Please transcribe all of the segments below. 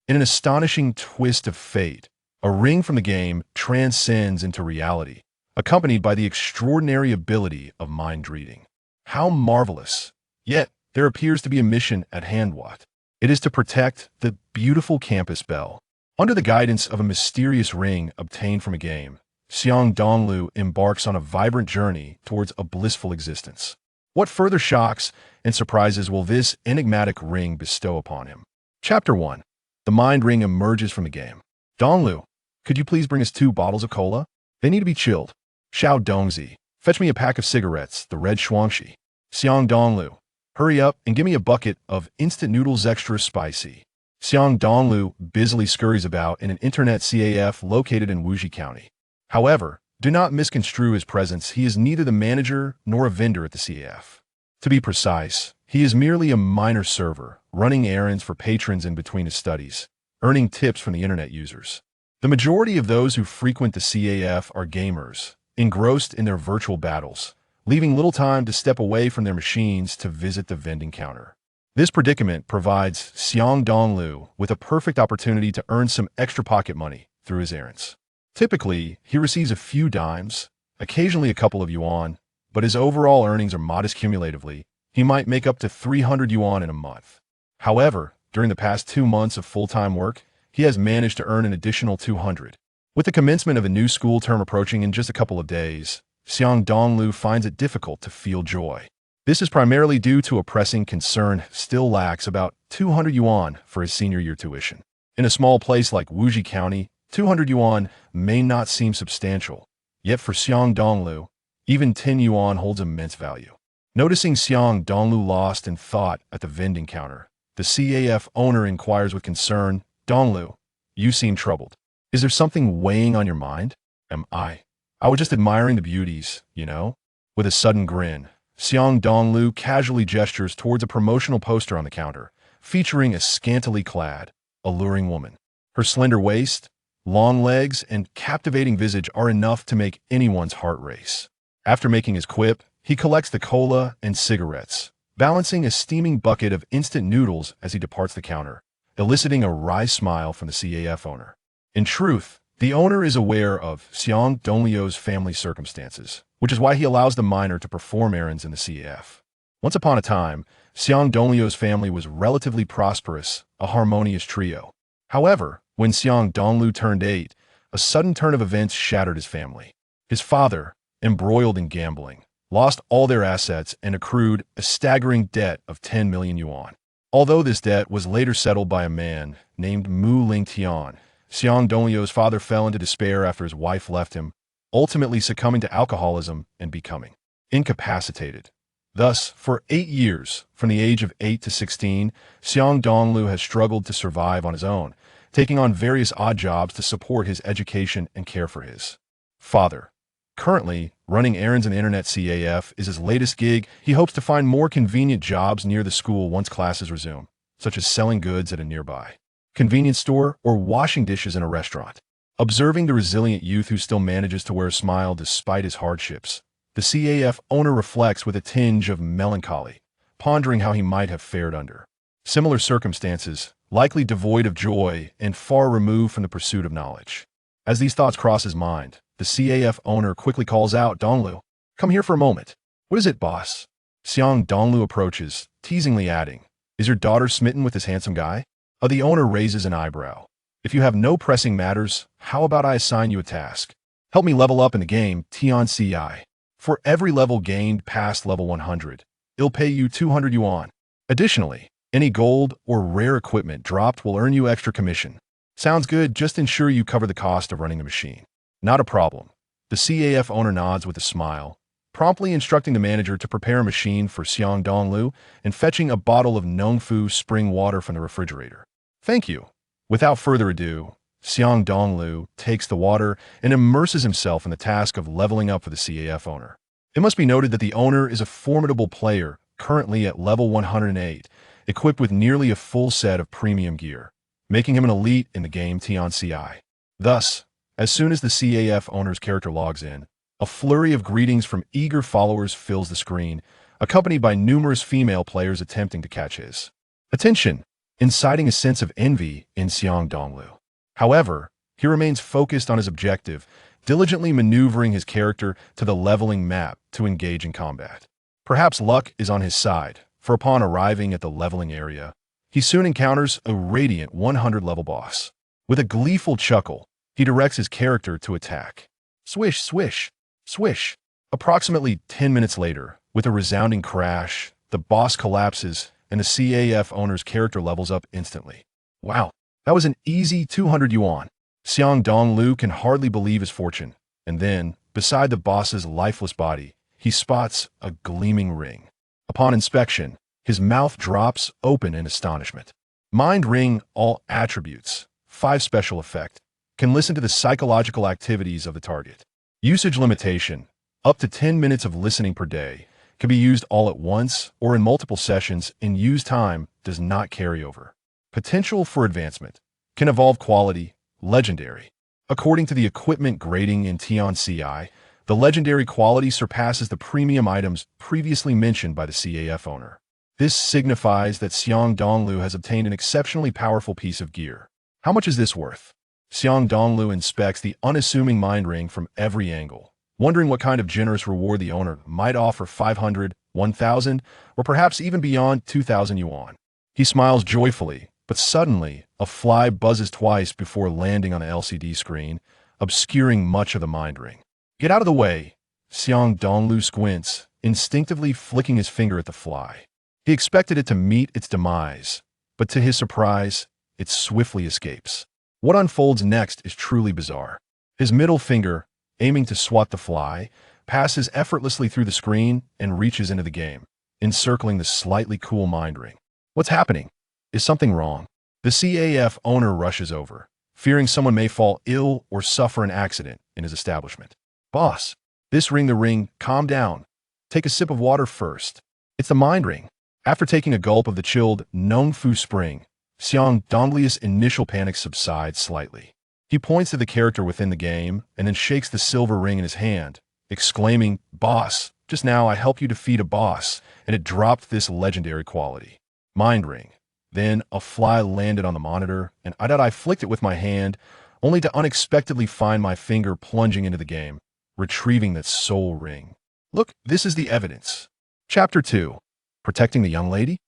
In an astonishing twist of fate, a ring from the game transcends into reality, accompanied by the extraordinary ability of mind reading. How marvelous! Yet, there appears to be a mission at hand. What? It is to protect the beautiful campus belle. Under the guidance of a mysterious ring obtained from a game, Xiang Dongliu embarks on a vibrant journey towards a blissful existence. What further shocks and surprises will this enigmatic ring bestow upon him? Chapter 1. The mind ring emerges from the game. Dongliu, could you please bring us 2 bottles of cola? They need to be chilled. Xiao Dongliu, fetch me a pack of cigarettes, the red Shuangxi. Xiang Dongliu, hurry up and give me a bucket of instant noodles extra spicy. Xiang Dongliu busily scurries about in an internet CAF located in Wuji County. However, do not misconstrue his presence. He is neither the manager nor a vendor at the CAF. To be precise, he is merely a minor server, running errands for patrons in between his studies, earning tips from the internet users. The majority of those who frequent the CAF are gamers, engrossed in their virtual battles, leaving little time to step away from their machines to visit the vending counter. This predicament provides Xiang Dongliu with a perfect opportunity to earn some extra pocket money through his errands. Typically, he receives a few dimes, occasionally a couple of yuan, but his overall earnings are modest cumulatively. He might make up to 300 yuan in a month. However, during the past 2 months of full-time work, he has managed to earn an additional 200. With the commencement of a new school term approaching in just a couple of days, Xiang Dongliu finds it difficult to feel joy. This is primarily due to a pressing concern still lacks about 200 yuan for his senior year tuition. In a small place like Wuji County, 200 yuan may not seem substantial, yet for Xiang Dongliu, even 10 yuan holds immense value. Noticing Xiang Dongliu lost in thought at the vending counter, the CAF owner inquires with concern, "Dongliu, you seem troubled. Is there something weighing on your mind?" I was just admiring the beauties, you know." With a sudden grin, Xiang Dongliu casually gestures towards a promotional poster on the counter, featuring a scantily clad, alluring woman. Her slender waist, long legs, and captivating visage are enough to make anyone's heart race. After making his quip, he collects the cola and cigarettes, balancing a steaming bucket of instant noodles as he departs the counter, eliciting a wry smile from the CAF owner. In truth, the owner is aware of Xiang Dongliu's family circumstances, which is why he allows the minor to perform errands in the CAF. Once upon a time, Xiang Dongliu's family was relatively prosperous, a harmonious trio. However, when Xiang Dongliu turned 8, a sudden turn of events shattered his family. His father, embroiled in gambling, lost all their assets and accrued a staggering debt of 10 million yuan. Although this debt was later settled by a man named Mu Lingtian, Xiang Dongliu's father fell into despair after his wife left him, ultimately succumbing to alcoholism and becoming incapacitated. Thus, for 8 years, from the age of 8 to 16, Xiang Dongliu has struggled to survive on his own, taking on various odd jobs to support his education and care for his father. Currently, running errands in the internet CAF is his latest gig. He hopes to find more convenient jobs near the school once classes resume, such as selling goods at a nearby convenience store or washing dishes in a restaurant. Observing the resilient youth who still manages to wear a smile despite his hardships, the CAF owner reflects with a tinge of melancholy, pondering how he might have fared under similar circumstances, likely devoid of joy and far removed from the pursuit of knowledge. As these thoughts cross his mind, the CAF owner quickly calls out, "Dongliu, come here for a moment." "What is it, boss?" Xiang Dongliu approaches, teasingly adding, "Is your daughter smitten with this handsome guy?" The owner raises an eyebrow. "If you have no pressing matters, how about I assign you a task? Help me level up in the game, Tianci. For every level gained past level 100, it'll pay you 200 yuan. Additionally, any gold or rare equipment dropped will earn you extra commission." "Sounds good, just ensure you cover the cost of running the machine." "Not a problem." The CAF owner nods with a smile, promptly instructing the manager to prepare a machine for Xiang Dongliu and fetching a bottle of Nongfu spring water from the refrigerator. "Thank you." Without further ado, Xiang Dongliu takes the water and immerses himself in the task of leveling up for the CAF owner. It must be noted that the owner is a formidable player, currently at level 108, equipped with nearly a full set of premium gear, making him an elite in the game Tianci. Thus, as soon as the CAF owner's character logs in, a flurry of greetings from eager followers fills the screen, accompanied by numerous female players attempting to catch his attention. inciting a sense of envy in Xiang Dongliu. However, he remains focused on his objective, diligently maneuvering his character to the leveling map to engage in combat. Perhaps luck is on his side, for upon arriving at the leveling area, he soon encounters a radiant 100-level boss. With a gleeful chuckle, he directs his character to attack. Swish, swish, swish. Approximately 10 minutes later, with a resounding crash, the boss collapses and the CAF owner's character levels up instantly. Wow, that was an easy 200 yuan. Xiang Dongliu can hardly believe his fortune, and then, beside the boss's lifeless body, he spots a gleaming ring. Upon inspection, his mouth drops open in astonishment. Mind Ring all attributes, 5 special effect, can listen to the psychological activities of the target. Usage limitation, up to 10 minutes of listening per day, can be used all at once or in multiple sessions, and use time does not carry over. Potential for advancement, can evolve quality, legendary. According to the equipment grading in Tian CI, the legendary quality surpasses the premium items previously mentioned by the CAF owner. This signifies that Xiang Dongliu has obtained an exceptionally powerful piece of gear. How much is this worth? Xiang Dongliu inspects the unassuming mind ring from every angle, wondering what kind of generous reward the owner might offer: 500, 1,000, or perhaps even beyond 2,000 yuan. He smiles joyfully, but suddenly, a fly buzzes twice before landing on the LCD screen, obscuring much of the mind ring. Get out of the way! Xiang Dongliu squints, instinctively flicking his finger at the fly. He expected it to meet its demise, but to his surprise, it swiftly escapes. What unfolds next is truly bizarre. His middle finger, aiming to swat the fly, passes effortlessly through the screen and reaches into the game, encircling the slightly cool mind ring. What's happening? Is something wrong? The CAF owner rushes over, fearing someone may fall ill or suffer an accident in his establishment. Boss, this ring the ring, calm down. Take a sip of water first. It's the mind ring. After taking a gulp of the chilled Nongfu Spring, Xiang Dongliu's initial panic subsides slightly. He points to the character within the game and then shakes the silver ring in his hand, exclaiming, "Boss, just now I helped you defeat a boss, and it dropped this legendary quality. Mind ring." Then a fly landed on the monitor, and I flicked it with my hand, only to unexpectedly find my finger plunging into the game, retrieving that soul ring. Look, this is the evidence. Chapter 2. Protecting the young lady?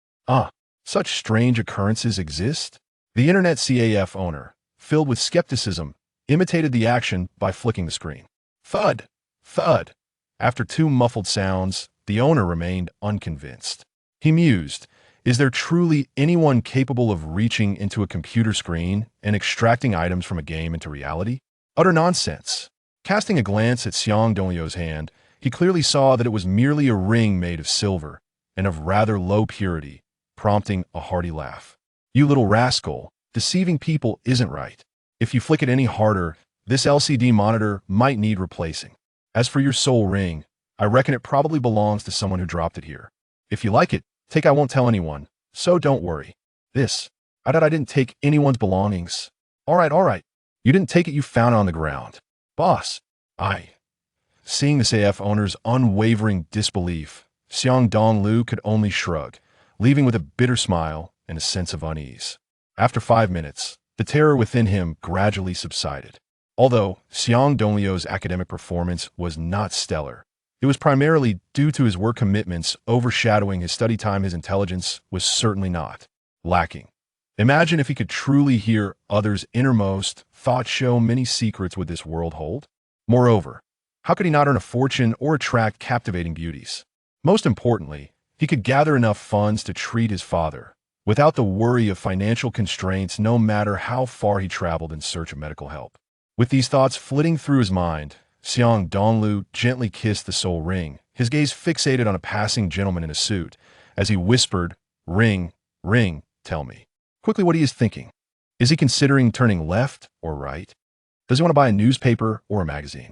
Such strange occurrences exist? The internet CAF owner, filled with skepticism, imitated the action by flicking the screen. Thud! Thud! After 2 muffled sounds, the owner remained unconvinced. He mused, is there truly anyone capable of reaching into a computer screen and extracting items from a game into reality? Utter nonsense. Casting a glance at Xiang Dongliu's hand, he clearly saw that it was merely a ring made of silver and of rather low purity, prompting a hearty laugh. You little rascal, deceiving people isn't right. If you flick it any harder, this LCD monitor might need replacing. As for your soul ring, I reckon it probably belongs to someone who dropped it here. If you like it, I won't tell anyone, so don't worry. I didn't take anyone's belongings. All right. You didn't take it, you found it on the ground. Boss, Seeing the CAF owner's unwavering disbelief, Xiang Dongliu could only shrug, leaving with a bitter smile and a sense of unease. After 5 minutes, the terror within him gradually subsided. Although Xiang Dongliu's academic performance was not stellar, it was primarily due to his work commitments overshadowing his study time. His intelligence was certainly not lacking. Imagine if he could truly hear others' innermost thoughts. Show many secrets would this world hold? Moreover, how could he not earn a fortune or attract captivating beauties? Most importantly, he could gather enough funds to treat his father, without the worry of financial constraints, no matter how far he traveled in search of medical help. With these thoughts flitting through his mind, Xiang Dongliu gently kissed the soul ring, his gaze fixated on a passing gentleman in a suit, as he whispered, "Ring, ring, tell me quickly what he is thinking. Is he considering turning left or right? Does he want to buy a newspaper or a magazine?"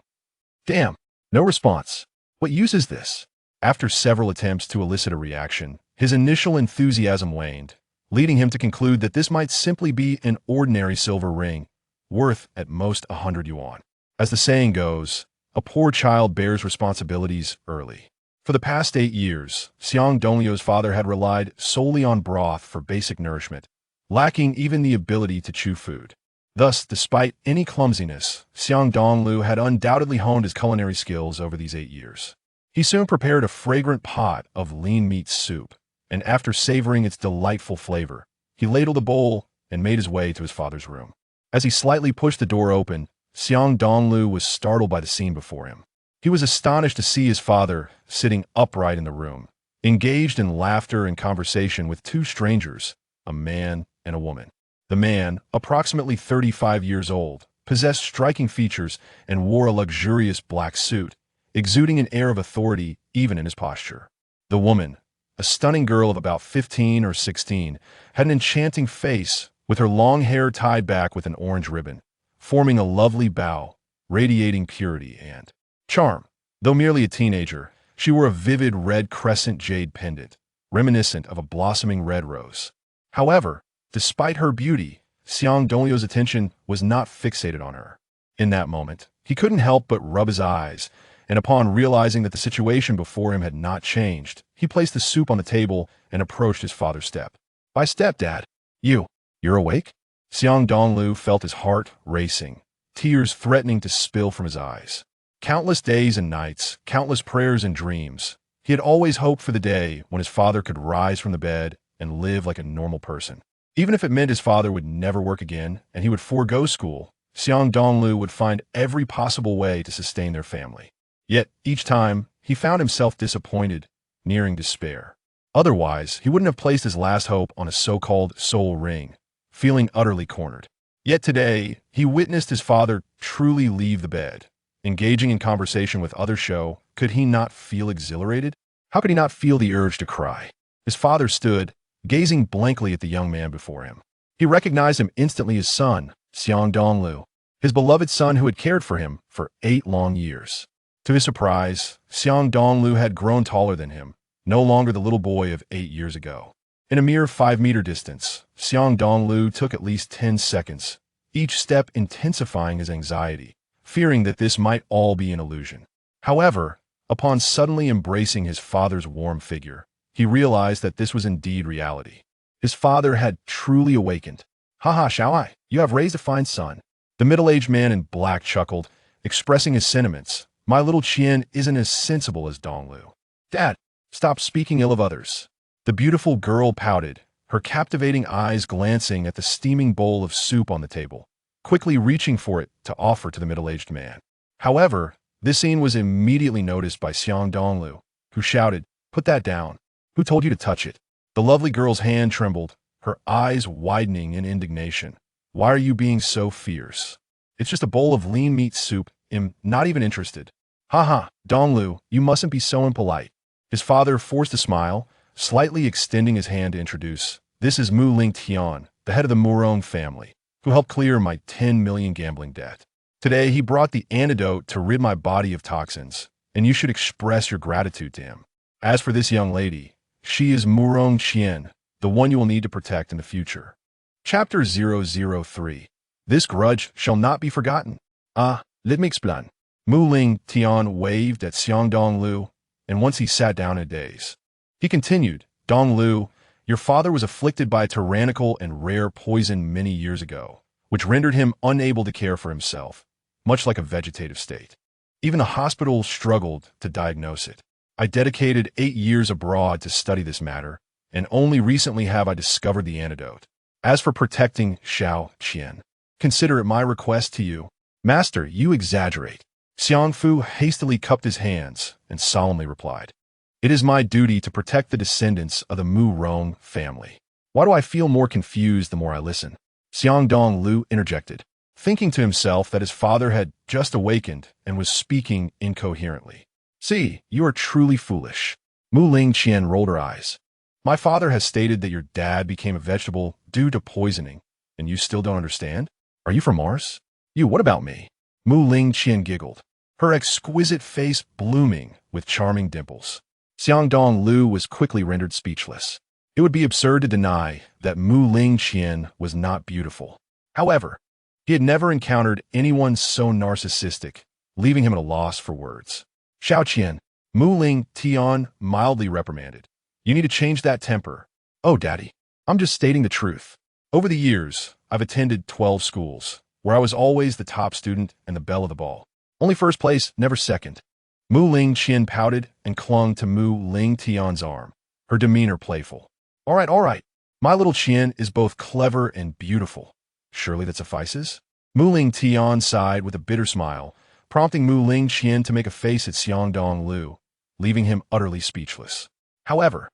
Damn, no response. What use is this? After several attempts to elicit a reaction, his initial enthusiasm waned, leading him to conclude that this might simply be an ordinary silver ring, worth at most 100 yuan. As the saying goes, a poor child bears responsibilities early. For the past 8 years, Xiang Dongliu's father had relied solely on broth for basic nourishment, lacking even the ability to chew food. Thus, despite any clumsiness, Xiang Dongliu had undoubtedly honed his culinary skills over these 8 years. He soon prepared a fragrant pot of lean meat soup, and after savoring its delightful flavor, he ladled a bowl and made his way to his father's room. As he slightly pushed the door open, Xiang Dongliu was startled by the scene before him. He was astonished to see his father sitting upright in the room, engaged in laughter and conversation with two strangers, a man and a woman. The man, approximately 35 years old, possessed striking features and wore a luxurious black suit, exuding an air of authority even in his posture. The woman, a stunning girl of about 15 or 16, had an enchanting face with her long hair tied back with an orange ribbon, forming a lovely bow, radiating purity and charm. Though merely a teenager, she wore a vivid red crescent jade pendant, reminiscent of a blossoming red rose. However, despite her beauty, Xiang Dongliu's attention was not fixated on her. In that moment, he couldn't help but rub his eyes, and upon realizing that the situation before him had not changed, he placed the soup on the table and approached his father's step. By step, Dad. You're awake? Xiang Dongliu felt his heart racing, tears threatening to spill from his eyes. Countless days and nights, countless prayers and dreams, he had always hoped for the day when his father could rise from the bed and live like a normal person. Even if it meant his father would never work again and he would forego school, Xiang Dongliu would find every possible way to sustain their family. Yet, each time, he found himself disappointed, nearing despair. Otherwise, he wouldn't have placed his last hope on a so-called soul ring, feeling utterly cornered. Yet today, he witnessed his father truly leave the bed. Engaging in conversation with others could he not feel exhilarated? How could he not feel the urge to cry? His father stood, gazing blankly at the young man before him. He recognized him instantly as son, Xiang Dongliu, his beloved son who had cared for him for 8 long years. To his surprise, Xiang Dongliu had grown taller than him, no longer the little boy of 8 years ago. In a mere 5-meter distance, Xiang Dongliu took at least 10 seconds, each step intensifying his anxiety, fearing that this might all be an illusion. However, upon suddenly embracing his father's warm figure, he realized that this was indeed reality. His father had truly awakened. "Haha, Xiao, you have raised a fine son." The middle-aged man in black chuckled, expressing his sentiments. "My little Qian isn't as sensible as Dongliu." "Dad, stop speaking ill of others." The beautiful girl pouted, her captivating eyes glancing at the steaming bowl of soup on the table, quickly reaching for it to offer to the middle-aged man. However, this scene was immediately noticed by Xiang Dongliu, who shouted, "Put that down. Who told you to touch it?" The lovely girl's hand trembled, her eyes widening in indignation. "Why are you being so fierce? It's just a bowl of lean meat soup. I'm not even interested." "Haha, Dongliu, you mustn't be so impolite." His father forced a smile, slightly extending his hand to introduce. "This is Mu Ling Tian, the head of the Murong family, who helped clear my 10 million gambling debt. Today, he brought the antidote to rid my body of toxins, and you should express your gratitude to him. As for this young lady, she is Murong Qian, the one you will need to protect in the future." Chapter 003. This grudge shall not be forgotten. Let me explain. Mu Ling Tian waved at Xiang Dongliu, and once he sat down in a daze. He continued, "Dongliu, your father was afflicted by a tyrannical and rare poison many years ago, which rendered him unable to care for himself, much like a vegetative state. Even the hospital struggled to diagnose it. I dedicated 8 years abroad to study this matter, and only recently have I discovered the antidote. As for protecting Xiao Qian, consider it my request to you." "Master, you exaggerate." Xiang Fu hastily cupped his hands and solemnly replied, "It is my duty to protect the descendants of the Mu Rong family." "Why do I feel more confused the more I listen?" Xiang Dongliu interjected, thinking to himself that his father had just awakened and was speaking incoherently. "See, you are truly foolish." Mu Ling Qian rolled her eyes. "My father has stated that your dad became a vegetable due to poisoning, and you still don't understand? Are you from Mars?" What about me?" Mu Ling Qian giggled, her exquisite face blooming with charming dimples. Xiang Dongliu was quickly rendered speechless. It would be absurd to deny that Mu Ling Qian was not beautiful. However, he had never encountered anyone so narcissistic, leaving him at a loss for words. "Xiao Qian," Mu Ling Tian mildly reprimanded. "You need to change that temper." "Oh, Daddy, I'm just stating the truth." Over the years, I've attended 12 schools, where I was always the top student and the belle of the ball. Only first place, never second. Mu Ling Qian pouted and clung to Mu Ling Tian's arm, her demeanor playful. All right. My little Qian is both clever and beautiful. Surely that suffices? Mu Ling Tian sighed with a bitter smile, prompting Mu Ling Qian to make a face at Xiang Dongliu, leaving him utterly speechless. However,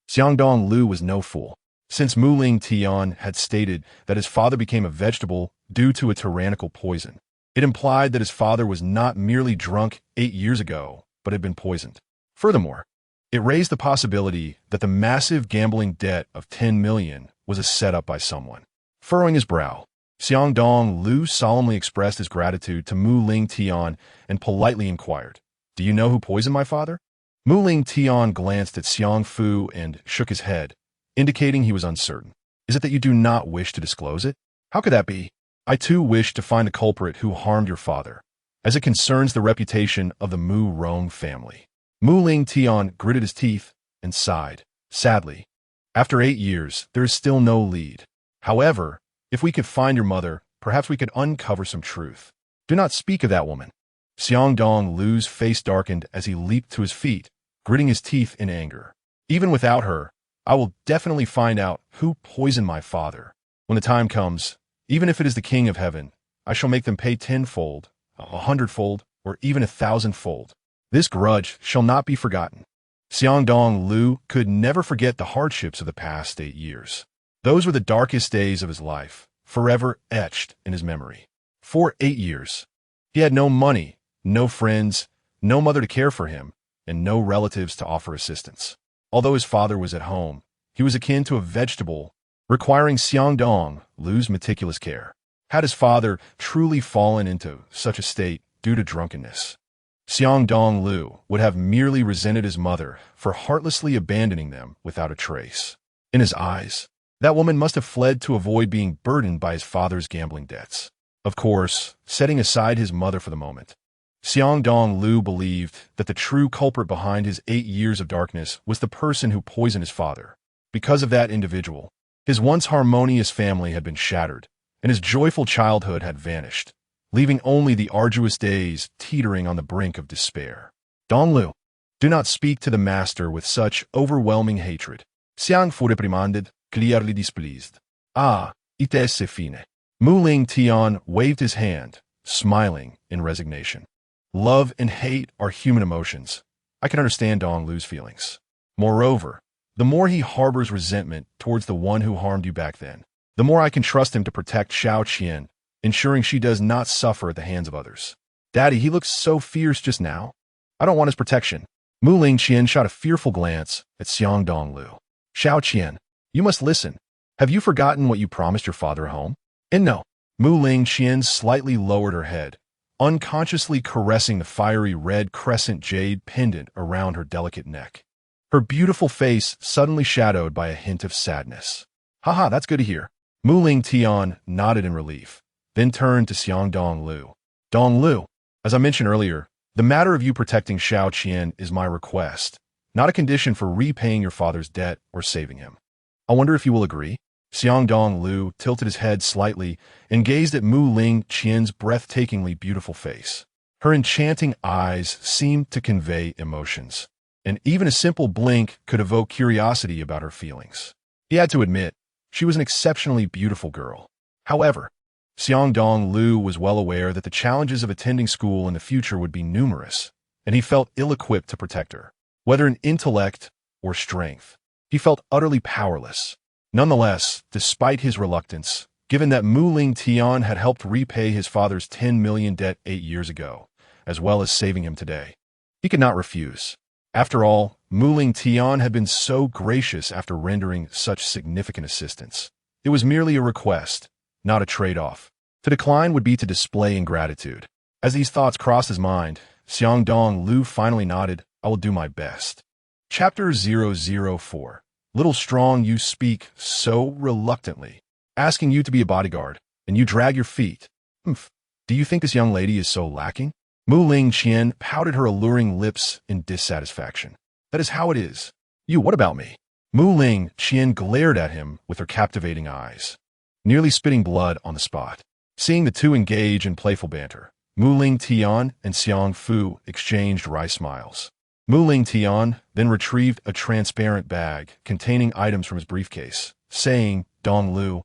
Xiang Dongliu was no fool. Since Mu Ling Tian had stated that his father became a vegetable due to a tyrannical poison, it implied that his father was not merely drunk 8 years ago, but had been poisoned. Furthermore, it raised the possibility that the massive gambling debt of 10 million was a setup by someone. Furrowing his brow, Xiang Dongliu solemnly expressed his gratitude to Mu Ling Tian and politely inquired, "Do you know who poisoned my father?" Mu Ling Tian glanced at Xiang Fu and shook his head, indicating he was uncertain. "Is it that you do not wish to disclose it?" "How could that be? I too wish to find the culprit who harmed your father, as it concerns the reputation of the Mu Rong family." Mu Ling Tian gritted his teeth and sighed. Sadly, after 8 years, there is still no lead. However, if we could find your mother, perhaps we could uncover some truth. "Do not speak of that woman." Xiang Dongliu's face darkened as he leaped to his feet, gritting his teeth in anger. "Even without her, I will definitely find out who poisoned my father. When the time comes, even if it is the King of Heaven, I shall make them pay 10-fold, 100-fold, or even 1,000-fold. This grudge shall not be forgotten." Xiang Dongliu could never forget the hardships of the past 8 years. Those were the darkest days of his life, forever etched in his memory. For 8 years, he had no money, no friends, no mother to care for him, and no relatives to offer assistance. Although his father was at home, he was akin to a vegetable, requiring Xiang Dongliu's meticulous care. Had his father truly fallen into such a state due to drunkenness, Xiang Dongliu would have merely resented his mother for heartlessly abandoning them without a trace. In his eyes, that woman must have fled to avoid being burdened by his father's gambling debts. Of course, setting aside his mother for the moment, Xiang Dongliu believed that the true culprit behind his 8 years of darkness was the person who poisoned his father. Because of that individual, his once harmonious family had been shattered, and his joyful childhood had vanished, leaving only the arduous days teetering on the brink of despair. "Dongliu, do not speak to the master with such overwhelming hatred." Xiang fu reprimanded, clearly displeased. "Ah, it est fine." Mu Ling Tian waved his hand, smiling in resignation. "Love and hate are human emotions. I can understand Dongliu's feelings. Moreover, the more he harbors resentment towards the one who harmed you back then, the more I can trust him to protect Xiao Qian, ensuring she does not suffer at the hands of others. Daddy, he looks so fierce just now. I don't want his protection." Mu Ling Qian shot a fearful glance at Xiang Dongliu. "Xiao Qian, you must listen. Have you forgotten what you promised your father at home?" "And no." Mu Ling Qian slightly lowered her head, unconsciously caressing the fiery red crescent jade pendant around her delicate neck. Her beautiful face suddenly shadowed by a hint of sadness. "Haha, that's good to hear." Mu Ling Tian nodded in relief, then turned to Xiang Dongliu. "Dongliu, as I mentioned earlier, the matter of you protecting Xiao Qian is my request, not a condition for repaying your father's debt or saving him. I wonder if you will agree?" Xiang Dongliu tilted his head slightly and gazed at Mu Ling Qian's breathtakingly beautiful face. Her enchanting eyes seemed to convey emotions, and even a simple blink could evoke curiosity about her feelings. He had to admit, she was an exceptionally beautiful girl. However, Xiang Dongliu was well aware that the challenges of attending school in the future would be numerous, and he felt ill-equipped to protect her. Whether in intellect or strength, he felt utterly powerless. Nonetheless, despite his reluctance, given that Mu Ling Tian had helped repay his father's 10 million debt 8 years ago, as well as saving him today, he could not refuse. After all, Mu Ling Tian had been so gracious after rendering such significant assistance. It was merely a request, not a trade-off. To decline would be to display ingratitude. As these thoughts crossed his mind, Xiang Dongliu finally nodded, "I will do my best." Chapter 004. Little Strong, you speak so reluctantly, asking you to be a bodyguard, and you drag your feet. Humph. Do you think this young lady is so lacking? Mu Ling Qian pouted her alluring lips in dissatisfaction. That is how it is. You, what about me? Mu Ling Qian glared at him with her captivating eyes. nearly spitting blood on the spot. Seeing the two engage in playful banter, Mu-Ling Tian and Xiang Fu exchanged wry smiles. Mu-Ling Tian then retrieved a transparent bag containing items from his briefcase, saying, "Dongliu,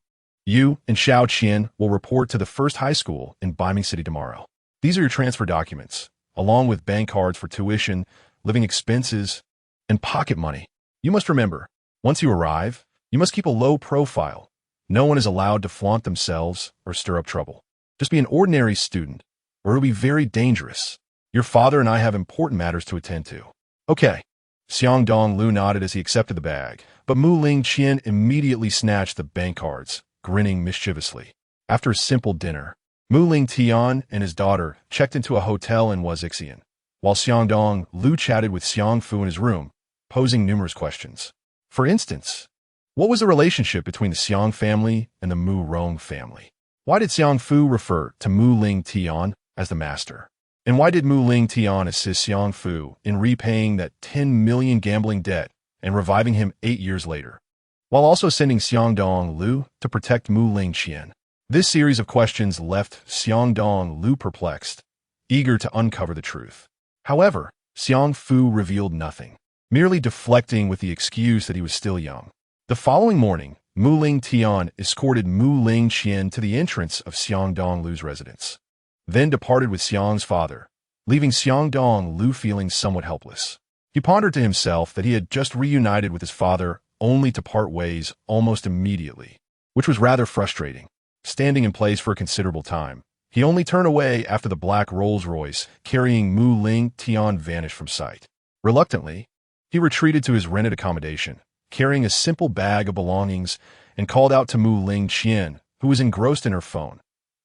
you and Xiao Qian will report to the first high school in Baiming City tomorrow. These are your transfer documents, along with bank cards for tuition, living expenses, and pocket money. You must remember, once you arrive, you must keep a low profile. No one is allowed to flaunt themselves or stir up trouble. Just be an ordinary student, or it'll be very dangerous. Your father and I have important matters to attend to." "Okay." Xiang Dongliu nodded as he accepted the bag, but Mu-Ling Qian immediately snatched the bank cards, grinning mischievously. After a simple dinner, Mu-Ling Tian and his daughter checked into a hotel in Wazixian, while Xiang Dongliu chatted with Xiang Fu in his room, posing numerous questions. For instance, what was the relationship between the Xiang family and the Mu Rong family? Why did Xiang Fu refer to Mu-Ling Tian as the master? And why did Mu-Ling Tian assist Xiang Fu in repaying that 10 million gambling debt and reviving him 8 years later, while also sending Xiang Dongliu to protect Mu-Ling Qian? This series of questions left Xiang Dongliu perplexed, eager to uncover the truth. However, Xiang Fu revealed nothing, merely deflecting with the excuse that he was still young. The following morning, Mu-Ling Tian escorted Mu-Ling Qian to the entrance of Xiang Dongliu's residence, then departed with Xiang's father, leaving Xiang Dongliu feeling somewhat helpless. He pondered to himself that he had just reunited with his father only to part ways almost immediately, which was rather frustrating. Standing in place for a considerable time, he only turned away after the black Rolls-Royce carrying Mu-Ling Tian vanished from sight. Reluctantly, he retreated to his rented accommodation, carrying a simple bag of belongings, and called out to Mu-Ling Qian, who was engrossed in her phone.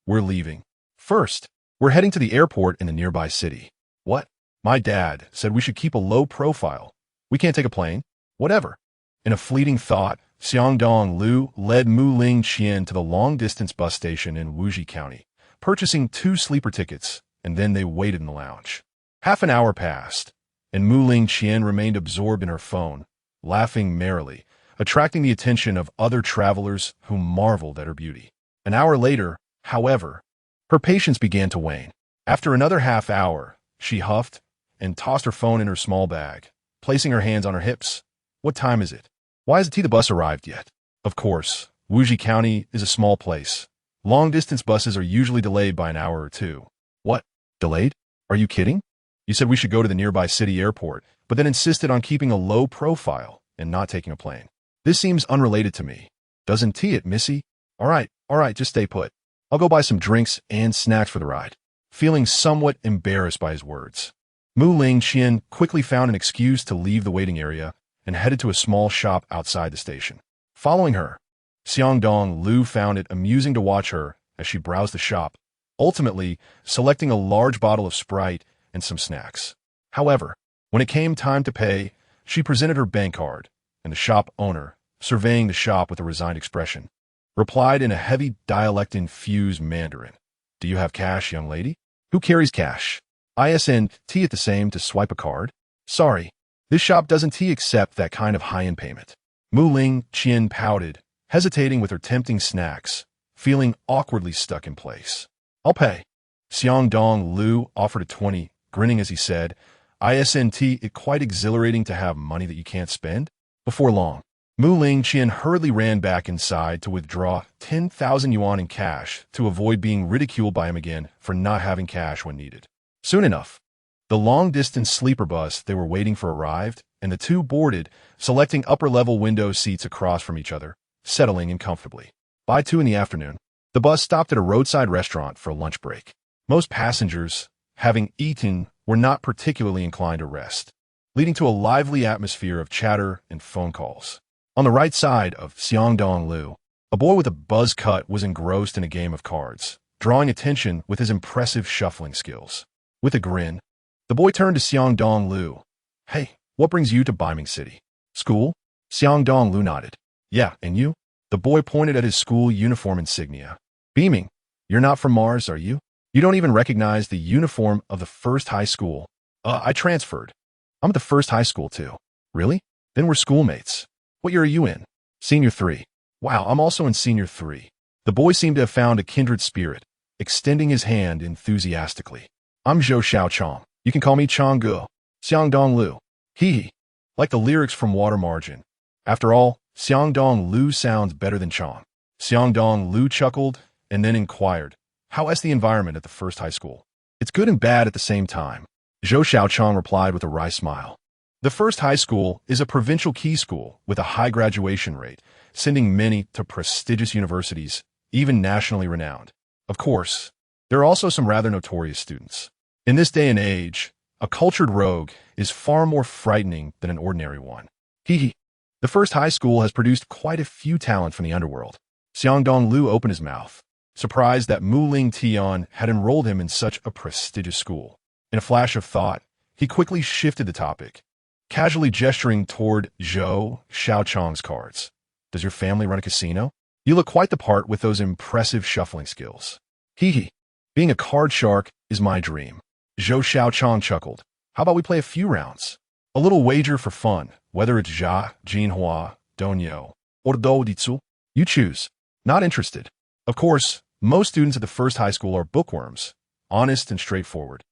"We're leaving. First, we're heading to the airport in the nearby city." "What?" "My dad said we should keep a low profile. We can't take a plane." "Whatever." In a fleeting thought, Xiang Dongliu led Mu-Ling Qian to the long-distance bus station in Wuxi County, purchasing 2 sleeper tickets, and then they waited in the lounge. Half an hour passed, and Mu-Ling Qian remained absorbed in her phone, laughing merrily, attracting the attention of other travelers who marveled at her beauty. An hour later, however, her patience began to wane. After another half hour, she huffed and tossed her phone in her small bag, placing her hands on her hips. "What time is it? Why hasn't the bus arrived yet?" Of course, Wuxi County is a small place. Long-distance buses are usually delayed by an hour or two. "What? Delayed? Are you kidding? You said we should go to the nearby city airport, but then insisted on keeping a low profile and not taking a plane. This seems unrelated to me. Doesn't it, missy? All right, just stay put. I'll go buy some drinks and snacks for the ride." Feeling somewhat embarrassed by his words, Mu-Ling Qian quickly found an excuse to leave the waiting area and headed to a small shop outside the station. Following her, Xiang Dongliu found it amusing to watch her as she browsed the shop, ultimately selecting a large bottle of Sprite and some snacks. However, when it came time to pay, she presented her bank card, and the shop owner, surveying the shop with a resigned expression, replied in a heavy dialect-infused Mandarin, "Do you have cash, young lady?" "Who carries cash? Isn't it the same to swipe a card?" "Sorry, this shop doesn't accept that kind of high-end payment." Mu-Ling Qian pouted, hesitating with her tempting snacks, feeling awkwardly stuck in place. "I'll pay." Xiang Dongliu offered a 20, grinning as he said, "Isn't it quite exhilarating to have money that you can't spend?" Before long, Mu-Ling Qian hurriedly ran back inside to withdraw 10,000 yuan in cash to avoid being ridiculed by him again for not having cash when needed. Soon enough, the long-distance sleeper bus they were waiting for arrived, and the two boarded, selecting upper-level window seats across from each other, settling in comfortably. By 2 in the afternoon, the bus stopped at a roadside restaurant for a lunch break. Most passengers, having eaten, were not particularly inclined to rest, leading to a lively atmosphere of chatter and phone calls. On the right side of Xiang Dongliu, a boy with a buzz cut was engrossed in a game of cards, drawing attention with his impressive shuffling skills. With a grin, the boy turned to Xiang Dongliu. "Hey, what brings you to Baiming City?" "School?" Xiang Dongliu nodded. "Yeah, and you?" The boy pointed at his school uniform insignia. Beaming, "You're not from Mars, are you? You don't even recognize the uniform of the first high school." I transferred. I'm at the first high school, too." "Really? Then we're schoolmates. What year are you in?" "Senior 3. "Wow, I'm also in Senior 3. The boy seemed to have found a kindred spirit, extending his hand enthusiastically. I'm Zhou Xiaochang. You can call me Changgu. Xiang Dongliu. Hee. Like the lyrics from Water Margin. After all, Xiang Dongliu sounds better than Chang. Xiang Dongliu chuckled and then inquired, how is the environment at the first high school? It's good and bad at the same time. Zhou Xiaochang replied with a wry smile. The first high school is a provincial key school with a high graduation rate, sending many to prestigious universities, even nationally renowned. Of course, there are also some rather notorious students. In this day and age, a cultured rogue is far more frightening than an ordinary one. Hee. The first high school has produced quite a few talent from the underworld. Xiang Dongliu opened his mouth, surprised that Mu Ling Tian had enrolled him in such a prestigious school. In a flash of thought, he quickly shifted the topic, casually gesturing toward Zhou Xiaochang's cards. Does your family run a casino? You look quite the part with those impressive shuffling skills. Hee. Being a card shark is my dream. Zhou Xiaochang chuckled. How about we play a few rounds? A little wager for fun, whether it's Jia, Jinhua, Donyo, or Dou Ditsu. You choose. Not interested. Of course, most students at the first high school are bookworms, honest and straightforward.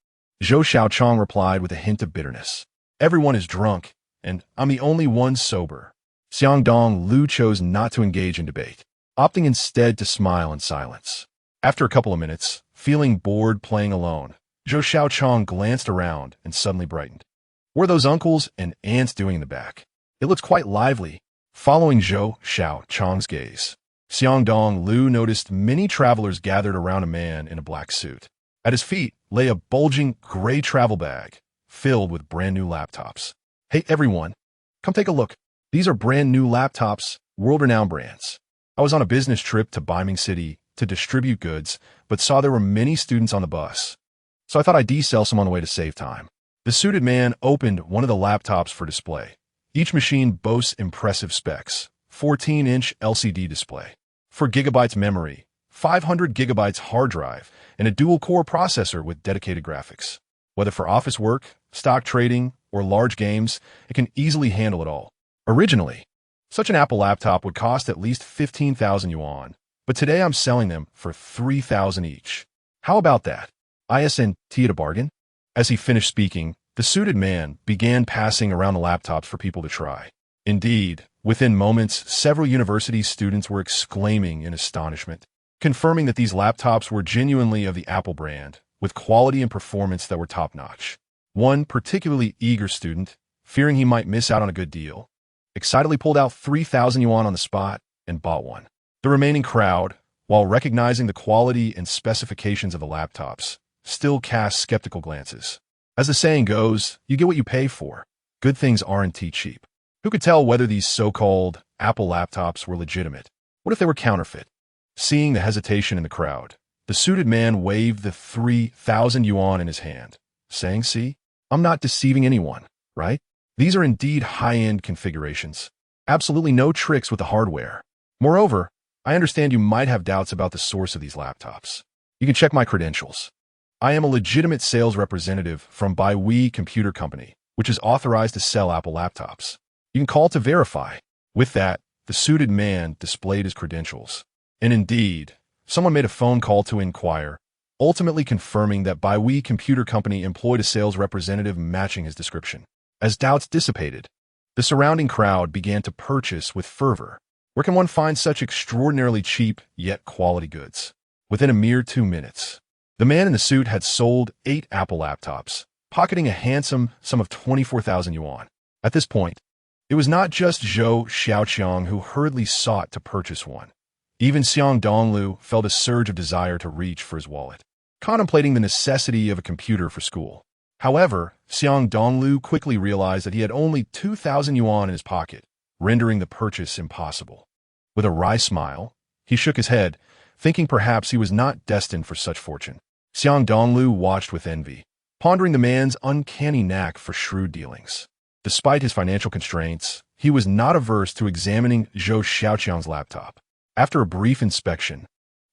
Zhou Xiaochang replied with a hint of bitterness. Everyone is drunk, and I'm the only one sober. Xiang Dongliu chose not to engage in debate, opting instead to smile in silence. After a couple of minutes, feeling bored playing alone, Zhou Xiaochang glanced around and suddenly brightened. What are those uncles and aunts doing in the back? It looks quite lively. Following Zhou Xiaochang's gaze, Xiang Dongliu noticed many travelers gathered around a man in a black suit. At his feet lay a bulging gray travel bag filled with brand new laptops. Hey everyone, come take a look. These are brand new laptops, world-renowned brands. I was on a business trip to Beiming City to distribute goods, but saw there were many students on the bus. So I thought I'd de-sell some on the way to save time. The suited man opened one of the laptops for display. Each machine boasts impressive specs. 14-inch LCD display, 4 gigabytes memory, 500 gigabytes hard drive, and a dual-core processor with dedicated graphics. Whether for office work, stock trading, or large games, it can easily handle it all. Originally, such an Apple laptop would cost at least 15,000 yuan, but today I'm selling them for 3,000 each. How about that? Isn't it a bargain? As he finished speaking, the suited man began passing around the laptops for people to try. Indeed, within moments, several university students were exclaiming in astonishment, confirming that these laptops were genuinely of the Apple brand, with quality and performance that were top-notch. One particularly eager student, fearing he might miss out on a good deal, excitedly pulled out 3,000 yuan on the spot and bought one. The remaining crowd, while recognizing the quality and specifications of the laptops, still cast skeptical glances. As the saying goes, you get what you pay for. Good things aren't cheap. Who could tell whether these so-called Apple laptops were legitimate? What if they were counterfeit? Seeing the hesitation in the crowd, the suited man waved the 3,000 yuan in his hand, saying, see, I'm not deceiving anyone, right? These are indeed high-end configurations. Absolutely no tricks with the hardware. Moreover, I understand you might have doubts about the source of these laptops. You can check my credentials. I am a legitimate sales representative from Baiwei Computer Company, which is authorized to sell Apple laptops. You can call to verify. With that, the suited man displayed his credentials. And indeed, someone made a phone call to inquire, ultimately confirming that Baiwei Computer Company employed a sales representative matching his description. As doubts dissipated, the surrounding crowd began to purchase with fervor. Where can one find such extraordinarily cheap yet quality goods? Within a mere 2 minutes, the man in the suit had sold 8 Apple laptops, pocketing a handsome sum of 24,000 yuan. At this point, it was not just Zhou Xiaochang who hurriedly sought to purchase one. Even Xiang Dongliu felt a surge of desire to reach for his wallet, contemplating the necessity of a computer for school. However, Xiang Dongliu quickly realized that he had only 2,000 yuan in his pocket, rendering the purchase impossible. With a wry smile, he shook his head, thinking perhaps he was not destined for such fortune. Xiang Dongliu watched with envy, pondering the man's uncanny knack for shrewd dealings. Despite his financial constraints, he was not averse to examining Zhou Xiaochang's laptop. After a brief inspection,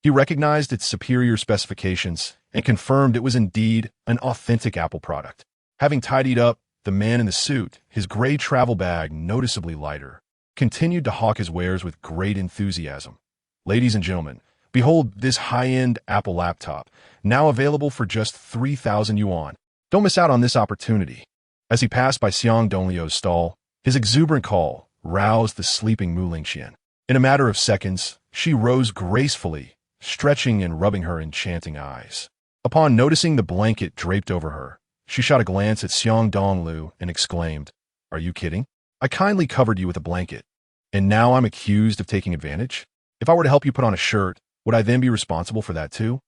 he recognized its superior specifications and confirmed it was indeed an authentic Apple product. Having tidied up, the man in the suit, his gray travel bag noticeably lighter, continued to hawk his wares with great enthusiasm. Ladies and gentlemen, Behold this high-end Apple laptop, now available for just 3,000 yuan. Don't miss out on this opportunity. As he passed by Xiang Dongliu's stall, his exuberant call roused the sleeping Mu Lingqian. In a matter of seconds, she rose gracefully, stretching and rubbing her enchanting eyes. Upon noticing the blanket draped over her, she shot a glance at Xiang Dongliu and exclaimed, "Are you kidding? I kindly covered you with a blanket, and now I'm accused of taking advantage? If I were to help you put on a shirt, would I then be responsible for that too?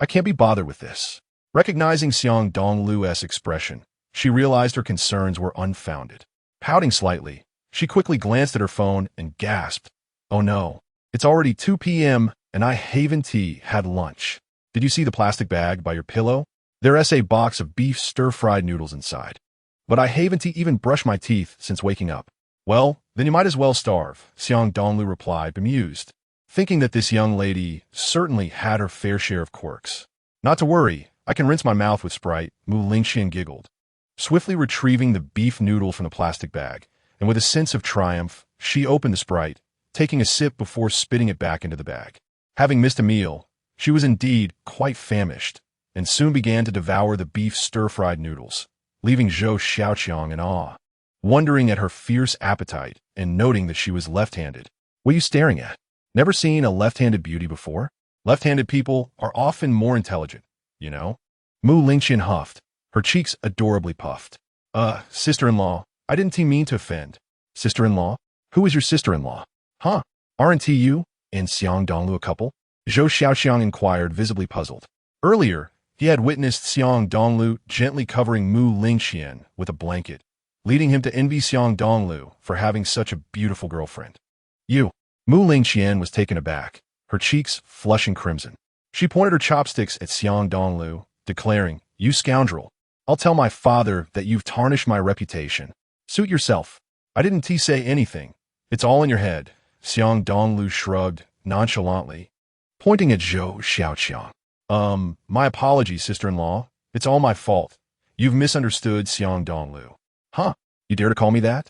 I can't be bothered with this." Recognizing Xiang Dongliu's expression, she realized her concerns were unfounded. Pouting slightly, she quickly glanced at her phone and gasped, "Oh no, it's already 2 p.m. and I haven't had lunch. Did you see the plastic bag by your pillow? There's a box of beef stir-fried noodles inside. But I haven't even brushed my teeth since waking up." "Well, then you might as well starve," Xiang Dongliu replied, bemused, thinking that this young lady certainly had her fair share of quirks. "Not to worry, I can rinse my mouth with Sprite," Mu Lingqian giggled, swiftly retrieving the beef noodle from the plastic bag, and with a sense of triumph, she opened the Sprite, taking a sip before spitting it back into the bag. Having missed a meal, she was indeed quite famished, and soon began to devour the beef stir-fried noodles, leaving Zhou Xiaoqiang in awe, wondering at her fierce appetite and noting that she was left-handed. "What are you staring at? Never seen a left-handed beauty before? Left-handed people are often more intelligent, you know?" Mu Lingqian huffed, her cheeks adorably puffed. Sister-in-law, I didn't mean to offend." "Sister-in-law? Who is your sister-in-law?" "Huh? Aren't you and Xiang Dongliu a couple?" Zhou Xiaoqiang inquired, visibly puzzled. Earlier, he had witnessed Xiang Dongliu gently covering Mu Lingqian with a blanket, leading him to envy Xiang Dongliu for having such a beautiful girlfriend. "You." Mu Lingqian was taken aback, her cheeks flushing crimson. She pointed her chopsticks at Xiang Dongliu, declaring, "You scoundrel! I'll tell my father that you've tarnished my reputation. Suit yourself. I didn't say anything. It's all in your head." Xiang Dongliu shrugged nonchalantly, pointing at Zhou Xiaoqiang. My apologies, sister-in-law. It's all my fault. You've misunderstood Xiang Dongliu." "Huh? You dare to call me that?"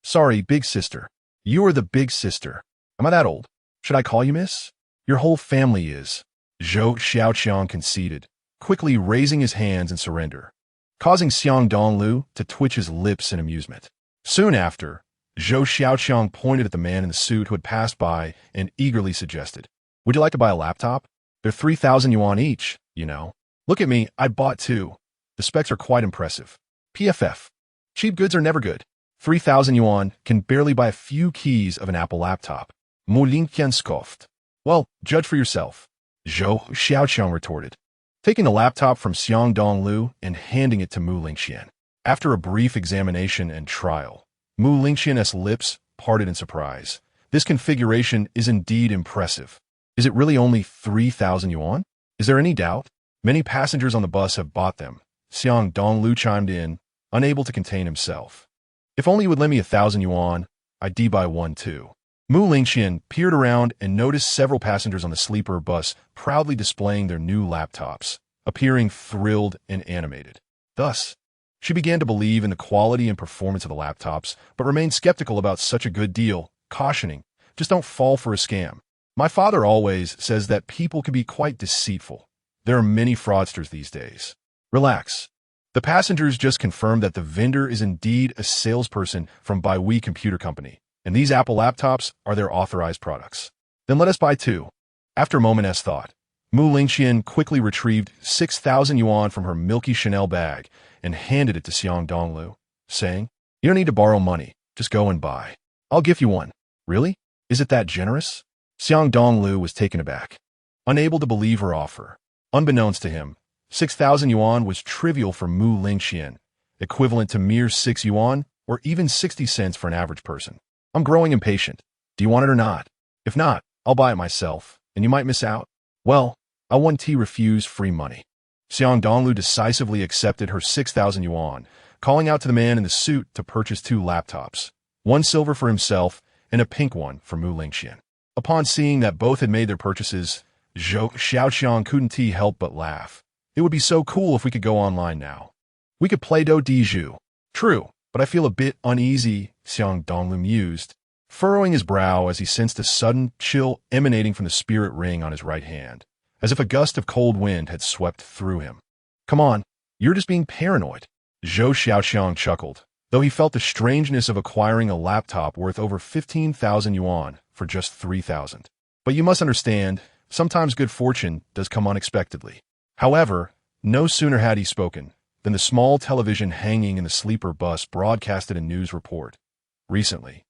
Sorry, big sister. You are the big sister. Am I that old? Should I call you miss?" "Your whole family is," Zhou Xiaoqiang conceded, quickly raising his hands in surrender, causing Xiang Dongliu to twitch his lips in amusement. Soon after, Zhou Xiaoqiang pointed at the man in the suit who had passed by and eagerly suggested, "Would you like to buy a laptop? They're 3,000 yuan each, you know. Look at me, I bought two. The specs are quite impressive. PFF. Cheap goods are never good. 3,000 yuan can barely buy a few keys of an Apple laptop." Mu Lingqian scoffed. "Well, judge for yourself," Zhou Xiaoqiang retorted, taking the laptop from Xiang Dongliu and handing it to Mu Lingqian. After a brief examination and trial, Mu Lingqian's lips parted in surprise. This configuration is indeed impressive. Is it really only 3,000 yuan? Is there any doubt? Many passengers on the bus have bought them. Xiang Dongliu chimed in, unable to contain himself. "If only you would lend me 1,000 yuan, I'd buy one too." Mu Lingqian peered around and noticed several passengers on the sleeper bus proudly displaying their new laptops, appearing thrilled and animated. Thus, she began to believe in the quality and performance of the laptops, but remained skeptical about such a good deal, cautioning, "Just don't fall for a scam. My father always says that people can be quite deceitful. There are many fraudsters these days." "Relax." The passengers just confirmed that the vendor is indeed a salesperson from Baihui Computer Company, and these Apple laptops are their authorized products. "Then let us buy two." After a moment's thought, Mu Lingqian quickly retrieved 6,000 yuan from her milky Chanel bag and handed it to Xiang Dongliu, saying, "You don't need to borrow money. Just go and buy. I'll give you one." "Really? Is it that generous?" Xiang Dongliu was taken aback, unable to believe her offer. Unbeknownst to him, 6,000 yuan was trivial for Mu Lingqian, equivalent to mere 6 yuan or even 60 cents for an average person. "I'm growing impatient. Do you want it or not? If not, I'll buy it myself, and you might miss out." "Well, I won't refuse free money." Xiang Dongliu decisively accepted her 6,000 yuan, calling out to the man in the suit to purchase two laptops, one silver for himself and a pink one for Mu Lingqian. Upon seeing that both had made their purchases, Zhou Xiaoqiang couldn't help but laugh. "It would be so cool if we could go online now. We could play Do Di Zhu." "True, but I feel a bit uneasy," Xiang Dongliu mused, furrowing his brow as he sensed a sudden chill emanating from the spirit ring on his right hand, as if a gust of cold wind had swept through him. "Come on, you're just being paranoid." Zhou Xiaoxiang chuckled, though he felt the strangeness of acquiring a laptop worth over 15,000 yuan for just 3,000. "But you must understand, sometimes good fortune does come unexpectedly." However, no sooner had he spoken than the small television hanging in the sleeper bus broadcasted a news report. Recently,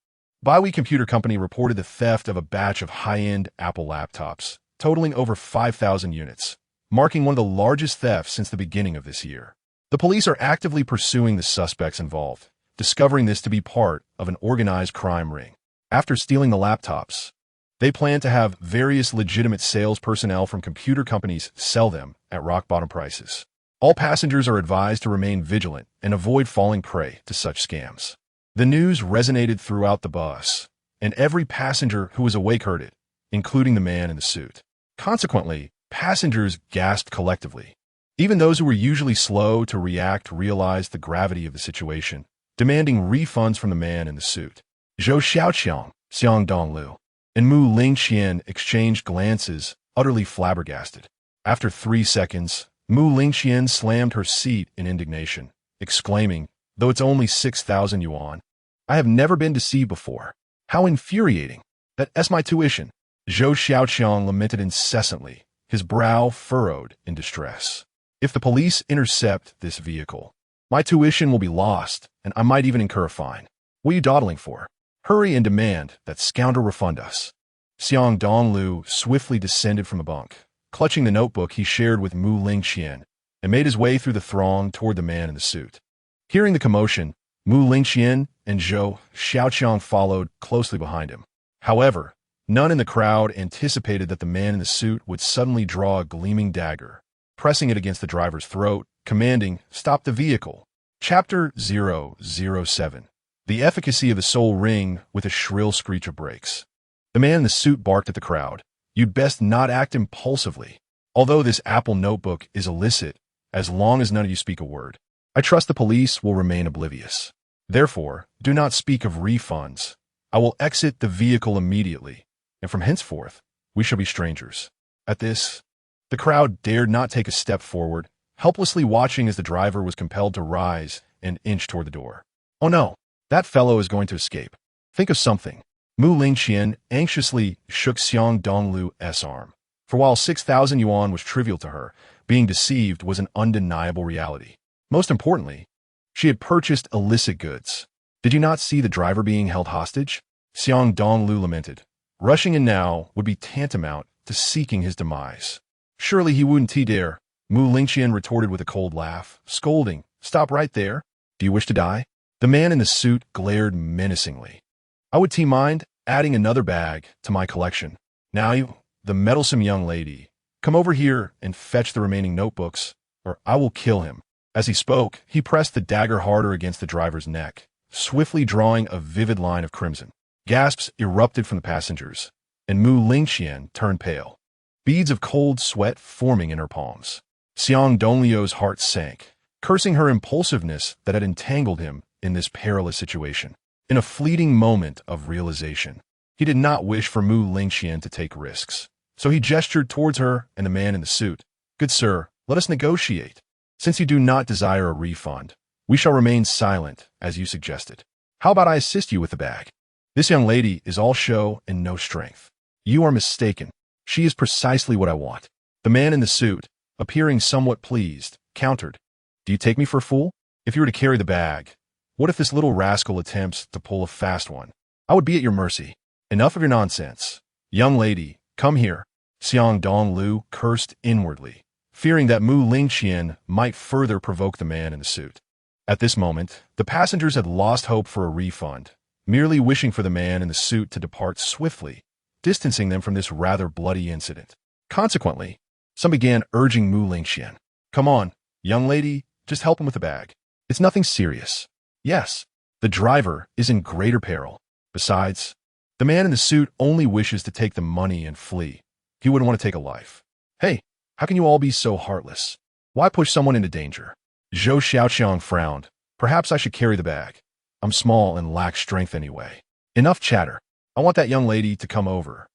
Baihui Computer Company reported the theft of a batch of high-end Apple laptops, totaling over 5,000 units, marking one of the largest thefts since the beginning of this year. The police are actively pursuing the suspects involved, discovering this to be part of an organized crime ring. After stealing the laptops, they plan to have various legitimate sales personnel from computer companies sell them at rock-bottom prices. All passengers are advised to remain vigilant and avoid falling prey to such scams. The news resonated throughout the bus, and every passenger who was awake heard it, including the man in the suit. Consequently, passengers gasped collectively. Even those who were usually slow to react realized the gravity of the situation, demanding refunds from the man in the suit. Zhou Xiaoqiang, Xiang Dongliu, and Mu Lingqian exchanged glances, utterly flabbergasted. After 3 seconds, Mu Lingqian slammed her seat in indignation, exclaiming, "Though it's only 6,000 yuan, I have never been deceived before. How infuriating! That's my tuition." Zhou Xiaoqiang lamented incessantly, his brow furrowed in distress. "If the police intercept this vehicle, my tuition will be lost, and I might even incur a fine. What are you dawdling for? Hurry and demand that scoundrel refund us." Xiang Dongliu swiftly descended from the bunk, clutching the notebook he shared with Mu Lingqian, and made his way through the throng toward the man in the suit. Hearing the commotion, Mu Lingqian and Zhou Xiaoqiang followed closely behind him. However, none in the crowd anticipated that the man in the suit would suddenly draw a gleaming dagger, pressing it against the driver's throat, commanding, "Stop the vehicle." Chapter 007. The efficacy of the soul ring with a shrill screech of brakes. The man in the suit barked at the crowd, "You'd best not act impulsively. Although this Apple notebook is illicit, as long as none of you speak a word, I trust the police will remain oblivious. Therefore, do not speak of refunds. I will exit the vehicle immediately, and from henceforth, we shall be strangers." At this, the crowd dared not take a step forward, helplessly watching as the driver was compelled to rise and inch toward the door. "Oh no, that fellow is going to escape. Think of something." Mu Lingqian anxiously shook Xiang Dongliu's arm, for while 6,000 yuan was trivial to her, being deceived was an undeniable reality. Most importantly, she had purchased illicit goods. "Did you not see the driver being held hostage?" Xiang Dongliu lamented. "Rushing in now would be tantamount to seeking his demise." "Surely he wouldn't dare," Mu Lingqian retorted with a cold laugh, scolding, "Stop right there. Do you wish to die?" The man in the suit glared menacingly. "I would mind adding another bag to my collection. Now you, the meddlesome young lady, come over here and fetch the remaining notebooks, or I will kill him." As he spoke, he pressed the dagger harder against the driver's neck, swiftly drawing a vivid line of crimson. Gasps erupted from the passengers, and Mu Lingqian turned pale, beads of cold sweat forming in her palms. Xiang Dongliu's heart sank, cursing her impulsiveness that had entangled him in this perilous situation. In a fleeting moment of realization, he did not wish for Mu Lingqian to take risks, so he gestured towards her and the man in the suit. "Good sir, let us negotiate. Since you do not desire a refund, we shall remain silent, as you suggested. How about I assist you with the bag? This young lady is all show and no strength." "You are mistaken. She is precisely what I want." The man in the suit, appearing somewhat pleased, countered, "Do you take me for a fool? If you were to carry the bag, what if this little rascal attempts to pull a fast one? I would be at your mercy." "Enough of your nonsense. Young lady, come here." Xiang Dongliu cursed inwardly, fearing that Mu Lingqian might further provoke the man in the suit. At this moment, the passengers had lost hope for a refund, merely wishing for the man in the suit to depart swiftly, distancing them from this rather bloody incident. Consequently, some began urging Mu Lingqian, "Come on, young lady, just help him with the bag. It's nothing serious." Yes, the driver is in greater peril. Besides, the man in the suit only wishes to take the money and flee. He wouldn't want to take a life. "Hey, how can you all be so heartless? Why push someone into danger?" Zhou Xiaoqiang frowned. "Perhaps I should carry the bag. I'm small and lack strength anyway." "Enough chatter. I want that young lady to come over.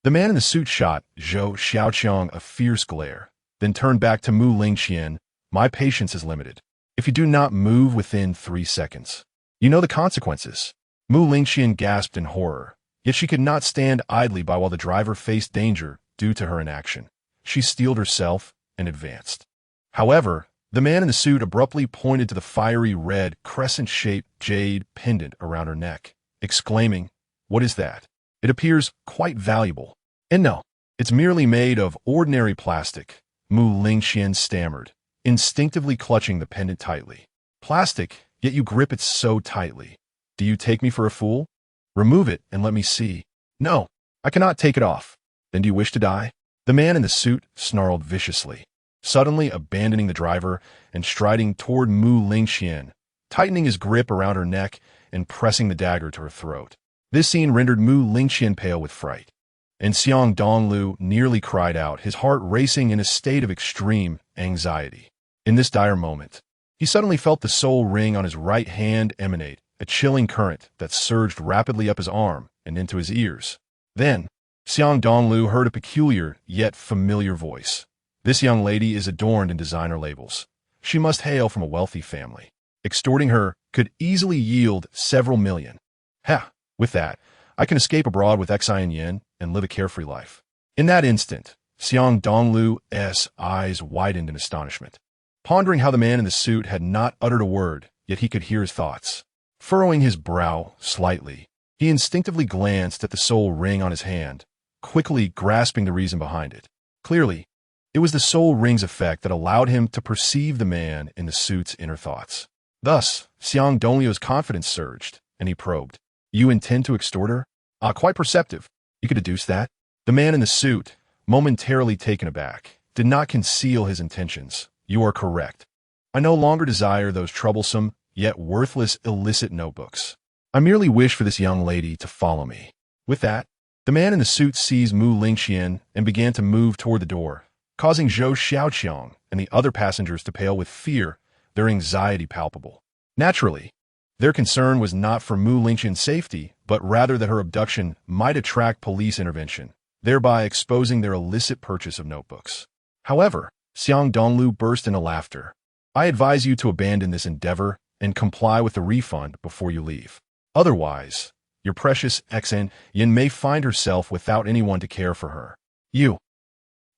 The man in the suit shot Zhou Xiaoqiang a fierce glare, then turned back to Mu Lingqian. My patience is limited. If you do not move within 3 seconds, you know the consequences. Mu Lingqian gasped in horror, yet she could not stand idly by while the driver faced danger due to her inaction. She steeled herself and advanced. However, the man in the suit abruptly pointed to the fiery red, crescent-shaped jade pendant around her neck, exclaiming, "What is that? It appears quite valuable." "And no, it's merely made of ordinary plastic," Mu Lingqian stammered, instinctively clutching the pendant tightly. "Plastic, yet you grip it so tightly. Do you take me for a fool? Remove it and let me see." "No, I cannot take it off." "Then do you wish to die?" The man in the suit snarled viciously, suddenly abandoning the driver and striding toward Mu Lingqian, tightening his grip around her neck and pressing the dagger to her throat. This scene rendered Mu Lingqian pale with fright, and Xiang Dongliu nearly cried out, his heart racing in a state of extreme anxiety. In this dire moment, he suddenly felt the soul ring on his right hand emanate a chilling current that surged rapidly up his arm and into his ears. Then, Xiang Dongliu heard a peculiar yet familiar voice. This young lady is adorned in designer labels. She must hail from a wealthy family. Extorting her could easily yield several million. Ha! With that, I can escape abroad with Xian Yin and live a carefree life. In that instant, Xiang Dongliu's eyes widened in astonishment, pondering how the man in the suit had not uttered a word, yet he could hear his thoughts. Furrowing his brow slightly, he instinctively glanced at the soul ring on his hand, quickly grasping the reason behind it. Clearly, it was the soul ring's effect that allowed him to perceive the man in the suit's inner thoughts. Thus, Xiang Dongliu's confidence surged, and he probed. "You intend to extort her?" "Ah, quite perceptive. You could deduce that." The man in the suit, momentarily taken aback, did not conceal his intentions. "You are correct. I no longer desire those troublesome, yet worthless illicit notebooks. I merely wish for this young lady to follow me." With that, the man in the suit seized Mu Lingqian and began to move toward the door, causing Zhou Xiaoqiang and the other passengers to pale with fear, their anxiety palpable. Naturally, their concern was not for Mu Lingqian's safety, but rather that her abduction might attract police intervention, thereby exposing their illicit purchase of notebooks. However, Xiang Dongliu burst into laughter. "I advise you to abandon this endeavor and comply with the refund before you leave. Otherwise, your precious Xian Yin may find herself without anyone to care for her." "You?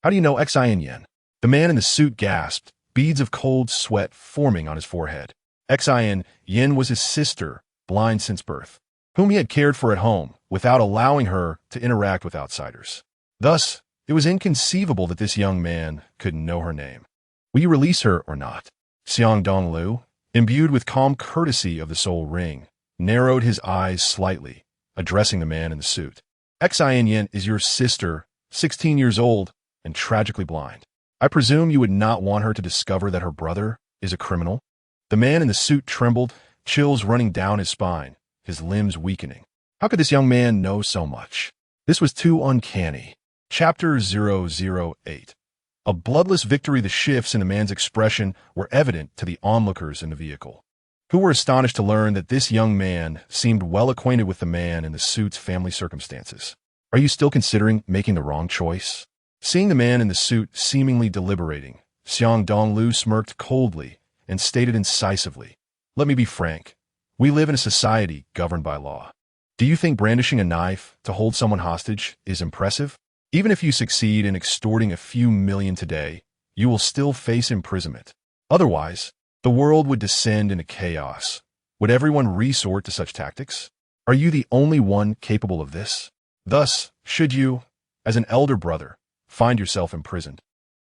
How do you know Xian Yin?" The man in the suit gasped, beads of cold sweat forming on his forehead. Xian Yin was his sister, blind since birth, whom he had cared for at home without allowing her to interact with outsiders. Thus, it was inconceivable that this young man could know her name. "Will you release her or not?" Xiang Dongliu, imbued with calm courtesy of the soul ring, narrowed his eyes slightly, addressing the man in the suit. "Xian Yin is your sister, 16 years old, and tragically blind. I presume you would not want her to discover that her brother is a criminal?" The man in the suit trembled, chills running down his spine, his limbs weakening. How could this young man know so much? This was too uncanny. Chapter 008. A bloodless victory. The shifts in the man's expression were evident to the onlookers in the vehicle, who were astonished to learn that this young man seemed well acquainted with the man in the suit's family circumstances. "Are you still considering making the wrong choice?" Seeing the man in the suit seemingly deliberating, Xiang Dongliu smirked coldly and stated incisively, "Let me be frank. We live in a society governed by law. Do you think brandishing a knife to hold someone hostage is impressive? Even if you succeed in extorting a few million today, you will still face imprisonment. Otherwise, the world would descend into chaos. Would everyone resort to such tactics? Are you the only one capable of this? Thus, should you, as an elder brother, find yourself imprisoned,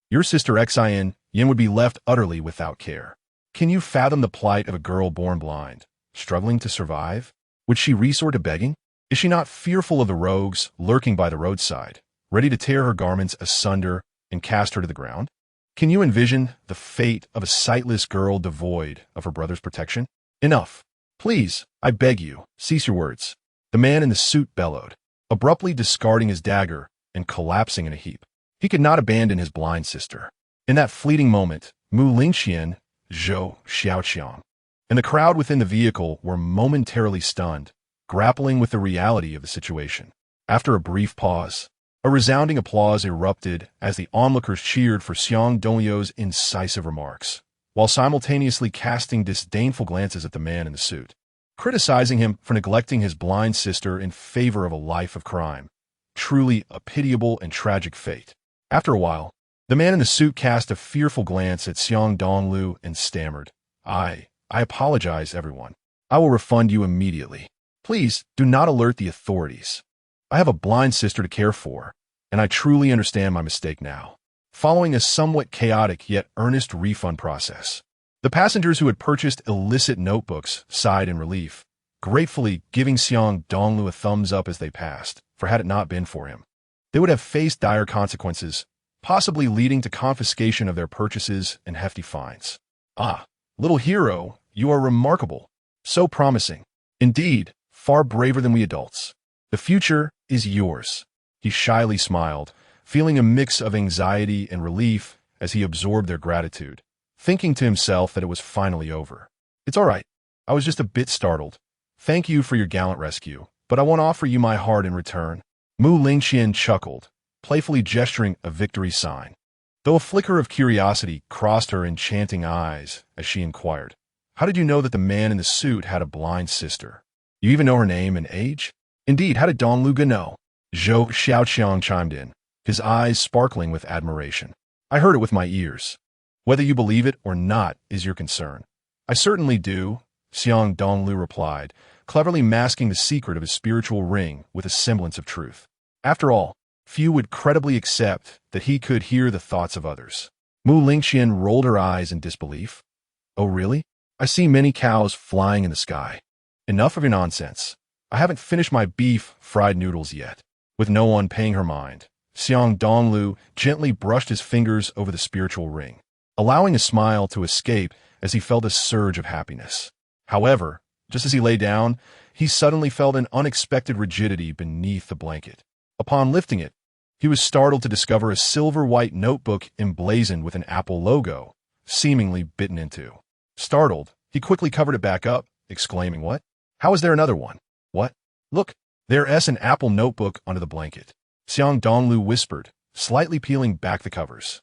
your sister Xian Yin would be left utterly without care. Can you fathom the plight of a girl born blind, struggling to survive? Would she resort to begging? Is she not fearful of the rogues lurking by the roadside, ready to tear her garments asunder and cast her to the ground? Can you envision the fate of a sightless girl devoid of her brother's protection? Enough. Please, I beg you, cease your words." The man in the suit bellowed, abruptly discarding his dagger and collapsing in a heap. He could not abandon his blind sister. In that fleeting moment, Mu Lingqian, Zhou Xiaoqiang, and the crowd within the vehicle were momentarily stunned, grappling with the reality of the situation. After a brief pause, a resounding applause erupted as the onlookers cheered for Xiang Dongliu's incisive remarks, while simultaneously casting disdainful glances at the man in the suit, criticizing him for neglecting his blind sister in favor of a life of crime. Truly a pitiable and tragic fate. After a while, the man in the suit cast a fearful glance at Xiang Dongliu and stammered, I apologize, everyone. I will refund you immediately. Please do not alert the authorities. I have a blind sister to care for, and I truly understand my mistake now. Following a somewhat chaotic yet earnest refund process, the passengers who had purchased illicit notebooks sighed in relief, gratefully giving Xiang Dongliu a thumbs up as they passed, for had it not been for him, they would have faced dire consequences, possibly leading to confiscation of their purchases and hefty fines. Ah, little hero, you are remarkable. So promising. Indeed, far braver than we adults. The future is yours. He shyly smiled, feeling a mix of anxiety and relief as he absorbed their gratitude, thinking to himself that it was finally over. It's all right. I was just a bit startled. Thank you for your gallant rescue, but I won't offer you my heart in return. Mu Lingqian chuckled, playfully gesturing a victory sign, though a flicker of curiosity crossed her enchanting eyes as she inquired, how did you know that the man in the suit had a blind sister? You even know her name and age? Indeed, how did Dongliu know? Zhou Xiaoqiang chimed in, his eyes sparkling with admiration. I heard it with my ears. Whether you believe it or not is your concern. I certainly do, Xiang Dongliu replied, cleverly masking the secret of his spiritual ring with a semblance of truth. After all, few would credibly accept that he could hear the thoughts of others. Mu Lingqian rolled her eyes in disbelief. Oh really? I see many cows flying in the sky. Enough of your nonsense. I haven't finished my beef fried noodles yet. With no one paying her mind, Xiang Dongliu gently brushed his fingers over the spiritual ring, allowing a smile to escape as he felt a surge of happiness. However, just as he lay down, he suddenly felt an unexpected rigidity beneath the blanket. Upon lifting it, he was startled to discover a silver-white notebook emblazoned with an Apple logo, seemingly bitten into. Startled, he quickly covered it back up, exclaiming, What? How is there another one? What? Look, there's an Apple notebook under the blanket. Xiang Dongliu whispered, slightly peeling back the covers.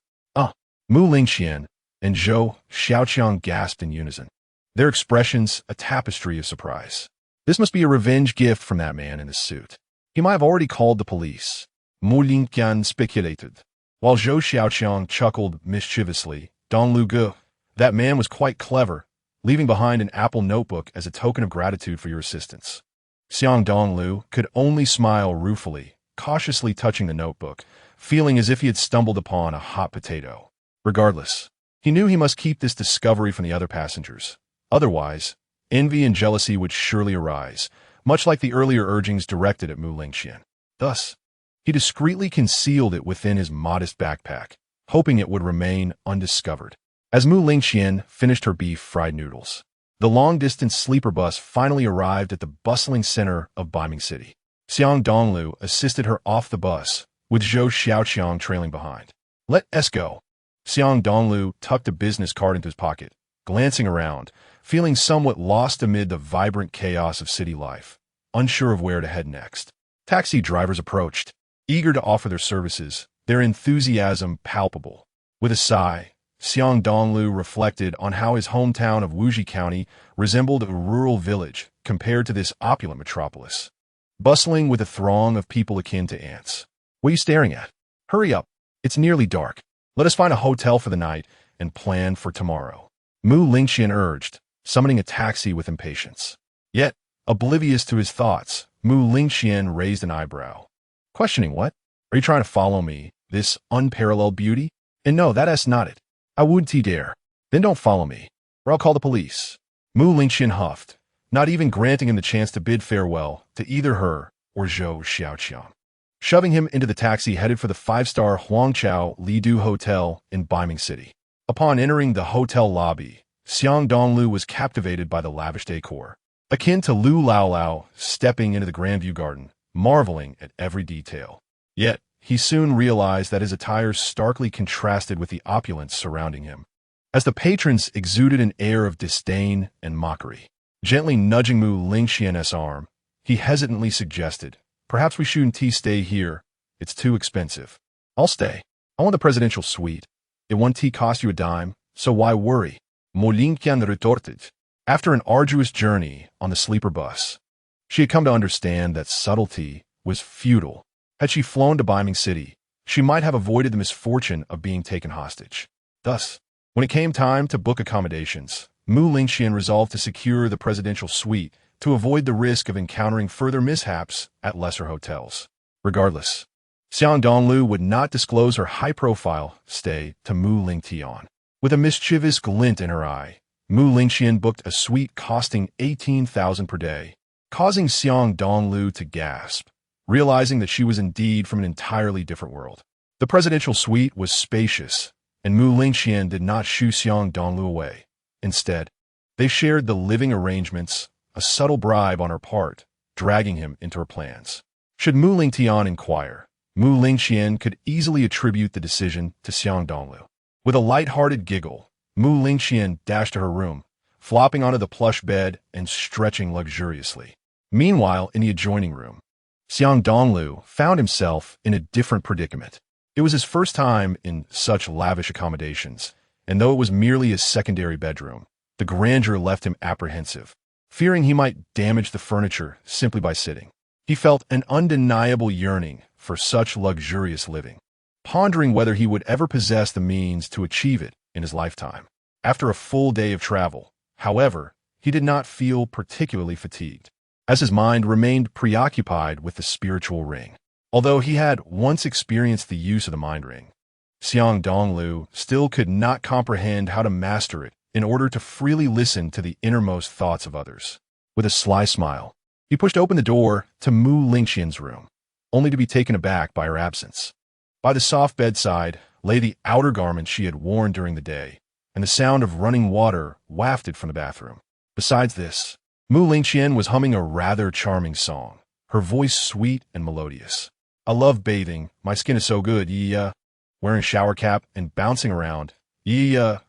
Mu Lingqian and Zhou Xiaoqiang gasped in unison, their expressions a tapestry of surprise. This must be a revenge gift from that man in the suit. He might have already called the police. Mu Lingqian speculated, while Zhou Xiaoqiang chuckled mischievously. Dongliu, that man was quite clever, leaving behind an Apple notebook as a token of gratitude for your assistance. Xiang Dongliu could only smile ruefully, cautiously touching the notebook, feeling as if he had stumbled upon a hot potato. Regardless, he knew he must keep this discovery from the other passengers. Otherwise, envy and jealousy would surely arise, much like the earlier urgings directed at Mu Lingqian. Thus, he discreetly concealed it within his modest backpack, hoping it would remain undiscovered. As Mu Lingqian finished her beef fried noodles, the long-distance sleeper bus finally arrived at the bustling center of Baiming City. Xiang Dongliu assisted her off the bus, with Zhou Xiaoqiang trailing behind. Let's go. Xiang Dongliu tucked a business card into his pocket, glancing around, feeling somewhat lost amid the vibrant chaos of city life, unsure of where to head next. Taxi drivers approached, eager to offer their services, their enthusiasm palpable. With a sigh, Xiang Dongliu reflected on how his hometown of Wuji County resembled a rural village compared to this opulent metropolis, bustling with a throng of people akin to ants. What are you staring at? Hurry up. It's nearly dark. Let us find a hotel for the night and plan for tomorrow. Mu Lingqian urged, summoning a taxi with impatience. Yet, oblivious to his thoughts, Mu Lingqian raised an eyebrow. Questioning what? Are you trying to follow me, this unparalleled beauty? And no, that's not it. I wouldn't dare. Then don't follow me, or I'll call the police. Mu Lingqian huffed, not even granting him the chance to bid farewell to either her or Zhou Xiaoqiang. Shoving him into the taxi headed for the 5-star Huangqiao Lidu Hotel in Baiming City. Upon entering the hotel lobby, Xiang Dongliu was captivated by the lavish decor, akin to Lu Laolao stepping into the Grandview Garden, marveling at every detail. Yet, he soon realized that his attire starkly contrasted with the opulence surrounding him, as the patrons exuded an air of disdain and mockery. Gently nudging Mu Lingqian's arm, He hesitantly suggested, "Perhaps we shouldn't stay here. It's too expensive." "I'll stay. I want the presidential suite. It won't cost you a dime, so why worry?" Mu Lingqian retorted. After an arduous journey on the sleeper bus, she had come to understand that subtlety was futile. Had she flown to Beiming City, she might have avoided the misfortune of being taken hostage. Thus, when it came time to book accommodations, Mu Lingqian resolved to secure the presidential suite to avoid the risk of encountering further mishaps at lesser hotels. Regardless, Xiang Dongliu would not disclose her high-profile stay to Mu Lingtian. With a mischievous glint in her eye, Mu Lingqian booked a suite costing 18,000 per day, causing Xiang Dongliu to gasp, realizing that she was indeed from an entirely different world. The presidential suite was spacious, and Mu Lingqian did not shoo Xiang Dongliu away. Instead, they shared the living arrangements, a subtle bribe on her part, dragging him into her plans. Should Mu Lingtian inquire, Mu Lingqian could easily attribute the decision to Xiang Dongliu. With a light-hearted giggle, Mu Lingqian dashed to her room, flopping onto the plush bed and stretching luxuriously. Meanwhile, in the adjoining room, Xiang Dongliu found himself in a different predicament. It was his first time in such lavish accommodations, and though it was merely a secondary bedroom, the grandeur left him apprehensive, fearing he might damage the furniture simply by sitting. He felt an undeniable yearning for such luxurious living, pondering whether he would ever possess the means to achieve it in his lifetime. After a full day of travel, however, he did not feel particularly fatigued, as his mind remained preoccupied with the spiritual ring. Although he had once experienced the use of the mind ring, Xiang Dongliu still could not comprehend how to master it in order to freely listen to the innermost thoughts of others. With a sly smile, he pushed open the door to Mu Lingqian's room, only to be taken aback by her absence. By the soft bedside lay the outer garments she had worn during the day, and the sound of running water wafted from the bathroom. Besides this, Mu Lingqian was humming a rather charming song, her voice sweet and melodious. "I love bathing. My skin is so good. Wearing shower cap and bouncing around.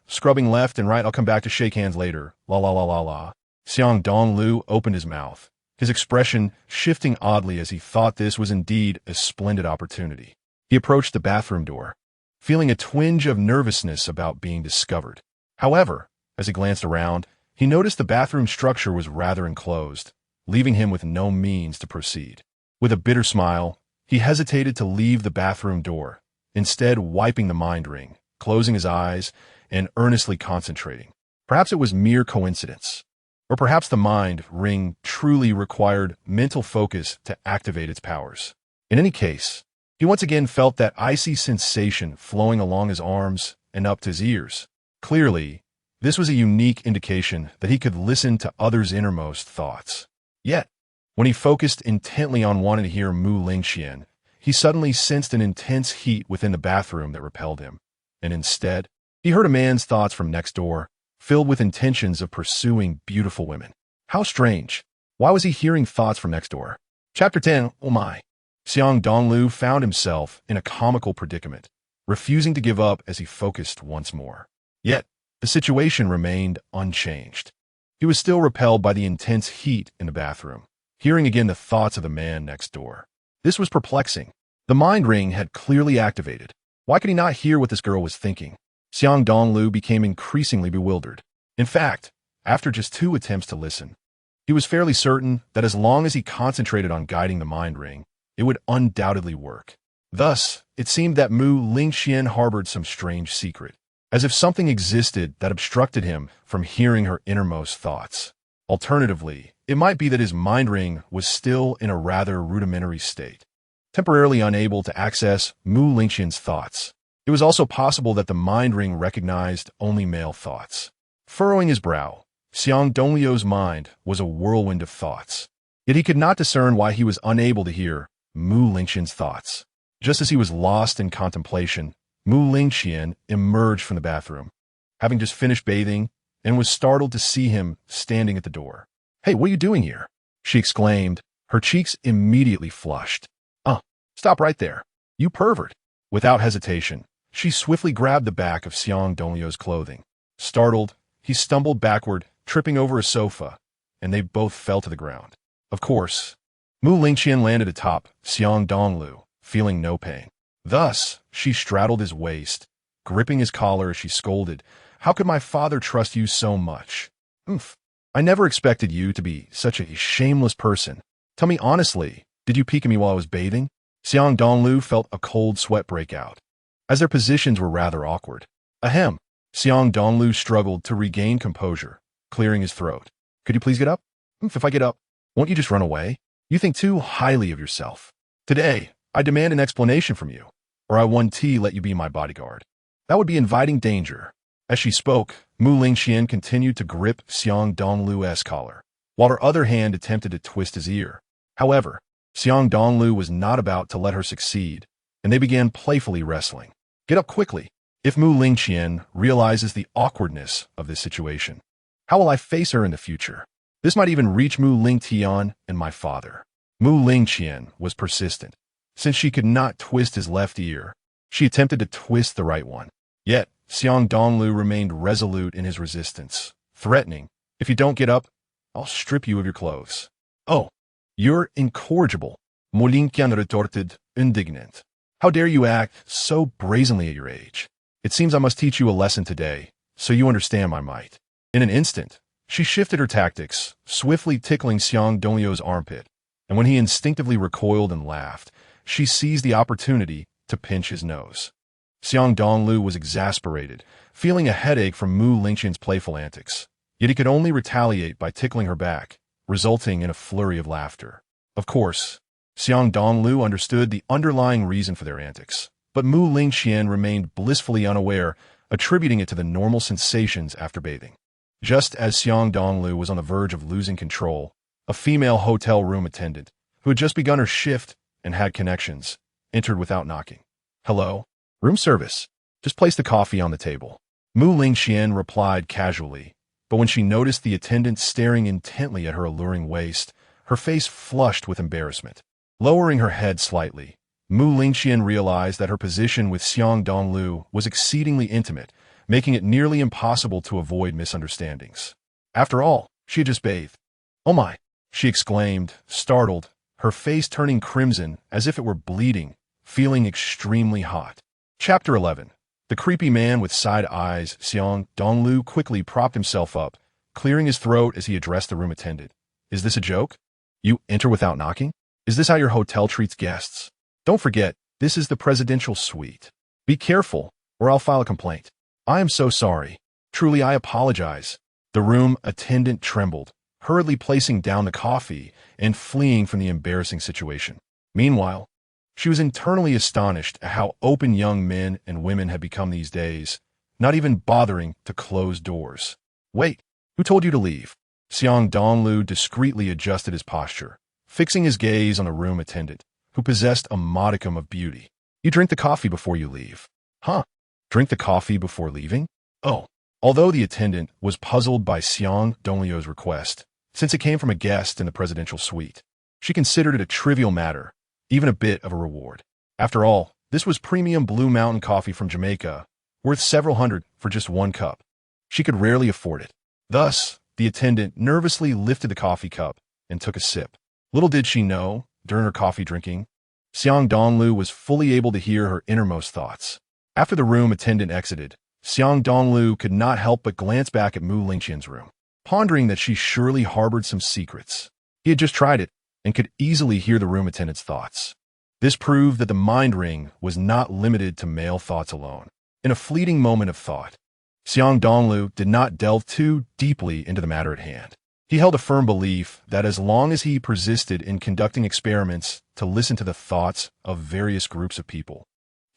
Scrubbing left and right. I'll come back to shake hands later. La la la la la." Xiang Dongliu opened his mouth, his expression shifting oddly as he thought this was indeed a splendid opportunity. He approached the bathroom door, feeling a twinge of nervousness about being discovered. However, as he glanced around, he noticed the bathroom structure was rather enclosed, leaving him with no means to proceed. With a bitter smile, he hesitated to leave the bathroom door, instead wiping the mind ring, closing his eyes, and earnestly concentrating. Perhaps it was mere coincidence, or perhaps the mind ring truly required mental focus to activate its powers. In any case, he once again felt that icy sensation flowing along his arms and up to his ears. Clearly, this was a unique indication that he could listen to others' innermost thoughts. Yet, when he focused intently on wanting to hear Mu Lingqian, he suddenly sensed an intense heat within the bathroom that repelled him, and instead, he heard a man's thoughts from next door, filled with intentions of pursuing beautiful women. How strange. Why was he hearing thoughts from next door? Chapter 10. Oh my. Xiang Dongliu found himself in a comical predicament, refusing to give up as he focused once more. Yet, the situation remained unchanged. He was still repelled by the intense heat in the bathroom, hearing again the thoughts of the man next door. This was perplexing. The mind ring had clearly activated. Why could he not hear what this girl was thinking? Xiang Dongliu became increasingly bewildered. In fact, after just 2 attempts to listen, he was fairly certain that as long as he concentrated on guiding the mind ring, it would undoubtedly work. Thus, it seemed that Mu Lingqian harbored some strange secret, as if something existed that obstructed him from hearing her innermost thoughts. Alternatively, it might be that his mind ring was still in a rather rudimentary state, temporarily unable to access Mu Lingqian's thoughts. It was also possible that the mind ring recognized only male thoughts. Furrowing his brow, Xiang Dongliu's mind was a whirlwind of thoughts. Yet he could not discern why he was unable to hear Mu Lingqian's thoughts. Just as he was lost in contemplation, Mu Lingqian emerged from the bathroom, having just finished bathing, and was startled to see him standing at the door. "Hey, what are you doing here?" she exclaimed, her cheeks immediately flushed. Stop right there. You pervert." Without hesitation, she swiftly grabbed the back of Xiang Dongliu's clothing. Startled, he stumbled backward, tripping over a sofa, and they both fell to the ground. Of course, Mu Lingqian landed atop Xiang Dongliu, feeling no pain. Thus, she straddled his waist, gripping his collar as she scolded, "How could my father trust you so much? Oof. I never expected you to be such a shameless person. Tell me honestly, did you peek at me while I was bathing?" Xiang Dongliu felt a cold sweat break out, as their positions were rather awkward. Ahem. Xiang Dongliu struggled to regain composure, clearing his throat. "Could you please get up? If I get up, won't you just run away? You think too highly of yourself. Today, I demand an explanation from you, or I let you be my bodyguard. That would be inviting danger." As she spoke, Mu Lingqian continued to grip Xiang Dongliu's collar, while her other hand attempted to twist his ear. However, Xiang Dongliu was not about to let her succeed, and they began playfully wrestling. "Get up quickly. If Mu Lingqian realizes the awkwardness of this situation, how will I face her in the future? This might even reach Mu Lingtian and my father." Mu Lingqian was persistent. Since she could not twist his left ear, she attempted to twist the right one. Yet, Xiang Dongliu remained resolute in his resistance, threatening, "If you don't get up, I'll strip you of your clothes." "Oh, you're incorrigible," Mu Lingqian retorted, indignant. "How dare you act so brazenly at your age? It seems I must teach you a lesson today, so you understand my might." In an instant, she shifted her tactics, swiftly tickling Xiang Dongliu's armpit, and when he instinctively recoiled and laughed, she seized the opportunity to pinch his nose. Xiang Dongliu was exasperated, feeling a headache from Mu Lingqian's playful antics, yet he could only retaliate by tickling her back, resulting in a flurry of laughter. Of course, Xiang Dongliu understood the underlying reason for their antics, but Mu Lingqian remained blissfully unaware, attributing it to the normal sensations after bathing. Just as Xiang Dongliu was on the verge of losing control, a female hotel room attendant, who had just begun her shift and had connections, entered without knocking. "Hello? Room service. Just place the coffee on the table." Mu Lingqian replied casually, but when she noticed the attendant staring intently at her alluring waist, her face flushed with embarrassment. Lowering her head slightly, Mu Lingqian realized that her position with Xiang Dongliu was exceedingly intimate, making it nearly impossible to avoid misunderstandings. After all, she had just bathed. "Oh my!" she exclaimed, startled, her face turning crimson as if it were bleeding, feeling extremely hot. Chapter 11. The creepy man with side eyes, Xiang Dongliu quickly propped himself up, clearing his throat as he addressed the room attendant. "Is this a joke? You enter without knocking? Is this how your hotel treats guests? Don't forget, this is the presidential suite. Be careful, or I'll file a complaint." "I am so sorry. Truly, I apologize." The room attendant trembled, hurriedly placing down the coffee and fleeing from the embarrassing situation. Meanwhile, she was internally astonished at how open young men and women had become these days, not even bothering to close doors. "Wait, who told you to leave?" Xiang Dongliu discreetly adjusted his posture, fixing his gaze on the room attendant, who possessed a modicum of beauty. "You drink the coffee before you leave." "Huh? Drink the coffee before leaving?" "Oh." Although the attendant was puzzled by Xiang Dongliu's request, since it came from a guest in the presidential suite, she considered it a trivial matter, even a bit of a reward. After all, this was premium Blue Mountain coffee from Jamaica, worth several hundred for just one cup. She could rarely afford it. Thus, the attendant nervously lifted the coffee cup and took a sip. Little did she know, during her coffee drinking, Xiang Dongliu was fully able to hear her innermost thoughts. After the room attendant exited, Xiang Dongliu could not help but glance back at Mu Lingqian's room, pondering that she surely harbored some secrets. He had just tried it, and could easily hear the room attendant's thoughts. This proved that the mind ring was not limited to male thoughts alone. In a fleeting moment of thought, Xiang Dongliu did not delve too deeply into the matter at hand. He held a firm belief that as long as he persisted in conducting experiments to listen to the thoughts of various groups of people,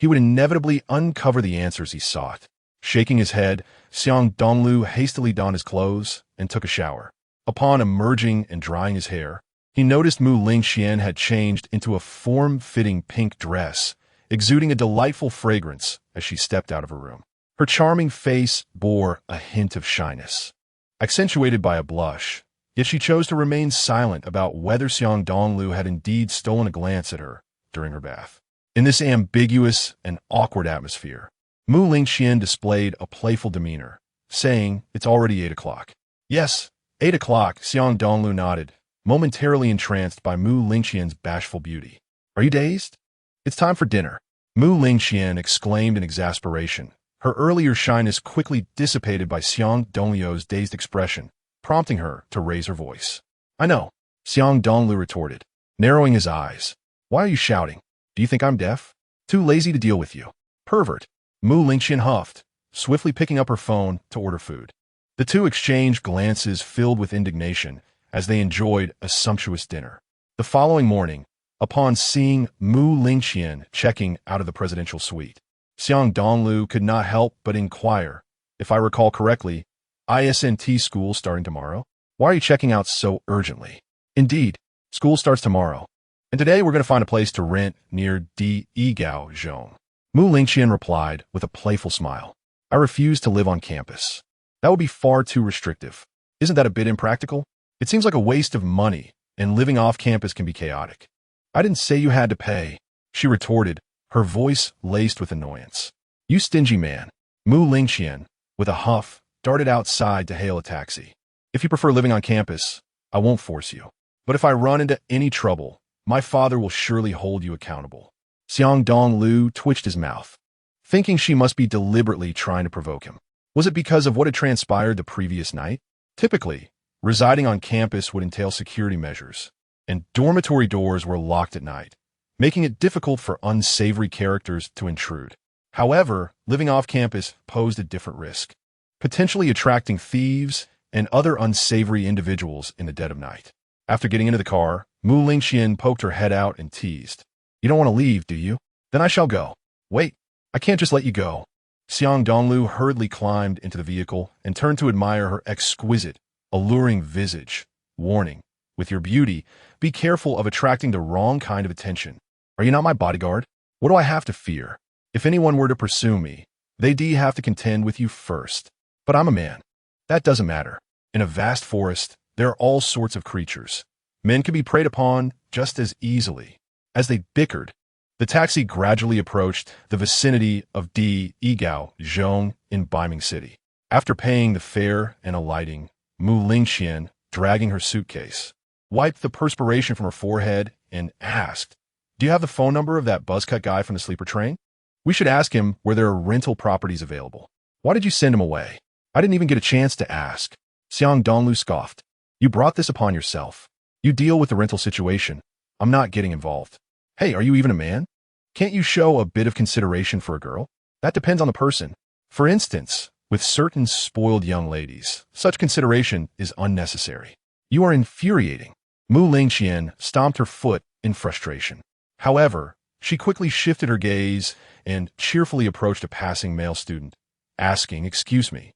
he would inevitably uncover the answers he sought. Shaking his head, Xiang Dongliu hastily donned his clothes and took a shower. Upon emerging and drying his hair, he noticed Mu Lingqian had changed into a form-fitting pink dress, exuding a delightful fragrance as she stepped out of her room. Her charming face bore a hint of shyness, accentuated by a blush, yet she chose to remain silent about whether Xiang Dongliu had indeed stolen a glance at her during her bath. In this ambiguous and awkward atmosphere, Mu Lingqian displayed a playful demeanor, saying, "It's already 8 o'clock." "Yes, 8 o'clock," Xiang Dongliu nodded, momentarily entranced by Mu Lingqian's bashful beauty. Are you dazed? It's time for dinner. Mu Lingqian exclaimed in exasperation. Her earlier shyness quickly dissipated by Xiang Dongliu's dazed expression, prompting her to raise her voice. I know, Xiang Dongliu retorted, narrowing his eyes. Why are you shouting? Do you think I'm deaf? Too lazy to deal with you. Pervert. Mu Lingqian huffed, swiftly picking up her phone to order food. The two exchanged glances filled with indignation as they enjoyed a sumptuous dinner. The following morning, upon seeing Mu Lingqian checking out of the presidential suite, Xiang Dongliu could not help but inquire, if I recall correctly, ISNT school starting tomorrow? Why are you checking out so urgently? Indeed, school starts tomorrow, and today we're going to find a place to rent near Di Yigao Zhong. Mu Lingqian replied with a playful smile. I refuse to live on campus. That would be far too restrictive. Isn't that a bit impractical? It seems like a waste of money, and living off campus can be chaotic. I didn't say you had to pay, she retorted, her voice laced with annoyance. You stingy man. Mu Lingqian, with a huff, darted outside to hail a taxi. If you prefer living on campus, I won't force you. But if I run into any trouble, my father will surely hold you accountable. Xiang Dongliu twitched his mouth, thinking she must be deliberately trying to provoke him. Was it because of what had transpired the previous night? Typically, residing on campus would entail security measures, and dormitory doors were locked at night, making it difficult for unsavory characters to intrude. However, living off campus posed a different risk, potentially attracting thieves and other unsavory individuals in the dead of night. After getting into the car, Mu Lingqian poked her head out and teased. You don't want to leave, do you? Then I shall go. Wait, I can't just let you go. Xiang Dongliu hurriedly climbed into the vehicle and turned to admire her exquisite, alluring visage, warning, with your beauty, be careful of attracting the wrong kind of attention. Are you not my bodyguard? What do I have to fear? If anyone were to pursue me, they'd have to contend with you first. But I'm a man. That doesn't matter. In a vast forest, there are all sorts of creatures. Men can be preyed upon just as easily. As they bickered, the taxi gradually approached the vicinity of Di Yigao Zhong in Beiming City. After paying the fare and alighting, Mu Lingqian, dragging her suitcase, wiped the perspiration from her forehead and asked, Do you have the phone number of that buzzcut guy from the sleeper train? We should ask him where there are rental properties available. Why did you send him away? I didn't even get a chance to ask. Xiang Dongliu scoffed. You brought this upon yourself. You deal with the rental situation. I'm not getting involved. Hey, are you even a man? Can't you show a bit of consideration for a girl? That depends on the person. For instance, with certain spoiled young ladies, such consideration is unnecessary. You are infuriating. Mu Lingqian stomped her foot in frustration. However, she quickly shifted her gaze and cheerfully approached a passing male student, asking, Excuse me,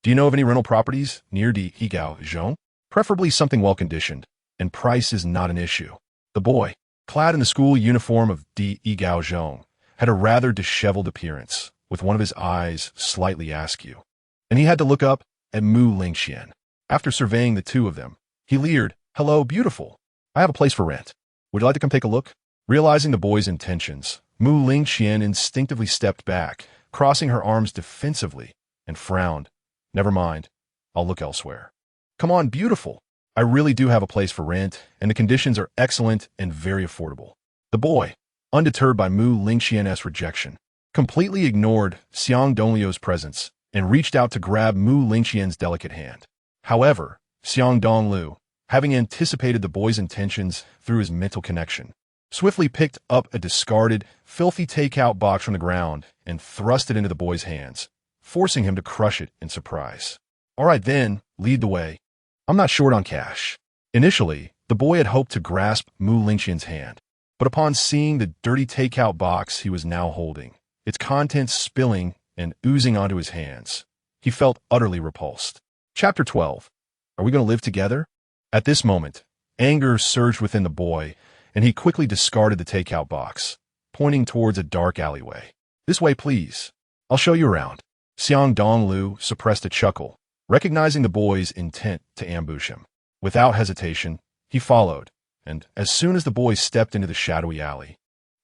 do you know of any rental properties near Di Yigao Zhong? Preferably something well-conditioned, and price is not an issue. The boy, clad in the school uniform of Di Yigao Zhong, had a rather disheveled appearance, with one of his eyes slightly askew, and he had to look up at Mu Lingqian. After surveying the two of them, he leered, Hello, beautiful. I have a place for rent. Would you like to come take a look? Realizing the boy's intentions, Mu Lingqian instinctively stepped back, crossing her arms defensively, and frowned. Never mind. I'll look elsewhere. Come on, beautiful. I really do have a place for rent, and the conditions are excellent and very affordable. The boy, undeterred by Mu Lingqian's rejection, completely ignored Xiang Dongliu's presence and reached out to grab Mu Lingqian's delicate hand. However, Xiang Dongliu, having anticipated the boy's intentions through his mental connection, swiftly picked up a discarded, filthy takeout box from the ground and thrust it into the boy's hands, forcing him to crush it in surprise. All right then, lead the way. I'm not short on cash. Initially, the boy had hoped to grasp Mu Lingqian's hand, but upon seeing the dirty takeout box he was now holding, its contents spilling and oozing onto his hands, he felt utterly repulsed. Chapter 12. Are we going to live together? At this moment, anger surged within the boy, and he quickly discarded the takeout box, pointing towards a dark alleyway. This way, please. I'll show you around. Xiang Dongliu suppressed a chuckle, recognizing the boy's intent to ambush him. Without hesitation, he followed, and as soon as the boy stepped into the shadowy alley,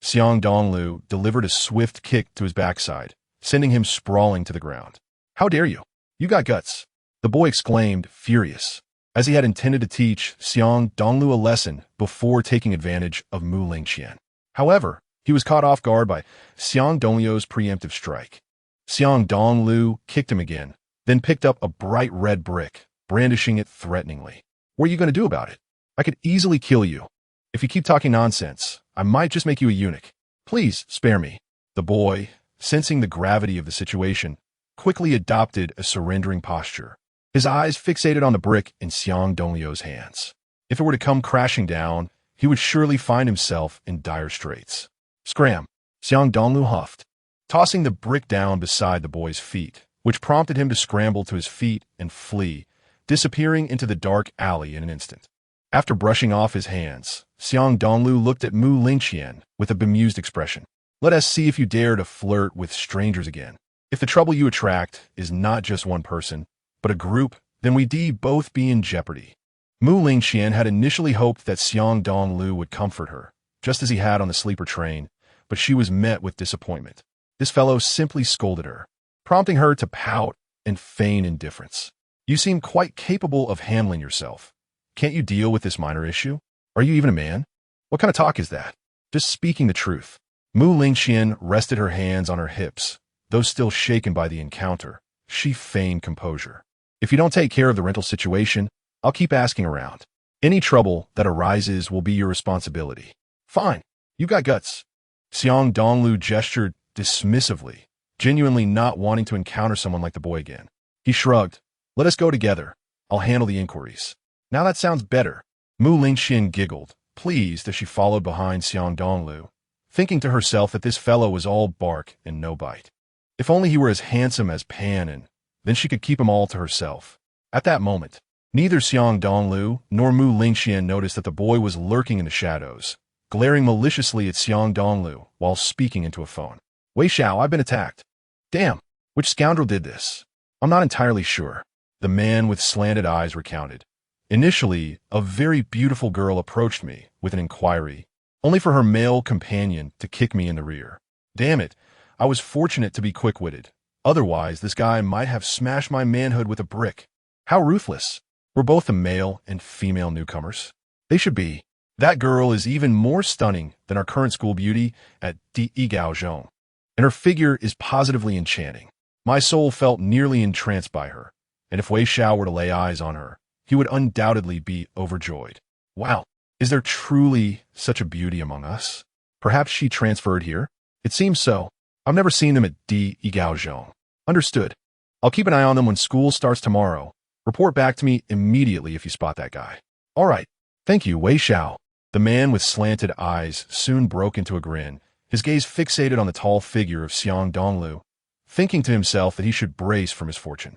Xiang Dongliu delivered a swift kick to his backside, sending him sprawling to the ground. How dare you? You got guts. The boy exclaimed, furious. as he had intended to teach Xiang Dongliu a lesson before taking advantage of Mu Lingqian. However, he was caught off guard by Xiang Dongliu's preemptive strike. Xiang Dongliu kicked him again, then picked up a bright red brick, brandishing it threateningly. "What are you going to do about it? I could easily kill you. If you keep talking nonsense, I might just make you a eunuch. Please, spare me." The boy, sensing the gravity of the situation, quickly adopted a surrendering posture, his eyes fixated on the brick in Xiang Dongliu's hands. If it were to come crashing down, he would surely find himself in dire straits. "Scram!" Xiang Dongliu huffed, tossing the brick down beside the boy's feet, which prompted him to scramble to his feet and flee, disappearing into the dark alley in an instant. After brushing off his hands, Xiang Dongliu looked at Mu Lingqian with a bemused expression. "Let us see if you dare to flirt with strangers again. If the trouble you attract is not just one person, but a group, then we both be in jeopardy." Mu Lingqian had initially hoped that Xiang Dongliu would comfort her, just as he had on the sleeper train, but she was met with disappointment. This fellow simply scolded her, prompting her to pout and feign indifference. "You seem quite capable of handling yourself. Can't you deal with this minor issue? Are you even a man? What kind of talk is that? Just speaking the truth." Mu Lingqian rested her hands on her hips. Though still shaken by the encounter, she feigned composure. "If you don't take care of the rental situation, I'll keep asking around. Any trouble that arises will be your responsibility." "Fine. You got guts." Xiang Dongliu gestured dismissively, genuinely not wanting to encounter someone like the boy again. He shrugged. "Let us go together. I'll handle the inquiries." "Now that sounds better." Mu Lingqian giggled, pleased as she followed behind Xiang Dongliu, thinking to herself that this fellow was all bark and no bite. If only he were as handsome as Pan, and then she could keep him all to herself. At that moment, neither Xiang Dongliu nor Mu Lingqian noticed that the boy was lurking in the shadows, glaring maliciously at Xiang Dongliu while speaking into a phone. "Wei Xiao, I've been attacked." "Damn, which scoundrel did this?" "I'm not entirely sure." The man with slanted eyes recounted. "Initially, a very beautiful girl approached me with an inquiry, only for her male companion to kick me in the rear. Damn it, I was fortunate to be quick-witted. Otherwise, this guy might have smashed my manhood with a brick. How ruthless." "We're both the male and female newcomers." "They should be. That girl is even more stunning than our current school beauty at Digaozhong, and her figure is positively enchanting. My soul felt nearly entranced by her, and if Wei Xiao were to lay eyes on her, he would undoubtedly be overjoyed." "Wow, is there truly such a beauty among us? Perhaps she transferred here?" "It seems so. I've never seen them at Digaozhong." "Understood. I'll keep an eye on them when school starts tomorrow. Report back to me immediately if you spot that guy." "All right. Thank you, Wei Xiao." The man with slanted eyes soon broke into a grin, his gaze fixated on the tall figure of Xiang Dongliu, thinking to himself that he should brace for misfortune.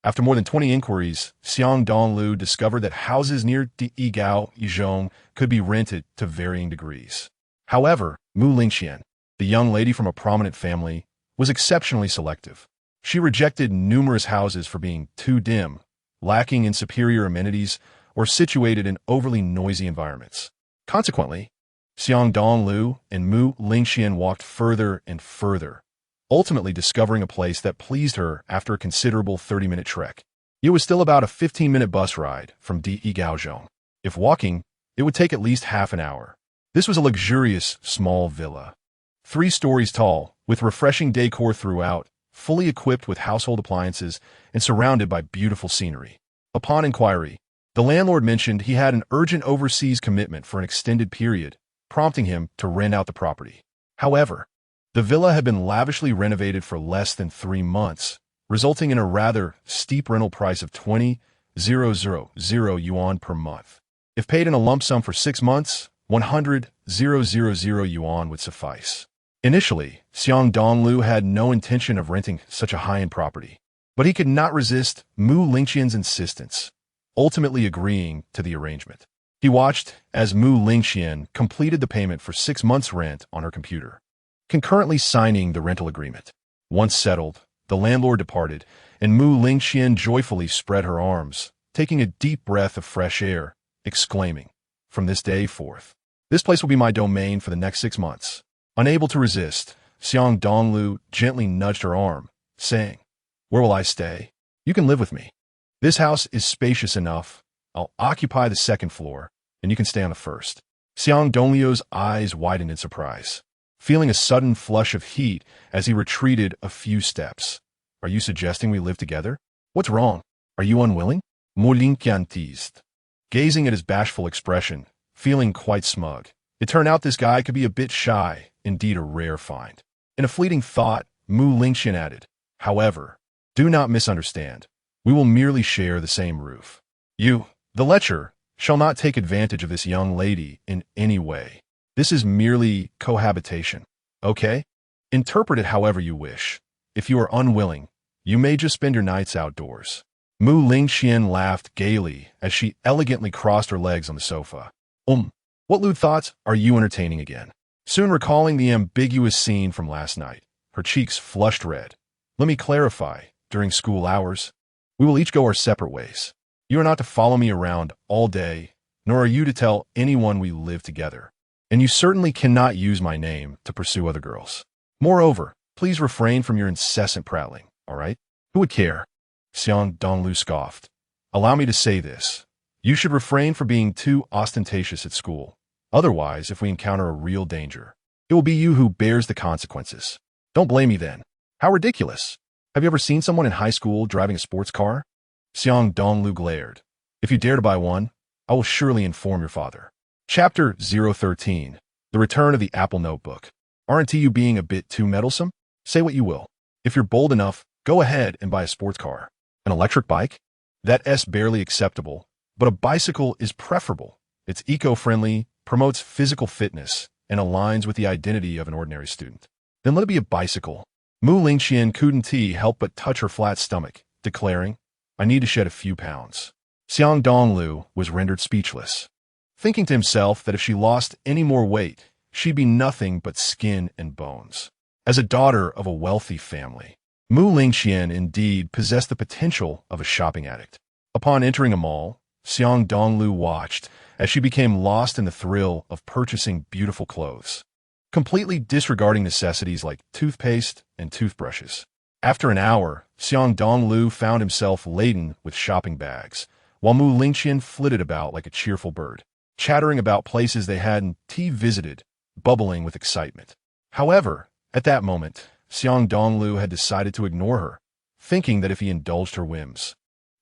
After more than 20 inquiries, Xiang Dongliu discovered that houses near Digaozhong could be rented to varying degrees. However, Mu Lingqian, the young lady from a prominent family, was exceptionally selective. She rejected numerous houses for being too dim, lacking in superior amenities, or situated in overly noisy environments. Consequently, Xiang Dongliu and Mu Lingqian walked further and further, ultimately discovering a place that pleased her after a considerable 30-minute trek. It was still about a 15-minute bus ride from Digaozhong. If walking, it would take at least half an hour. This was a luxurious, small villa, 3 stories tall, with refreshing decor throughout, fully equipped with household appliances and surrounded by beautiful scenery. Upon inquiry, the landlord mentioned he had an urgent overseas commitment for an extended period, prompting him to rent out the property. However, the villa had been lavishly renovated for less than 3 months, resulting in a rather steep rental price of 20,000 yuan per month. If paid in a lump sum for 6 months, 100,000 yuan would suffice. Initially, Xiang Dongliu had no intention of renting such a high-end property, but he could not resist Mu Lingqian's insistence, ultimately agreeing to the arrangement. He watched as Mu Lingqian completed the payment for 6 months' rent on her computer, concurrently signing the rental agreement. Once settled, the landlord departed, and Mu Lingqian joyfully spread her arms, taking a deep breath of fresh air, exclaiming, "From this day forth, this place will be my domain for the next 6 months." Unable to resist, Xiang Dongliu gently nudged her arm, saying, "Where will I stay? You can live with me. This house is spacious enough, I'll occupy the second floor, and you can stay on the first. Xiang Dongliu's eyes widened in surprise, feeling a sudden flush of heat as he retreated a few steps. Are you suggesting we live together? What's wrong? Are you unwilling? Mu Lingqian teased, gazing at his bashful expression, feeling quite smug. It turned out this guy could be a bit shy, indeed a rare find. In a fleeting thought, Mu Lingqian added, however, do not misunderstand. We will merely share the same roof. You, the lecher, shall not take advantage of this young lady in any way. This is merely cohabitation, okay? Interpret it however you wish. If you are unwilling, you may just spend your nights outdoors. Mu Lingqian laughed gaily as she elegantly crossed her legs on the sofa. What lewd thoughts are you entertaining again? Soon recalling the ambiguous scene from last night, her cheeks flushed red. Let me clarify, during school hours, we will each go our separate ways. You are not to follow me around all day, nor are you to tell anyone we live together. And you certainly cannot use my name to pursue other girls. Moreover, please refrain from your incessant prattling, all right? Who would care? Xiang Dongliu scoffed. Allow me to say this. You should refrain from being too ostentatious at school. Otherwise, if we encounter a real danger, it will be you who bears the consequences. Don't blame me then. How ridiculous. Have you ever seen someone in high school driving a sports car? Xiang Dongliu glared. If you dare to buy one, I will surely inform your father. Chapter 013. The Return of the Apple Notebook. Aren't you being a bit too meddlesome? Say what you will. If you're bold enough, go ahead and buy a sports car. An electric bike? That's barely acceptable, but a bicycle is preferable. It's eco-friendly, promotes physical fitness, and aligns with the identity of an ordinary student. Then let it be a bicycle. Mu Lingqian couldn't help but touch her flat stomach, declaring, I need to shed a few pounds. Xiang Dongliu was rendered speechless, thinking to himself that if she lost any more weight, she'd be nothing but skin and bones. As a daughter of a wealthy family, Mu Lingqian indeed possessed the potential of a shopping addict. Upon entering a mall, Xiang Dongliu watched as she became lost in the thrill of purchasing beautiful clothes, completely disregarding necessities like toothpaste and toothbrushes. After an hour, Xiang Dongliu found himself laden with shopping bags, while Mu Lingqian flitted about like a cheerful bird, chattering about places they hadn't visited, bubbling with excitement. However, at that moment, Xiang Dongliu had decided to ignore her, thinking that if he indulged her whims,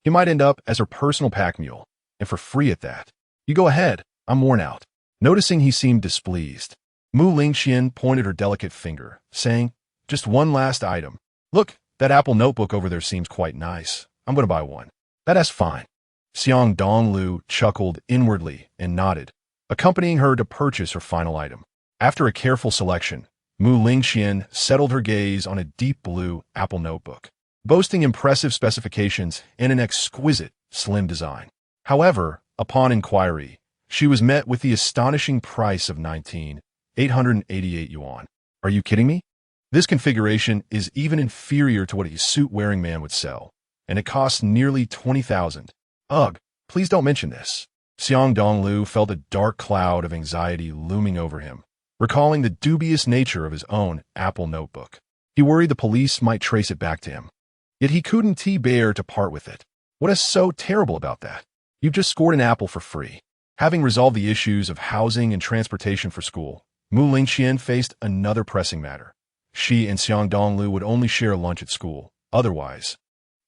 he might end up as her personal pack mule, and for free at that. You go ahead, I'm worn out. Noticing he seemed displeased, Mu Lingqian pointed her delicate finger, saying, just one last item. Look, that Apple notebook over there seems quite nice. I'm going to buy one. That's fine. Xiang Dongliu chuckled inwardly and nodded, accompanying her to purchase her final item. After a careful selection, Mu Lingqian settled her gaze on a deep blue Apple notebook, boasting impressive specifications and an exquisite, slim design. However, upon inquiry, she was met with the astonishing price of 19,888 yuan. Are you kidding me? This configuration is even inferior to what a suit-wearing man would sell, and it costs nearly 20,000. Ugh, please don't mention this. Xiang Dongliu felt a dark cloud of anxiety looming over him, recalling the dubious nature of his own Apple notebook. He worried the police might trace it back to him. Yet he couldn't bear to part with it. What is so terrible about that? You've just scored an apple for free. Having resolved the issues of housing and transportation for school, Mu Lingqian faced another pressing matter. She and Xiang Dongliu would only share lunch at school. Otherwise,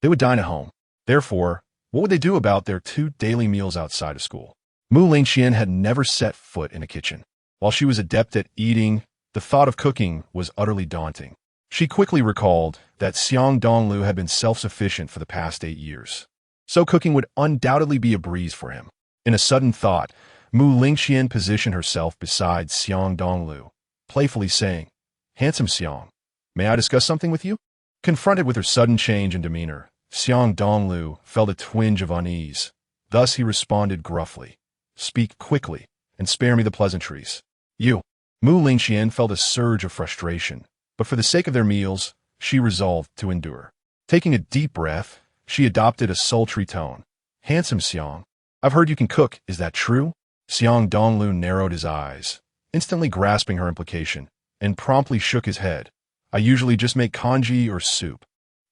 they would dine at home. Therefore, what would they do about their 2 daily meals outside of school? Mu Lingqian had never set foot in a kitchen. While she was adept at eating, the thought of cooking was utterly daunting. She quickly recalled that Xiang Dongliu had been self-sufficient for the past 8 years, so cooking would undoubtedly be a breeze for him. In a sudden thought, Mu Lingqian positioned herself beside Xiang Dongliu, playfully saying, Handsome Xiang, may I discuss something with you? Confronted with her sudden change in demeanor, Xiang Dongliu felt a twinge of unease. Thus he responded gruffly, Speak quickly, and spare me the pleasantries. You. Mu Lingqian felt a surge of frustration, but for the sake of their meals, she resolved to endure. Taking a deep breath, she adopted a sultry tone. Handsome Xiang, I've heard you can cook, is that true? Xiang Dongliu narrowed his eyes, instantly grasping her implication, and promptly shook his head. I usually just make congee or soup.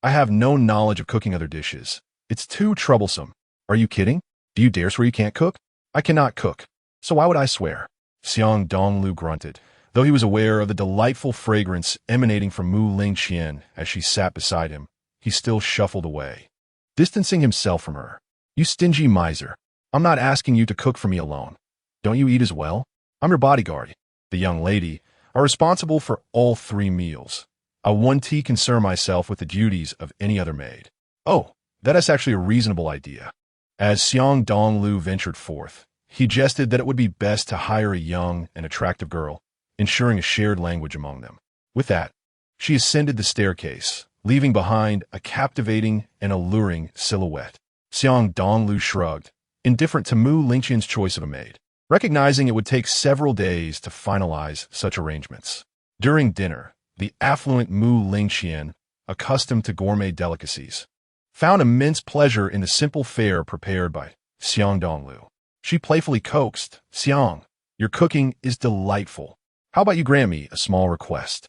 I have no knowledge of cooking other dishes. It's too troublesome. Are you kidding? Do you dare swear you can't cook? I cannot cook. So why would I swear? Xiang Dongliu grunted, though he was aware of the delightful fragrance emanating from Mu Lingqian as she sat beside him. He still shuffled away, distancing himself from her. You stingy miser. I'm not asking you to cook for me alone. Don't you eat as well? I'm your bodyguard. The young lady are responsible for all 3 meals. I one-tea concern myself with the duties of any other maid. Oh, that is actually a reasonable idea. As Xiang Dongliu ventured forth, he jested that it would be best to hire a young and attractive girl, ensuring a shared language among them. With that, she ascended the staircase, leaving behind a captivating and alluring silhouette. Xiang Dongliu shrugged, indifferent to Mu Lingqian's choice of a maid, recognizing it would take several days to finalize such arrangements. During dinner, the affluent Mu Lingqian, accustomed to gourmet delicacies, found immense pleasure in the simple fare prepared by Xiang Dongliu. She playfully coaxed, Xiang, your cooking is delightful. How about you grant me a small request?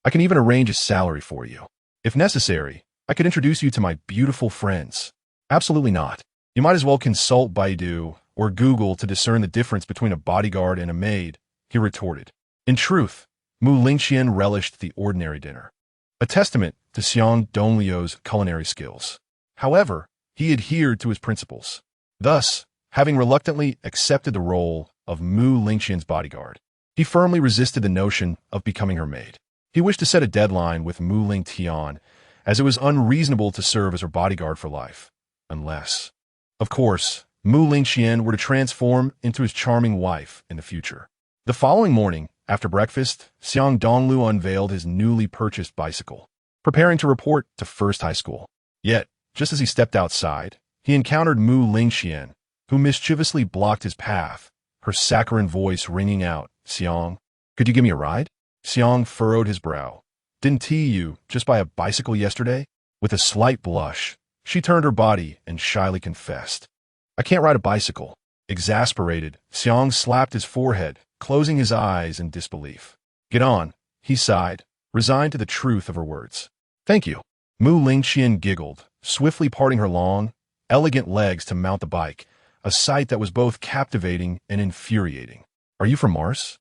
I can even arrange a salary for you. If necessary, I could introduce you to my beautiful friends. Absolutely not. You might as well consult Baidu or Google to discern the difference between a bodyguard and a maid, he retorted. In truth, Mu Lingqian relished the ordinary dinner, a testament to Xiang Dongliu's culinary skills. However, he adhered to his principles. Thus, having reluctantly accepted the role of Mu Lingqian's bodyguard, he firmly resisted the notion of becoming her maid. He wished to set a deadline with Mu Lingqian, as it was unreasonable to serve as her bodyguard for life, unless, of course, Mu Lingqian were to transform into his charming wife in the future. The following morning, after breakfast, Xiang Dongliu unveiled his newly purchased bicycle, preparing to report to First High School. Yet, just as he stepped outside, he encountered Mu Lingqian, who mischievously blocked his path, her saccharine voice ringing out, Xiang, could you give me a ride? Xiang furrowed his brow. Didn't tease you just by a bicycle yesterday? With a slight blush, she turned her body and shyly confessed, I can't ride a bicycle. Exasperated, Xiang slapped his forehead, closing his eyes in disbelief. Get on, he sighed, resigned to the truth of her words. Thank you. Mu Lingqian giggled, swiftly parting her long, elegant legs to mount the bike, a sight that was both captivating and infuriating. Are you from Mars?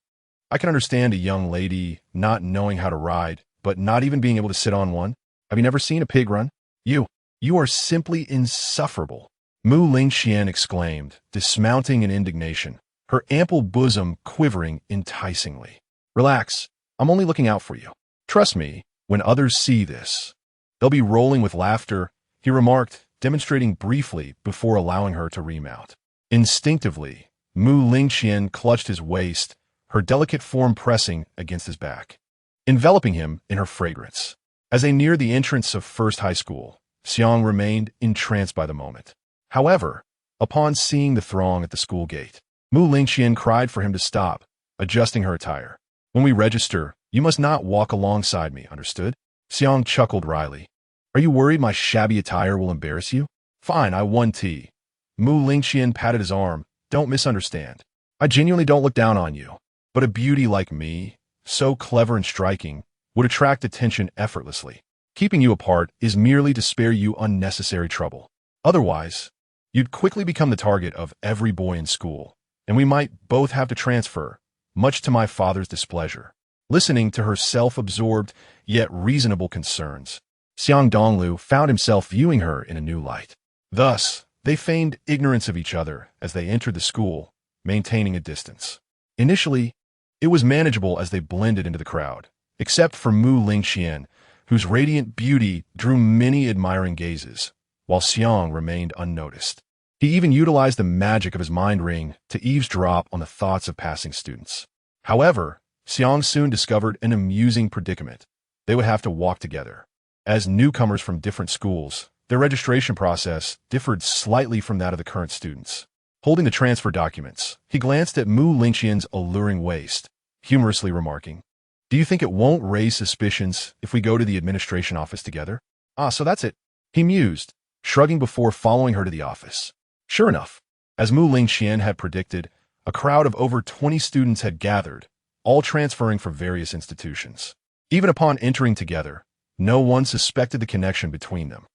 I can understand a young lady not knowing how to ride, but not even being able to sit on one. Have you never seen a pig run? You are simply insufferable, Mu Lingqian exclaimed, dismounting in indignation, her ample bosom quivering enticingly. Relax, I'm only looking out for you. Trust me, when others see this, they'll be rolling with laughter, he remarked, demonstrating briefly before allowing her to remount. Instinctively, Mu Lingqian clutched his waist, her delicate form pressing against his back, enveloping him in her fragrance. As they neared the entrance of First High School, Xiang remained entranced by the moment. However, upon seeing the throng at the school gate, Mu Lingqian cried for him to stop, adjusting her attire. When we register, you must not walk alongside me, understood? Xiang chuckled wryly. Are you worried my shabby attire will embarrass you? Fine, I won tea. Mu Lingqian patted his arm. Don't misunderstand. I genuinely don't look down on you. But a beauty like me, so clever and striking, would attract attention effortlessly. Keeping you apart is merely to spare you unnecessary trouble. Otherwise, you'd quickly become the target of every boy in school, and we might both have to transfer, much to my father's displeasure. Listening to her self-absorbed yet reasonable concerns, Xiang Dongliu found himself viewing her in a new light. Thus, they feigned ignorance of each other as they entered the school, maintaining a distance. Initially, it was manageable as they blended into the crowd, except for Mu Lingqian, whose radiant beauty drew many admiring gazes, while Xiang remained unnoticed. He even utilized the magic of his mind ring to eavesdrop on the thoughts of passing students. However, Xiang soon discovered an amusing predicament. They would have to walk together. As newcomers from different schools, their registration process differed slightly from that of the current students. Holding the transfer documents, he glanced at Mu Lingqian's alluring waist, humorously remarking, Do you think it won't raise suspicions if we go to the administration office together? Ah, so that's it, he mused, shrugging before following her to the office. Sure enough, as Mu Lingqian had predicted, a crowd of over 20 students had gathered, all transferring from various institutions. Even upon entering together, no one suspected the connection between them.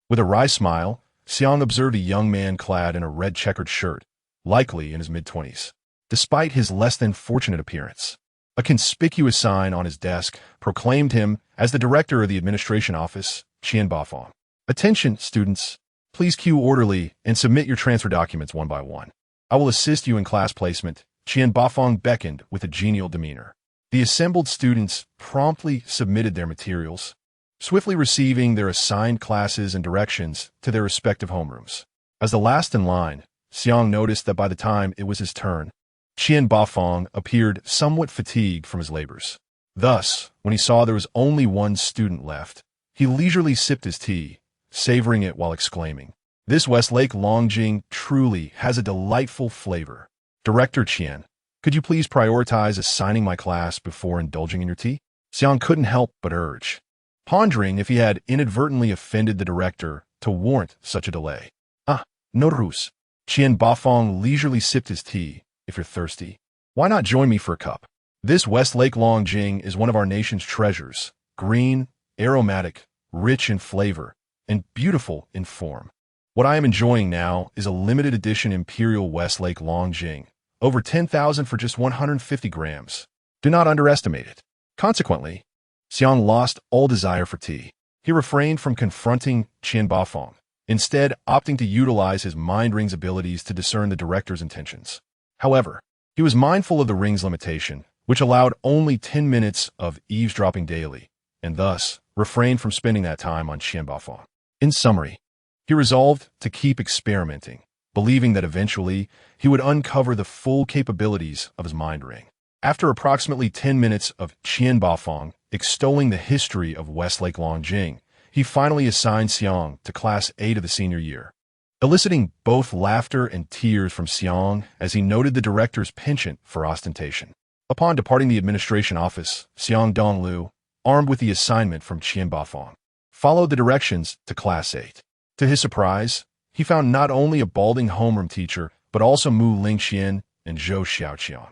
With a wry smile, Xiang observed a young man clad in a red checkered shirt, likely in his mid-20s. Despite his less than fortunate appearance, a conspicuous sign on his desk proclaimed him as the director of the administration office, Qian Bafang. Attention, students. Please queue orderly and submit your transfer documents one by one. I will assist you in class placement. Qian Bafang beckoned with a genial demeanor. The assembled students promptly submitted their materials, swiftly receiving their assigned classes and directions to their respective homerooms. As the last in line, Xiang noticed that by the time it was his turn, Qian Bafang appeared somewhat fatigued from his labors. Thus, when he saw there was only one student left, he leisurely sipped his tea, savoring it while exclaiming, "This Westlake Longjing truly has a delightful flavor. Director Qian, could you please prioritize assigning my class before indulging in your tea?" Xiang couldn't help but urge, pondering if he had inadvertently offended the director to warrant such a delay. "Ah, no ruse." Qian Bafang leisurely sipped his tea. "If you're thirsty, why not join me for a cup? This Westlake Longjing is one of our nation's treasures, green, aromatic, rich in flavor, and beautiful in form. What I am enjoying now is a limited edition Imperial Westlake Longjing, over 10,000 for just 150 grams. Do not underestimate it." Consequently, Xiang lost all desire for tea. He refrained from confronting Qian Bafang, instead opting to utilize his mind ring's abilities to discern the director's intentions. However, he was mindful of the ring's limitation, which allowed only 10 minutes of eavesdropping daily, and thus refrained from spending that time on Qian Bafang. In summary, he resolved to keep experimenting, believing that eventually he would uncover the full capabilities of his mind ring. After approximately 10 minutes of Qian Bafang extolling the history of Westlake Longjing, he finally assigned Xiang to Class 8 of the senior year, eliciting both laughter and tears from Xiang as he noted the director's penchant for ostentation. Upon departing the administration office, Xiang Dongliu, armed with the assignment from Qian Bafang, followed the directions to Class 8. To his surprise, he found not only a balding homeroom teacher, but also Mu Lingxian and Zhou Xiaoqiang,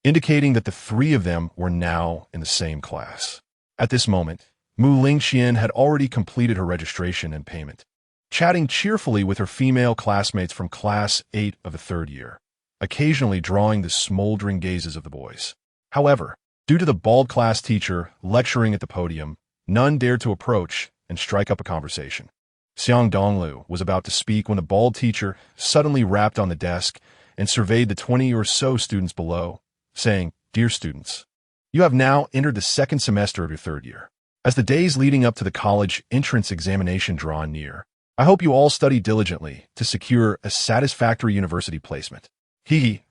indicating that the three of them were now in the same class. At this moment, Mu Lingxian had already completed her registration and payment, chatting cheerfully with her female classmates from Class 8 of the third year, occasionally drawing the smoldering gazes of the boys. However, due to the bald class teacher lecturing at the podium, none dared to approach and strike up a conversation. Xiang Dongliu was about to speak when the bald teacher suddenly rapped on the desk and surveyed the 20 or so students below, saying, "Dear students, you have now entered the second semester of your third year. As the days leading up to the college entrance examination draw near, I hope you all study diligently to secure a satisfactory university placement.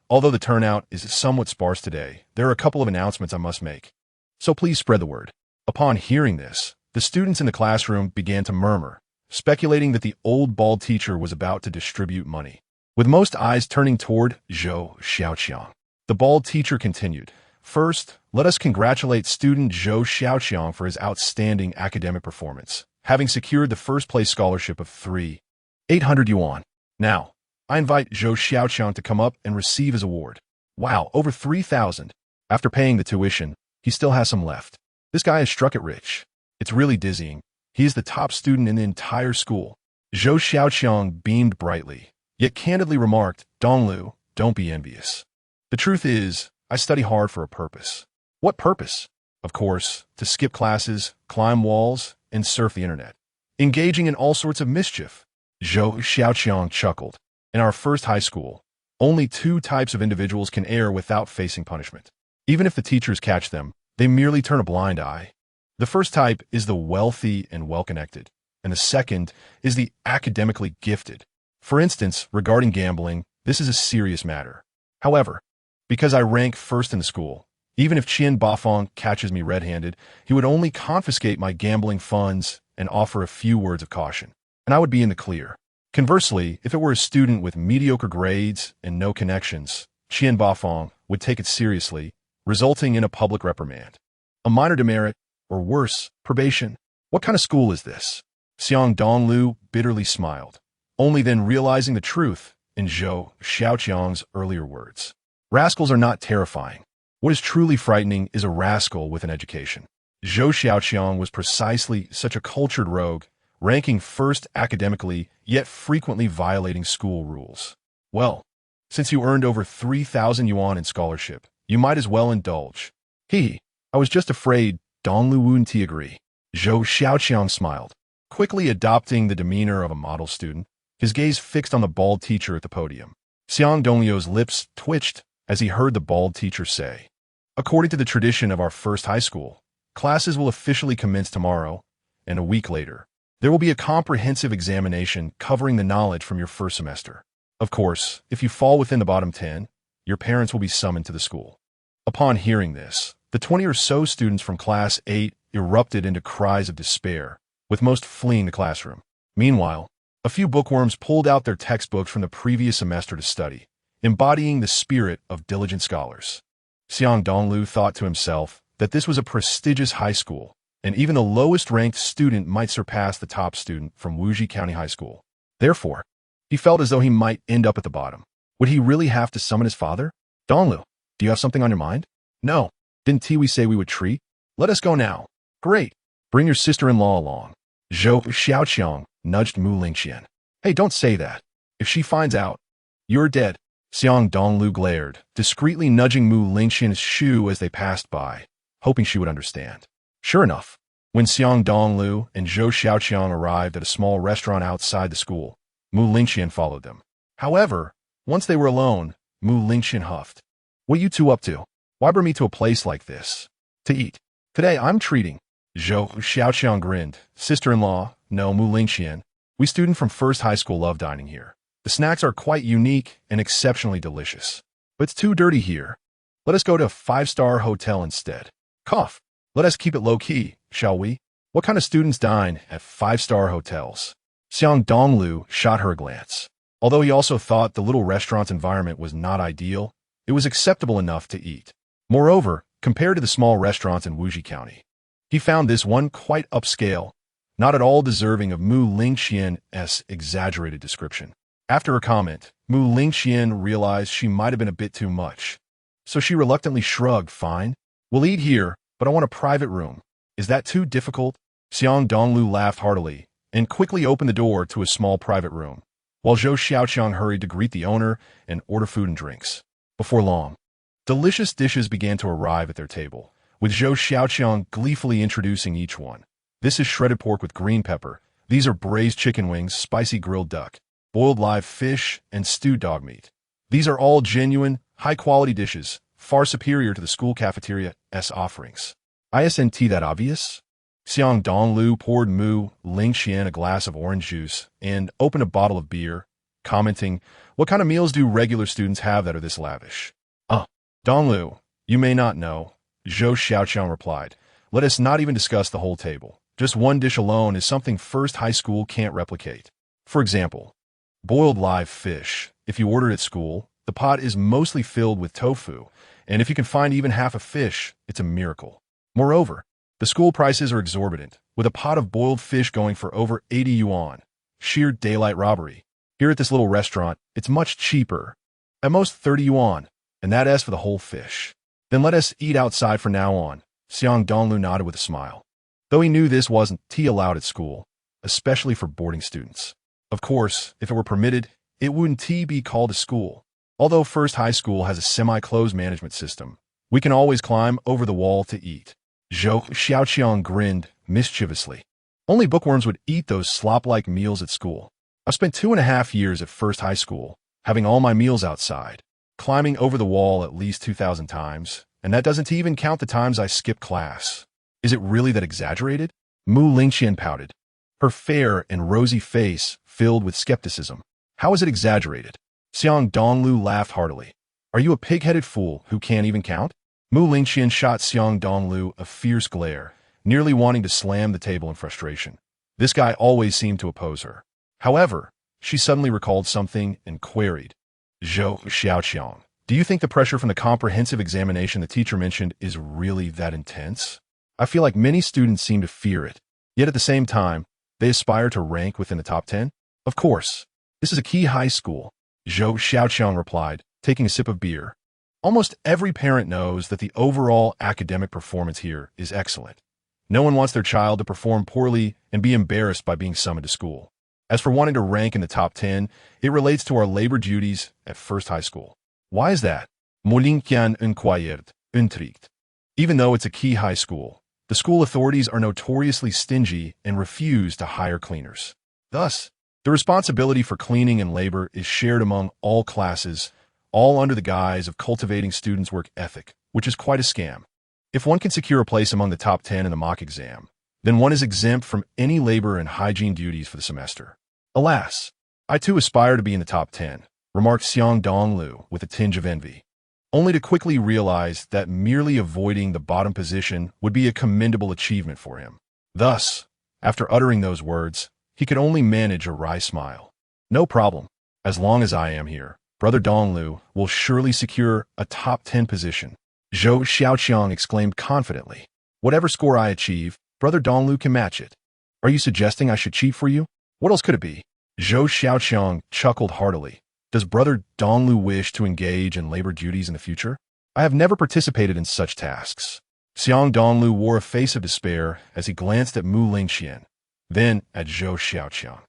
Although the turnout is somewhat sparse today, there are a couple of announcements I must make, so please spread the word." Upon hearing this, the students in the classroom began to murmur, speculating that the old bald teacher was about to distribute money. With most eyes turning toward Zhou Xiaoqiang, the bald teacher continued, "First, let us congratulate student Zhou Xiaoqiang for his outstanding academic performance, having secured the first-place scholarship of 3,800 yuan. Now, I invite Zhou Xiaoqiang to come up and receive his award." Wow, over 3,000. After paying the tuition, he still has some left. This guy has struck it rich. It's really dizzying. He is the top student in the entire school. Zhou Xiaoqiang beamed brightly, yet candidly remarked, "Dongliu, don't be envious. The truth is, I study hard for a purpose." "What purpose?" "Of course, to skip classes, climb walls, and surf the internet, engaging in all sorts of mischief." Zhou Xiaoqiang chuckled. "In our first high school, only 2 types of individuals can err without facing punishment. Even if the teachers catch them, they merely turn a blind eye. The first type is the wealthy and well-connected, and the second is the academically gifted. For instance, regarding gambling, this is a serious matter. However, because I rank first in the school, even if Qian Bafang catches me red-handed, he would only confiscate my gambling funds and offer a few words of caution, and I would be in the clear. Conversely, if it were a student with mediocre grades and no connections, Qian Bafang would take it seriously, resulting in a public reprimand, a minor demerit, or worse, probation. What kind of school is this?" Xiang Dongliu bitterly smiled, only then realizing the truth in Zhou Xiaoqiang's earlier words. Rascals are not terrifying. What is truly frightening is a rascal with an education. Zhou Xiaoqiang was precisely such a cultured rogue, ranking first academically, yet frequently violating school rules. Well, since you earned over 3,000 yuan in scholarship, you might as well indulge. I was just afraid, Dongliu wouldn't agree. Zhou Xiaoqiang smiled, quickly adopting the demeanor of a model student, his gaze fixed on the bald teacher at the podium. Xiang Dongliu's lips twitched as he heard the bald teacher say, "According to the tradition of our first high school, classes will officially commence tomorrow, and a week later, there will be a comprehensive examination covering the knowledge from your first semester. Of course, if you fall within the bottom 10, your parents will be summoned to the school." Upon hearing this, the 20 or so students from Class 8 erupted into cries of despair, with most fleeing the classroom. Meanwhile, a few bookworms pulled out their textbooks from the previous semester to study, embodying the spirit of diligent scholars. Xiang Dongliu thought to himself that this was a prestigious high school, and even the lowest-ranked student might surpass the top student from Wuji County High School. Therefore, he felt as though he might end up at the bottom. Would he really have to summon his father? "Dongliu, do you have something on your mind?" "No. Didn't we say we would treat? Let us go now." "Great. Bring your sister-in-law along." Zhou Xiaoqiang nudged Mu Lingqian. "Hey, don't say that. If she finds out, you're dead." Xiang Dongliu glared, discreetly nudging Mu Lingqian's shoe as they passed by, hoping she would understand. Sure enough, when Xiang Dongliu and Zhou Xiaoqiang arrived at a small restaurant outside the school, Mu Lingqian followed them. However, once they were alone, Mu Lingqian huffed. "What you two up to? Why bring me to a place like this? To eat. Today I'm treating." Zhou Xiaoqiang grinned. "Sister-in-law, no, Mu Lingqian. We students from first high school love dining here. The snacks are quite unique and exceptionally delicious. But it's too dirty here. Let us go to a 5-star hotel instead. Cough. Let us keep it low-key, shall we? What kind of students dine at 5-star hotels?" Xiang Dongliu shot her a glance. Although he also thought the little restaurant's environment was not ideal, it was acceptable enough to eat. Moreover, compared to the small restaurants in Wuji County, he found this one quite upscale, not at all deserving of Mu Lingqian's exaggerated description. After her comment, Mu Lingqian realized she might have been a bit too much. So she reluctantly shrugged. "Fine. We'll eat here, but I want a private room. Is that too difficult?" Xiang Dongliu laughed heartily and quickly opened the door to a small private room, while Zhou Xiaoqiang hurried to greet the owner and order food and drinks. Before long, delicious dishes began to arrive at their table, with Zhou Xiaoqiang gleefully introducing each one. "This is shredded pork with green pepper. These are braised chicken wings, spicy grilled duck, boiled live fish, and stewed dog meat. These are all genuine, high-quality dishes, far superior to the school cafeteria's offerings. Isn't that obvious?" Xiang Dongliu poured Mu Lingqian a glass of orange juice and opened a bottle of beer, commenting, "What kind of meals do regular students have that are this lavish?" "Dongliu, you may not know," Zhou Xiaoqiang replied. "Let us not even discuss the whole table. Just one dish alone is something first high school can't replicate. For example, boiled live fish. If you order it at school, the pot is mostly filled with tofu, and if you can find even half a fish, it's a miracle. Moreover, the school prices are exorbitant, with a pot of boiled fish going for over 80 yuan. Sheer daylight robbery. Here at this little restaurant, it's much cheaper. At most 30 yuan, and that is for the whole fish. Then let us eat outside from now on." Xiang Dongliu nodded with a smile, though he knew this wasn't allowed at school, especially for boarding students. Of course, if it were permitted, it wouldn't be called a school. Although First High School has a semi-closed management system, we can always climb over the wall to eat. Zhou Xiaoqiang grinned mischievously. Only bookworms would eat those slop-like meals at school. I've spent 2.5 years at First High School, having all my meals outside, climbing over the wall at least 2,000 times, and that doesn't even count the times I skipped class. Is it really that exaggerated? Mu Lingqian pouted, her fair and rosy face filled with skepticism. How is it exaggerated? Xiang Dongliu laughed heartily. Are you a pig-headed fool who can't even count? Mu Lingqian shot Xiang Dongliu a fierce glare, nearly wanting to slam the table in frustration. This guy always seemed to oppose her. However, she suddenly recalled something and queried, Zhou Xiaoqiang, do you think the pressure from the comprehensive examination the teacher mentioned is really that intense? I feel like many students seem to fear it, yet at the same time, they aspire to rank within the top 10? Of course. This is a key high school, Zhou Xiaoqiang replied, taking a sip of beer. Almost every parent knows that the overall academic performance here is excellent. No one wants their child to perform poorly and be embarrassed by being summoned to school. As for wanting to rank in the top 10, it relates to our labor duties at first high school. Why is that? Molinkian inquired, intrigued. Even though it's a key high school, the school authorities are notoriously stingy and refuse to hire cleaners. Thus, the responsibility for cleaning and labor is shared among all classes, all under the guise of cultivating students' work ethic, which is quite a scam. If one can secure a place among the top 10 in the mock exam, then one is exempt from any labor and hygiene duties for the semester. Alas, I too aspire to be in the top 10, remarked Xiang Dongliu with a tinge of envy, only to quickly realize that merely avoiding the bottom position would be a commendable achievement for him. Thus, after uttering those words, he could only manage a wry smile. No problem. As long as I am here, Brother Dongliu will surely secure a top 10 position. Zhou Xiaoqiang exclaimed confidently. Whatever score I achieve, Brother Dongliu can match it. Are you suggesting I should cheat for you? What else could it be? Zhou Xiaoqiang chuckled heartily. Does Brother Dongliu wish to engage in labor duties in the future? I have never participated in such tasks. Xiang Dongliu wore a face of despair as he glanced at Mu Lingqian, then at Zhou Xiaoqiang.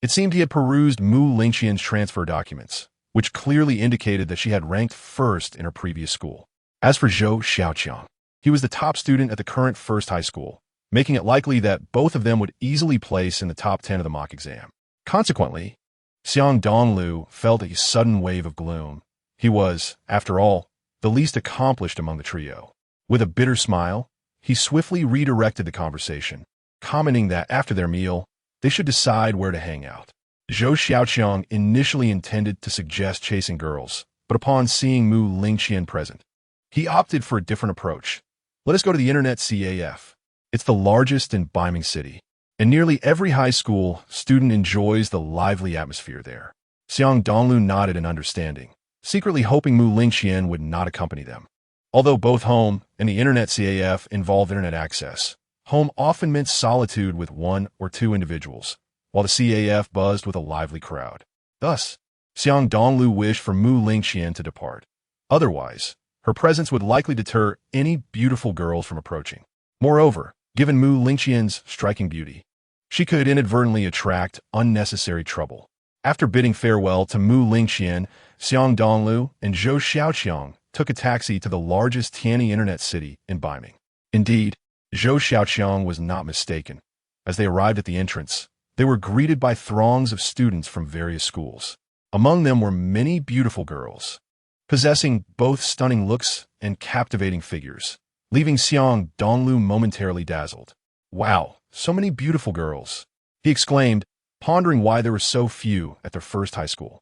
It seemed he had perused Mu Lingqian's transfer documents, which clearly indicated that she had ranked first in her previous school. As for Zhou Xiaoqiang, he was the top student at the current first high school, making it likely that both of them would easily place in the top 10 of the mock exam. Consequently, Xiang Dongliu felt a sudden wave of gloom. He was, after all, the least accomplished among the trio. With a bitter smile, he swiftly redirected the conversation, commenting that after their meal, they should decide where to hang out. Zhou Xiaoqiang initially intended to suggest chasing girls, but upon seeing Mu Lingqian present, he opted for a different approach. Let us go to the Internet CAF. It's the largest in Beiming City, and nearly every high school student enjoys the lively atmosphere there. Xiang Dongliu nodded in understanding, secretly hoping Mu Lingqian would not accompany them. Although both home and the Internet CAF involved Internet access, home often meant solitude with one or two individuals, while the CAF buzzed with a lively crowd. Thus, Xiang Dongliu wished for Mu Lingqian to depart. Otherwise, her presence would likely deter any beautiful girls from approaching. Moreover, given Mu Lingqian's striking beauty, she could inadvertently attract unnecessary trouble. After bidding farewell to Mu Lingqian, Xiang Dongliu and Zhou Xiaoqiang took a taxi to the largest Tianyi internet city in Beiming. Indeed, Zhou Xiaoqiang was not mistaken. As they arrived at the entrance, they were greeted by throngs of students from various schools. Among them were many beautiful girls, possessing both stunning looks and captivating figures, leaving Xiang Dongliu momentarily dazzled. Wow, so many beautiful girls, he exclaimed, pondering why there were so few at their first high school.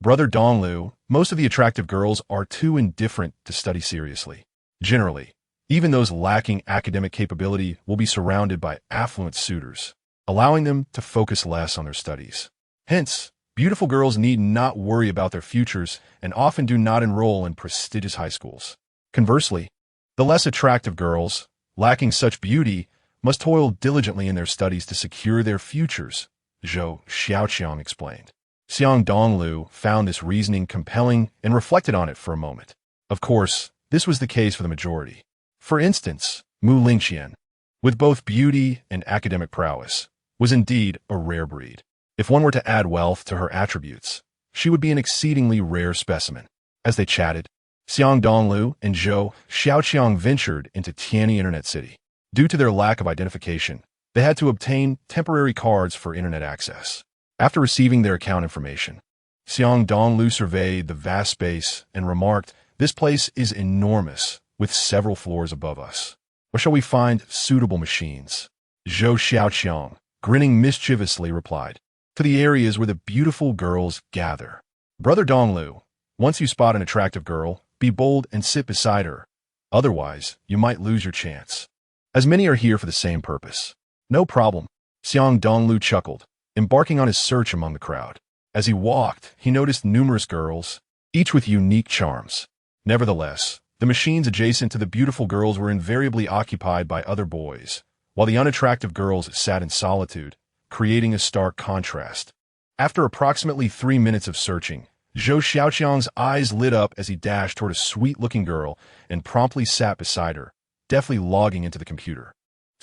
Brother Dongliu, most of the attractive girls are too indifferent to study seriously. Generally, even those lacking academic capability will be surrounded by affluent suitors, allowing them to focus less on their studies. Hence, beautiful girls need not worry about their futures and often do not enroll in prestigious high schools. Conversely, the less attractive girls, lacking such beauty, must toil diligently in their studies to secure their futures, Zhou Xiaoqiang explained. Xiang Dongliu found this reasoning compelling and reflected on it for a moment. Of course, this was the case for the majority. For instance, Mu Lingqian, with both beauty and academic prowess, was indeed a rare breed. If one were to add wealth to her attributes, she would be an exceedingly rare specimen. As they chatted, Xiang Dongliu and Zhou Xiaoqiang ventured into Tianyi Internet City. Due to their lack of identification, they had to obtain temporary cards for internet access. After receiving their account information, Xiang Dongliu surveyed the vast space and remarked, "This place is enormous, with several floors above us. Where shall we find suitable machines?" Zhou Xiaoqiang, grinning mischievously, replied, "To the areas where the beautiful girls gather." Brother Dongliu, once you spot an attractive girl, be bold and sit beside her. Otherwise, you might lose your chance. As many are here for the same purpose. No problem, Xiang Dongliu chuckled, embarking on his search among the crowd. As he walked, he noticed numerous girls, each with unique charms. Nevertheless, the machines adjacent to the beautiful girls were invariably occupied by other boys, while the unattractive girls sat in solitude, creating a stark contrast. After approximately 3 minutes of searching, Zhou Xiaoqiang's eyes lit up as he dashed toward a sweet-looking girl and promptly sat beside her, deftly logging into the computer.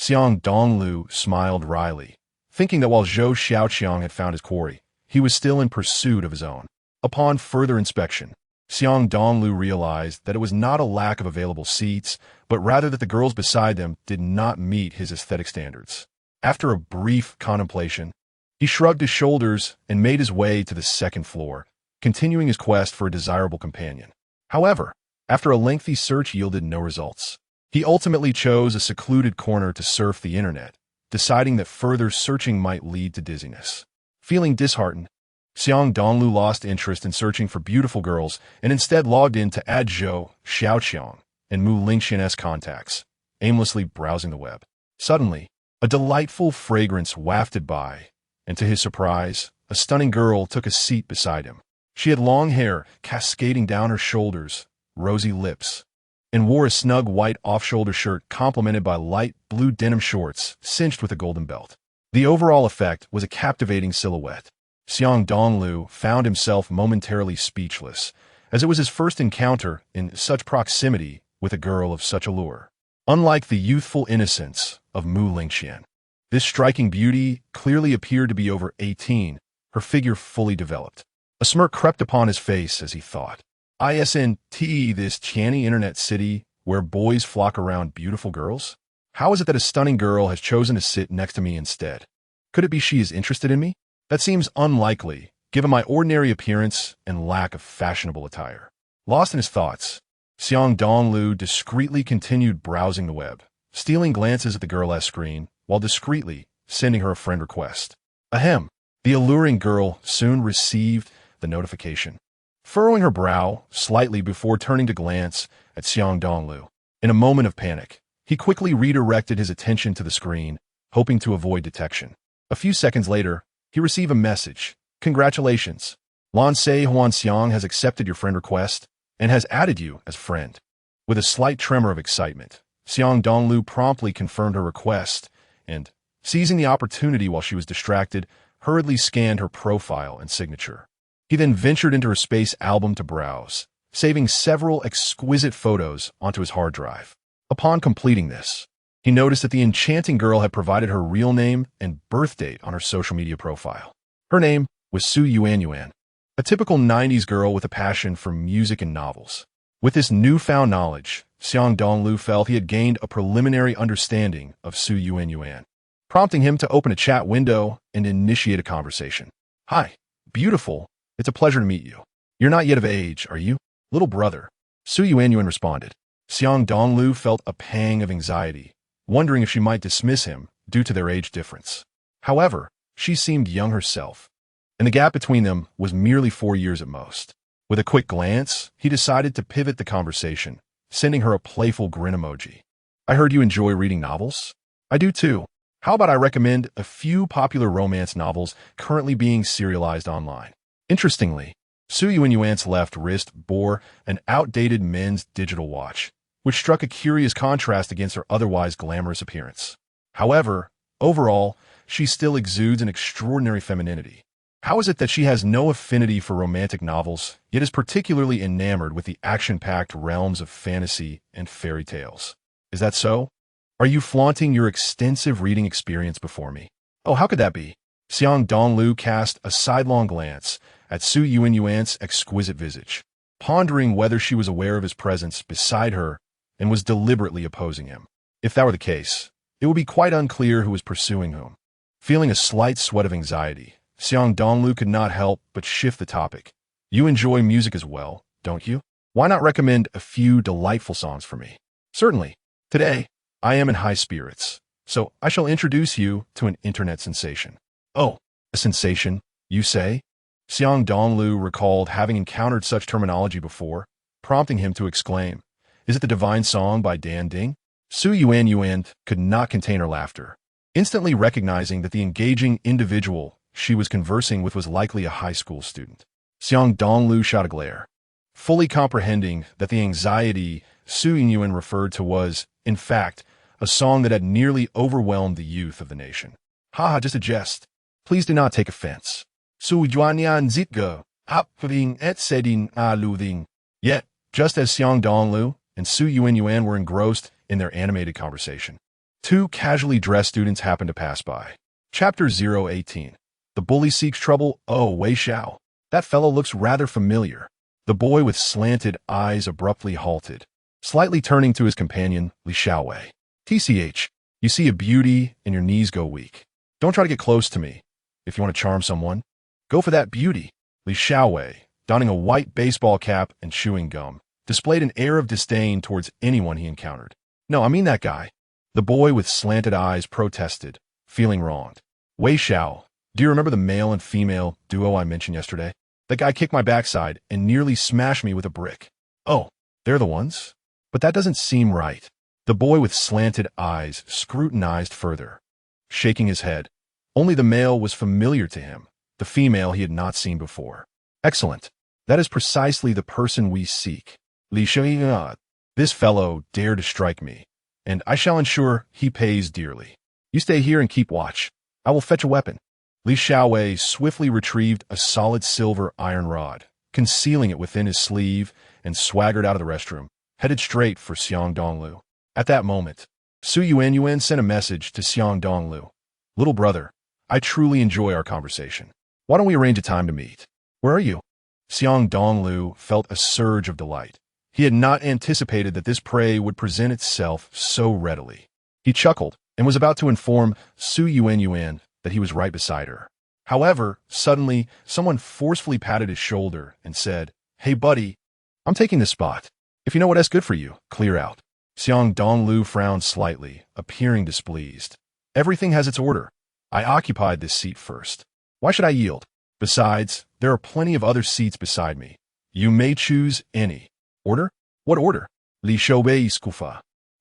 Xiang Dongliu smiled wryly, thinking that while Zhou Xiaoqiang had found his quarry, he was still in pursuit of his own. Upon further inspection, Xiang Dongliu realized that it was not a lack of available seats, but rather that the girls beside them did not meet his aesthetic standards. After a brief contemplation, he shrugged his shoulders and made his way to the second floor, continuing his quest for a desirable companion. However, after a lengthy search yielded no results, he ultimately chose a secluded corner to surf the internet, deciding that further searching might lead to dizziness. Feeling disheartened, Xiang Dongliu lost interest in searching for beautiful girls and instead logged in to add Zhou Xiaoqiang and Mu Lingxian as contacts, aimlessly browsing the web. Suddenly, a delightful fragrance wafted by, and to his surprise, a stunning girl took a seat beside him. She had long hair cascading down her shoulders, rosy lips, and wore a snug white off-shoulder shirt complemented by light blue denim shorts cinched with a golden belt. The overall effect was a captivating silhouette. Xiang Dongliu found himself momentarily speechless, as it was his first encounter in such proximity with a girl of such allure. Unlike the youthful innocence of Mu Lingxian, this striking beauty clearly appeared to be over 18, her figure fully developed. A smirk crept upon his face as he thought, "Isn't this canny internet city where boys flock around beautiful girls? How is it that a stunning girl has chosen to sit next to me instead? Could it be she is interested in me? That seems unlikely, given my ordinary appearance and lack of fashionable attire." Lost in his thoughts, Xiang Dongliu discreetly continued browsing the web, stealing glances at the girl-esque screen, while discreetly sending her a friend request. Ahem. The alluring girl soon received the notification, furrowing her brow slightly before turning to glance at Xiang Dongliu. In a moment of panic, he quickly redirected his attention to the screen, hoping to avoid detection. A few seconds later, he received a message. "Congratulations. Lansei Huanxiang has accepted your friend request and has added you as friend." With a slight tremor of excitement, Xiang Dongliu promptly confirmed her request and, seizing the opportunity while she was distracted, hurriedly scanned her profile and signature. He then ventured into her space album to browse, saving several exquisite photos onto his hard drive. Upon completing this, he noticed that the enchanting girl had provided her real name and birth date on her social media profile. Her name was Su Yuanyuan, a typical 90s girl with a passion for music and novels. With this newfound knowledge, Xiang Dongliu felt he had gained a preliminary understanding of Su Yuanyuan, prompting him to open a chat window and initiate a conversation. "Hi, beautiful. It's a pleasure to meet you. You're not yet of age, are you?" "Little brother," Su Yuanyuan responded. Xiang Dongliu felt a pang of anxiety, wondering if she might dismiss him due to their age difference. However, she seemed young herself, and the gap between them was merely 4 years at most. With a quick glance, he decided to pivot the conversation, sending her a playful grin emoji. "I heard you enjoy reading novels." "I do too. How about I recommend a few popular romance novels currently being serialized online?" Interestingly, Su Yuanyuan's left wrist bore an outdated men's digital watch, which struck a curious contrast against her otherwise glamorous appearance. However, overall, she still exudes an extraordinary femininity. How is it that she has no affinity for romantic novels, yet is particularly enamored with the action-packed realms of fantasy and fairy tales? Is that so? Are you flaunting your extensive reading experience before me? Oh, how could that be? Xiang Dongliu cast a sidelong glance at Su Yuanyuan's exquisite visage, pondering whether she was aware of his presence beside her and was deliberately opposing him. If that were the case, it would be quite unclear who was pursuing whom. Feeling a slight sweat of anxiety, Xiang Dongliu could not help but shift the topic. "You enjoy music as well, don't you? Why not recommend a few delightful songs for me?" "Certainly. Today, I am in high spirits, so I shall introduce you to an internet sensation." "Oh, a sensation, you say?" Xiang Dongliu recalled having encountered such terminology before, prompting him to exclaim, "Is it the Divine Song by Dan Ding?" Su Yuanyuan could not contain her laughter, instantly recognizing that the engaging individual she was conversing with was likely a high school student. Xiang Dongliu shot a glare, fully comprehending that the anxiety Su Yuanyuan referred to was, in fact, a song that had nearly overwhelmed the youth of the nation. "Haha, just a jest. Please do not take offense." Su Yuanyuan zitge, apving et sedin aluding. Yet, just as Xiang Dongliu and Su Yuanyuan were engrossed in their animated conversation, Two casually dressed students happen to pass by. Chapter 018. The bully seeks trouble. Oh, Wei Xiao. That fellow looks rather familiar. The boy with slanted eyes abruptly halted, slightly turning to his companion, Li Xiaowei. TCH, you see a beauty and your knees go weak. Don't try to get close to me. If you want to charm someone, go for that beauty. Li Xiaowei, donning a white baseball cap and chewing gum, displayed an air of disdain towards anyone he encountered. No, I mean that guy. The boy with slanted eyes protested, feeling wronged. Wei Xiao, do you remember the male and female duo I mentioned yesterday? That guy kicked my backside and nearly smashed me with a brick. Oh, they're the ones? But that doesn't seem right. The boy with slanted eyes scrutinized further, shaking his head. Only the male was familiar to him, the female he had not seen before. Excellent. That is precisely the person we seek. Li Xiaoyi, this fellow dared to strike me, and I shall ensure he pays dearly. You stay here and keep watch. I will fetch a weapon. Li Xiaowei swiftly retrieved a solid silver iron rod, concealing it within his sleeve, and swaggered out of the restroom, headed straight for Xiang Dongliu. At that moment, Su Yuan sent a message to Xiang Dongliu. Little brother, I truly enjoy our conversation. Why don't we arrange a time to meet? Where are you? Xiang Dongliu felt a surge of delight. He had not anticipated that this prey would present itself so readily. He chuckled and was about to inform Su Yuan that he was right beside her. However, suddenly, someone forcefully patted his shoulder and said, Hey buddy, I'm taking this spot. If you know what's good for you, clear out. Xiang Dongliu frowned slightly, appearing displeased. Everything has its order. I occupied this seat first. Why should I yield? Besides, there are plenty of other seats beside me. You may choose any. Order? What order? Li Xiaowei Skufa.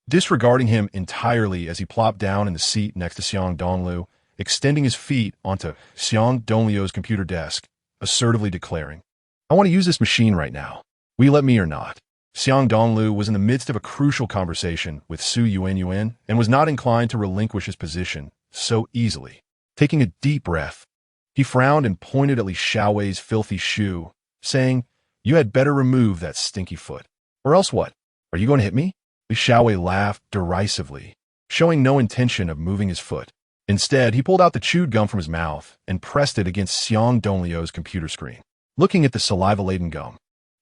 Disregarding him entirely as he plopped down in the seat next to Xiang Dongliu, extending his feet onto Xiang Dongliu's computer desk, assertively declaring, I want to use this machine right now. Will you let me or not? Xiang Dongliu was in the midst of a crucial conversation with Su Yuan and was not inclined to relinquish his position so easily. Taking a deep breath, he frowned and pointed at Li Xiaowei's filthy shoe, saying, You had better remove that stinky foot. Or else what? Are you going to hit me? Li Xiaowei laughed derisively, showing no intention of moving his foot. Instead, he pulled out the chewed gum from his mouth and pressed it against Xiang Dongliu's computer screen. Looking at the saliva-laden gum,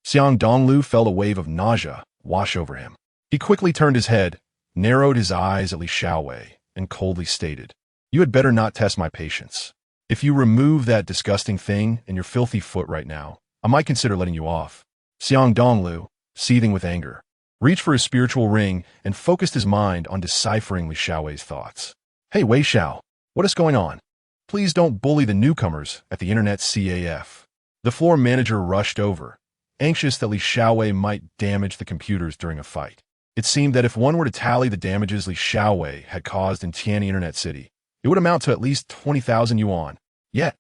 Xiang Dongliu felt a wave of nausea wash over him. He quickly turned his head, narrowed his eyes at Li Xiaowei, and coldly stated, You had better not test my patience. If you remove that disgusting thing and your filthy foot right now, I might consider letting you off. Xiang Dongliu, seething with anger, reached for his spiritual ring and focused his mind on deciphering Li Xiaowei's thoughts. Hey Wei Xiao, what is going on? Please don't bully the newcomers at the internet CAF. The floor manager rushed over, anxious that Li Xiaowei might damage the computers during a fight. It seemed that if one were to tally the damages Li Xiaowei had caused in Tianyi Internet City, it would amount to at least 20,000 yuan. Yet,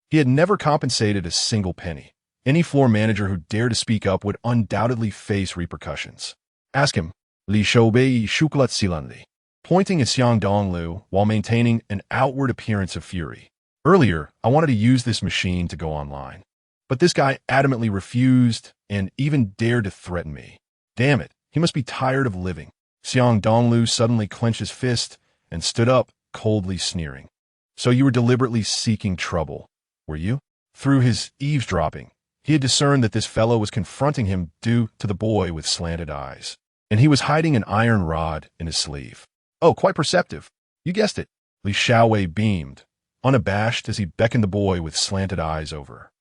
he had never compensated a single penny. Any floor manager who dared to speak up would undoubtedly face repercussions. Ask him, Li Xiaowei Shukulat Silanli, pointing at Xiang Dongliu while maintaining an outward appearance of fury. Earlier, I wanted to use this machine to go online, but this guy adamantly refused and even dared to threaten me. Damn it, he must be tired of living. Xiang Dongliu suddenly clenched his fist and stood up, coldly sneering. So you were deliberately seeking trouble, were you? Through his eavesdropping, he had discerned that this fellow was confronting him due to the boy with slanted eyes, and he was hiding an iron rod in his sleeve. Oh, quite perceptive. You guessed it. Li Xiaowei beamed, unabashed as he beckoned the boy with slanted eyes over.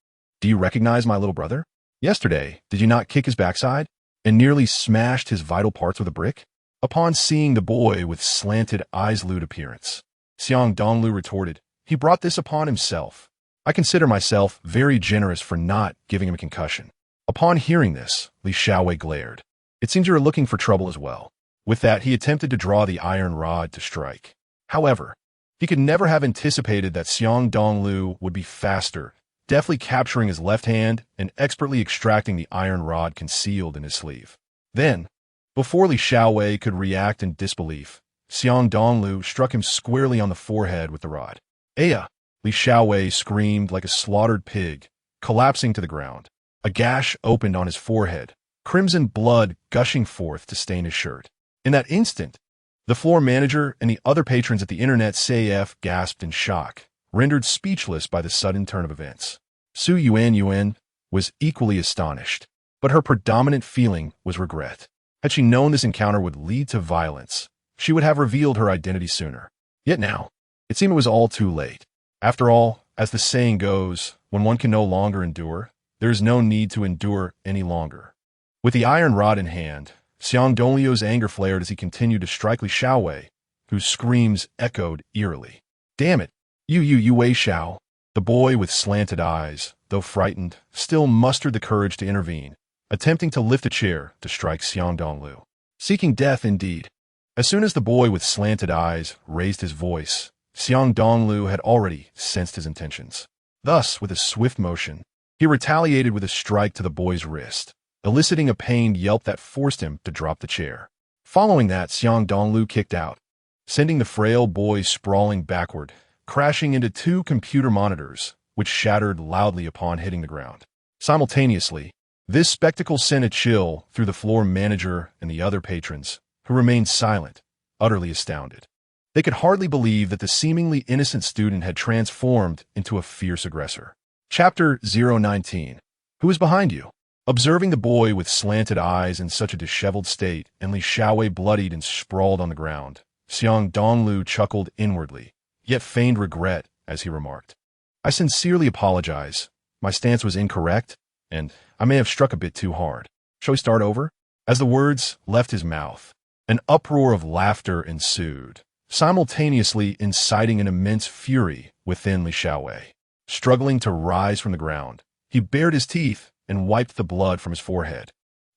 Do you recognize my little brother? Yesterday, did you not kick his backside and nearly smashed his vital parts with a brick? Upon seeing the boy with slanted eyes-lewd appearance, Xiang Dongliu retorted, He brought this upon himself. I consider myself very generous for not giving him a concussion. Upon hearing this, Li Xiaowei glared. It seems you are looking for trouble as well. With that, he attempted to draw the iron rod to strike. However, he could never have anticipated that Xiang Dongliu would be faster, deftly capturing his left hand and expertly extracting the iron rod concealed in his sleeve. Then, before Li Xiaowei could react in disbelief, Xiang Dongliu struck him squarely on the forehead with the rod. Aya! Li Xiaowei screamed like a slaughtered pig, collapsing to the ground. A gash opened on his forehead, crimson blood gushing forth to stain his shirt. In that instant, The floor manager and the other patrons at the internet CF gasped in shock, rendered speechless by the sudden turn of events. Su Yuan was equally astonished, but her predominant feeling was regret. Had she known this encounter would lead to violence, she would have revealed her identity sooner. Yet now, it seemed it was all too late. After all, as the saying goes, when one can no longer endure, there is no need to endure any longer. With the iron rod in hand, Xiang Dongliu's anger flared as he continued to strike Li Xiaowei, whose screams echoed eerily. "Damn it! You Wei Xiao!" The boy with slanted eyes, though frightened, still mustered the courage to intervene, attempting to lift a chair to strike Xiang Dongliu. Seeking death indeed. As soon as the boy with slanted eyes raised his voice, Xiang Dongliu had already sensed his intentions. Thus, with a swift motion, he retaliated with a strike to the boy's wrist, eliciting a pained yelp that forced him to drop the chair. Following that, Xiang Dongliu kicked out, sending the frail boy sprawling backward, crashing into two computer monitors, which shattered loudly upon hitting the ground. Simultaneously, this spectacle sent a chill through the floor manager and the other patrons, who remained silent, utterly astounded. They could hardly believe that the seemingly innocent student had transformed into a fierce aggressor. Chapter 019. Who is behind you? Observing the boy with slanted eyes in such a disheveled state and Li Xiaowei bloodied and sprawled on the ground, Xiang Dongliu chuckled inwardly, yet feigned regret as he remarked, "I sincerely apologize. My stance was incorrect, and I may have struck a bit too hard. Shall we start over?" As the words left his mouth, an uproar of laughter ensued, simultaneously inciting an immense fury within Li Xiaowei. Struggling to rise from the ground, he bared his teeth and wiped the blood from his forehead,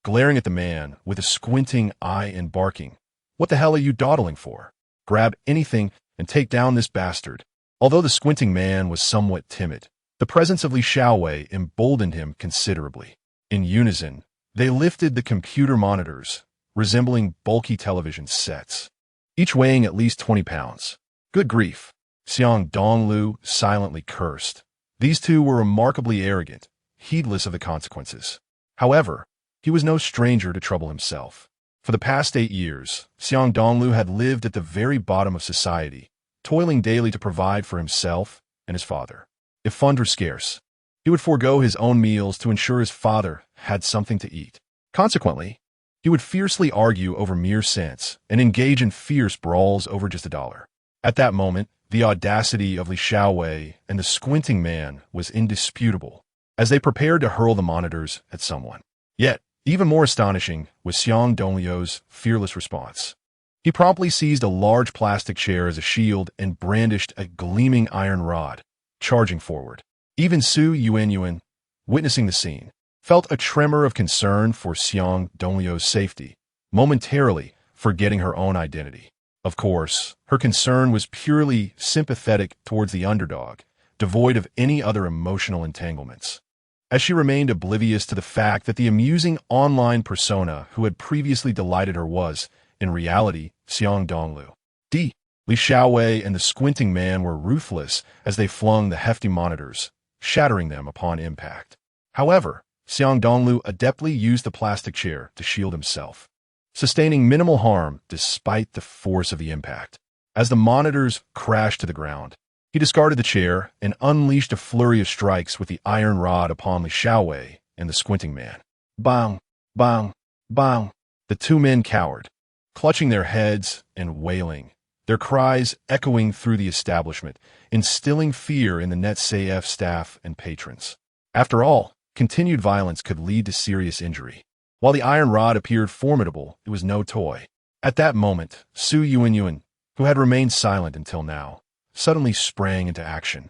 glaring at the man with a squinting eye and barking, "What the hell are you dawdling for? Grab anything and take down this bastard." Although the squinting man was somewhat timid, the presence of Li Xiaowei emboldened him considerably. In unison, they lifted the computer monitors, resembling bulky television sets, each weighing at least 20 pounds. Good grief! Xiang Dongliu silently cursed. These two were remarkably arrogant, heedless of the consequences. However, he was no stranger to trouble himself. For the past 8 years, Xiang Dongliu had lived at the very bottom of society, toiling daily to provide for himself and his father. If funds were scarce, he would forego his own meals to ensure his father had something to eat. Consequently, he would fiercely argue over mere cents and engage in fierce brawls over just $1. At that moment, the audacity of Li Xiaowei and the squinting man was indisputable, as they prepared to hurl the monitors at someone. Yet, even more astonishing was Xiang Dongliu's fearless response. He promptly seized a large plastic chair as a shield and brandished a gleaming iron rod, charging forward. Even Su Yuan, witnessing the scene, felt a tremor of concern for Xiang Dongliu's safety, momentarily forgetting her own identity. Of course, her concern was purely sympathetic towards the underdog, devoid of any other emotional entanglements, as she remained oblivious to the fact that the amusing online persona who had previously delighted her was, in reality, Xiang Dongliu. Li Xiaowei and the squinting man were ruthless as they flung the hefty monitors, shattering them upon impact. However, Xiang Dongliu adeptly used the plastic chair to shield himself, sustaining minimal harm despite the force of the impact. As the monitors crashed to the ground, he discarded the chair and unleashed a flurry of strikes with the iron rod upon Li Xiaowei and the squinting man. Bang! Bang! Bang! The two men cowered, clutching their heads and wailing, their cries echoing through the establishment, instilling fear in the NetCF staff and patrons. After all, continued violence could lead to serious injury. While the iron rod appeared formidable, it was no toy. At that moment, Su Yuan, who had remained silent until now, suddenly sprang into action,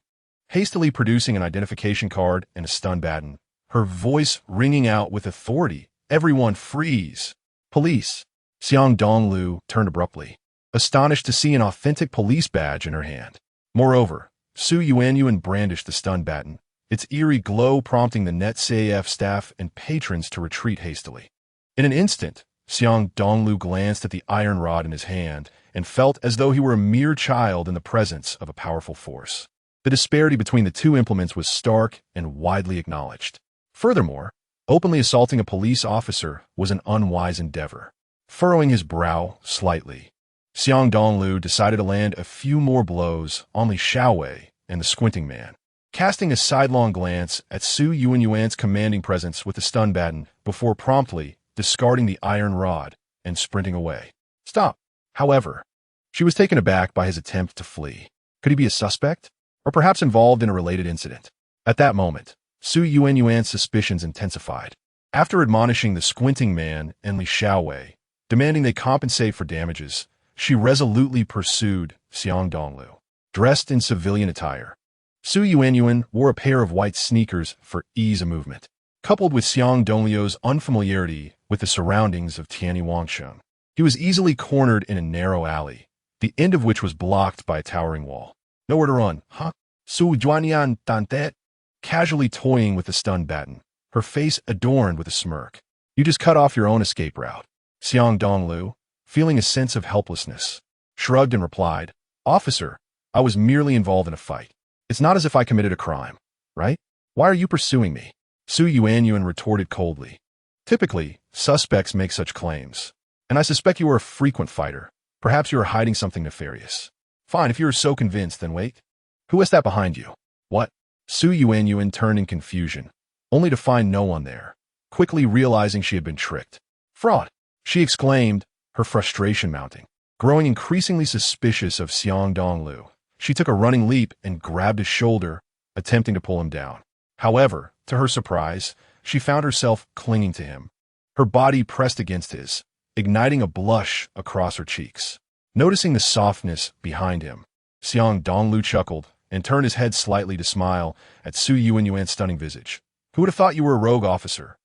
hastily producing an identification card and a stun baton, her voice ringing out with authority. "Everyone freeze! Police!" Xiang Dongliu turned abruptly, astonished to see an authentic police badge in her hand. Moreover, Su Yuan brandished the stun baton, its eerie glow prompting the NetCF staff and patrons to retreat hastily. In an instant, Xiang Dongliu glanced at the iron rod in his hand and felt as though he were a mere child in the presence of a powerful force. The disparity between the two implements was stark and widely acknowledged. Furthermore, openly assaulting a police officer was an unwise endeavor. Furrowing his brow slightly, Xiang Dongliu decided to land a few more blows on Li Xiaowei and the squinting man, casting a sidelong glance at Su Yuanyuan's commanding presence with the stun baton before promptly discarding the iron rod and sprinting away. Stop. However, she was taken aback by his attempt to flee. Could he be a suspect? Or perhaps involved in a related incident? At that moment, Su Yuanyuan's suspicions intensified. After admonishing the squinting man and Li Xiaowei, demanding they compensate for damages, she resolutely pursued Xiang Dongliu. Dressed in civilian attire, Su Yuanyuan wore a pair of white sneakers for ease of movement, coupled with Xiang Dongliu's unfamiliarity with the surroundings of Tianyangsheng. He was easily cornered in a narrow alley, the end of which was blocked by a towering wall. Nowhere to run, huh? Su Juanian Dantet, casually toying with the stun baton, her face adorned with a smirk. You just cut off your own escape route. Xiang Dongliu, feeling a sense of helplessness, shrugged and replied, Officer, I was merely involved in a fight. It's not as if I committed a crime, right? Why are you pursuing me? Su Yuanyuan retorted coldly. Typically, suspects make such claims, and I suspect you are a frequent fighter. Perhaps you are hiding something nefarious. Fine, if you are so convinced, then wait. Who is that behind you? What? Su Yuanyuan turned in confusion, only to find no one there, quickly realizing she had been tricked. Fraud! She exclaimed, her frustration mounting. Growing increasingly suspicious of Xiang Dongliu, she took a running leap and grabbed his shoulder, attempting to pull him down. However, to her surprise, she found herself clinging to him, her body pressed against his, igniting a blush across her cheeks. Noticing the softness behind him, Xiang Dongliu chuckled and turned his head slightly to smile at Su Yuanyuan's stunning visage. Who would have thought you were a rogue officer?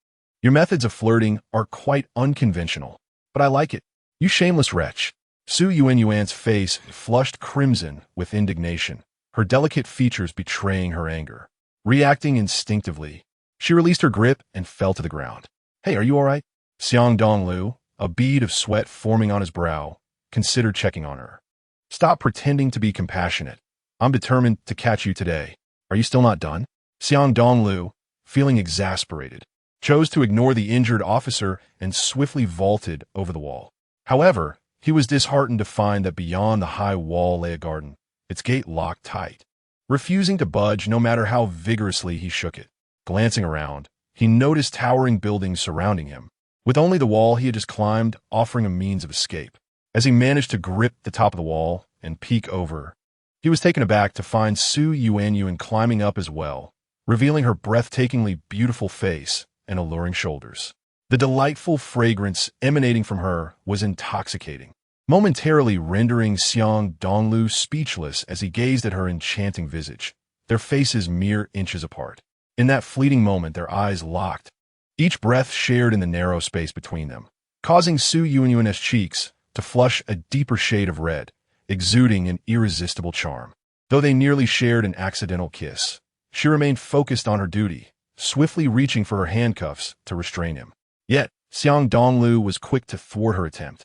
Your methods of flirting are quite unconventional, but I like it. You shameless wretch. Su Yuanyuan's face flushed crimson with indignation, her delicate features betraying her anger. Reacting instinctively, she released her grip and fell to the ground. Hey, are you all right? Xiang Dongliu, a bead of sweat forming on his brow, considered checking on her. Stop pretending to be compassionate. I'm determined to catch you today. Are you still not done? Xiang Dongliu, feeling exasperated, chose to ignore the injured officer and swiftly vaulted over the wall. However, he was disheartened to find that beyond the high wall lay a garden, its gate locked tight, refusing to budge no matter how vigorously he shook it. Glancing around, he noticed towering buildings surrounding him, with only the wall he had just climbed offering a means of escape. As he managed to grip the top of the wall and peek over, he was taken aback to find Su Yuanyuan climbing up as well, revealing her breathtakingly beautiful face and alluring shoulders. The delightful fragrance emanating from her was intoxicating, momentarily rendering Xiang Dongliu speechless as he gazed at her enchanting visage, their faces mere inches apart. In that fleeting moment, their eyes locked, each breath shared in the narrow space between them, causing Su Yuanyuan's cheeks to flush a deeper shade of red, exuding an irresistible charm. Though they nearly shared an accidental kiss, she remained focused on her duty, swiftly reaching for her handcuffs to restrain him. Yet, Xiang Dongliu was quick to thwart her attempt,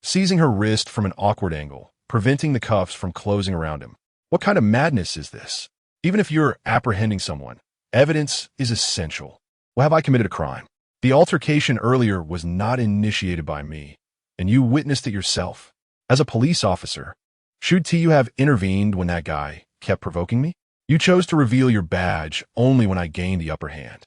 seizing her wrist from an awkward angle, preventing the cuffs from closing around him. What kind of madness is this? Even if you're apprehending someone, evidence is essential. Well, have I committed a crime? The altercation earlier was not initiated by me, and you witnessed it yourself. As a police officer, should you have intervened when that guy kept provoking me? You chose to reveal your badge only when I gained the upper hand.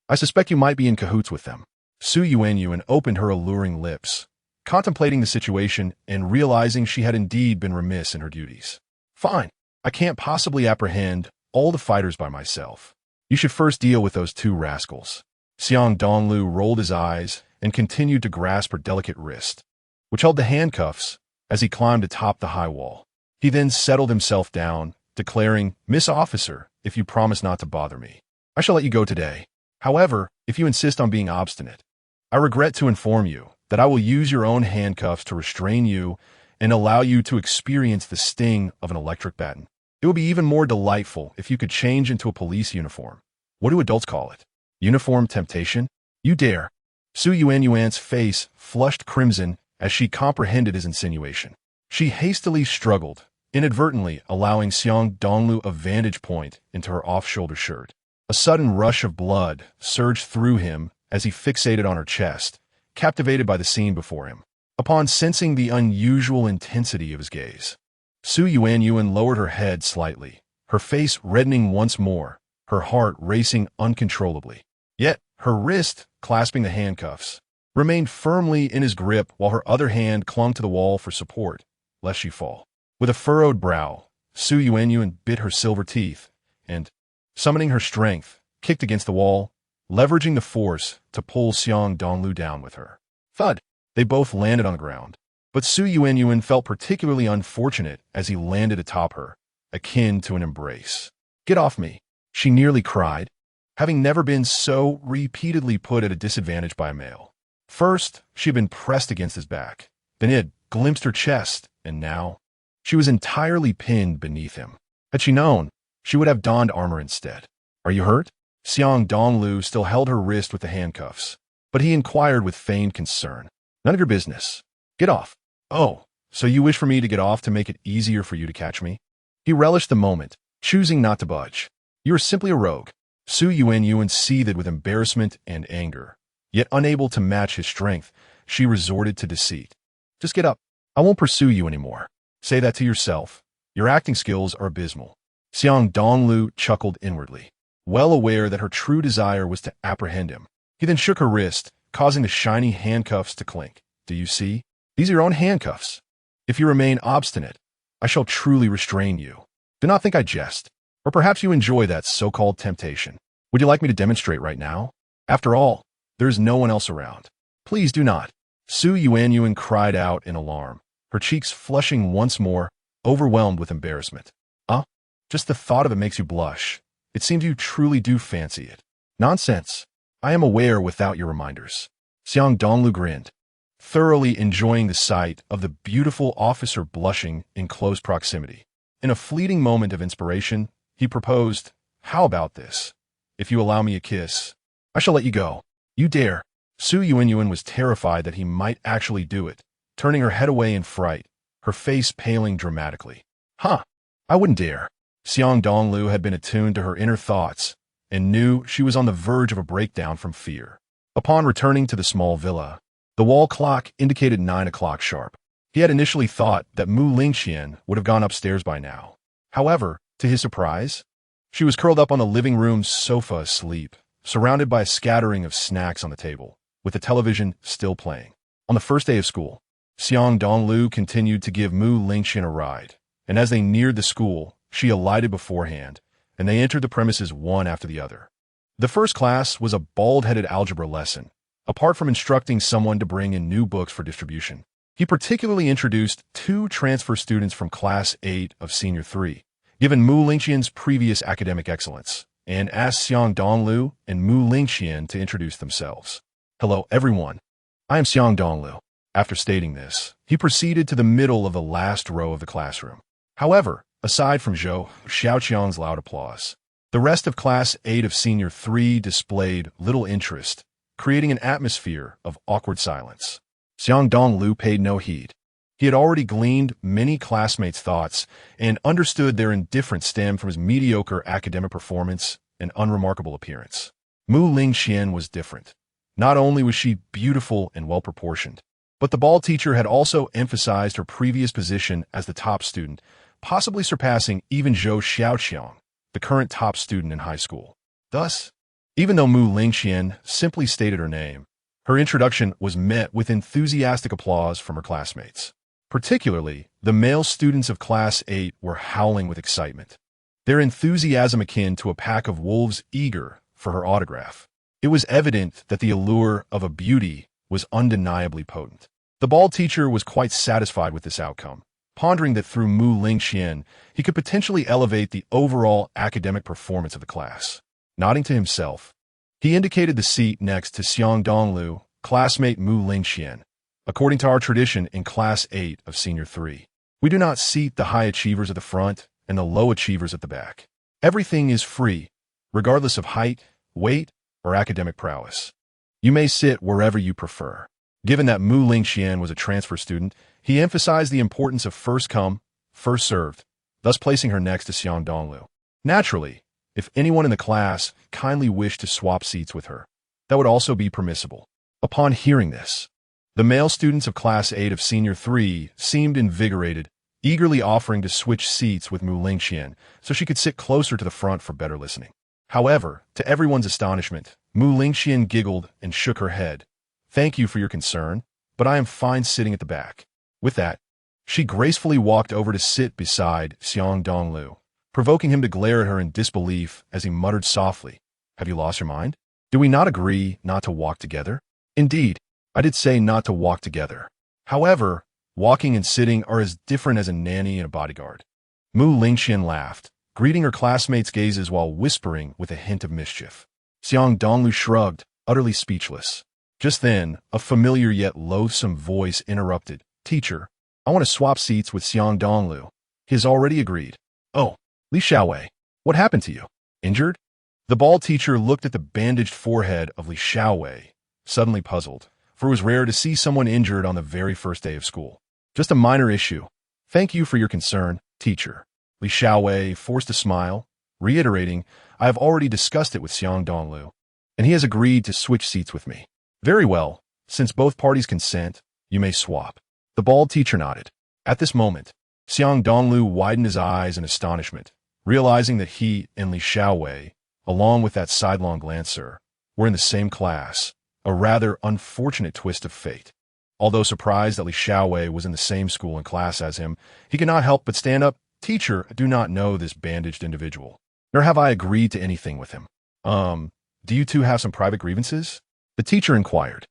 I suspect you might be in cahoots with them. Su Yuanyuan opened her alluring lips, contemplating the situation and realizing she had indeed been remiss in her duties. Fine, I can't possibly apprehend all the fighters by myself. You should first deal with those two rascals. Xiang Dongliu rolled his eyes and continued to grasp her delicate wrist, which held the handcuffs, as he climbed atop the high wall. He then settled himself down, declaring, Miss Officer, if you promise not to bother me, I shall let you go today. However, if you insist on being obstinate, I regret to inform you that I will use your own handcuffs to restrain you and allow you to experience the sting of an electric baton. It would be even more delightful if you could change into a police uniform. What do adults call it? Uniform temptation? You dare. Su Yuanyuan's face flushed crimson as she comprehended his insinuation. She hastily struggled, inadvertently allowing Xiang Dongliu a vantage point into her off-shoulder shirt. A sudden rush of blood surged through him as he fixated on her chest, captivated by the scene before him. Upon sensing the unusual intensity of his gaze, Su Yuanyuan lowered her head slightly, her face reddening once more, her heart racing uncontrollably. Yet, her wrist, clasping the handcuffs, remained firmly in his grip while her other hand clung to the wall for support, lest she fall. With a furrowed brow, Su Yuanyuan bit her silver teeth and, summoning her strength, kicked against the wall, leveraging the force to pull Xiang Dongliu down with her. Thud! They both landed on the ground, but Su Yuanyuan felt particularly unfortunate as he landed atop her, akin to an embrace. "Get off me!" she nearly cried, having never been so repeatedly put at a disadvantage by a male. First, she had been pressed against his back, then he had glimpsed her chest, and now she was entirely pinned beneath him. Had she known, she would have donned armor instead. "Are you hurt?" Xiang Dongliu still held her wrist with the handcuffs, but he inquired with feigned concern. "None of your business. Get off." "Oh, so you wish for me to get off to make it easier for you to catch me?" He relished the moment, choosing not to budge. "You are simply a rogue." Su Yuanyuan seethed with embarrassment and anger. Yet unable to match his strength, she resorted to deceit. "Just get up. I won't pursue you anymore." "Say that to yourself. Your acting skills are abysmal." Xiang Dongliu chuckled inwardly, well aware that her true desire was to apprehend him. He then shook her wrist, causing the shiny handcuffs to clink. "Do you see? These are your own handcuffs. If you remain obstinate, I shall truly restrain you. Do not think I jest. Or perhaps you enjoy that so-called temptation. Would you like me to demonstrate right now? After all, there is no one else around." "Please do not." Su Yuanyuan cried out in alarm, her cheeks flushing once more, overwhelmed with embarrassment. Just the thought of it makes you blush. It seems you truly do fancy it." "Nonsense. I am aware without your reminders." Xiang Dongliu grinned, thoroughly enjoying the sight of the beautiful officer blushing in close proximity. In a fleeting moment of inspiration, he proposed, "How about this? If you allow me a kiss, I shall let you go." "You dare." Su Yuanyuan was terrified that he might actually do it, turning her head away in fright, her face paling dramatically. I wouldn't dare." Xiang Dongliu had been attuned to her inner thoughts and knew she was on the verge of a breakdown from fear. Upon returning to the small villa, the wall clock indicated 9 o'clock sharp. He had initially thought that Mu Lingxian would have gone upstairs by now. However, to his surprise, she was curled up on the living room sofa asleep, surrounded by a scattering of snacks on the table, with the television still playing. On the first day of school, Xiang Dongliu continued to give Mu Lingxian a ride, and as they neared the school, she alighted beforehand, and they entered the premises one after the other. The first class was a bald-headed algebra lesson. Apart from instructing someone to bring in new books for distribution, he particularly introduced 2 transfer students from Class 8 of Senior 3, given Mu Lingxian's previous academic excellence, and asked Xiang Dongliu and Mu Lingxian to introduce themselves. "Hello, everyone. I am Xiang Dongliu." After stating this, he proceeded to the middle of the last row of the classroom. However, aside from Zhou Xiaoqiang's loud applause, the rest of Class 8 of Senior 3 displayed little interest, creating an atmosphere of awkward silence. Xiang Dongliu paid no heed. He had already gleaned many classmates' thoughts and understood their indifference stemmed from his mediocre academic performance and unremarkable appearance. Mu Lingxian was different. Not only was she beautiful and well-proportioned, but the bald teacher had also emphasized her previous position as the top student, possibly surpassing even Zhou Xiaoqiang, the current top student in high school. Thus, even though Mu Lingxian simply stated her name, her introduction was met with enthusiastic applause from her classmates. Particularly, the male students of Class 8 were howling with excitement, their enthusiasm akin to a pack of wolves eager for her autograph. It was evident that the allure of a beauty was undeniably potent. The bald teacher was quite satisfied with this outcome, pondering that through Mu Lingxian, he could potentially elevate the overall academic performance of the class. Nodding to himself, he indicated the seat next to Xiang Dongliu, classmate Mu Lingxian. "According to our tradition in Class 8 of Senior 3, we do not seat the high achievers at the front and the low achievers at the back. Everything is free, regardless of height, weight, or academic prowess. You may sit wherever you prefer." Given that Mu Lingxian was a transfer student, he emphasized the importance of first come, first served, thus placing her next to Xiang Dongliu. Naturally, if anyone in the class kindly wished to swap seats with her, that would also be permissible. Upon hearing this, The male students of Class 8 of Senior 3 seemed invigorated, eagerly offering to switch seats with Mu Lingqian so she could sit closer to the front for better listening. However, to everyone's astonishment, Mu Lingqian giggled and shook her head. "Thank you for your concern, but I am fine sitting at the back." With that, she gracefully walked over to sit beside Xiang Dongliu, provoking him to glare at her in disbelief as he muttered softly, "Have you lost your mind? Do we not agree not to walk together?" "Indeed, I did say not to walk together. However, walking and sitting are as different as a nanny and a bodyguard." Mu Lingqian laughed, greeting her classmates' gazes while whispering with a hint of mischief. Xiang Dongliu shrugged, utterly speechless. Just then, a familiar yet loathsome voice interrupted. "Teacher, I want to swap seats with Xiang Dongliu. He has already agreed." "Oh, Li Xiaowei, what happened to you? Injured?" The bald teacher looked at the bandaged forehead of Li Xiaowei, suddenly puzzled, for it was rare to see someone injured on the very first day of school. "Just a minor issue. Thank you for your concern, teacher." Li Xiaowei forced a smile, reiterating, "I have already discussed it with Xiang Dongliu, and he has agreed to switch seats with me." "Very well. Since both parties consent, you may swap." The bald teacher nodded. At this moment, Xiang Dongliu widened his eyes in astonishment, realizing that he and Li Xiaowei, along with that sidelong glancer, were in the same class, a rather unfortunate twist of fate. Although surprised that Li Xiaowei was in the same school and class as him, he could not help but stand up. "Teacher, I do not know this bandaged individual, nor have I agreed to anything with him. Do you two have some private grievances?" the teacher inquired.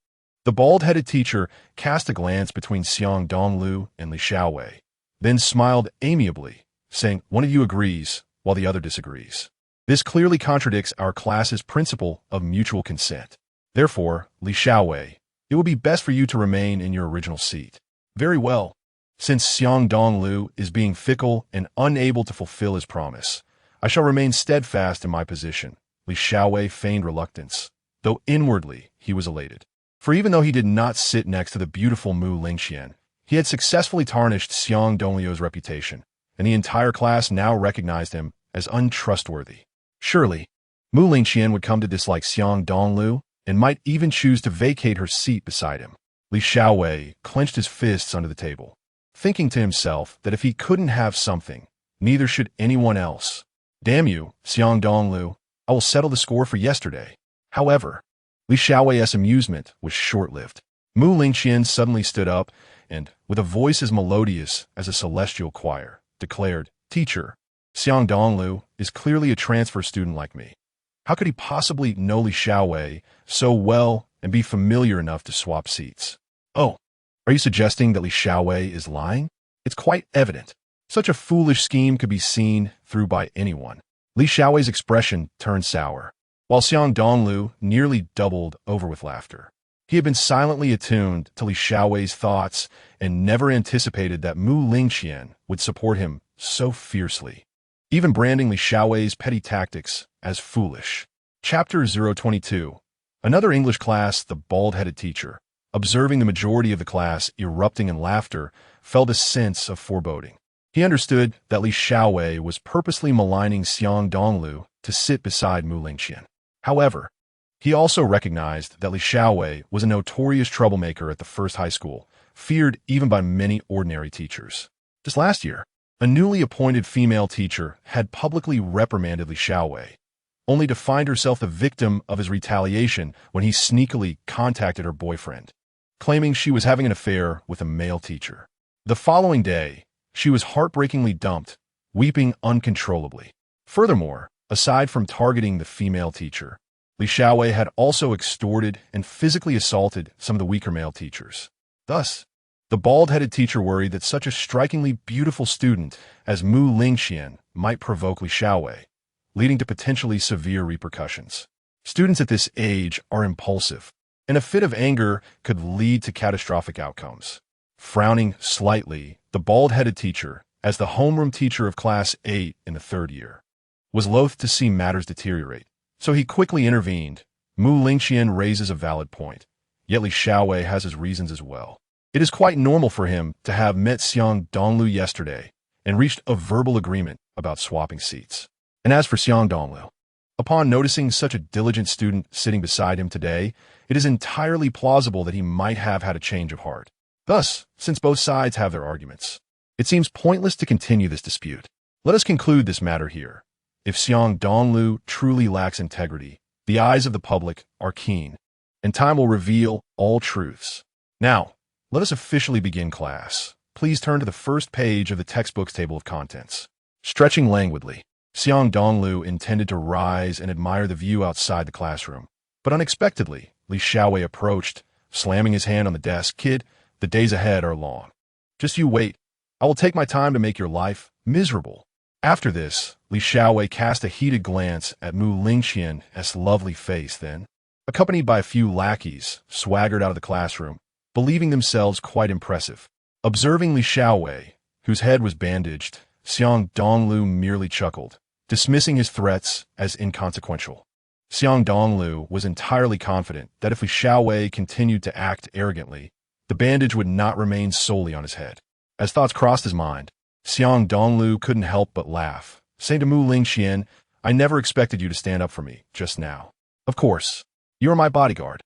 The bald-headed teacher cast a glance between Xiang Dongliu and Li Xiaowei, then smiled amiably, saying, "One of you agrees, while the other disagrees. This clearly contradicts our class's principle of mutual consent. Therefore, Li Xiaowei, it will be best for you to remain in your original seat." "Very well. Since Xiang Dongliu is being fickle and unable to fulfill his promise, I shall remain steadfast in my position." Li Xiaowei feigned reluctance, though inwardly he was elated. For even though he did not sit next to the beautiful Mu Lingqian, he had successfully tarnished Xiang Dongliu's reputation, and the entire class now recognized him as untrustworthy. Surely, Mu Lingqian would come to dislike Xiang Dongliu and might even choose to vacate her seat beside him. Li Xiaowei clenched his fists under the table, thinking to himself that if he couldn't have something, neither should anyone else. "Damn you, Xiang Dongliu, I will settle the score for yesterday." However, Li Xiaowei's amusement was short-lived. Mu Lingqian suddenly stood up and, with a voice as melodious as a celestial choir, declared, "Teacher, Xiang Dongliu is clearly a transfer student like me. How could he possibly know Li Xiaowei so well and be familiar enough to swap seats?" "Oh, are you suggesting that Li Xiaowei is lying? It's quite evident. Such a foolish scheme could be seen through by anyone." Li Xiaowei's expression turned sour, while Xiang Dongliu nearly doubled over with laughter. He had been silently attuned to Li Xiaowei's thoughts and never anticipated that Mu Lingqian would support him so fiercely, even branding Li Xiaowei's petty tactics as foolish. Chapter 022. Another English class, the bald-headed teacher, observing the majority of the class erupting in laughter, felt a sense of foreboding. He understood that Li Xiaowei was purposely maligning Xiang Dongliu to sit beside Mu Lingqian. However, he also recognized that Li Xiaowei was a notorious troublemaker at the first high school, feared even by many ordinary teachers. Just last year, a newly appointed female teacher had publicly reprimanded Li Xiaowei, only to find herself the victim of his retaliation when he sneakily contacted her boyfriend, claiming she was having an affair with a male teacher. The following day, she was heartbreakingly dumped, weeping uncontrollably. Furthermore, aside from targeting the female teacher, Li Xiaowei had also extorted and physically assaulted some of the weaker male teachers. Thus, the bald-headed teacher worried that such a strikingly beautiful student as Mu Lingqian might provoke Li Xiaowei, leading to potentially severe repercussions. Students at this age are impulsive, and a fit of anger could lead to catastrophic outcomes. Frowning slightly, the bald-headed teacher, as the homeroom teacher of Class 8 in the third year, was loath to see matters deteriorate, so he quickly intervened. Mu Lingqian raises a valid point, yet Li Xiaowei has his reasons as well. It is quite normal for him to have met Xiang Dongliu yesterday and reached a verbal agreement about swapping seats. And as for Xiang Dongliu, Upon noticing such a diligent student sitting beside him today, it is entirely plausible that he might have had a change of heart. Thus, since both sides have their arguments, it seems pointless to continue this dispute. Let us conclude this matter here. If Xiang Dongliu truly lacks integrity, the eyes of the public are keen, and time will reveal all truths. Now, let us officially begin class. Please turn to the first page of the textbook's table of contents. Stretching languidly, Xiang Dongliu intended to rise and admire the view outside the classroom. But unexpectedly, Li Xiaowei approached, slamming his hand on the desk. "Kid, the days ahead are long. Just you wait. I will take my time to make your life miserable." After this, Li Xiaowei cast a heated glance at Mu Lingqian's lovely face, then, accompanied by a few lackeys, swaggered out of the classroom, believing themselves quite impressive. Observing Li Xiaowei, whose head was bandaged, Xiang Dongliu merely chuckled, dismissing his threats as inconsequential. Xiang Dongliu was entirely confident that if Li Xiaowei continued to act arrogantly, the bandage would not remain solely on his head. As thoughts crossed his mind, Xiang Dongliu couldn't help but laugh, saying to Mu Lingqian, "I never expected you to stand up for me just now. Of course, you are my bodyguard.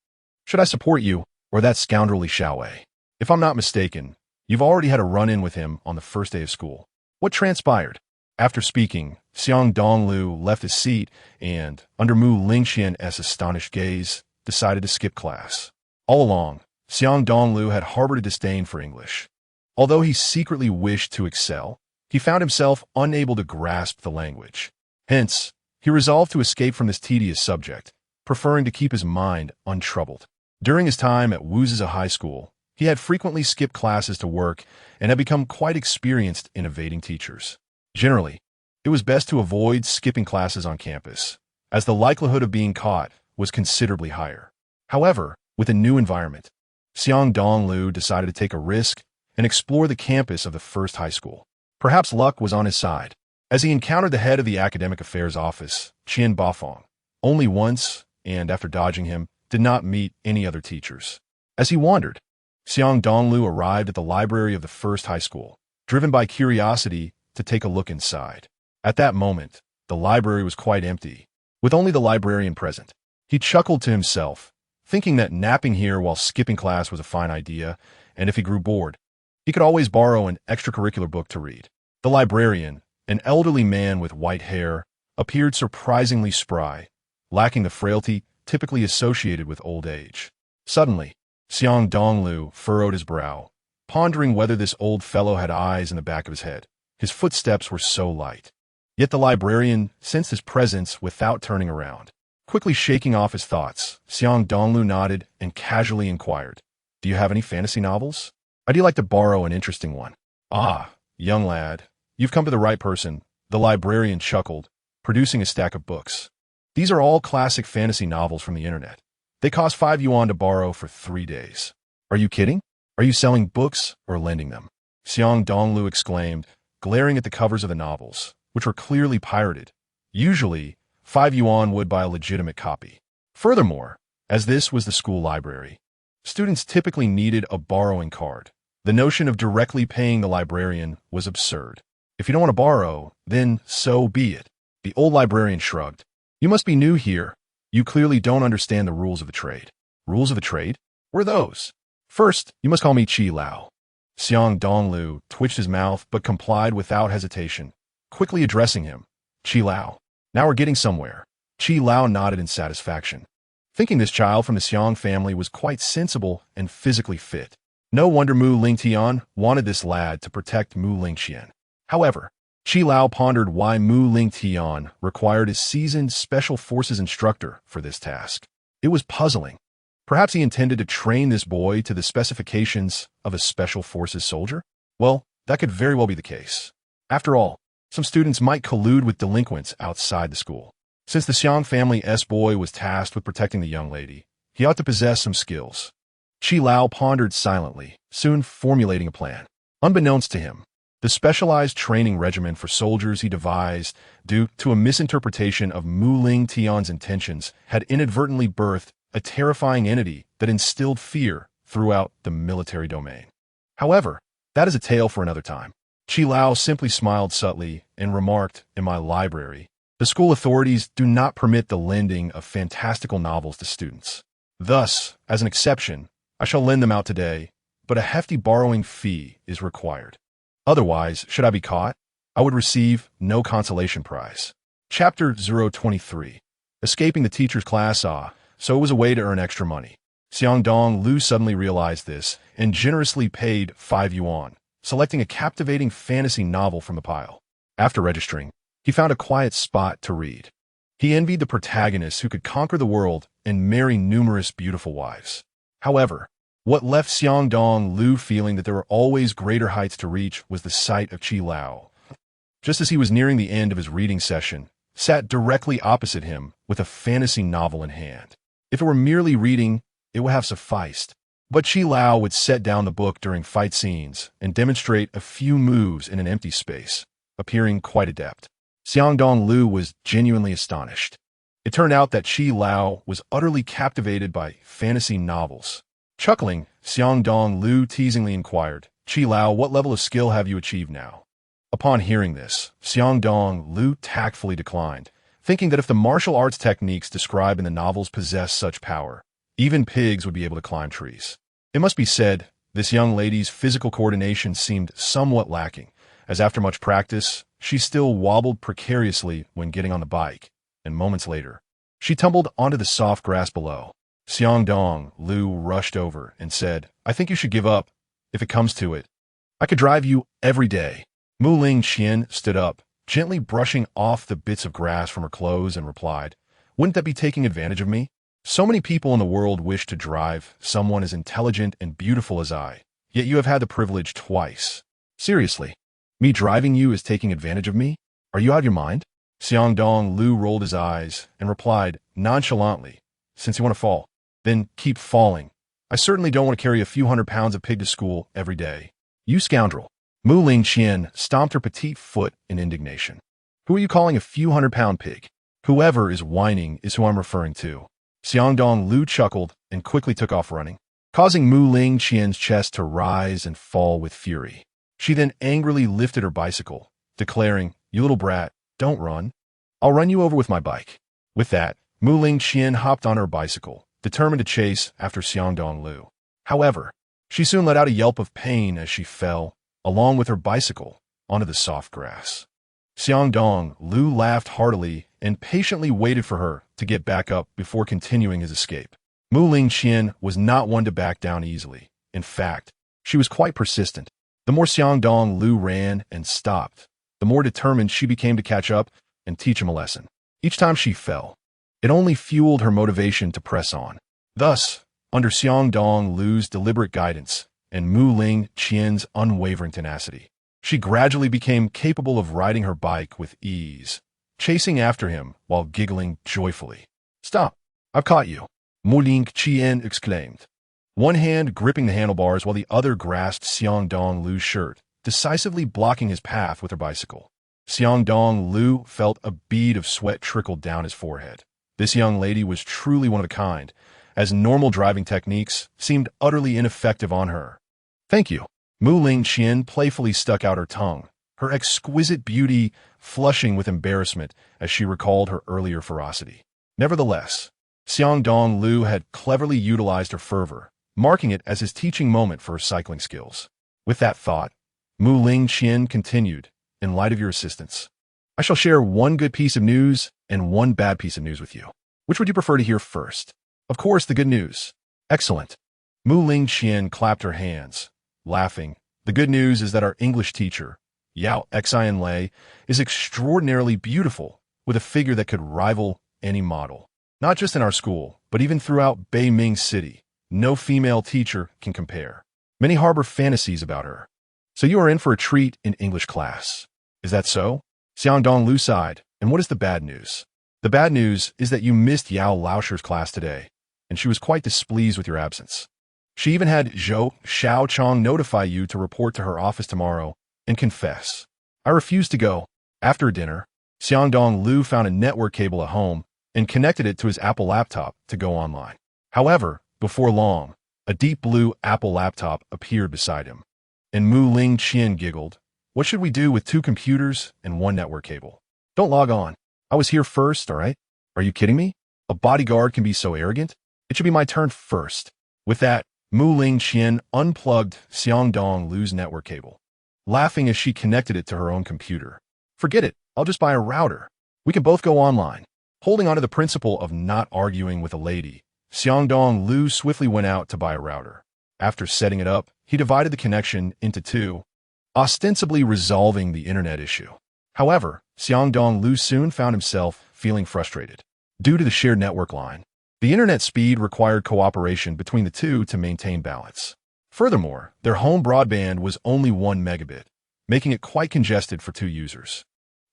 Should I support you, or that scoundrel Li Xiaowei? If I'm not mistaken, you've already had a run-in with him on the first day of school. What transpired?" After speaking, Xiang Dongliu left his seat and, under Mu Lingqian's astonished gaze, decided to skip class. All along, Xiang Dongliu had harbored a disdain for English. Although he secretly wished to excel, he found himself unable to grasp the language. Hence, he resolved to escape from this tedious subject, preferring to keep his mind untroubled. During his time at Wuziza High School, he had frequently skipped classes to work and had become quite experienced in evading teachers. Generally, it was best to avoid skipping classes on campus, as the likelihood of being caught was considerably higher. However, with a new environment, Xiang Dongliu decided to take a risk and explore the campus of the first high school. Perhaps luck was on his side, as he encountered the head of the academic affairs office, Qian Bafeng, only once, and after dodging him, did not meet any other teachers. As he wandered, Xiang Dongliu arrived at the library of the first high school, driven by curiosity to take a look inside. At that moment, the library was quite empty, with only the librarian present. He chuckled to himself, thinking that napping here while skipping class was a fine idea, and if he grew bored, he could always borrow an extracurricular book to read. The librarian, an elderly man with white hair, appeared surprisingly spry, lacking the frailty typically associated with old age. Suddenly, Xiang Dongliu furrowed his brow, pondering whether this old fellow had eyes in the back of his head. His footsteps were so light. Yet the librarian sensed his presence without turning around. Quickly shaking off his thoughts, Xiang Dongliu nodded and casually inquired, "Do you have any fantasy novels? I'd like to borrow an interesting one." "Ah, young lad, you've come to the right person," the librarian chuckled, producing a stack of books. "These are all classic fantasy novels from the internet. They cost 5 yuan to borrow for 3 days. Are you kidding? Are you selling books or lending them?" Xiang Dongliu exclaimed, glaring at the covers of the novels, which were clearly pirated. Usually, 5 yuan would buy a legitimate copy. Furthermore, as this was the school library, students typically needed a borrowing card. The notion of directly paying the librarian was absurd. "If you don't want to borrow, then so be it." The old librarian shrugged. "You must be new here. You clearly don't understand the rules of the trade." "Rules of the trade? What are those?" "First, you must call me Qi Lao." Xiang Dongliu twitched his mouth but complied without hesitation, quickly addressing him. "Qi Lao. Now we're getting somewhere." Qi Lao nodded in satisfaction, thinking this child from the Xiang family was quite sensible and physically fit. No wonder Mu Lingtian wanted this lad to protect Mu Lingqian. However, Qi Lao pondered why Mu Lingtian required a seasoned special forces instructor for this task. It was puzzling. Perhaps he intended to train this boy to the specifications of a special forces soldier? Well, that could very well be the case. After all, some students might collude with delinquents outside the school. Since the Xiang family's boy was tasked with protecting the young lady, he ought to possess some skills. Qi Lao pondered silently, soon formulating a plan. Unbeknownst to him, the specialized training regimen for soldiers he devised, due to a misinterpretation of Mu Lingtian's intentions, had inadvertently birthed a terrifying entity that instilled fear throughout the military domain. However, that is a tale for another time. Qi Lao simply smiled subtly and remarked, "In my library, The school authorities do not permit the lending of fantastical novels to students. Thus, as an exception, I shall lend them out today, but a hefty borrowing fee is required. Otherwise, should I be caught, I would receive no consolation prize. Chapter 023. Escaping the teacher's class. So it was a way to earn extra money. Xiang Dongliu suddenly realized this and generously paid 5 yuan, selecting a captivating fantasy novel from the pile. After registering, he found a quiet spot to read. He envied the protagonist who could conquer the world and marry numerous beautiful wives. However, what left Xiang Dongliu feeling that there were always greater heights to reach was the sight of Qi Lao. Just as he was nearing the end of his reading session, sat directly opposite him with a fantasy novel in hand. If it were merely reading, it would have sufficed. But Qi Lao would set down the book during fight scenes and demonstrate a few moves in an empty space, appearing quite adept. Xiang Dongliu was genuinely astonished. It turned out that Qi Lao was utterly captivated by fantasy novels. Chuckling, Xiang Dongliu teasingly inquired, "Qi Lao, what level of skill have you achieved now?" Upon hearing this, Xiang Dongliu tactfully declined, thinking that if the martial arts techniques described in the novels possessed such power, even pigs would be able to climb trees. It must be said, this young lady's physical coordination seemed somewhat lacking, as after much practice, she still wobbled precariously when getting on the bike, and moments later, she tumbled onto the soft grass below. Xiang Dongliu rushed over and said, "I think you should give up, if it comes to it. I could drive you every day." Mu Lingqian stood up, gently brushing off the bits of grass from her clothes, and replied, "Wouldn't that be taking advantage of me? So many people in the world wish to drive someone as intelligent and beautiful as I, yet you have had the privilege twice. Seriously, me driving you is taking advantage of me? Are you out of your mind?" Xiang Dongliu rolled his eyes and replied nonchalantly, "Since you want to fall, then keep falling. I certainly don't want to carry a few 100 pounds of pig to school every day. You scoundrel." Mu Lingqian stomped her petite foot in indignation. "Who are you calling a few 100-pound pig? Whoever is whining is who I'm referring to." Xiang Dongliu chuckled and quickly took off running, causing Mu Lingqian's chest to rise and fall with fury. She then angrily lifted her bicycle, declaring, "You little brat, don't run. I'll run you over with my bike." With that, Mu Lingqian hopped on her bicycle, determined to chase after Xiang Dongliu. However, she soon let out a yelp of pain as she fell, along with her bicycle, onto the soft grass. Xiang Dongliu laughed heartily and patiently waited for her to get back up before continuing his escape. Mu Lingqian was not one to back down easily. In fact, she was quite persistent. The more Xiang Dongliu ran and stopped, the more determined she became to catch up and teach him a lesson. Each time she fell, it only fueled her motivation to press on. Thus, under Xiang Dongliu's deliberate guidance and Mu Lingqian's unwavering tenacity, she gradually became capable of riding her bike with ease, chasing after him while giggling joyfully. "Stop! I've caught you!" Mu Lingqian exclaimed, one hand gripping the handlebars while the other grasped Xiang Dongliu's shirt, decisively blocking his path with her bicycle. Xiang Dongliu felt a bead of sweat trickle down his forehead. This young lady was truly one of a kind, as normal driving techniques seemed utterly ineffective on her. "Thank you." Mu Lingqian playfully stuck out her tongue, her exquisite beauty flushing with embarrassment as she recalled her earlier ferocity. Nevertheless, Xiang Dongliu had cleverly utilized her fervor, marking it as his teaching moment for her cycling skills. With that thought, Mu Lingqian continued, "In light of your assistance, I shall share one good piece of news and one bad piece of news with you. Which would you prefer to hear first?" "Of course, the good news." "Excellent." Mu Lingqian clapped her hands, laughing. "The good news is that our English teacher, Yao Xianlei, is extraordinarily beautiful, with a figure that could rival any model. Not just in our school, but even throughout Beiming City. No female teacher can compare. Many harbor fantasies about her. So you are in for a treat in English class. Is that so?" Xiang Dongliu sighed. "And what is the bad news?" "The bad news is that you missed Yao Laosher's class today, and she was quite displeased with your absence. She even had Zhou Xiaochong notify you to report to her office tomorrow and confess. I refused to go." After dinner, Xiang Dongliu found a network cable at home and connected it to his Apple laptop to go online. However, before long, a deep blue Apple laptop appeared beside him, and Mu Lingqian giggled. "What should we do with 2 computers and 1 network cable?" "Don't log on. I was here first, all right? Are you kidding me? A bodyguard can be so arrogant? It should be my turn first. With that, Mu Lingqian unplugged Xiang Dongliu's network cable, laughing as she connected it to her own computer. Forget it, I'll just buy a router. We can both go online. Holding on to the principle of not arguing with a lady, Xiang Dongliu swiftly went out to buy a router. After setting it up, he divided the connection into two, ostensibly resolving the internet issue. However, Xiang Dongliu soon found himself feeling frustrated. Due to the shared network line, the internet speed required cooperation between the two to maintain balance. Furthermore, their home broadband was only 1 megabit, making it quite congested for two users.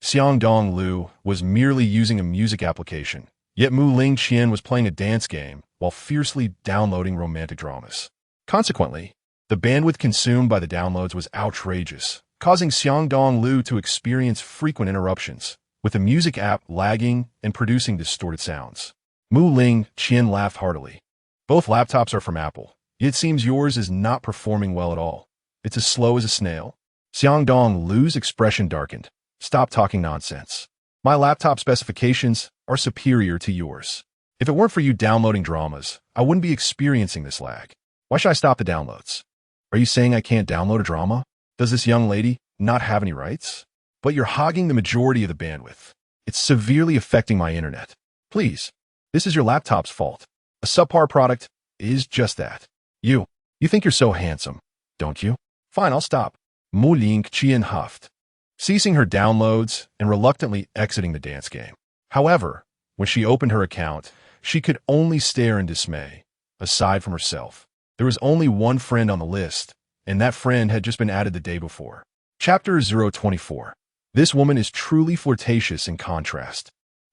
Xiang Dongliu was merely using a music application, yet Mu Lingqian was playing a dance game while fiercely downloading romantic dramas. Consequently, the bandwidth consumed by the downloads was outrageous, causing Xiang Dongliu to experience frequent interruptions, with the music app lagging and producing distorted sounds. Mu Lingqian laughed heartily. Both laptops are from Apple. It seems yours is not performing well at all. It's as slow as a snail. Xiang Dongliu's expression darkened. Stop talking nonsense. My laptop specifications are superior to yours. If it weren't for you downloading dramas, I wouldn't be experiencing this lag. Why should I stop the downloads? Are you saying I can't download a drama? Does this young lady not have any rights? But you're hogging the majority of the bandwidth. It's severely affecting my internet. Please, this is your laptop's fault. A subpar product is just that. You think you're so handsome, don't you? Fine, I'll stop. Mu Lingqian huffed, ceasing her downloads and reluctantly exiting the dance game. However, when she opened her account, she could only stare in dismay. Aside from herself, there was only one friend on the list, and that friend had just been added the day before. Chapter 024. This woman is truly flirtatious in contrast.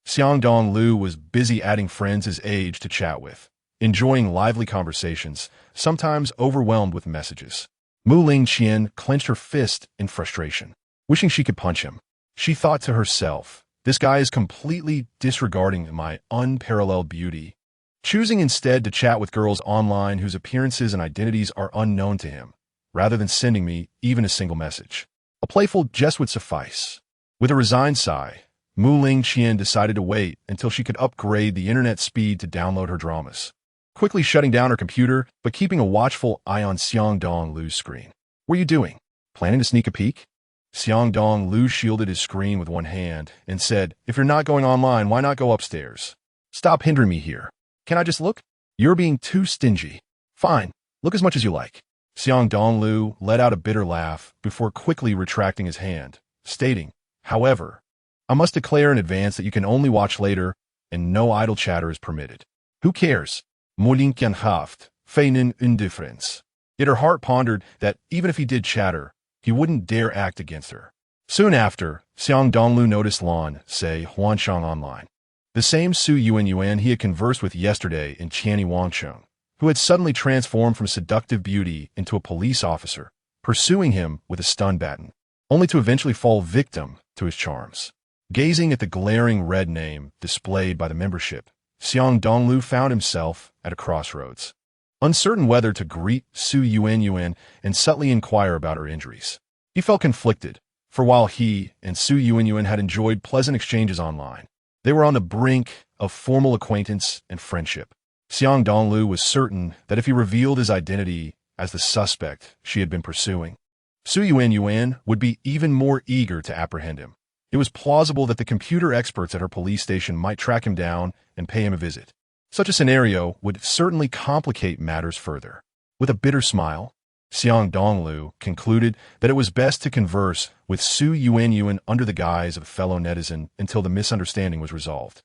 Xiang Dongliu was busy adding friends his age to chat with, enjoying lively conversations, sometimes overwhelmed with messages. Mu Lingqian clenched her fist in frustration, wishing she could punch him. She thought to herself, this guy is completely disregarding my unparalleled beauty, choosing instead to chat with girls online whose appearances and identities are unknown to him, rather than sending me even a single message. A playful jest would suffice. With a resigned sigh, Mu Lingqian decided to wait until she could upgrade the internet speed to download her dramas, quickly shutting down her computer but keeping a watchful eye on Xiang Dongliu's screen. What are you doing? Planning to sneak a peek? Xiang Dongliu shielded his screen with one hand and said, if you're not going online, why not go upstairs? Stop hindering me here. Can I just look? You're being too stingy. Fine, look as much as you like. Xiang Dongliu let out a bitter laugh before quickly retracting his hand, stating, however, I must declare in advance that you can only watch later and no idle chatter is permitted. Who cares? Mu Lingqian huffed, feigning indifference. Yet her heart pondered that even if he did chatter, he wouldn't dare act against her. Soon after, Xiang Dongliu noticed Lan say Huansheng online. The same Su Yuan he had conversed with yesterday in Qiani Wangcheng, who had suddenly transformed from seductive beauty into a police officer, pursuing him with a stun baton, only to eventually fall victim to his charms. Gazing at the glaring red name displayed by the membership, Xiang Dongliu found himself at a crossroads, uncertain whether to greet Su Yuan and subtly inquire about her injuries. He felt conflicted, for while he and Su Yuan had enjoyed pleasant exchanges online, they were on the brink of formal acquaintance and friendship. Xiang Dongliu was certain that if he revealed his identity as the suspect she had been pursuing, Su Yuan would be even more eager to apprehend him. It was plausible that the computer experts at her police station might track him down and pay him a visit. Such a scenario would certainly complicate matters further. With a bitter smile, Xiang Dongliu concluded that it was best to converse with Su Yuan under the guise of a fellow netizen until the misunderstanding was resolved.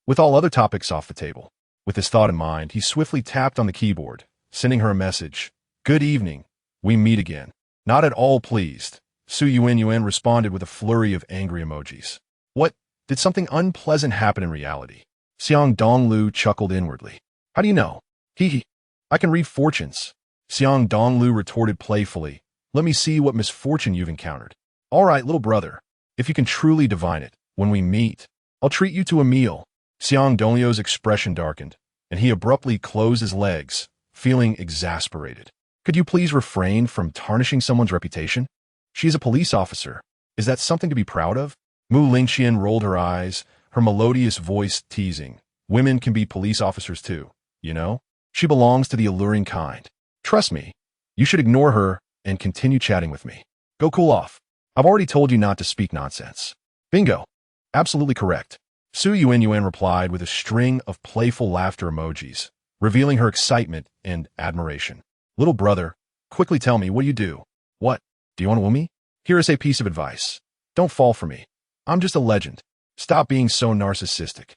With all other topics off the table, with this thought in mind, he swiftly tapped on the keyboard, sending her a message. Good evening. We meet again. Not at all pleased, Su Yuan responded with a flurry of angry emojis. What? Did something unpleasant happen in reality? Xiang Dongliu chuckled inwardly. How do you know? I can read fortunes. Xiang Dongliu retorted playfully. Let me see what misfortune you've encountered. All right, little brother. If you can truly divine it, when we meet, I'll treat you to a meal. Xiang Dongliu's expression darkened, and he abruptly closed his legs, feeling exasperated. Could you please refrain from tarnishing someone's reputation? She is a police officer. Is that something to be proud of? Mu Lingqian rolled her eyes, her melodious voice teasing. Women can be police officers too, you know? She belongs to the alluring kind. Trust me, you should ignore her and continue chatting with me. Go cool off. I've already told you not to speak nonsense. Bingo. Absolutely correct. Su Yuanyuan replied with a string of playful laughter emojis, revealing her excitement and admiration. Little brother, quickly tell me, what do you do? What? Do you want to woo me? Here is a piece of advice. Don't fall for me. I'm just a legend. Stop being so narcissistic.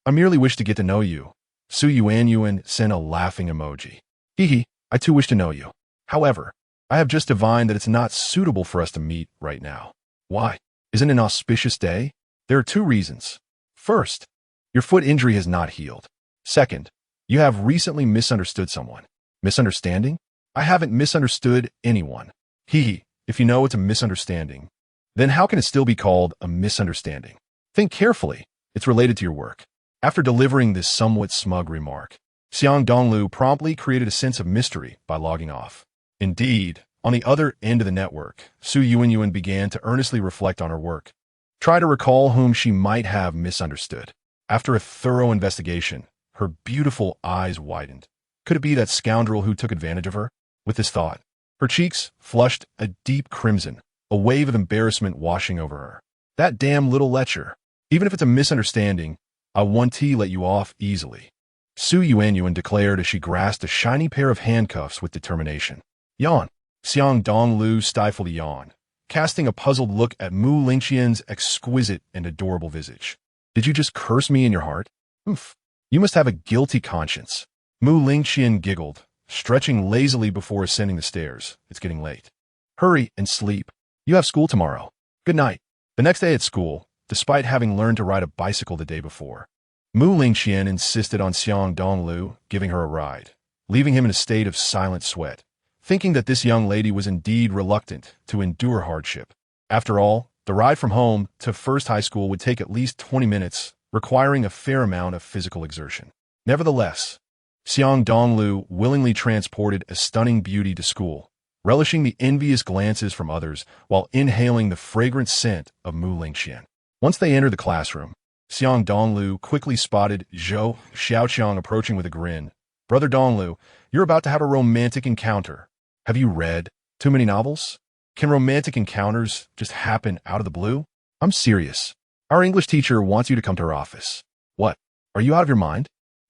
I merely wish to get to know you. Su Yuanyuan sent a laughing emoji. Hee, I too wish to know you. However, I have just divined that it's not suitable for us to meet right now. Why? Isn't it an auspicious day? There are two reasons. First, your foot injury has not healed. Second, you have recently misunderstood someone. Misunderstanding? I haven't misunderstood anyone. If you know it's a misunderstanding, then how can it still be called a misunderstanding? Think carefully. It's related to your work. After delivering this somewhat smug remark, Xiang Dongliu promptly created a sense of mystery by logging off. Indeed, on the other end of the network, Su Yuanyuan began to earnestly reflect on her work. Try to recall whom she might have misunderstood. After a thorough investigation, her beautiful eyes widened. Could it be that scoundrel who took advantage of her? With this thought, her cheeks flushed a deep crimson, a wave of embarrassment washing over her. That damn little lecher. Even if it's a misunderstanding, I won't let you off easily. Su Yuanyuan declared as she grasped a shiny pair of handcuffs with determination. Yawn. Xiang Dongliu stifled a yawn, casting a puzzled look at Mu Lingqian's exquisite and adorable visage. Did you just curse me in your heart? Oof. You must have a guilty conscience. Mu Lingqian giggled, stretching lazily before ascending the stairs. It's getting late. Hurry and sleep. You have school tomorrow. Good night. The next day at school, despite having learned to ride a bicycle the day before, Mu Lingqian insisted on Xiang Dongliu giving her a ride, leaving him in a state of silent sweat, thinking that this young lady was indeed reluctant to endure hardship. After all, the ride from home to First High School would take at least 20 minutes, requiring a fair amount of physical exertion. Nevertheless, Xiang Dongliu willingly transported a stunning beauty to school, relishing the envious glances from others while inhaling the fragrant scent of Mu Lingqian. Once they entered the classroom, Xiang Dongliu quickly spotted Zhou Xiaoqiang approaching with a grin. Brother Dongliu, you're about to have a romantic encounter. Have you read too many novels? Can romantic encounters just happen out of the blue? I'm serious. Our English teacher wants you to come to her office. What? Are you out of your mind?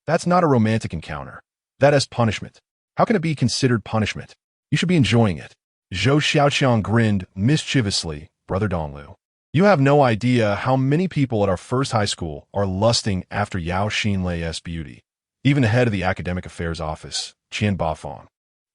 That's not a romantic encounter. That is punishment. How can it be considered punishment? You should be enjoying it. Zhou Xiaoqiang grinned mischievously. Brother Dongliu, you have no idea how many people at our First High School are lusting after Yao Xinlei's beauty. Even the head of the Academic Affairs Office, Qian Bafang,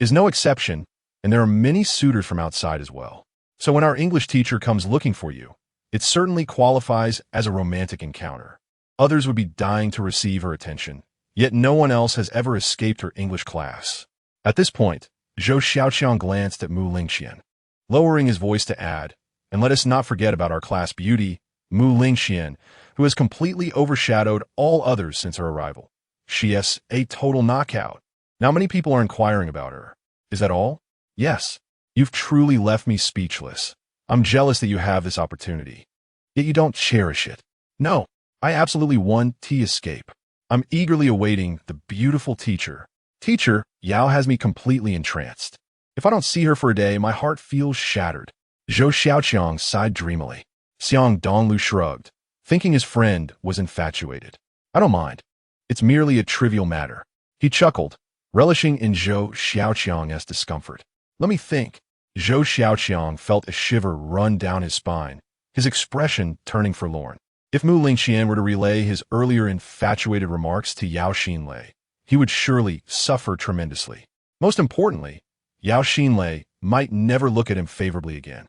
is no exception, and there are many suitors from outside as well. So when our English teacher comes looking for you, it certainly qualifies as a romantic encounter. Others would be dying to receive her attention, yet no one else has ever escaped her English class. At this point, Zhou Xiaoqiang glanced at Mu Lingqian, lowering his voice to add, and let us not forget about our class beauty, Mu Lingqian, who has completely overshadowed all others since her arrival. She is a total knockout. Now many people are inquiring about her. Is that all? Yes. You've truly left me speechless. I'm jealous that you have this opportunity. Yet you don't cherish it. No, I absolutely want to escape. I'm eagerly awaiting the beautiful teacher. Teacher, Yao has me completely entranced. If I don't see her for a day, my heart feels shattered. Zhou Xiaoqiang sighed dreamily. Xiang Dongliu shrugged, thinking his friend was infatuated. I don't mind. It's merely a trivial matter. He chuckled, relishing in Zhou Xiaoqiang's discomfort. Let me think. Zhou Xiaoqiang felt a shiver run down his spine, his expression turning forlorn. If Mu Lingqian were to relay his earlier infatuated remarks to Yao Xinlei, he would surely suffer tremendously. Most importantly, Yao Xinlei might never look at him favorably again.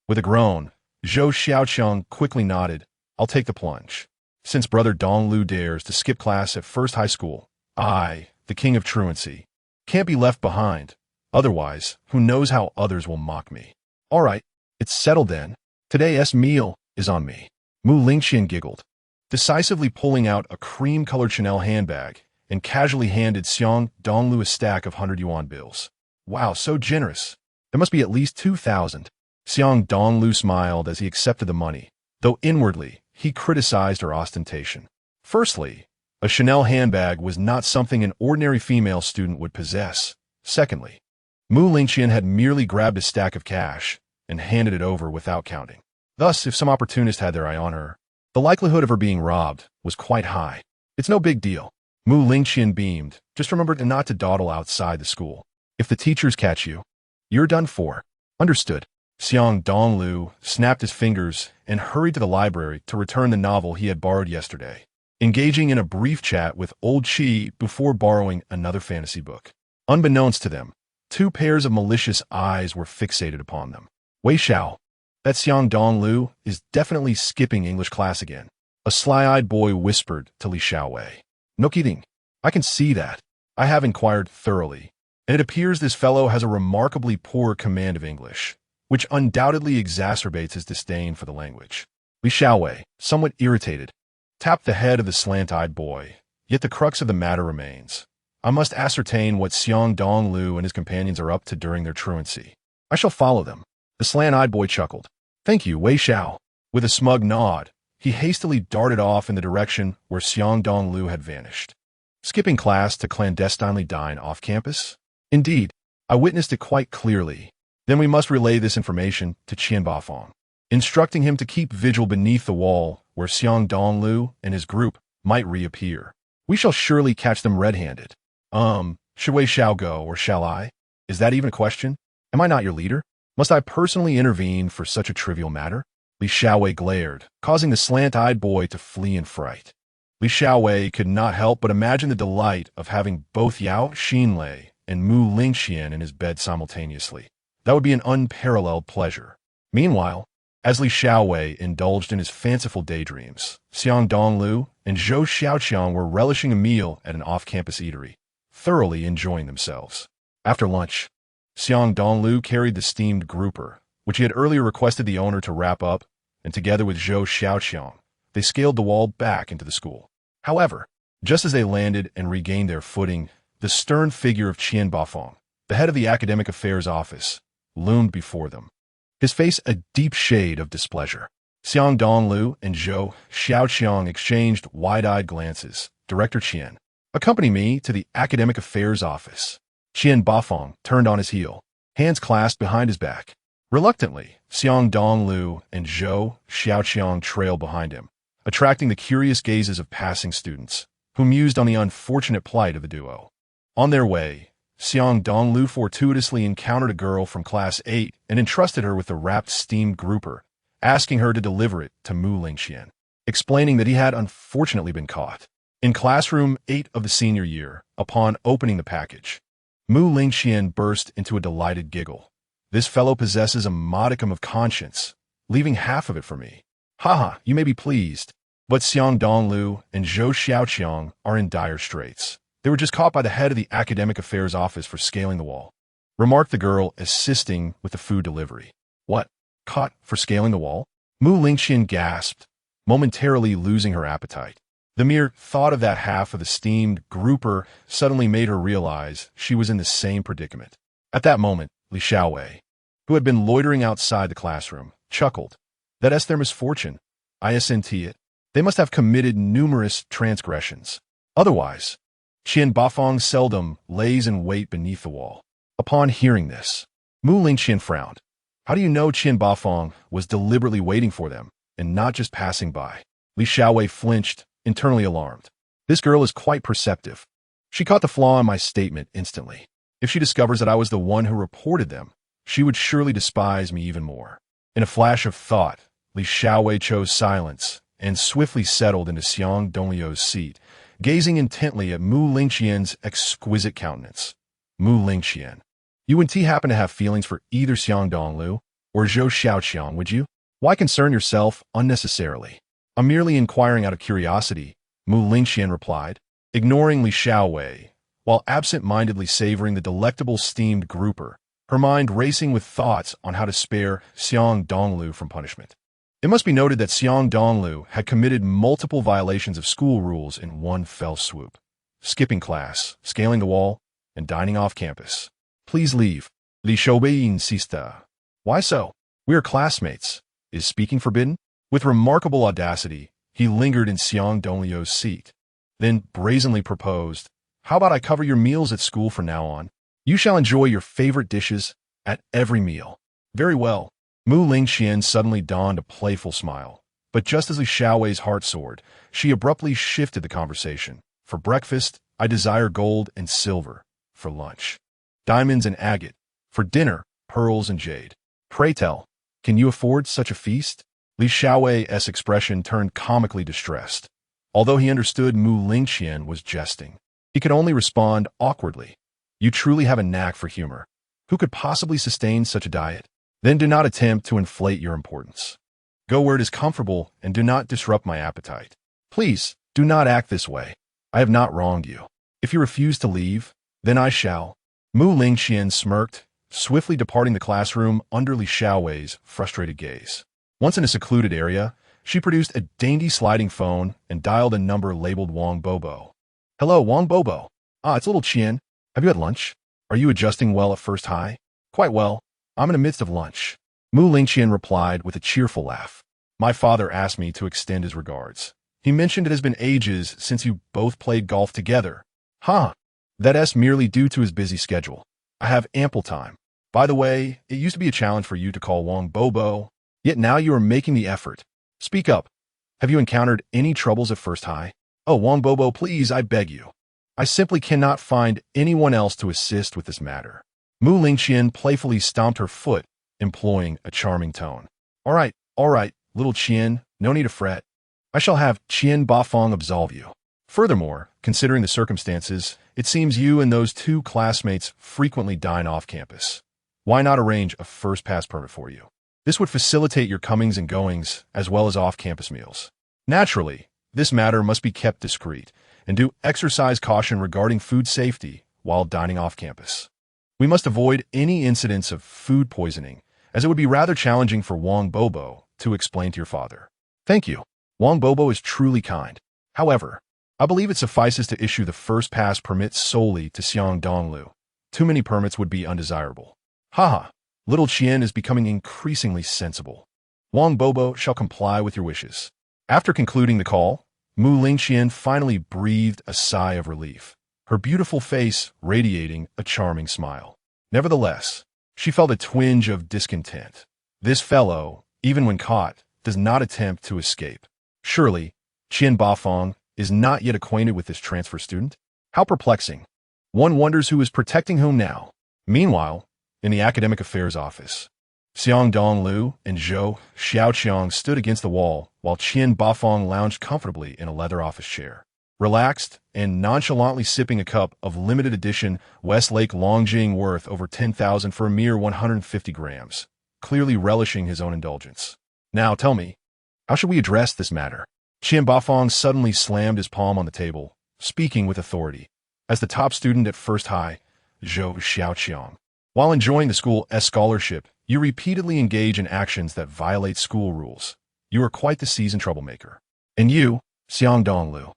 With a groan, Zhou Xiaoqiang quickly nodded. I'll take the plunge. Since Brother Dongliu dares to skip class at First High School, I, the king of truancy, can't be left behind. Otherwise, who knows how others will mock me. All right, it's settled then. Today's meal is on me. Mu Lingqian giggled, decisively pulling out a cream-colored Chanel handbag and casually handed Xiang Dongliu a stack of 100 yuan bills. Wow, so generous. There must be at least 2,000. Xiang Dongliu smiled as he accepted the money, though inwardly, he criticized her ostentation. Firstly, a Chanel handbag was not something an ordinary female student would possess. Secondly, Mu Lingqian had merely grabbed a stack of cash and handed it over without counting. Thus, if some opportunist had their eye on her, the likelihood of her being robbed was quite high. It's no big deal. Mu Lingqian beamed. Just remember not to dawdle outside the school. If the teachers catch you, you're done for. Understood. Xiang Dongliu snapped his fingers and hurried to the library to return the novel he had borrowed yesterday, engaging in a brief chat with old Qi before borrowing another fantasy book. Unbeknownst to them, two pairs of malicious eyes were fixated upon them. Wei Xiao, that Xiang Dongliu is definitely skipping English class again. A sly-eyed boy whispered to Li Xiaowei. No kidding. I can see that. I have inquired thoroughly, and it appears this fellow has a remarkably poor command of English, which undoubtedly exacerbates his disdain for the language. Li Xiaowei, somewhat irritated, tapped the head of the slant-eyed boy, yet the crux of the matter remains. I must ascertain what Xiang Dongliu and his companions are up to during their truancy. I shall follow them. The slant-eyed boy chuckled. Thank you, Wei Xiao. With a smug nod, he hastily darted off in the direction where Xiang Dongliu had vanished. Skipping class to clandestinely dine off campus? Indeed, I witnessed it quite clearly. Then we must relay this information to Qian Bafang, instructing him to keep vigil beneath the wall where Xiang Dongliu and his group might reappear. We shall surely catch them red-handed. Should Wei Xiao go, or shall I? Is that even a question? Am I not your leader? Must I personally intervene for such a trivial matter? Li Xiaowei glared, causing the slant-eyed boy to flee in fright. Li Xiaowei could not help but imagine the delight of having both Yao Xinlei and Mu Lingqian in his bed simultaneously. That would be an unparalleled pleasure. Meanwhile, as Li Xiaowei indulged in his fanciful daydreams, Xiang Dongliu and Zhou Xiaoqiang were relishing a meal at an off-campus eatery, thoroughly enjoying themselves. After lunch, Xiang Dongliu carried the steamed grouper, which he had earlier requested the owner to wrap up, and together with Zhou Xiaoqiang, they scaled the wall back into the school. However, just as they landed and regained their footing, the stern figure of Qian Bafang, the head of the Academic Affairs Office, loomed before them, his face a deep shade of displeasure. Xiang Dongliu and Zhou Xiaoqiang exchanged wide-eyed glances. Director Qian, accompany me to the Academic Affairs Office. Qian Bafang turned on his heel, hands clasped behind his back. Reluctantly, Xiang Dongliu and Zhou Xiaoqiang trailed behind him, attracting the curious gazes of passing students, who mused on the unfortunate plight of the duo. On their way, Xiang Dongliu fortuitously encountered a girl from Class 8 and entrusted her with the wrapped steamed grouper, asking her to deliver it to Mu Lingqian, explaining that he had unfortunately been caught. In classroom 8 of the senior year, upon opening the package, Mu Lingqian burst into a delighted giggle. This fellow possesses a modicum of conscience, leaving half of it for me. Haha, you may be pleased. But Xiang Dongliu and Zhou Xiaoqiang are in dire straits. They were just caught by the head of the Academic Affairs Office for scaling the wall, remarked the girl assisting with the food delivery. What? Caught for scaling the wall? Mu Lingqian gasped, momentarily losing her appetite. The mere thought of that half of the steamed grouper suddenly made her realize she was in the same predicament. At that moment, Li Xiaowei, who had been loitering outside the classroom, chuckled. That's their misfortune. I assent it. They must have committed numerous transgressions. Otherwise, Qian Bafang seldom lays in wait beneath the wall. Upon hearing this, Mu Lingqian frowned. How do you know Qian Bafang was deliberately waiting for them and not just passing by? Li Xiaowei flinched, internally alarmed. This girl is quite perceptive. She caught the flaw in my statement instantly. If she discovers that I was the one who reported them, she would surely despise me even more. In a flash of thought, Li Xiaowei chose silence and swiftly settled into Xiang Dongliu's seat, gazing intently at Mu Lingqian's exquisite countenance. Mu Lingqian, you wouldn't happen to have feelings for either Xiang Dongliu or Zhou Xiaoqiang, would you? Why concern yourself unnecessarily? I'm merely inquiring out of curiosity, Mu Lingqian replied, ignoring Li Xiaowei, while absent-mindedly savoring the delectable steamed grouper, her mind racing with thoughts on how to spare Xiang Dongliu from punishment. It must be noted that Xiang Dongliu had committed multiple violations of school rules in one fell swoop. Skipping class, scaling the wall, and dining off campus. Please leave. Li Xiaowei insista. Why so? We are classmates. Is speaking forbidden? With remarkable audacity, He lingered in Xiang Dongliu's seat, then brazenly proposed, "How about I cover your meals at school from now on? You shall enjoy your favorite dishes at every meal." "Very well." Mu Lingqian suddenly donned a playful smile. But just as Li Xiaowei's heart soared, she abruptly shifted the conversation. "For breakfast, I desire gold and silver. For lunch, diamonds and agate. For dinner, pearls and jade. Pray tell, can you afford such a feast?" Li Xiaowei's expression turned comically distressed. Although he understood Mu Lingqian was jesting, he could only respond awkwardly. "You truly have a knack for humor. Who could possibly sustain such a diet? Then do not attempt to inflate your importance. Go where it is comfortable and do not disrupt my appetite. Please, do not act this way. I have not wronged you. If you refuse to leave, then I shall." Mu Lingqian smirked, swiftly departing the classroom under Li Xiaowei's frustrated gaze. Once in a secluded area, she produced a dainty sliding phone and dialed a number labeled Wang Bobo. "Hello, Wang Bobo. Ah, it's little Qian. Have you had lunch? Are you adjusting well at first high?" "Quite well. I'm in the midst of lunch." Mu Lingqian replied with a cheerful laugh. "My father asked me to extend his regards. He mentioned it has been ages since you both played golf together." "Huh. That's merely due to his busy schedule. I have ample time. By the way, it used to be a challenge for you to call Wang Bobo, yet now you are making the effort. Speak up. Have you encountered any troubles at first high?" "Oh, Wang Bobo, please, I beg you. I simply cannot find anyone else to assist with this matter." Mu Lingqian playfully stomped her foot, employing a charming tone. All right, little Qian, no need to fret. I shall have Qian Bafong absolve you. Furthermore, considering the circumstances, it seems you and those two classmates frequently dine off campus. Why not arrange a first pass permit for you? This would facilitate your comings and goings, as well as off-campus meals. Naturally, this matter must be kept discreet, and do exercise caution regarding food safety while dining off campus. We must avoid any incidents of food poisoning, as it would be rather challenging for Wang Bobo to explain to your father. "Thank you. Wang Bobo is truly kind. However, I believe it suffices to issue the first pass permit solely to Xiang Dongliu. Too many permits would be undesirable." "Haha, little Qian is becoming increasingly sensible. Wang Bobo shall comply with your wishes." After concluding the call, Mu Lingqian finally breathed a sigh of relief, her beautiful face radiating a charming smile. Nevertheless, she felt a twinge of discontent. This fellow, even when caught, does not attempt to escape. Surely, Qian Bafong is not yet acquainted with this transfer student? How perplexing. One wonders who is protecting whom now. Meanwhile, in the academic affairs office, Xiang Dongliu and Zhou Xiaoqiang stood against the wall while Qian Bafong lounged comfortably in a leather office chair, relaxed and nonchalantly sipping a cup of limited edition Westlake Longjing worth over 10,000 for a mere 150 grams, clearly relishing his own indulgence. "Now tell me, how should we address this matter?" Qian Bafong suddenly slammed his palm on the table, speaking with authority. As the top student at first high, Zhou Xiaoqiang, while enjoying the school's scholarship, you repeatedly engage in actions that violate school rules. You are quite the seasoned troublemaker. And you, Xiang Dongliu,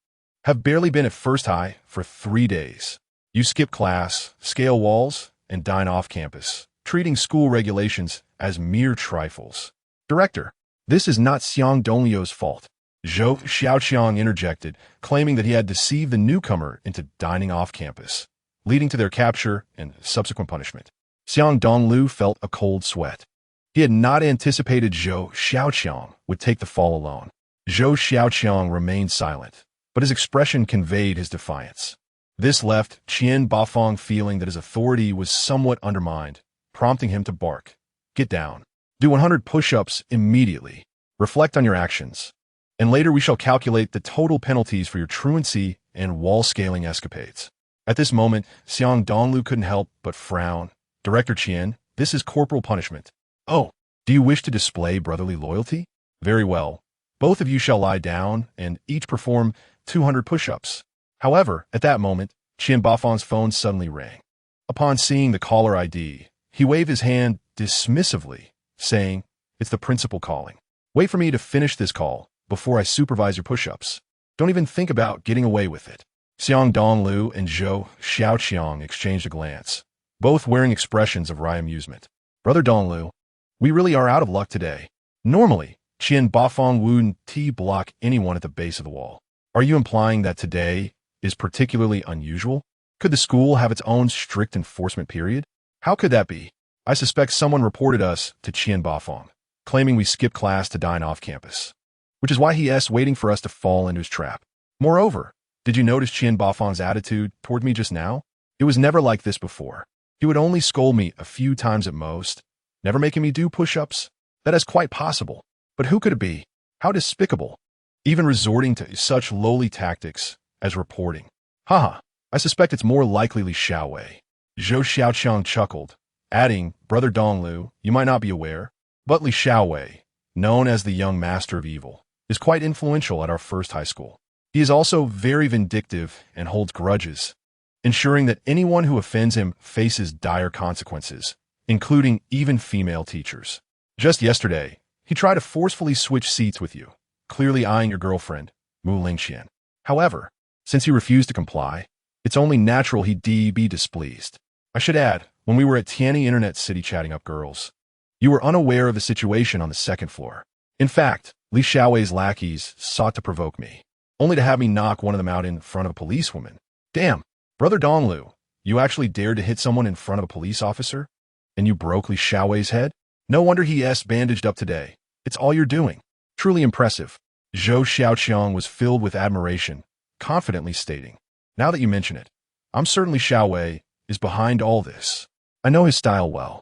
have barely been at first high for 3 days. You skip class, scale walls, and dine off campus, treating school regulations as mere trifles. "Director, this is not Xiang Dongliu's fault." Zhou Xiaoqiang interjected, claiming that he had deceived the newcomer into dining off campus, leading to their capture and subsequent punishment. Xiang Dongliu felt a cold sweat. He had not anticipated Zhou Xiaoqiang would take the fall alone. Zhou Xiaoqiang remained silent, but his expression conveyed his defiance. This left Qian Bafong feeling that his authority was somewhat undermined, prompting him to bark. "Get down. Do 100 push-ups immediately. Reflect on your actions. And later we shall calculate the total penalties for your truancy and wall-scaling escapades." At this moment, Xiang Dongliu couldn't help but frown. "Director Qian, this is corporal punishment." "Oh, do you wish to display brotherly loyalty? Very well. Both of you shall lie down and each perform 200 push-ups." However, at that moment, Qian Bafong's phone suddenly rang. Upon seeing the caller ID, he waved his hand dismissively, saying, "It's the principal calling. Wait for me to finish this call before I supervise your push-ups. Don't even think about getting away with it." Xiang Dongliu and Zhou Xiaoqiang exchanged a glance, both wearing expressions of wry amusement. "Brother Dongliu, we really are out of luck today. Normally, Qian Bafong wouldn't block anyone at the base of the wall. Are you implying that today is particularly unusual? Could the school have its own strict enforcement period? How could that be? I suspect someone reported us to Qian Bafong, claiming we skipped class to dine off campus, which is why he's waiting for us to fall into his trap. Moreover, did you notice Qian Bafong's attitude toward me just now? It was never like this before. He would only scold me a few times at most, never making me do push-ups. That is quite possible. But who could it be? How despicable. Even resorting to such lowly tactics as reporting. Haha, I suspect it's more likely Li Xiaowei. Zhou Xiaoqiang chuckled, adding, Brother Dongliu, you might not be aware, but Li Xiaowei, known as the young master of evil, is quite influential at our first high school. He is also very vindictive and holds grudges, ensuring that anyone who offends him faces dire consequences, including even female teachers. Just yesterday, he tried to forcefully switch seats with you, clearly eyeing your girlfriend, Mu Lingxian. However, since he refused to comply, it's only natural he'd be displeased. I should add, when we were at Tianyi Internet City chatting up girls, you were unaware of the situation on the second floor. In fact, Li Xiaowei's lackeys sought to provoke me, only to have me knock one of them out in front of a policewoman. Damn, Brother Dongliu, you actually dared to hit someone in front of a police officer? And you broke Li Xiaowei's head? No wonder he's bandaged up today. It's all you're doing. Truly impressive. Zhou Xiaoqiang was filled with admiration, confidently stating, now that you mention it, I'm certain Xiaowei is behind all this. I know his style well.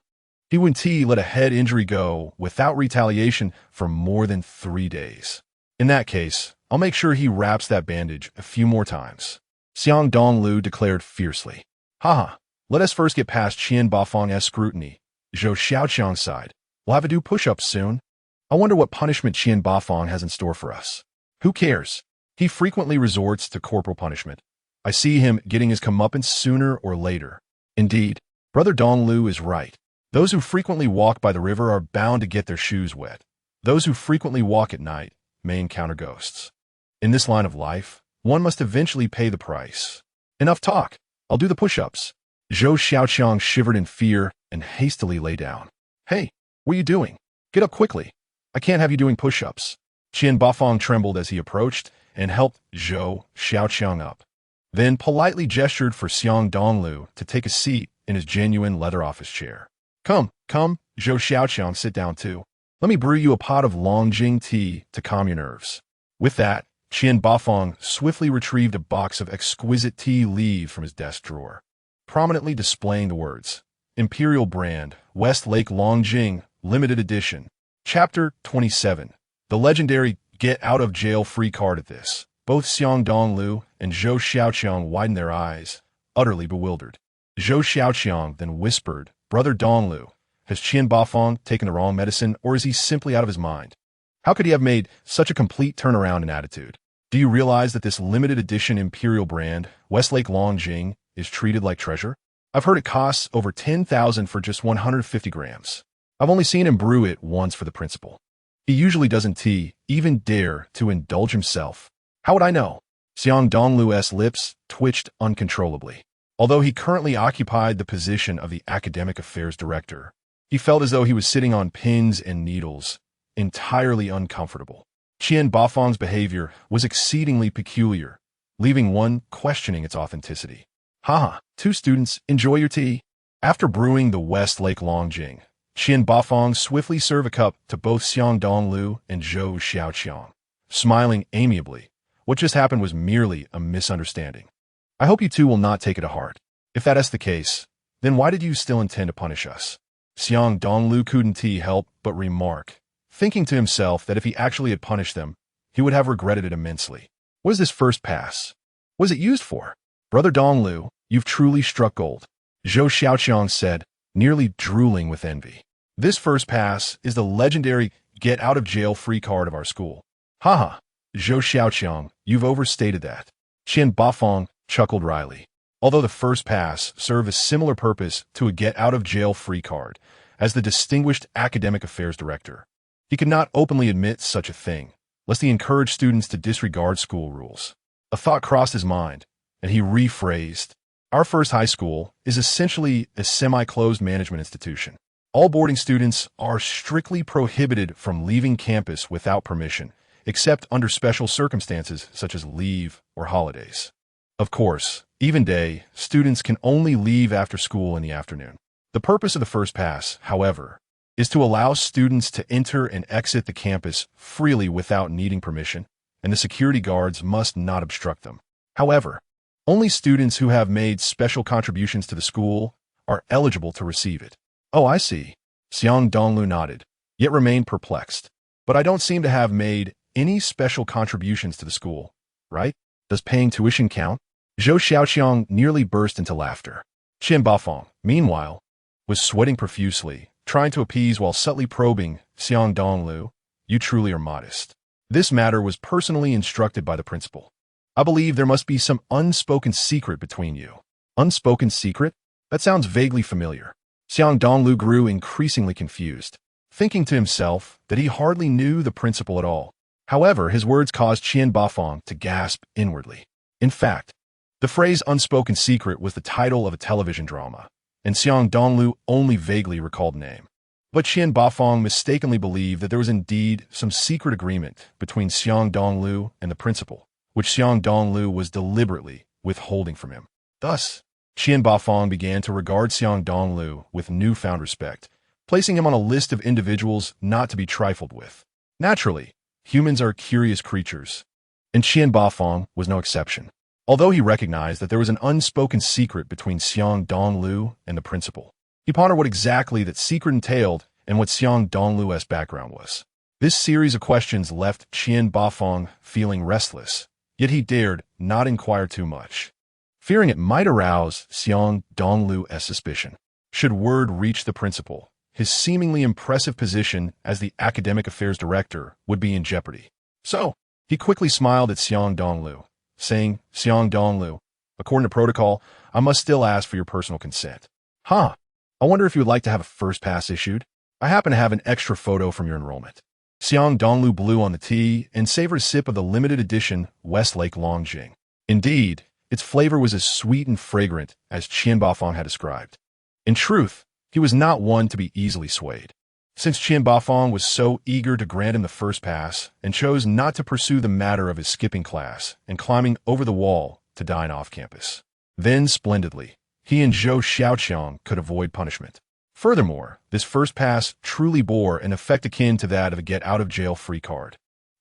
He wouldn't let a head injury go without retaliation for more than 3 days. In that case, I'll make sure he wraps that bandage a few more times. Xiang Dongliu declared fiercely. Haha, let us first get past Qian Bafong's scrutiny. Zhou Xiaoqiang sighed. We'll have to do push-ups soon. I wonder what punishment Qian Bafong has in store for us. Who cares? He frequently resorts to corporal punishment. I see him getting his comeuppance sooner or later. Indeed, Brother Dongliu is right. Those who frequently walk by the river are bound to get their shoes wet. Those who frequently walk at night may encounter ghosts. In this line of life, one must eventually pay the price. Enough talk. I'll do the push-ups. Zhou Xiaoqiang shivered in fear and hastily lay down. Hey, what are you doing? Get up quickly. I can't have you doing push-ups. Qian Bafong trembled as he approached and helped Zhou Xiaoqiang up, then politely gestured for Xiang Dongliu to take a seat in his genuine leather office chair. Come, Zhou Xiaoqiang, sit down too. Let me brew you a pot of Longjing tea to calm your nerves. With that, Qian Bafong swiftly retrieved a box of exquisite tea leaves from his desk drawer, prominently displaying the words, Imperial Brand, Westlake Longjing, Limited Edition. Chapter 27. The legendary get-out-of-jail-free card. At this, both Xiang Dongliu and Zhou Xiaoqiang widened their eyes, utterly bewildered. Zhou Xiaoqiang then whispered, Brother Dongliu, has Qian Bafong taken the wrong medicine, or is he simply out of his mind? How could he have made such a complete turnaround in attitude? Do you realize that this limited edition Imperial Brand, Westlake Longjing, is treated like treasure? I've heard it costs over 10,000 for just 150 grams. I've only seen him brew it once for the principal. He usually doesn't even dare to indulge himself. How would I know? Xiang Dongliu's lips twitched uncontrollably. Although he currently occupied the position of the Academic Affairs Director, he felt as though he was sitting on pins and needles, entirely uncomfortable. Qian Bafong's behavior was exceedingly peculiar, leaving one questioning its authenticity. Haha, two students, enjoy your tea. After brewing the Westlake Longjing, Qian Bafong swiftly served a cup to both Xiang Dongliu and Zhou Xiaoqiang, smiling amiably. What just happened was merely a misunderstanding. I hope you two will not take it to heart. If that is the case, then why did you still intend to punish us? Xiang Dongliu couldn't help but remark, thinking to himself that if he actually had punished them, he would have regretted it immensely. What is this first pass? What is it used for? Brother Dongliu, you've truly struck gold, Zhou Xiaoqiang said, nearly drooling with envy. This first pass is the legendary get-out-of-jail-free card of our school. Haha, Zhou Xiaoqiang, you've overstated that. Qian Bafong chuckled wryly. Although the first pass served a similar purpose to a get-out-of-jail-free card as the distinguished Academic Affairs Director, he could not openly admit such a thing, lest he encourage students to disregard school rules. A thought crossed his mind, and he rephrased, Our first high school is essentially a semi-closed management institution. All boarding students are strictly prohibited from leaving campus without permission, except under special circumstances such as leave or holidays. Of course, even day, students can only leave after school in the afternoon. The purpose of the first pass, however, is to allow students to enter and exit the campus freely without needing permission, and the security guards must not obstruct them. However, only students who have made special contributions to the school are eligible to receive it. Oh, I see. Xiang Dongliu nodded, yet remained perplexed. But I don't seem to have made any special contributions to the school, right? Does paying tuition count? Zhou Xiaoqiang nearly burst into laughter. Qian Bafeng, meanwhile, was sweating profusely, trying to appease while subtly probing Xiang Dongliu. You truly are modest. This matter was personally instructed by the principal. I believe there must be some unspoken secret between you. Unspoken secret? That sounds vaguely familiar. Xiang Dongliu grew increasingly confused, thinking to himself that he hardly knew the principal at all. However, his words caused Qian Bafeng to gasp inwardly. In fact, the phrase unspoken secret was the title of a television drama, and Xiang Dongliu only vaguely recalled the name. But Qian Bafeng mistakenly believed that there was indeed some secret agreement between Xiang Dongliu and the principal, which Xiang Dongliu was deliberately withholding from him. Thus, Qian Bafeng began to regard Xiang Dongliu with newfound respect, placing him on a list of individuals not to be trifled with. Naturally, humans are curious creatures, and Qian Bafeng was no exception. Although he recognized that there was an unspoken secret between Xiang Dongliu and the principal, he pondered what exactly that secret entailed and what Xiang Dongliu's background was. This series of questions left Qian Bafeng feeling restless, yet he dared not inquire too much, fearing it might arouse Xiang Dongliu's suspicion. Should word reach the principal, his seemingly impressive position as the academic affairs director would be in jeopardy. So, he quickly smiled at Xiang Dongliu, saying, Xiang Dongliu, according to protocol, I must still ask for your personal consent. Huh, I wonder if you would like to have a first pass issued? I happen to have an extra photo from your enrollment. Xiang Dongliu blew on the tea and savored a sip of the limited edition Westlake Longjing. Indeed, its flavor was as sweet and fragrant as Qian Bafeng had described. In truth, he was not one to be easily swayed. Since Qian Bafeng was so eager to grant him the first pass and chose not to pursue the matter of his skipping class and climbing over the wall to dine off campus, then splendidly, he and Zhou Xiaoqiang could avoid punishment. Furthermore, this first pass truly bore an effect akin to that of a get-out-of-jail-free card,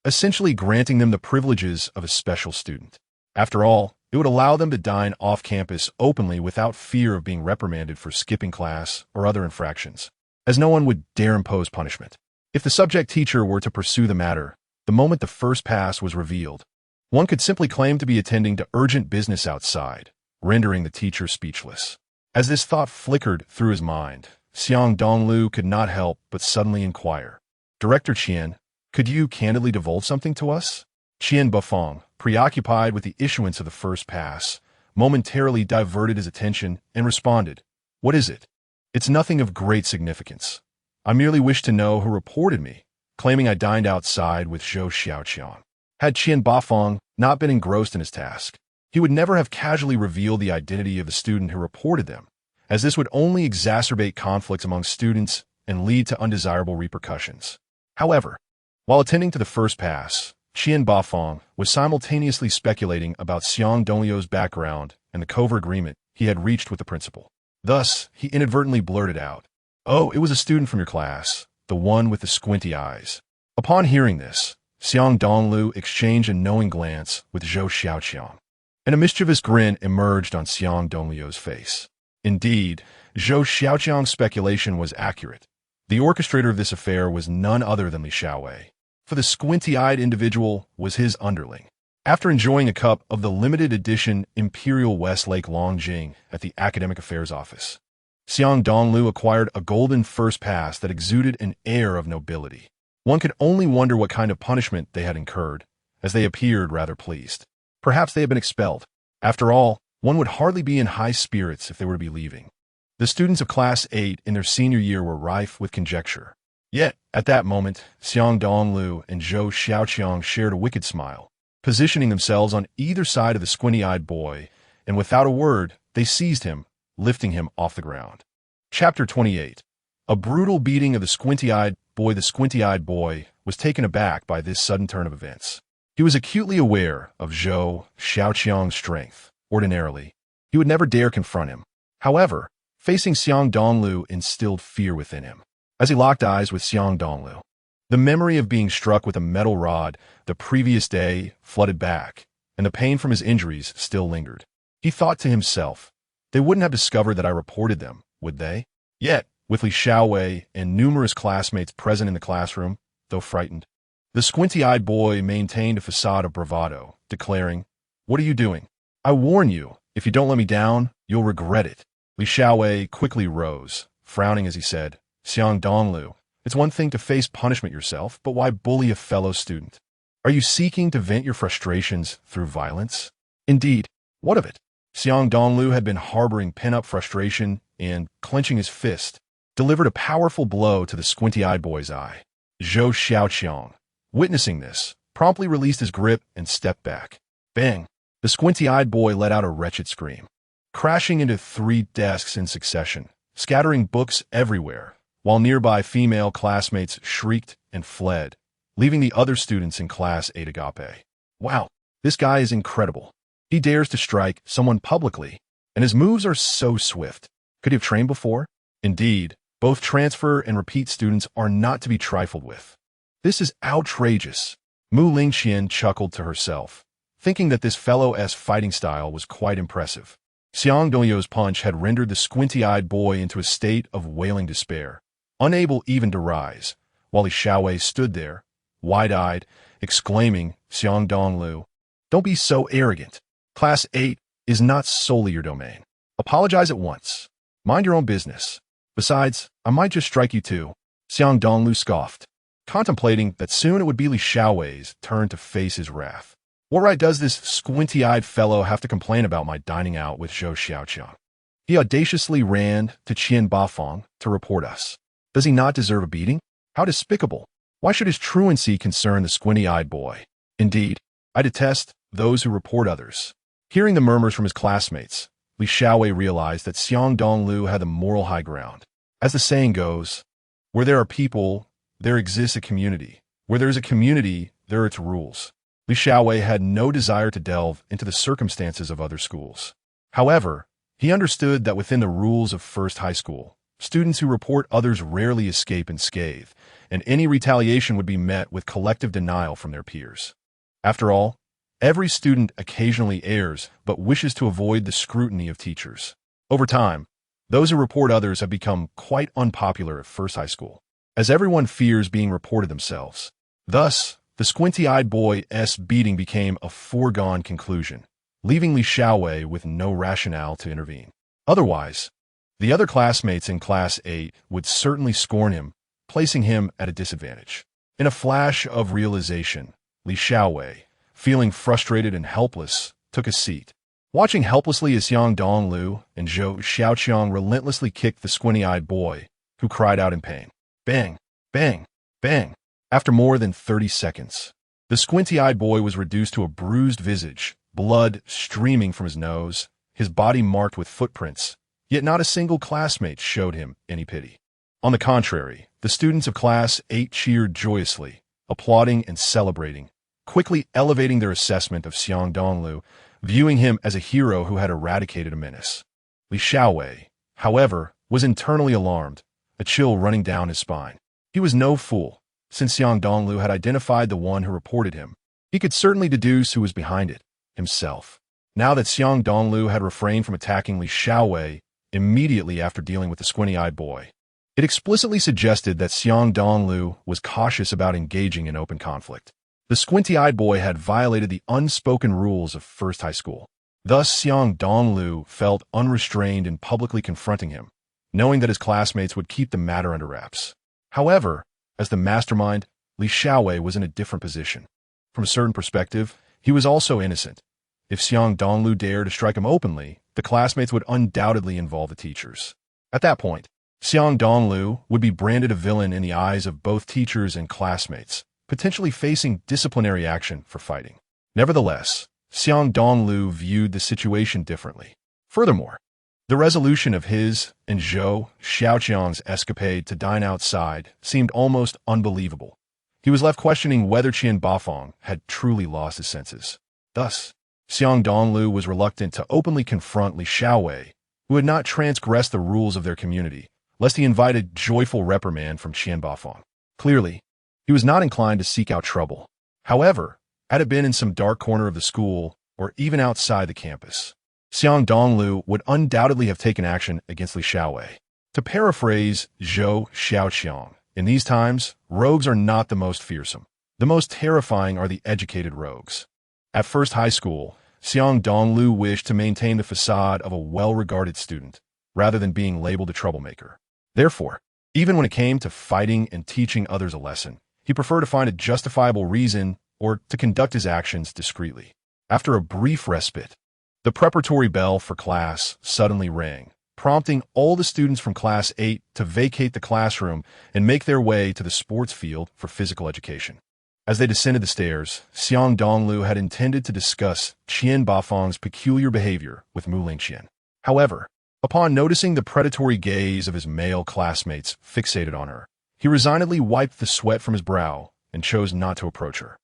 essentially granting them the privileges of a special student. After all, it would allow them to dine off-campus openly without fear of being reprimanded for skipping class or other infractions, as no one would dare impose punishment. If the subject teacher were to pursue the matter, the moment the first pass was revealed, one could simply claim to be attending to urgent business outside, rendering the teacher speechless. As this thought flickered through his mind, Xiang Dongliu could not help but suddenly inquire, Director Qian, could you candidly divulge something to us? Qian Bafeng, preoccupied with the issuance of the first pass, momentarily diverted his attention and responded, What is it? It's nothing of great significance. I merely wish to know who reported me, claiming I dined outside with Zhou Xiaoqiang. Had Qian Bafeng not been engrossed in his task, he would never have casually revealed the identity of the student who reported them, as this would only exacerbate conflicts among students and lead to undesirable repercussions. However, while attending to the first pass, Qian Bafeng was simultaneously speculating about Xiang Dongliu's background and the covert agreement he had reached with the principal. Thus, he inadvertently blurted out, Oh, it was a student from your class, the one with the squinty eyes. Upon hearing this, Xiang Dongliu exchanged a knowing glance with Zhou Xiaoqiang, and a mischievous grin emerged on Xiang Dongliu's face. Indeed, Zhou Xiaoqiang's speculation was accurate. The orchestrator of this affair was none other than Li Xiaowei, for the squinty-eyed individual was his underling. After enjoying a cup of the limited edition Imperial Westlake Longjing at the Academic Affairs Office, Xiang Dongliu acquired a golden first pass that exuded an air of nobility. One could only wonder what kind of punishment they had incurred, as they appeared rather pleased. Perhaps they had been expelled. After all, one would hardly be in high spirits if they were to be leaving. The students of Class 8 in their senior year were rife with conjecture. Yet, at that moment, Xiang Dongliu and Zhou Xiaoqiang shared a wicked smile, positioning themselves on either side of the squinty-eyed boy, and without a word, they seized him, lifting him off the ground. Chapter 28. A brutal beating of the squinty-eyed boy. The squinty-eyed boy was taken aback by this sudden turn of events. He was acutely aware of Zhou Xiaoqiang's strength. Ordinarily, he would never dare confront him. However, facing Xiang Dongliu instilled fear within him. As he locked eyes with Xiang Dongliu, the memory of being struck with a metal rod the previous day flooded back, and the pain from his injuries still lingered. He thought to himself, they wouldn't have discovered that I reported them, would they? Yet, with Li Xiaowei and numerous classmates present in the classroom, though frightened, the squinty-eyed boy maintained a facade of bravado, declaring, "What are you doing? I warn you, if you don't let me down, you'll regret it." Li Xiaowei quickly rose, frowning as he said, "Xiang Dongliu, it's one thing to face punishment yourself, but why bully a fellow student? Are you seeking to vent your frustrations through violence?" Indeed, what of it? Xiang Dongliu had been harboring pent-up frustration and, clenching his fist, delivered a powerful blow to the squinty-eyed boy's eye. Zhou Xiaoqiang, witnessing this, promptly released his grip and stepped back. Bang! The squinty-eyed boy let out a wretched scream, crashing into 3 desks in succession, scattering books everywhere, while nearby female classmates shrieked and fled, leaving the other students in Class 8 agape. Wow, this guy is incredible. He dares to strike someone publicly, and his moves are so swift. Could he have trained before? Indeed, both transfer and repeat students are not to be trifled with. This is outrageous. Mu Lingqian chuckled to herself, thinking that this fellow's fighting style was quite impressive. Xiang Dongliu's punch had rendered the squinty-eyed boy into a state of wailing despair, unable even to rise, while Li Xiaowei stood there, wide-eyed, exclaiming, "Xiang Dongliu, don't be so arrogant. Class 8 is not solely your domain. Apologize at once. Mind your own business. Besides, I might just strike you too." Xiang Dongliu scoffed, contemplating that soon it would be Li Xiaowei's turn to face his wrath. What right does this squinty-eyed fellow have to complain about my dining out with Zhou Xiaoqiang? He audaciously ran to Qian Bafeng to report us. Does he not deserve a beating? How despicable! Why should his truancy concern the squinty-eyed boy? Indeed, I detest those who report others. Hearing the murmurs from his classmates, Li Xiaowei realized that Xiang Dongliu had the moral high ground. As the saying goes, where there are people, there exists a community. Where there is a community, there are its rules. Li Xiaowei had no desire to delve into the circumstances of other schools. However, he understood that within the rules of First High School, students who report others rarely escape unscathed, and any retaliation would be met with collective denial from their peers. After all, every student occasionally errs but wishes to avoid the scrutiny of teachers. Over time, those who report others have become quite unpopular at First High School, as everyone fears being reported themselves. Thus, the squinty-eyed boy's beating became a foregone conclusion, leaving Li Xiaowei with no rationale to intervene. Otherwise, the other classmates in Class 8 would certainly scorn him, placing him at a disadvantage. In a flash of realization, Li Xiaowei, feeling frustrated and helpless, took a seat. Watching helplessly as Xiang Dongliu and Zhou Xiaoqiang relentlessly kicked the squinty-eyed boy, who cried out in pain. Bang! Bang! Bang! After more than 30 seconds, the squinty-eyed boy was reduced to a bruised visage, blood streaming from his nose, his body marked with footprints, yet not a single classmate showed him any pity. On the contrary, the students of Class 8 cheered joyously, applauding and celebrating, quickly elevating their assessment of Xiang Dongliu, viewing him as a hero who had eradicated a menace. Li Xiaowei, however, was internally alarmed, a chill running down his spine. He was no fool. Since Xiang Dongliu had identified the one who reported him, he could certainly deduce who was behind it, himself. Now that Xiang Dongliu had refrained from attacking Li Xiaowei immediately after dealing with the squinty-eyed boy, it explicitly suggested that Xiang Dongliu was cautious about engaging in open conflict. The squinty-eyed boy had violated the unspoken rules of First High School. Thus, Xiang Dongliu felt unrestrained in publicly confronting him, knowing that his classmates would keep the matter under wraps. However, as the mastermind, Li Xiaowei was in a different position. From a certain perspective, he was also innocent. If Xiang Dongliu dared to strike him openly, the classmates would undoubtedly involve the teachers. At that point, Xiang Dongliu would be branded a villain in the eyes of both teachers and classmates, potentially facing disciplinary action for fighting. Nevertheless, Xiang Dongliu viewed the situation differently. Furthermore, The resolution of his and Zhou Xiaoqiang's escapade to dine outside seemed almost unbelievable. He was left questioning whether Qian Bafang had truly lost his senses. Thus, Xiang Dongliu was reluctant to openly confront Li Xiaowei, who had not transgressed the rules of their community, lest he invited joyful reprimand from Qian Bafang. Clearly, he was not inclined to seek out trouble. However, had it been in some dark corner of the school or even outside the campus, Xiang Dongliu would undoubtedly have taken action against Li Xiaowei. To paraphrase Zhou Xiaoqiang, in these times, rogues are not the most fearsome. The most terrifying are the educated rogues. At first high school, Xiang Dongliu wished to maintain the facade of a well-regarded student, rather than being labeled a troublemaker. Therefore, even when it came to fighting and teaching others a lesson, he preferred to find a justifiable reason or to conduct his actions discreetly. After a brief respite, the preparatory bell for class suddenly rang, prompting all the students from Class 8 to vacate the classroom and make their way to the sports field for physical education. As they descended the stairs, Xiang Dongliu had intended to discuss Qian Bafang's peculiar behavior with Mu Lingqian. However, upon noticing the predatory gaze of his male classmates fixated on her, he resignedly wiped the sweat from his brow and chose not to approach her.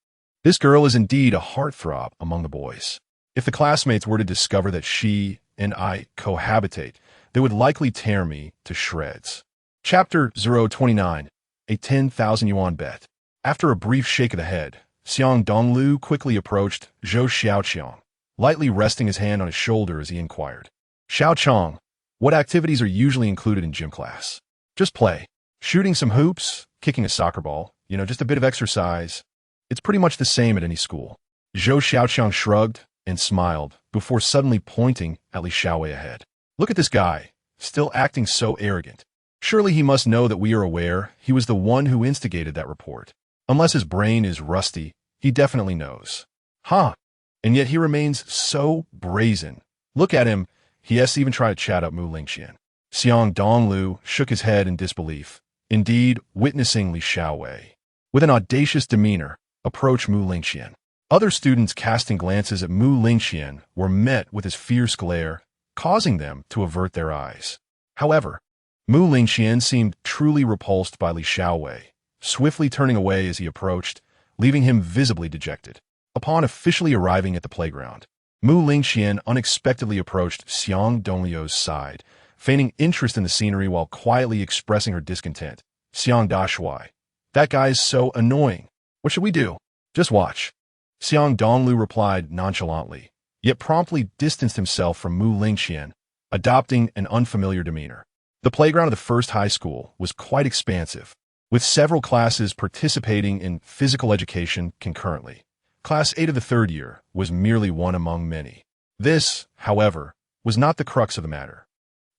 This girl is indeed a heartthrob among the boys. If the classmates were to discover that she and I cohabitate, they would likely tear me to shreds. Chapter 029, A 10,000 Yuan Bet. After a brief shake of the head, Xiang Dongliu quickly approached Zhou Xiaoqiang, lightly resting his hand on his shoulder as he inquired. Xiaoqiang, what activities are usually included in gym class? Just play. Shooting some hoops, kicking a soccer ball, just a bit of exercise. It's pretty much the same at any school. Zhou Xiaoqiang shrugged and smiled before suddenly pointing at Li Xiaowei ahead. Look at this guy, still acting so arrogant. Surely he must know that we are aware he was the one who instigated that report. Unless his brain is rusty, he definitely knows. Huh. And yet he remains so brazen. Look at him. He has to even try to chat up Mu Lingqian. Xiang Dongliu shook his head in disbelief, indeed witnessing Li Xiaowei, with an audacious demeanor, approach Mu Lingqian. Other students casting glances at Mu Lingqian were met with his fierce glare, causing them to avert their eyes. However, Mu Lingqian seemed truly repulsed by Li Xiaowei, swiftly turning away as he approached, leaving him visibly dejected. Upon officially arriving at the playground, Mu Lingqian unexpectedly approached Xiang Dongliu's side, feigning interest in the scenery while quietly expressing her discontent. Xiang Dashuai, that guy is so annoying. What should we do? Just watch. Xiang Dongliu replied nonchalantly, yet promptly distanced himself from Mu Lingqian, adopting an unfamiliar demeanor. The playground of the first high school was quite expansive, with several classes participating in physical education concurrently. Class 8 of the third year was merely one among many. This, however, was not the crux of the matter.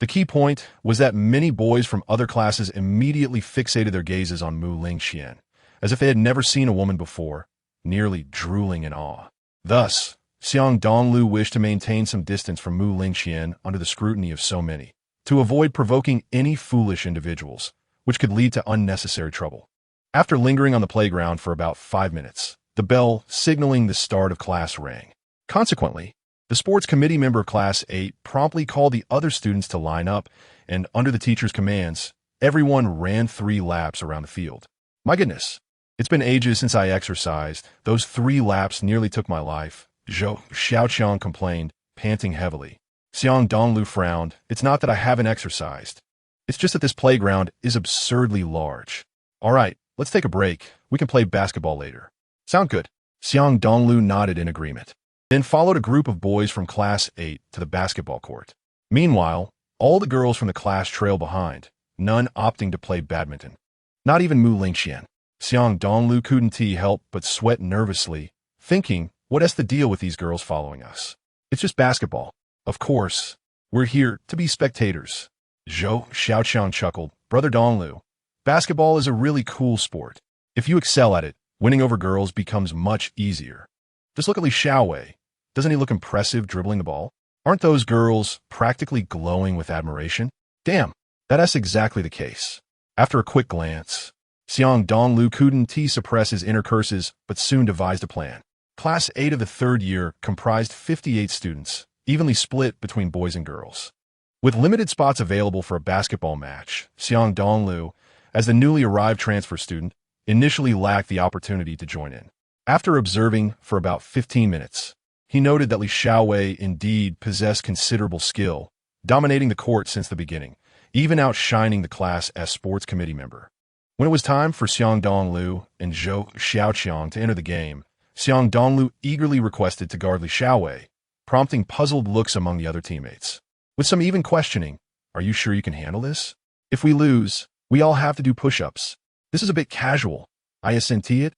The key point was that many boys from other classes immediately fixated their gazes on Mu Lingqian, as if they had never seen a woman before, nearly drooling in awe. Thus, Xiang Dongliu wished to maintain some distance from Mu Lingqian under the scrutiny of so many, to avoid provoking any foolish individuals, which could lead to unnecessary trouble. After lingering on the playground for about 5 minutes, the bell signaling the start of class rang. Consequently, the sports committee member of Class 8 promptly called the other students to line up, and under the teacher's commands, everyone ran 3 laps around the field. My goodness, it's been ages since I exercised. Those 3 laps nearly took my life, Zhou Xiaoqiang complained, panting heavily. Xiang Dongliu frowned. It's not that I haven't exercised. It's just that this playground is absurdly large. All right, let's take a break. We can play basketball later. Sound good? Xiang Dongliu nodded in agreement. Then followed a group of boys from Class 8 to the basketball court. Meanwhile, all the girls from the class trailed behind, none opting to play badminton. Not even Mu Lingqian. Xiang Dongliu couldn't help but sweat nervously, thinking, what's the deal with these girls following us? It's just basketball. Of course, we're here to be spectators. Zhou Xiaoqiang chuckled. Brother Dongliu, basketball is a really cool sport. If you excel at it, winning over girls becomes much easier. Just look at Li Xiaowei. Doesn't he look impressive dribbling the ball? Aren't those girls practically glowing with admiration? Damn, that's exactly the case. After a quick glance, Xiang Dongliu couldn't suppress his inner curses, but soon devised a plan. Class 8 of the third year comprised 58 students, evenly split between boys and girls. With limited spots available for a basketball match, Xiang Dongliu, as the newly arrived transfer student, initially lacked the opportunity to join in. After observing for about 15 minutes, he noted that Li Xiaowei indeed possessed considerable skill, dominating the court since the beginning, even outshining the Class S sports committee member. When it was time for Xiang Dongliu and Zhou Xiaoqiang to enter the game, Xiang Dongliu eagerly requested to guard Li Xiaowei, prompting puzzled looks among the other teammates. With some even questioning, "Are you sure you can handle this? If we lose, we all have to do push-ups. This is a bit casual. I assent it?"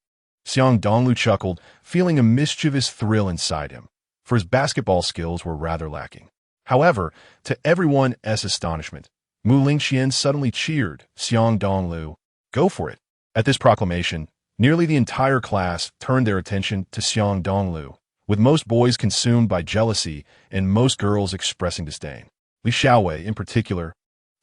Xiang Dongliu chuckled, feeling a mischievous thrill inside him, for his basketball skills were rather lacking. However, to everyone's astonishment, Mu Lingqian suddenly cheered Xiang Dongliu. "Go for it." At this proclamation, nearly the entire class turned their attention to Xiang Dongliu, with most boys consumed by jealousy and most girls expressing disdain. Li Xiaowei, in particular,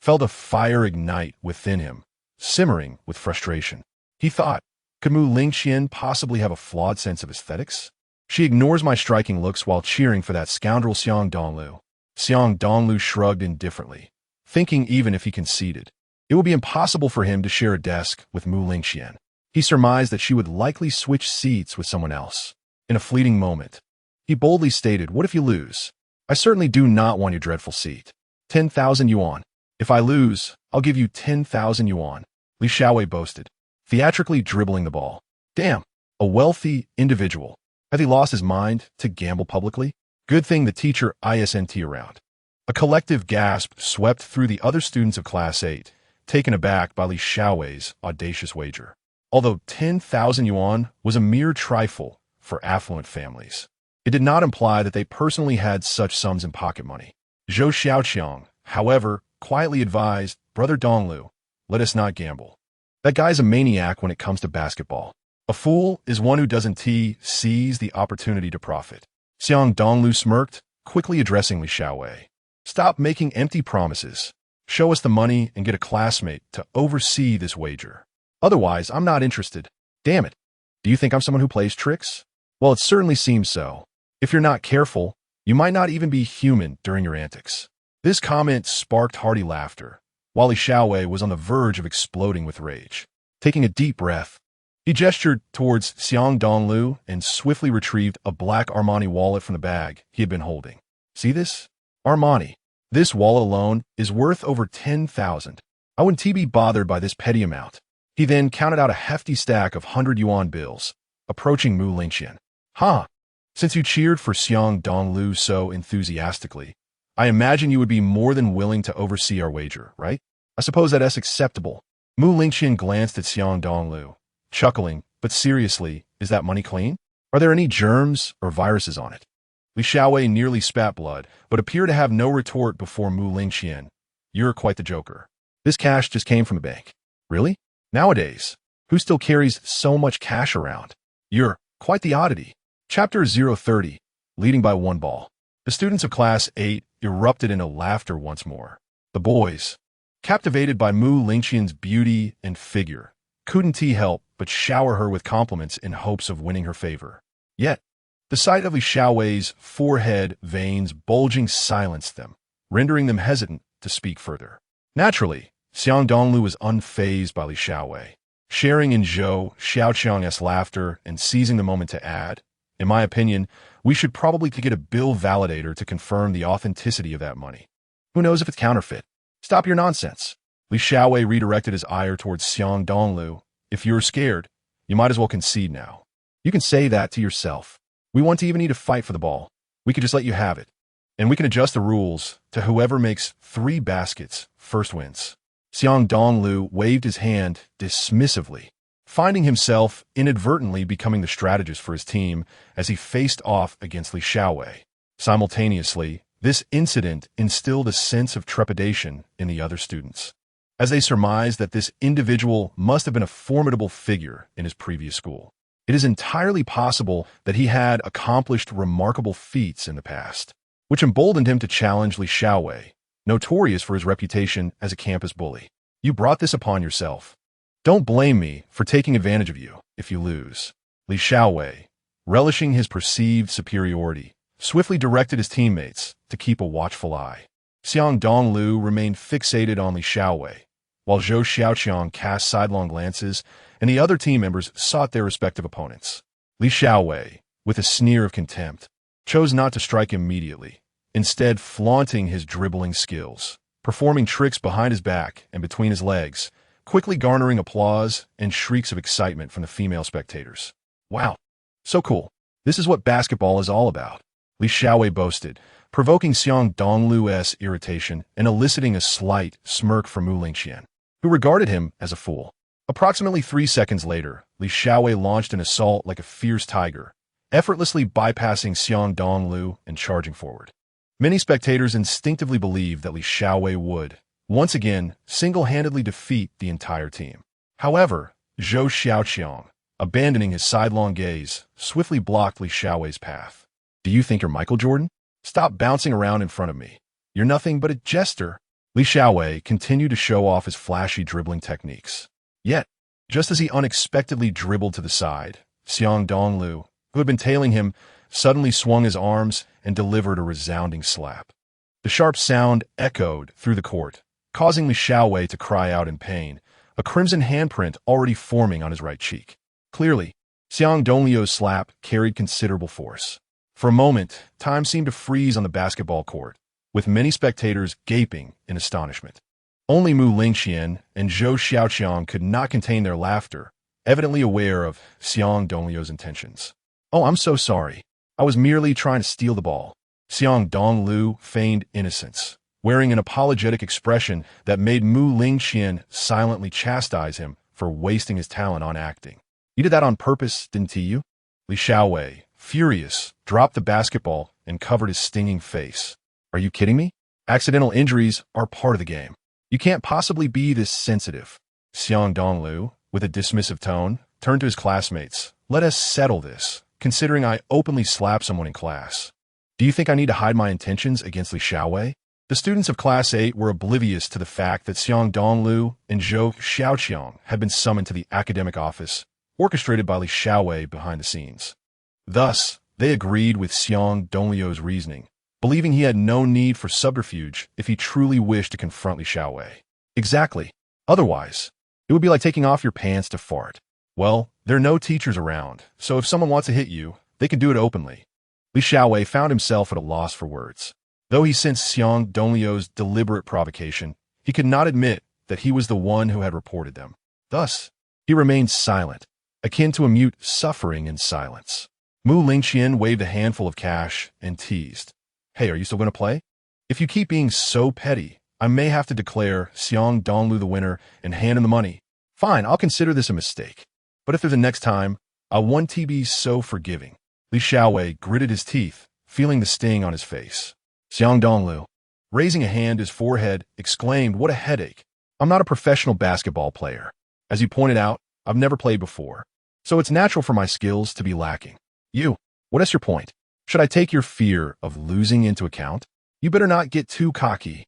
felt a fire ignite within him, simmering with frustration. He thought, could Mu Lingqian possibly have a flawed sense of aesthetics? She ignores my striking looks while cheering for that scoundrel Xiang Dongliu. Xiang Dongliu shrugged indifferently, thinking even if he conceded, it would be impossible for him to share a desk with Mu Lingqian. He surmised that she would likely switch seats with someone else. In a fleeting moment, he boldly stated, "What if you lose? I certainly do not want your dreadful seat. 10,000 yuan. If I lose, I'll give you 10,000 yuan. Li Xiaowei boasted, theatrically dribbling the ball. Damn, a wealthy individual. Had he lost his mind to gamble publicly? Good thing the teacher isn't around. A collective gasp swept through the other students of Class 8, taken aback by Li Xiaowei's audacious wager. Although 10,000 yuan was a mere trifle for affluent families, it did not imply that they personally had such sums in pocket money. Zhou Xiaoqiang, however, quietly advised, "Brother Dongliu, let us not gamble. That guy's a maniac when it comes to basketball. A fool is one who doesn't seize the opportunity to profit." Xiang Dongliu smirked, quickly addressing Li Xiaowei. "Stop making empty promises. Show us the money and get a classmate to oversee this wager. Otherwise, I'm not interested. Damn it. Do you think I'm someone who plays tricks? Well, it certainly seems so. If you're not careful, you might not even be human during your antics." This comment sparked hearty laughter, while Li Xiaowei was on the verge of exploding with rage. Taking a deep breath, he gestured towards Xiang Dongliu and swiftly retrieved a black Armani wallet from the bag he had been holding. "See this? Armani. This wallet alone is worth over 10,000. I wouldn't be bothered by this petty amount." He then counted out a hefty stack of 100 yuan bills, approaching Mu Lingqian. "Huh. Since you cheered for Xiang Dongliu so enthusiastically, I imagine you would be more than willing to oversee our wager, right? I suppose that's acceptable." Mu Lingqian glanced at Xiang Dongliu, chuckling, "But seriously, is that money clean? Are there any germs or viruses on it?" Li Xiaowei nearly spat blood, but appeared to have no retort before Mu Lingqian. "You're quite the joker. This cash just came from the bank." "Really? Nowadays, who still carries so much cash around? You're quite the oddity." Chapter 030, leading by one ball. The students of Class 8 erupted into laughter once more. The boys, captivated by Mu Lingqian's beauty and figure, couldn't help but shower her with compliments in hopes of winning her favor. Yet, the sight of Li Xiaowei's forehead veins bulging silenced them, rendering them hesitant to speak further. Naturally, Xiang Dongliu was unfazed by Li Xiaowei, sharing in Zhou Xiaoqiang's laughter and seizing the moment to add, "In my opinion, we should probably get a bill validator to confirm the authenticity of that money. Who knows if it's counterfeit? Stop your nonsense." Li Xiaowei redirected his ire towards Xiang Dongliu. "If you're scared, you might as well concede now. You can say that to yourself. We won't even need to fight for the ball. We could just let you have it. And we can adjust the rules to whoever makes 3 baskets first wins." Xiang Dongliu waved his hand dismissively, finding himself inadvertently becoming the strategist for his team as he faced off against Li Xiaowei. Simultaneously, this incident instilled a sense of trepidation in the other students, as they surmised that this individual must have been a formidable figure in his previous school. It is entirely possible that he had accomplished remarkable feats in the past, which emboldened him to challenge Li Xiaowei, notorious for his reputation as a campus bully. "You brought this upon yourself. Don't blame me for taking advantage of you if you lose." Li Xiaowei, relishing his perceived superiority, swiftly directed his teammates to keep a watchful eye. Xiang Dongliu remained fixated on Li Xiaowei, while Zhou Xiaoqiang cast sidelong glances, and the other team members sought their respective opponents. Li Xiaowei, with a sneer of contempt, chose not to strike immediately, instead flaunting his dribbling skills, performing tricks behind his back and between his legs, quickly garnering applause and shrieks of excitement from the female spectators. Wow, so cool. This is what basketball is all about, Li Xiaowei boasted, provoking Xiang Dongliu's irritation and eliciting a slight smirk from Mu Lingqian, who regarded him as a fool. Approximately 3 seconds later, Li Xiaowei launched an assault like a fierce tiger, effortlessly bypassing Xiang Dongliu and charging forward. Many spectators instinctively believed that Li Xiaowei would, once again, single-handedly defeat the entire team. However, Zhou Xiaoqiang, abandoning his sidelong gaze, swiftly blocked Li Xiaowei's path. Do you think you're Michael Jordan? Stop bouncing around in front of me. You're nothing but a jester. Li Xiaowei continued to show off his flashy dribbling techniques. Yet, just as he unexpectedly dribbled to the side, Xiang Dongliu, who had been tailing him, suddenly swung his arms and delivered a resounding slap. The sharp sound echoed through the court, causing Li Xiaowei to cry out in pain, a crimson handprint already forming on his right cheek. Clearly, Xiang Dongliu's slap carried considerable force. For a moment, time seemed to freeze on the basketball court, with many spectators gaping in astonishment. Only Mu Lingqian and Zhou Xiaoqiang could not contain their laughter, evidently aware of Xiang Dongliu's intentions. Oh, I'm so sorry. I was merely trying to steal the ball. Xiang Dongliu feigned innocence, wearing an apologetic expression that made Mu Lingqian silently chastise him for wasting his talent on acting. You did that on purpose, didn't you? Li Xiaowei, furious, dropped the basketball and covered his stinging face. Are you kidding me? Accidental injuries are part of the game. You can't possibly be this sensitive. Xiang Dongliu, with a dismissive tone, turned to his classmates. Let us settle this, considering I openly slapped someone in class. Do you think I need to hide my intentions against Li Xiaowei? The students of Class 8 were oblivious to the fact that Xiang Dongliu and Zhou Xiaoqiang had been summoned to the academic office, orchestrated by Li Xiaowei behind the scenes. Thus, they agreed with Xiang Dongliu's reasoning, believing he had no need for subterfuge if he truly wished to confront Li Xiaowei. Exactly. Otherwise, it would be like taking off your pants to fart. Well, there are no teachers around, so if someone wants to hit you, they can do it openly. Li Xiaowei found himself at a loss for words. Though he sensed Xiang Dongliu's deliberate provocation, he could not admit that he was the one who had reported them. Thus, he remained silent, akin to a mute suffering in silence. Mu Lingqian waved a handful of cash and teased. Hey, are you still going to play? If you keep being so petty, I may have to declare Xiang Dongliu the winner and hand him the money. Fine, I'll consider this a mistake. But if there's a next time, I won't be so forgiving. Li Xiaowei gritted his teeth, feeling the sting on his face. Xiang Dongliu, raising a hand to his forehead, exclaimed, what a headache. I'm not a professional basketball player. As you pointed out, I've never played before. So it's natural for my skills to be lacking. What is your point? Should I take your fear of losing into account? You better not get too cocky.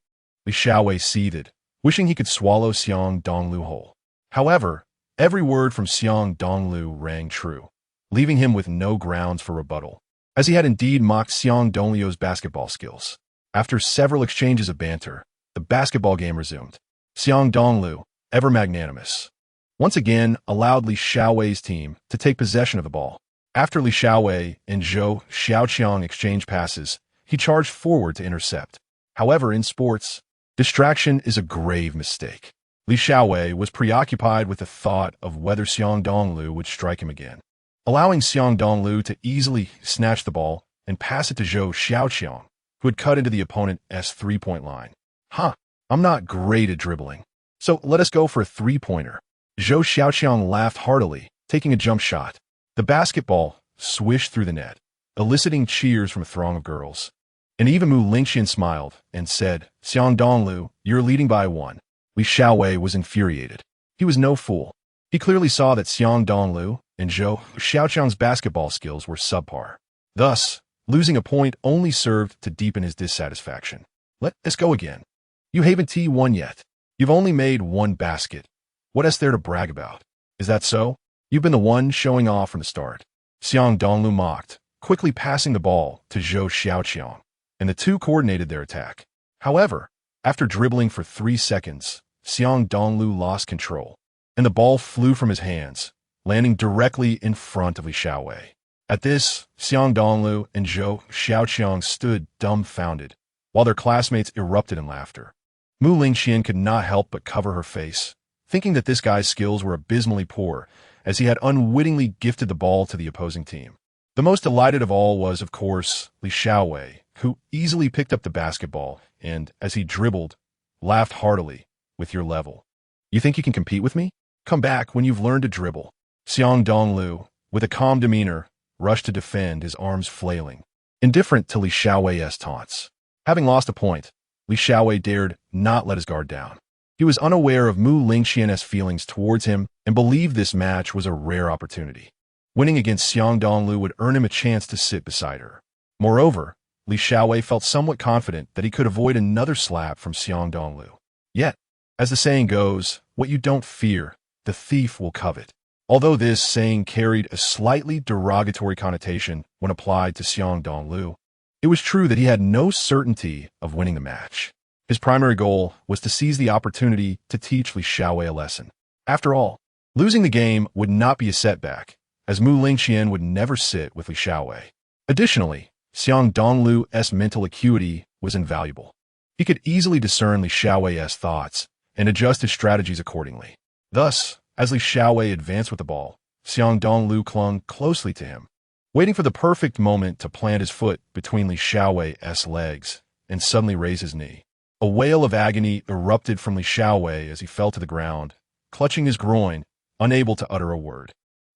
Li Xiaowei seethed, wishing he could swallow Xiang Dongliu whole. However, every word from Xiang Dongliu rang true, leaving him with no grounds for rebuttal, as he had indeed mocked Xiang Dongliu's basketball skills. After several exchanges of banter, the basketball game resumed. Xiang Dongliu, ever magnanimous, once again allowed Li Xiaowei's team to take possession of the ball. After Li Xiaowei and Zhou Xiaoqiang exchanged passes, he charged forward to intercept. However, in sports, distraction is a grave mistake. Li Xiaowei was preoccupied with the thought of whether Xiang Dongliu would strike him again. Allowing Xiang Dongliu to easily snatch the ball and pass it to Zhou Xiaoqiang, who had cut into the opponent's three-point line. I'm not great at dribbling, so let us go for a three-pointer. Zhou Xiaoqiang laughed heartily, taking a jump shot. The basketball swished through the net, eliciting cheers from a throng of girls. And even Mu Lingqian smiled and said, Xiang Dongliu, you're leading by 1. Li Xiaowei was infuriated. He was no fool. He clearly saw that Xiang Dongliu and Zhou Xiaoqiang's basketball skills were subpar. Thus, losing a point only served to deepen his dissatisfaction. Let us go again. You haven't won yet. You've only made 1 basket. What is there to brag about? Is that so? You've been the one showing off from the start. Xiang Dongliu mocked, quickly passing the ball to Zhou Xiaoqiang, and the two coordinated their attack. However, after dribbling for 3 seconds, Xiang Dongliu lost control, and the ball flew from his hands, landing directly in front of Li Xiaowei. At this, Xiang Dongliu and Zhou Xiaoqiang stood dumbfounded, while their classmates erupted in laughter. Mu Lingqian could not help but cover her face, thinking that this guy's skills were abysmally poor, as he had unwittingly gifted the ball to the opposing team. The most delighted of all was, of course, Li Xiaowei, who easily picked up the basketball and, as he dribbled, laughed heartily. With your level, you think you can compete with me? Come back when you've learned to dribble. Xiang Dongliu, with a calm demeanor, rushed to defend, his arms flailing, indifferent to Li Xiaowei's taunts. Having lost a point, Li Xiaowei dared not let his guard down. He was unaware of Mu Lingqian's feelings towards him and believed this match was a rare opportunity. Winning against Xiang Dongliu would earn him a chance to sit beside her. Moreover, Li Xiaowei felt somewhat confident that he could avoid another slap from Xiang Dongliu. Yet, as the saying goes, what you don't fear, the thief will covet. Although this saying carried a slightly derogatory connotation when applied to Xiang Dongliu, it was true that he had no certainty of winning the match. His primary goal was to seize the opportunity to teach Li Xiaowei a lesson. After all, losing the game would not be a setback, as Mu Lingqian would never sit with Li Xiaowei. Additionally, Xiang Dongliu's mental acuity was invaluable. He could easily discern Li Xiaowei's thoughts and adjust his strategies accordingly. Thus, as Li Xiaowei advanced with the ball, Xiang Dongliu clung closely to him, waiting for the perfect moment to plant his foot between Li Xiaowei's legs and suddenly raise his knee. A wail of agony erupted from Li Xiaowei as he fell to the ground, clutching his groin, unable to utter a word.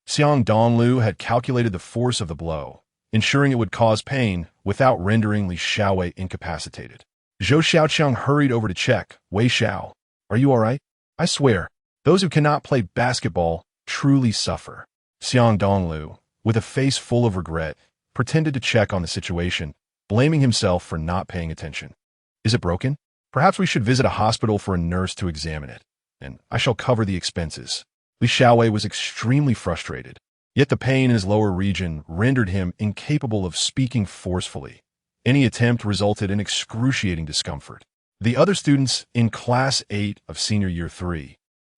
Xiang Dongliu had calculated the force of the blow, ensuring it would cause pain without rendering Li Xiaowei incapacitated. Zhou Xiaoqiang hurried over to check. Wei Xiao, are you all right? I swear, those who cannot play basketball truly suffer. Xiang Dongliu, with a face full of regret, pretended to check on the situation, blaming himself for not paying attention. Is it broken? Perhaps we should visit a hospital for a nurse to examine it, and I shall cover the expenses. Li Xiaowei was extremely frustrated, yet the pain in his lower region rendered him incapable of speaking forcefully. Any attempt resulted in excruciating discomfort. The other students in Class 8 of Senior Year 3,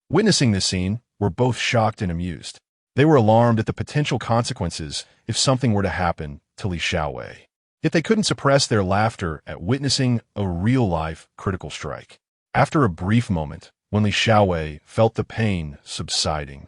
witnessing this scene, were both shocked and amused. They were alarmed at the potential consequences if something were to happen to Li Xiaowei. Yet they couldn't suppress their laughter at witnessing a real-life critical strike. After a brief moment, when Li Xiaowei felt the pain subsiding,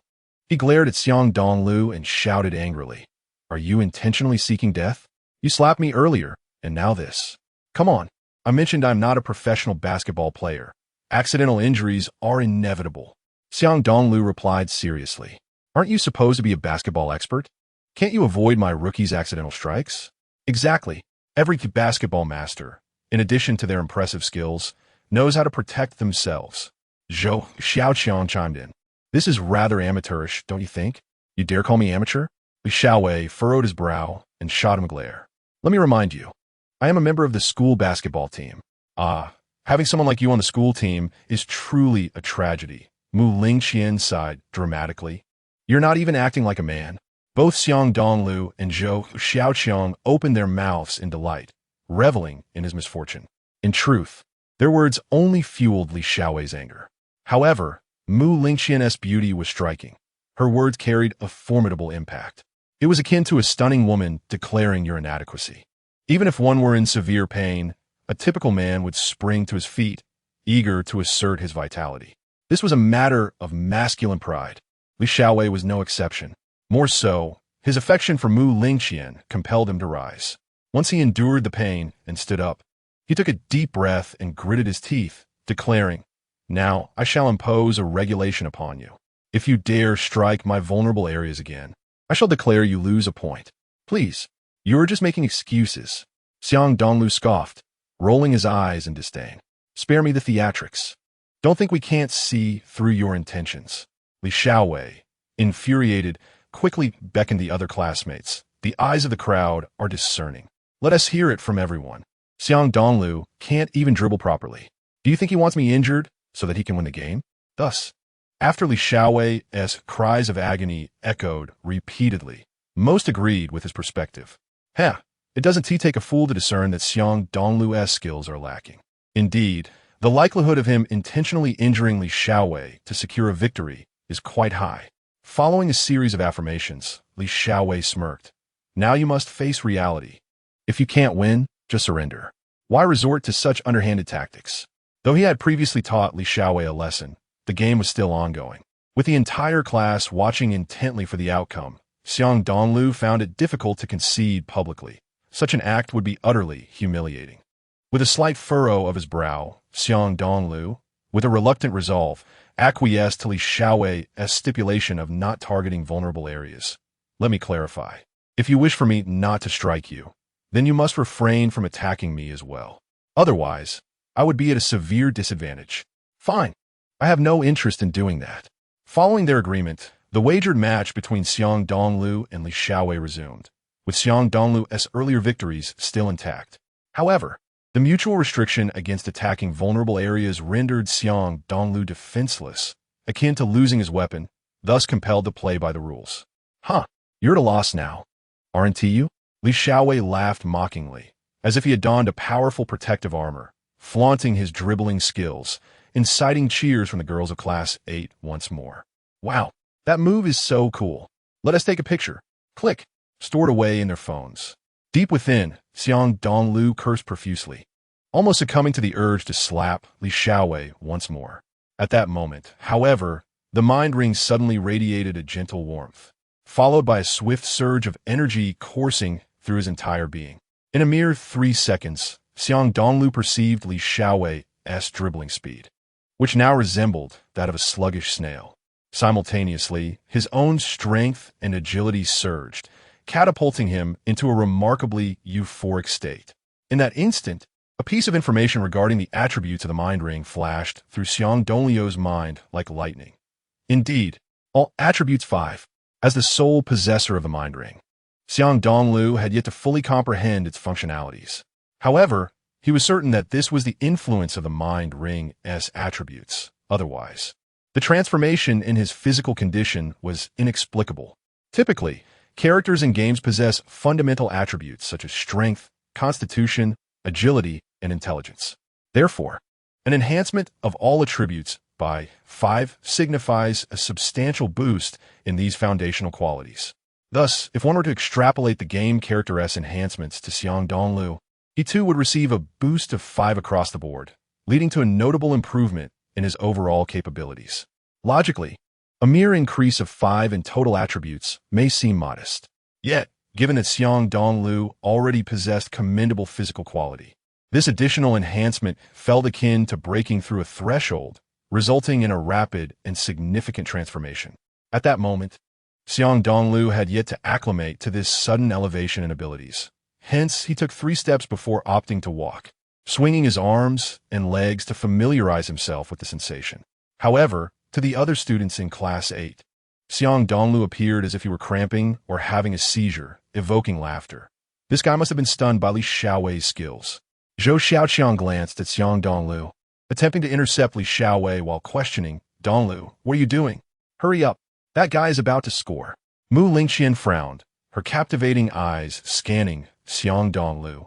he glared at Xiang Dongliu and shouted angrily, "Are you intentionally seeking death? You slapped me earlier, and now this. Come on. I mentioned I'm not a professional basketball player. Accidental injuries are inevitable." Xiang Dongliu replied seriously, "Aren't you supposed to be a basketball expert? Can't you avoid my rookie's accidental strikes?" Exactly. Every basketball master, in addition to their impressive skills, knows how to protect themselves. Zhou Xiaoqiang chimed in. This is rather amateurish, don't you think? You dare call me amateur? Li Xiaowei furrowed his brow and shot him a glare. Let me remind you, I am a member of the school basketball team. Having someone like you on the school team is truly a tragedy. Mu Lingqian sighed dramatically. You're not even acting like a man. Both Xiang Dongliu and Zhou Xiaoqiang opened their mouths in delight, reveling in his misfortune. In truth, their words only fueled Li Xiaowei's anger. However, Mu Lingqian's beauty was striking. Her words carried a formidable impact. It was akin to a stunning woman declaring your inadequacy. Even if one were in severe pain, a typical man would spring to his feet, eager to assert his vitality. This was a matter of masculine pride. Li Xiaowei was no exception. More so, his affection for Mu Lingqian compelled him to rise. Once he endured the pain and stood up, he took a deep breath and gritted his teeth, declaring, "Now I shall impose a regulation upon you. If you dare strike my vulnerable areas again, I shall declare you lose a point. Please, you are just making excuses." Xiang Dongliu scoffed, rolling his eyes in disdain. "Spare me the theatrics. Don't think we can't see through your intentions." Li Xiaowei, infuriated, quickly beckoned the other classmates. The eyes of the crowd are discerning. Let us hear it from everyone. Xiang Dongliu can't even dribble properly. Do you think he wants me injured so that he can win the game? Thus, after Li Xiaowei's cries of agony echoed repeatedly, most agreed with his perspective. It doesn't take a fool to discern that Xiang Dongliu's skills are lacking. Indeed, the likelihood of him intentionally injuring Li Xiaowei to secure a victory is quite high. Following a series of affirmations, Li Xiaowei smirked. Now you must face reality. If you can't win, just surrender. Why resort to such underhanded tactics? Though he had previously taught Li Xiaowei a lesson, the game was still ongoing. With the entire class watching intently for the outcome, Xiang Dongliu found it difficult to concede publicly. Such an act would be utterly humiliating. With a slight furrow of his brow, Xiang Dongliu, with a reluctant resolve, acquiesced to Li Xiaowei's stipulation of not targeting vulnerable areas. Let me clarify. If you wish for me not to strike you, then you must refrain from attacking me as well. Otherwise, I would be at a severe disadvantage. Fine. I have no interest in doing that. Following their agreement, the wagered match between Xiang Dongliu and Li Xiaowei resumed, with Xiang Dongliu's earlier victories still intact. However, the mutual restriction against attacking vulnerable areas rendered Xiang Dongliu defenseless, akin to losing his weapon, thus compelled to play by the rules. Huh, you're at a loss now, aren't you? Li Xiaowei laughed mockingly, as if he had donned a powerful protective armor, flaunting his dribbling skills, inciting cheers from the girls of Class 8 once more. Wow, that move is so cool. Let us take a picture. Click. Stored away in their phones. Deep within, Xiang Dongliu cursed profusely, almost succumbing to the urge to slap Li Xiaowei once more. At that moment, however, the mind ring suddenly radiated a gentle warmth, followed by a swift surge of energy coursing through his entire being. In a mere 3 seconds, Xiang Dongliu perceived Li Xiaowei's dribbling speed, which now resembled that of a sluggish snail. Simultaneously, his own strength and agility surged, catapulting him into a remarkably euphoric state. In that instant, a piece of information regarding the attributes of the mind ring flashed through Xiang Dongliu's mind like lightning. Indeed, all attributes 5. As the sole possessor of the mind ring, Xiang Dongliu had yet to fully comprehend its functionalities. However, he was certain that this was the influence of the mind ring's attributes. Otherwise, the transformation in his physical condition was inexplicable. Typically, characters in games possess fundamental attributes such as strength, constitution, agility, and intelligence. Therefore, an enhancement of all attributes by 5 signifies a substantial boost in these foundational qualities. Thus, if one were to extrapolate the game character's enhancements to Xiang Dongliu, he too would receive a boost of 5 across the board, leading to a notable improvement in his overall capabilities. Logically, a mere increase of 5 in total attributes may seem modest. Yet, given that Xiang Dongliu already possessed commendable physical quality, this additional enhancement felt akin to breaking through a threshold, resulting in a rapid and significant transformation. At that moment, Xiang Dongliu had yet to acclimate to this sudden elevation in abilities. Hence, he took 3 steps before opting to walk, swinging his arms and legs to familiarize himself with the sensation. However, to the other students in Class 8, Xiang Dongliu appeared as if he were cramping or having a seizure, evoking laughter. This guy must have been stunned by Li Xiaowei's skills. Zhou Xiaoqiang glanced at Xiang Dongliu, attempting to intercept Li Xiaowei while questioning, "Dongliu, what are you doing? Hurry up. That guy is about to score." Mu Lingqian frowned, her captivating eyes scanning Xiang Dongliu,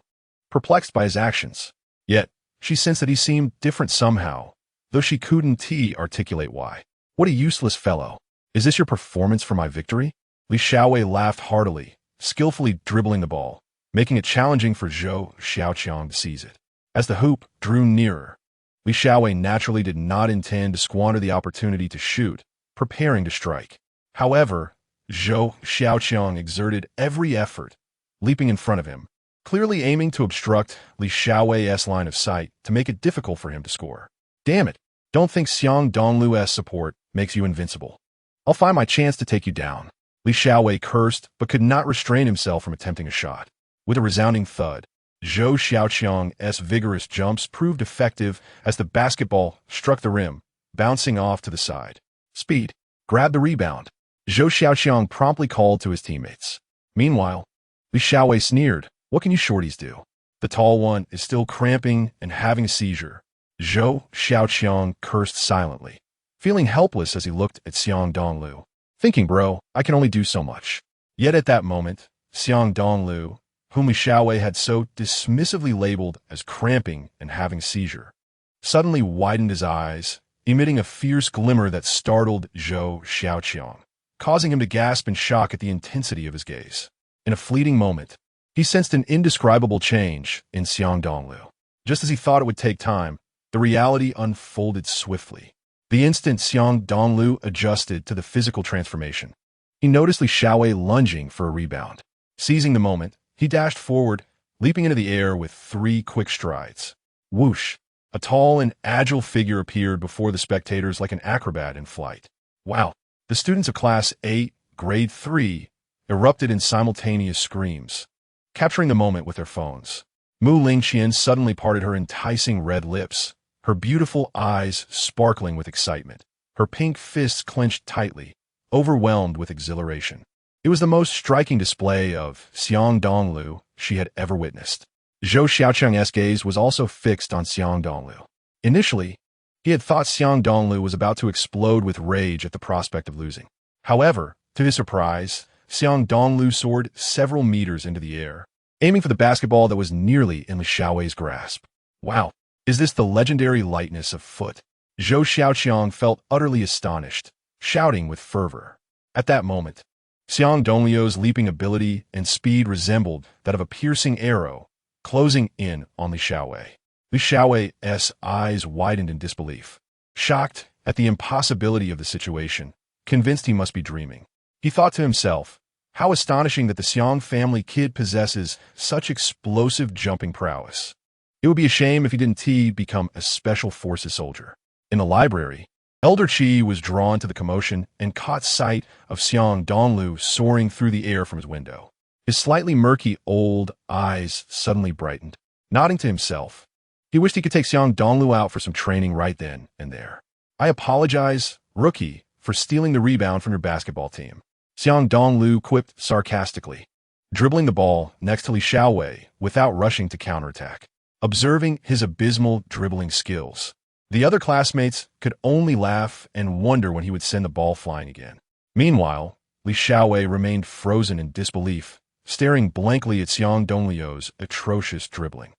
perplexed by his actions. Yet, she sensed that he seemed different somehow, though she couldn't articulate why. "What a useless fellow. Is this your performance for my victory?" Li Xiaowei laughed heartily, skillfully dribbling the ball, making it challenging for Zhou Xiaoqiang to seize it. As the hoop drew nearer, Li Xiaowei naturally did not intend to squander the opportunity to shoot, preparing to strike. However, Zhou Xiaoqiang exerted every effort, leaping in front of him, clearly aiming to obstruct Li Xiaowei's line of sight to make it difficult for him to score. "Damn it, don't think Xiang Dongliu's support makes you invincible. I'll find my chance to take you down." Li Xiaowei cursed, but could not restrain himself from attempting a shot. With a resounding thud, Zhou Xiaoqiang's vigorous jumps proved effective as the basketball struck the rim, bouncing off to the side. "Speed, grab the rebound," Zhou Xiaoqiang promptly called to his teammates. Meanwhile, Li Xiaowei sneered, "What can you shorties do? The tall one is still cramping and having a seizure." Zhou Xiaoqiang cursed silently, feeling helpless as he looked at Xiang Dongliu, thinking, "Bro, I can only do so much." Yet at that moment, Xiang Dongliu, whom Li Xiaowei had so dismissively labeled as cramping and having a seizure, suddenly widened his eyes, emitting a fierce glimmer that startled Zhou Xiaoqiang, causing him to gasp in shock at the intensity of his gaze. In a fleeting moment, he sensed an indescribable change in Xiang Dongliu. Just as he thought it would take time, the reality unfolded swiftly. The instant Xiang Dongliu adjusted to the physical transformation, he noticed Li Xiaowei lunging for a rebound. Seizing the moment, he dashed forward, leaping into the air with 3 quick strides. Whoosh! A tall and agile figure appeared before the spectators like an acrobat in flight. Wow! The students of Class 8, Grade 3, erupted in simultaneous screams, capturing the moment with their phones. Mu Lingqian suddenly parted her enticing red lips, her beautiful eyes sparkling with excitement, her pink fists clenched tightly, overwhelmed with exhilaration. It was the most striking display of Xiang Dongliu she had ever witnessed. Zhou Xiaoqiang's gaze was also fixed on Xiang Dongliu. Initially, he had thought Xiang Dongliu was about to explode with rage at the prospect of losing. However, to his surprise, Xiang Dongliu soared several meters into the air, aiming for the basketball that was nearly in Li Xiaowei's grasp. Wow! Is this the legendary lightness of foot? Zhou Xiaoqiang felt utterly astonished, shouting with fervor. At that moment, Xiang Dongliu's leaping ability and speed resembled that of a piercing arrow, closing in on Li Xiaowei. Li Xiaowei's eyes widened in disbelief, shocked at the impossibility of the situation, convinced he must be dreaming. He thought to himself, how astonishing that the Xiang family kid possesses such explosive jumping prowess. It would be a shame if he didn't become a special forces soldier. In the library, Elder Qi was drawn to the commotion and caught sight of Xiang Dongliu soaring through the air from his window. His slightly murky old eyes suddenly brightened. Nodding to himself, he wished he could take Xiang Dongliu out for some training right then and there. I apologize, rookie, for stealing the rebound from your basketball team, Xiang Dongliu quipped sarcastically, dribbling the ball next to Li Xiaowei without rushing to counterattack. Observing his abysmal dribbling skills, the other classmates could only laugh and wonder when he would send the ball flying again. Meanwhile, Li Xiaowei remained frozen in disbelief, staring blankly at Xiang Dongliu's atrocious dribbling.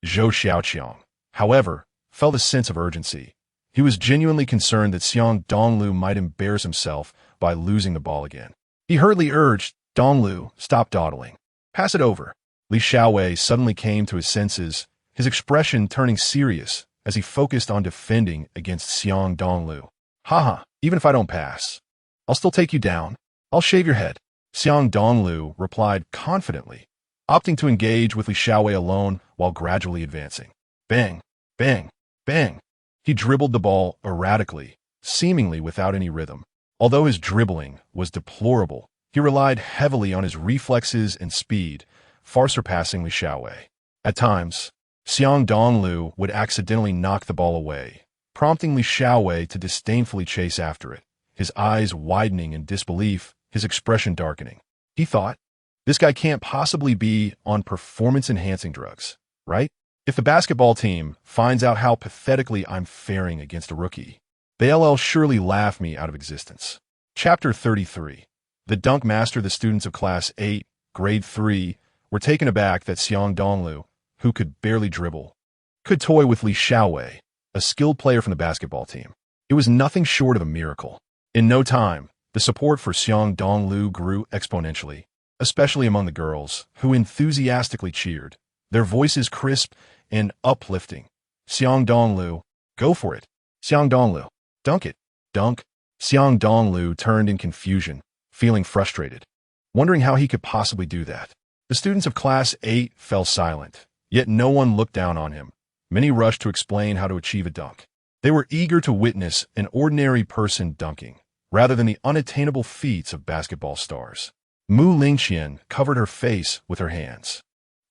Zhou Xiaoqiang, however, felt a sense of urgency. He was genuinely concerned that Xiang Dongliu might embarrass himself by losing the ball again. He hurriedly urged, Dongliu, stop dawdling. Pass it over. Li Xiaowei suddenly came to his senses, his expression turning serious as he focused on defending against Xiang Dongliu. Haha, even if I don't pass, I'll still take you down. I'll shave your head. Xiang Dongliu replied confidently, opting to engage with Li Xiaowei alone while gradually advancing. Bang, bang, bang. He dribbled the ball erratically, seemingly without any rhythm. Although his dribbling was deplorable, he relied heavily on his reflexes and speed, far surpassing Li Xiaowei. At times, Xiang Dongliu would accidentally knock the ball away, prompting Li Xiaowei to disdainfully chase after it, his eyes widening in disbelief, his expression darkening. He thought, this guy can't possibly be on performance-enhancing drugs, right? If the basketball team finds out how pathetically I'm faring against a rookie, they'll surely laugh me out of existence. Chapter 33. The dunk master, the students of Class 8, Grade 3, were taken aback that Xiang Dongliu, who could barely dribble, could toy with Li Xiaowei, a skilled player from the basketball team. It was nothing short of a miracle. In no time, the support for Xiang Dongliu grew exponentially, especially among the girls, who enthusiastically cheered, their voices crisp and uplifting. Xiang Dongliu, go for it. Xiang Dongliu, dunk it. Dunk. Xiang Dongliu turned in confusion, feeling frustrated, wondering how he could possibly do that. The students of Class 8 fell silent, yet no one looked down on him. Many rushed to explain how to achieve a dunk. They were eager to witness an ordinary person dunking, rather than the unattainable feats of basketball stars. Mu Lingqian covered her face with her hands,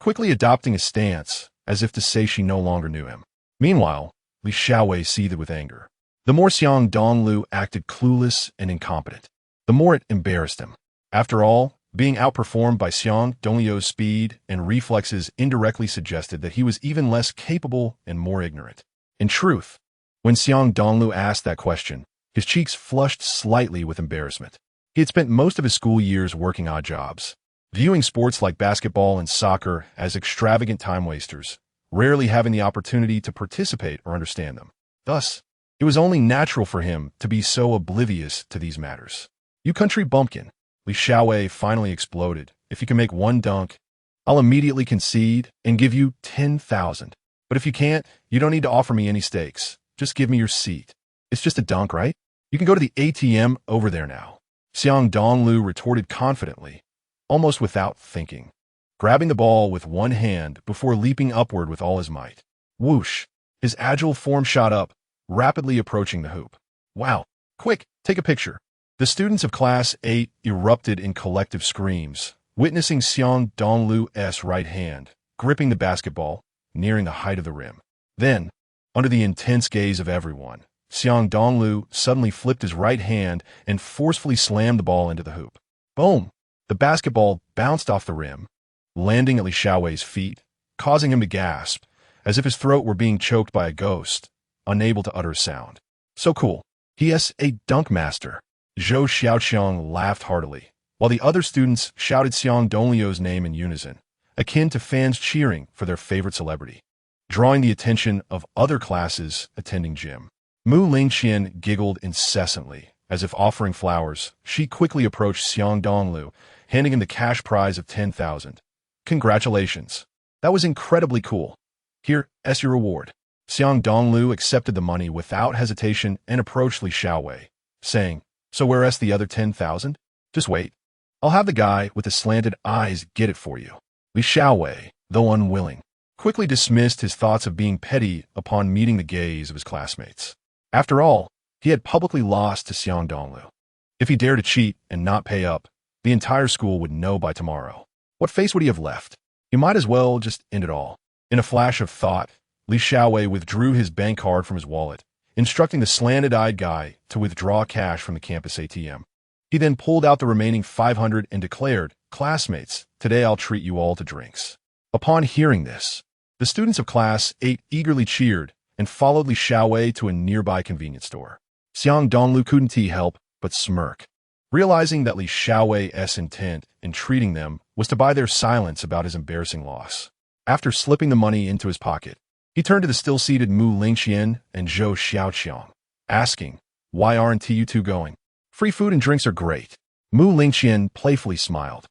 quickly adopting a stance as if to say she no longer knew him. Meanwhile, Li Xiaowei seethed with anger. The more Xiang Dongliu acted clueless and incompetent, the more it embarrassed him. After all, being outperformed by Xiang Dongliu's speed and reflexes indirectly suggested that he was even less capable and more ignorant. In truth, when Xiang Dongliu asked that question, his cheeks flushed slightly with embarrassment. He had spent most of his school years working odd jobs, viewing sports like basketball and soccer as extravagant time wasters, rarely having the opportunity to participate or understand them. Thus, it was only natural for him to be so oblivious to these matters. "You country bumpkin," Li Xiaowei finally exploded. "If you can make one dunk, I'll immediately concede and give you 10,000. But if you can't, you don't need to offer me any stakes. Just give me your seat. It's just a dunk, right? You can go to the ATM over there now." Xiang Dongliu retorted confidently, almost without thinking, grabbing the ball with one hand before leaping upward with all his might. Whoosh! His agile form shot up, rapidly approaching the hoop. "Wow! Quick, take a picture." The students of Class 8 erupted in collective screams, witnessing Xiang Dongliu's right hand, gripping the basketball, nearing the height of the rim. Then, under the intense gaze of everyone, Xiang Dongliu suddenly flipped his right hand and forcefully slammed the ball into the hoop. Boom! The basketball bounced off the rim, landing at Li Xiaowei's feet, causing him to gasp, as if his throat were being choked by a ghost, unable to utter a sound. "So cool. He is a dunk master." Zhou Xiaoqiang laughed heartily, while the other students shouted Xiang Dongliu's name in unison, akin to fans cheering for their favorite celebrity, drawing the attention of other classes attending gym. Mu Lingqian giggled incessantly, as if offering flowers. She quickly approached Xiang Dongliu, handing him the cash prize of 10,000. "Congratulations. That was incredibly cool. Here, as your reward." Xiang Dongliu accepted the money without hesitation and approached Li Xiaowei, saying, "So where's the other 10,000? Just wait. I'll have the guy with the slanted eyes get it for you." Li Xiaowei, though unwilling, quickly dismissed his thoughts of being petty upon meeting the gaze of his classmates. After all, he had publicly lost to Xiang Dongliu. If he dared to cheat and not pay up, the entire school would know by tomorrow. What face would he have left? He might as well just end it all. In a flash of thought, Li Xiaowei withdrew his bank card from his wallet, instructing the slanted-eyed guy to withdraw cash from the campus ATM. He then pulled out the remaining 500 and declared, "Classmates, today I'll treat you all to drinks." Upon hearing this, the students of Class 8 eagerly cheered and followed Li Xiaowei to a nearby convenience store. Xiang Dongliu couldn't help but smirk, realizing that Li Xiaowei's intent in treating them was to buy their silence about his embarrassing loss. After slipping the money into his pocket, he turned to the still-seated Mu Lingqian and Zhou Xiaoqiang, asking, "Why aren't you two going? Free food and drinks are great." Mu Lingqian playfully smiled,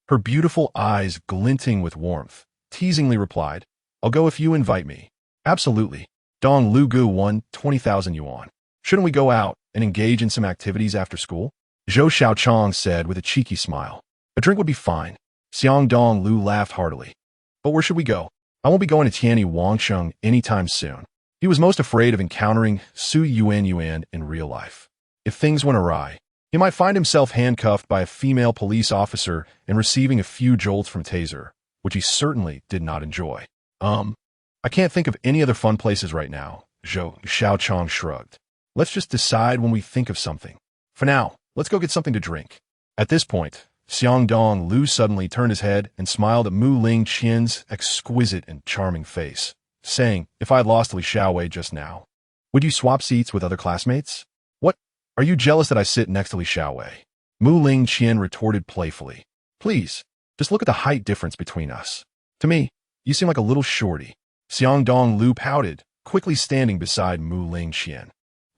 her beautiful eyes glinting with warmth, teasingly replied, "I'll go if you invite me." "Absolutely." Dong Lugu won 20,000 yuan. "Shouldn't we go out and engage in some activities after school?" Zhou Xiaoqiang said with a cheeky smile. "A drink would be fine." Xiang Dongliu laughed heartily. "But where should we go? I won't be going to Tianyi Wangsheng anytime soon." He was most afraid of encountering Su Yuan in real life. If things went awry, he might find himself handcuffed by a female police officer and receiving a few jolts from Taser, which he certainly did not enjoy. I can't think of any other fun places right now," Zhou Xiaoqiang shrugged. "Let's just decide when we think of something. For now, let's go get something to drink." At this point, Xiang Dongliu suddenly turned his head and smiled at Mu Lingqian's exquisite and charming face, saying, "If I had lost Li Xiaowei just now, would you swap seats with other classmates?" "What? Are you jealous that I sit next to Li Xiaowei?" Mu Lingqian retorted playfully. "Please, just look at the height difference between us. To me, you seem like a little shorty." Xiang Dongliu pouted, quickly standing beside Mu Lingqian,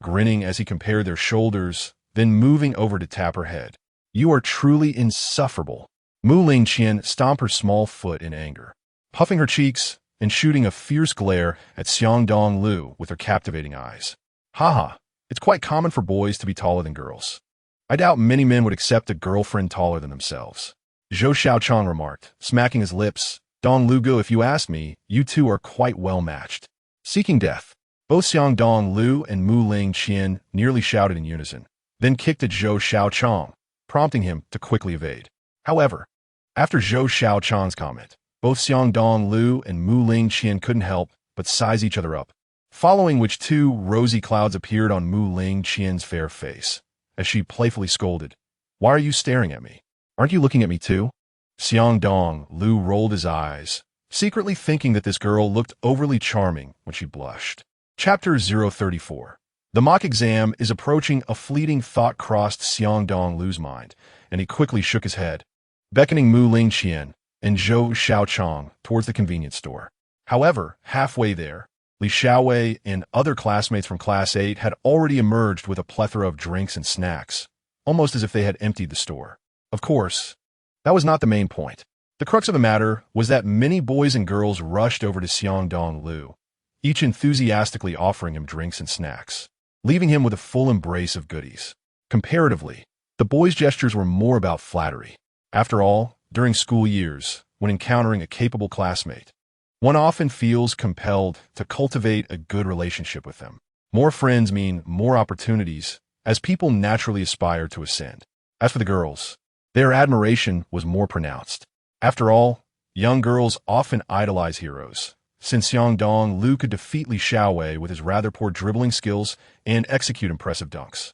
grinning as he compared their shoulders, then moving over to tap her head. "You are truly insufferable." Mu Lingqian stomped her small foot in anger, puffing her cheeks and shooting a fierce glare at Xiang Dongliu with her captivating eyes. "Haha, it's quite common for boys to be taller than girls. I doubt many men would accept a girlfriend taller than themselves." Zhou Xiaoqiang remarked, smacking his lips. "Dongliu, if you ask me, you two are quite well matched." Seeking death, both Xiang Dongliu and Mu Lingqian nearly shouted in unison, then kicked at Zhou Xiaoqiang, prompting him to quickly evade. However, after Zhou Xiaoqiang's comment, both Xiang Dongliu and Mu Lingqian couldn't help but size each other up, following which two rosy clouds appeared on Mu Lingqian's fair face, as she playfully scolded, "Why are you staring at me? Aren't you looking at me too?" Xiang Dongliu rolled his eyes, secretly thinking that this girl looked overly charming when she blushed. Chapter 034. The mock exam is approaching. A fleeting thought crossed Xiang Dongliu's mind, and he quickly shook his head, beckoning Mu Lingqian and Zhou Xiaoqiang towards the convenience store. However, halfway there, Li Xiaowei and other classmates from Class 8 had already emerged with a plethora of drinks and snacks, almost as if they had emptied the store. Of course, that was not the main point. The crux of the matter was that many boys and girls rushed over to Xiang Dongliu, each enthusiastically offering him drinks and snacks, leaving him with a full embrace of goodies. Comparatively, the boys' gestures were more about flattery. After all, during school years, when encountering a capable classmate, one often feels compelled to cultivate a good relationship with them. More friends mean more opportunities, as people naturally aspire to ascend. As for the girls, their admiration was more pronounced. After all, young girls often idolize heroes. Since Xiang Dongliu could defeat Li Xiaowei with his rather poor dribbling skills and execute impressive dunks,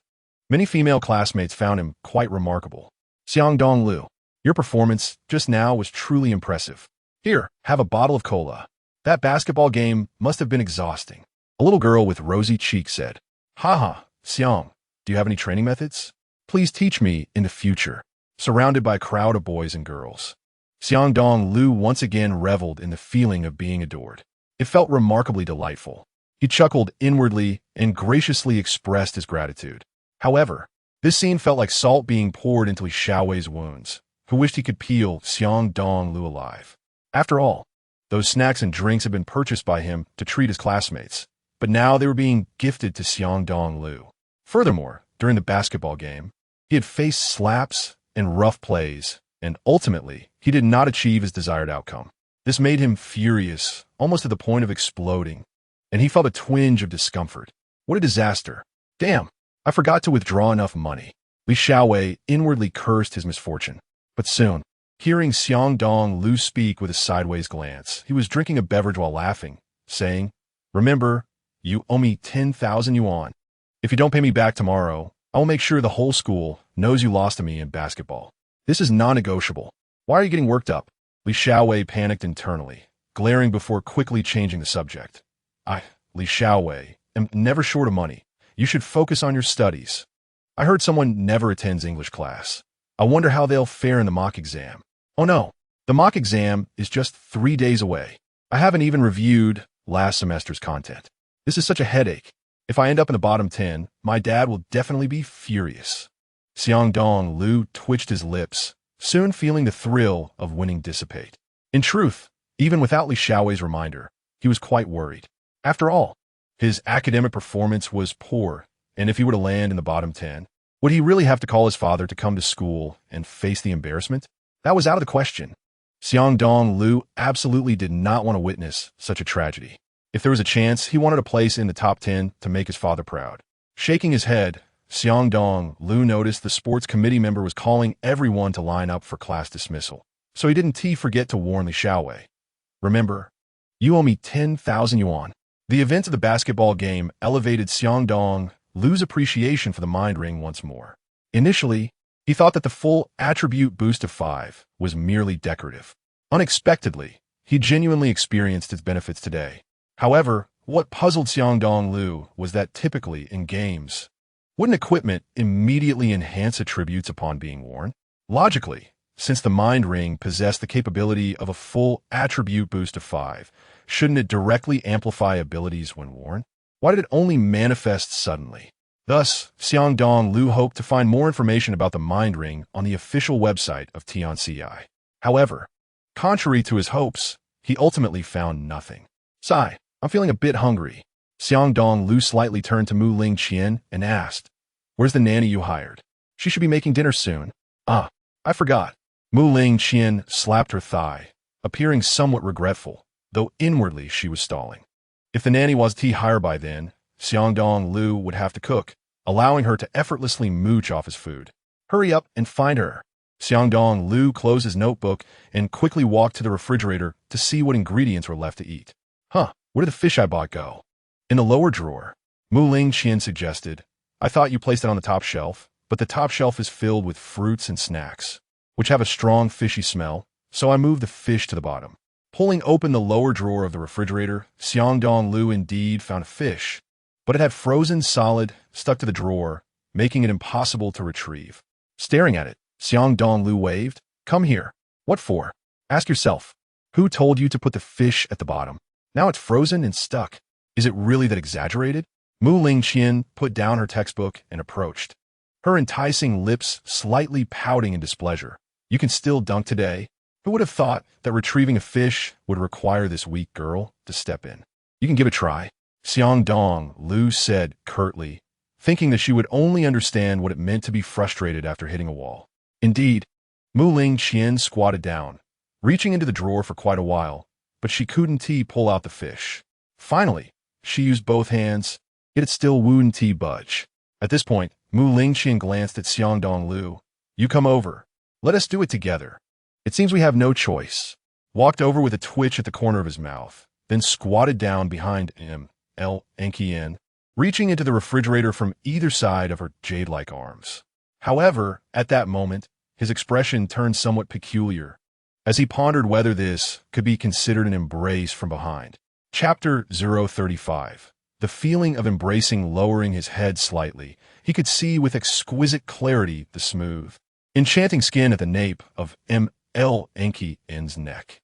many female classmates found him quite remarkable. Xiang Dongliu, your performance just now was truly impressive. Here, have a bottle of cola. That basketball game must have been exhausting. A little girl with rosy cheeks said, Haha, Xiang, do you have any training methods? Please teach me in the future. Surrounded by a crowd of boys and girls, Xiang Dongliu once again reveled in the feeling of being adored. It felt remarkably delightful. He chuckled inwardly and graciously expressed his gratitude. However, this scene felt like salt being poured into Li Xiaowei's wounds, who wished he could peel Xiang Dongliu alive. After all, those snacks and drinks had been purchased by him to treat his classmates, but now they were being gifted to Xiang Dongliu. Furthermore, during the basketball game, he had faced slaps and rough plays, and ultimately, he did not achieve his desired outcome. This made him furious, almost to the point of exploding, and he felt a twinge of discomfort. What a disaster. Damn, I forgot to withdraw enough money. Li Xiaowei inwardly cursed his misfortune. But soon, hearing Xiang Dongliu speak with a sideways glance, he was drinking a beverage while laughing, saying, Remember, you owe me 10,000 yuan. If you don't pay me back tomorrow, I will make sure the whole school knows you lost to me in basketball. This is non-negotiable. Why are you getting worked up? Li Xiaowei panicked internally, glaring before quickly changing the subject. Li Xiaowei, am never short of money. You should focus on your studies. I heard someone never attends English class. I wonder how they'll fare in the mock exam. Oh no, the mock exam is just 3 days away. I haven't even reviewed last semester's content. This is such a headache. If I end up in the bottom 10, my dad will definitely be furious. Xiang Dongliu twitched his lips, soon feeling the thrill of winning dissipate. In truth, even without Li Xiaowei's reminder, he was quite worried. After all, his academic performance was poor, and if he were to land in the bottom 10, would he really have to call his father to come to school and face the embarrassment? That was out of the question. Xiang Dongliu absolutely did not want to witness such a tragedy. If there was a chance, he wanted a place in the top 10 to make his father proud. Shaking his head, Xiang Dongliu noticed the sports committee member was calling everyone to line up for class dismissal, so he didn't forget to warn Li Xiaowei. Remember, you owe me 10,000 yuan. The event of the basketball game elevated Xiang Dongliu's appreciation for the mind ring once more. Initially, he thought that the full attribute boost of 5 was merely decorative. Unexpectedly, he genuinely experienced its benefits today. However, what puzzled Xiang Dongliu was that typically in games, wouldn't equipment immediately enhance attributes upon being worn? Logically, since the mind ring possessed the capability of a full attribute boost of 5, shouldn't it directly amplify abilities when worn? Why did it only manifest suddenly? Thus, Xiang Dongliu hoped to find more information about the mind ring on the official website of TNCI. However, contrary to his hopes, he ultimately found nothing. Sigh, I'm feeling a bit hungry. Xiang Dongliu slightly turned to Mu Lingqian and asked, Where's the nanny you hired? She should be making dinner soon. Ah, I forgot. Mu Lingqian slapped her thigh, appearing somewhat regretful, though inwardly she was stalling. If the nanny was to hire by then, Xiang Dongliu would have to cook, allowing her to effortlessly mooch off his food. Hurry up and find her. Xiang Dongliu closed his notebook and quickly walked to the refrigerator to see what ingredients were left to eat. Where did the fish I bought go? In the lower drawer, Mu Lingqian suggested, I thought you placed it on the top shelf, but the top shelf is filled with fruits and snacks, which have a strong fishy smell, so I moved the fish to the bottom. Pulling open the lower drawer of the refrigerator, Xiang Dongliu indeed found a fish, but it had frozen solid, stuck to the drawer, making it impossible to retrieve. Staring at it, Xiang Dongliu waved, Come here. What for? Ask yourself. Who told you to put the fish at the bottom? Now it's frozen and stuck. Is it really that exaggerated? Mu Lingqian put down her textbook and approached, her enticing lips slightly pouting in displeasure. You can still dunk today? Who would have thought that retrieving a fish would require this weak girl to step in? You can give it a try, Xiang Dongliu said curtly, thinking that she would only understand what it meant to be frustrated after hitting a wall. Indeed, Mu Lingqian squatted down, reaching into the drawer for quite a while, but she couldn't pull out the fish. Finally, she used both hands, yet it still wouldn't budge. At this point, Mu Lingqian glanced at Xiang Dongliu. You come over. Let us do it together. It seems we have no choice. Walked over with a twitch at the corner of his mouth, then squatted down behind him, Lingqian, reaching into the refrigerator from either side of her jade-like arms. However, at that moment, his expression turned somewhat peculiar, as he pondered whether this could be considered an embrace from behind. Chapter 035. The feeling of embracing lowering his head slightly, he could see with exquisite clarity the smooth, enchanting skin at the nape of Lingqian's neck.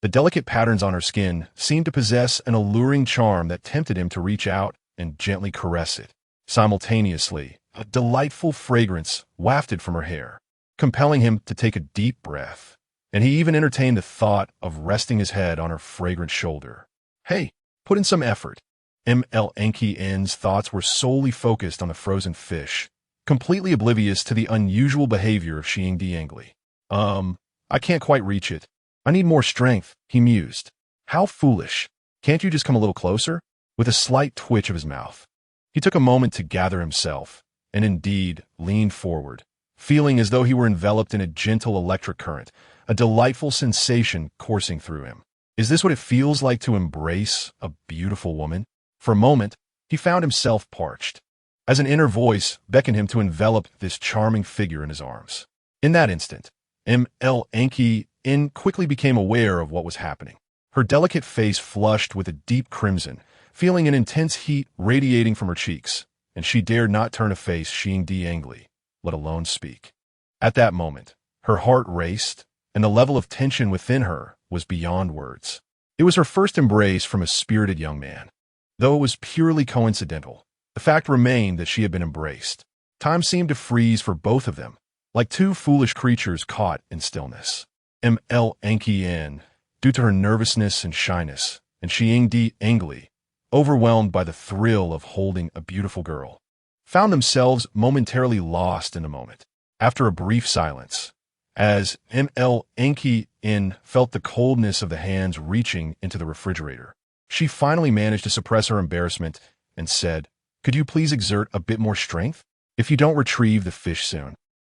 The delicate patterns on her skin seemed to possess an alluring charm that tempted him to reach out and gently caress it. Simultaneously, a delightful fragrance wafted from her hair, compelling him to take a deep breath, and he even entertained the thought of resting his head on her fragrant shoulder. Hey, put in some effort. Lingqian's thoughts were solely focused on the frozen fish, completely oblivious to the unusual behavior of Xiang Dongliu. I can't quite reach it. I need more strength, he mused. How foolish. Can't you just come a little closer? With a slight twitch of his mouth. He took a moment to gather himself, and indeed leaned forward, feeling as though he were enveloped in a gentle electric current, a delightful sensation coursing through him. Is this what it feels like to embrace a beautiful woman? For a moment, he found himself parched, as an inner voice beckoned him to envelop this charming figure in his arms. In that instant, Lingqian quickly became aware of what was happening. Her delicate face flushed with a deep crimson, feeling an intense heat radiating from her cheeks, and she dared not turn to face Xiang Dongliu, let alone speak. At that moment, her heart raced, and the level of tension within her was beyond words. It was her first embrace from a spirited young man. Though it was purely coincidental, the fact remained that she had been embraced. Time seemed to freeze for both of them, like two foolish creatures caught in stillness. Lingqian, due to her nervousness and shyness, and Xiang Dongliu, overwhelmed by the thrill of holding a beautiful girl, found themselves momentarily lost in the moment. After a brief silence, as Lingqian felt the coldness of the hands reaching into the refrigerator, she finally managed to suppress her embarrassment and said, "Could you please exert a bit more strength? If you don't retrieve the fish soon,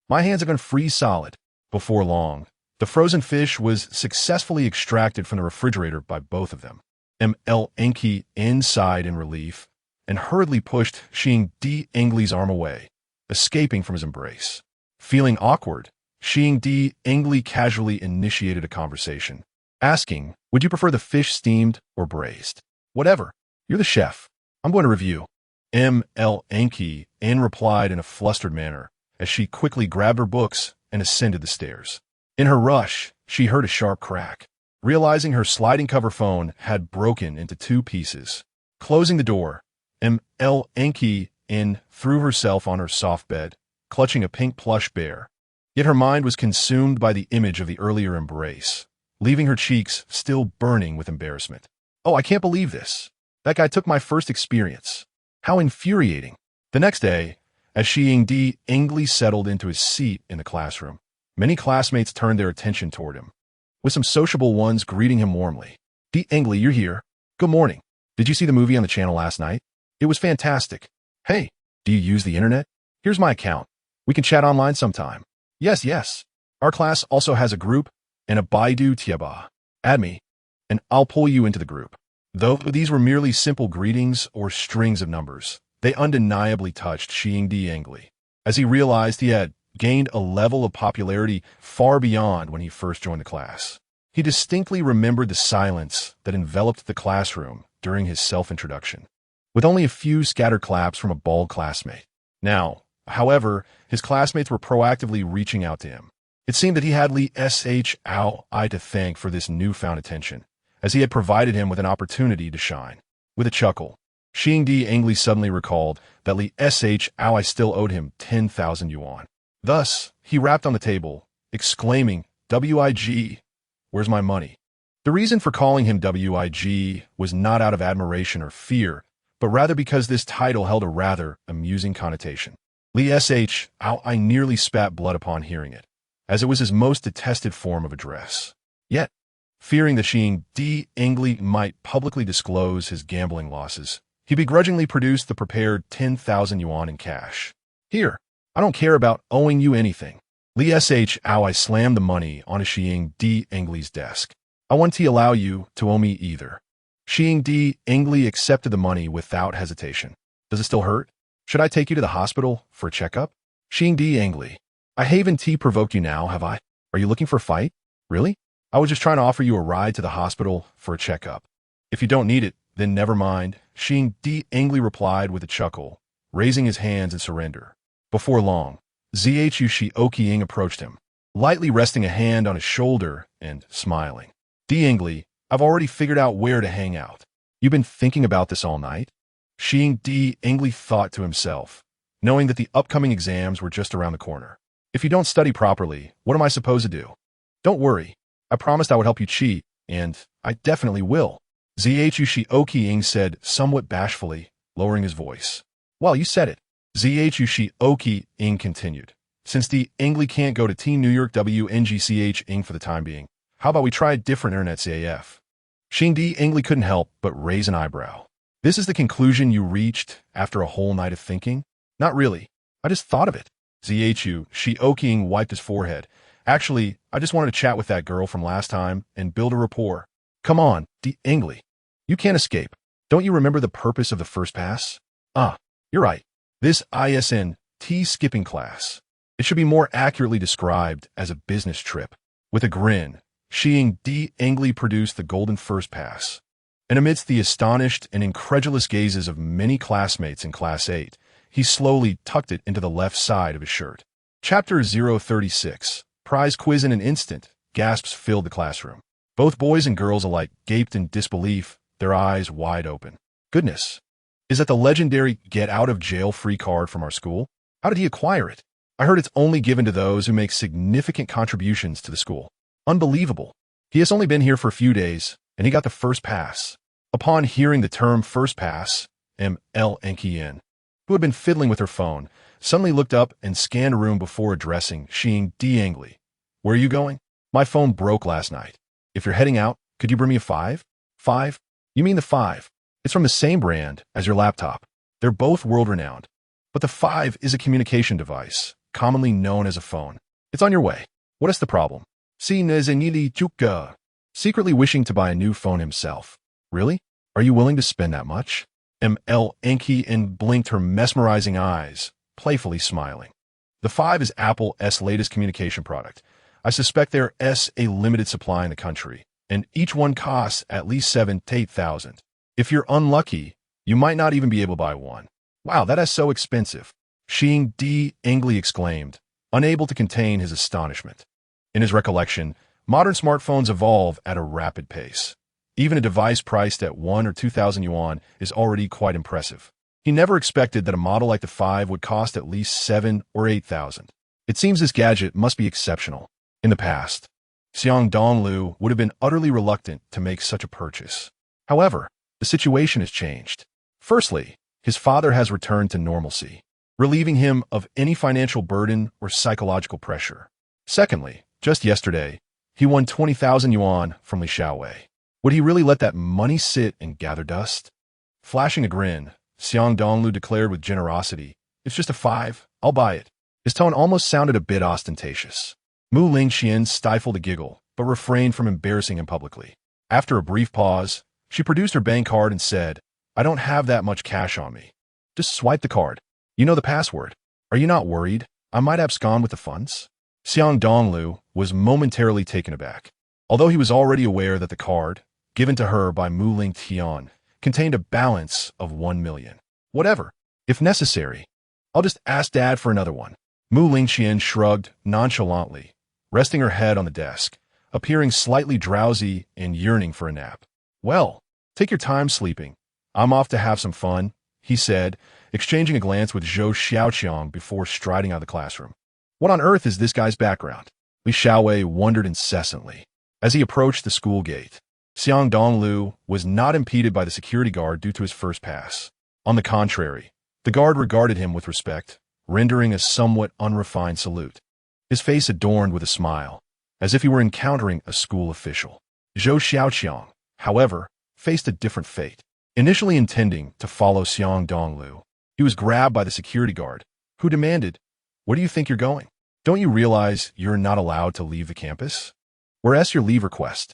my hands are going to freeze solid." Before long, the frozen fish was successfully extracted from the refrigerator by both of them. Lingqian sighed in relief and hurriedly pushed Xiang Dongliu's arm away, escaping from his embrace. Feeling awkward, Xiang Dongliu casually initiated a conversation, asking, "Would you prefer the fish steamed or braised?" "Whatever. You're the chef. I'm going to review." Lingqian replied in a flustered manner as she quickly grabbed her books and ascended the stairs. In her rush, she heard a sharp crack, realizing her sliding cover phone had broken into two pieces. Closing the door, Lingqian threw herself on her soft bed, clutching a pink plush bear. Yet her mind was consumed by the image of the earlier embrace, leaving her cheeks still burning with embarrassment. "Oh, I can't believe this. That guy took my first experience. How infuriating." The next day, as Xiang Dongliu settled into his seat in the classroom, many classmates turned their attention toward him, with some sociable ones greeting him warmly. "Dongliu, you're here. Good morning. Did you see the movie on the channel last night? It was fantastic. Hey, do you use the internet? Here's my account. We can chat online sometime." Yes. Our class also has a group and a Baidu Tieba. Add me, and I'll pull you into the group." Though these were merely simple greetings or strings of numbers, they undeniably touched Xiang Dongliu, as he realized he had gained a level of popularity far beyond when he first joined the class. He distinctly remembered the silence that enveloped the classroom during his self-introduction, with only a few scattered claps from a bald classmate. Now, however, his classmates were proactively reaching out to him. It seemed that he had Li Shao to thank for this newfound attention, as he had provided him with an opportunity to shine. With a chuckle, Xiang Dongliu suddenly recalled that Li Shao still owed him 10,000 yuan. Thus, he rapped on the table, exclaiming, "WIG, where's my money?" The reason for calling him WIG was not out of admiration or fear, but rather because this title held a rather amusing connotation. Li Shao nearly spat blood upon hearing it, as it was his most detested form of address. Yet, fearing that Xiang Dongliu might publicly disclose his gambling losses, he begrudgingly produced the prepared 10,000 yuan in cash. "Here, I don't care about owing you anything." Li Shao slammed the money onto Xiang Dongliu's desk. "I want to allow you to owe me either." Xiang Dongliu accepted the money without hesitation. "Does it still hurt? Should I take you to the hospital for a checkup?" Xiang Dongliu, "I haven't provoked you now, have I? Are you looking for a fight? Really? I was just trying to offer you a ride to the hospital for a checkup. If you don't need it, then never mind," Xiang Dongliu replied with a chuckle, raising his hands in surrender. Before long, Zhu Xiaoqing approached him, lightly resting a hand on his shoulder and smiling. "Dongliu, I've already figured out where to hang out. You've been thinking about this all night?" Xiang Dongliu thought to himself, knowing that the upcoming exams were just around the corner. "If you don't study properly, what am I supposed to do?" "Don't worry. I promised I would help you cheat, and I definitely will," Zhu Xiaoqing said somewhat bashfully, lowering his voice. "Well, you said it." Zhu Xiaoqing continued. "Since Dongliu can't go to Team New York WNGCH for the time being, how about we try a different internet CAF? Xiang Dongliu couldn't help but raise an eyebrow. "This is the conclusion you reached after a whole night of thinking?" "Not really. I just thought of it." Zhu Xiaoqing wiped his forehead. "Actually, I just wanted to chat with that girl from last time and build a rapport." "Come on, Dongliu. You can't escape. Don't you remember the purpose of the first pass?" "Ah, you're right. This ISNT skipping class. It should be more accurately described as a business trip." With a grin, Xiang Dongliu produced the golden first pass. And amidst the astonished and incredulous gazes of many classmates in Class 8, he slowly tucked it into the left side of his shirt. Chapter 036. Prize quiz in an instant. Gasps filled the classroom. Both boys and girls alike gaped in disbelief, their eyes wide open. "Goodness. Is that the legendary get-out-of-jail-free card from our school? How did he acquire it? I heard it's only given to those who make significant contributions to the school. Unbelievable. He has only been here for a few days, and he got the first pass." Upon hearing the term first pass, Qian, who had been fiddling with her phone, suddenly looked up and scanned a room before addressing Xiang Dongliu. "Where are you going?" "My phone broke last night. If you're heading out, could you bring me a 5? 5? You mean the 5? It's from the same brand as your laptop. They're both world-renowned. But the 5 is a communication device, commonly known as a phone. It's on your way. What is the problem?" Secretly wishing to buy a new phone himself. "Really? Are you willing to spend that much?" Qian blinked her mesmerizing eyes, playfully smiling. "The 5 is Apple's latest communication product. I suspect there is a limited supply in the country, and each one costs at least 7,000 to 8,000. If you're unlucky, you might not even be able to buy one." "Wow, that is so expensive," Xiang Dongliu exclaimed, unable to contain his astonishment. In his recollection, modern smartphones evolve at a rapid pace. Even a device priced at 1,000 or 2,000 yuan is already quite impressive. He never expected that a model like the 5 would cost at least 7,000 or 8,000. It seems this gadget must be exceptional. In the past, Xiang Dongliu would have been utterly reluctant to make such a purchase. However, the situation has changed. Firstly, his father has returned to normalcy, relieving him of any financial burden or psychological pressure. Secondly, just yesterday, he won 20,000 yuan from Li Xiaowei. Would he really let that money sit and gather dust? Flashing a grin, Xiang Dongliu declared with generosity, "It's just a 5. I'll buy it." His tone almost sounded a bit ostentatious. Mu Lingqian stifled a giggle, but refrained from embarrassing him publicly. After a brief pause, she produced her bank card and said, "I don't have that much cash on me." "Just swipe the card. You know the password. Are you not worried I might abscond with the funds?" Xiang Dongliu was momentarily taken aback. Although he was already aware that the card, given to her by Mu Lingqian, contained a balance of 1 million. "Whatever. If necessary, I'll just ask Dad for another one." Mu Lingqian shrugged nonchalantly, resting her head on the desk, appearing slightly drowsy and yearning for a nap. Well, take your time sleeping. I'm off to have some fun, he said, exchanging a glance with Zhou Xiaoqiang before striding out of the classroom. What on earth is this guy's background? Li Xiaowei wondered incessantly. As he approached the school gate, Xiang Dongliu was not impeded by the security guard due to his first pass. On the contrary, the guard regarded him with respect, rendering a somewhat unrefined salute. His face adorned with a smile, as if he were encountering a school official. Zhou Xiaoqiang, however, faced a different fate. Initially intending to follow Xiang Dongliu, he was grabbed by the security guard, who demanded, "Where do you think you're going? Don't you realize you're not allowed to leave the campus? Where's your leave request?"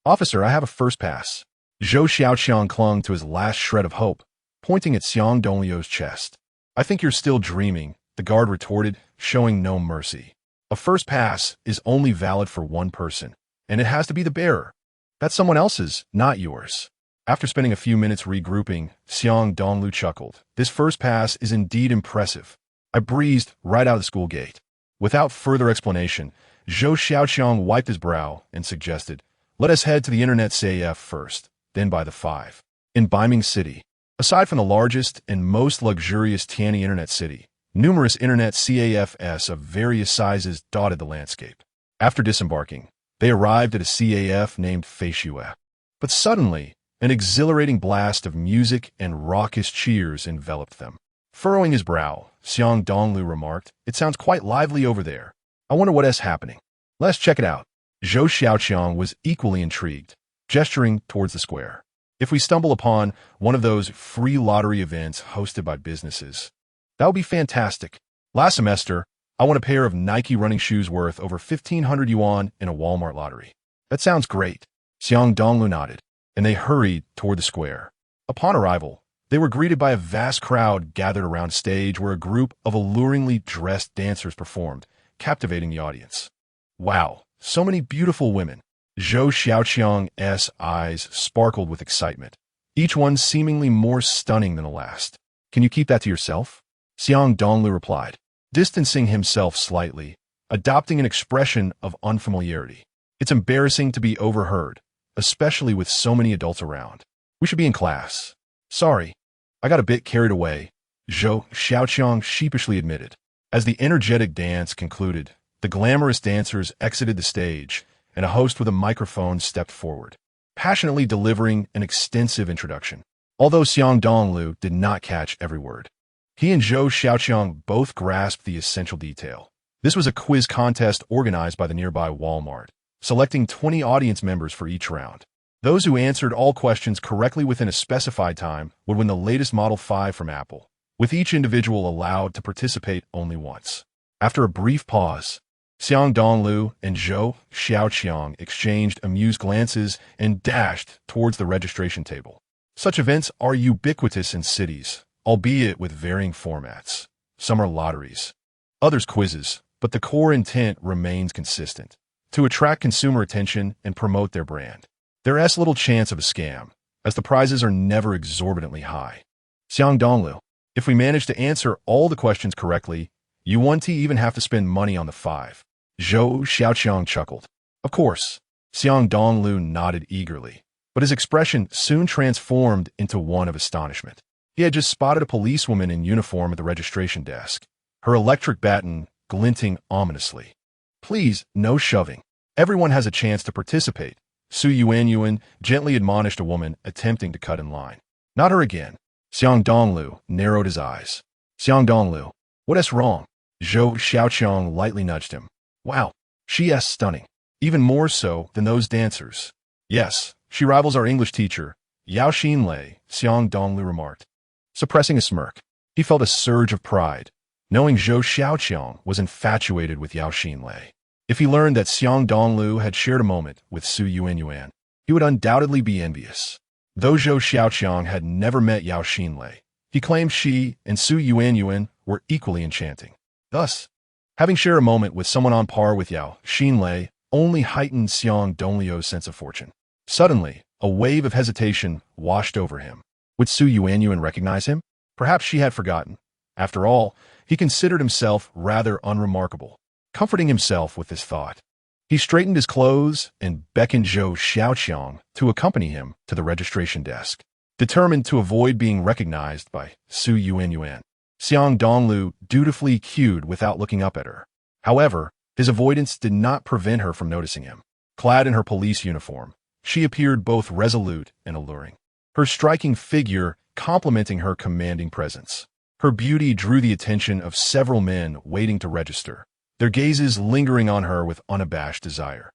Officer, I have a first pass." Zhou Xiaoqiang clung to his last shred of hope, pointing at Xiang Dongliu's chest. "I think you're still dreaming," the guard retorted, showing no mercy. "A first pass is only valid for one person, and it has to be the bearer. That's someone else's, not yours." After spending a few minutes regrouping, Xiang Dongliu chuckled. "This first pass is indeed impressive." I breezed right out of the school gate. Without further explanation, Zhou Xiaoqiang wiped his brow and suggested, "Let us head to the internet CAF first, then by the 5. In Beiming City, aside from the largest and most luxurious Tianyi internet city, numerous internet CAFs of various sizes dotted the landscape. After disembarking, they arrived at a CAF named Feishue. But suddenly, an exhilarating blast of music and raucous cheers enveloped them. Furrowing his brow, Xiang Dongliu remarked, "It sounds quite lively over there. I wonder what is happening. Let's check it out." Zhou Xiaoqiang was equally intrigued, gesturing towards the square. "If we stumble upon one of those free lottery events hosted by businesses, that would be fantastic. Last semester, I won a pair of Nike running shoes worth over 1,500 yuan in a Walmart lottery." "That sounds great." Xiang Dongliu nodded, and they hurried toward the square. Upon arrival, they were greeted by a vast crowd gathered around a stage where a group of alluringly dressed dancers performed, captivating the audience. "Wow, so many beautiful women." Zhou Xiaoqiang's eyes sparkled with excitement, each one seemingly more stunning than the last. "Can you keep that to yourself?" Xiang Dongliu replied, distancing himself slightly, adopting an expression of unfamiliarity. "It's embarrassing to be overheard, especially with so many adults around. We should be in class." "Sorry, I got a bit carried away," Zhou Xiaoqiang sheepishly admitted. As the energetic dance concluded, the glamorous dancers exited the stage, and a host with a microphone stepped forward, passionately delivering an extensive introduction. Although Xiang Dongliu did not catch every word, he and Zhou Xiaoqiang both grasped the essential detail. This was a quiz contest organized by the nearby Walmart, selecting 20 audience members for each round. Those who answered all questions correctly within a specified time would win the latest Model 5 from Apple, with each individual allowed to participate only once. After a brief pause, Xiang Dongliu and Zhou Xiaoqiang exchanged amused glances and dashed towards the registration table. Such events are ubiquitous in cities, albeit with varying formats. Some are lotteries, others quizzes, but the core intent remains consistent: to attract consumer attention and promote their brand. There is little chance of a scam, as the prizes are never exorbitantly high. "Xiang Dongliu, if we manage to answer all the questions correctly, you won't even have to spend money on the 5. Zhou Xiaoqiang chuckled. "Of course." Xiang Dongliu nodded eagerly, but his expression soon transformed into one of astonishment. He had just spotted a policewoman in uniform at the registration desk, her electric baton glinting ominously. "Please, no shoving. Everyone has a chance to participate," Su Yuanyuan gently admonished a woman attempting to cut in line. "Not her again." Xiang Dongliu narrowed his eyes. "Xiang Dongliu, what is wrong?" Zhou Xiaoqiang lightly nudged him. "Wow, she is stunning. Even more so than those dancers." "Yes, she rivals our English teacher, Yao Xinlei," Xiang Dongliu remarked. Suppressing a smirk, he felt a surge of pride, knowing Zhou Xiaoqiang was infatuated with Yao Xinlei. If he learned that Xiang Dongliu had shared a moment with Su Yuanyuan, he would undoubtedly be envious. Though Zhou Xiaoqiang had never met Yao Xinlei, he claimed she and Su Yuanyuan were equally enchanting. Thus, having shared a moment with someone on par with Yao Xinlei only heightened Xiang Dongliu's sense of fortune. Suddenly, a wave of hesitation washed over him. Would Su Yuanyuan recognize him? Perhaps she had forgotten. After all, he considered himself rather unremarkable. Comforting himself with this thought, He straightened his clothes and beckoned Zhou Xiaoqiang to accompany him to the registration desk. Determined to avoid being recognized by Su Yuanyuan, Xiang Dongliu dutifully queued without looking up at her. However, his avoidance did not prevent her from noticing him. Clad in her police uniform, she appeared both resolute and alluring, her striking figure complementing her commanding presence. Her beauty drew the attention of several men waiting to register, their gazes lingering on her with unabashed desire.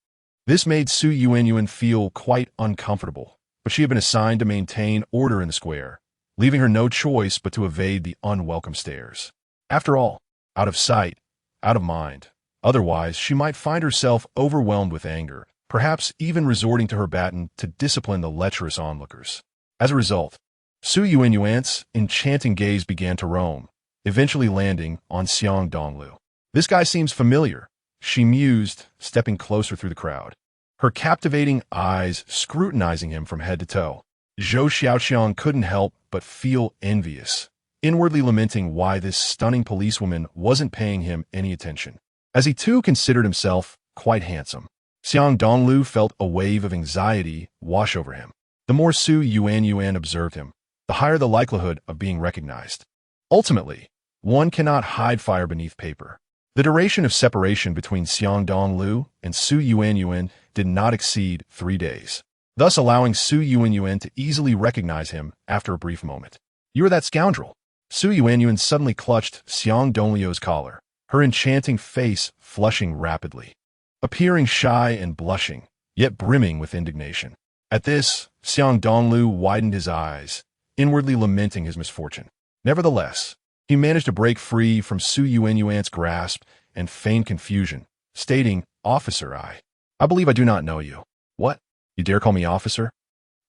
This made Su Yuanyuan feel quite uncomfortable, but she had been assigned to maintain order in the square, leaving her no choice but to evade the unwelcome stares. After all, out of sight, out of mind. Otherwise, she might find herself overwhelmed with anger, perhaps even resorting to her baton to discipline the lecherous onlookers. As a result, Su Yuanyuan's enchanting gaze began to roam, eventually landing on Xiang Dongliu. This guy seems familiar, she mused, stepping closer through the crowd, her captivating eyes scrutinizing him from head to toe. Zhou Xiaoqiang couldn't help but feel envious, inwardly lamenting why this stunning policewoman wasn't paying him any attention, as he too considered himself quite handsome. Xiang Dongliu felt a wave of anxiety wash over him. The more Su Yuanyuan observed him, the higher the likelihood of being recognized. Ultimately, one cannot hide fire beneath paper. The duration of separation between Xiang Dongliu and Su Yuanyuan did not exceed 3 days, thus allowing Su Yuanyuan to easily recognize him after a brief moment. "You are that scoundrel." Su Yuanyuan suddenly clutched Xiang Dongliu's collar, her enchanting face flushing rapidly, appearing shy and blushing, yet brimming with indignation. At this, Xiang Dongliu widened his eyes, inwardly lamenting his misfortune. Nevertheless, he managed to break free from Su Yuanyuan's grasp and feigned confusion, stating, "Officer, I believe I do not know you." "What? You dare call me officer?"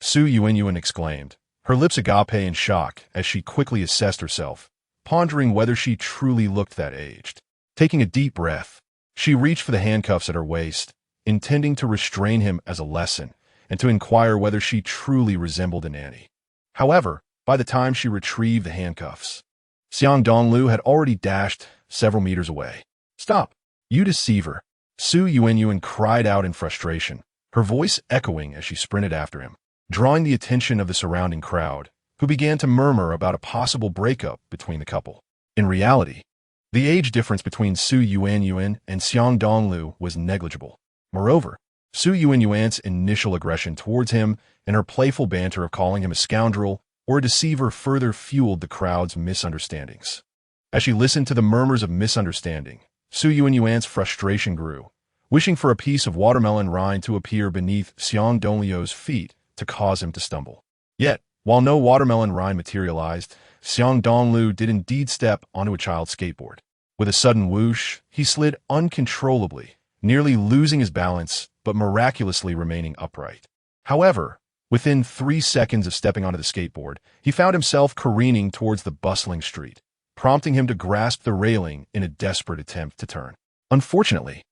Su Yuanyuan exclaimed, her lips agape in shock as she quickly assessed herself, pondering whether she truly looked that aged. Taking a deep breath, she reached for the handcuffs at her waist, intending to restrain him as a lesson and to inquire whether she truly resembled an Annie. However, by the time she retrieved the handcuffs, Xiang Dongliu had already dashed several meters away. "Stop, you deceiver!" Su Yuanyuan cried out in frustration, her voice echoing as she sprinted after him, drawing the attention of the surrounding crowd, who began to murmur about a possible breakup between the couple. In reality, the age difference between Su Yuanyuan and Xiang Dongliu was negligible. Moreover, Su Yuanyuan's initial aggression towards him and her playful banter of calling him a scoundrel or a deceiver further fueled the crowd's misunderstandings. As she listened to the murmurs of misunderstanding, Su Yuanyuan's frustration grew, wishing for a piece of watermelon rind to appear beneath Xiang Dongliu's feet to cause him to stumble. Yet, while no watermelon rind materialized, Xiang Dongliu did indeed step onto a child's skateboard. With a sudden whoosh, he slid uncontrollably, nearly losing his balance, but miraculously remaining upright. However, within 3 seconds of stepping onto the skateboard, he found himself careening towards the bustling street, prompting him to grasp the railing in a desperate attempt to turn. Unfortunately,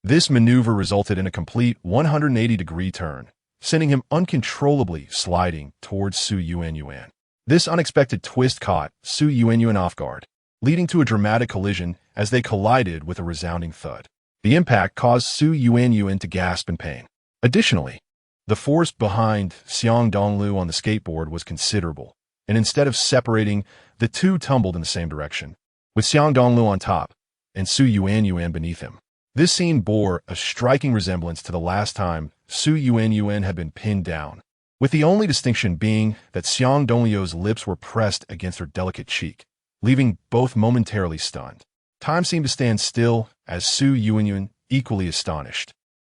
this maneuver resulted in a complete 180-degree turn, sending him uncontrollably sliding towards Su Yuanyuan. This unexpected twist caught Su Yuanyuan off guard, leading to a dramatic collision as they collided with a resounding thud. The impact caused Su Yuanyuan to gasp in pain. Additionally, the force behind Xiang Dongliu on the skateboard was considerable, and instead of separating, the two tumbled in the same direction, with Xiang Dongliu on top and Su Yuanyuan beneath him. This scene bore a striking resemblance to the last time Su Yuanyuan had been pinned down, with the only distinction being that Xiang Dongliu's lips were pressed against her delicate cheek, leaving both momentarily stunned. Time seemed to stand still as Su Yuanyuan, equally astonished,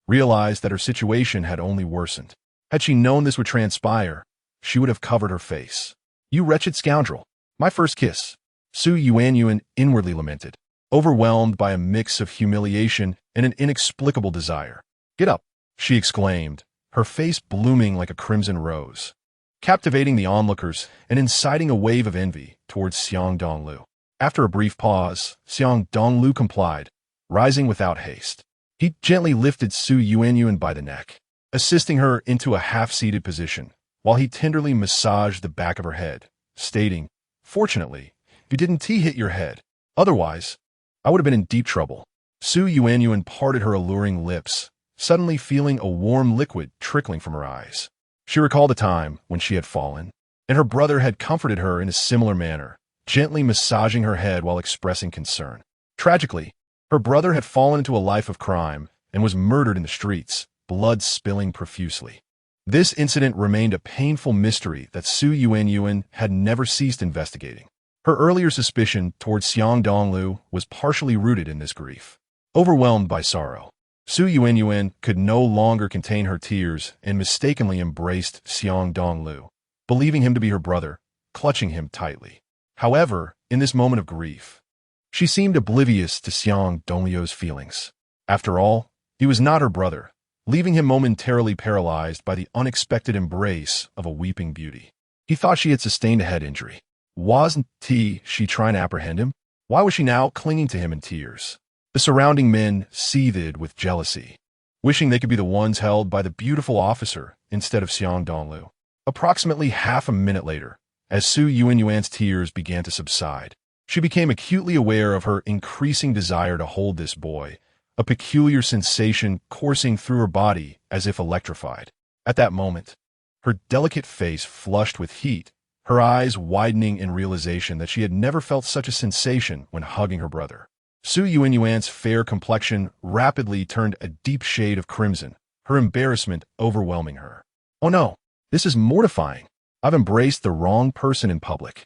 realized that her situation had only worsened. Had she known this would transpire, she would have covered her face. "You wretched scoundrel! My first kiss!" Su Yuanyuan inwardly lamented, overwhelmed by a mix of humiliation and an inexplicable desire. "Get up!" she exclaimed, her face blooming like a crimson rose, captivating the onlookers and inciting a wave of envy towards Xiang Dongliu. After a brief pause, Xiang Dongliu complied, rising without haste. He gently lifted Su Yuanyuan by the neck, assisting her into a half-seated position, while he tenderly massaged the back of her head, stating, "Fortunately, you didn't hit your head. Otherwise, I would have been in deep trouble." Su Yuanyuan parted her alluring lips, suddenly feeling a warm liquid trickling from her eyes. She recalled a time when she had fallen, and her brother had comforted her in a similar manner, gently massaging her head while expressing concern. Tragically, her brother had fallen into a life of crime and was murdered in the streets, blood spilling profusely. This incident remained a painful mystery that Su Yuanyuan had never ceased investigating. Her earlier suspicion towards Xiang Dongliu was partially rooted in this grief. Overwhelmed by sorrow, Su Yuanyuan could no longer contain her tears and mistakenly embraced Xiang Dongliu, believing him to be her brother, clutching him tightly. However, in this moment of grief, she seemed oblivious to Xiang Dongliu's feelings. After all, he was not her brother, leaving him momentarily paralyzed by the unexpected embrace of a weeping beauty. He thought she had sustained a head injury. Wasn't she trying to apprehend him? Why was she now clinging to him in tears? The surrounding men seethed with jealousy, wishing they could be the ones held by the beautiful officer instead of Xiang Dongliu. Approximately half a minute later, as Su Yuanyuan's tears began to subside, she became acutely aware of her increasing desire to hold this boy, a peculiar sensation coursing through her body as if electrified. At that moment, her delicate face flushed with heat, her eyes widening in realization that she had never felt such a sensation when hugging her brother. Su Yuanyuan's fair complexion rapidly turned a deep shade of crimson, her embarrassment overwhelming her. Oh no, this is mortifying. I've embraced the wrong person in public.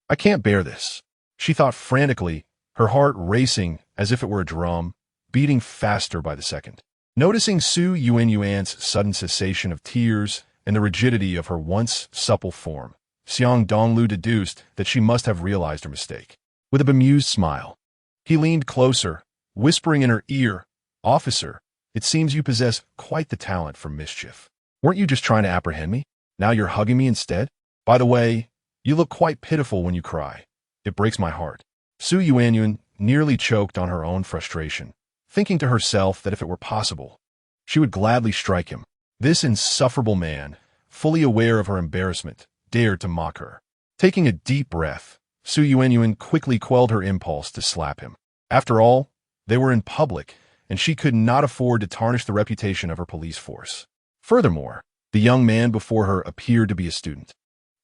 I can't bear this, she thought frantically, her heart racing as if it were a drum, beating faster by the second. Noticing Su Yuanyuan's sudden cessation of tears and the rigidity of her once supple form, Xiang Dongliu deduced that she must have realized her mistake. With a bemused smile, he leaned closer, whispering in her ear, "Officer, it seems you possess quite the talent for mischief. Weren't you just trying to apprehend me? Now you're hugging me instead? By the way, you look quite pitiful when you cry. It breaks my heart." Su Yuanyuan nearly choked on her own frustration, thinking to herself that if it were possible, she would gladly strike him. This insufferable man, fully aware of her embarrassment, dared to mock her. Taking a deep breath, Su Yuanyuan quickly quelled her impulse to slap him. After all, they were in public, and she could not afford to tarnish the reputation of her police force. Furthermore, the young man before her appeared to be a student,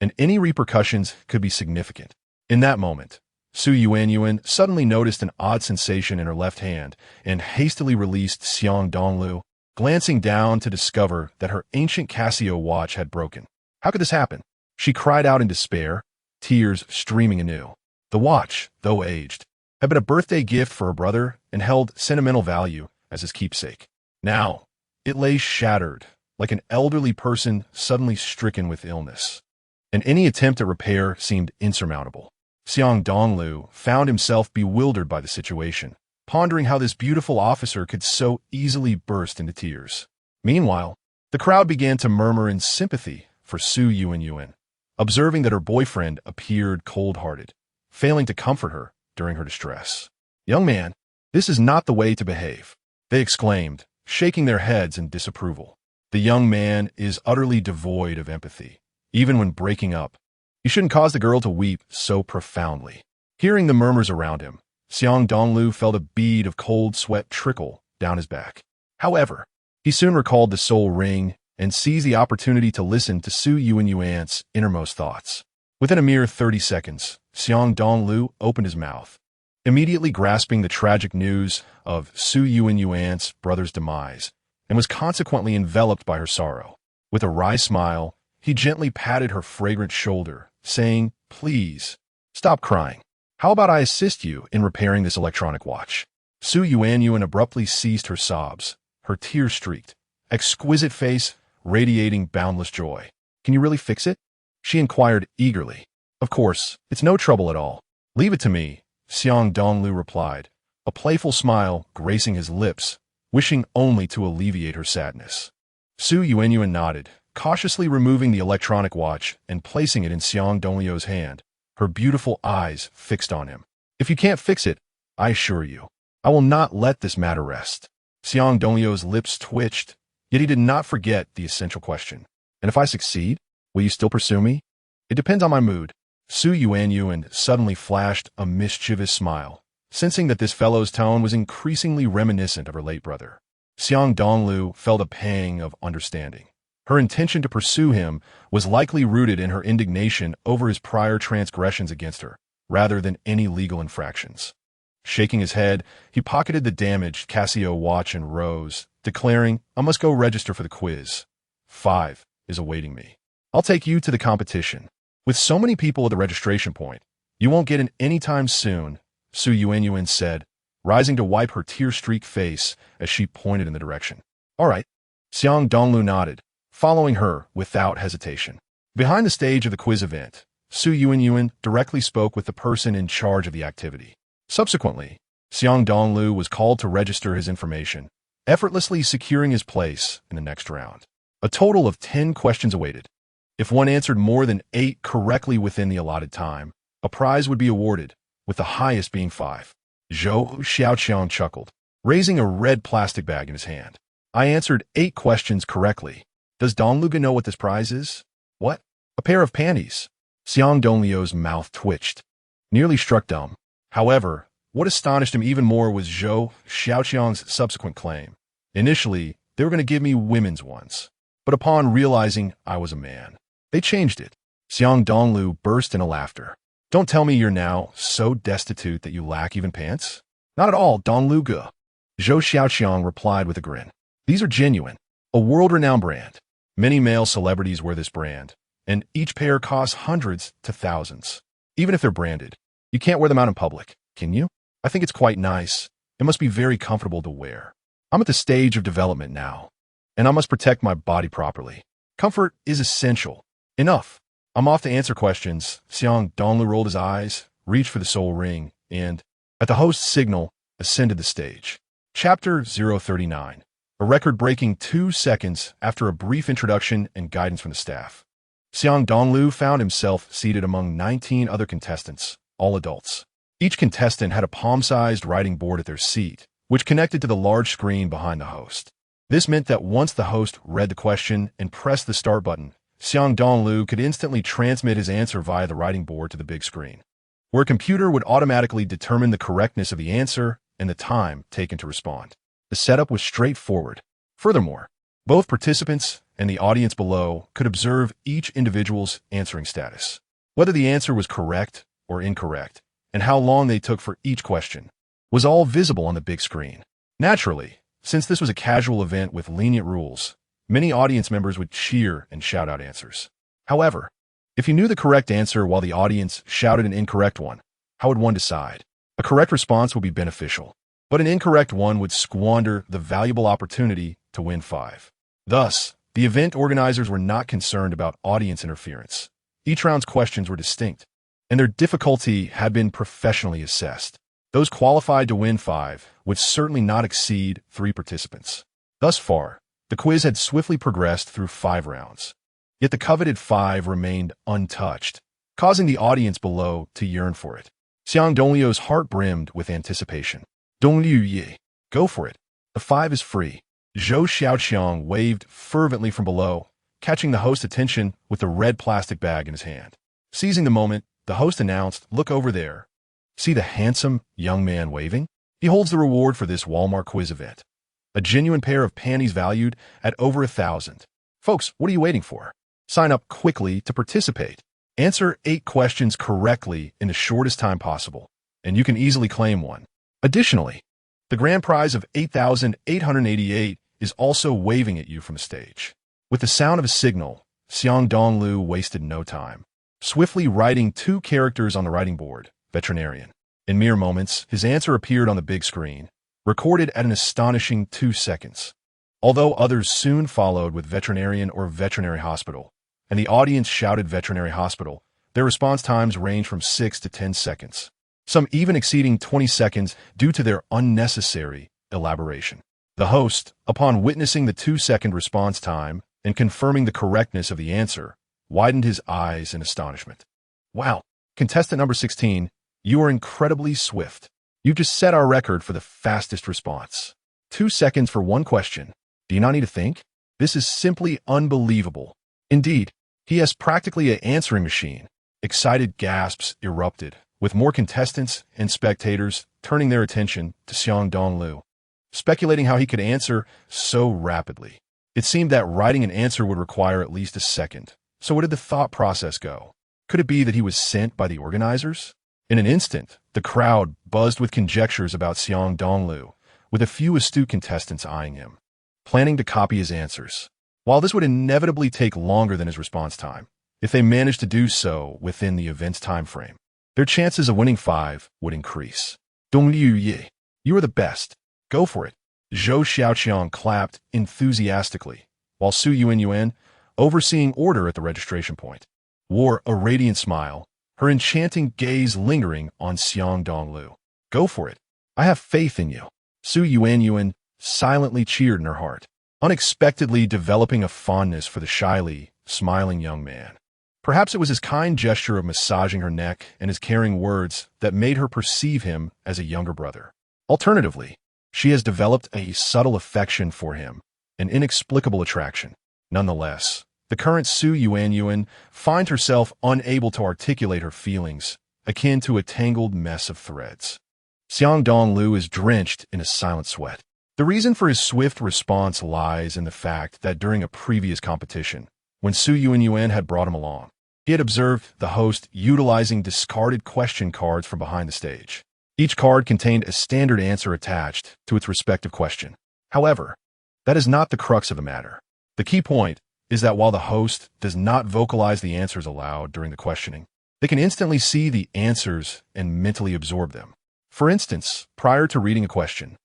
and any repercussions could be significant. In that moment, Su Yuanyuan suddenly noticed an odd sensation in her left hand and hastily released Xiang Dongliu, glancing down to discover that her ancient Casio watch had broken. How could this happen? She cried out in despair, tears streaming anew. The watch, though aged, had been a birthday gift for her brother and held sentimental value as his keepsake. Now, it lay shattered, like an elderly person suddenly stricken with illness, and any attempt at repair seemed insurmountable. Xiang Dongliu found himself bewildered by the situation, pondering how this beautiful officer could so easily burst into tears. Meanwhile, the crowd began to murmur in sympathy for Su Yuanyuan, observing that her boyfriend appeared cold-hearted, failing to comfort her during her distress. "Young man, this is not the way to behave," they exclaimed, shaking their heads in disapproval. "The young man is utterly devoid of empathy, even when breaking up. You shouldn't cause the girl to weep so profoundly." Hearing the murmurs around him, Xiang Dongliu felt a bead of cold sweat trickle down his back. However, he soon recalled the soul ring and seized the opportunity to listen to Su Yuanyuan's innermost thoughts. Within a mere 30 seconds, Xiang Dongliu opened his mouth, immediately grasping the tragic news of Su Yuanyuan's brother's demise, and was consequently enveloped by her sorrow. With a wry smile, he gently patted her fragrant shoulder, saying, "Please, stop crying. How about I assist you in repairing this electronic watch?" Su Yuanyuan abruptly ceased her sobs, her tear-streaked, exquisite face radiating boundless joy. "Can you really fix it?" she inquired eagerly. "Of course, it's no trouble at all. Leave it to me," Xiang Dongliu replied, a playful smile gracing his lips, wishing only to alleviate her sadness. Su Yuanyuan nodded, cautiously removing the electronic watch and placing it in Xiang Dongliu's hand, her beautiful eyes fixed on him. "If you can't fix it, I assure you, I will not let this matter rest." Xiang Dongliu's lips twitched, yet he did not forget the essential question. "And if I succeed, will you still pursue me?" "It depends on my mood." Su Yuanyuan suddenly flashed a mischievous smile, sensing that this fellow's tone was increasingly reminiscent of her late brother. Xiang Dongliu felt a pang of understanding. Her intention to pursue him was likely rooted in her indignation over his prior transgressions against her, rather than any legal infractions. Shaking his head, he pocketed the damaged Casio watch and rose, declaring, "I must go register for the quiz. 5 is awaiting me. I'll take you to the competition. With so many people at the registration point, you won't get in any time soon," Su Yuanyuan said, rising to wipe her tear-streaked face as she pointed in the direction. "All right." Xiang Dongliu nodded, following her without hesitation. Behind the stage of the quiz event, Su Yuanyuan directly spoke with the person in charge of the activity. Subsequently, Xiang Dongliu was called to register his information, effortlessly securing his place in the next round. A total of 10 questions awaited. If one answered more than 8 correctly within the allotted time, a prize would be awarded, with the highest being 5. Zhou Xiaoqiang chuckled, raising a red plastic bag in his hand. "I answered 8 questions correctly. Does Dongliu know what this prize is?" "What? A pair of panties." Xiang Dongliu's mouth twitched, nearly struck dumb. However, what astonished him even more was Zhou Xiaoqiang's subsequent claim. "Initially, they were going to give me women's ones, but upon realizing I was a man, they changed it." Xiang Dongliu burst into laughter. "Don't tell me you're now so destitute that you lack even pants?" "Not at all, Dongliu Ge." Zhou Xiaoqiang replied with a grin. "These are genuine, a world-renowned brand. Many male celebrities wear this brand, and each pair costs hundreds to thousands. Even if they're branded, you can't wear them out in public, can you? I think it's quite nice. It must be very comfortable to wear. I'm at the stage of development now, and I must protect my body properly. Comfort is essential. Enough. I'm off to answer questions." Xiang Dongliu rolled his eyes, reached for the soul ring, and, at the host's signal, ascended the stage. Chapter 039. A record-breaking 2 seconds after a brief introduction and guidance from the staff. Xiang Dongliu found himself seated among 19 other contestants, all adults. Each contestant had a palm-sized writing board at their seat, which connected to the large screen behind the host. This meant that once the host read the question and pressed the start button, Xiang Dongliu could instantly transmit his answer via the writing board to the big screen, where a computer would automatically determine the correctness of the answer and the time taken to respond. The setup was straightforward. Furthermore, both participants and the audience below could observe each individual's answering status, whether the answer was correct or incorrect, and how long they took for each question, was all visible on the big screen. Naturally, since this was a casual event with lenient rules, many audience members would cheer and shout out answers. However, if you knew the correct answer while the audience shouted an incorrect one, how would one decide? A correct response would be beneficial, but an incorrect one would squander the valuable opportunity to win 5. Thus, the event organizers were not concerned about audience interference. Each round's questions were distinct, and their difficulty had been professionally assessed. Those qualified to win 5 would certainly not exceed 3 participants. Thus far, the quiz had swiftly progressed through 5 rounds. Yet the coveted 5 remained untouched, causing the audience below to yearn for it. Xiang Dongliu's heart brimmed with anticipation. "Dongliu Ye, go for it. The 5 is free." Zhou Xiaoqiang waved fervently from below, catching the host's attention with the red plastic bag in his hand. Seizing the moment, the host announced, "Look over there. See the handsome young man waving? He holds the reward for this Walmart quiz event. A genuine pair of panties valued at over 1,000. Folks, what are you waiting for? Sign up quickly to participate. Answer 8 questions correctly in the shortest time possible, and you can easily claim one. Additionally, the grand prize of 8,888 is also waving at you from the stage." With the sound of a signal, Xiang Dongliu wasted no time, swiftly writing 2 characters on the writing board, veterinarian. In mere moments, his answer appeared on the big screen, recorded at an astonishing 2 seconds. Although others soon followed with veterinarian or veterinary hospital, and the audience shouted veterinary hospital, their response times ranged from 6 to 10 seconds, some even exceeding 20 seconds due to their unnecessary elaboration. The host, upon witnessing the 2-second response time and confirming the correctness of the answer, widened his eyes in astonishment. "Wow, contestant number 16, you are incredibly swift. You just set our record for the fastest response. 2 seconds for one question. Do you not need to think? This is simply unbelievable." Indeed, he has practically an answering machine. Excited gasps erupted, with more contestants and spectators turning their attention to Xiang Dongliu. speculating how he could answer so rapidly. It seemed that writing an answer would require at least a second. So where did the thought process go? Could it be that he was sent by the organizers? In an instant, the crowd buzzed with conjectures about Xiang Dongliu, with a few astute contestants eyeing him, planning to copy his answers. While this would inevitably take longer than his response time, if they managed to do so within the event's time frame, their chances of winning 5 would increase. Dongliu Ye, you are the best. Go for it. Zhou Xiaoqiang clapped enthusiastically, while Su Yuanyuan, overseeing order at the registration point, wore a radiant smile, her enchanting gaze lingering on Xiang Dongliu. Go for it. I have faith in you. Su Yuanyuan silently cheered in her heart, unexpectedly developing a fondness for the shyly smiling young man. Perhaps it was his kind gesture of massaging her neck and his caring words that made her perceive him as a younger brother. Alternatively, she has developed a subtle affection for him, an inexplicable attraction. Nonetheless, the current Su Yuanyuan finds herself unable to articulate her feelings, akin to a tangled mess of threads. Xiang Dongliu is drenched in a silent sweat. The reason for his swift response lies in the fact that during a previous competition, when Su Yuanyuan had brought him along, he had observed the host utilizing discarded question cards from behind the stage. Each card contained a standard answer attached to its respective question. However, that is not the crux of the matter. The key point is that while the host does not vocalize the answers aloud during the questioning, they can instantly see the answers and mentally absorb them. For instance, prior to reading a question,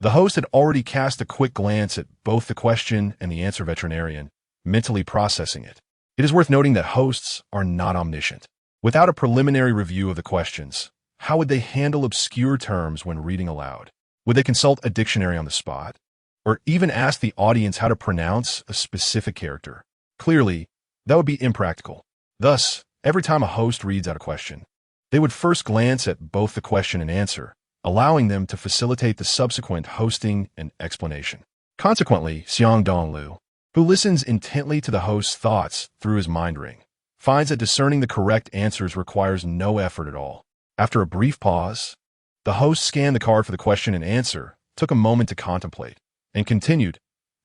the host had already cast a quick glance at both the question and the answer veterinarian, mentally processing it. It is worth noting that hosts are not omniscient. Without a preliminary review of the questions, how would they handle obscure terms when reading aloud? Would they consult a dictionary on the spot? Or even ask the audience how to pronounce a specific character? Clearly, that would be impractical. Thus, every time a host reads out a question, they would first glance at both the question and answer, allowing them to facilitate the subsequent hosting and explanation. Consequently, Xiang Dongliu, who listens intently to the host's thoughts through his mind ring, finds that discerning the correct answers requires no effort at all. After a brief pause, the host scanned the card for the question and answer, took a moment to contemplate, and continued,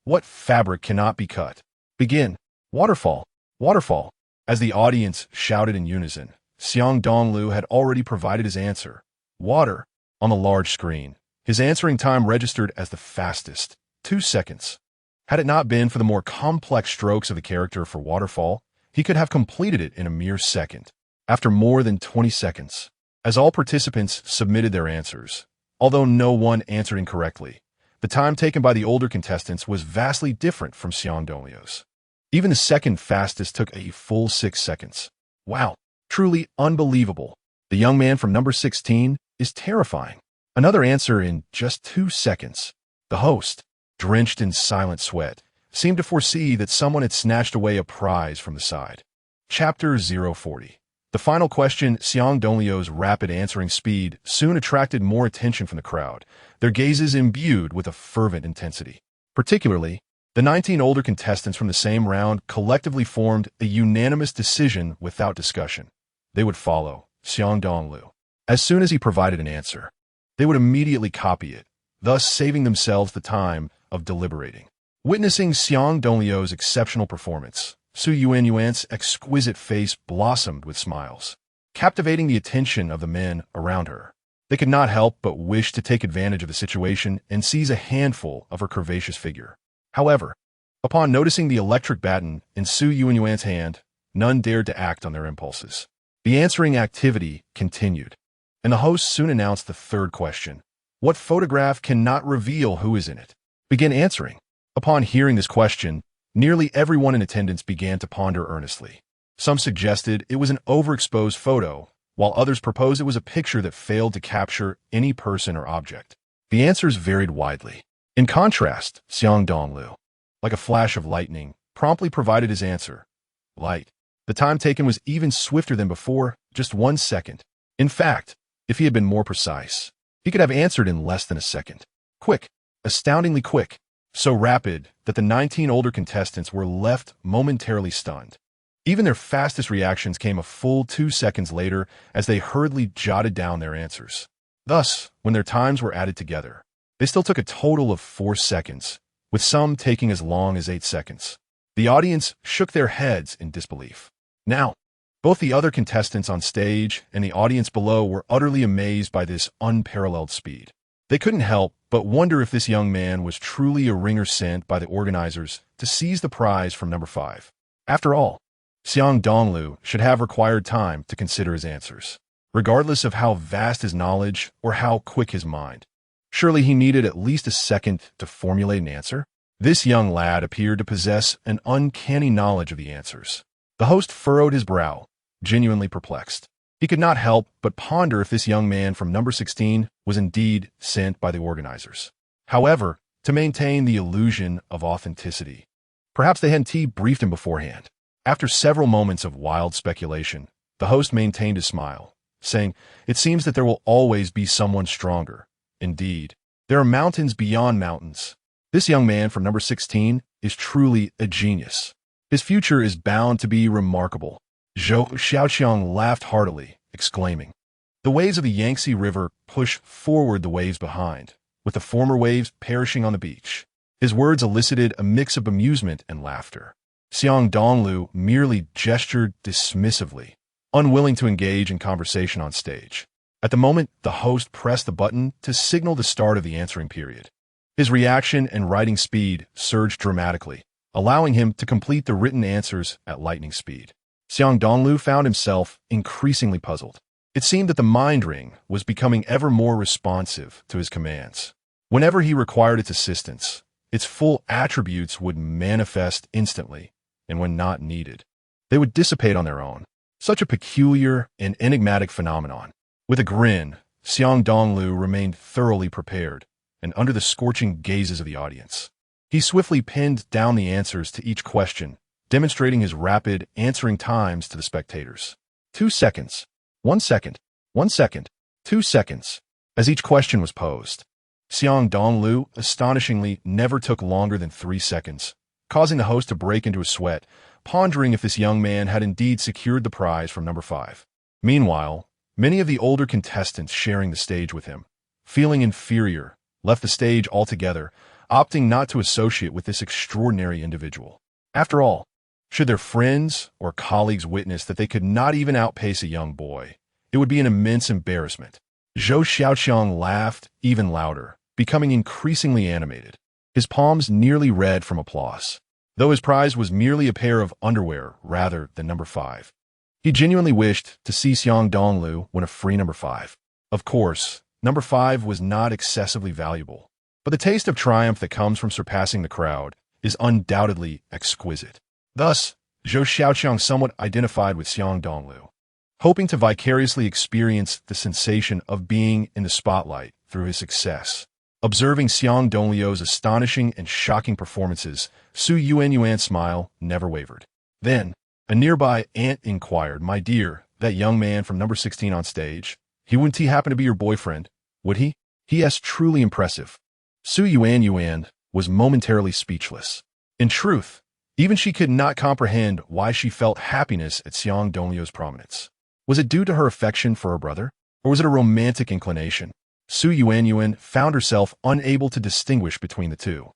"What fabric cannot be cut? Begin. Waterfall. Waterfall." As the audience shouted in unison, Xiang Dongliu had already provided his answer, water, on the large screen. His answering time registered as the fastest, 2 seconds. Had it not been for the more complex strokes of the character for waterfall, he could have completed it in a mere second, after more than 20 seconds. As all participants submitted their answers, although no one answered incorrectly, the time taken by the older contestants was vastly different from Xiang Dongliu's. Even the second fastest took a full 6 seconds. Wow, truly unbelievable. The young man from number 16 is terrifying. Another answer in just 2 seconds. The host, drenched in silent sweat, seemed to foresee that someone had snatched away a prize from the side. Chapter 040. The final question, Xiang Dongliu's rapid answering speed, soon attracted more attention from the crowd, their gazes imbued with a fervent intensity. Particularly, the 19 older contestants from the same round collectively formed a unanimous decision without discussion. They would follow Xiang Dongliu. As soon as he provided an answer, they would immediately copy it, thus saving themselves the time of deliberating. Witnessing Xiang Dongliu's exceptional performance, Su Yuanyuan's exquisite face blossomed with smiles, captivating the attention of the men around her. They could not help but wish to take advantage of the situation and seize a handful of her curvaceous figure. However, upon noticing the electric baton in Su Yuanyuan's hand, none dared to act on their impulses. The answering activity continued, and the host soon announced the third question. What photograph cannot reveal who is in it? Begin answering. Upon hearing this question, nearly everyone in attendance began to ponder earnestly. Some suggested it was an overexposed photo, while others proposed it was a picture that failed to capture any person or object. The answers varied widely. In contrast, Xiang Dongliu, like a flash of lightning, promptly provided his answer. Light. The time taken was even swifter than before, just 1 second. In fact, if he had been more precise, he could have answered in less than a second. Quick, astoundingly quick, so rapid that the 19 older contestants were left momentarily stunned. Even their fastest reactions came a full 2 seconds later as they hurriedly jotted down their answers. Thus, when their times were added together, They still took a total of 4 seconds, with some taking as long as 8 seconds. The audience shook their heads in disbelief. Now, both the other contestants on stage and the audience below were utterly amazed by this unparalleled speed. They couldn't help but wonder if this young man was truly a ringer sent by the organizers to seize the prize from number 5. After all, Xiang Dongliu should have required time to consider his answers, regardless of how vast his knowledge or how quick his mind. Surely he needed at least a second to formulate an answer? This young lad appeared to possess an uncanny knowledge of the answers. The host furrowed his brow, genuinely perplexed. He could not help but ponder if this young man from number 16 was indeed sent by the organizers. However, to maintain the illusion of authenticity, perhaps they hadn't briefed him beforehand. After several moments of wild speculation, the host maintained his smile, saying, "It seems that there will always be someone stronger. Indeed, there are mountains beyond mountains. This young man from number 16 is truly a genius. His future is bound to be remarkable." Zhou Xiaoqiang laughed heartily, exclaiming, "The waves of the Yangtze River push forward the waves behind, with the former waves perishing on the beach." His words elicited a mix of amusement and laughter. Xiang Dongliu merely gestured dismissively, unwilling to engage in conversation on stage. At the moment, the host pressed the button to signal the start of the answering period. His reaction and writing speed surged dramatically, allowing him to complete the written answers at lightning speed. Xiang Dongliu found himself increasingly puzzled. It seemed that the mind ring was becoming ever more responsive to his commands. Whenever he required its assistance, its full attributes would manifest instantly, and when not needed, they would dissipate on their own. Such a peculiar and enigmatic phenomenon. With a grin, Xiang Dongliu remained thoroughly prepared, and under the scorching gazes of the audience, he swiftly pinned down the answers to each question, demonstrating his rapid answering times to the spectators. 2 seconds, 1 second, 1 second, 2 seconds, as each question was posed. Xiang Dongliu, astonishingly, never took longer than 3 seconds, causing the host to break into a sweat, pondering if this young man had indeed secured the prize from number 5. Meanwhile, many of the older contestants sharing the stage with him, feeling inferior, left the stage altogether, opting not to associate with this extraordinary individual. After all, should their friends or colleagues witness that they could not even outpace a young boy, it would be an immense embarrassment. Zhou Xiaoqiang laughed even louder, becoming increasingly animated, his palms nearly red from applause. Though his prize was merely a pair of underwear rather than number 5. He genuinely wished to see Xiang Dongliu win a free number 5. Of course, number 5 was not excessively valuable, but the taste of triumph that comes from surpassing the crowd is undoubtedly exquisite. Thus, Zhou Xiaoqiang somewhat identified with Xiang Dongliu, hoping to vicariously experience the sensation of being in the spotlight through his success. Observing Xiang Dongliu's astonishing and shocking performances, Su Yuanyuan's smile never wavered. Then, a nearby aunt inquired, "My dear, that young man from number 16 on stage, he wouldn't he happen to be your boyfriend, would he?" He.S. truly impressive. Su Yuanyuan was momentarily speechless. In truth, even she could not comprehend why she felt happiness at Xiang Dongliu's prominence. Was it due to her affection for her brother, or was it a romantic inclination? Su Yuanyuan found herself unable to distinguish between the two.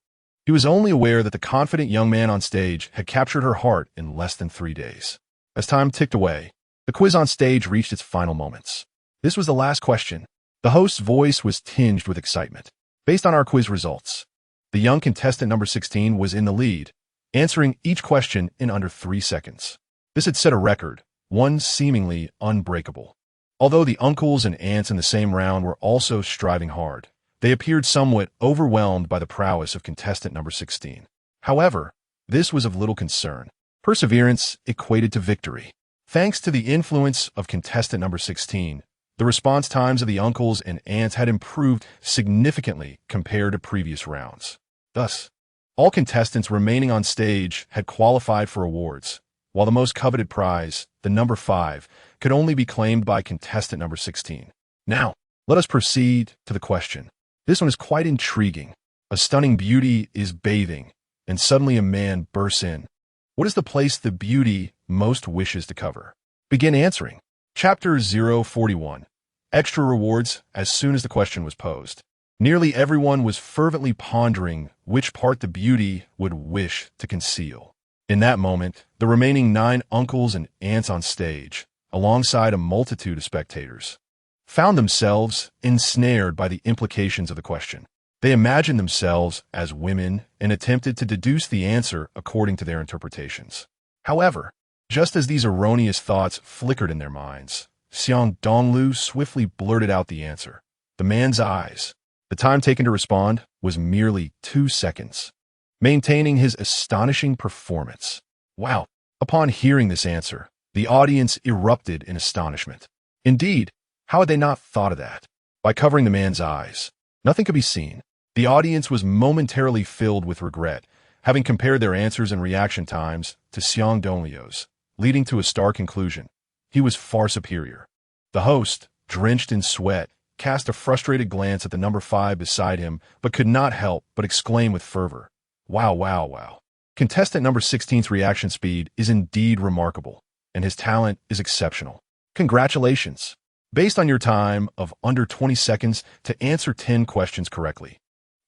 He was only aware that the confident young man on stage had captured her heart in less than 3 days. As time ticked away, the quiz on stage reached its final moments. This was the last question. The host's voice was tinged with excitement. Based on our quiz results, the young contestant number 16 was in the lead, answering each question in under 3 seconds. This had set a record, one seemingly unbreakable. Although the uncles and aunts in the same round were also striving hard, they appeared somewhat overwhelmed by the prowess of contestant number 16. However, this was of little concern. Perseverance equated to victory. Thanks to the influence of contestant number 16, the response times of the uncles and aunts had improved significantly compared to previous rounds. Thus, all contestants remaining on stage had qualified for awards, while the most coveted prize, the number 5, could only be claimed by contestant number 16. Now, let us proceed to the question. This one is quite intriguing. A stunning beauty is bathing, and suddenly a man bursts in. What is the place the beauty most wishes to cover? Begin answering. Chapter 041. Extra rewards as soon as the question was posed. Nearly everyone was fervently pondering which part the beauty would wish to conceal. In that moment, the remaining 9 uncles and aunts on stage, alongside a multitude of spectators, found themselves ensnared by the implications of the question. They imagined themselves as women and attempted to deduce the answer according to their interpretations. However, just as these erroneous thoughts flickered in their minds, Xiang Dongliu swiftly blurted out the answer. The man's eyes. The time taken to respond was merely 2 seconds, maintaining his astonishing performance. Wow! Upon hearing this answer, the audience erupted in astonishment. Indeed, how had they not thought of that? By covering the man's eyes, nothing could be seen. The audience was momentarily filled with regret, having compared their answers and reaction times to Xiang Dongliu's, leading to a stark conclusion. He was far superior. The host, drenched in sweat, cast a frustrated glance at the number 5 beside him, but could not help but exclaim with fervor, "Wow, wow, wow." Contestant number 16's reaction speed is indeed remarkable, and his talent is exceptional. Congratulations! Based on your time of under 20 seconds to answer 10 questions correctly,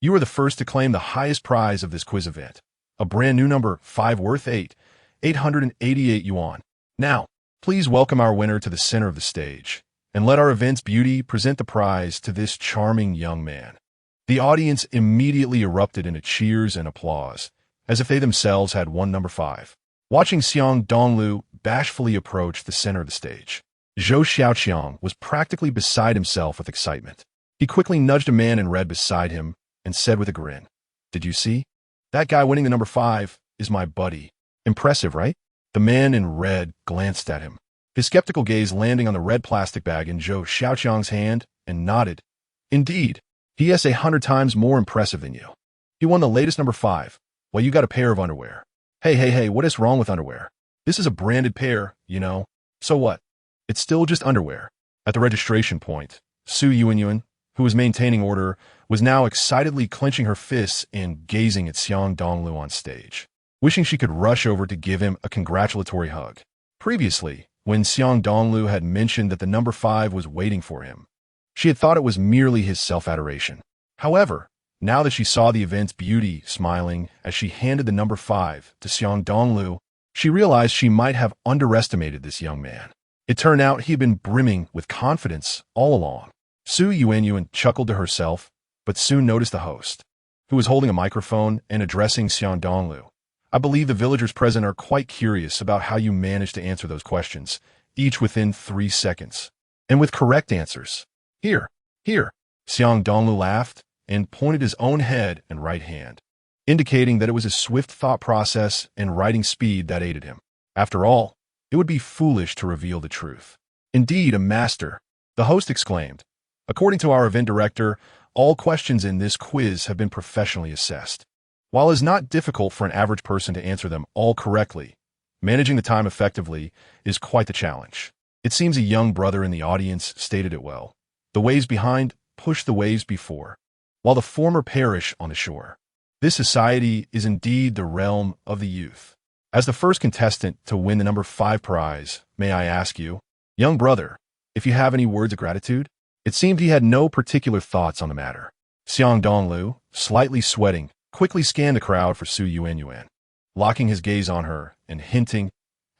you are the first to claim the highest prize of this quiz event, a brand new number 5 worth 888 yuan. Now, please welcome our winner to the center of the stage, and let our event's beauty present the prize to this charming young man. The audience immediately erupted into cheers and applause, as if they themselves had won number 5. Watching Xiang Dongliu bashfully approach the center of the stage, Zhou Xiaoqiang was practically beside himself with excitement. He quickly nudged a man in red beside him and said with a grin, "Did you see? That guy winning the number 5 is my buddy. Impressive, right?" The man in red glanced at him, his skeptical gaze landing on the red plastic bag in Zhou Xiaoqiang's hand, and nodded. "Indeed, he is 100 times more impressive than you. He won the latest number 5, while you got a pair of underwear. Hey, what is wrong with underwear? This is a branded pair, you know. So what? It's still just underwear." At the registration point, Su Yuanyuan, who was maintaining order, was now excitedly clenching her fists and gazing at Xiang Dongliu on stage, wishing she could rush over to give him a congratulatory hug. Previously, when Xiang Dongliu had mentioned that the number 5 was waiting for him, she had thought it was merely his self-adoration. However, now that she saw the event's beauty smiling as she handed the number 5 to Xiang Dongliu, she realized she might have underestimated this young man. It turned out he had been brimming with confidence all along. Su Yuanyuan chuckled to herself, but soon noticed the host, who was holding a microphone and addressing Xiang Dongliu. "I believe the villagers present are quite curious about how you managed to answer those questions, each within 3 seconds, and with correct answers. Here. Xiang Dongliu laughed and pointed his own head and right hand, indicating that it was his swift thought process and writing speed that aided him. After all, it would be foolish to reveal the truth. "Indeed, a master," the host exclaimed. "According to our event director, all questions in this quiz have been professionally assessed. While it is not difficult for an average person to answer them all correctly, managing the time effectively is quite the challenge. It seems a young brother in the audience stated it well. The waves behind push the waves before, while the former perish on the shore. This society is indeed the realm of the youth." As the first contestant to win the number 5 prize, may I ask you, young brother, if you have any words of gratitude? It seemed he had no particular thoughts on the matter. Xiang Dongliu, slightly sweating, quickly scanned the crowd for Su Yuanyuan, locking his gaze on her and hinting,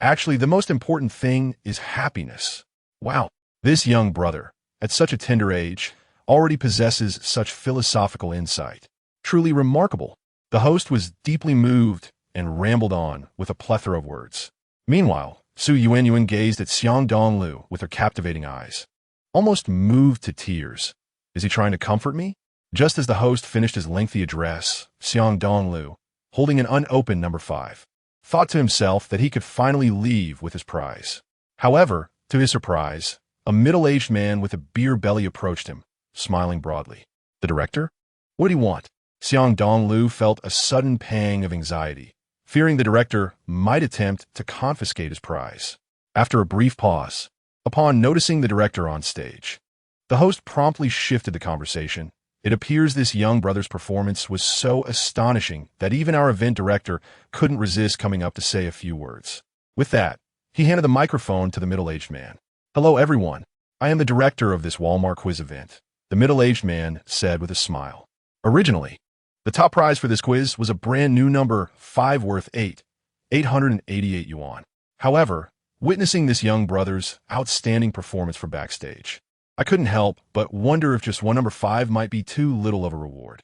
"Actually, the most important thing is happiness." Wow, this young brother, at such a tender age, already possesses such philosophical insight. Truly remarkable. The host was deeply moved and rambled on with a plethora of words. Meanwhile, Su Yuanyuan gazed at Xiang Dongliu with her captivating eyes, almost moved to tears. "Is he trying to comfort me?" Just as the host finished his lengthy address, Xiang Dongliu, holding an unopened number 5, thought to himself that he could finally leave with his prize. However, to his surprise, a middle-aged man with a beer belly approached him, smiling broadly. "The director? What did he want?" Xiang Dongliu felt a sudden pang of anxiety, fearing the director might attempt to confiscate his prize. After a brief pause, upon noticing the director on stage, the host promptly shifted the conversation. "It appears this young brother's performance was so astonishing that even our event director couldn't resist coming up to say a few words." With that, he handed the microphone to the middle-aged man. "Hello, everyone. I am the director of this Walmart quiz event, the middle-aged man said with a smile. Originally, the top prize for this quiz was a brand new number 5 worth 888 yuan. However, witnessing this young brother's outstanding performance from backstage, I couldn't help but wonder if just one number 5 might be too little of a reward.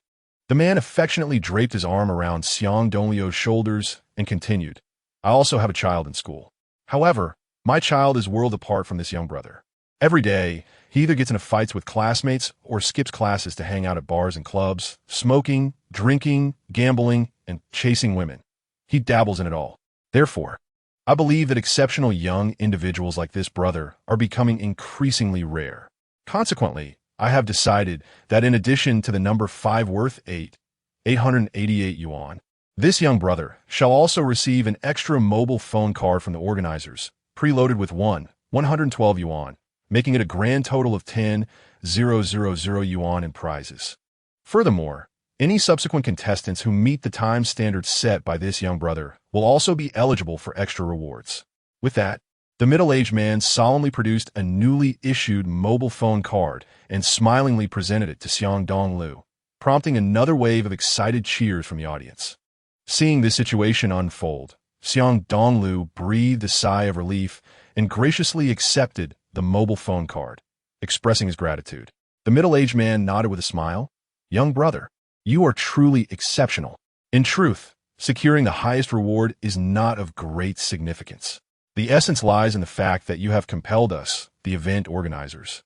The man affectionately draped his arm around Xiang Dongliu's shoulders and continued, I also have a child in school. However, my child is world apart from this young brother. Every day, he either gets into fights with classmates or skips classes to hang out at bars and clubs, smoking, drinking, gambling, and chasing women. He dabbles in it all. Therefore, I believe that exceptional young individuals like this brother are becoming increasingly rare. Consequently, I have decided that in addition to the number 5 worth 888 yuan, this young brother shall also receive an extra mobile phone card from the organizers, preloaded with 112 yuan, making it a grand total of 10,000 yuan in prizes. Furthermore, any subsequent contestants who meet the time standard set by this young brother will also be eligible for extra rewards. With that, the middle-aged man solemnly produced a newly issued mobile phone card and smilingly presented it to Xiang Dongliu, prompting another wave of excited cheers from the audience. Seeing this situation unfold, Xiang Dongliu breathed a sigh of relief and graciously accepted the mobile phone card, expressing his gratitude. The middle-aged man nodded with a smile. Young brother, you are truly exceptional. In truth, securing the highest reward is not of great significance. The essence lies in the fact that you have compelled us, the event organizers,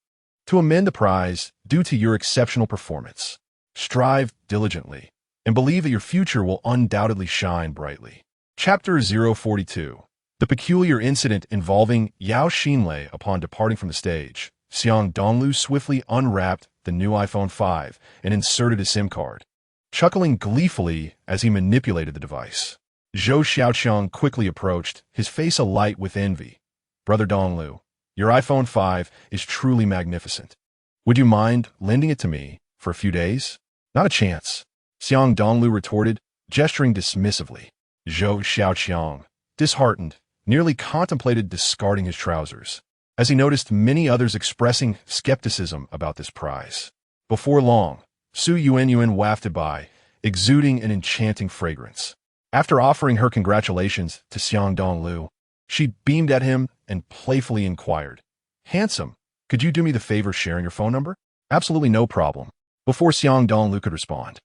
to amend the prize due to your exceptional performance. Strive diligently and believe that your future will undoubtedly shine brightly. Chapter 042. The peculiar incident involving Yao Xinlei upon departing from the stage. Xiang Dongliu swiftly unwrapped the new iPhone 5 and inserted a SIM card, chuckling gleefully as he manipulated the device. Zhou Xiaoqiang quickly approached, his face alight with envy. Brother Dongliu, your iPhone 5 is truly magnificent. Would you mind lending it to me for a few days? Not a chance, Xiang Dongliu retorted, gesturing dismissively. Zhou Xiaoqiang, disheartened, nearly contemplated discarding his trousers, as he noticed many others expressing skepticism about this prize. Before long, Su Yuanyuan wafted by, exuding an enchanting fragrance. After offering her congratulations to Xiang Dongliu, she beamed at him and playfully inquired, Handsome, could you do me the favor sharing your phone number? Absolutely no problem. Before Xiang Dongliu could respond,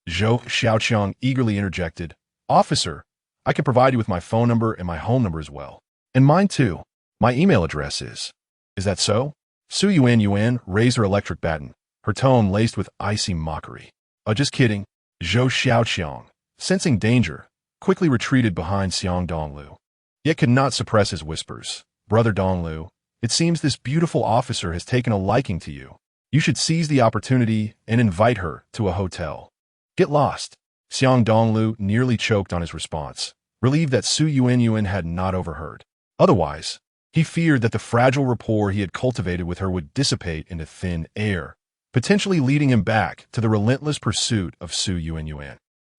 Zhou Xiaoqiang eagerly interjected, Officer, I can provide you with my phone number and my home number as well. And mine too. My email address is. Is that so? Su Yuanyuan raised her electric baton, her tone laced with icy mockery. Oh, just kidding. Zhou Xiaoqiang, sensing danger, quickly retreated behind Xiang Dongliu, yet could not suppress his whispers. Brother Dongliu, it seems this beautiful officer has taken a liking to you. You should seize the opportunity and invite her to a hotel. Get lost. Xiang Dongliu nearly choked on his response, relieved that Su Yuanyuan had not overheard. Otherwise, he feared that the fragile rapport he had cultivated with her would dissipate into thin air, potentially leading him back to the relentless pursuit of Su Yuanyuan.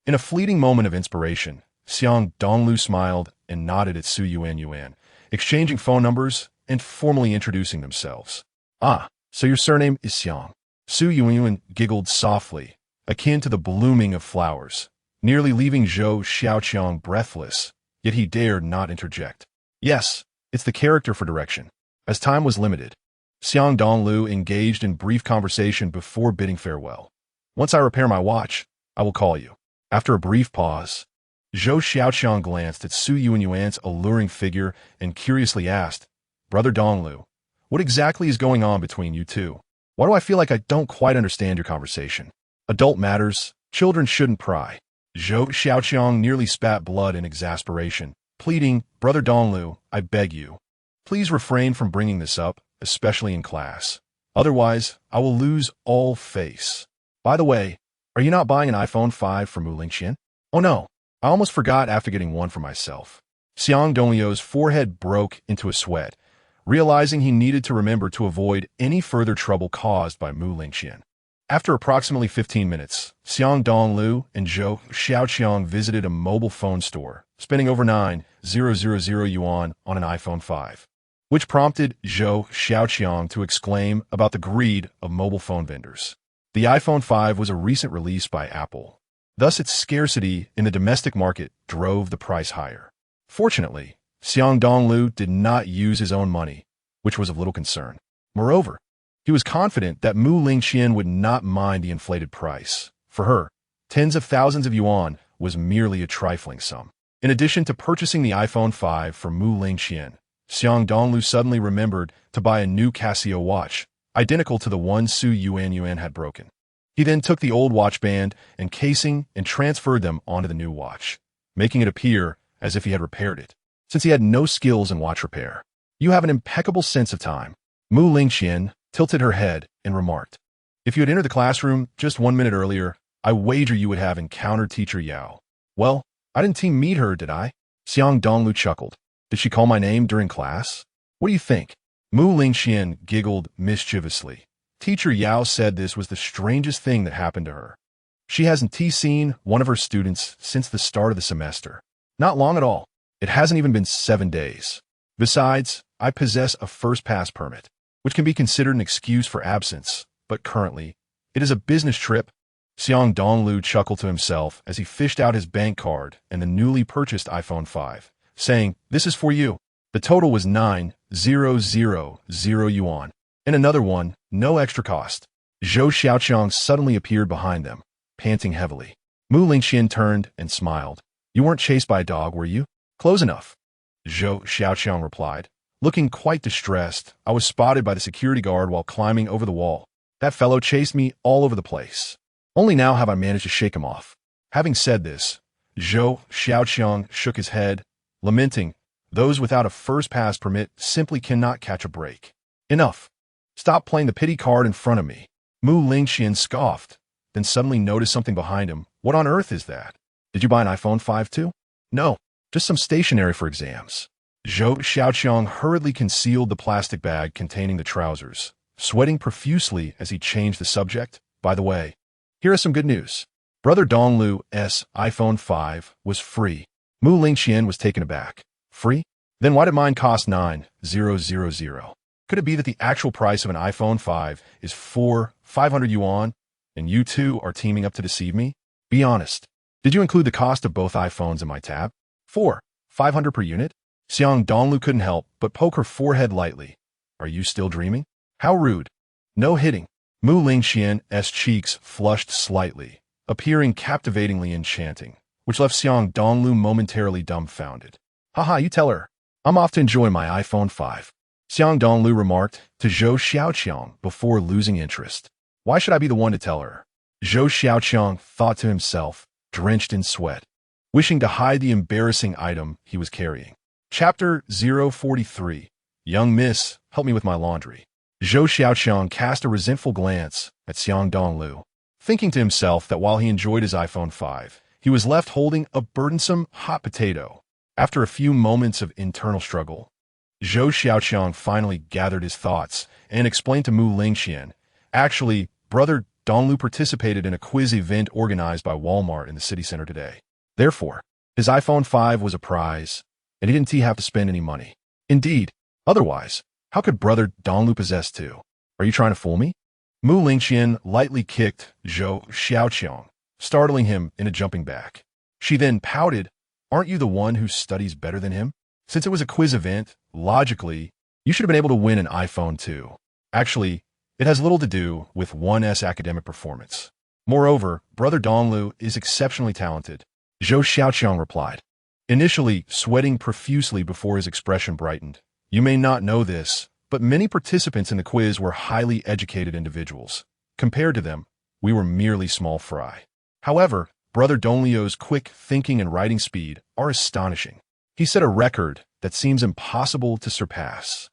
In a fleeting moment of inspiration, Xiang Dongliu smiled and nodded at Su Yuanyuan, exchanging phone numbers and formally introducing themselves. Ah, so your surname is Xiang. Su Yuanyuan giggled softly, akin to the blooming of flowers, nearly leaving Zhou Xiaoqiang breathless, yet he dared not interject. Yes, it's the character for direction. As time was limited, Xiang Dongliu engaged in brief conversation before bidding farewell. Once I repair my watch, I will call you. After a brief pause, Zhou Xiaoqiang glanced at Su Yuanyuan's alluring figure and curiously asked, Brother Dongliu, what exactly is going on between you two? Why do I feel like I don't quite understand your conversation? Adult matters, children shouldn't pry. Zhou Xiaoqiang nearly spat blood in exasperation, pleading, Brother Dongliu, I beg you, please refrain from bringing this up, especially in class. Otherwise, I will lose all face. By the way, are you not buying an iPhone 5 for Mu Lingxian? Oh no, I almost forgot after getting one for myself. Xiang Dongliu's forehead broke into a sweat, realizing he needed to remember to avoid any further trouble caused by Mu Lingxian. After approximately 15 minutes, Xiang Dongliu and Zhou Xiaoqiang visited a mobile phone store, spending over 9,000 yuan on an iPhone 5. which prompted Zhou Xiaoqiang to exclaim about the greed of mobile phone vendors. The iPhone 5 was a recent release by Apple. Thus, its scarcity in the domestic market drove the price higher. Fortunately, Xiang Dongliu did not use his own money, which was of little concern. Moreover, he was confident that Mu Lingqian would not mind the inflated price. For her, tens of thousands of yuan was merely a trifling sum. In addition to purchasing the iPhone 5 for Mu Lingqian, Xiang Dongliu suddenly remembered to buy a new Casio watch, identical to the one Su Yuan had broken. He then took the old watch band and casing and transferred them onto the new watch, making it appear as if he had repaired it, since he had no skills in watch repair. "You have an impeccable sense of time." Mu Lingqian tilted her head and remarked, "If you had entered the classroom just 1 minute earlier, I wager you would have encountered Teacher Yao." "Well, I didn't meet her, did I?" Xiang Dongliu chuckled. "Did she call my name during class? What do you think?" Mu Lingqian giggled mischievously. Teacher Yao said this was the strangest thing that happened to her. She hasn't seen one of her students since the start of the semester. Not long at all. It hasn't even been 7 days. Besides, I possess a first pass permit, which can be considered an excuse for absence, but currently, it is a business trip. Xiang Dongliu chuckled to himself as he fished out his bank card and the newly purchased iPhone 5, saying, "This is for you." The total was 9,000 yuan. And another one, no extra cost. Zhou Xiaoqiang suddenly appeared behind them, panting heavily. Mu Lingqian turned and smiled. "You weren't chased by a dog, were you?" "Close enough," Zhou Xiaoqiang replied. Looking quite distressed, "I was spotted by the security guard while climbing over the wall. That fellow chased me all over the place. Only now have I managed to shake him off." Having said this, Zhou Xiaoqiang shook his head, lamenting, "Those without a first pass permit simply cannot catch a break. Enough. Stop playing the pity card in front of me." Mu Lingqian scoffed, then suddenly noticed something behind him. "What on earth is that? Did you buy an iPhone 5 too?" "No, just some stationery for exams." Zhou Xiaoqiang hurriedly concealed the plastic bag containing the trousers, sweating profusely as he changed the subject. "By the way, here is some good news. Brother Dongliu's iPhone 5 was free." Mu Lingqian was taken aback. "Free? Then why did mine cost 9,000? Could it be that the actual price of an iPhone 5 is 500 yuan, and you two are teaming up to deceive me? Be honest. Did you include the cost of both iPhones in my tab? 500 per unit?" Xiang Dongliu couldn't help but poke her forehead lightly. "Are you still dreaming? How rude." "No hitting." Mu Lingqian's cheeks flushed slightly, appearing captivatingly enchanting, which left Xiang Dongliu momentarily dumbfounded. "Haha, you tell her. I'm off to enjoy my iPhone 5. Xiang Dongliu remarked to Zhou Xiaoqiang before losing interest. "Why should I be the one to tell her?" Zhou Xiaoqiang thought to himself, drenched in sweat, wishing to hide the embarrassing item he was carrying. Chapter 043. "Young miss, help me with my laundry." Zhou Xiaoqiang cast a resentful glance at Xiang Dongliu, thinking to himself that while he enjoyed his iPhone 5, he was left holding a burdensome hot potato. After a few moments of internal struggle, Zhou Xiaoqiang finally gathered his thoughts and explained to Mu Lingqian, "Actually, Brother Dongliu participated in a quiz event organized by Walmart in the city center today. Therefore, his iPhone 5 was a prize, and he didn't have to spend any money. Indeed, otherwise, how could Brother Dongliu possess two? Are you trying to fool me?" Mu Lingqian lightly kicked Zhou Xiaoqiang, startling him into jumping back. She then pouted, "Aren't you the one who studies better than him? Since it was a quiz event, logically, you should have been able to win an iPhone too. Actually, it has little to do with one's academic performance. Moreover, Brother Dongliu is exceptionally talented," Zhou Xiaoqiang replied, initially sweating profusely before his expression brightened. "You may not know this, but many participants in the quiz were highly educated individuals. Compared to them, we were merely small fry. However, Brother Dongliu's quick thinking and writing speed are astonishing. He set a record that seems impossible to surpass.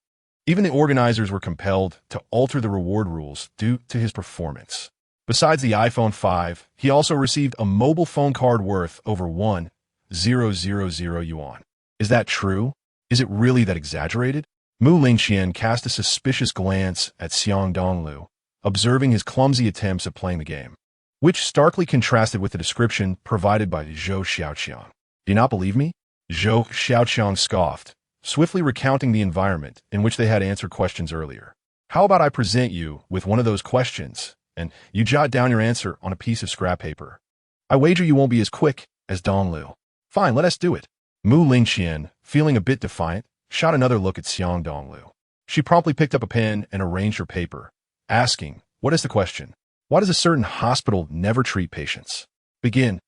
Even the organizers were compelled to alter the reward rules due to his performance. Besides the iPhone 5, he also received a mobile phone card worth over 1,000 yuan. Is that true? Is it really that exaggerated?" Mu Lingqian cast a suspicious glance at Xiang Dongliu, observing his clumsy attempts at playing the game, which starkly contrasted with the description provided by Zhou Xiaoqiang. "Do you not believe me?" Zhou Xiaoqiang scoffed, swiftly recounting the environment in which they had answered questions earlier. How about I present you with one of those questions, and you jot down your answer on a piece of scrap paper? I wager you won't be as quick as Dongliu. Fine, let us do it. Mu Lingqian, feeling a bit defiant, shot another look at Xiang Dongliu. She promptly picked up a pen and arranged her paper, asking, what is the question? Why does a certain hospital never treat patients? Begin.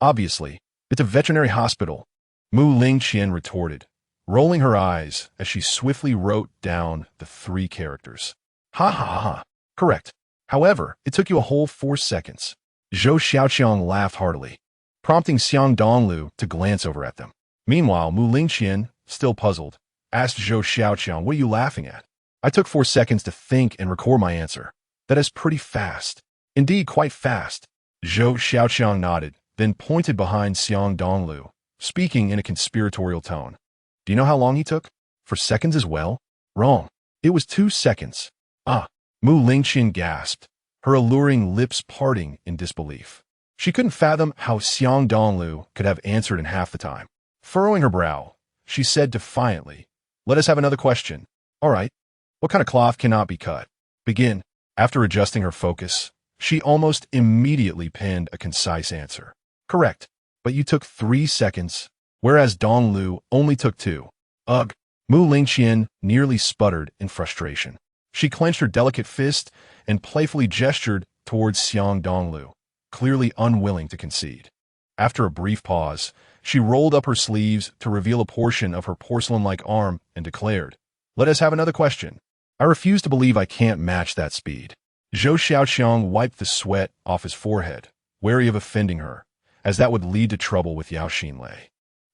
Obviously, it's a veterinary hospital, Mu Lingqian retorted, rolling her eyes as she swiftly wrote down the 3 characters. Ha ha ha. Correct. However, it took you a whole 4 seconds. Zhou Xiaoqiang laughed heartily, prompting Xiang Dongliu to glance over at them. Meanwhile, Mu Lingqian, still puzzled, asked Zhou Xiaoqiang, what are you laughing at? I took 4 seconds to think and record my answer. That is pretty fast. Indeed, quite fast. Zhou Xiaoqiang nodded, then pointed behind Xiang Dongliu, speaking in a conspiratorial tone. Do you know how long he took? For seconds as well? Wrong. It was 2 seconds. Ah, Mu Lingqian gasped, her alluring lips parting in disbelief. She couldn't fathom how Xiang Dongliu could have answered in half the time. Furrowing her brow, she said defiantly, let us have another question. All right. What kind of cloth cannot be cut? Begin. After adjusting her focus, she almost immediately penned a concise answer. Correct. But you took 3 seconds, whereas Dongliu only took 2. Ugh. Mu Lingqian nearly sputtered in frustration. She clenched her delicate fist and playfully gestured towards Xiang Dongliu, clearly unwilling to concede. After a brief pause, she rolled up her sleeves to reveal a portion of her porcelain-like arm and declared, let us have another question. I refuse to believe I can't match that speed. Zhou Xiaoqiang wiped the sweat off his forehead, wary of offending her, as that would lead to trouble with Yao Xinlei.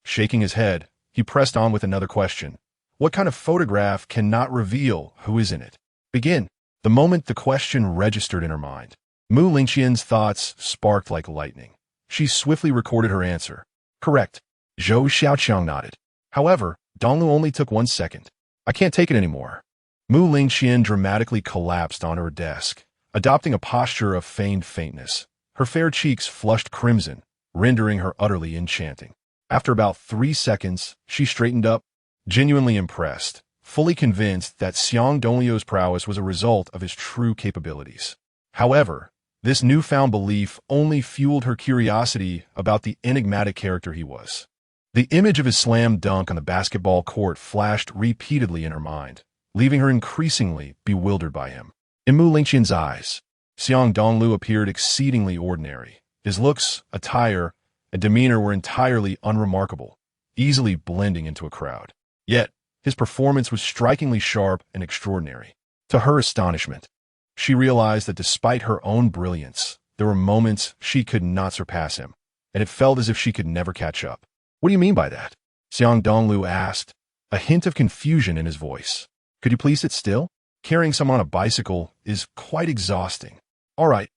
Shaking his head, he pressed on with another question. What kind of photograph cannot reveal who is in it? Begin. The moment the question registered in her mind, Mu Lingqian's thoughts sparked like lightning. She swiftly recorded her answer. Correct. Zhou Xiaoqiang nodded. However, Dongliu only took 1 second. I can't take it anymore. Mu Lingqian dramatically collapsed onto her desk, adopting a posture of feigned faintness. Her fair cheeks flushed crimson, rendering her utterly enchanting. After about 3 seconds, she straightened up, genuinely impressed, fully convinced that Xiang Dongliu's prowess was a result of his true capabilities. However, this newfound belief only fueled her curiosity about the enigmatic character he was. The image of his slam dunk on the basketball court flashed repeatedly in her mind, leaving her increasingly bewildered by him. In Mu Lingqian's eyes, Xiang Dongliu appeared exceedingly ordinary. His looks, attire, and demeanor were entirely unremarkable, easily blending into a crowd. Yet, his performance was strikingly sharp and extraordinary. To her astonishment, she realized that despite her own brilliance, there were moments she could not surpass him, and it felt as if she could never catch up. What do you mean by that? Xiang Dongliu asked, a hint of confusion in his voice. Could you please sit still? Carrying someone on a bicycle is quite exhausting. All right,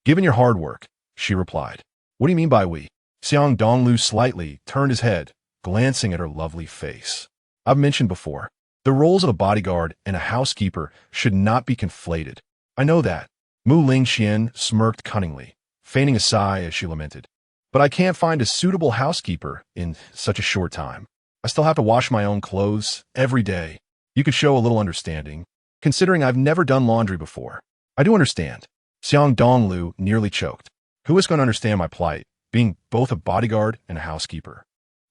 given your hard work, she replied. What do you mean by we? Xiang Dongliu slightly turned his head, glancing at her lovely face. I've mentioned before, the roles of a bodyguard and a housekeeper should not be conflated. I know that. Mu Lingqian smirked cunningly, feigning a sigh as she lamented. But I can't find a suitable housekeeper in such a short time. I still have to wash my own clothes every day. You could show a little understanding, considering I've never done laundry before. I do understand. Xiang Dongliu nearly choked. Who is going to understand my plight, being both a bodyguard and a housekeeper?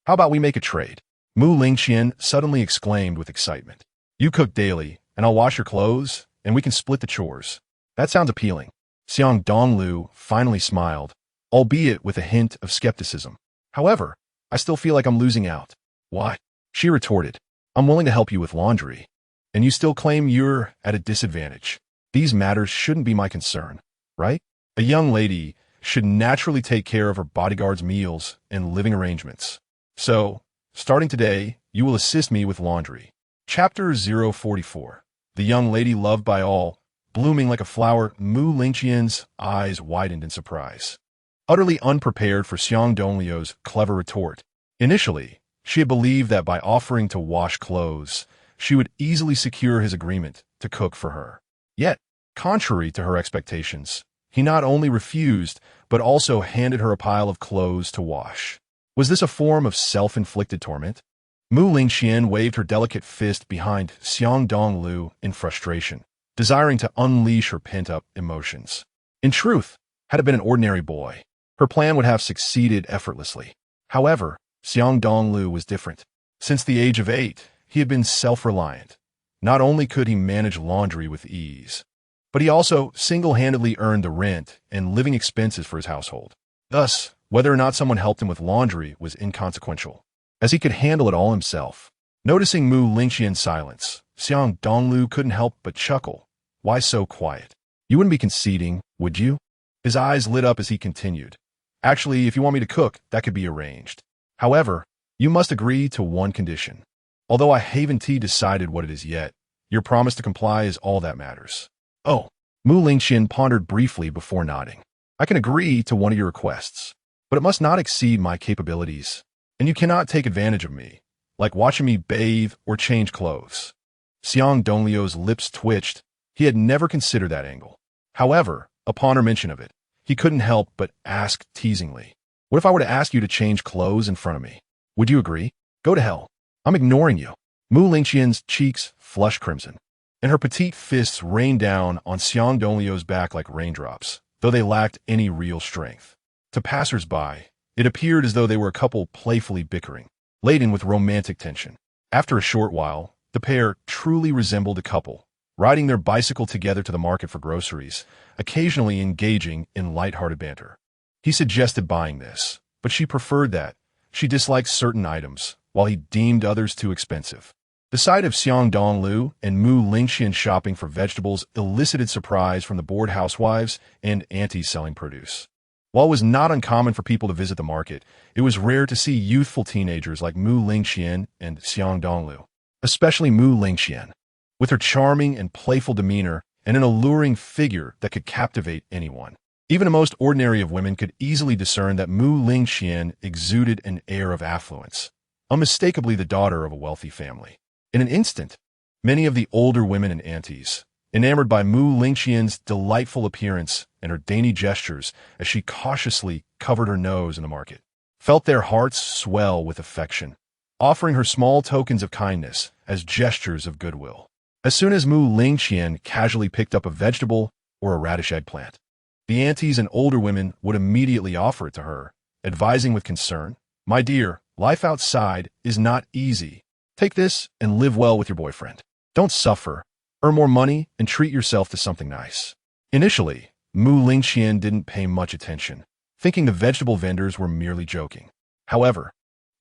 How about we make a trade? Mu Lingqian suddenly exclaimed with excitement. You cook daily, and I'll wash your clothes, and we can split the chores. That sounds appealing. Xiang Dongliu finally smiled, albeit with a hint of skepticism. However, I still feel like I'm losing out. Why? She retorted. I'm willing to help you with laundry, and you still claim you're at a disadvantage. These matters shouldn't be my concern, right? A young lady should naturally take care of her bodyguard's meals and living arrangements. So, starting today, you will assist me with laundry. Chapter 044. The young lady loved by all, blooming like a flower. Mu Lingqian's eyes widened in surprise, utterly unprepared for Xiang Dongliu's clever retort. Initially, she had believed that by offering to wash clothes, she would easily secure his agreement to cook for her. Yet, contrary to her expectations, he not only refused, but also handed her a pile of clothes to wash. Was this a form of self-inflicted torment? Mu Lingxian waved her delicate fist behind Xiang Dongliu in frustration, desiring to unleash her pent-up emotions. In truth, had it been an ordinary boy, her plan would have succeeded effortlessly. However, Xiang Dongliu was different. Since the age of 8, he had been self-reliant. Not only could he manage laundry with ease, but he also single-handedly earned the rent and living expenses for his household. Thus, whether or not someone helped him with laundry was inconsequential, as he could handle it all himself. Noticing Mu Lingxian's silence, Xiang Dongliu couldn't help but chuckle. Why so quiet? You wouldn't be conceding, would you? His eyes lit up as he continued. Actually, if you want me to cook, that could be arranged. However, you must agree to one condition. Although I haven't decided what it is yet, your promise to comply is all that matters. Oh, Mu Lingxian pondered briefly before nodding. I can agree to one of your requests, but it must not exceed my capabilities, and you cannot take advantage of me, like watching me bathe or change clothes. Xiang Dongliu's lips twitched. He had never considered that angle. However, upon her mention of it, he couldn't help but ask teasingly, what if I were to ask you to change clothes in front of me? Would you agree? Go to hell. I'm ignoring you. Mu Lingxian's cheeks flushed crimson, and her petite fists rained down on Xiang Dongliu's back like raindrops, though they lacked any real strength. To passers-by, it appeared as though they were a couple playfully bickering, laden with romantic tension. After a short while, the pair truly resembled a couple, riding their bicycle together to the market for groceries, occasionally engaging in light-hearted banter. He suggested buying this, but she preferred that. She disliked certain items, while he deemed others too expensive. The sight of Xiang Dongliu and Mu Lingxian shopping for vegetables elicited surprise from the bored housewives and aunties selling produce. While it was not uncommon for people to visit the market, it was rare to see youthful teenagers like Mu Lingxian and Xiang Dongliu, especially Mu Lingxian, with her charming and playful demeanor and an alluring figure that could captivate anyone. Even the most ordinary of women could easily discern that Mu Lingxian exuded an air of affluence, unmistakably the daughter of a wealthy family. In an instant, many of the older women and aunties, enamored by Mu Lingxian's delightful appearance and her dainty gestures as she cautiously covered her nose in the market, felt their hearts swell with affection, offering her small tokens of kindness as gestures of goodwill. As soon as Mu Lingxian casually picked up a vegetable or a radish eggplant, the aunties and older women would immediately offer it to her, advising with concern, "My dear, life outside is not easy. Take this and live well with your boyfriend. Don't suffer. Earn more money and treat yourself to something nice." Initially, Mu Lingxian didn't pay much attention, thinking the vegetable vendors were merely joking. However,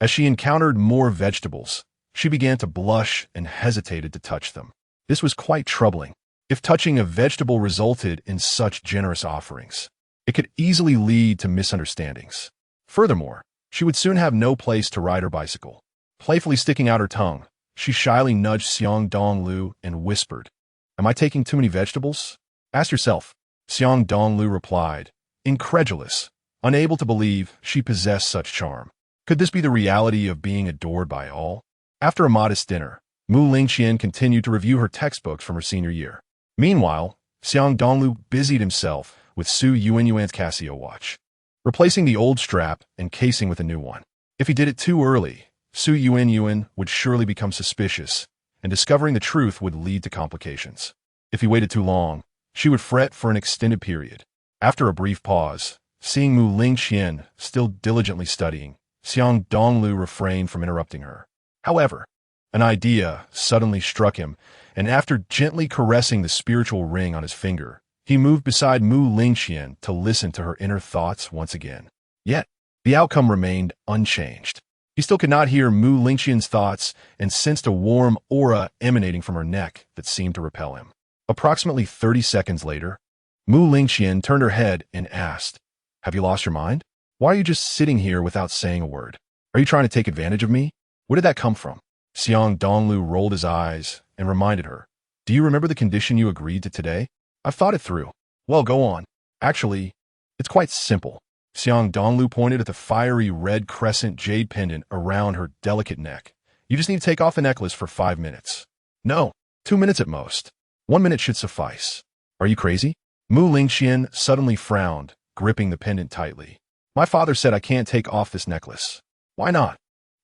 as she encountered more vegetables, she began to blush and hesitated to touch them. This was quite troubling. If touching a vegetable resulted in such generous offerings, it could easily lead to misunderstandings. Furthermore, she would soon have no place to ride her bicycle. Playfully sticking out her tongue, she shyly nudged Xiang Dongliu and whispered, "Am I taking too many vegetables? Ask yourself." Xiang Dongliu replied, incredulous, unable to believe she possessed such charm. Could this be the reality of being adored by all? After a modest dinner, Mu Lingxian continued to review her textbooks from her senior year. Meanwhile, Xiang Dongliu busied himself with Su Yuanyuan's Casio watch, replacing the old strap and casing with a new one. If he did it too early, Su Yuanyuan would surely become suspicious, and discovering the truth would lead to complications. If he waited too long, she would fret for an extended period. After a brief pause, seeing Mu Lingxian still diligently studying, Xiang Dongliu refrained from interrupting her. However, an idea suddenly struck him, and after gently caressing the spiritual ring on his finger, he moved beside Mu Lingxian to listen to her inner thoughts once again. Yet, the outcome remained unchanged. He still could not hear Mu Lingxian's thoughts and sensed a warm aura emanating from her neck that seemed to repel him. Approximately 30 seconds later, Mu Lingxian turned her head and asked, "Have you lost your mind? Why are you just sitting here without saying a word? Are you trying to take advantage of me? Where did that come from?" Xiang Dongliu rolled his eyes and reminded her, "Do you remember the condition you agreed to today? I've thought it through." "Well, go on." "Actually, it's quite simple." Xiang Dongliu pointed at the fiery red crescent jade pendant around her delicate neck. "You just need to take off the necklace for 5 minutes. No, 2 minutes at most. 1 minute should suffice. Are you crazy?" Mu Lingxian suddenly frowned, gripping the pendant tightly. "My father said I can't take off this necklace." "Why not?"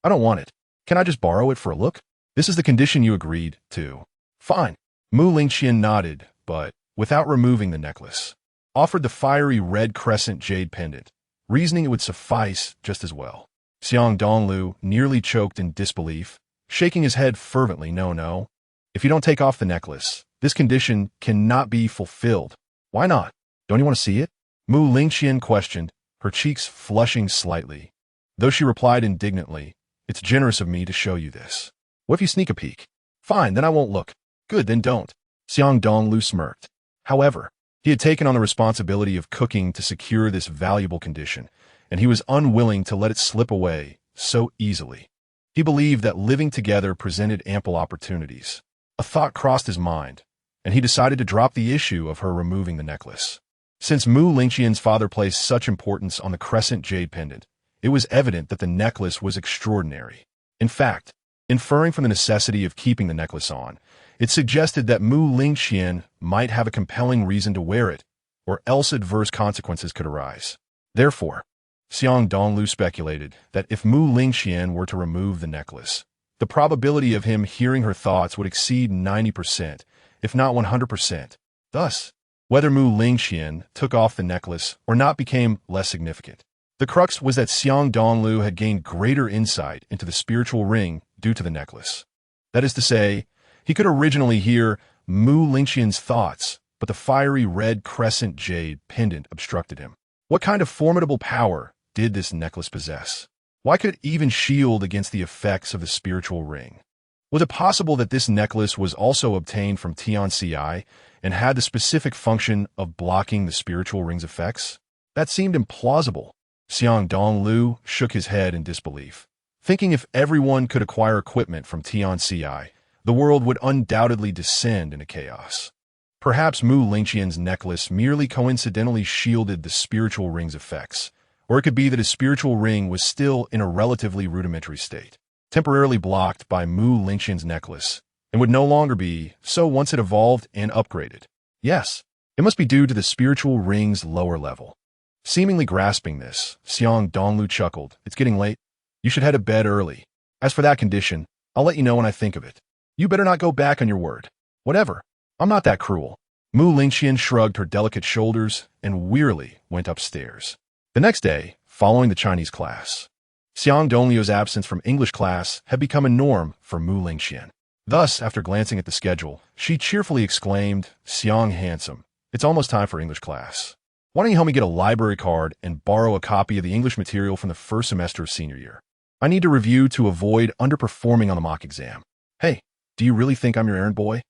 "I don't want it." Can I just borrow it for a look? This is the condition you agreed to. Fine. Mu Lingqian nodded, but without removing the necklace. Offered the fiery red crescent jade pendant, reasoning it would suffice just as well. Xiang Dongliu nearly choked in disbelief, shaking his head fervently. No. If you don't take off the necklace, this condition cannot be fulfilled. Why not? Don't you want to see it? Mu Lingqian questioned, her cheeks flushing slightly. Though she replied indignantly, it's generous of me to show you this. What if you sneak a peek? Fine, then I won't look. Good, then don't. Xiang Dongliu smirked. However, he had taken on the responsibility of cooking to secure this valuable condition, and he was unwilling to let it slip away so easily. He believed that living together presented ample opportunities. A thought crossed his mind, and he decided to drop the issue of her removing the necklace. Since Mu Lingqian's father placed such importance on the crescent jade pendant, it was evident that the necklace was extraordinary. In fact, inferring from the necessity of keeping the necklace on, it suggested that Mu Lingqian might have a compelling reason to wear it, or else adverse consequences could arise. Therefore, Xiang Dongliu speculated that if Mu Lingqian were to remove the necklace, the probability of him hearing her thoughts would exceed 90%, if not 100%. Thus, whether Mu Lingqian took off the necklace or not became less significant. The crux was that Xiang Dongliu had gained greater insight into the spiritual ring due to the necklace. That is to say, he could originally hear Mu Lingqian's thoughts, but the fiery red crescent jade pendant obstructed him. What kind of formidable power did this necklace possess? Why could it even shield against the effects of the spiritual ring? Was it possible that this necklace was also obtained from Tianci and had the specific function of blocking the spiritual ring's effects? That seemed implausible. Xiang Dongliu shook his head in disbelief, thinking if everyone could acquire equipment from Tianci, the world would undoubtedly descend into chaos. Perhaps Mu Lingqian's necklace merely coincidentally shielded the spiritual ring's effects, or it could be that his spiritual ring was still in a relatively rudimentary state, temporarily blocked by Mu Lingqian's necklace, and would no longer be so once it evolved and upgraded. Yes, it must be due to the spiritual ring's lower level. Seemingly grasping this, Xiang Dongliu chuckled. It's getting late. You should head to bed early. As for that condition, I'll let you know when I think of it. You better not go back on your word. Whatever. I'm not that cruel. Mu Lingqian shrugged her delicate shoulders and wearily went upstairs. The next day, following the Chinese class, Xiang Dongliu's absence from English class had become a norm for Mu Lingqian. Thus, after glancing at the schedule, she cheerfully exclaimed, Xiang handsome, it's almost time for English class. Why don't you help me get a library card and borrow a copy of the English material from the first semester of senior year? I need to review to avoid underperforming on the mock exam. Hey, do you really think I'm your errand boy?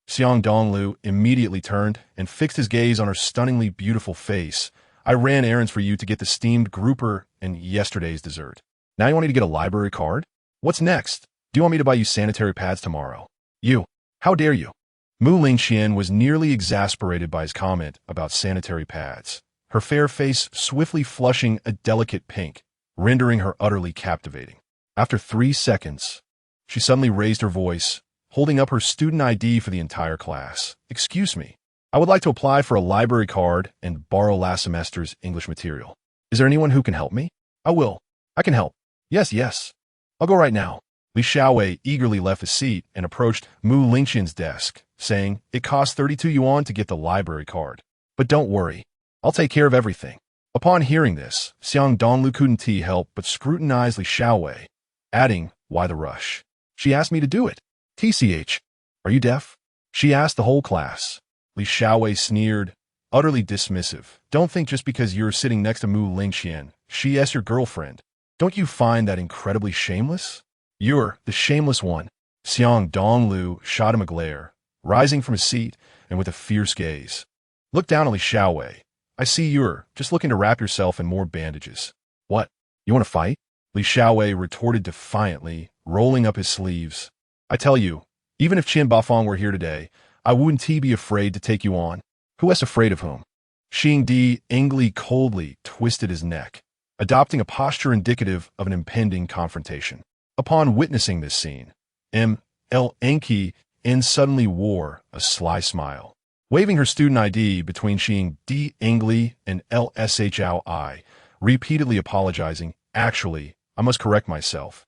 Xiang Dongliu immediately turned and fixed his gaze on her stunningly beautiful face. I ran errands for you to get the steamed grouper and yesterday's dessert. Now you want me to get a library card? What's next? Do you want me to buy you sanitary pads tomorrow? You, how dare you? Mu Lingqian was nearly exasperated by his comment about sanitary pads, her fair face swiftly flushing a delicate pink, rendering her utterly captivating. After 3 seconds, she suddenly raised her voice, holding up her student ID for the entire class. Excuse me, I would like to apply for a library card and borrow last semester's English material. Is there anyone who can help me? I will. I can help. Yes. I'll go right now. Li Xiaowei eagerly left his seat and approached Mu Lingqian's desk, saying, it costs 32 yuan to get the library card. But don't worry, I'll take care of everything. Upon hearing this, Xiang Dongliu couldn't help but scrutinize Li Xiaowei, adding, why the rush? She asked me to do it. TCH, are you deaf? She asked the whole class. Li Xiaowei sneered, utterly dismissive. Don't think just because you're sitting next to Mu Lingqian, she is your girlfriend. Don't you find that incredibly shameless? You're the shameless one. Xiang Dongliu shot him a glare, rising from his seat and with a fierce gaze. Look down on Li Xiaowei. I see you're just looking to wrap yourself in more bandages. What? You want to fight? Li Xiaowei retorted defiantly, rolling up his sleeves. I tell you, even if Qin Bafang were here today, I wouldn't be afraid to take you on. Who is afraid of whom? Xing Dongliu coldly twisted his neck, adopting a posture indicative of an impending confrontation. Upon witnessing this scene, Enki suddenly wore a sly smile. Waving her student ID between Xing Dongliu and Lshui, repeatedly apologizing, actually, I must correct myself.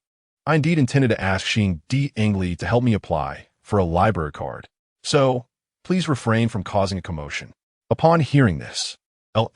I indeed intended to ask Xiang Dongliu to help me apply for a library card. So, please refrain from causing a commotion. Upon hearing this, I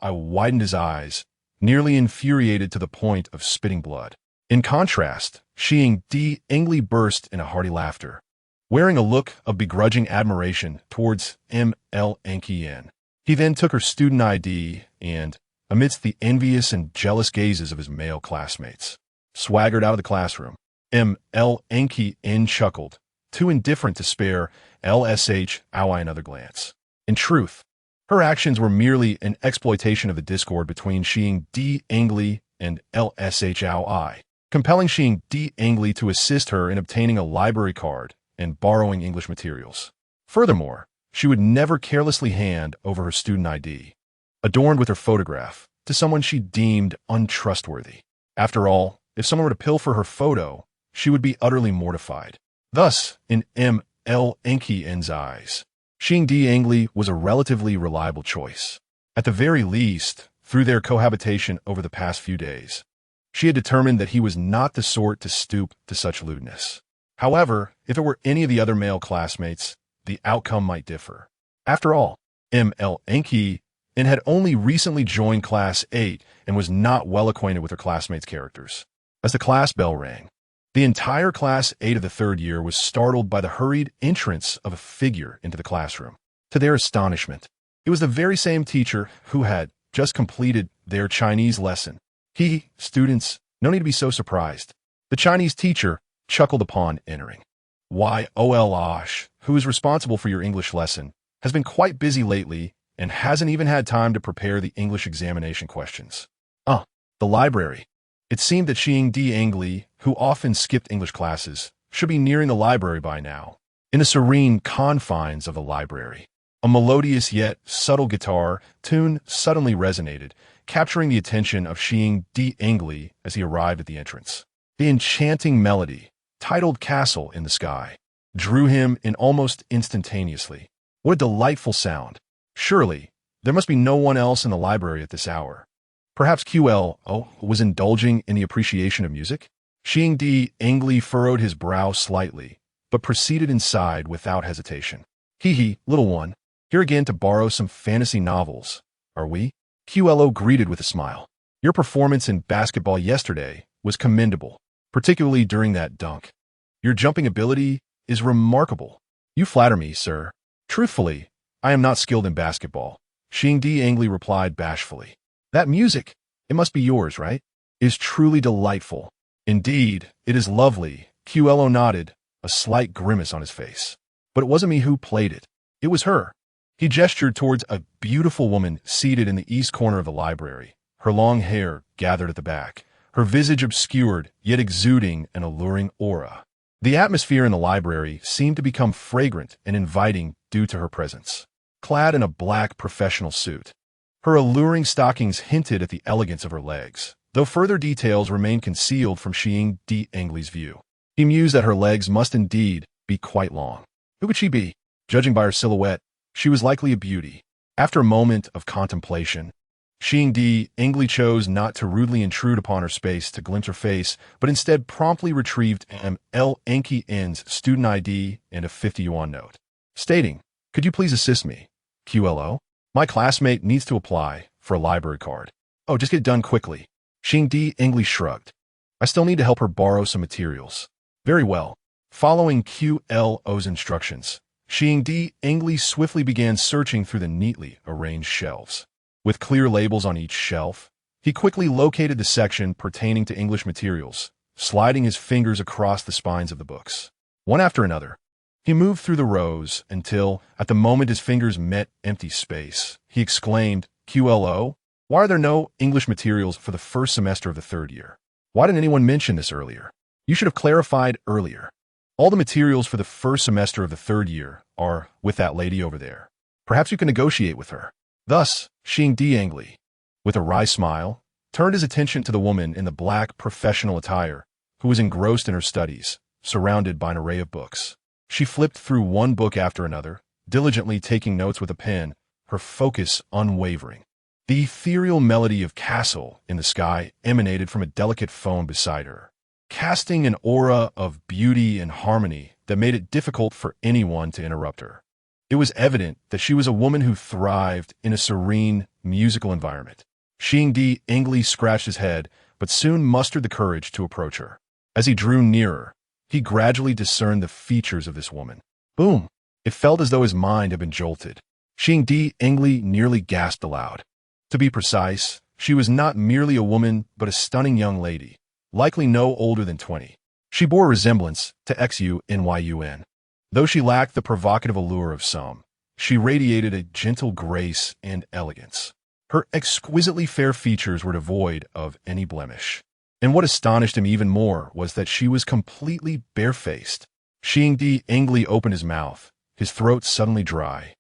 widened his eyes, nearly infuriated to the point of spitting blood. In contrast, Xiang Dongliu burst in a hearty laughter, wearing a look of begrudging admiration towards Xiang. He then took her student ID and, amidst the envious and jealous gazes of his male classmates, swaggered out of the classroom. Xiang chuckled, too indifferent to spare another glance. In truth, her actions were merely an exploitation of the discord between Xiang Dongliu and compelling Xiang Dongliu to assist her in obtaining a library card and borrowing English materials. Furthermore, she would never carelessly hand over her student ID, adorned with her photograph, to someone she deemed untrustworthy. After all, if someone were to pilfer her photo, she would be utterly mortified. Thus, in Xiang's eyes, Xiang Dongliu was a relatively reliable choice. At the very least, through their cohabitation over the past few days, she had determined that he was not the sort to stoop to such lewdness. However, if it were any of the other male classmates, the outcome might differ. After all, Xiang had only recently joined Class 8 and was not well acquainted with her classmates' characters. As the class bell rang, the entire Class 8 of the third year was startled by the hurried entrance of a figure into the classroom. To their astonishment, it was the very same teacher who had just completed their Chinese lesson. Students, no need to be so surprised. The Chinese teacher chuckled upon entering. Why, Osh, who is responsible for your English lesson, has been quite busy lately and hasn't even had time to prepare the English examination questions. The library. It seemed that Xiang Dongliu, who often skipped English classes, should be nearing the library by now. In the serene confines of the library, a melodious yet subtle guitar tune suddenly resonated, capturing the attention of Xiang Dongliu as he arrived at the entrance. The enchanting melody, titled Castle in the Sky, drew him in almost instantaneously. What a delightful sound! Surely, there must be no one else in the library at this hour. Perhaps QLO was indulging in the appreciation of music? Xiang Dongliu furrowed his brow slightly, but proceeded inside without hesitation. Little one, here again to borrow some fantasy novels, are we? QLO greeted with a smile. Your performance in basketball yesterday was commendable, particularly during that dunk. Your jumping ability is remarkable. You flatter me, sir. Truthfully, I am not skilled in basketball, Xiang Dongliu replied bashfully. That music, it must be yours, right? Is truly delightful. Indeed, it is lovely, QLO nodded, a slight grimace on his face. But it wasn't me who played it. It was her. He gestured towards a beautiful woman seated in the east corner of the library, her long hair gathered at the back, her visage obscured yet exuding an alluring aura. The atmosphere in the library seemed to become fragrant and inviting due to her presence. Clad in a black professional suit, her alluring stockings hinted at the elegance of her legs, though further details remained concealed from Xiang Dongliu's view. He mused that her legs must indeed be quite long. Who could she be? Judging by her silhouette, she was likely a beauty. After a moment of contemplation, Xiang Dongliu chose not to rudely intrude upon her space to glimpse her face, but instead promptly retrieved Xiang's student ID and a 50 yuan note, stating, "Could you please assist me, QLO? My classmate needs to apply for a library card." "Oh, just get it done quickly." Xiang Dongliu shrugged. "I still need to help her borrow some materials." "Very well." Following QLO's instructions, Xiang Dongliu swiftly began searching through the neatly arranged shelves. With clear labels on each shelf, he quickly located the section pertaining to English materials, sliding his fingers across the spines of the books. One after another, he moved through the rows until, at the moment his fingers met empty space, he exclaimed, "QLO, why are there no English materials for the first semester of the third year? Why didn't anyone mention this earlier? You should have clarified earlier. All the materials for the first semester of the third year are with that lady over there. Perhaps you can negotiate with her." Thus, Xiang Dongliu, with a wry smile, turned his attention to the woman in the black professional attire, who was engrossed in her studies, surrounded by an array of books. She flipped through one book after another, diligently taking notes with a pen, her focus unwavering. The ethereal melody of Castle in the Sky emanated from a delicate phone beside her, casting an aura of beauty and harmony that made it difficult for anyone to interrupt her. It was evident that she was a woman who thrived in a serene, musical environment. Xiang Dongliu scratched his head, but soon mustered the courage to approach her. As he drew nearer, he gradually discerned the features of this woman. Boom! It felt as though his mind had been jolted. Xiang Dongliu nearly gasped aloud. To be precise, she was not merely a woman, but a stunning young lady, likely no older than 20. She bore a resemblance to Xu. Though she lacked the provocative allure of some, she radiated a gentle grace and elegance. Her exquisitely fair features were devoid of any blemish. And what astonished him even more was that she was completely barefaced. Xiang Dongliu opened his mouth, his throat suddenly dry,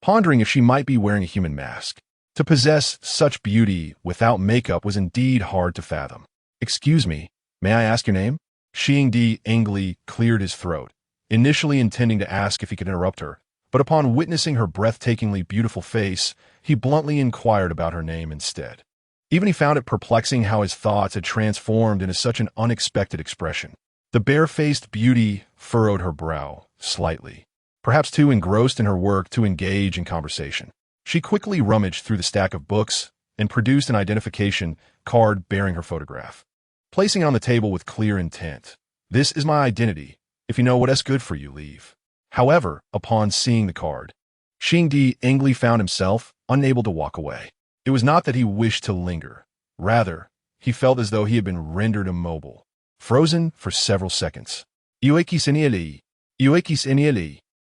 pondering if she might be wearing a human mask. To possess such beauty without makeup was indeed hard to fathom. "Excuse me, may I ask your name?" Xiang Dongliu cleared his throat, initially intending to ask if he could interrupt her, but upon witnessing her breathtakingly beautiful face, he bluntly inquired about her name instead. Even he found it perplexing how his thoughts had transformed into such an unexpected expression. The barefaced beauty furrowed her brow slightly, perhaps too engrossed in her work to engage in conversation. She quickly rummaged through the stack of books and produced an identification card bearing her photograph, placing it on the table with clear intent. "This is my identity. If you know what's good for you, leave." However, upon seeing the card, Xiang Dongliu found himself unable to walk away. It was not that he wished to linger. Rather, he felt as though he had been rendered immobile, frozen for several seconds. Ueki Senieli.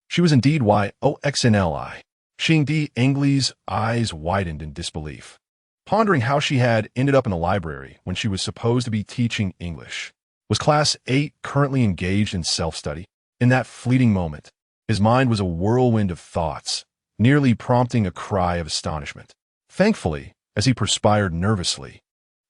She was indeed Yoxnli. Xiang Dongliu's eyes widened in disbelief, pondering how she had ended up in the library when she was supposed to be teaching English. Was Class 8 currently engaged in self-study? In that fleeting moment, his mind was a whirlwind of thoughts, nearly prompting a cry of astonishment. Thankfully, as he perspired nervously,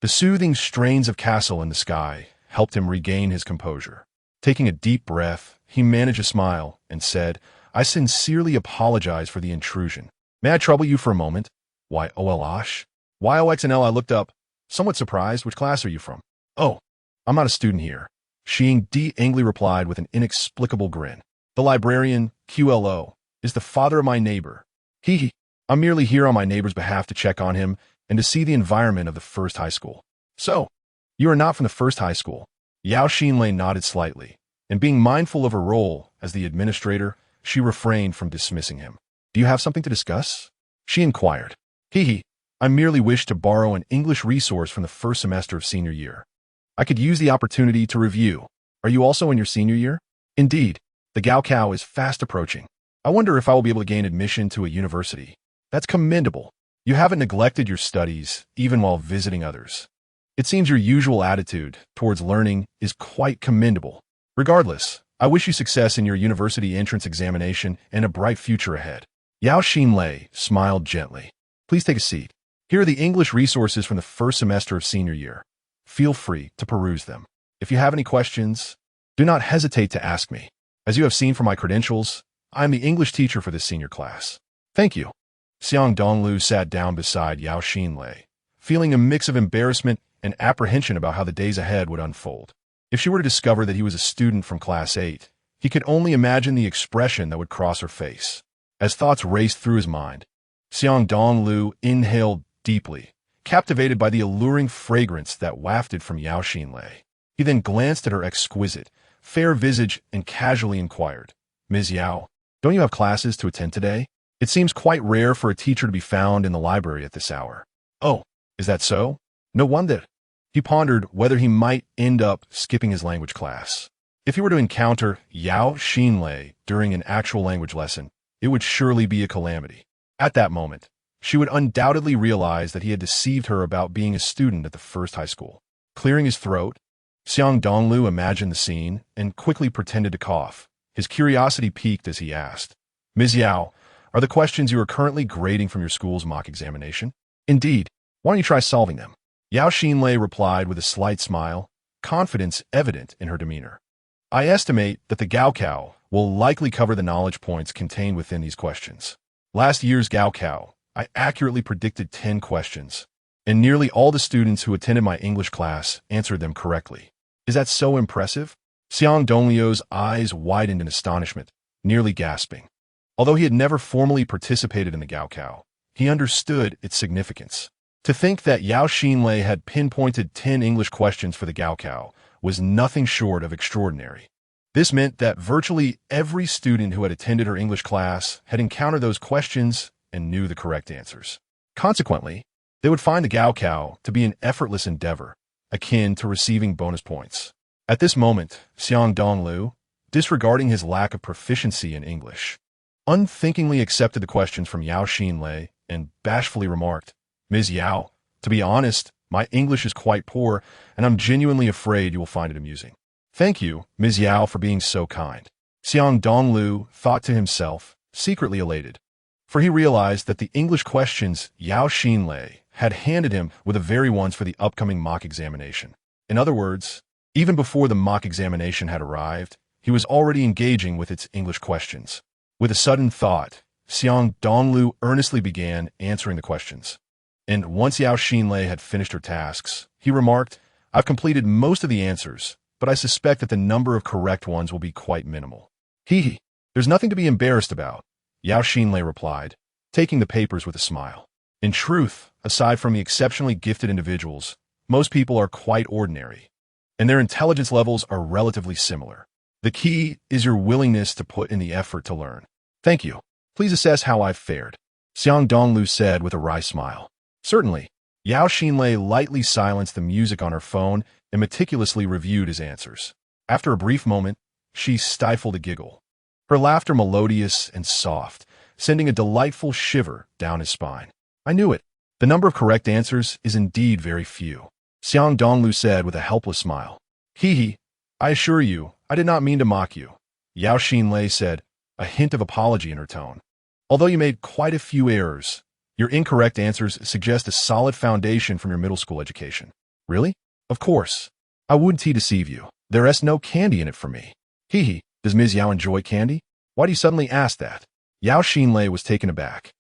the soothing strains of Castle in the Sky helped him regain his composure. Taking a deep breath, he managed a smile and said, "I sincerely apologize for the intrusion. May I trouble you for a moment?" "Yoxnli?" I looked up, somewhat surprised. "Which class are you from?" "Oh, I'm not a student here," Xiang Dongliu replied with an inexplicable grin. "The librarian, QLO, is the father of my neighbor. I'm merely here on my neighbor's behalf to check on him and to see the environment of the first high school." "So, you are not from the first high school?" Yao Xinlei nodded slightly, and being mindful of her role as the administrator, she refrained from dismissing him. "Do you have something to discuss?" she inquired. "I merely wish to borrow an English resource from the first semester of senior year. I could use the opportunity to review. Are you also in your senior year?" "Indeed. The Gaokao is fast approaching. I wonder if I will be able to gain admission to a university." "That's commendable. You haven't neglected your studies, even while visiting others. It seems your usual attitude towards learning is quite commendable. Regardless, I wish you success in your university entrance examination and a bright future ahead." Yao Xinlei smiled gently. "Please take a seat. Here are the English resources from the first semester of senior year. Feel free to peruse them. If you have any questions, do not hesitate to ask me. As you have seen from my credentials, I am the English teacher for this senior class." "Thank you." Xiang Dongliu sat down beside Yao Xinlei, feeling a mix of embarrassment and apprehension about how the days ahead would unfold. If she were to discover that he was a student from Class 8, he could only imagine the expression that would cross her face. As thoughts raced through his mind, Xiang Dongliu inhaled deeply, captivated by the alluring fragrance that wafted from Yao Xinlei. He then glanced at her exquisite, fair visage and casually inquired, "Ms. Yao, don't you have classes to attend today? It seems quite rare for a teacher to be found in the library at this hour." "Oh, is that so? No wonder." He pondered whether he might end up skipping his language class. If he were to encounter Yao Xinlei during an actual language lesson, it would surely be a calamity. At that moment, she would undoubtedly realize that he had deceived her about being a student at the first high school. Clearing his throat, Xiang Dongliu imagined the scene and quickly pretended to cough. His curiosity piqued as he asked, "Ms. Yao, are the questions you are currently grading from your school's mock examination?" "Indeed. Why don't you try solving them?" Yao Xinlei replied with a slight smile, confidence evident in her demeanor. "I estimate that the Gaokao will likely cover the knowledge points contained within these questions. Last year's Gaokao, I accurately predicted 10 questions, and nearly all the students who attended my English class answered them correctly. Is that so impressive? Xiang Dongliu's eyes widened in astonishment, nearly gasping. Although he had never formally participated in the Gaokao, he understood its significance. To think that Yao Xinlei had pinpointed 10 English questions for the Gaokao was nothing short of extraordinary. This meant that virtually every student who had attended her English class had encountered those questions and knew the correct answers. Consequently, they would find the Gaokao to be an effortless endeavor, akin to receiving bonus points. At this moment, Xiang Dongliu, disregarding his lack of proficiency in English, unthinkingly accepted the questions from Yao Xinlei and bashfully remarked, "Ms. Yao, to be honest, my English is quite poor, and I'm genuinely afraid you will find it amusing." "Thank you, Ms. Yao, for being so kind." Xiang Dongliu thought to himself, secretly elated, for he realized that the English questions Yao Xinlei had handed him were the very ones for the upcoming mock examination. In other words, even before the mock examination had arrived, he was already engaging with its English questions. With a sudden thought, Xiang Dongliu earnestly began answering the questions. And once Yao Xinlei had finished her tasks, he remarked, "I've completed most of the answers, but I suspect that the number of correct ones will be quite minimal." "Hee, there's nothing to be embarrassed about," Yao Xinlei replied, taking the papers with a smile. In truth, aside from the exceptionally gifted individuals, most people are quite ordinary, and their intelligence levels are relatively similar. The key is your willingness to put in the effort to learn. "Thank you. Please assess how I've fared," Xiang Dongliu said with a wry smile. "Certainly." Yao Xinlei lightly silenced the music on her phone and meticulously reviewed his answers. After a brief moment, she stifled a giggle, her laughter melodious and soft, sending a delightful shiver down his spine. "I knew it. The number of correct answers is indeed very few," Xiang Dongliu said with a helpless smile. "Hee, I assure you, I did not mean to mock you," Yao Xinlei said, a hint of apology in her tone. "Although you made quite a few errors, your incorrect answers suggest a solid foundation from your middle school education." "Really? Of course. I wouldn't deceive you. There is no candy in it for me." "Hee, does Ms. Yao enjoy candy? Why do you suddenly ask that?" Yao Xinlei was taken aback.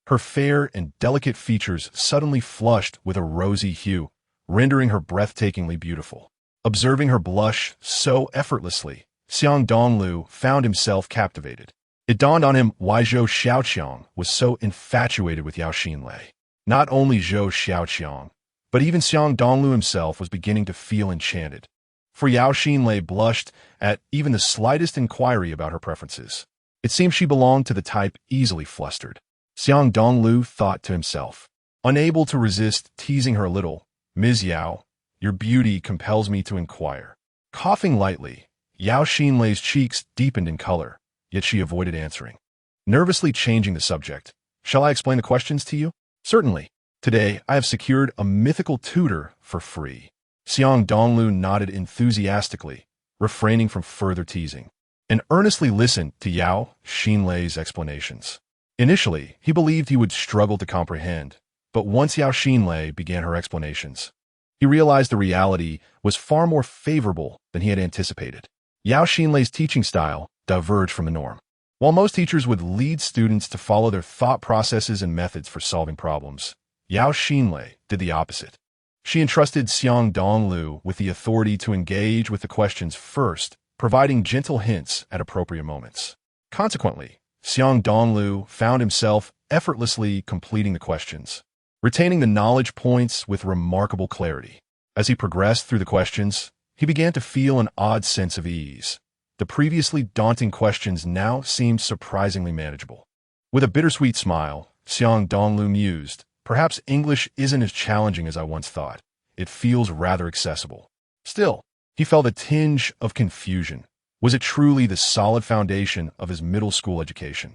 Her fair and delicate features suddenly flushed with a rosy hue, rendering her breathtakingly beautiful. Observing her blush so effortlessly, Xiang Dongliu found himself captivated. It dawned on him why Zhou Xiaoqiang was so infatuated with Yao Xinlei. Not only Zhou Xiaoqiang, but even Xiang Dongliu himself was beginning to feel enchanted. For Yao Xinlei blushed at even the slightest inquiry about her preferences. It seemed she belonged to the type easily flustered. Xiang Dongliu thought to himself, unable to resist teasing her a little, "Ms. Yao, your beauty compels me to inquire." Coughing lightly, Yao Xinlei's cheeks deepened in color, yet she avoided answering. Nervously changing the subject, "Shall I explain the questions to you?" "Certainly. Today, I have secured a mythical tutor for free." Xiang Dongliu nodded enthusiastically, refraining from further teasing, and earnestly listened to Yao Xinlei's explanations. Initially, he believed he would struggle to comprehend, but once Yao Xinlei began her explanations, he realized the reality was far more favorable than he had anticipated. Yao Xinlei's teaching style diverged from the norm. While most teachers would lead students to follow their thought processes and methods for solving problems, Yao Xinlei did the opposite. She entrusted Xiang Dongliu with the authority to engage with the questions first, providing gentle hints at appropriate moments. Consequently, Xiang Dongliu found himself effortlessly completing the questions, retaining the knowledge points with remarkable clarity. As he progressed through the questions, he began to feel an odd sense of ease. The previously daunting questions now seemed surprisingly manageable. With a bittersweet smile, Xiang Dongliu mused, "Perhaps English isn't as challenging as I once thought. It feels rather accessible." Still, he felt a tinge of confusion. Was it truly the solid foundation of his middle school education?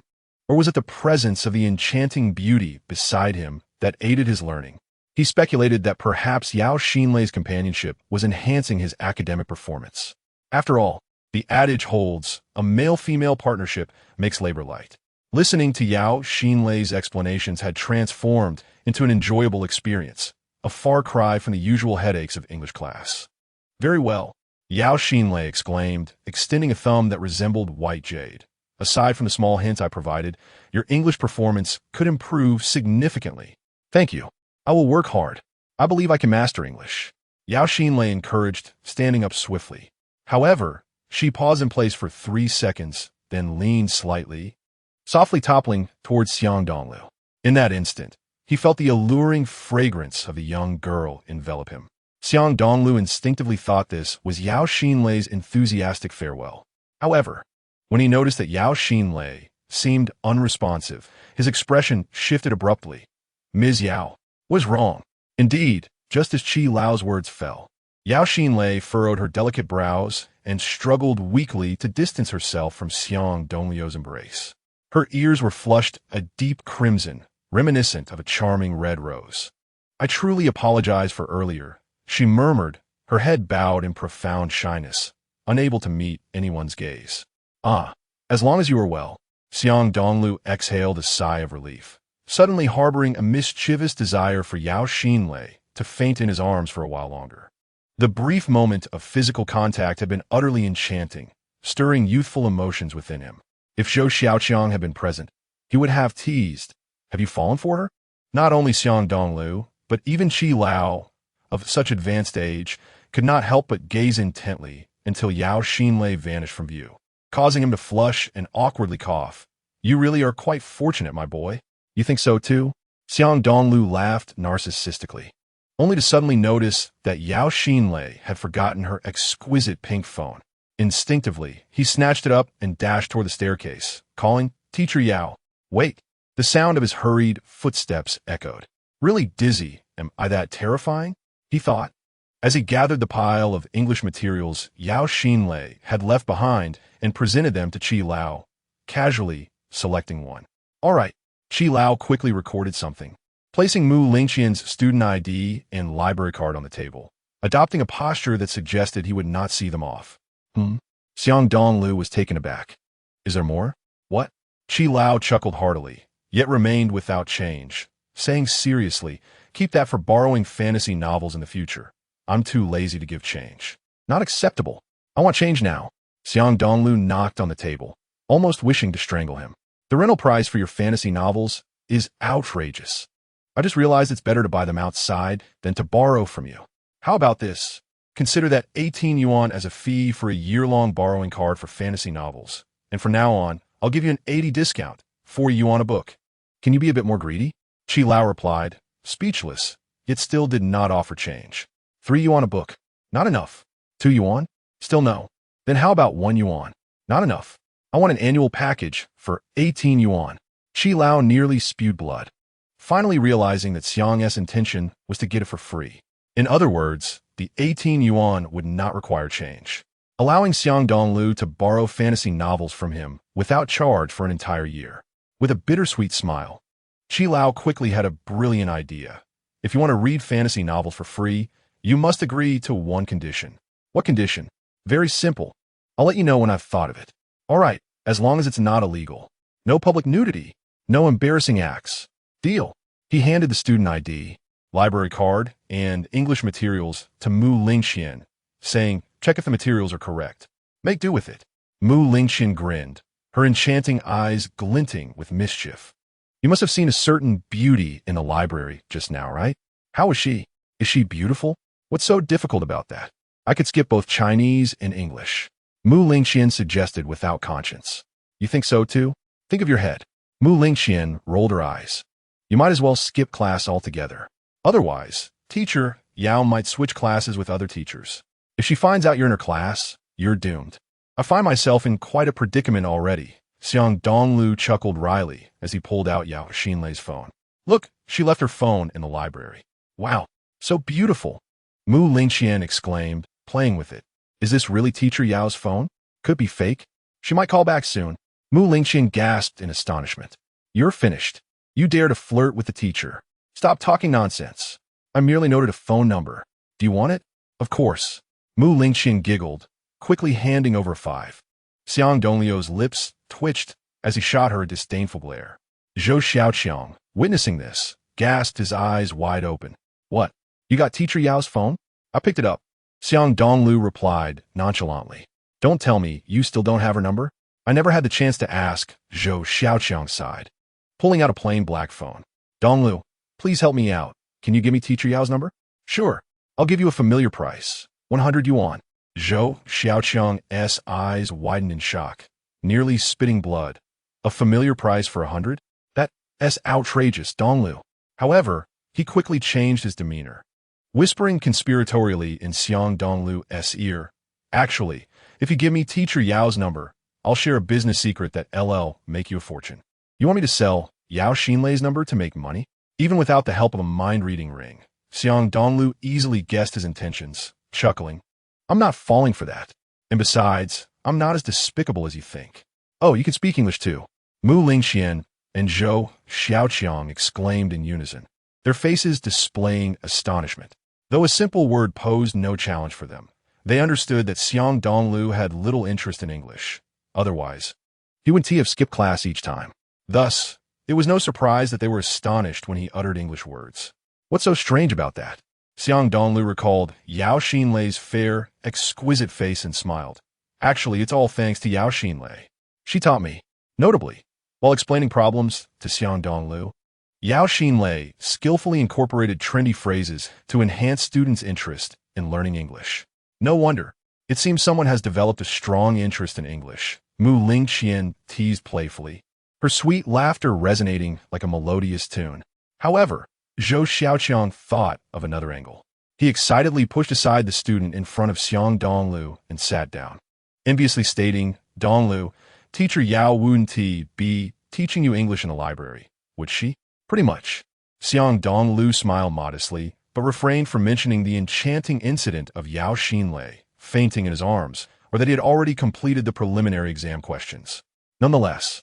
Or was it the presence of the enchanting beauty beside him that aided his learning? He speculated that perhaps Yao Xinlei's companionship was enhancing his academic performance. After all, the adage holds, a male-female partnership makes labor light. Listening to Yao Xinlei's explanations had transformed into an enjoyable experience, a far cry from the usual headaches of English class. "Very well," Yao Xinlei exclaimed, extending a thumb that resembled white jade. "Aside from the small hints I provided, your English performance could improve significantly." "Thank you. I will work hard. I believe I can master English." Yao Xinlei encouraged, standing up swiftly. However, she paused in place for 3 seconds, then leaned slightly, softly toppling towards Xiang Dongliu. In that instant, he felt the alluring fragrance of a young girl envelop him. Xiang Dongliu instinctively thought this was Yao Xinlei's enthusiastic farewell. However, when he noticed that Yao Xinlei seemed unresponsive, his expression shifted abruptly. Ms. Yao was wrong. Indeed, just as Qi Lao's words fell, Yao Xinlei furrowed her delicate brows and struggled weakly to distance herself from Xiang Dongliu's embrace. Her ears were flushed a deep crimson, reminiscent of a charming red rose. I truly apologize for earlier, she murmured, her head bowed in profound shyness, unable to meet anyone's gaze. Ah, as long as you are well. Xiang Dongliu exhaled a sigh of relief, suddenly harboring a mischievous desire for Yao Xinlei to faint in his arms for a while longer. The brief moment of physical contact had been utterly enchanting, stirring youthful emotions within him. If Zhou Xiaoqiang had been present, he would have teased, "Have you fallen for her?" Not only Xiang Dongliu, but even Qi Lao, of such advanced age, could not help but gaze intently until Yao Xinlei vanished from view, causing him to flush and awkwardly cough. "You really are quite fortunate, my boy." "You think so too?" Xiang Dongliu laughed narcissistically, only to suddenly notice that Yao Xinlei had forgotten her exquisite pink phone. Instinctively, he snatched it up and dashed toward the staircase, calling, "Teacher Yao, wait." The sound of his hurried footsteps echoed. "Really dizzy, am I that terrifying?" he thought. As he gathered the pile of English materials Yao Xinlei had left behind and presented them to Qi Lao, casually selecting one. "All right." Qi Lao quickly recorded something, placing Mu Lingqian's student ID and library card on the table, adopting a posture that suggested he would not see them off. Xiang Dongliu was taken aback. "Is there more?" "What?" Qi Lao chuckled heartily, yet remained without change, saying seriously, "Keep that for borrowing fantasy novels in the future. I'm too lazy to give change." "Not acceptable. I want change now." Xiang Dongliu knocked on the table, almost wishing to strangle him. "The rental price for your fantasy novels is outrageous. I just realized it's better to buy them outside than to borrow from you. How about this? Consider that 18 yuan as a fee for a year-long borrowing card for fantasy novels, and from now on, I'll give you an 80 discount, 4 yuan a book. Can you be a bit more greedy?" Qi Lao replied, speechless, yet still did not offer change. 3 yuan a book. Not enough. 2 yuan? Still no. Then how about 1 yuan? Not enough. I want an annual package for 18 yuan. Qi Lao nearly spewed blood, finally realizing that Xiang's intention was to get it for free. In other words, the 18 yuan would not require change, allowing Xiang Dongliu to borrow fantasy novels from him without charge for an entire year. With a bittersweet smile, Qi Lao quickly had a brilliant idea. "If you want to read fantasy novels for free, you must agree to one condition." "What condition?" "Very simple. I'll let you know when I've thought of it." "All right, as long as it's not illegal. No public nudity. No embarrassing acts. Deal." He handed the student ID, library card, and English materials to Mu Lingqian, saying, "Check if the materials are correct. Make do with it." Mu Lingqian grinned, her enchanting eyes glinting with mischief. "You must have seen a certain beauty in the library just now, right? How is she? Is she beautiful? What's so difficult about that? I could skip both Chinese and English." Mu Lingqian suggested without conscience. "You think so too? Think of your head." Mu Lingqian rolled her eyes. "You might as well skip class altogether. Otherwise, Teacher Yao might switch classes with other teachers. If she finds out you're in her class, you're doomed." "I find myself in quite a predicament already." Xiang Dongliu chuckled wryly as he pulled out Yao Xinlei's phone. "Look, she left her phone in the library." "Wow, so beautiful." Mu Lingqian exclaimed, playing with it. "Is this really Teacher Yao's phone? Could be fake. She might call back soon." Mu Lingqian gasped in astonishment. "You're finished. You dare to flirt with the teacher. Stop talking nonsense. I merely noted a phone number. Do you want it?" "Of course." Mu Lingqian giggled, quickly handing over 5. Xiang Dongliu's lips twitched as he shot her a disdainful glare. Zhou Xiaoqiang, witnessing this, gasped, his eyes wide open. "What? You got Teacher Yao's phone?" "I picked it up." Xiang Dongliu replied nonchalantly. "Don't tell me you still don't have her number?" "I never had the chance to ask," Zhou Xiaoqiang sighed, pulling out a plain black phone. "Dongliu, please help me out. Can you give me Teacher Yao's number?" "Sure." I'll give you a familiar price. 100 yuan. Zhou Xiaoqiang's eyes widened in shock, nearly spitting blood. A familiar price for 100? That's outrageous, Dongliu. However, he quickly changed his demeanor, whispering conspiratorially in Xiang Dongliu's ear. Actually, if you give me Teacher Yao's number, I'll share a business secret that LL make you a fortune. You want me to sell Yao Xinlei's number to make money? Even without the help of a mind-reading ring, Xiang Dongliu easily guessed his intentions, chuckling. I'm not falling for that. And besides, I'm not as despicable as you think. Oh, you can speak English too. Mu Lingxian and Zhou Xiaoqiang exclaimed in unison, their faces displaying astonishment. Though a simple word posed no challenge for them, they understood that Xiang Dongliu had little interest in English. Otherwise, he would have skipped class each time. Thus, it was no surprise that they were astonished when he uttered English words. What's so strange about that? Xiang Dongliu recalled Yao Xinlei's fair, exquisite face and smiled. Actually, it's all thanks to Yao Xinlei. She taught me. Notably, while explaining problems to Xiang Dongliu, Yao Xinlei skillfully incorporated trendy phrases to enhance students' interest in learning English. No wonder. It seems someone has developed a strong interest in English, Mu Lingqian teased playfully, her sweet laughter resonating like a melodious tune. However, Zhou Xiaoqiang thought of another angle. He excitedly pushed aside the student in front of Xiang Dongliu and sat down, enviously stating, Dongliu, Teacher Yao wouldn't be teaching you English in the library, would she? Pretty much. Xiang Dongliu smiled modestly, but refrained from mentioning the enchanting incident of Yao Xinlei fainting in his arms, or that he had already completed the preliminary exam questions. Nonetheless,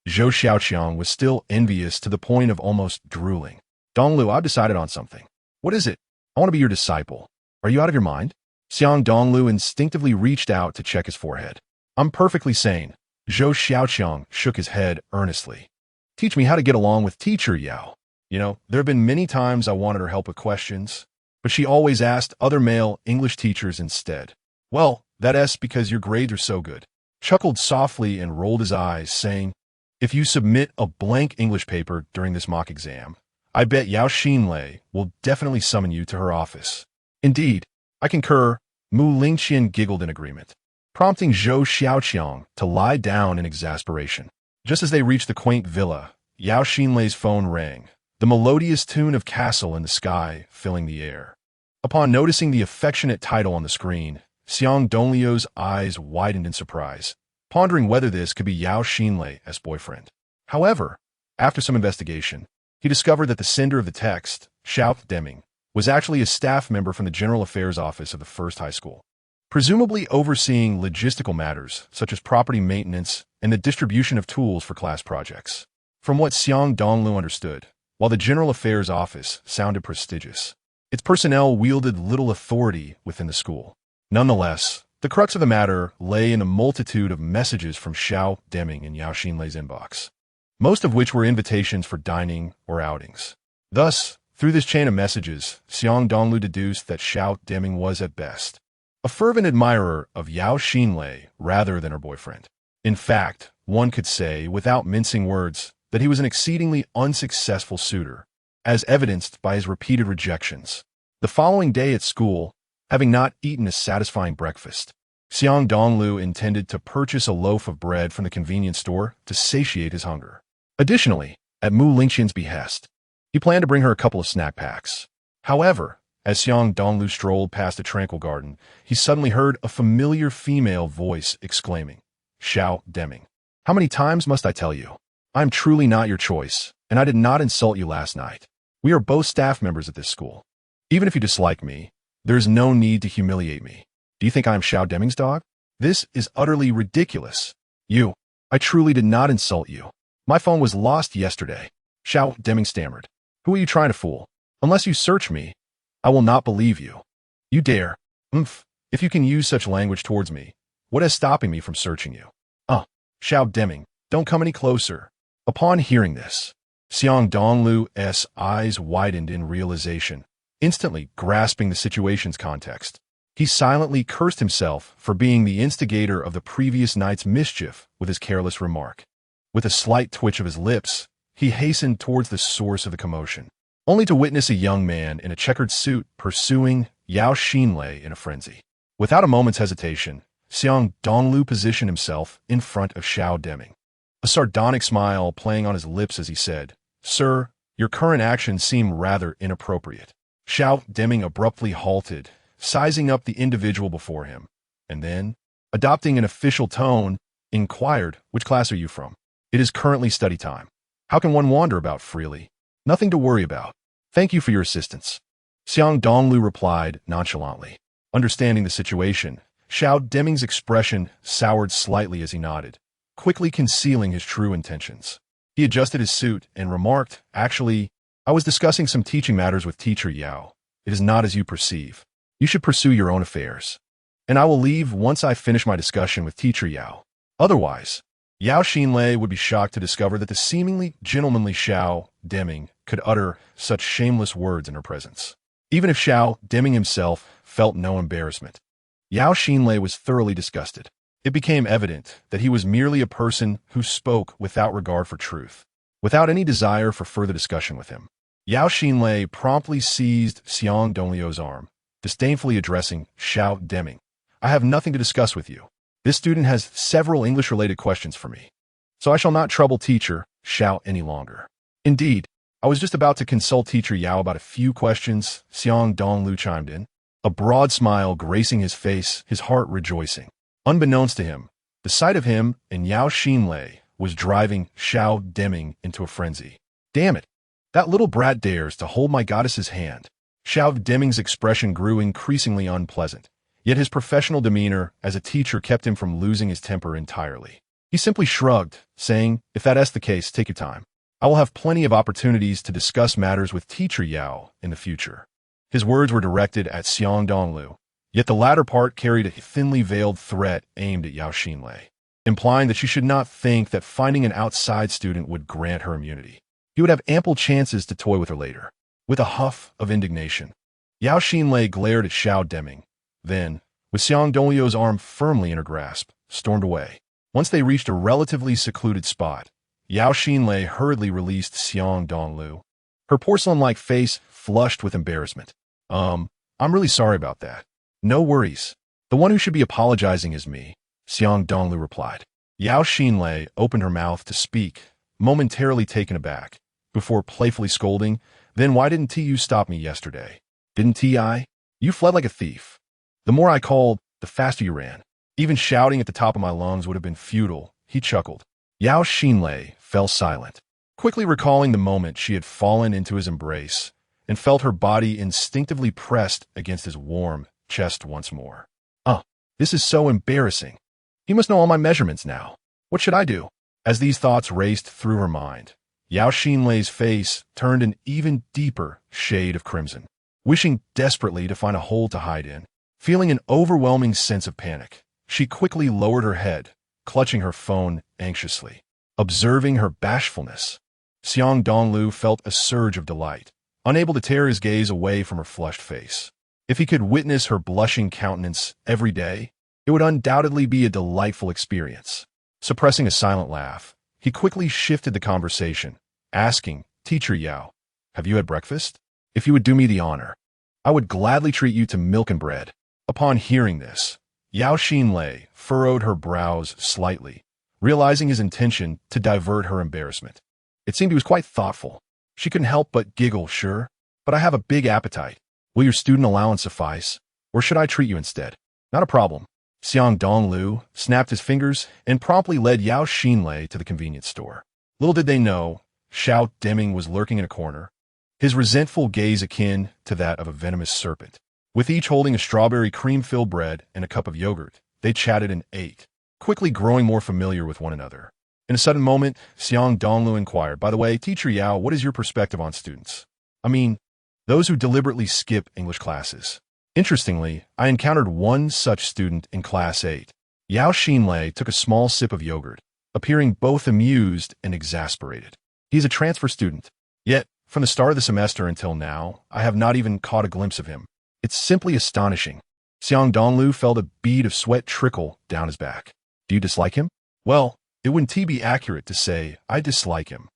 Zhou Xiaoqiang was still envious to the point of almost drooling. Dongliu, I've decided on something. What is it? I want to be your disciple. Are you out of your mind? Xiang Dongliu instinctively reached out to check his forehead. I'm perfectly sane. Zhou Xiaoqiang shook his head earnestly. Teach me how to get along with Teacher Yao. You know, there have been many times I wanted her help with questions, but she always asked other male English teachers instead. Well, that's because your grades are so good. Chuckled softly and rolled his eyes, saying, if you submit a blank English paper during this mock exam, I bet Yao Xinlei will definitely summon you to her office. Indeed, I concur, Mu Lingqian giggled in agreement, prompting Zhou Xiaoqiang to lie down in exasperation. Just as they reached the quaint villa, Yao Xinlei's phone rang, the melodious tune of Castle in the Sky filling the air. Upon noticing the affectionate title on the screen, Xiang Dongliu's eyes widened in surprise, pondering whether this could be Yao Xinlei's boyfriend. However, after some investigation, he discovered that the sender of the text, Xiao Deming, was actually a staff member from the General Affairs Office of the First High School, presumably overseeing logistical matters such as property maintenance and the distribution of tools for class projects. From what Xiang Dongliu understood, while the General Affairs Office sounded prestigious, its personnel wielded little authority within the school. Nonetheless, the crux of the matter lay in a multitude of messages from Xiao Deming in Yao Xinlei's inbox, most of which were invitations for dining or outings. Thus, through this chain of messages, Xiang Dongliu deduced that Xiao Deming was, at best, a fervent admirer of Yao Xinlei rather than her boyfriend. In fact, one could say, without mincing words, that he was an exceedingly unsuccessful suitor, as evidenced by his repeated rejections. The following day at school, having not eaten a satisfying breakfast, Xiang Dongliu intended to purchase a loaf of bread from the convenience store to satiate his hunger. Additionally, at Mu Lingqian's behest, he planned to bring her a couple of snack packs. However, as Xiang Dongliu strolled past a tranquil garden, he suddenly heard a familiar female voice exclaiming, Xiao Deming, how many times must I tell you? I am truly not your choice, and I did not insult you last night. We are both staff members at this school. Even if you dislike me, there is no need to humiliate me. Do you think I am Xiao Deming's dog? This is utterly ridiculous. I truly did not insult you. My phone was lost yesterday. Xiao Deming stammered. Who are you trying to fool? Unless you search me, I will not believe you. You dare. If you can use such language towards me, what is stopping me from searching you? Xiao Deming, don't come any closer. Upon hearing this, Xiang Dongliu's eyes widened in realization, instantly grasping the situation's context. He silently cursed himself for being the instigator of the previous night's mischief with his careless remark. With a slight twitch of his lips, he hastened towards the source of the commotion, only to witness a young man in a checkered suit pursuing Yao Xinlei in a frenzy. Without a moment's hesitation, Xiang Dongliu positioned himself in front of Xiao Deming, a sardonic smile playing on his lips as he said, "Sir, your current actions seem rather inappropriate." Xiao Deming abruptly halted, sizing up the individual before him, and then, adopting an official tone, inquired, "Which class are you from?" "It is currently study time. How can one wander about freely?" "Nothing to worry about. Thank you for your assistance," Xiang Dongliu replied nonchalantly. Understanding the situation, Xiao Deming's expression soured slightly as he nodded, quickly concealing his true intentions. He adjusted his suit and remarked, "Actually, I was discussing some teaching matters with Teacher Yao. It is not as you perceive. You should pursue your own affairs. And I will leave once I finish my discussion with Teacher Yao." Otherwise, Yao Xinlei would be shocked to discover that the seemingly gentlemanly Xiao Deming could utter such shameless words in her presence. Even if Xiao Deming himself felt no embarrassment, Yao Xinlei was thoroughly disgusted. It became evident that he was merely a person who spoke without regard for truth, without any desire for further discussion with him. Yao Xinlei promptly seized Xiang Dongliu's arm, disdainfully addressing Xiao Deming. "I have nothing to discuss with you. This student has several English-related questions for me, so I shall not trouble Teacher Xiao any longer." "Indeed, I was just about to consult Teacher Yao about a few questions," Xiang Dongliu chimed in, a broad smile gracing his face, his heart rejoicing. Unbeknownst to him, the sight of him and Yao Xinlei was driving Xiao Deming into a frenzy. "Damn it! That little brat dares to hold my goddess's hand." Xiao Deming's expression grew increasingly unpleasant, yet his professional demeanor as a teacher kept him from losing his temper entirely. He simply shrugged, saying, "If that's the case, take your time. I will have plenty of opportunities to discuss matters with Teacher Yao in the future." His words were directed at Xiang Dongliu, yet the latter part carried a thinly veiled threat aimed at Yao Xinlei, implying that she should not think that finding an outside student would grant her immunity. He would have ample chances to toy with her later. With a huff of indignation, Yao Xinlei glared at Xiao Deming, then, with Xiang Dongliu's arm firmly in her grasp, stormed away. Once they reached a relatively secluded spot, Yao Xinlei hurriedly released Xiang Dongliu, her porcelain-like face flushed with embarrassment. I'm really sorry about that." "No worries. The one who should be apologizing is me," Xiang Dongliu replied. Yao Xinlei opened her mouth to speak, momentarily taken aback, before playfully scolding, "Then why didn't you stop me yesterday? Didn't I? You fled like a thief. The more I called, the faster you ran. Even shouting at the top of my lungs would have been futile," he chuckled. Yao Xinlei fell silent, quickly recalling the moment she had fallen into his embrace and felt her body instinctively pressed against his warm chest once more. This is so embarrassing. He must know all my measurements now. What should I do?" As these thoughts raced through her mind, Yao Xinlei's face turned an even deeper shade of crimson. Wishing desperately to find a hole to hide in, feeling an overwhelming sense of panic, she quickly lowered her head, clutching her phone anxiously. Observing her bashfulness, Xiang Dongliu felt a surge of delight, unable to tear his gaze away from her flushed face. If he could witness her blushing countenance every day, it would undoubtedly be a delightful experience. Suppressing a silent laugh, he quickly shifted the conversation, asking, "Teacher Yao, have you had breakfast? If you would do me the honor, I would gladly treat you to milk and bread." Upon hearing this, Yao Xinlei furrowed her brows slightly, realizing his intention to divert her embarrassment. It seemed he was quite thoughtful. She couldn't help but giggle. "Sure, but I have a big appetite. Will your student allowance suffice, or should I treat you instead?" "Not a problem." Xiang Dongliu snapped his fingers and promptly led Yao Xinlei to the convenience store. Little did they know, Xiao Deming was lurking in a corner, his resentful gaze akin to that of a venomous serpent. With each holding a strawberry cream-filled bread and a cup of yogurt, they chatted and ate, quickly growing more familiar with one another. In a sudden moment, Xiang Dongliu inquired, "By the way, Teacher Yao, what is your perspective on students? I mean, those who deliberately skip English classes." "Interestingly, I encountered one such student in Class 8. Yao Xinlei took a small sip of yogurt, appearing both amused and exasperated. "He's a transfer student. Yet, from the start of the semester until now, I have not even caught a glimpse of him. It's simply astonishing." Xiang Dongliu felt a bead of sweat trickle down his back. "Do you dislike him?" "Well, it wouldn't be accurate to say I dislike him."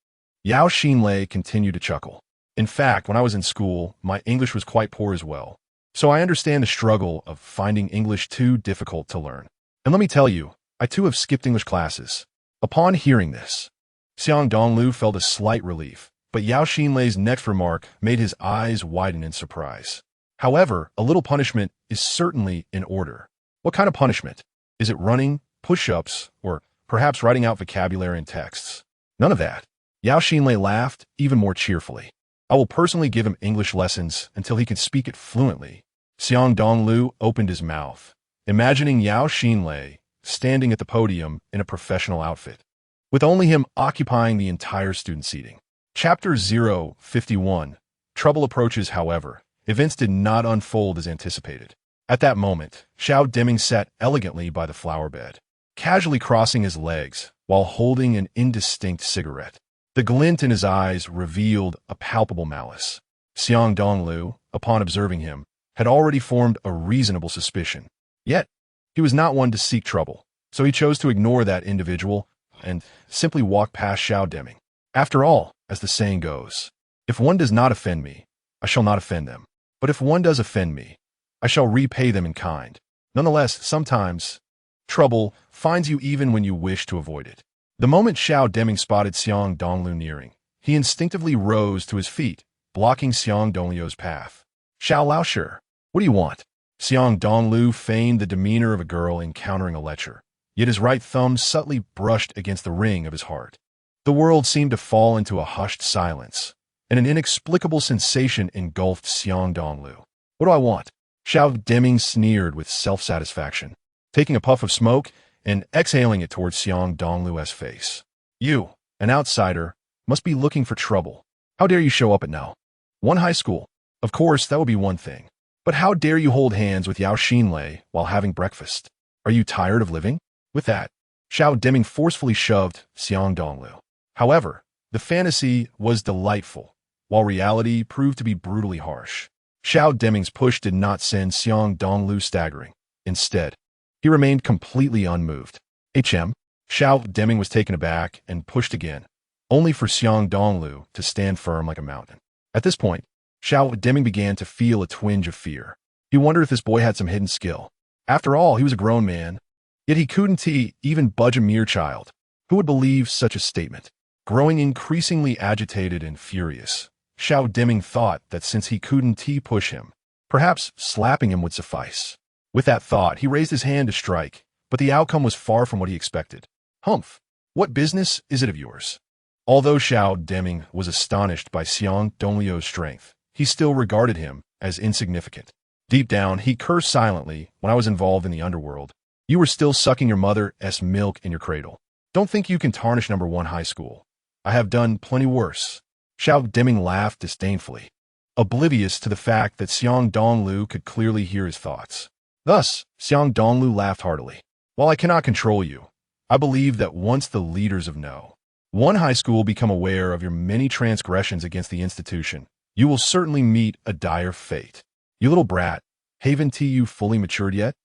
Yao Xinlei continued to chuckle. "In fact, when I was in school, my English was quite poor as well. So I understand the struggle of finding English too difficult to learn. And let me tell you, I too have skipped English classes. Upon hearing this, Xiang Dongliu felt a slight relief, but Yao Xinlei's next remark made his eyes widen in surprise. However, a little punishment is certainly in order. What kind of punishment? Is it running, push-ups, or perhaps writing out vocabulary and texts? None of that. Yao Xinlei laughed even more cheerfully. I will personally give him English lessons until he can speak it fluently. Xiang Dongliu opened his mouth, imagining Yao Xinlei standing at the podium in a professional outfit, with only him occupying the entire student seating. Chapter 051. Trouble approaches, however. Events did not unfold as anticipated. At that moment, Xiao Deming sat elegantly by the flower bed, casually crossing his legs while holding an indistinct cigarette. The glint in his eyes revealed a palpable malice. Xiang Dongliu, upon observing him, had already formed a reasonable suspicion. Yet, he was not one to seek trouble, so he chose to ignore that individual and simply walk past Xiao Deming. After all, as the saying goes, if one does not offend me, I shall not offend them. But if one does offend me, I shall repay them in kind. Nonetheless, sometimes trouble finds you even when you wish to avoid it. The moment Xiao Deming spotted Xiang Dongliu nearing, he instinctively rose to his feet, blocking Xiang Dongliu's path. Xiao Laoshi, what do you want? Xiang Dongliu feigned the demeanor of a girl encountering a lecher, yet his right thumb subtly brushed against the ring of his heart. The world seemed to fall into a hushed silence, and an inexplicable sensation engulfed Xiang Dongliu. What do I want? Xiao Deming sneered with self-satisfaction, taking a puff of smoke and exhaling it towards Xiang Dongliu's face. You, an outsider, must be looking for trouble. How dare you show up at now? One high school. Of course, that would be one thing. But how dare you hold hands with Yao Xinlei while having breakfast? Are you tired of living? With that, Xiao Deming forcefully shoved Xiang Dongliu. However, the fantasy was delightful, while reality proved to be brutally harsh. Xiao Deming's push did not send Xiang Dongliu staggering. Instead, he remained completely unmoved. Xiao Deming was taken aback and pushed again, only for Xiang Dongliu to stand firm like a mountain. At this point, Xiao Deming began to feel a twinge of fear. He wondered if this boy had some hidden skill. After all, he was a grown man, yet he couldn't even budge a mere child. Who would believe such a statement? Growing increasingly agitated and furious, Xiao Deming thought that since he couldn't push him, perhaps slapping him would suffice. With that thought, he raised his hand to strike, but the outcome was far from what he expected. Humph! What business is it of yours? Although Xiao Deming was astonished by Xiang Dongliu's strength, he still regarded him as insignificant. Deep down, he cursed silently when I was involved in the underworld. You were still sucking your mother's milk in your cradle. Don't think you can tarnish number 1 high school. I have done plenty worse. Xiao Deming laughed disdainfully, oblivious to the fact that Xiang Dongliu could clearly hear his thoughts. Thus, Xiang Dongliu laughed heartily. While I cannot control you, I believe that once the leaders of No. 1 high school become aware of your many transgressions against the institution, you will certainly meet a dire fate. You little brat, haven't you fully matured yet?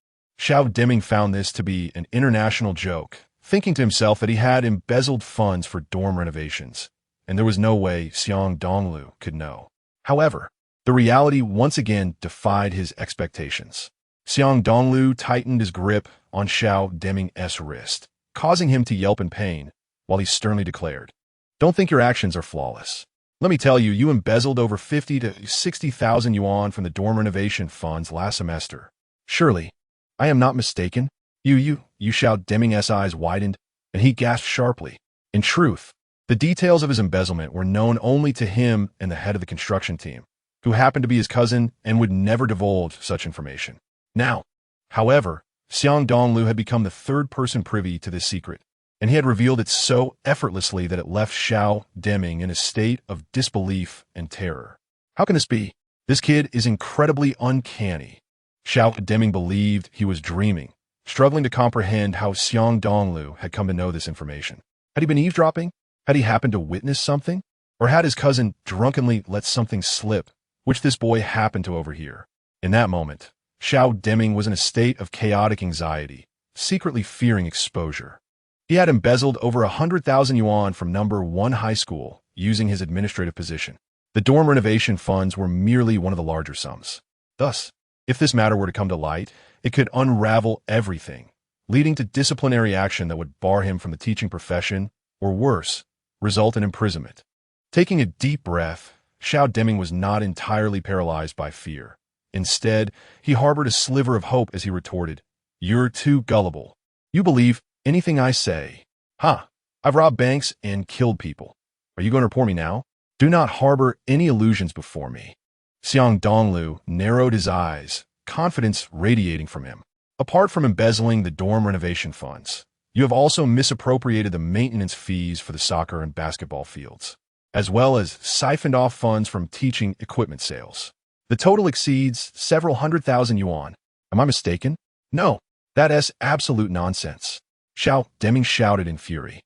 Xiao Deming found this to be an international joke, thinking to himself that he had embezzled funds for dorm renovations, and there was no way Xiang Dongliu could know. However, the reality once again defied his expectations. Xiang Dongliu tightened his grip on Xiao Deming's wrist, causing him to yelp in pain, while he sternly declared, "Don't think your actions are flawless. Let me tell you, you embezzled over 50 to 60,000 yuan from the dorm renovation funds last semester. Surely, I am not mistaken." You Xiao Deming's eyes widened, and he gasped sharply. In truth, the details of his embezzlement were known only to him and the head of the construction team, who happened to be his cousin and would never divulge such information. Now, however, Xiang Dongliu had become the third person privy to this secret, and he had revealed it so effortlessly that it left Xiao Deming in a state of disbelief and terror. How can this be? This kid is incredibly uncanny. Xiao Deming believed he was dreaming, struggling to comprehend how Xiang Dongliu had come to know this information. Had he been eavesdropping? Had he happened to witness something? Or had his cousin drunkenly let something slip, which this boy happened to overhear? In that moment, Xiao Deming was in a state of chaotic anxiety, secretly fearing exposure. He had embezzled over 100,000 yuan from number 1 high school using his administrative position. The dorm renovation funds were merely one of the larger sums. Thus, If this matter were to come to light, it could unravel everything, leading to disciplinary action that would bar him from the teaching profession, or worse, result in imprisonment. Taking a deep breath, Xiao Deming was not entirely paralyzed by fear. Instead, he harbored a sliver of hope as he retorted, "You're too gullible. You believe anything I say. Ha! I've robbed banks and killed people. Are you going to report me now? Do not harbor any illusions before me." Xiang Dongliu narrowed his eyes, confidence radiating from him. "Apart from embezzling the dorm renovation funds, you have also misappropriated the maintenance fees for the soccer and basketball fields, as well as siphoned off funds from teaching equipment sales. The total exceeds several 100,000 yuan. Am I mistaken?" "No, that is absolute nonsense," Xiao Deming shouted in fury.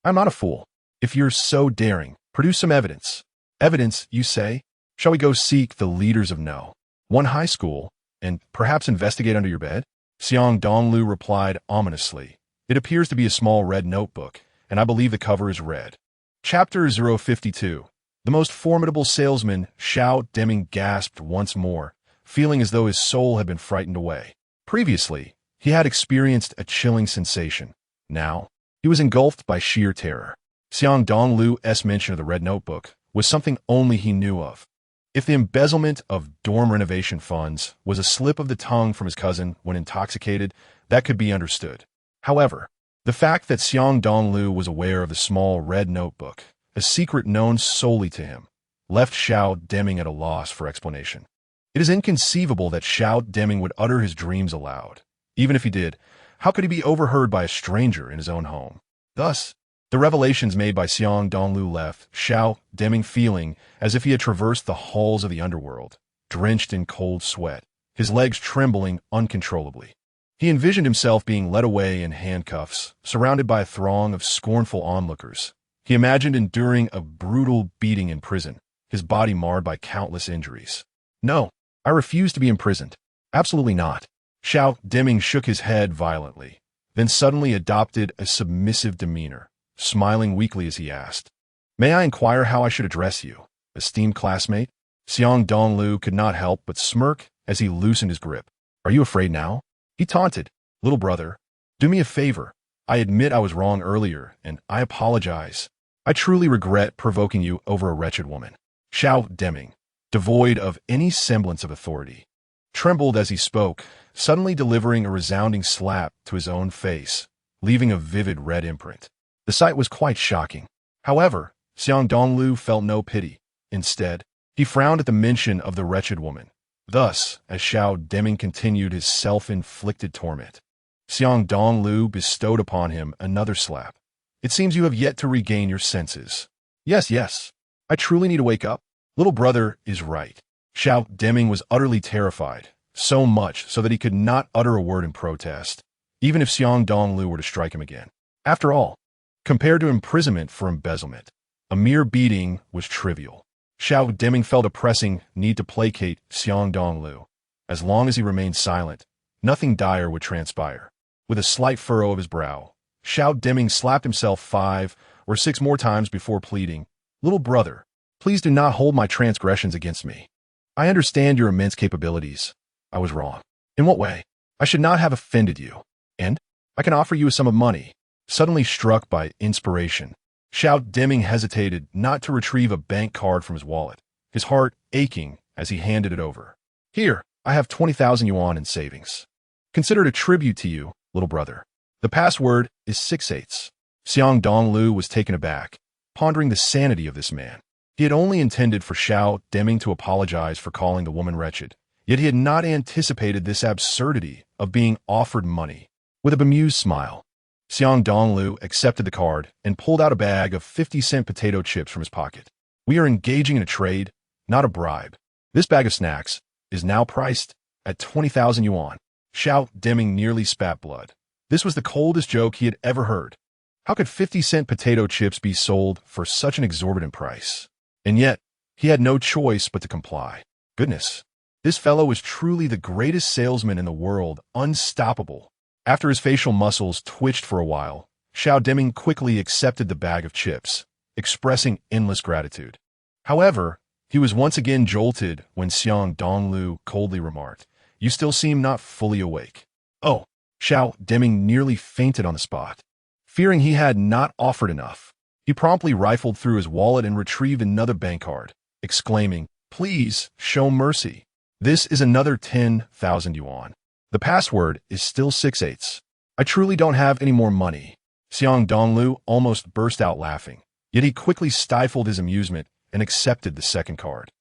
"I'm not a fool. If you're so daring, produce some evidence." "Evidence, you say? Shall we go seek the leaders of No. 1 high school and perhaps investigate under your bed?" Xiang Dongliu replied ominously. "It appears to be a small red notebook, and I believe the cover is red." Chapter 052. The most formidable salesman, Xiao Deming gasped once more, feeling as though his soul had been frightened away. Previously, he had experienced a chilling sensation. Now, he was engulfed by sheer terror. Xiang Dongliu's mention of the red notebook was something only he knew of. If the embezzlement of dorm renovation funds was a slip of the tongue from his cousin when intoxicated, that could be understood. However, the fact that Xiang Dongliu was aware of the small red notebook, a secret known solely to him, left Xiao Deming at a loss for explanation. It is inconceivable that Xiao Deming would utter his dreams aloud. Even if he did, how could he be overheard by a stranger in his own home? Thus, the revelations made by Xiang Dongliu left Xiao Deming feeling as if he had traversed the halls of the underworld, drenched in cold sweat, his legs trembling uncontrollably. He envisioned himself being led away in handcuffs, surrounded by a throng of scornful onlookers. He imagined enduring a brutal beating in prison, his body marred by countless injuries. "No, I refuse to be imprisoned. Absolutely not." Xiao Deming shook his head violently, then suddenly adopted a submissive demeanor, smiling weakly as he asked, "May I inquire how I should address you, esteemed classmate?" Xiang Dongliu could not help but smirk as he loosened his grip. "Are you afraid now?" He taunted. "Little brother, do me a favor. I admit I was wrong earlier, and I apologize. I truly regret provoking you over a wretched woman." Xiao Deming, devoid of any semblance of authority, trembled as he spoke, suddenly delivering a resounding slap to his own face, leaving a vivid red imprint. The sight was quite shocking. However, Xiang Dongliu felt no pity. Instead, he frowned at the mention of the wretched woman. Thus, as Xiao Deming continued his self-inflicted torment, Xiang Dongliu bestowed upon him another slap. "It seems you have yet to regain your senses." Yes. I truly need to wake up. Little brother is right." Xiao Deming was utterly terrified, so much so that he could not utter a word in protest, even if Xiang Dongliu were to strike him again. After all, compared to imprisonment for embezzlement, a mere beating was trivial. Xiao Deming felt a pressing need to placate Xiang Dongliu. As long as he remained silent, nothing dire would transpire. With a slight furrow of his brow, Xiao Deming slapped himself 5 or 6 more times before pleading, "Little brother, please do not hold my transgressions against me. I understand your immense capabilities. I was wrong. In what way? I should not have offended you. And I can offer you a sum of money." Suddenly struck by inspiration, Xiao Deming hesitated not to retrieve a bank card from his wallet, his heart aching as he handed it over. "Here, I have 20,000 yuan in savings. Consider it a tribute to you, little brother. The password is 6/8." Xiang Dongliu was taken aback, pondering the sanity of this man. He had only intended for Xiao Deming to apologize for calling the woman wretched, yet he had not anticipated this absurdity of being offered money. With a bemused smile, Xiang Dongliu accepted the card and pulled out a bag of 50-cent potato chips from his pocket. "We are engaging in a trade, not a bribe. This bag of snacks is now priced at 20,000 yuan." Xiao Deming nearly spat blood. This was the coldest joke he had ever heard. How could 50-cent potato chips be sold for such an exorbitant price? And yet, he had no choice but to comply. Goodness, this fellow was truly the greatest salesman in the world, unstoppable. After his facial muscles twitched for a while, Xiao Deming quickly accepted the bag of chips, expressing endless gratitude. However, he was once again jolted when Xiang Dongliu coldly remarked, You still seem not fully awake. Oh, Xiao Deming nearly fainted on the spot. Fearing he had not offered enough, he promptly rifled through his wallet and retrieved another bank card, exclaiming, "Please, show mercy. This is another 10,000 yuan. The password is still 6/8. I truly don't have any more money." Xiang Dongliu almost burst out laughing, yet he quickly stifled his amusement and accepted the second card.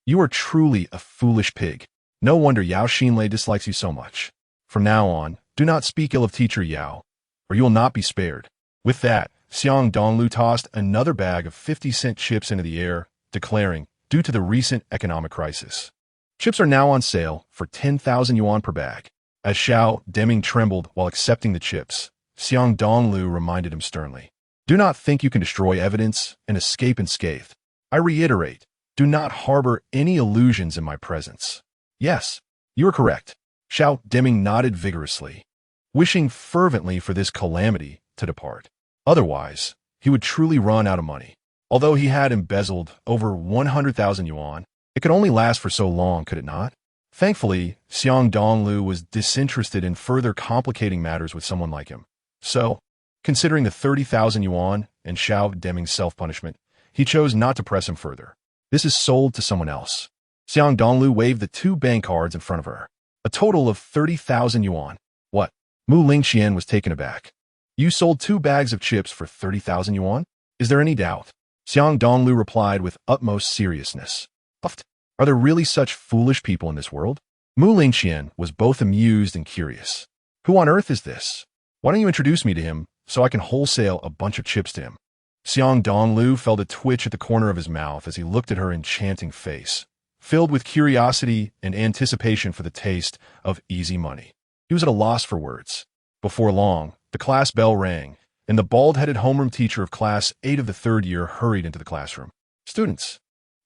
"You are truly a foolish pig. No wonder Yao Xinlei dislikes you so much. From now on, do not speak ill of teacher Yao, or you will not be spared." With that, Xiang Dongliu tossed another bag of 50-cent chips into the air, declaring, due to the recent economic crisis, chips are now on sale for 10,000 yuan per bag. As Xiao Deming trembled while accepting the chips, Xiang Dongliu reminded him sternly, "Do not think you can destroy evidence and escape unscathed. I reiterate, do not harbor any illusions in my presence." "Yes, you are correct." Xiao Deming nodded vigorously, wishing fervently for this calamity to depart. Otherwise, he would truly run out of money. Although he had embezzled over 100,000 yuan, it could only last for so long, could it not? Thankfully, Xiang Dongliu was disinterested in further complicating matters with someone like him. So, considering the 30,000 yuan and Xiao Deming's self-punishment, he chose not to press him further. "This is sold to someone else." Xiang Dongliu waved the two bank cards in front of her. "A total of 30,000 yuan. What?" Mu Lingqian was taken aback. "You sold 2 bags of chips for 30,000 yuan? Is there any doubt?" Xiang Dongliu replied with utmost seriousness. "Puffed. Are there really such foolish people in this world?" Mu Lingqian was both amused and curious. "Who on earth is this? Why don't you introduce me to him so I can wholesale a bunch of chips to him?" Xiang Dongliu felt a twitch at the corner of his mouth as he looked at her enchanting face, filled with curiosity and anticipation for the taste of easy money. He was at a loss for words. Before long, the class bell rang, and the bald-headed homeroom teacher of Class 8 of the 3rd year hurried into the classroom. "Students,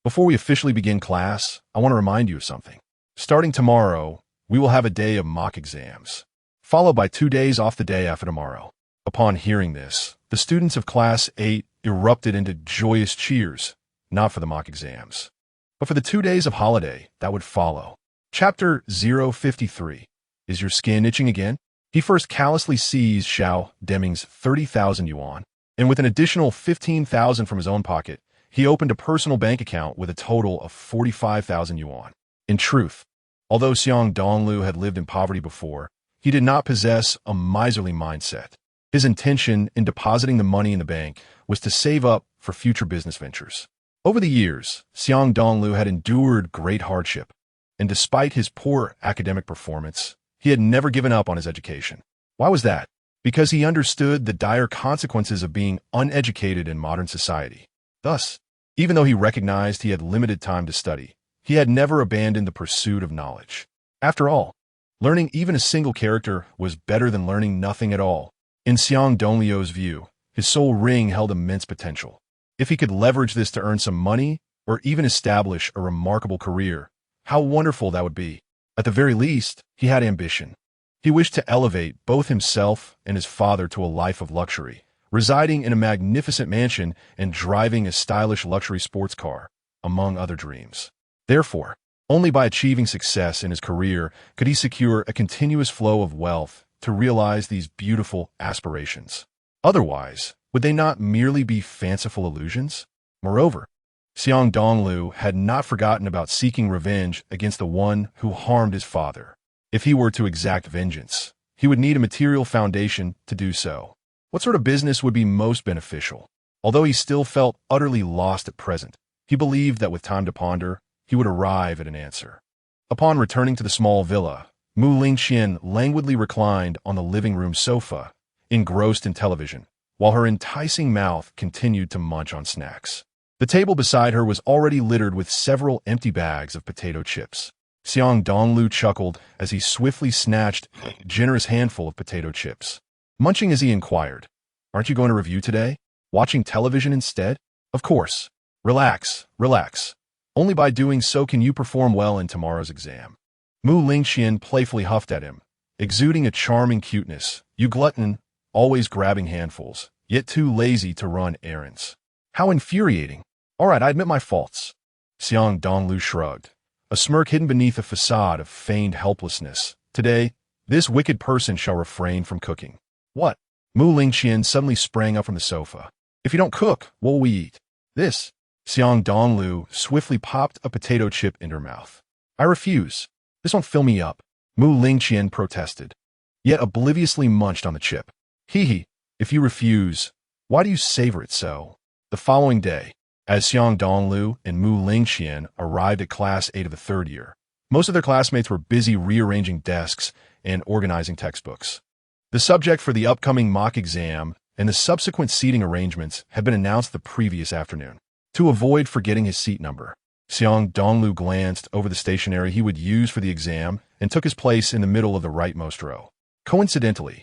before we officially begin class, I want to remind you of something. Starting tomorrow, we will have a day of mock exams, followed by 2 days off the day after tomorrow." Upon hearing this, the students of Class 8 erupted into joyous cheers, not for the mock exams, but for the 2 days of holiday that would follow. Chapter 053. Is your skin itching again? He first callously seized Xiao Deming's 30,000 yuan, and with an additional 15,000 from his own pocket, he opened a personal bank account with a total of 45,000 yuan. In truth, although Xiang Dongliu had lived in poverty before, he did not possess a miserly mindset. His intention in depositing the money in the bank was to save up for future business ventures. Over the years, Xiang Dongliu had endured great hardship, and despite his poor academic performance, he had never given up on his education. Why was that? Because he understood the dire consequences of being uneducated in modern society. Thus, even though he recognized he had limited time to study, he had never abandoned the pursuit of knowledge. After all, learning even a single character was better than learning nothing at all. In Xiang Dongliu's view, his soul ring held immense potential. If he could leverage this to earn some money or even establish a remarkable career, how wonderful that would be. At the very least, he had ambition. He wished to elevate both himself and his father to a life of luxury, residing in a magnificent mansion and driving a stylish luxury sports car, among other dreams. Therefore, only by achieving success in his career could he secure a continuous flow of wealth to realize these beautiful aspirations. Otherwise, would they not merely be fanciful illusions? Moreover, Xiang Dongliu had not forgotten about seeking revenge against the one who harmed his father. If he were to exact vengeance, he would need a material foundation to do so. What sort of business would be most beneficial? Although he still felt utterly lost at present, he believed that with time to ponder, he would arrive at an answer. Upon returning to the small villa, Mu Lingqian languidly reclined on the living room sofa, engrossed in television, while her enticing mouth continued to munch on snacks. The table beside her was already littered with several empty bags of potato chips. Xiang Dongliu chuckled as he swiftly snatched a generous handful of potato chips. Munching as he inquired, "Aren't you going to review today? Watching television instead?" "Of course. Relax, relax. Only by doing so can you perform well in tomorrow's exam." Mu Lingqian playfully huffed at him, exuding a charming cuteness. "You glutton, always grabbing handfuls, yet too lazy to run errands. How infuriating. All right, I admit my faults." Xiang Dongliu shrugged. a smirk hidden beneath a facade of feigned helplessness. Today, this wicked person shall refrain from cooking. What? Mu Lingqian suddenly sprang up from the sofa. If you don't cook, what will we eat? This. Xiang Dongliu swiftly popped a potato chip in her mouth. I refuse. This won't fill me up. Mu Lingqian protested, yet obliviously munched on the chip. Hee, if you refuse, why do you savor it so? The following day, as Xiang Dongliu and Mu Lingqian arrived at Class 8 of the third year, most of their classmates were busy rearranging desks and organizing textbooks. The subject for the upcoming mock exam and the subsequent seating arrangements had been announced the previous afternoon. To avoid forgetting his seat number, Xiang Dongliu glanced over the stationery he would use for the exam and took his place in the middle of the rightmost row. Coincidentally,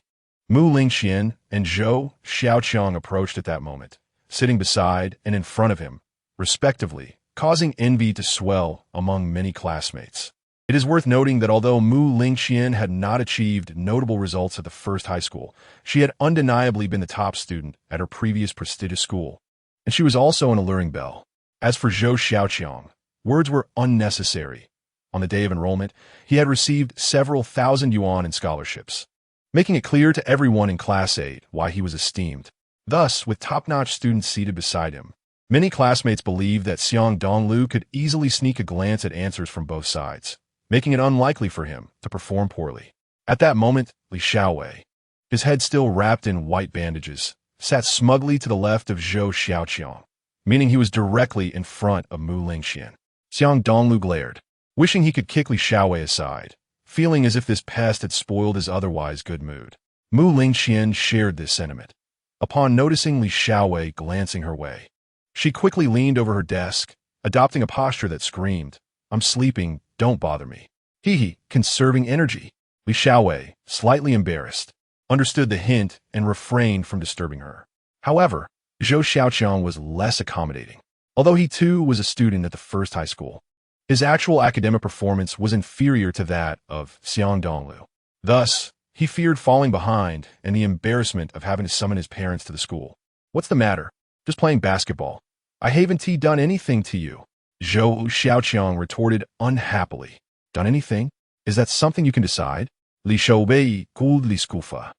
Mu Lingqian and Zhou Xiaoqiang approached at that moment, sitting beside and in front of him, respectively, causing envy to swell among many classmates. It is worth noting that although Mu Lingqian had not achieved notable results at the first high school, she had undeniably been the top student at her previous prestigious school, and she was also an alluring belle. As for Zhou Xiaoqiang, words were unnecessary. On the day of enrollment, he had received several thousand yuan in scholarships, making it clear to everyone in Class 8 why he was esteemed. Thus, with top-notch students seated beside him, many classmates believed that Xiang Dongliu could easily sneak a glance at answers from both sides, making it unlikely for him to perform poorly. At that moment, Li Xiaowei, his head still wrapped in white bandages, sat smugly to the left of Zhou Xiaoqiang, meaning he was directly in front of Mu Lingqian. Xiang Dongliu glared, wishing he could kick Li Xiaowei aside, feeling as if this pest had spoiled his otherwise good mood. Mu Lingqian shared this sentiment. Upon noticing Li Xiaowei glancing her way, she quickly leaned over her desk, adopting a posture that screamed, I'm sleeping, don't bother me. Hee, conserving energy. Li Xiaowei, slightly embarrassed, understood the hint and refrained from disturbing her. However, Zhou Xiaoqiang was less accommodating. Although he too was a student at the first high school, his actual academic performance was inferior to that of Xiang Dongliu. Thus, he feared falling behind and the embarrassment of having to summon his parents to the school. What's the matter? Just playing basketball. I haven't done anything to you. Zhou Xiaoqiang retorted unhappily. Done anything? Is that something you can decide? Li Xiaowei cooled Li Skufa,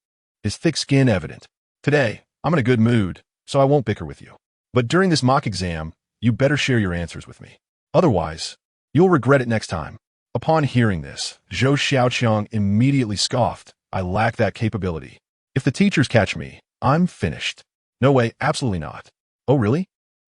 his thick skin evident. Today, I'm in a good mood, so I won't bicker with you. But during this mock exam, you better share your answers with me. Otherwise, you'll regret it next time. Upon hearing this, Zhou Xiaoqiang immediately scoffed. I lack that capability. If the teachers catch me, I'm finished. No way, absolutely not. Oh, really?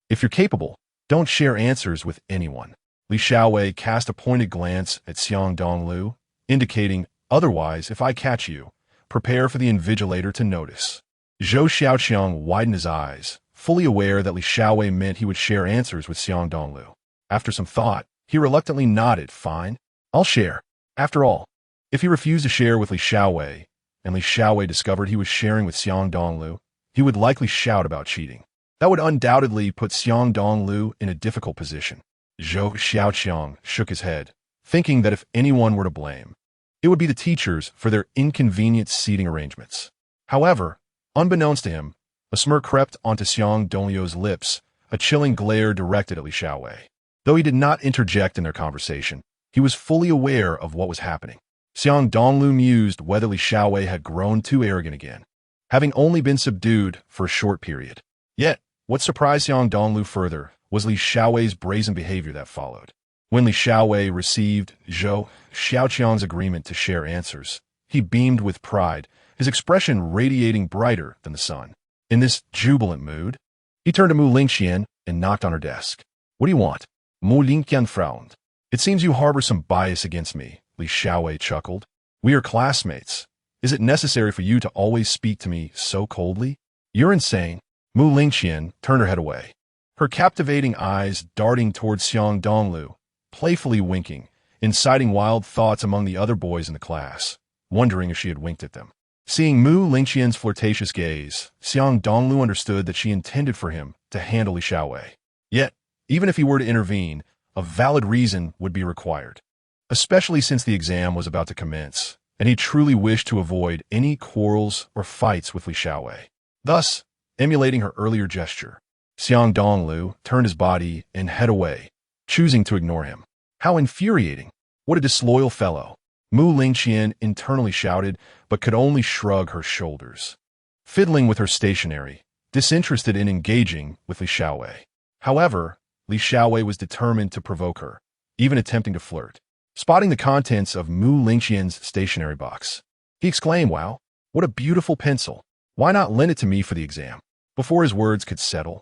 If you're capable, don't share answers with anyone. Li Xiaowei cast a pointed glance at Xiang Dongliu, indicating, otherwise, if I catch you, prepare for the invigilator to notice. Zhou Xiaoqiang widened his eyes, fully aware that Li Xiaowei meant he would share answers with Xiang Dongliu. After some thought, he reluctantly nodded. Fine, I'll share. After all, if he refused to share with Li Xiaowei, and Li Xiaowei discovered he was sharing with Xiang Dongliu, he would likely shout about cheating. That would undoubtedly put Xiang Dongliu in a difficult position. Zhou Xiaoqiang shook his head, thinking that if anyone were to blame, it would be the teachers for their inconvenient seating arrangements. However, unbeknownst to him, a smirk crept onto Xiang Dongliu's lips, a chilling glare directed at Li Xiaowei. Though he did not interject in their conversation, he was fully aware of what was happening. Xiang Dongliu mused whether Li Xiaowei had grown too arrogant again, having only been subdued for a short period. Yet, what surprised Xiang Dongliu further was Li Xiaowei's brazen behavior that followed. When Li Xiaowei received Zhou Xiaoqiang's agreement to share answers, he beamed with pride, his expression radiating brighter than the sun. In this jubilant mood, he turned to Mu Lingqian and knocked on her desk. What do you want? Mu Lingqian frowned. It seems you harbor some bias against me, Li Xiaowei chuckled. We are classmates. Is it necessary for you to always speak to me so coldly? You're insane. Mu Lingqian turned her head away, her captivating eyes darting towards Xiang Dongliu, playfully winking, inciting wild thoughts among the other boys in the class, wondering if she had winked at them. Seeing Mu Lingqian's flirtatious gaze, Xiang Dongliu understood that she intended for him to handle Li Xiaowei. Yet, even if he were to intervene, a valid reason would be required, especially since the exam was about to commence, and he truly wished to avoid any quarrels or fights with Li Xiaowei. Thus, emulating her earlier gesture, Xiang Dongliu turned his body and head away, choosing to ignore him. How infuriating. What a disloyal fellow. Mu Lingqian internally shouted, but could only shrug her shoulders. Fiddling with her stationery, disinterested in engaging with Li Xiaowei. However, Li Xiaowei was determined to provoke her, even attempting to flirt. Spotting the contents of Mu Lingqian's stationery box, he exclaimed, "Wow, what a beautiful pencil. Why not lend it to me for the exam?" Before his words could settle,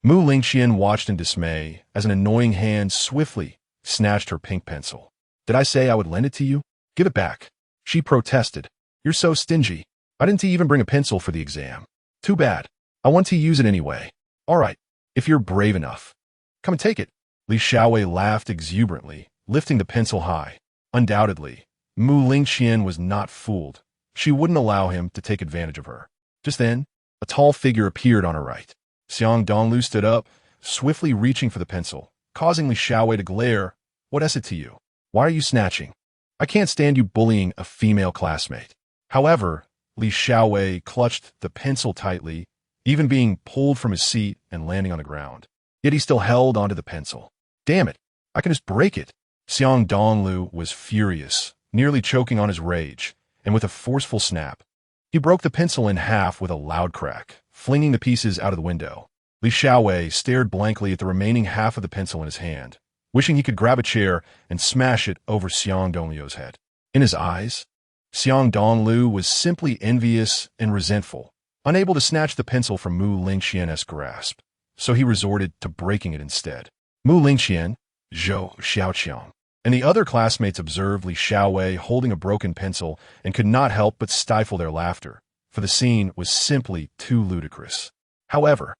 Mu Lingqian watched in dismay as an annoying hand swiftly snatched her pink pencil. "Did I say I would lend it to you? Give it back," she protested. "You're so stingy. I didn't even bring a pencil for the exam." "Too bad. I want to use it anyway." "All right, if you're brave enough. Come and take it." Li Xiaowei laughed exuberantly, lifting the pencil high. Undoubtedly, Mu Lingqian was not fooled. She wouldn't allow him to take advantage of her. Just then, a tall figure appeared on her right. Xiang Dongliu stood up, swiftly reaching for the pencil, causing Li Xiaowei to glare. "What is it to you? Why are you snatching? I can't stand you bullying a female classmate." However, Li Xiaowei clutched the pencil tightly, even being pulled from his seat and landing on the ground. Yet he still held onto the pencil. "Damn it, I can just break it." Xiang Dongliu was furious, nearly choking on his rage, and with a forceful snap, he broke the pencil in half with a loud crack, flinging the pieces out of the window. Li Xiaowei stared blankly at the remaining half of the pencil in his hand, wishing he could grab a chair and smash it over Xiang Dongliu's head. In his eyes, Xiang Dongliu was simply envious and resentful, unable to snatch the pencil from Mu Lingqian's grasp, so he resorted to breaking it instead. Mu Lingqian, Zhou Xiaoqiang, and the other classmates observed Li Xiaowei holding a broken pencil and could not help but stifle their laughter, for the scene was simply too ludicrous. However,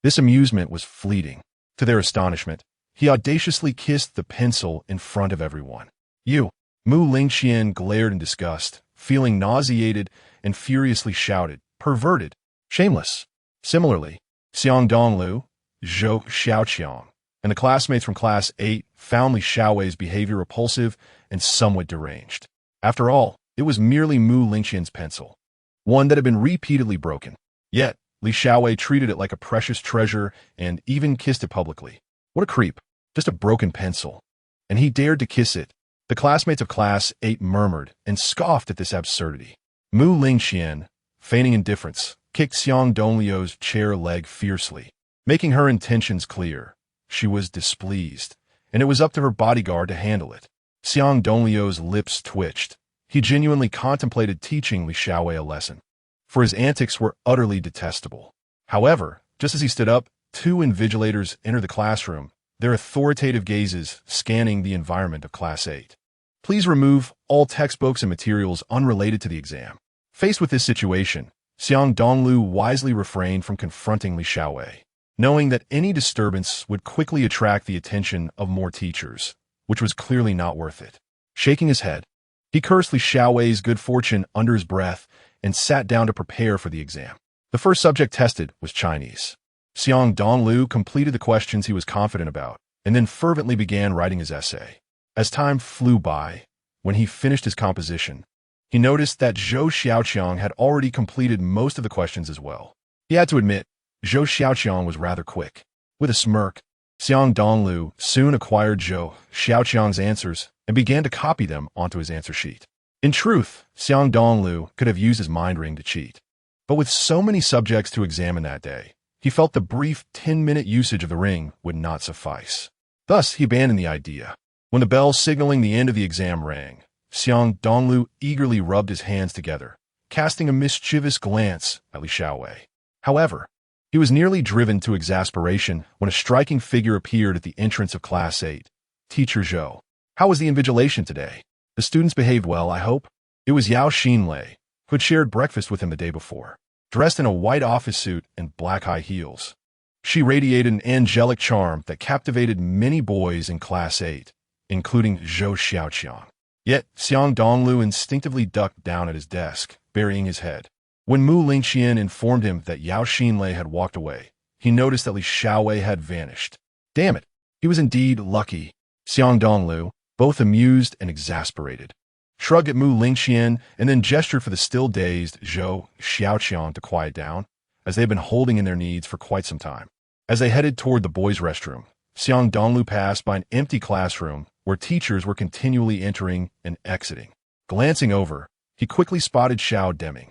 this amusement was fleeting. To their astonishment, he audaciously kissed the pencil in front of everyone. "You!" Mu Lingqian glared in disgust, feeling nauseated, and furiously shouted, "Perverted! Shameless!" Similarly, Xiang Dongliu, Zhou Xiaoqiang, and the classmates from Class 8 found Li Xiaowei's behavior repulsive and somewhat deranged. After all, it was merely Mu Lingqian's pencil, one that had been repeatedly broken. Yet, Li Xiaowei treated it like a precious treasure and even kissed it publicly. What a creep. Just a broken pencil. And he dared to kiss it. The classmates of Class 8 murmured and scoffed at this absurdity. Mu Lingqian, feigning indifference, kicked Xiang Dongliu's chair leg fiercely, making her intentions clear. She was displeased, and it was up to her bodyguard to handle it. Xiang Dongliu's lips twitched. He genuinely contemplated teaching Li Xiaowei a lesson, for his antics were utterly detestable. However, just as he stood up, two invigilators entered the classroom, their authoritative gazes scanning the environment of Class 8. "Please remove all textbooks and materials unrelated to the exam." Faced with this situation, Xiang Dongliu wisely refrained from confronting Li Xiaowei, knowing that any disturbance would quickly attract the attention of more teachers, which was clearly not worth it. Shaking his head, he cursed Li Xiaowei's good fortune under his breath and sat down to prepare for the exam. The first subject tested was Chinese. Xiang Dongliu completed the questions he was confident about, and then fervently began writing his essay. As time flew by, when he finished his composition, he noticed that Zhou Xiaoqiang had already completed most of the questions as well. He had to admit, Zhou Xiaoqiang was rather quick. With a smirk, Xiang Dongliu soon acquired Zhou Xiaoqiang's answers and began to copy them onto his answer sheet. In truth, Xiang Dongliu could have used his mind ring to cheat. But with so many subjects to examine that day, he felt the brief 10-minute usage of the ring would not suffice. Thus, he abandoned the idea. When the bell signaling the end of the exam rang, Xiang Dongliu eagerly rubbed his hands together, casting a mischievous glance at Li Xiaowei. However, he was nearly driven to exasperation when a striking figure appeared at the entrance of Class 8. Teacher Zhou. "How was the invigilation today? The students behaved well, I hope?" It was Yao Xinlei, who had shared breakfast with him the day before. Dressed in a white office suit and black high heels, she radiated an angelic charm that captivated many boys in Class 8, including Zhou Xiaoqiang. Yet, Xiang Dongliu instinctively ducked down at his desk, burying his head. When Mu Lingqian informed him that Yao Xinlei had walked away, he noticed that Li Xiaowei had vanished. Damn it, he was indeed lucky. Xiang Dongliu, both amused and exasperated, shrugged at Mu Lingqian and then gestured for the still dazed Zhou Xiaoqiang to quiet down, as they had been holding in their needs for quite some time. As they headed toward the boys' restroom, Xiang Dongliu passed by an empty classroom where teachers were continually entering and exiting. Glancing over, he quickly spotted Xiao Deming,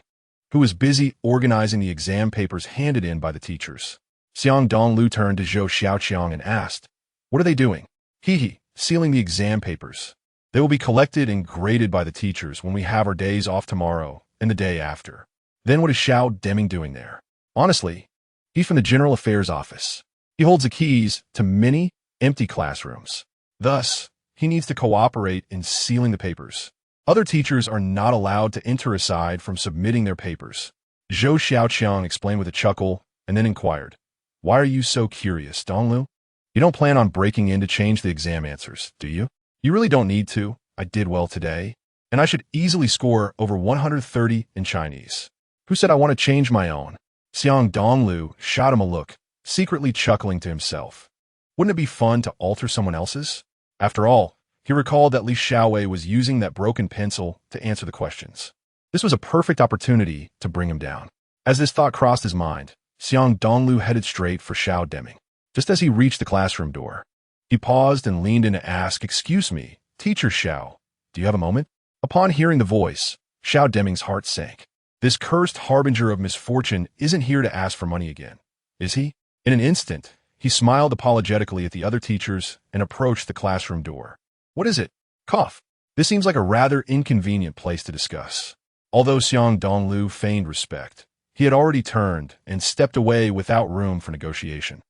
who was busy organizing the exam papers handed in by the teachers. Xiang Dongliu turned to Zhou Xiaoqiang and asked, "What are they doing?" "He, sealing the exam papers. They will be collected and graded by the teachers when we have our days off tomorrow and the day after." "Then what is Xiao Deming doing there?" "Honestly, he's from the General Affairs Office. He holds the keys to many empty classrooms. Thus, he needs to cooperate in sealing the papers. Other teachers are not allowed to enter aside from submitting their papers." Zhou Xiaoqiang explained with a chuckle and then inquired, "Why are you so curious, Dongliu? You don't plan on breaking in to change the exam answers, do you?" "You really don't need to. I did well today, and I should easily score over 130 in Chinese. Who said I want to change my own?" Xiang Dongliu shot him a look, secretly chuckling to himself. Wouldn't it be fun to alter someone else's? After all, he recalled that Li Xiaowei was using that broken pencil to answer the questions. This was a perfect opportunity to bring him down. As this thought crossed his mind, Xiang Dongliu headed straight for Xiao Deming. Just as he reached the classroom door, he paused and leaned in to ask, "Excuse me, Teacher Xiao, do you have a moment?" Upon hearing the voice, Xiao Deming's heart sank. This cursed harbinger of misfortune isn't here to ask for money again, is he? In an instant, he smiled apologetically at the other teachers and approached the classroom door. "What is it?" "Cough. This seems like a rather inconvenient place to discuss." Although Xiang Dongliu feigned respect, he had already turned and stepped away without room for negotiation.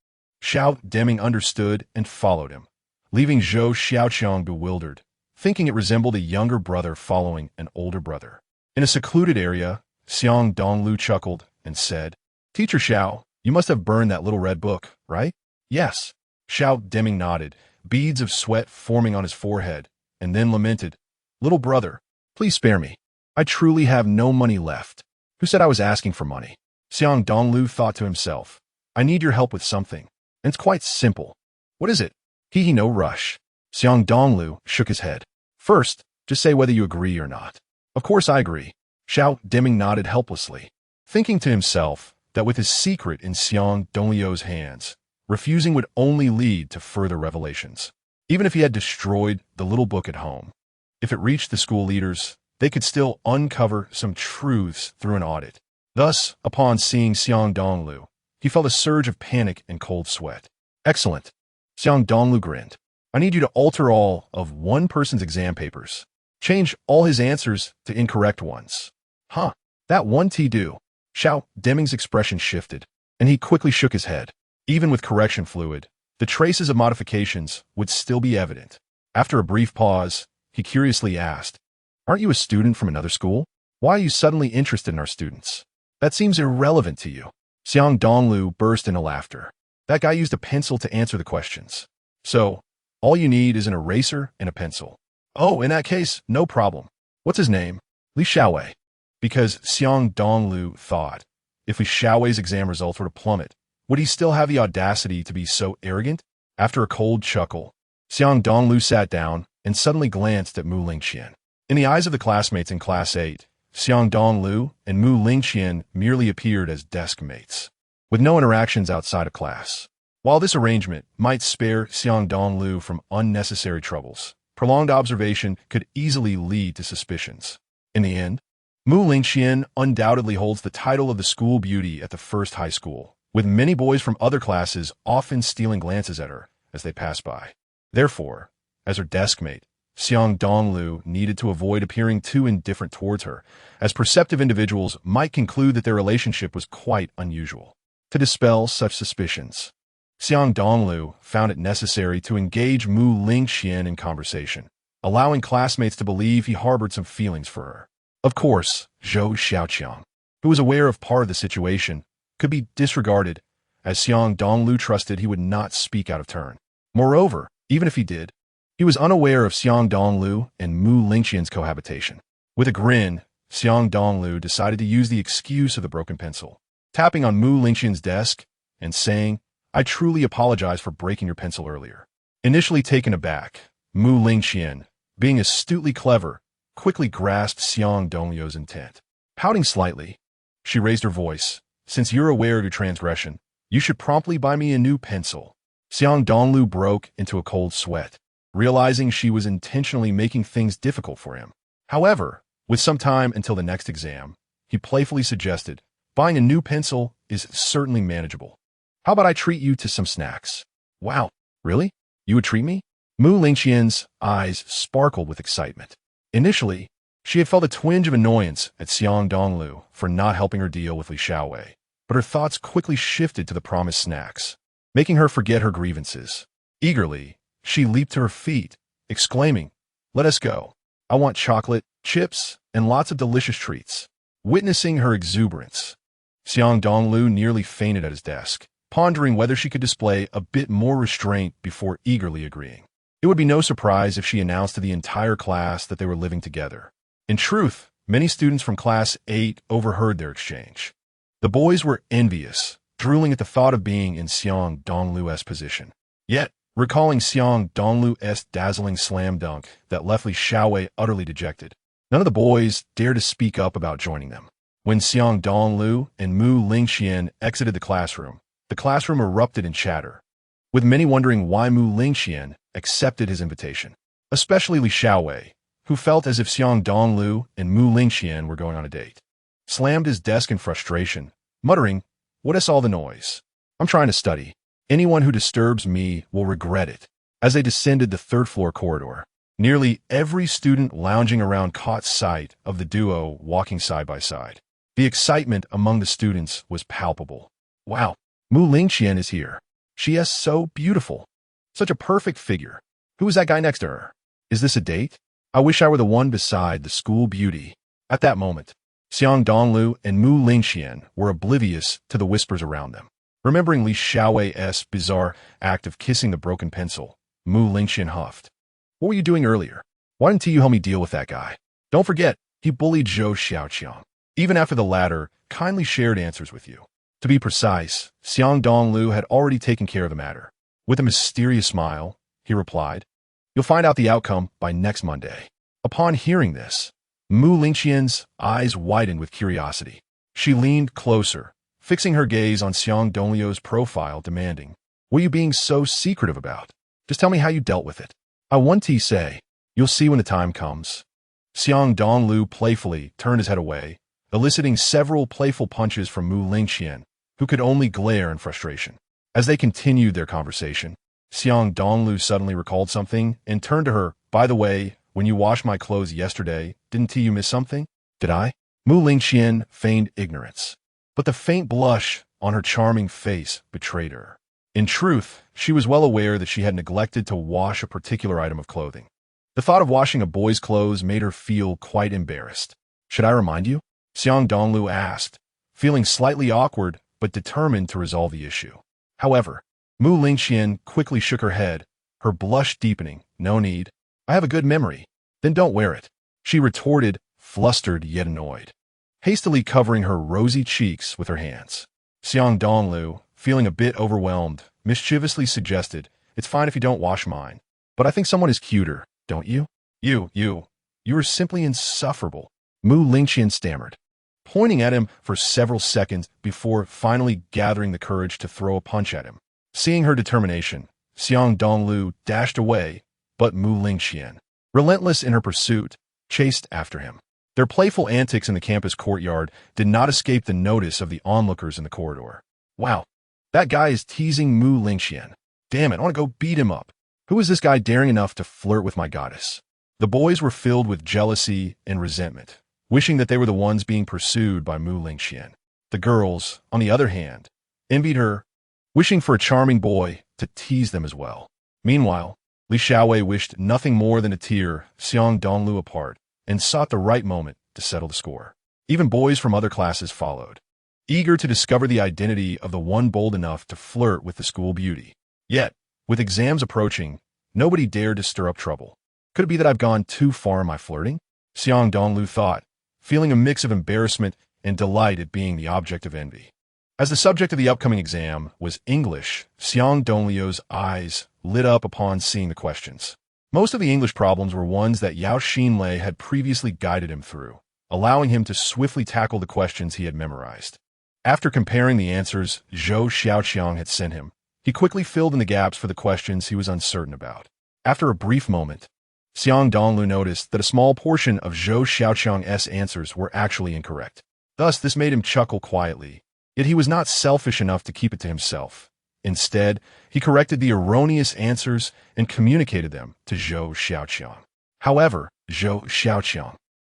Xiao Deming understood and followed him, leaving Zhou Xiaoqiang bewildered, thinking it resembled a younger brother following an older brother. In a secluded area, Xiang Dongliu chuckled and said, "Teacher Xiao, you must have burned that little red book, right?" "Yes." Xiao Deming nodded, beads of sweat forming on his forehead, and then lamented, "Little brother, please spare me. I truly have no money left." "Who said I was asking for money?" Xiang Dongliu thought to himself, "I need your help with something, and it's quite simple." "What is it?" "He no rush." Xiang Dongliu shook his head. "First, just say whether you agree or not." "Of course I agree." Xiao Deming nodded helplessly, thinking to himself that with his secret in Xiang Dongliu's hands, refusing would only lead to further revelations. Even if he had destroyed the little book at home, if it reached the school leaders, they could still uncover some truths through an audit. Thus, upon seeing Xiang Dongliu, he felt a surge of panic and cold sweat. "Excellent." Xiang Dongliu grinned. "I need you to alter all of one person's exam papers. Change all his answers to incorrect ones." "Huh, that one do." Xiao Deming's expression shifted, and he quickly shook his head. Even with correction fluid, the traces of modifications would still be evident. After a brief pause, he curiously asked, "Aren't you a student from another school? Why are you suddenly interested in our students? That seems irrelevant to you." Xiang Dongliu burst into laughter. "That guy used a pencil to answer the questions. So, all you need is an eraser and a pencil." "Oh, in that case, no problem. What's his name?" "Li Xiaowei." Because Xiang Dongliu thought, if Li Xiaowei's exam results were to plummet, would he still have the audacity to be so arrogant? After a cold chuckle, Xiang Dongliu sat down and suddenly glanced at Mu Lingqian. In the eyes of the classmates in Class 8, Xiang Dongliu and Mu Lingqian merely appeared as desk mates, with no interactions outside of class. While this arrangement might spare Xiang Dongliu from unnecessary troubles, prolonged observation could easily lead to suspicions. In the end, Mu Lingqian undoubtedly holds the title of the school beauty at the first high school, with many boys from other classes often stealing glances at her as they pass by. Therefore, as her desk mate, Xiang Dongliu needed to avoid appearing too indifferent towards her, as perceptive individuals might conclude that their relationship was quite unusual. To dispel such suspicions, Xiang Dongliu found it necessary to engage Mu Lingqian in conversation, allowing classmates to believe he harbored some feelings for her. Of course, Zhou Xiaoqiang, who was aware of part of the situation, could be disregarded, as Xiang Dongliu trusted he would not speak out of turn. Moreover, even if he did, he was unaware of Xiang Dongliu and Mu Lingqian's cohabitation. With a grin, Xiang Dongliu decided to use the excuse of the broken pencil, tapping on Mu Lingqian's desk and saying, "I truly apologize for breaking your pencil earlier." Initially taken aback, Mu Lingqian, being astutely clever, quickly grasped Xiang Dongliu's intent. Pouting slightly, she raised her voice, "Since you're aware of your transgression, you should promptly buy me a new pencil." Xiang Dongliu broke into a cold sweat. realizing she was intentionally making things difficult for him. However, with some time until the next exam, he playfully suggested, buying a new pencil is certainly manageable. How about I treat you to some snacks? Wow, really? You would treat me? Mu Lingqian's eyes sparkled with excitement. Initially, she had felt a twinge of annoyance at Xiang Dongliu for not helping her deal with Li Xiaowei, but her thoughts quickly shifted to the promised snacks, making her forget her grievances. Eagerly, she leaped to her feet, exclaiming, "Let us go. I want chocolate, chips, and lots of delicious treats." Witnessing her exuberance, Xiang Dongliu nearly fainted at his desk, pondering whether she could display a bit more restraint before eagerly agreeing. It would be no surprise if she announced to the entire class that they were living together. In truth, many students from Class 8 overheard their exchange. The boys were envious, drooling at the thought of being in Xiang Dongliu's position. Yet, recalling Xiang Dongliu's dazzling slam dunk that left Li Xiaowei utterly dejected, none of the boys dared to speak up about joining them. When Xiang Dongliu and Mu Lingqian exited the classroom erupted in chatter, with many wondering why Mu Lingqian accepted his invitation, especially Li Xiaowei, who felt as if Xiang Dongliu and Mu Lingqian were going on a date. Slammed his desk in frustration, muttering, "What is all the noise? I'm trying to study. Anyone who disturbs me will regret it." As they descended the third-floor corridor, nearly every student lounging around caught sight of the duo walking side by side. The excitement among the students was palpable. Wow, Mu Lingqian is here. She is so beautiful. Such a perfect figure. Who is that guy next to her? Is this a date? I wish I were the one beside the school beauty. At that moment, Xiang Dongliu and Mu Lingqian were oblivious to the whispers around them. Remembering Li Xiaowei's bizarre act of kissing the broken pencil, Mu Lingqian huffed. "What were you doing earlier? Why didn't you help me deal with that guy? Don't forget, he bullied Zhou Xiaoqiang, even after the latter kindly shared answers with you." To be precise, Xiang Dongliu had already taken care of the matter. With a mysterious smile, he replied, "You'll find out the outcome by next Monday." Upon hearing this, Mu Lingqian's eyes widened with curiosity. She leaned closer, fixing her gaze on Xiang Dongliu's profile, demanding, "What are you being so secretive about? Just tell me how you dealt with it." "I want to say, you'll see when the time comes." Xiang Dongliu playfully turned his head away, eliciting several playful punches from Mu Lingqian, who could only glare in frustration. As they continued their conversation, Xiang Dongliu suddenly recalled something and turned to her. "By the way, when you washed my clothes yesterday, didn't you miss something?" "Did I?" Mu Lingqian feigned ignorance, but the faint blush on her charming face betrayed her. In truth, she was well aware that she had neglected to wash a particular item of clothing. The thought of washing a boy's clothes made her feel quite embarrassed. "Should I remind you?" Xiang Dongliu asked, feeling slightly awkward but determined to resolve the issue. However, Mu Lingqian quickly shook her head, her blush deepening. "No need. I have a good memory." "Then don't wear it," she retorted, flustered yet annoyed, hastily covering her rosy cheeks with her hands. Xiang Dongliu, feeling a bit overwhelmed, mischievously suggested, "It's fine if you don't wash mine, but I think someone is cuter, don't you?" You are simply insufferable," Mu Lingqian stammered, pointing at him for several seconds before finally gathering the courage to throw a punch at him. Seeing her determination, Xiang Dongliu dashed away, but Mu Lingqian, relentless in her pursuit, chased after him. Their playful antics in the campus courtyard did not escape the notice of the onlookers in the corridor. "Wow, that guy is teasing Mu Lingqian. Damn it, I want to go beat him up. Who is this guy daring enough to flirt with my goddess?" The boys were filled with jealousy and resentment, wishing that they were the ones being pursued by Mu Lingqian. The girls, on the other hand, envied her, wishing for a charming boy to tease them as well. Meanwhile, Li Xiaowei wished nothing more than to tear Xiang Dongliu apart and sought the right moment to settle the score. Even boys from other classes followed, eager to discover the identity of the one bold enough to flirt with the school beauty. Yet, with exams approaching, nobody dared to stir up trouble. Could it be that I've gone too far in my flirting? Xiang Dongliu thought, feeling a mix of embarrassment and delight at being the object of envy. As the subject of the upcoming exam was English, Xiang Dongliu's eyes lit up upon seeing the questions. Most of the English problems were ones that Yao Xinlei had previously guided him through, allowing him to swiftly tackle the questions he had memorized. After comparing the answers Zhou Xiaoqiang had sent him, he quickly filled in the gaps for the questions he was uncertain about. After a brief moment, Xiang Dongliu noticed that a small portion of Zhou Xiaoqiang's answers were actually incorrect. Thus, this made him chuckle quietly. Yet he was not selfish enough to keep it to himself. Instead, he corrected the erroneous answers and communicated them to Zhou Xiaoqiang. However, Zhou Xiaoqiang,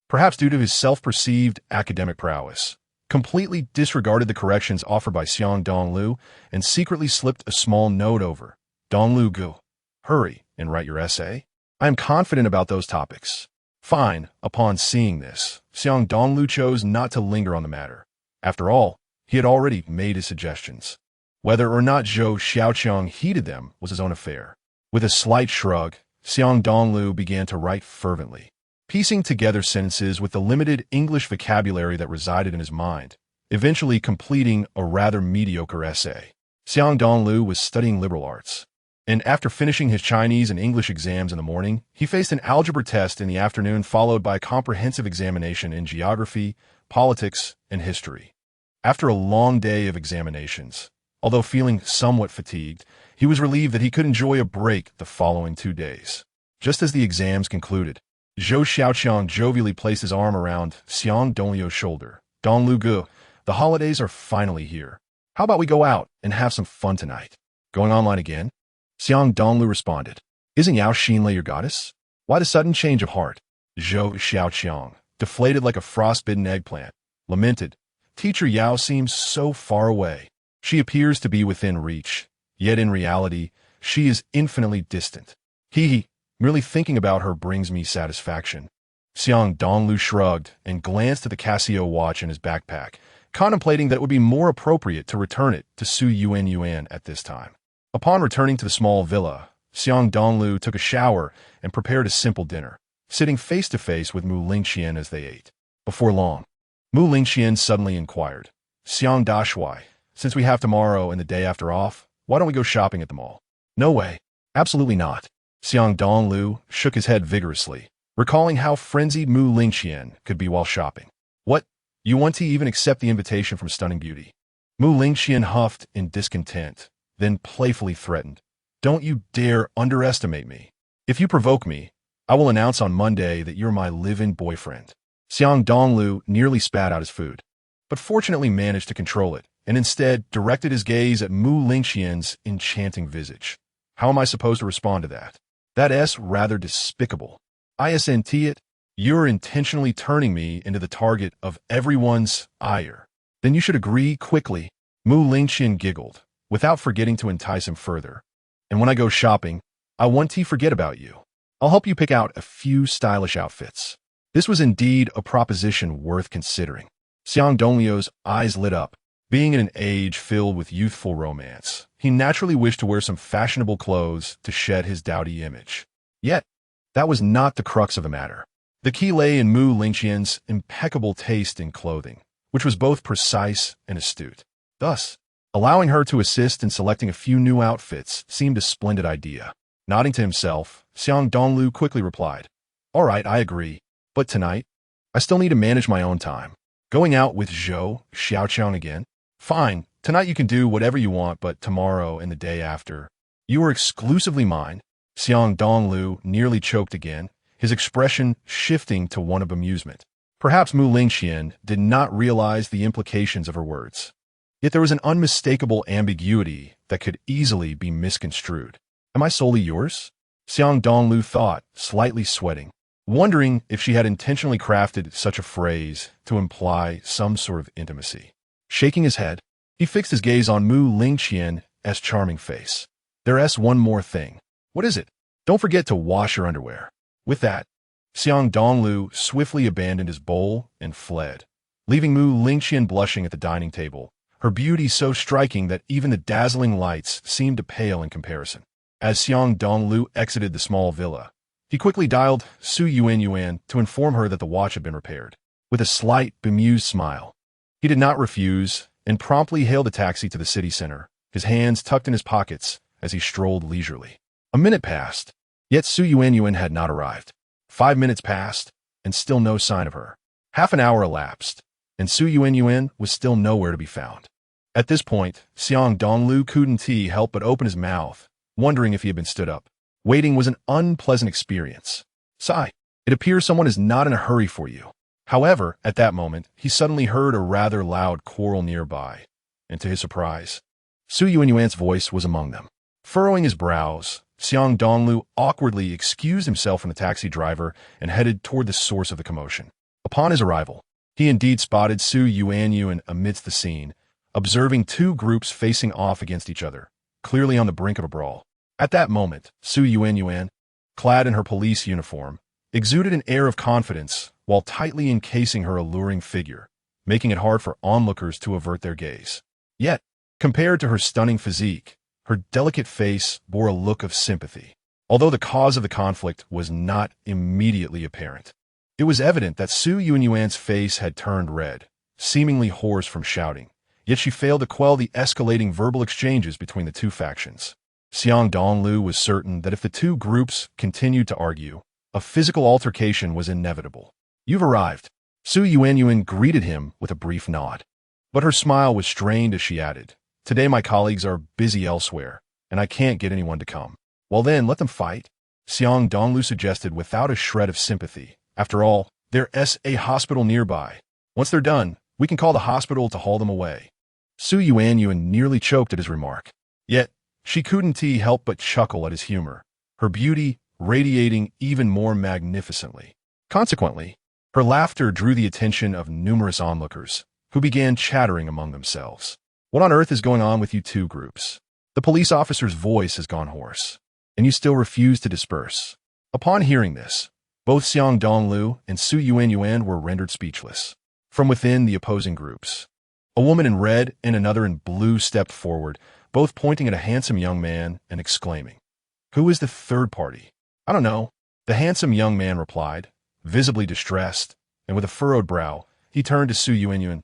perhaps due to his self-perceived academic prowess, completely disregarded the corrections offered by Xiang Dongliu and secretly slipped a small note over. Dongliu Gu, hurry and write your essay. I am confident about those topics. Fine. Upon seeing this, Xiang Dongliu chose not to linger on the matter. After all, he had already made his suggestions. Whether or not Zhou Xiaoqiang heeded them was his own affair. With a slight shrug, Xiang Dongliu began to write fervently, piecing together sentences with the limited English vocabulary that resided in his mind, eventually completing a rather mediocre essay. Xiang Dongliu was studying liberal arts, and after finishing his Chinese and English exams in the morning, he faced an algebra test in the afternoon followed by a comprehensive examination in geography, politics, and history. After a long day of examinations, although feeling somewhat fatigued, he was relieved that he could enjoy a break the following 2 days. Just as the exams concluded, Zhou Xiaoqiang jovially placed his arm around Xiang Dongliu's shoulder. Dongliu Gu, the holidays are finally here. How about we go out and have some fun tonight? Going online again? Xiang Dongliu responded. Isn't Yao Xinlei your goddess? Why the sudden change of heart? Zhou Xiaoqiang, deflated like a frostbitten eggplant, lamented. Teacher Yao seems so far away. She appears to be within reach, yet in reality, she is infinitely distant. Hee, merely thinking about her brings me satisfaction. Xiang Dongliu shrugged and glanced at the Casio watch in his backpack, contemplating that it would be more appropriate to return it to Su Yuan at this time. Upon returning to the small villa, Xiang Dongliu took a shower and prepared a simple dinner, sitting face-to-face with Mu Lingqian as they ate. Before long, Mu Lingqian suddenly inquired, Xiang Dashuai, since we have tomorrow and the day after off, why don't we go shopping at the mall? No way. Absolutely not. Xiang Dongliu shook his head vigorously, recalling how frenzied Mu Lingqian could be while shopping. What? You want to even accept the invitation from Stunning Beauty? Mu Lingqian huffed in discontent, then playfully threatened. Don't you dare underestimate me. If you provoke me, I will announce on Monday that you're my live-in boyfriend. Xiang Dongliu nearly spat out his food, but fortunately managed to control it, and instead directed his gaze at Mu Lingqian's enchanting visage. How am I supposed to respond to that? That's rather despicable. Isn't it? You're intentionally turning me into the target of everyone's ire. Then you should agree quickly. Mu Lingqian giggled, without forgetting to entice him further. And when I go shopping, I want to forget about you. I'll help you pick out a few stylish outfits. This was indeed a proposition worth considering. Xiang Dongliu's eyes lit up. Being in an age filled with youthful romance, he naturally wished to wear some fashionable clothes to shed his dowdy image. Yet, that was not the crux of the matter. The key lay in Mu Lingqian's impeccable taste in clothing, which was both precise and astute. Thus, allowing her to assist in selecting a few new outfits seemed a splendid idea. Nodding to himself, Xiang Dongliu quickly replied, All right, I agree, but tonight, I still need to manage my own time. Going out with Zhou Xiaoqiang again? Fine, tonight you can do whatever you want, but tomorrow and the day after, you are exclusively mine. Xiang Dongliu nearly choked again, his expression shifting to one of amusement. Perhaps Mu Lingqian did not realize the implications of her words. Yet there was an unmistakable ambiguity that could easily be misconstrued. Am I solely yours? Xiang Dongliu thought, slightly sweating, wondering if she had intentionally crafted such a phrase to imply some sort of intimacy. Shaking his head, he fixed his gaze on Mu Lingqian's charming face. There's one more thing. What is it? Don't forget to wash your underwear. With that, Xiang Dongliu swiftly abandoned his bowl and fled, leaving Mu Lingqian blushing at the dining table, her beauty so striking that even the dazzling lights seemed to pale in comparison. As Xiang Dongliu exited the small villa, he quickly dialed Su Yuan to inform her that the watch had been repaired. With a slight, bemused smile, he did not refuse and promptly hailed a taxi to the city center, his hands tucked in his pockets as he strolled leisurely. A minute passed, yet Su Yuan had not arrived. 5 minutes passed, and still no sign of her. Half an hour elapsed, and Su Yuan was still nowhere to be found. At this point, Xiang Dongliu couldn't help but open his mouth, wondering if he had been stood up. Waiting was an unpleasant experience. Sigh. It appears someone is not in a hurry for you. However, at that moment, he suddenly heard a rather loud quarrel nearby, and to his surprise, Su Yuanyuan's voice was among them. Furrowing his brows, Xiang Dongliu awkwardly excused himself from the taxi driver and headed toward the source of the commotion. Upon his arrival, he indeed spotted Su Yuanyuan amidst the scene, observing two groups facing off against each other, clearly on the brink of a brawl. At that moment, Su Yuanyuan, clad in her police uniform, exuded an air of confidence while tightly encasing her alluring figure, making it hard for onlookers to avert their gaze. Yet, compared to her stunning physique, her delicate face bore a look of sympathy. Although the cause of the conflict was not immediately apparent, it was evident that Su Yuanyuan's face had turned red, seemingly hoarse from shouting, yet she failed to quell the escalating verbal exchanges between the two factions. Xiang Dongliu was certain that if the two groups continued to argue, a physical altercation was inevitable. "You've arrived." Su Yuanyuan greeted him with a brief nod. But her smile was strained as she added, "Today my colleagues are busy elsewhere, and I can't get anyone to come." "Well then, let them fight," Xiang Dongliu suggested without a shred of sympathy. "After all, there's a hospital nearby. Once they're done, we can call the hospital to haul them away." Su Yuanyuan nearly choked at his remark. Yet, she couldn't help but chuckle at his humor, her beauty radiating even more magnificently. Consequently, her laughter drew the attention of numerous onlookers, who began chattering among themselves. "What on earth is going on with you two groups? The police officer's voice has gone hoarse, and you still refuse to disperse." Upon hearing this, both Xiang Dongliu and Su Yuanyuan were rendered speechless. From within the opposing groups, a woman in red and another in blue stepped forward, both pointing at a handsome young man and exclaiming, "Who is the third party?" "I don't know," the handsome young man replied, visibly distressed, and with a furrowed brow, he turned to Su Yuanyuan.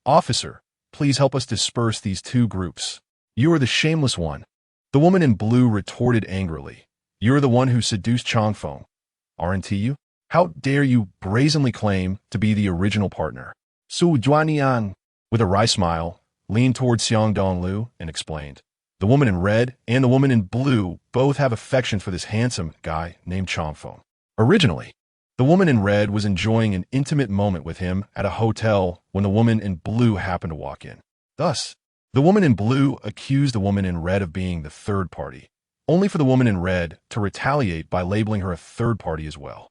"Officer, please help us disperse these two groups. You are the shameless one." The woman in blue retorted angrily, "You are the one who seduced Changfeng, aren't you? How dare you brazenly claim to be the original partner?" Su Yuanyuan, with a wry smile, leaned toward Xiang Dongliu and explained, "The woman in red and the woman in blue both have affection for this handsome guy named Changfeng. Originally, the woman in red was enjoying an intimate moment with him at a hotel when the woman in blue happened to walk in. Thus, the woman in blue accused the woman in red of being the third party, only for the woman in red to retaliate by labeling her a third party as well.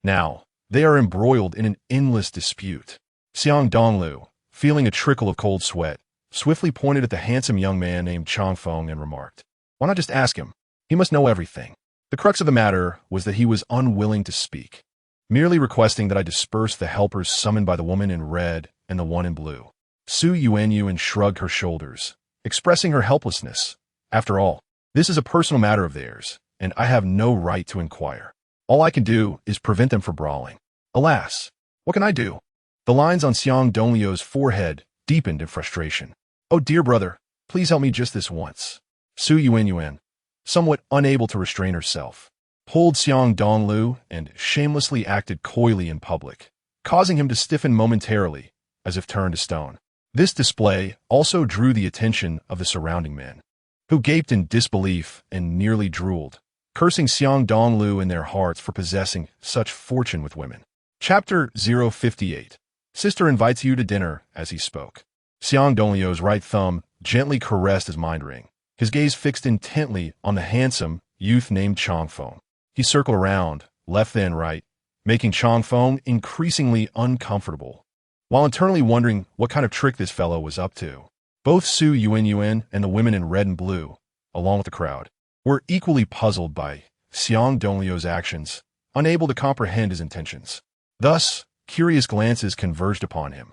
Now, they are embroiled in an endless dispute." Xiang Dongliu, feeling a trickle of cold sweat, swiftly pointed at the handsome young man named Changfeng and remarked, "Why not just ask him? He must know everything." The crux of the matter was that he was unwilling to speak, merely requesting that I disperse the helpers summoned by the woman in red and the one in blue. Su Yuanyuan shrugged her shoulders, expressing her helplessness. "After all, this is a personal matter of theirs, and I have no right to inquire. All I can do is prevent them from brawling. Alas, what can I do?" The lines on Xiang Dongliu's forehead deepened in frustration. "Oh dear brother, please help me just this once." Su Yuanyuan, somewhat unable to restrain herself, pulled Xiang Dongliu and shamelessly acted coyly in public, causing him to stiffen momentarily, as if turned to stone. This display also drew the attention of the surrounding men, who gaped in disbelief and nearly drooled, cursing Xiang Dongliu in their hearts for possessing such fortune with women. Chapter 058. Sister invites you to dinner. As he spoke, Xiang Dongliu's right thumb gently caressed his mind ring, his gaze fixed intently on the handsome youth named Changfeng. He circled around, left then right, making Changfeng increasingly uncomfortable, while internally wondering what kind of trick this fellow was up to. Both Su Yuanyuan and the women in red and blue, along with the crowd, were equally puzzled by Xiang Dongliu's actions, unable to comprehend his intentions. Thus, curious glances converged upon him.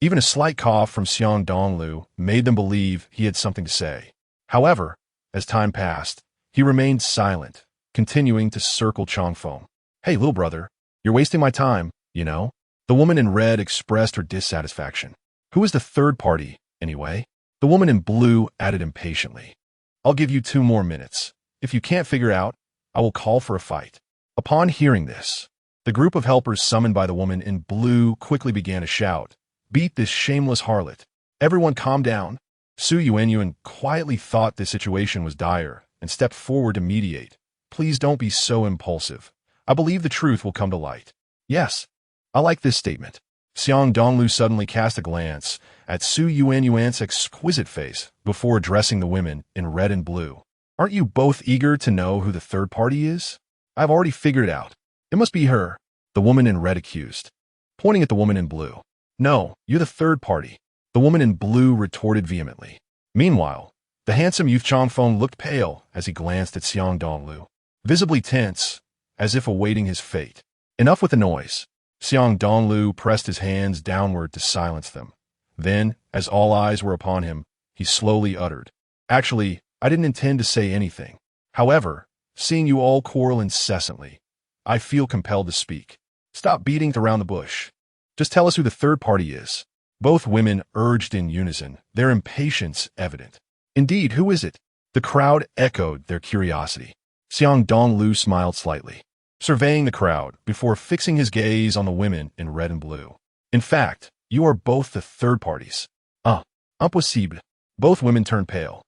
Even a slight cough from Xiang Dongliu made them believe he had something to say. However, as time passed, he remained silent, continuing to circle Changfeng. "Hey, little brother, you're wasting my time, you know?" The woman in red expressed her dissatisfaction. "Who is the third party, anyway?" The woman in blue added impatiently, "I'll give you 2 more minutes. If you can't figure out, I will call for a fight." Upon hearing this, the group of helpers summoned by the woman in blue quickly began to shout, "Beat this shameless harlot. Everyone calm down." Su Yuanyuan quietly thought the situation was dire and stepped forward to mediate, Please don't be so impulsive. I believe the truth will come to light. Yes, I like this statement. Xiang Dongliu suddenly cast a glance at Su Yuanyuan's exquisite face before addressing the women in red and blue. Aren't you both eager to know who the third party is? I've already figured it out. It must be her, the woman in red accused, pointing at the woman in blue. No, you're the third party, the woman in blue retorted vehemently. Meanwhile, the handsome youth Changfeng looked pale as he glanced at Xiang Dongliu, visibly tense, as if awaiting his fate. Enough with the noise. Xiang Dongliu pressed his hands downward to silence them. Then, as all eyes were upon him, he slowly uttered, "Actually, I didn't intend to say anything. However, seeing you all quarrel incessantly, I feel compelled to speak. Stop beating around the bush. Just tell us who the third party is." Both women urged in unison, their impatience evident. "Indeed, who is it?" The crowd echoed their curiosity. Xiang Dongliu smiled slightly, surveying the crowd before fixing his gaze on the women in red and blue. "In fact, you are both the third parties." Impossible." Both women turned pale,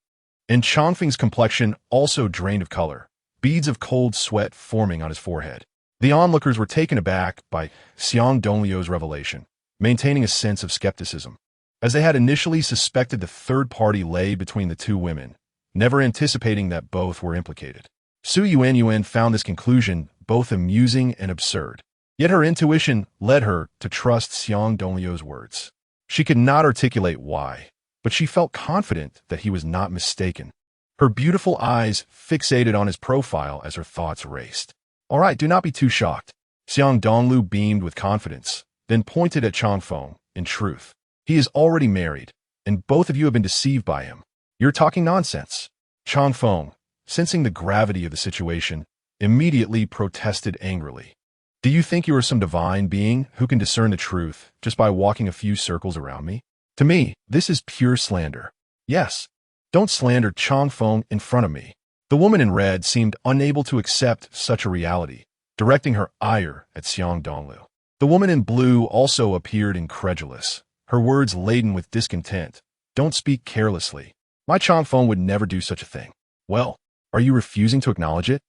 and Changfeng's complexion also drained of color, beads of cold sweat forming on his forehead. The onlookers were taken aback by Xiang Dongliu's revelation, maintaining a sense of skepticism, as they had initially suspected the third party lay between the two women, never anticipating that both were implicated. Su Yuanyuan found this conclusion both amusing and absurd, yet her intuition led her to trust Xiang Dongliu's words. She could not articulate why, but she felt confident that he was not mistaken. Her beautiful eyes fixated on his profile as her thoughts raced. "All right, do not be too shocked." Xiang Dongliu beamed with confidence, then pointed at Changfeng. "In truth, he is already married, and both of you have been deceived by him. You're talking nonsense." Changfeng, sensing the gravity of the situation, immediately protested angrily. "Do you think you are some divine being who can discern the truth just by walking a few circles around me? To me, this is pure slander. Yes, don't slander Changfeng in front of me." The woman in red seemed unable to accept such a reality, directing her ire at Xiang Dongliu. The woman in blue also appeared incredulous, her words laden with discontent. "Don't speak carelessly. My Changfeng would never do such a thing." "Well, are you refusing to acknowledge it?"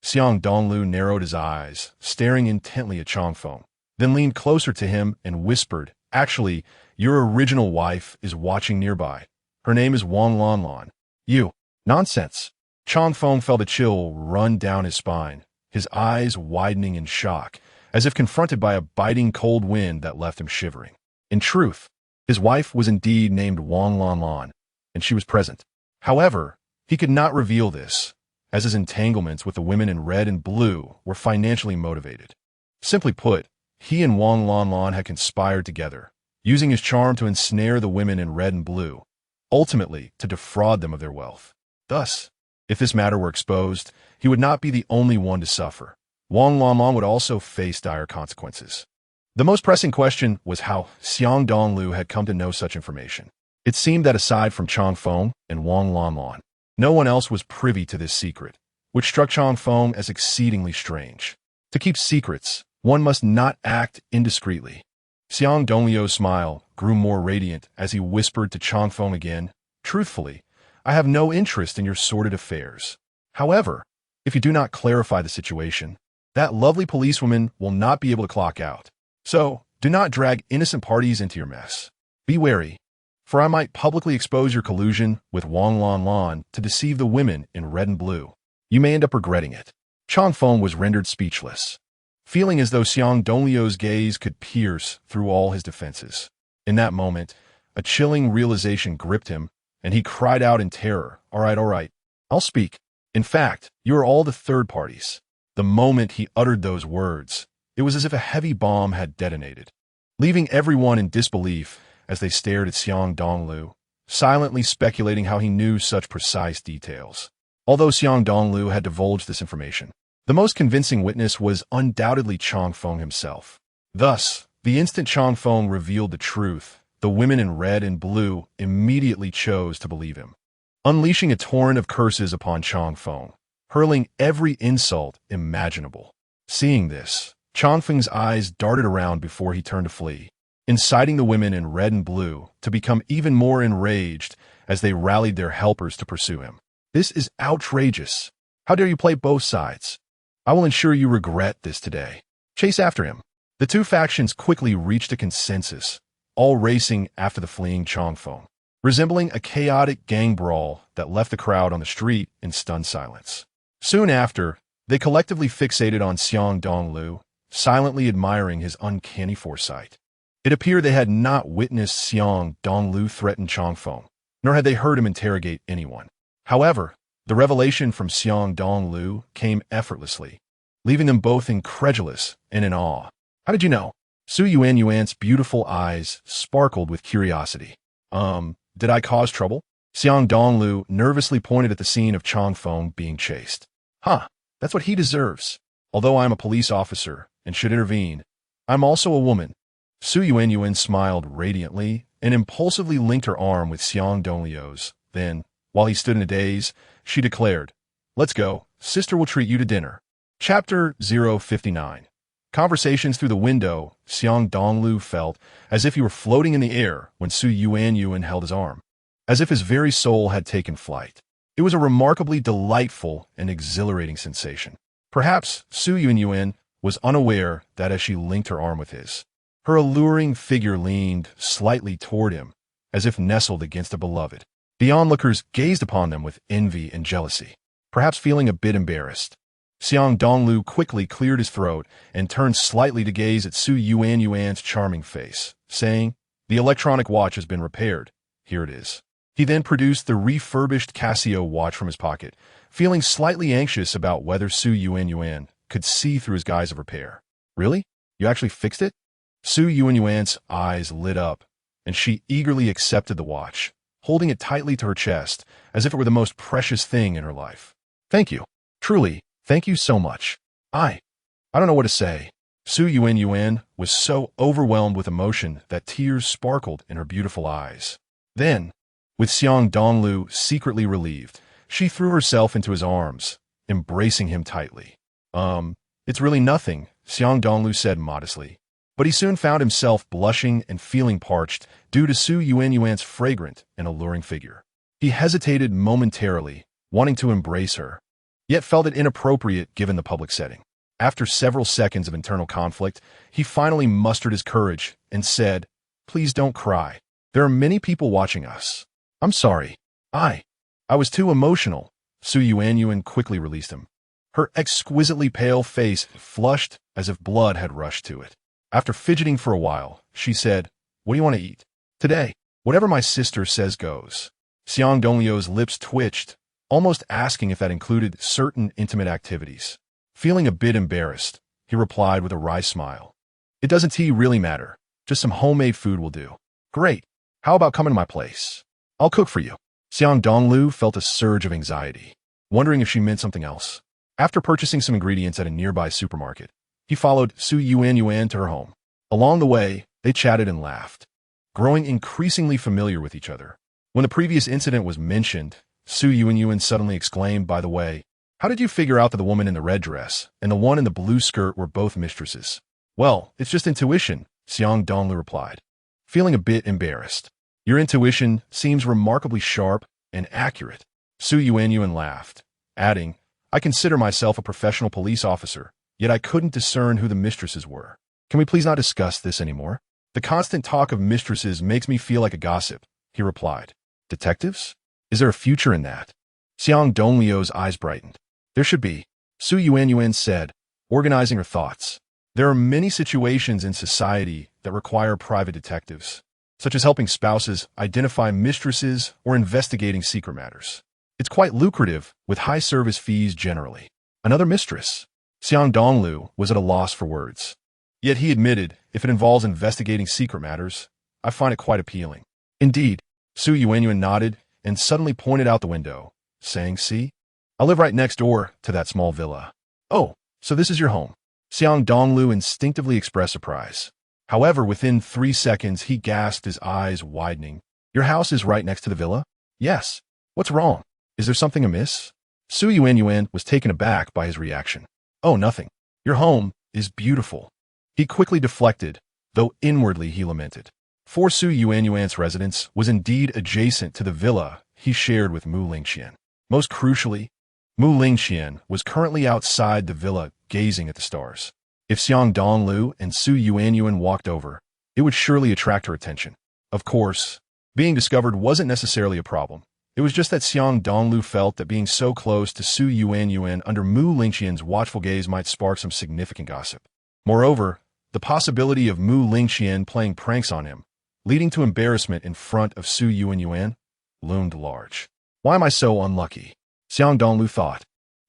Xiang Dongliu narrowed his eyes, staring intently at Changfeng, then leaned closer to him and whispered, "Actually, your original wife is watching nearby. Her name is Wang Lanlan." "You." "Nonsense." Changfeng felt a chill run down his spine, his eyes widening in shock, as if confronted by a biting cold wind that left him shivering. In truth, his wife was indeed named Wang Lanlan, and she was present. However, he could not reveal this, as his entanglements with the women in red and blue were financially motivated. Simply put, he and Wang Lanlan had conspired together, using his charm to ensnare the women in red and blue, ultimately to defraud them of their wealth. Thus, if this matter were exposed, he would not be the only one to suffer. Wang Lanlan would also face dire consequences. The most pressing question was how Xiang Dongliu had come to know such information. It seemed that aside from Changfeng and Wang Lanlan, no one else was privy to this secret, which struck Changfeng as exceedingly strange. To keep secrets, one must not act indiscreetly. Xiang Dongliu's smile grew more radiant as he whispered to Changfeng again, "Truthfully, I have no interest in your sordid affairs. However, if you do not clarify the situation, that lovely policewoman will not be able to clock out. So, do not drag innocent parties into your mess. Be wary, for I might publicly expose your collusion with Wang Lanlan to deceive the women in red and blue. You may end up regretting it." Changfeng was rendered speechless, feeling as though Xiang Dongliu's gaze could pierce through all his defenses. In that moment, a chilling realization gripped him, and he cried out in terror, all right, I'll speak. In fact, you are all the third parties." The moment he uttered those words, it was as if a heavy bomb had detonated, leaving everyone in disbelief as they stared at Xiang Dongliu, silently speculating how he knew such precise details. Although Xiang Dongliu had divulged this information, the most convincing witness was undoubtedly Changfeng himself. Thus, the instant Changfeng revealed the truth, the women in red and blue immediately chose to believe him, unleashing a torrent of curses upon Changfeng, hurling every insult imaginable. Seeing this, Changfeng's eyes darted around before he turned to flee, inciting the women in red and blue to become even more enraged as they rallied their helpers to pursue him. "This is outrageous. How dare you play both sides? I will ensure you regret this today. Chase after him. The two factions quickly reached a consensus, all racing after the fleeing Changfeng, resembling a chaotic gang brawl that left the crowd on the street in stunned silence. Soon after, they collectively fixated on Xiang Dongliu, silently admiring his uncanny foresight. It appeared they had not witnessed Xiang Dongliu threaten Changfeng, nor had they heard him interrogate anyone. However, the revelation from Xiang Dongliu came effortlessly, leaving them both incredulous and in awe. How did you know? Su Yuan's beautiful eyes sparkled with curiosity. Did I cause trouble? Xiang Dongliu nervously pointed at the scene of Changfeng being chased. That's what he deserves. Although I am a police officer and should intervene, I'm also a woman. Su Yuan smiled radiantly and impulsively linked her arm with Xiang Dongliu's. Then, while he stood in a daze, she declared, "Let's go. Sister will treat you to dinner." Chapter 059. Conversations through the window. Xiang Dongliu felt as if he were floating in the air when Su Yuan held his arm, as if his very soul had taken flight. It was a remarkably delightful and exhilarating sensation. Perhaps Su Yuan was unaware that as she linked her arm with his, her alluring figure leaned slightly toward him, as if nestled against a beloved. The onlookers gazed upon them with envy and jealousy, perhaps feeling a bit embarrassed. Xiang Dongliu quickly cleared his throat and turned slightly to gaze at Su Yuan's charming face, saying, "The electronic watch has been repaired. Here it is." He then produced the refurbished Casio watch from his pocket, feeling slightly anxious about whether Su Yuan could see through his guise of repair. "Really? You actually fixed it?" Su Yuan's eyes lit up, and she eagerly accepted the watch, holding it tightly to her chest as if it were the most precious thing in her life. "Thank you. Truly, thank you so much. I don't know what to say." Su Yuan was so overwhelmed with emotion that tears sparkled in her beautiful eyes. Then, with Xiang Dongliu secretly relieved, she threw herself into his arms, embracing him tightly. It's really nothing," Xiang Dongliu said modestly. But he soon found himself blushing and feeling parched due to Su Yuan's fragrant and alluring figure. He hesitated momentarily, wanting to embrace her, yet felt it inappropriate given the public setting. After several seconds of internal conflict, he finally mustered his courage and said, "Please don't cry. There are many people watching us. I'm sorry. I was too emotional." Su Yuan quickly released him. Her exquisitely pale face flushed as if blood had rushed to it. After fidgeting for a while, she said, "What do you want to eat?" "Today, whatever my sister says goes." Xiang Dongliu's lips twitched, almost asking if that included certain intimate activities. Feeling a bit embarrassed, he replied with a wry smile, "It doesn't really matter. Just some homemade food will do." "Great. How about coming to my place? I'll cook for you." Xiang Dongliu felt a surge of anxiety, wondering if she meant something else. After purchasing some ingredients at a nearby supermarket, he followed Su Yuan to her home. Along the way, they chatted and laughed, growing increasingly familiar with each other. When the previous incident was mentioned, Su Yuan suddenly exclaimed, "By the way, how did you figure out that the woman in the red dress and the one in the blue skirt were both mistresses?" "Well, it's just intuition," Xiang Dongliu replied, feeling a bit embarrassed. "Your intuition seems remarkably sharp and accurate." Su Yuan laughed, adding, "I consider myself a professional police officer, yet I couldn't discern who the mistresses were. Can we please not discuss this anymore? The constant talk of mistresses makes me feel like a gossip," he replied. "Detectives? Is there a future in that?" Xiang Dongliu's eyes brightened. "There should be," Su Yuan said, organizing her thoughts. "There are many situations in society that require private detectives, such as helping spouses identify mistresses or investigating secret matters. It's quite lucrative, with high service fees generally." "Another mistress?" Xiang Dongliu was at a loss for words. Yet he admitted, if it involves investigating secret matters, I find it quite appealing. "Indeed," Su Yuan nodded and suddenly pointed out the window, saying, "See? I live right next door to that small villa." "Oh, so this is your home?" Xiang Dongliu instinctively expressed surprise. However, within 3 seconds, he gasped, his eyes widening. "Your house is right next to the villa?" "Yes. What's wrong? Is there something amiss?" Su Yuan was taken aback by his reaction. "Oh, nothing. Your home is beautiful." He quickly deflected, though inwardly he lamented. For Su Yuan's residence was indeed adjacent to the villa he shared with Mu Lingxian. Most crucially, Mu Lingqian was currently outside the villa gazing at the stars. If Xiang Dongliu and Su Yuanyuan walked over, it would surely attract her attention. Of course, being discovered wasn't necessarily a problem. It was just that Xiang Dongliu felt that being so close to Su Yuanyuan under Mu Lingqian's watchful gaze might spark some significant gossip. Moreover, the possibility of Mu Lingqian playing pranks on him, leading to embarrassment in front of Su Yuanyuan, loomed large. Why am I so unlucky? Xiang Dongliu thought,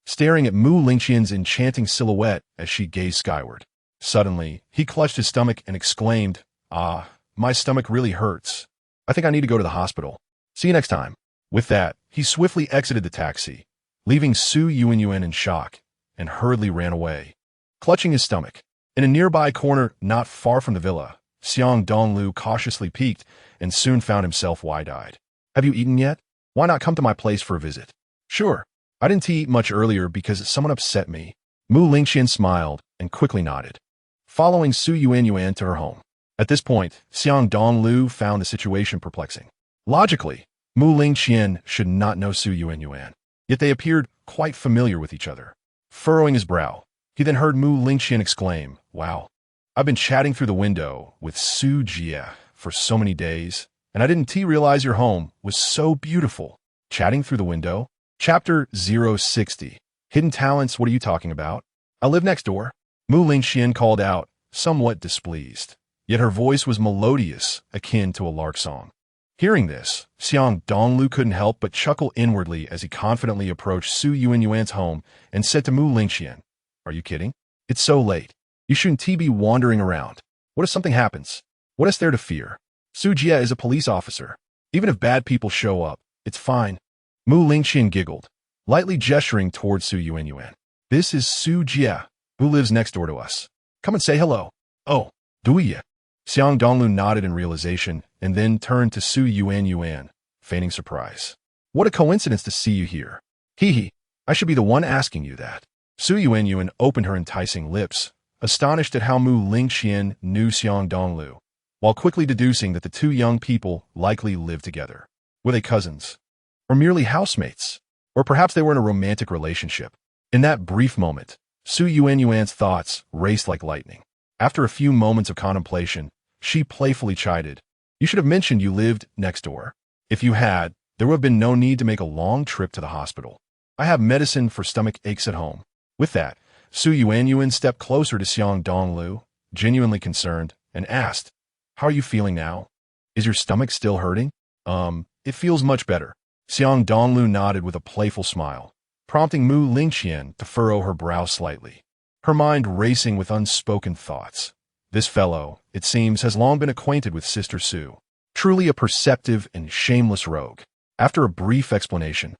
staring at Mu Lingqian's enchanting silhouette as she gazed skyward. Suddenly, he clutched his stomach and exclaimed, "Ah, my stomach really hurts. I think I need to go to the hospital. See you next time." With that, he swiftly exited the taxi, leaving Su Yuanyuan in shock, and hurriedly ran away, clutching his stomach. In a nearby corner not far from the villa, Xiang Dongliu cautiously peeked and soon found himself wide-eyed. "Have you eaten yet? Why not come to my place for a visit?" "Sure. I didn't eat much earlier because someone upset me." Mu Lingqian smiled and quickly nodded, following Su Yuanyuan to her home. At this point, Xiang Dongliu found the situation perplexing. Logically, Mu Lingqian should not know Su Yuanyuan, yet they appeared quite familiar with each other. Furrowing his brow, he then heard Mu Lingqian exclaim, "Wow, I've been chatting through the window with Su Jia for so many days, and I didn't realize your home was so beautiful." Chatting through the window? Chapter 060. Hidden Talents, what are you talking about? I live next door. Mu Lingqian called out, somewhat displeased, yet her voice was melodious, akin to a lark song. Hearing this, Xiang Dongliu couldn't help but chuckle inwardly as he confidently approached Su Yuanyuan's home and said to Mu Lingqian, "Are you kidding? It's so late. You shouldn't be wandering around. What if something happens? What is there to fear? Su Jia is a police officer. Even if bad people show up, it's fine." Mu Lingqian giggled, lightly gesturing towards Su Yuanyuan. "This is Su Jia, who lives next door to us. Come and say hello." "Oh, do you?" Xiang Dongliu nodded in realization and then turned to Su Yuanyuan, feigning surprise. "What a coincidence to see you here. Hee, I should be the one asking you that." Su Yuanyuan opened her enticing lips, astonished at how Mu Lingqian knew Xiang Dongliu, while quickly deducing that the two young people likely lived together. Were they cousins? Or merely housemates? Or perhaps they were in a romantic relationship? In that brief moment, Su Yuanyuan's thoughts raced like lightning. After a few moments of contemplation, she playfully chided, "You should have mentioned you lived next door. If you had, there would have been no need to make a long trip to the hospital. I have medicine for stomach aches at home." With that, Su Yuanyuan stepped closer to Xiang Dongliu, genuinely concerned, and asked, "How are you feeling now? Is your stomach still hurting?" It feels much better." Xiang Dongliu nodded with a playful smile, prompting Mu Lingqian to furrow her brow slightly, her mind racing with unspoken thoughts. This fellow, it seems, has long been acquainted with Sister Su. Truly a perceptive and shameless rogue. After a brief explanation,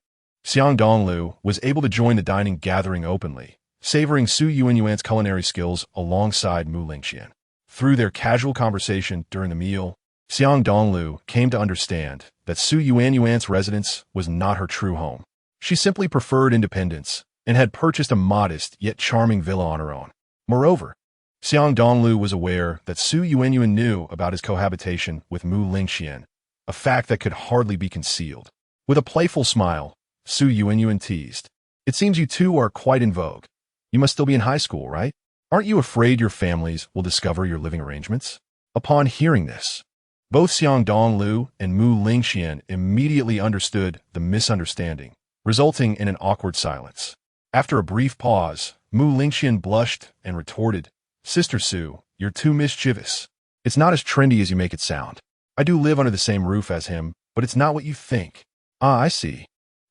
Xiang Dongliu was able to join the dining gathering openly, savoring Su Yuanyuan's culinary skills alongside Mu Lingqian. Through their casual conversation during the meal, Xiang Dongliu came to understand that Su Yuanyuan's residence was not her true home. She simply preferred independence and had purchased a modest yet charming villa on her own. Moreover, Xiang Dongliu was aware that Su Yuanyuan knew about his cohabitation with Mu Lingqian, a fact that could hardly be concealed. With a playful smile, Su Yuanyuan teased, "It seems you two are quite in vogue. You must still be in high school, right? Aren't you afraid your families will discover your living arrangements?" Upon hearing this, both Xiang Dongliu and Mu Lingqian immediately understood the misunderstanding, resulting in an awkward silence. After a brief pause, Mu Lingqian blushed and retorted, "Sister Su, you're too mischievous. It's not as trendy as you make it sound. I do live under the same roof as him, but it's not what you think." "Ah, I see.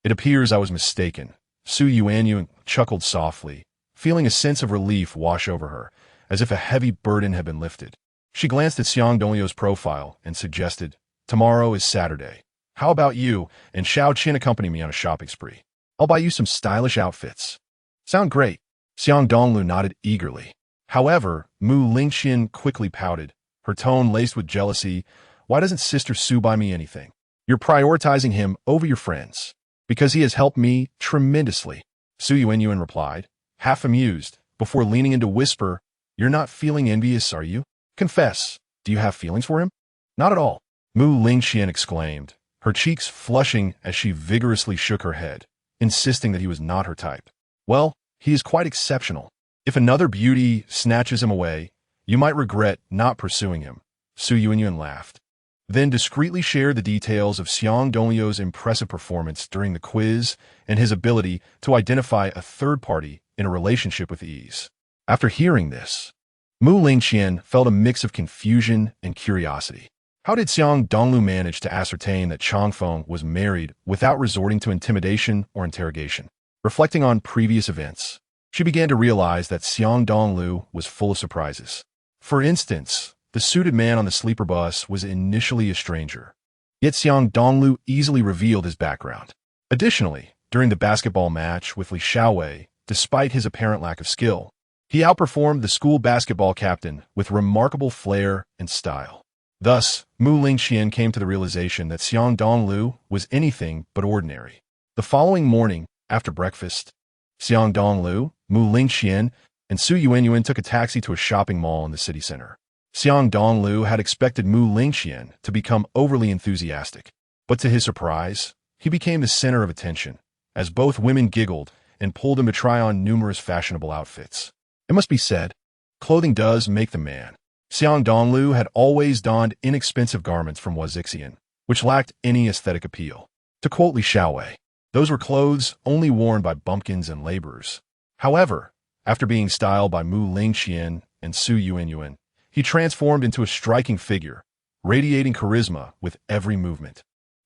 It appears I was mistaken." Su Yuanyuan chuckled softly, feeling a sense of relief wash over her, as if a heavy burden had been lifted. She glanced at Xiang Dongliu's profile and suggested, "Tomorrow is Saturday. How about you and Xiao Qin accompany me on a shopping spree? I'll buy you some stylish outfits." "Sound great." Xiang Dongliu nodded eagerly. However, Mu Lingqian quickly pouted, her tone laced with jealousy. "Why doesn't Sister Su buy me anything? You're prioritizing him over your friends." "Because he has helped me tremendously," Su Yuanyuan replied, half amused, before leaning in to whisper, "You're not feeling envious, are you? Confess, do you have feelings for him?" "Not at all," Mu Lingqian exclaimed, her cheeks flushing as she vigorously shook her head, insisting that he was not her type. Well, he is quite exceptional. If another beauty snatches him away, you might regret not pursuing him. Su Yuanyuan laughed. Then discreetly shared the details of Xiang Dongliu's impressive performance during the quiz and his ability to identify a third party in a relationship with ease. After hearing this, Mu Lingqian felt a mix of confusion and curiosity. How did Xiang Dongliu manage to ascertain that Changfeng was married without resorting to intimidation or interrogation? Reflecting on previous events, she began to realize that Xiang Dongliu was full of surprises. For instance, the suited man on the sleeper bus was initially a stranger. Yet Xiang Dongliu easily revealed his background. Additionally, during the basketball match with Li Xiaowei, despite his apparent lack of skill, he outperformed the school basketball captain with remarkable flair and style. Thus, Mu Lingqian came to the realization that Xiang Dongliu was anything but ordinary. The following morning, after breakfast, Xiang Dongliu, Mu Lingqian, and Su Yuanyuan took a taxi to a shopping mall in the city center. Xiang Dongliu had expected Mu Lingqian to become overly enthusiastic, but to his surprise, he became the center of attention, as both women giggled and pulled him to try on numerous fashionable outfits. It must be said, clothing does make the man. Xiang Dongliu had always donned inexpensive garments from Wazixian, which lacked any aesthetic appeal. To quote Li Xiaowei, those were clothes only worn by bumpkins and laborers. However, after being styled by Mu Lingqian and Su Yuanyuan, he transformed into a striking figure, radiating charisma with every movement,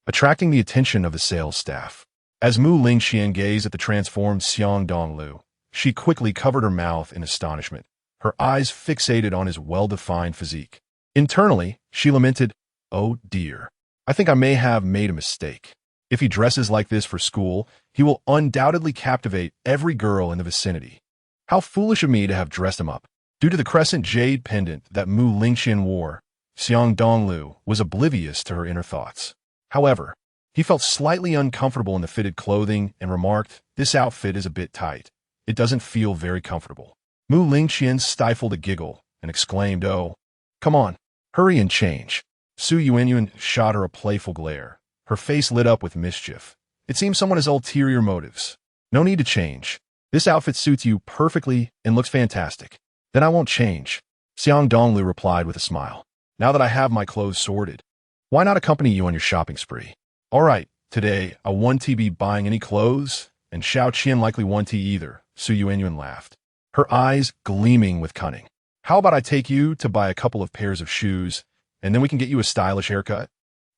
attracting the attention of the sales staff. As Mu Lingqian gazed at the transformed Xiang Dongliu, she quickly covered her mouth in astonishment, her eyes fixated on his well-defined physique. Internally, she lamented, "Oh dear, I think I may have made a mistake. If he dresses like this for school, he will undoubtedly captivate every girl in the vicinity. How foolish of me to have dressed him up." Due to the crescent jade pendant that Mu Lingqian wore, Xiang Dongliu was oblivious to her inner thoughts. However, he felt slightly uncomfortable in the fitted clothing and remarked, "This outfit is a bit tight. It doesn't feel very comfortable." Mu Lingqian stifled a giggle and exclaimed, "Oh, come on, hurry and change." Su Yuanyuan shot her a playful glare. Her face lit up with mischief. It seems someone has ulterior motives. "No need to change. This outfit suits you perfectly and looks fantastic." "Then I won't change," Xiang Dongliu replied with a smile. "Now that I have my clothes sorted, why not accompany you on your shopping spree?" "All right, today I won't be buying any clothes, and Xiao Qian likely won't either," Su Yuanyuan laughed, her eyes gleaming with cunning. "How about I take you to buy a couple of pairs of shoes, and then we can get you a stylish haircut?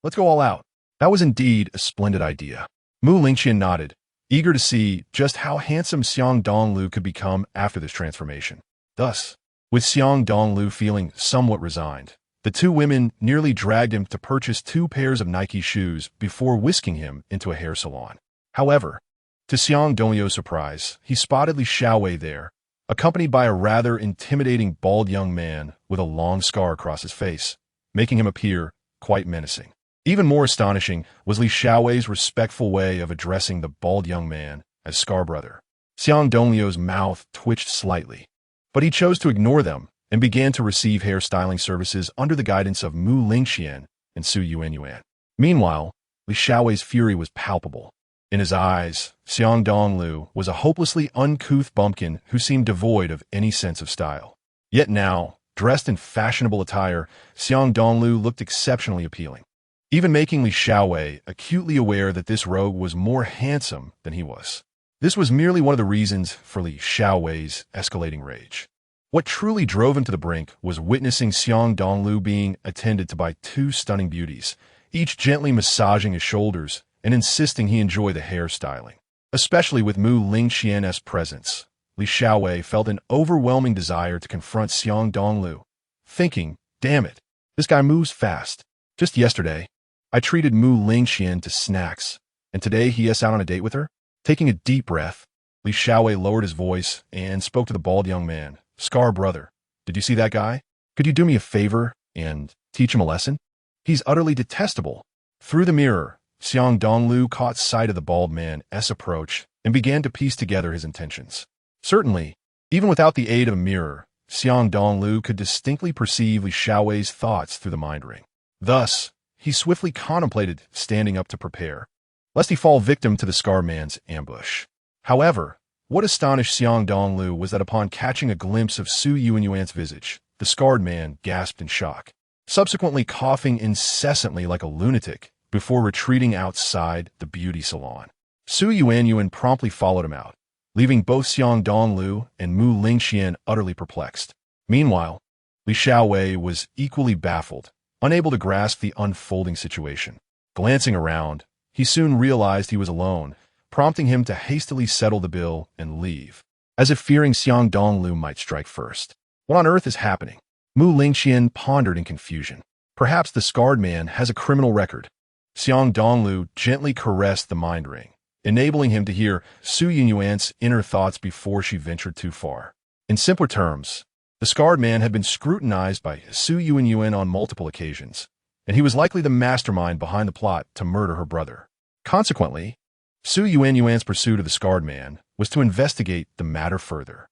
Let's go all out." That was indeed a splendid idea. Mu Lingqian nodded, eager to see just how handsome Xiang Dongliu could become after this transformation. Thus, with Xiang Dongliu feeling somewhat resigned, the two women nearly dragged him to purchase 2 pairs of Nike shoes before whisking him into a hair salon. However, to Xiang Dongliu's surprise, he spotted Li Xiaowei there, accompanied by a rather intimidating bald young man with a long scar across his face, making him appear quite menacing. Even more astonishing was Li Xiaowei's respectful way of addressing the bald young man as Scar Brother. Xiang Dongliu's mouth twitched slightly, but he chose to ignore them and began to receive hairstyling services under the guidance of Mu Lingqian and Su Yuanyuan. Meanwhile, Li Xiaowei's fury was palpable. In his eyes, Xiang Dongliu was a hopelessly uncouth bumpkin who seemed devoid of any sense of style. Yet now, dressed in fashionable attire, Xiang Dongliu looked exceptionally appealing, even making Li Xiaowei acutely aware that this rogue was more handsome than he was. This was merely one of the reasons for Li Xiaowei's escalating rage. What truly drove him to the brink was witnessing Xiang Dongliu being attended to by 2 stunning beauties, each gently massaging his shoulders and insisting he enjoy the hairstyling. Especially with Mu Lingqian's presence, Li Xiaowei felt an overwhelming desire to confront Xiang Dongliu, thinking, "Damn it, this guy moves fast. Just yesterday, I treated Mu Lingqian to snacks, and today he is out on a date with her?" Taking a deep breath, Li Xiaowei lowered his voice and spoke to the bald young man. "Scar Brother, did you see that guy? Could you do me a favor and teach him a lesson? He's utterly detestable." Through the mirror, Xiang Dongliu caught sight of the bald man's approach and began to piece together his intentions. Certainly, even without the aid of a mirror, Xiang Dongliu could distinctly perceive Li Xiaowei's thoughts through the mind ring. Thus, he swiftly contemplated standing up to prepare. lest he fall victim to the scarred man's ambush. However, what astonished Xiang Dongliu was that upon catching a glimpse of Su Yuanyuan's visage, the scarred man gasped in shock, subsequently coughing incessantly like a lunatic before retreating outside the beauty salon. Su Yuanyuan promptly followed him out, leaving both Xiang Dongliu and Mu Lingxian utterly perplexed. Meanwhile, Li Xiaowei was equally baffled, unable to grasp the unfolding situation. Glancing around, he soon realized he was alone, prompting him to hastily settle the bill and leave, as if fearing Xiang Dongliu might strike first. What on earth is happening? Mu Lingxian pondered in confusion. Perhaps the scarred man has a criminal record. Xiang Dongliu gently caressed the mind ring, enabling him to hear Su Yuanyuan's inner thoughts before she ventured too far. In simpler terms, the scarred man had been scrutinized by Su Yuanyuan on multiple occasions, and he was likely the mastermind behind the plot to murder her brother. Consequently, Su Yuanyuan's pursuit of the scarred man was to investigate the matter further.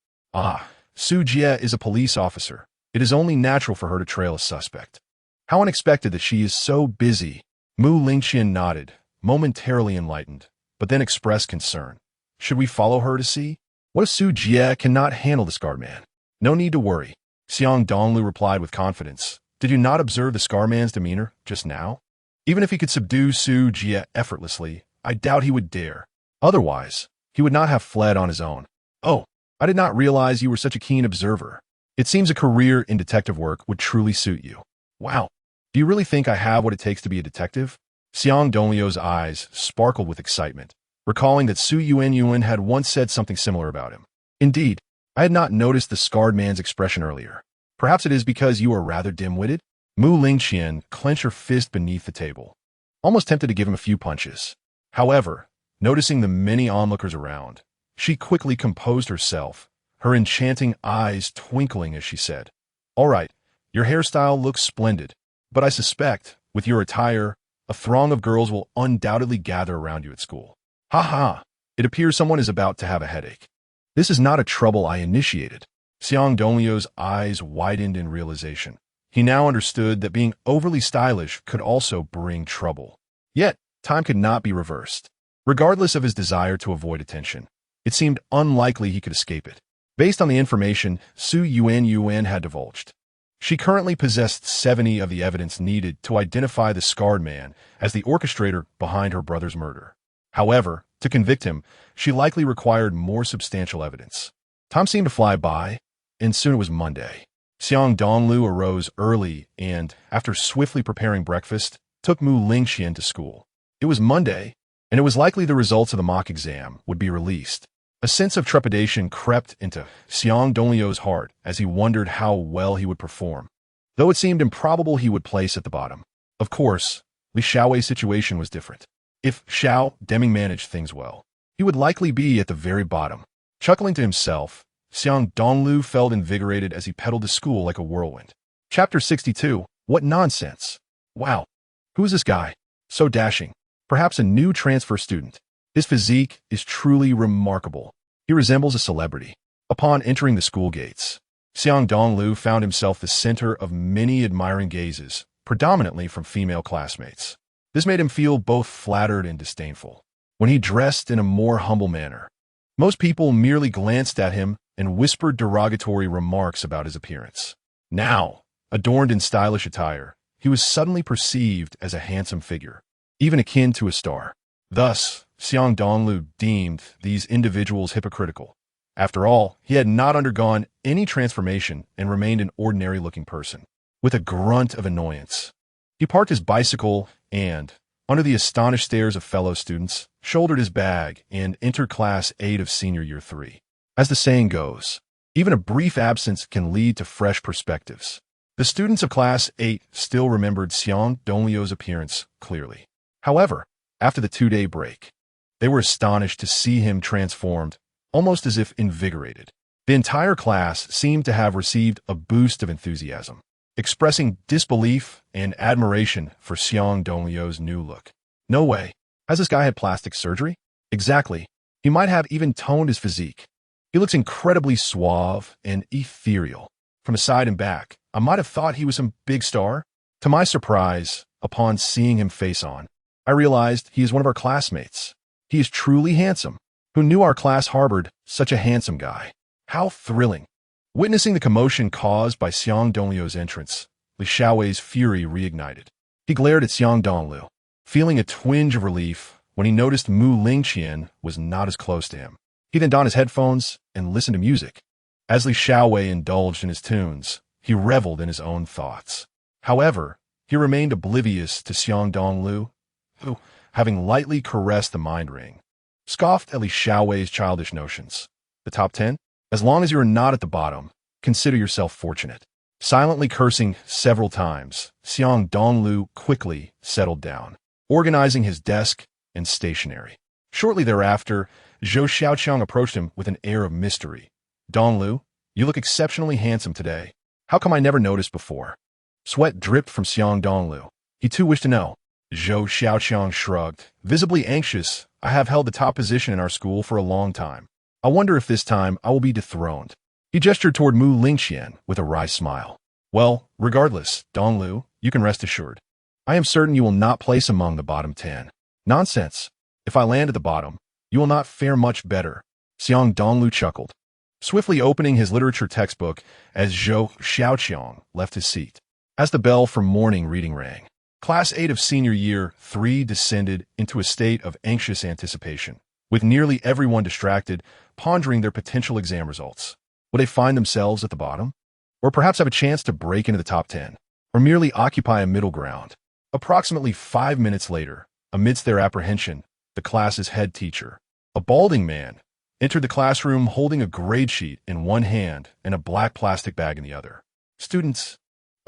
Su Jie is a police officer. It is only natural for her to trail a suspect. How unexpected that she is so busy. Mu Lingxian nodded, momentarily enlightened, but then expressed concern. Should we follow her to see? What if Su Jie cannot handle the scarred man? No need to worry. Xiang Dongliu replied with confidence. Did you not observe the scarred man's demeanor just now? Even if he could subdue Su Jie effortlessly, I doubt he would dare. Otherwise, he would not have fled on his own. Oh, I did not realize you were such a keen observer. It seems a career in detective work would truly suit you. Wow. Do you really think I have what it takes to be a detective? Xiang Dongliu's eyes sparkled with excitement, recalling that Su Yuanyuan had once said something similar about him. Indeed, I had not noticed the scarred man's expression earlier. Perhaps it is because you are rather dim-witted? Mu Lingxian clenched her fist beneath the table, almost tempted to give him a few punches. However, noticing the many onlookers around, she quickly composed herself, her enchanting eyes twinkling as she said, "All right, your hairstyle looks splendid, but I suspect, with your attire, a throng of girls will undoubtedly gather around you at school. Ha ha, it appears someone is about to have a headache. This is not a trouble I initiated." Xiang Dongliu's eyes widened in realization. He now understood that being overly stylish could also bring trouble. Yet, time could not be reversed. Regardless of his desire to avoid attention, it seemed unlikely he could escape it. Based on the information Su Yuanyuan had divulged, she currently possessed 70 of the evidence needed to identify the scarred man as the orchestrator behind her brother's murder. However, to convict him, she likely required more substantial evidence. Time seemed to fly by, and soon it was Monday. Xiang Dongliu arose early and, after swiftly preparing breakfast, took Mu Lingxian to school. It was Monday, and it was likely the results of the mock exam would be released. A sense of trepidation crept into Xiang Dongliu's heart as he wondered how well he would perform, though it seemed improbable he would place at the bottom. Of course, Li Xiaowei's situation was different. If Xiao Deming managed things well, he would likely be at the very bottom. Chuckling to himself, Xiang Dongliu felt invigorated as he pedaled to school like a whirlwind. Chapter 62. What nonsense! Wow, who is this guy? So dashing. Perhaps a new transfer student. His physique is truly remarkable. He resembles a celebrity. Upon entering the school gates, Xiang Dongliu found himself the center of many admiring gazes, predominantly from female classmates. This made him feel both flattered and disdainful. When he dressed in a more humble manner, most people merely glanced at him and whispered derogatory remarks about his appearance. Now, adorned in stylish attire, he was suddenly perceived as a handsome figure, even akin to a star. Thus, Xiang Dongliu deemed these individuals hypocritical. After all, he had not undergone any transformation and remained an ordinary-looking person. With a grunt of annoyance, he parked his bicycle and, under the astonished stares of fellow students, shouldered his bag and entered Class 8 of Senior Year 3. As the saying goes, even a brief absence can lead to fresh perspectives. The students of Class 8 still remembered Xiang Dongliu's appearance clearly. However, after the 2-day break, they were astonished to see him transformed, almost as if invigorated. The entire class seemed to have received a boost of enthusiasm, expressing disbelief and admiration for Xiang Dongliu's new look. No way. Has this guy had plastic surgery? Exactly. He might have even toned his physique. He looks incredibly suave and ethereal. From the side and back, I might have thought he was some big star. To my surprise, upon seeing him face on, I realized he is one of our classmates. He is truly handsome. Who knew our class harbored such a handsome guy? How thrilling. Witnessing the commotion caused by Xiang Dongliu's entrance, Li Xiaowei's fury reignited. He glared at Xiang Dongliu, feeling a twinge of relief when he noticed Mu Lingqian was not as close to him. He then donned his headphones and listened to music. As Li Xiaowei indulged in his tunes, he reveled in his own thoughts. However, he remained oblivious to Xiang Dongliu, who, having lightly caressed the mind ring, scoffed at Li Xiaowei's childish notions. The top 10? As long as you are not at the bottom, consider yourself fortunate. Silently cursing several times, Xiang Dongliu quickly settled down, organizing his desk and stationery. Shortly thereafter, Zhou Xiaoqiang approached him with an air of mystery. Dongliu, you look exceptionally handsome today. How come I never noticed before? Sweat dripped from Xiang Dongliu. He too wished to know. Zhou Xiaoqiang shrugged, visibly anxious. I have held the top position in our school for a long time. I wonder if this time I will be dethroned. He gestured toward Mu Lingqian with a wry smile. Well, regardless, Dongliu, you can rest assured. I am certain you will not place among the bottom 10. Nonsense. If I land at the bottom, you will not fare much better. Xiang Dongliu chuckled, swiftly opening his literature textbook as Zhou Xiaoqiang left his seat. As the bell for morning reading rang, Class 8 of Senior Year 3 descended into a state of anxious anticipation, with nearly everyone distracted, pondering their potential exam results. Will they find themselves at the bottom? Or perhaps have a chance to break into the top 10? Or merely occupy a middle ground? Approximately 5 minutes later, amidst their apprehension, the class's head teacher, a balding man, entered the classroom holding a grade sheet in one hand and a black plastic bag in the other. Students,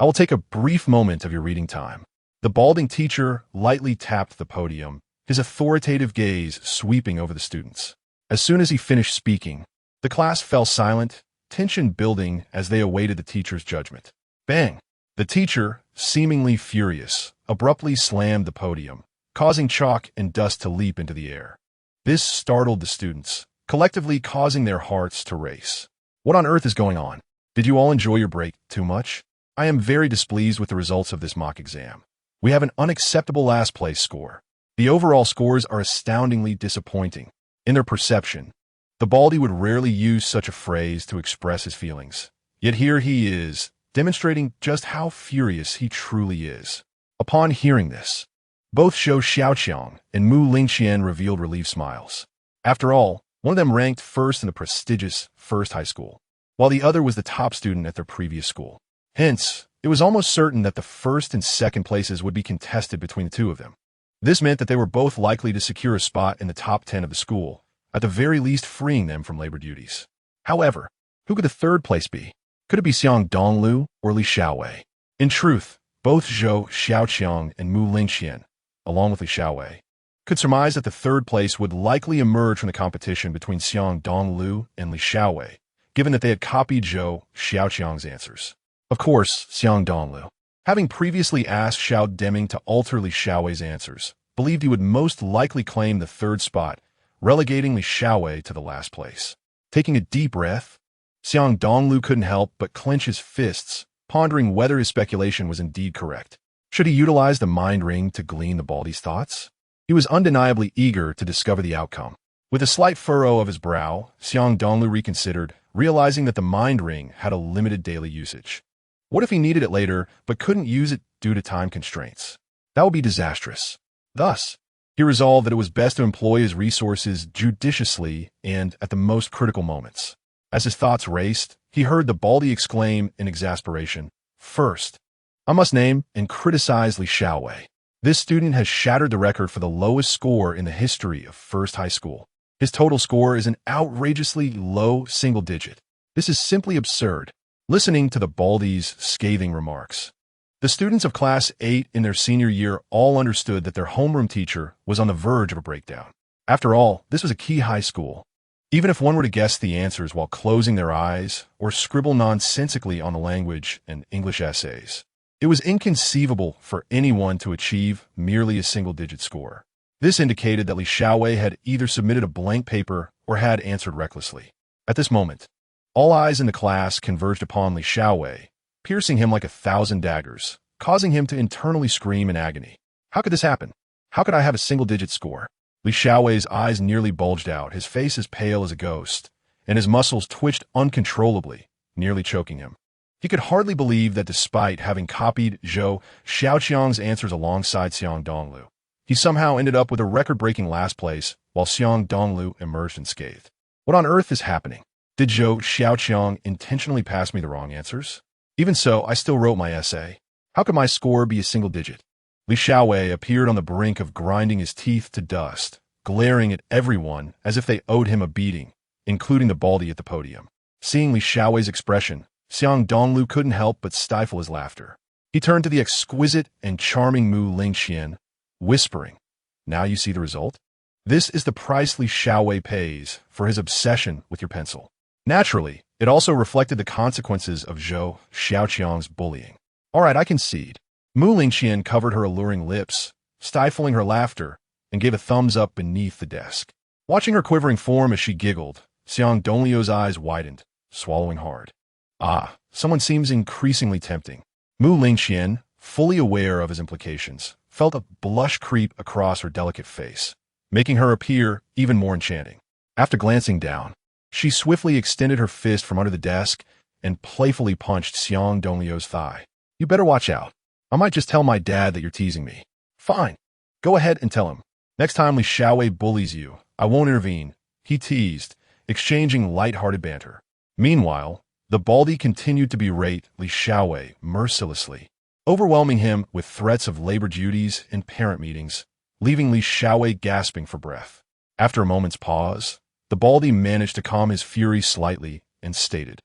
I will take a brief moment of your reading time. The balding teacher lightly tapped the podium, his authoritative gaze sweeping over the students. As soon as he finished speaking, the class fell silent, tension building as they awaited the teacher's judgment. Bang! The teacher, seemingly furious, abruptly slammed the podium, causing chalk and dust to leap into the air. This startled the students, collectively causing their hearts to race. What on earth is going on? Did you all enjoy your break too much? I am very displeased with the results of this mock exam. We have an unacceptable last place score. The overall scores are astoundingly disappointing. In their perception, the baldy would rarely use such a phrase to express his feelings. Yet here he is, demonstrating just how furious he truly is. Upon hearing this, both Zhou Xiaoqiang and Mu Lingqian revealed relieved smiles. After all, one of them ranked first in the prestigious First High School, while the other was the top student at their previous school. Hence, it was almost certain that the first and second places would be contested between the two of them. This meant that they were both likely to secure a spot in the top 10 of the school, at the very least freeing them from labor duties. However, who could the third place be? Could it be Xiang Dongliu or Li Xiaowei? In truth, both Zhou Xiaoqiang and Mu Lingqian, along with Li Xiaowei, could surmise that the third place would likely emerge from the competition between Xiang Dongliu and Li Xiaowei, given that they had copied Zhou Xiaoqiang's answers. Of course, Xiang Dongliu, having previously asked Xiao Deming to alter Li Xiaowei's answers, believed he would most likely claim the third spot, relegating Li Xiaowei to the last place. Taking a deep breath, Xiang Dongliu couldn't help but clench his fists, pondering whether his speculation was indeed correct. Should he utilize the mind ring to glean the baldy's thoughts? He was undeniably eager to discover the outcome. With a slight furrow of his brow, Xiang Dongliu reconsidered, realizing that the mind ring had a limited daily usage. What if he needed it later, but couldn't use it due to time constraints? That would be disastrous. Thus, he resolved that it was best to employ his resources judiciously and at the most critical moments. As his thoughts raced, he heard the baldy exclaim in exasperation, "First, I must name and criticize Li Xiaowei. This student has shattered the record for the lowest score in the history of First High School. His total score is an outrageously low single digit. This is simply absurd." Listening to the baldy's scathing remarks, the students of Class 8 in their senior year all understood that their homeroom teacher was on the verge of a breakdown. After all, this was a key high school. Even if one were to guess the answers while closing their eyes or scribble nonsensically on the language and English essays, it was inconceivable for anyone to achieve merely a single-digit score. This indicated that Li Xiaowei had either submitted a blank paper or had answered recklessly. At this moment, all eyes in the class converged upon Li Xiaowei, piercing him like 1,000 daggers, causing him to internally scream in agony. How could this happen? How could I have a single-digit score? Li Xiaowei's eyes nearly bulged out, his face as pale as a ghost, and his muscles twitched uncontrollably, nearly choking him. He could hardly believe that despite having copied Zhou Xiaoqiang's answers alongside Xiang Dongliu, he somehow ended up with a record-breaking last place while Xiang Dongliu emerged unscathed. What on earth is happening? Did Zhou Xiaoqiang intentionally pass me the wrong answers? Even so, I still wrote my essay. How could my score be a single digit? Li Xiaowei appeared on the brink of grinding his teeth to dust, glaring at everyone as if they owed him a beating, including the baldy at the podium. Seeing Li Xiaowei's expression, Xiang Dongliu couldn't help but stifle his laughter. He turned to the exquisite and charming Mu Lingxian, whispering, "Now you see the result? This is the price Li Xiaowei pays for his obsession with your pencil." Naturally, it also reflected the consequences of Zhou Xiaoqiang's bullying. All right, I concede. Mu Lingxian covered her alluring lips, stifling her laughter, and gave a thumbs up beneath the desk. Watching her quivering form as she giggled, Xiang Dongliu's eyes widened, swallowing hard. Ah, someone seems increasingly tempting. Mu Lingxian, fully aware of his implications, felt a blush creep across her delicate face, making her appear even more enchanting. After glancing down, she swiftly extended her fist from under the desk and playfully punched Xiang Dongliu's thigh. "You better watch out. I might just tell my dad that you're teasing me." "Fine. Go ahead and tell him. Next time Li Xiaowei bullies you, I won't intervene," he teased, exchanging light-hearted banter. Meanwhile, the baldy continued to berate Li Xiaowei mercilessly, overwhelming him with threats of labor duties and parent meetings, leaving Li Xiaowei gasping for breath. After a moment's pause, the baldy managed to calm his fury slightly and stated,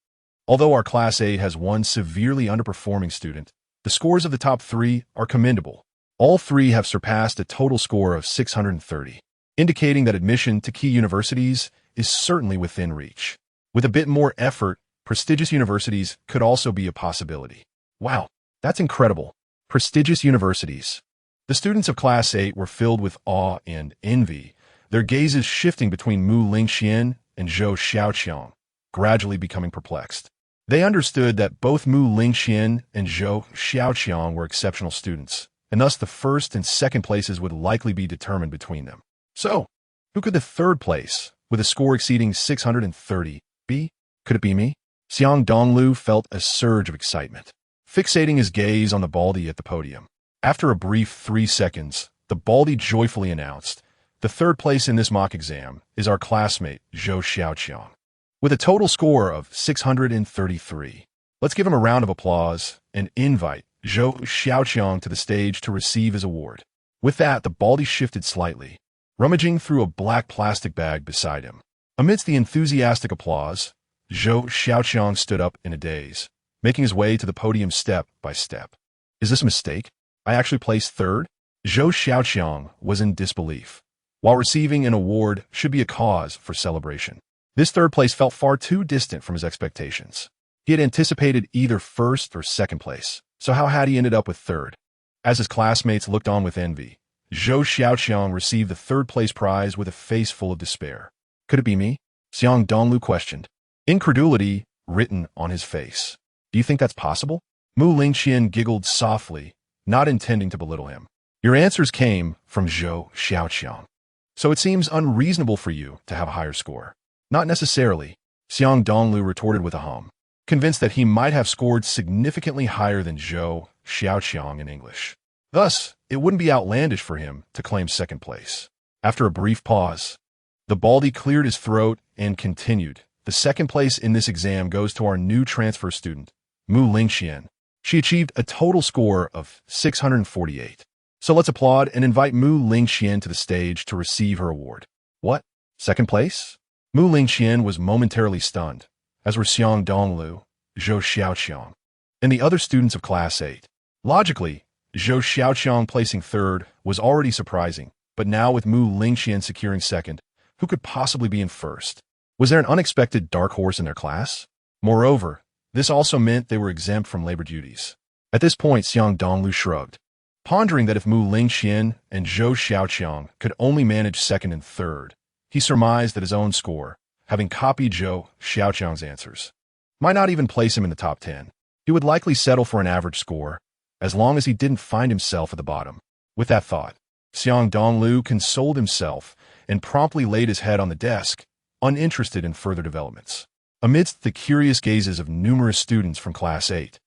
"Although our Class 8 has one severely underperforming student, the scores of the top 3 are commendable. All 3 have surpassed a total score of 630, indicating that admission to key universities is certainly within reach. With a bit more effort, prestigious universities could also be a possibility." Wow, that's incredible. Prestigious universities. The students of Class 8 were filled with awe and envy, their gazes shifting between Mu Lingxian and Zhou Xiaoqiang, gradually becoming perplexed. They understood that both Mu Lingxian and Zhou Xiaoqiang were exceptional students, and thus the first and second places would likely be determined between them. So, who could the third place, with a score exceeding 630, be? Could it be me? Xiang Dongliu felt a surge of excitement, fixating his gaze on the baldy at the podium. After a brief 3 seconds, the baldy joyfully announced, "The third place in this mock exam is our classmate, Zhou Xiaoqiang, with a total score of 633. Let's give him a round of applause and invite Zhou Xiaoqiang to the stage to receive his award." With that, the baldy shifted slightly, rummaging through a black plastic bag beside him. Amidst the enthusiastic applause, Zhou Xiaoqiang stood up in a daze, making his way to the podium step by step. "Is this a mistake? I actually placed third?" Zhou Xiaoqiang was in disbelief. While receiving an award should be a cause for celebration, this third place felt far too distant from his expectations. He had anticipated either first or second place, so how had he ended up with third? As his classmates looked on with envy, Zhou Xiaoqiang received the third-place prize with a face full of despair. "Could it be me?" Xiang Dongliu questioned, incredulity written on his face. "Do you think that's possible?" Mu Lingxian giggled softly, not intending to belittle him. "Your answers came from Zhou Xiaoqiang, so it seems unreasonable for you to have a higher score." "Not necessarily," Xiang Dongliu retorted with a hum, convinced that he might have scored significantly higher than Zhou Xiaoqiang in English. Thus, it wouldn't be outlandish for him to claim second place. After a brief pause, the baldy cleared his throat and continued, "The second place in this exam goes to our new transfer student, Mu Lingxian. She achieved a total score of 648. So let's applaud and invite Mu Lingxian to the stage to receive her award." "What? Second place?" Mu Lingxian was momentarily stunned, as were Xiang Dongliu, Zhou Xiaoqiang, and the other students of Class 8. Logically, Zhou Xiaoqiang placing third was already surprising, but now with Mu Lingxian securing second, who could possibly be in first? Was there an unexpected dark horse in their class? Moreover, this also meant they were exempt from labor duties. At this point, Xiang Dongliu shrugged, pondering that if Mu Lingxian and Zhou Xiaoqiang could only manage second and third, he surmised that his own score, having copied Zhou Xiaoqiang's answers, might not even place him in the top 10. He would likely settle for an average score, as long as he didn't find himself at the bottom. With that thought, Xiang Dongliu consoled himself and promptly laid his head on the desk, uninterested in further developments. Amidst the curious gazes of numerous students from Class 8,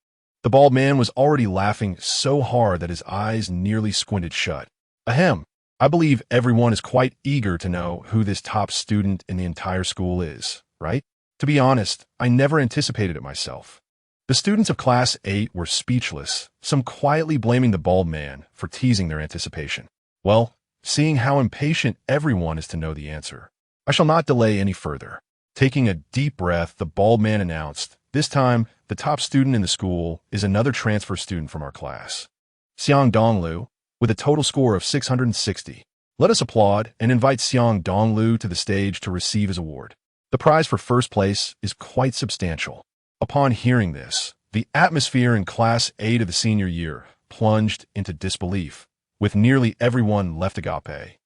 the bald man was already laughing so hard that his eyes nearly squinted shut. Ahem, I believe everyone is quite eager to know who this top student in the entire school is, right? To be honest, I never anticipated it myself. The students of Class 8 were speechless, some quietly blaming the bald man for teasing their anticipation. Well, seeing how impatient everyone is to know the answer, I shall not delay any further. Taking a deep breath, the bald man announced, this time, the top student in the school is another transfer student from our class, Xiang Dongliu, with a total score of 660. Let us applaud and invite Xiang Dongliu to the stage to receive his award. The prize for first place is quite substantial. Upon hearing this, the atmosphere in Class 8 of the senior year plunged into disbelief, with nearly everyone left agape,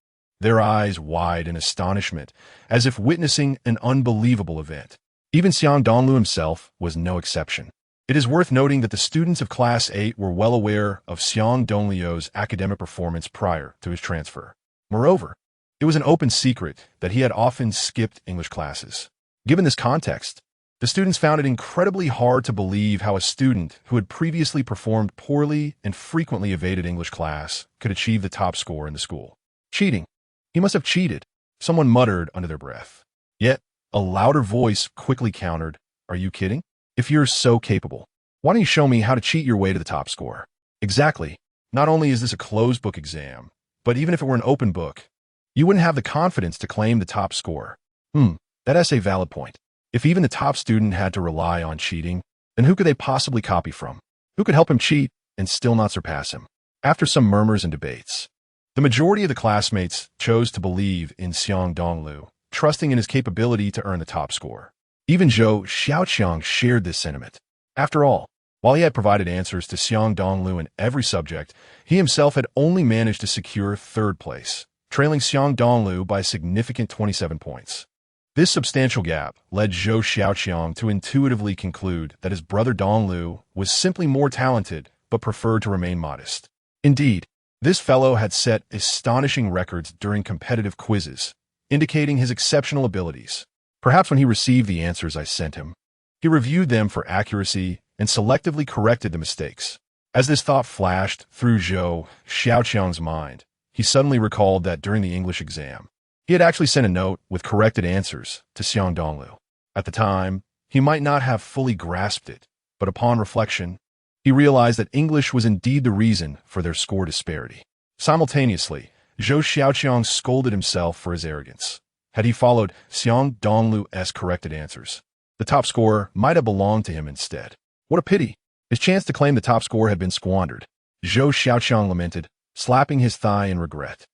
their eyes wide in astonishment, as if witnessing an unbelievable event. Even Xiang Dongliu himself was no exception. It is worth noting that the students of Class 8 were well aware of Xiang Dongliu's academic performance prior to his transfer. Moreover, it was an open secret that he had often skipped English classes. Given this context, the students found it incredibly hard to believe how a student who had previously performed poorly and frequently evaded English class could achieve the top score in the school. Cheating. He must have cheated, someone muttered under their breath. Yet, a louder voice quickly countered, are you kidding? If you're so capable, why don't you show me how to cheat your way to the top score? Exactly. Not only is this a closed book exam, but even if it were an open book, you wouldn't have the confidence to claim the top score. That's a valid point. If even the top student had to rely on cheating, then who could they possibly copy from? Who could help him cheat and still not surpass him? After some murmurs and debates, the majority of the classmates chose to believe in Xiang Dongliu, trusting in his capability to earn the top score. Even Zhou Xiaoqiang shared this sentiment. After all, while he had provided answers to Xiang Dongliu in every subject, he himself had only managed to secure third place, trailing Xiang Dongliu by a significant 27 points. This substantial gap led Zhou Xiaoqiang to intuitively conclude that his brother Dongliu was simply more talented but preferred to remain modest. Indeed, this fellow had set astonishing records during competitive quizzes, indicating his exceptional abilities. Perhaps when he received the answers I sent him, he reviewed them for accuracy and selectively corrected the mistakes. As this thought flashed through Zhou Xiaoqiang's mind, he suddenly recalled that during the English exam, he had actually sent a note with corrected answers to Xiang Dongliu. At the time, he might not have fully grasped it, but upon reflection, he realized that English was indeed the reason for their score disparity. Simultaneously, Zhou Xiaoqiang scolded himself for his arrogance. Had he followed Xiang Dongliu's corrected answers, the top score might have belonged to him instead. What a pity! His chance to claim the top score had been squandered. Zhou Xiaoqiang lamented, slapping his thigh in regret.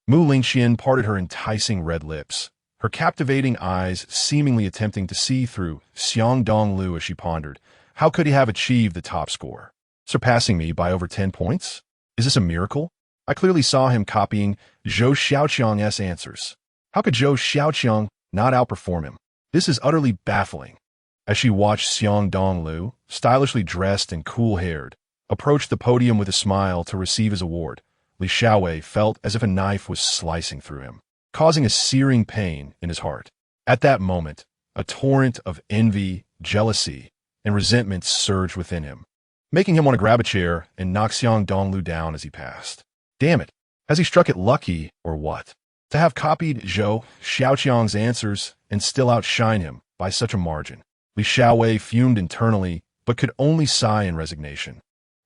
Mu Lingxian parted her enticing red lips, her captivating eyes seemingly attempting to see through Xiang Dongliu as she pondered, how could he have achieved the top score? Surpassing me by over 10 points? Is this a miracle? I clearly saw him copying Zhou Xiaoqiang's answers. How could Zhou Xiaoqiang not outperform him? This is utterly baffling. As she watched Xiang Dongliu, stylishly dressed and cool-haired, approach the podium with a smile to receive his award, Li Xiaowei felt as if a knife was slicing through him, causing a searing pain in his heart. At that moment, a torrent of envy, jealousy, and resentment surged within him, making him want to grab a chair and knock Xiang Dongliu down as he passed. Damn it, has he struck it lucky or what? To have copied Zhou Xiaoqiang's answers and still outshine him by such a margin. Li Xiaowei fumed internally, but could only sigh in resignation,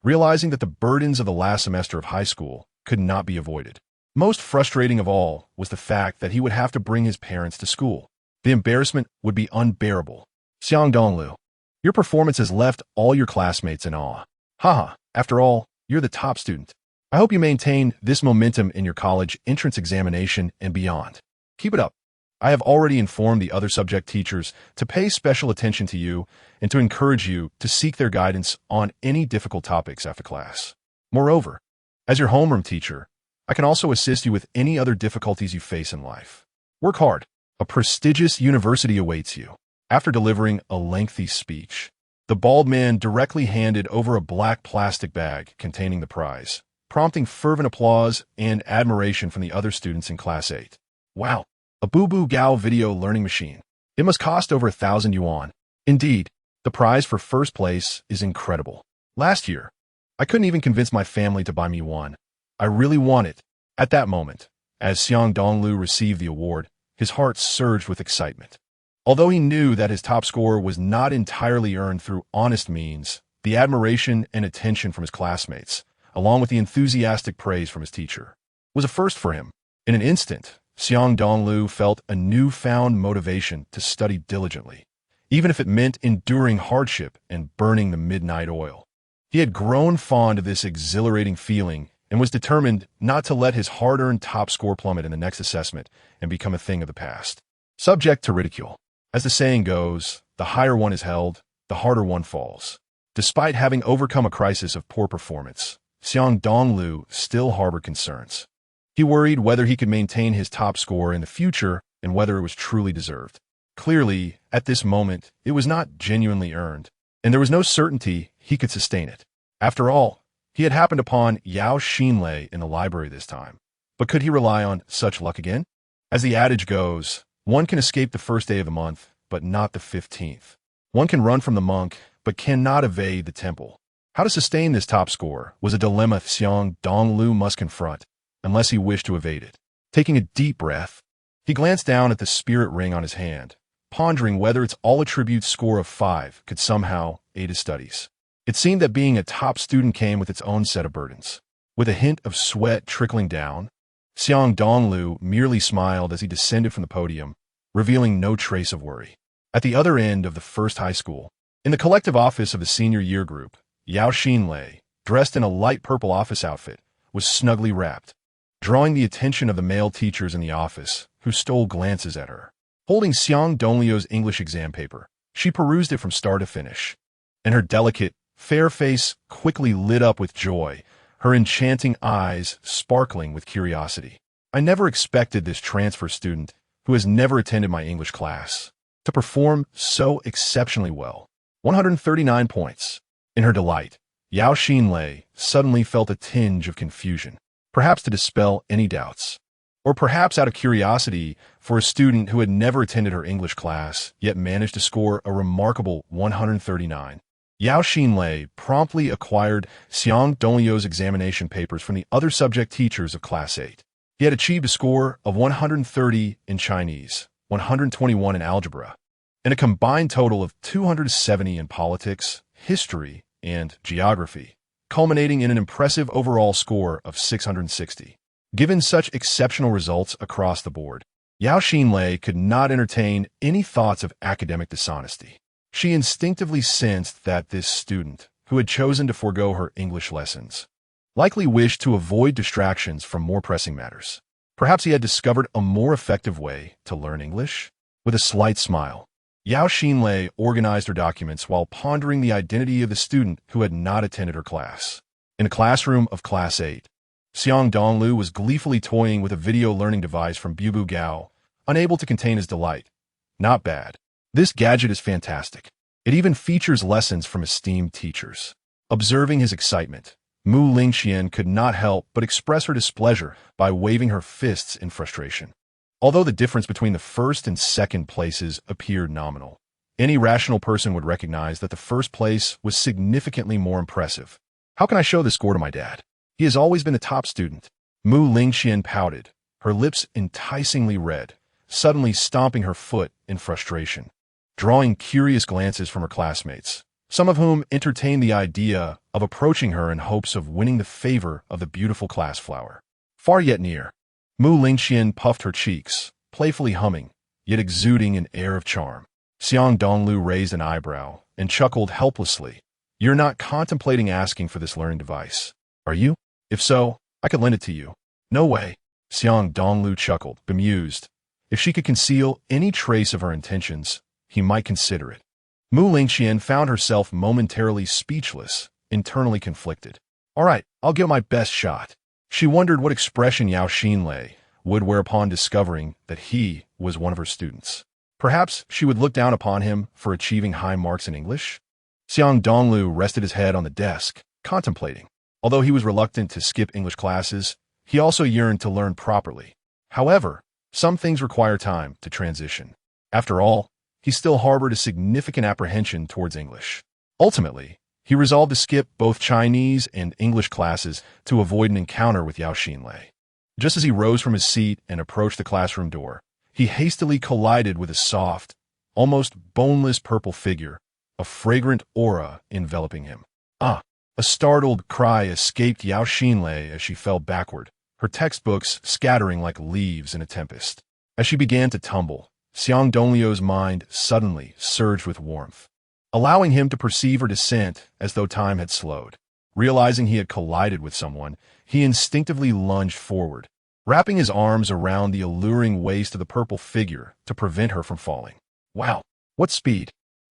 realizing that the burdens of the last semester of high school could not be avoided. Most frustrating of all was the fact that he would have to bring his parents to school. The embarrassment would be unbearable. Xiang Dongliu, your performance has left all your classmates in awe. Haha, after all, you're the top student. I hope you maintain this momentum in your college entrance examination and beyond. Keep it up. I have already informed the other subject teachers to pay special attention to you and to encourage you to seek their guidance on any difficult topics after class. Moreover, as your homeroom teacher, I can also assist you with any other difficulties you face in life. Work hard. A prestigious university awaits you. After delivering a lengthy speech, the bald man directly handed over a black plastic bag containing the prize, prompting fervent applause and admiration from the other students in Class 8. Wow, a Boo Gao video learning machine. It must cost over 1,000 yuan. Indeed, the prize for first place is incredible. Last year, I couldn't even convince my family to buy me one. I really want it. At that moment, as Xiang Dongliu received the award, his heart surged with excitement. Although he knew that his top score was not entirely earned through honest means, the admiration and attention from his classmates, along with the enthusiastic praise from his teacher, was a first for him. In an instant, Xiang Dongliu felt a newfound motivation to study diligently, even if it meant enduring hardship and burning the midnight oil. He had grown fond of this exhilarating feeling and was determined not to let his hard-earned top score plummet in the next assessment and become a thing of the past. Subject to ridicule. As the saying goes, the higher one is held, the harder one falls. Despite having overcome a crisis of poor performance, Xiang Dongliu still harbored concerns. He worried whether he could maintain his top score in the future and whether it was truly deserved. Clearly, at this moment, it was not genuinely earned, and there was no certainty he could sustain it. After all, he had happened upon Yao Xinlei in the library this time. But could he rely on such luck again? As the adage goes, one can escape the first day of the month, but not the 15th. One can run from the monk, but cannot evade the temple. How to sustain this top score was a dilemma Xiang Dongliu must confront, unless he wished to evade it. Taking a deep breath, he glanced down at the spirit ring on his hand, pondering whether its all-attribute score of 5 could somehow aid his studies. It seemed that being a top student came with its own set of burdens. With a hint of sweat trickling down, Xiang Dongliu merely smiled as he descended from the podium, revealing no trace of worry. At the other end of the first high school, in the collective office of the senior year group, Yao Xinlei, dressed in a light purple office outfit, was snugly wrapped, drawing the attention of the male teachers in the office, who stole glances at her. Holding Xiang Dongliu's English exam paper, she perused it from start to finish, and her delicate, fair face quickly lit up with joy, her enchanting eyes sparkling with curiosity. I never expected this transfer student, who has never attended my English class, to perform so exceptionally well. 139 points. In her delight, Yao Xinlei suddenly felt a tinge of confusion, perhaps to dispel any doubts, or perhaps out of curiosity for a student who had never attended her English class yet managed to score a remarkable 139. Yao Xinlei promptly acquired Xiang Dongliu's examination papers from the other subject teachers of Class 8. He had achieved a score of 130 in Chinese, 121 in algebra, and a combined total of 270 in politics, history, and geography, culminating in an impressive overall score of 660. Given such exceptional results across the board, Yao Xinlei could not entertain any thoughts of academic dishonesty. She instinctively sensed that this student, who had chosen to forego her English lessons, likely wished to avoid distractions from more pressing matters. Perhaps he had discovered a more effective way to learn English? With a slight smile, Yao Xinlei organized her documents while pondering the identity of the student who had not attended her class. In the classroom of Class 8, Xiang Dongliu was gleefully toying with a video learning device from Boo Gao, unable to contain his delight. Not bad. This gadget is fantastic. It even features lessons from esteemed teachers. Observing his excitement, Mu Lingxian could not help but express her displeasure by waving her fists in frustration. Although the difference between the first and second places appeared nominal, any rational person would recognize that the first place was significantly more impressive. How can I show this score to my dad? He has always been a top student. Mu Lingxian pouted, her lips enticingly red, suddenly stomping her foot in frustration, drawing curious glances from her classmates, some of whom entertained the idea of approaching her in hopes of winning the favor of the beautiful class flower. Far yet near, Mu Lingxian puffed her cheeks, playfully humming, yet exuding an air of charm. Xiang Dongliu raised an eyebrow and chuckled helplessly. You're not contemplating asking for this learning device, are you? If so, I could lend it to you. No way. Xiang Dongliu chuckled, bemused. If she could conceal any trace of her intentions, he might consider it. Mu Lingxian found herself momentarily speechless, internally conflicted. All right, I'll give my best shot. She wondered what expression Yao Xinlei would wear upon discovering that he was one of her students. Perhaps she would look down upon him for achieving high marks in English? Xiang Dongliu rested his head on the desk, contemplating. Although he was reluctant to skip English classes, he also yearned to learn properly. However, some things require time to transition. After all, he still harbored a significant apprehension towards English. Ultimately, he resolved to skip both Chinese and English classes to avoid an encounter with Yao Xinlei. Just as he rose from his seat and approached the classroom door, he hastily collided with a soft, almost boneless purple figure, a fragrant aura enveloping him. Ah! A startled cry escaped Yao Xinlei as she fell backward, her textbooks scattering like leaves in a tempest. As she began to tumble, Xiang Dongliu's mind suddenly surged with warmth, allowing him to perceive her descent as though time had slowed. Realizing he had collided with someone, he instinctively lunged forward, wrapping his arms around the alluring waist of the purple figure to prevent her from falling. Wow, what speed!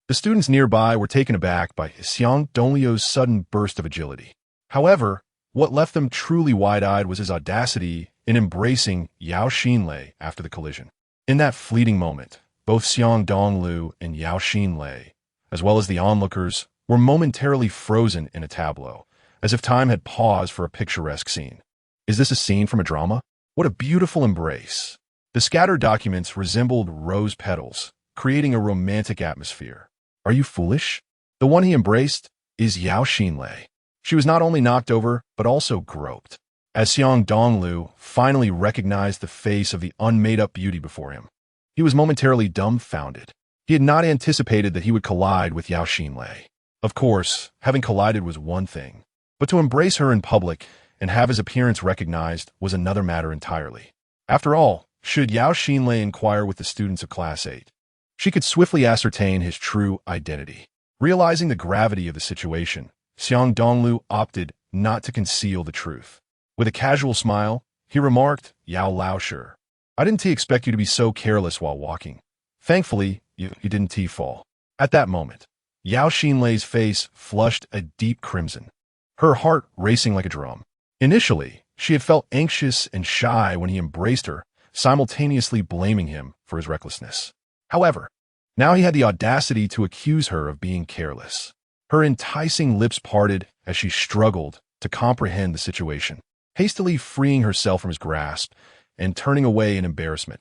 The students nearby were taken aback by Xiang Dongliu's sudden burst of agility. However, what left them truly wide-eyed was his audacity in embracing Yao Xinlei after the collision. In that fleeting moment, both Xiang Dongliu and Yao Xinlei, as well as the onlookers, were momentarily frozen in a tableau, as if time had paused for a picturesque scene. Is this a scene from a drama? What a beautiful embrace! The scattered documents resembled rose petals, creating a romantic atmosphere. Are you foolish? The one he embraced is Yao Xinlei. She was not only knocked over, but also groped. As Xiang Dongliu finally recognized the face of the unmade-up beauty before him, he was momentarily dumbfounded. He had not anticipated that he would collide with Yao Xinlei. Of course, having collided was one thing, but to embrace her in public and have his appearance recognized was another matter entirely. After all, should Yao Xinlei inquire with the students of Class 8, she could swiftly ascertain his true identity. Realizing the gravity of the situation, Xiang Dongliu opted not to conceal the truth. With a casual smile, he remarked, "Yao Laosher, I didn't expect you to be so careless while walking. Thankfully, you didn't fall." At that moment, Yao Xinlei's face flushed a deep crimson, her heart racing like a drum. Initially, she had felt anxious and shy when he embraced her, simultaneously blaming him for his recklessness. However, now he had the audacity to accuse her of being careless. Her enticing lips parted as she struggled to comprehend the situation, hastily freeing herself from his grasp and turning away in embarrassment.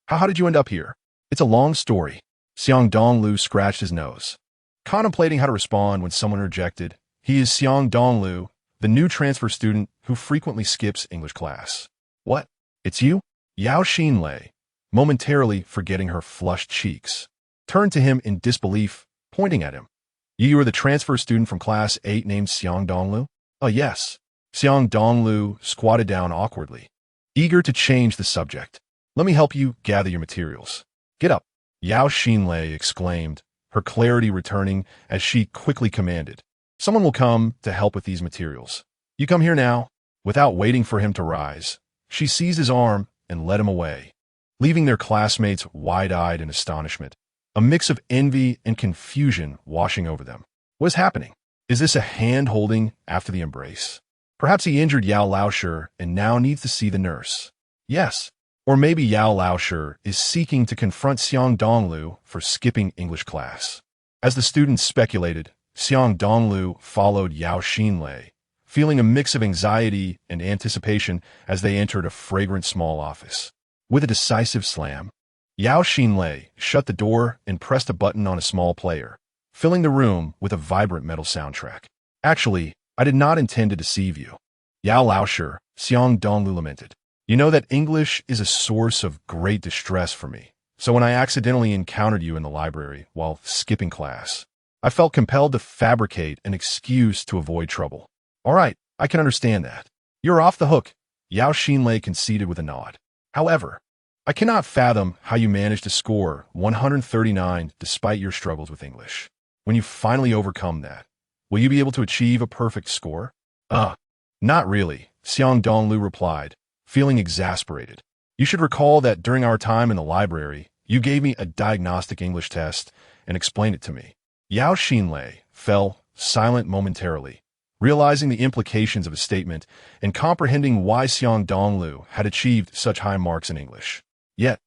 How did you end up here? It's a long story." Xiang Dongliu scratched his nose, contemplating how to respond when someone rejected. He is Xiang Dongliu, the new transfer student who frequently skips English class. "What? It's you?" Yao Xinlei, momentarily forgetting her flushed cheeks, turned to him in disbelief, pointing at him. "You are the transfer student from Class 8 named Xiang Dongliu?" "Oh, yes." Xiang Dongliu squatted down awkwardly, eager to change the subject. "Let me help you gather your materials. Get up." Yao Xinlei exclaimed, her clarity returning as she quickly commanded, "Someone will come to help with these materials. You come here now." Without waiting for him to rise, she seized his arm and led him away, leaving their classmates wide-eyed in astonishment, a mix of envy and confusion washing over them. What is happening? Is this a hand-holding after the embrace? Perhaps he injured Yao Laosher and now needs to see the nurse. Yes, or maybe Yao Laosher is seeking to confront Xiang Dongliu for skipping English class. As the students speculated, Xiang Dongliu followed Yao Xinlei, feeling a mix of anxiety and anticipation as they entered a fragrant small office. With a decisive slam, Yao Xinlei shut the door and pressed a button on a small player, filling the room with a vibrant metal soundtrack. "Actually, I did not intend to deceive you." "Yao Laosher," Xiang Dongliu lamented. "You know that English is a source of great distress for me, so when I accidentally encountered you in the library while skipping class, I felt compelled to fabricate an excuse to avoid trouble." "All right, I can understand that. You're off the hook," Yao Xinlei conceded with a nod. "However, I cannot fathom how you managed to score 139 despite your struggles with English. When you finally overcome that, will you be able to achieve a perfect score?" Not really," Xiang Dongliu replied, feeling exasperated. "You should recall that during our time in the library, you gave me a diagnostic English test and explained it to me." Yao Xinlei fell silent momentarily, realizing the implications of his statement and comprehending why Xiang Dongliu had achieved such high marks in English. Yet,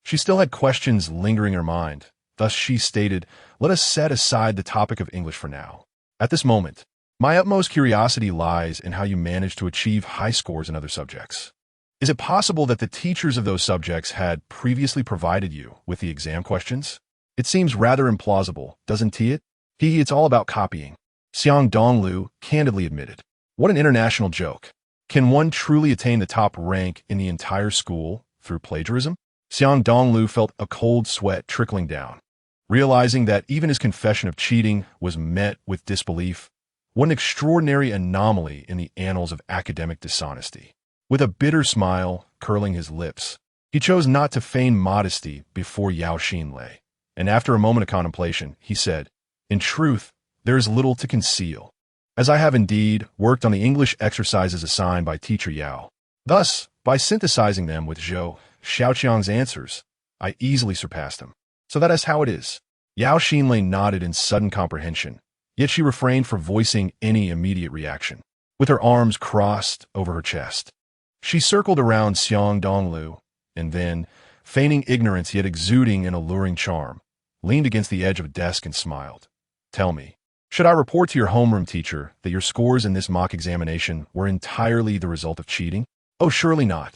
she still had questions lingering in her mind. Thus she stated, "Let us set aside the topic of English for now." At this moment, My utmost curiosity lies in how you managed to achieve high scores in other subjects. Is it possible that the teachers of those subjects had previously provided you with the exam questions? It seems rather implausible, doesn't it? It's all about copying. Xiang Dongliu candidly admitted. What an international joke. Can one truly attain the top rank in the entire school through plagiarism? Xiang Dongliu felt a cold sweat trickling down, realizing that even his confession of cheating was met with disbelief. What an extraordinary anomaly in the annals of academic dishonesty. With a bitter smile curling his lips, he chose not to feign modesty before Xiang, and after a moment of contemplation, he said, "In truth, there is little to conceal, as I have indeed worked on the English exercises assigned by Teacher Yao. Thus, by synthesizing them with Xiaoqiang's answers, I easily surpassed him. So that is how it is." Xiang nodded in sudden comprehension, yet she refrained from voicing any immediate reaction. With her arms crossed over her chest, she circled around Xiang Dongliu, and then, feigning ignorance yet exuding an alluring charm, leaned against the edge of a desk and smiled. "Tell me, should I report to your homeroom teacher that your scores in this mock examination were entirely the result of cheating?" "Oh, surely not.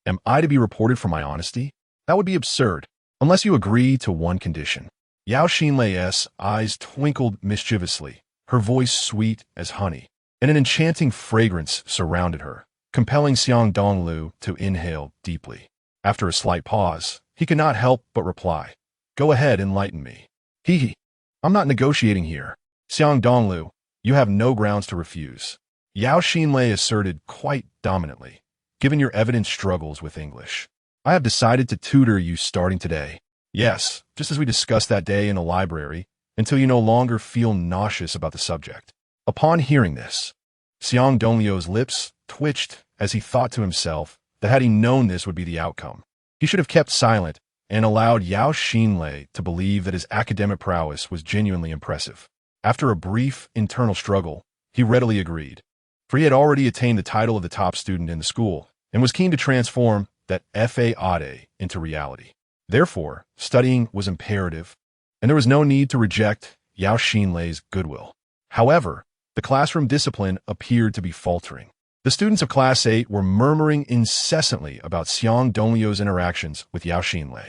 Am I to be reported for my honesty? That would be absurd, unless you agree to one condition." Xiang's eyes twinkled mischievously, her voice sweet as honey, and an enchanting fragrance surrounded her, compelling Xiang Dongliu to inhale deeply. After a slight pause, he could not help but reply, "Go ahead, enlighten me." I'm not negotiating here. Xiang Dongliu, you have no grounds to refuse." Xiang asserted quite dominantly, "Given your evident struggles with English, I have decided to tutor you starting today. Yes, just as we discussed that day in the library, until you no longer feel nauseous about the subject." Upon hearing this, Xiang Dongliu's lips twitched as he thought to himself that had he known this would be the outcome, he should have kept silent and allowed Xiang to believe that his academic prowess was genuinely impressive. After a brief internal struggle, he readily agreed, for he had already attained the title of the top student in the school and was keen to transform that fade into reality. Therefore, studying was imperative, and there was no need to reject Xiang's goodwill. However, the classroom discipline appeared to be faltering. The students of Class 8 were murmuring incessantly about Xiang Dongliu's interactions with Xiang,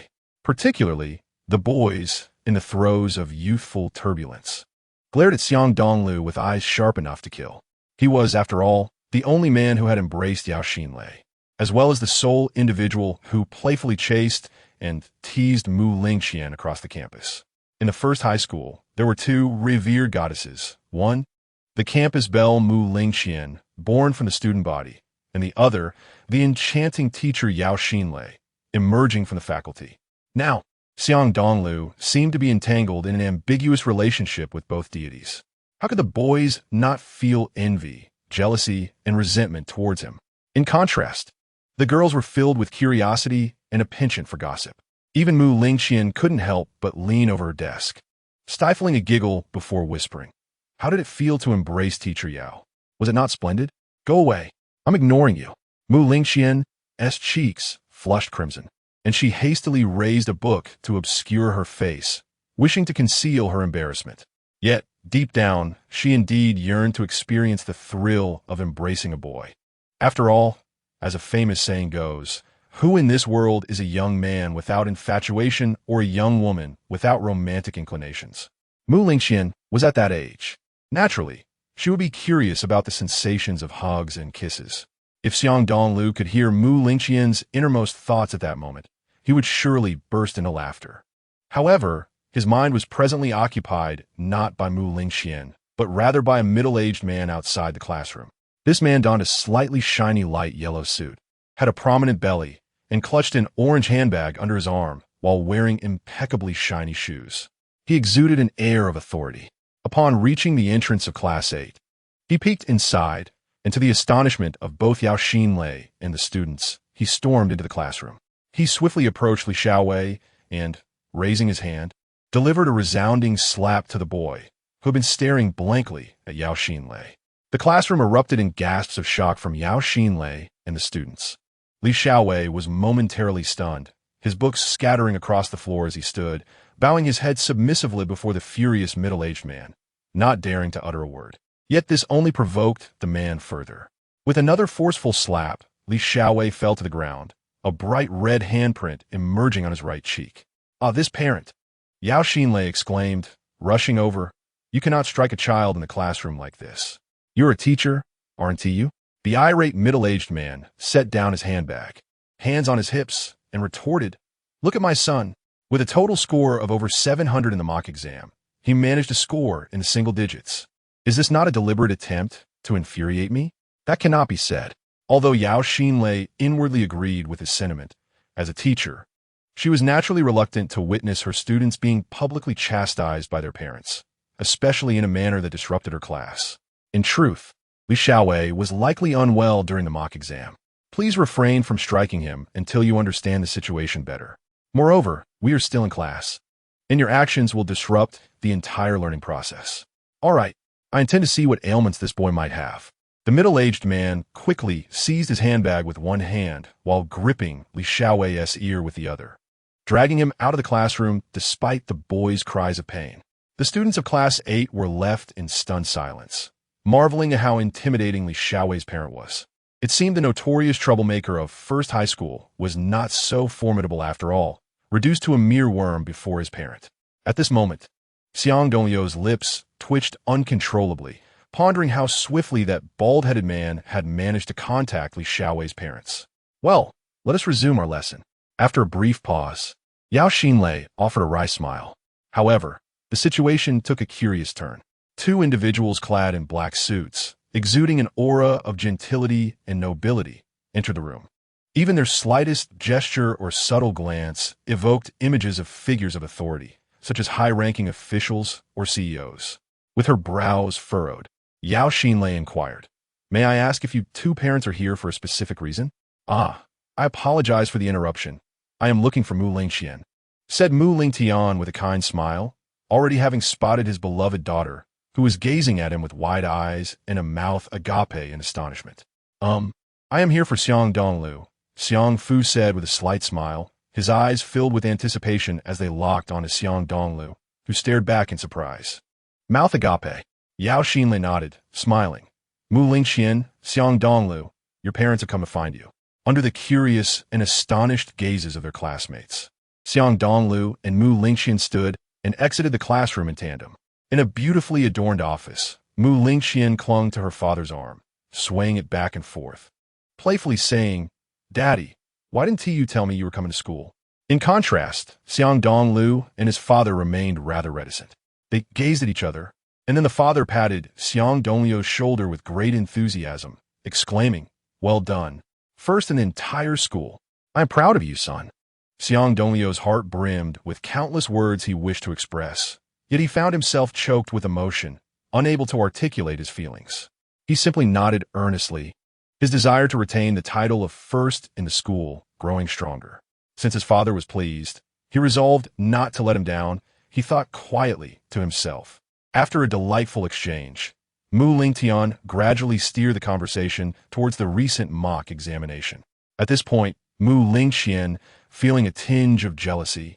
particularly the boys in the throes of youthful turbulence, glared at Xiang Dongliu with eyes sharp enough to kill. He was, after all, the only man who had embraced Xiang, as well as the sole individual who playfully chased and teased Mu Lingqian across the campus. In the first high school, there were two revered goddesses. One, the campus belle Mu Lingqian, born from the student body, and the other, the enchanting teacher Xiang, emerging from the faculty. Now, Xiang Dongliu seemed to be entangled in an ambiguous relationship with both deities. How could the boys not feel envy, jealousy, and resentment towards him? In contrast, the girls were filled with curiosity and a penchant for gossip. Even Mu Lingqian couldn't help but lean over her desk, stifling a giggle before whispering, "How did it feel to embrace Teacher Yao? Was it not splendid? Go away. I'm ignoring you." Mu Lingqian's cheeks flushed crimson, and she hastily raised a book to obscure her face, wishing to conceal her embarrassment. Yet, deep down, she indeed yearned to experience the thrill of embracing a boy. After all, as a famous saying goes, who in this world is a young man without infatuation or a young woman without romantic inclinations? Mu Lingqian was at that age. Naturally, she would be curious about the sensations of hugs and kisses. If Xiang Dongliu could hear Mu Lingqian's innermost thoughts at that moment, he would surely burst into laughter. However, his mind was presently occupied not by Mu Lingqian, but rather by a middle-aged man outside the classroom. This man donned a slightly shiny light yellow suit, had a prominent belly, and clutched an orange handbag under his arm while wearing impeccably shiny shoes. He exuded an air of authority. Upon reaching the entrance of Class 8, he peeked inside, and to the astonishment of both Xiang and the students, he stormed into the classroom. He swiftly approached Li Xiaowei and, raising his hand, delivered a resounding slap to the boy, who had been staring blankly at Xiang. The classroom erupted in gasps of shock from Xiang and the students. Li Xiaowei was momentarily stunned, his books scattering across the floor as he stood, bowing his head submissively before the furious middle-aged man, not daring to utter a word. Yet this only provoked the man further. With another forceful slap, Li Xiaowei fell to the ground, a bright red handprint emerging on his right cheek. "Ah, this parent!" Yao Xinlei exclaimed, rushing over. "You cannot strike a child in the classroom like this. You're a teacher, aren't you?" The irate middle-aged man set down his handbag, hands on his hips, and retorted, "Look at my son. With a total score of over 700 in the mock exam, he managed to score in the single digits. Is this not a deliberate attempt to infuriate me?" That cannot be said. Although Yao Xinlei inwardly agreed with his sentiment, as a teacher, she was naturally reluctant to witness her students being publicly chastised by their parents, especially in a manner that disrupted her class. In truth, Li Xiaowei was likely unwell during the mock exam. Please refrain from striking him until you understand the situation better. Moreover, we are still in class, and your actions will disrupt the entire learning process. All right, I intend to see what ailments this boy might have. The middle-aged man quickly seized his handbag with one hand while gripping Li Xiaowei's ear with the other, dragging him out of the classroom despite the boy's cries of pain. The students of Class 8 were left in stunned silence, marveling at how intimidating Li Xiaowei's parent was. It seemed the notorious troublemaker of First High School was not so formidable after all, reduced to a mere worm before his parent. At this moment, Xiang Dongliu's lips twitched uncontrollably, pondering how swiftly that bald-headed man had managed to contact Li Xiaowei's parents. "Well, let us resume our lesson." After a brief pause, Yao Xinlei offered a wry smile. However, the situation took a curious turn. Two individuals clad in black suits, exuding an aura of gentility and nobility, entered the room. Even their slightest gesture or subtle glance evoked images of figures of authority, such as high-ranking officials or CEOs. With her brows furrowed, Yao Xinlei inquired, "May I ask if you two parents are here for a specific reason?" "Ah, I apologize for the interruption. I am looking for Mu Lingqian," said Mu Lingtian with a kind smile, already having spotted his beloved daughter, who was gazing at him with wide eyes and a mouth agape in astonishment. I am here for Xiang Dongliu," Xiang Fu said with a slight smile, his eyes filled with anticipation as they locked onto Xiang Dongliu, who stared back in surprise. "Mouth agape." Yao Xinlei nodded, smiling. "Mu Lingqian, Xiang Dongliu, your parents have come to find you." Under the curious and astonished gazes of their classmates, Xiang Dongliu and Mu Lingqian stood and exited the classroom in tandem. In a beautifully adorned office, Mu Lingqian clung to her father's arm, swaying it back and forth, playfully saying, "Daddy, why didn't you tell me you were coming to school?" In contrast, Xiang Dongliu and his father remained rather reticent. They gazed at each other, and then the father patted Xiang Dongliu's shoulder with great enthusiasm, exclaiming, "Well done. First in the entire school. I am proud of you, son." Xiang Dongliu's heart brimmed with countless words he wished to express, yet he found himself choked with emotion, unable to articulate his feelings. He simply nodded earnestly, his desire to retain the title of first in the school growing stronger. Since his father was pleased, he resolved not to let him down. He thought quietly to himself. After a delightful exchange, Mu Lingtian gradually steered the conversation towards the recent mock examination. At this point, Mu Lingqian, feeling a tinge of jealousy,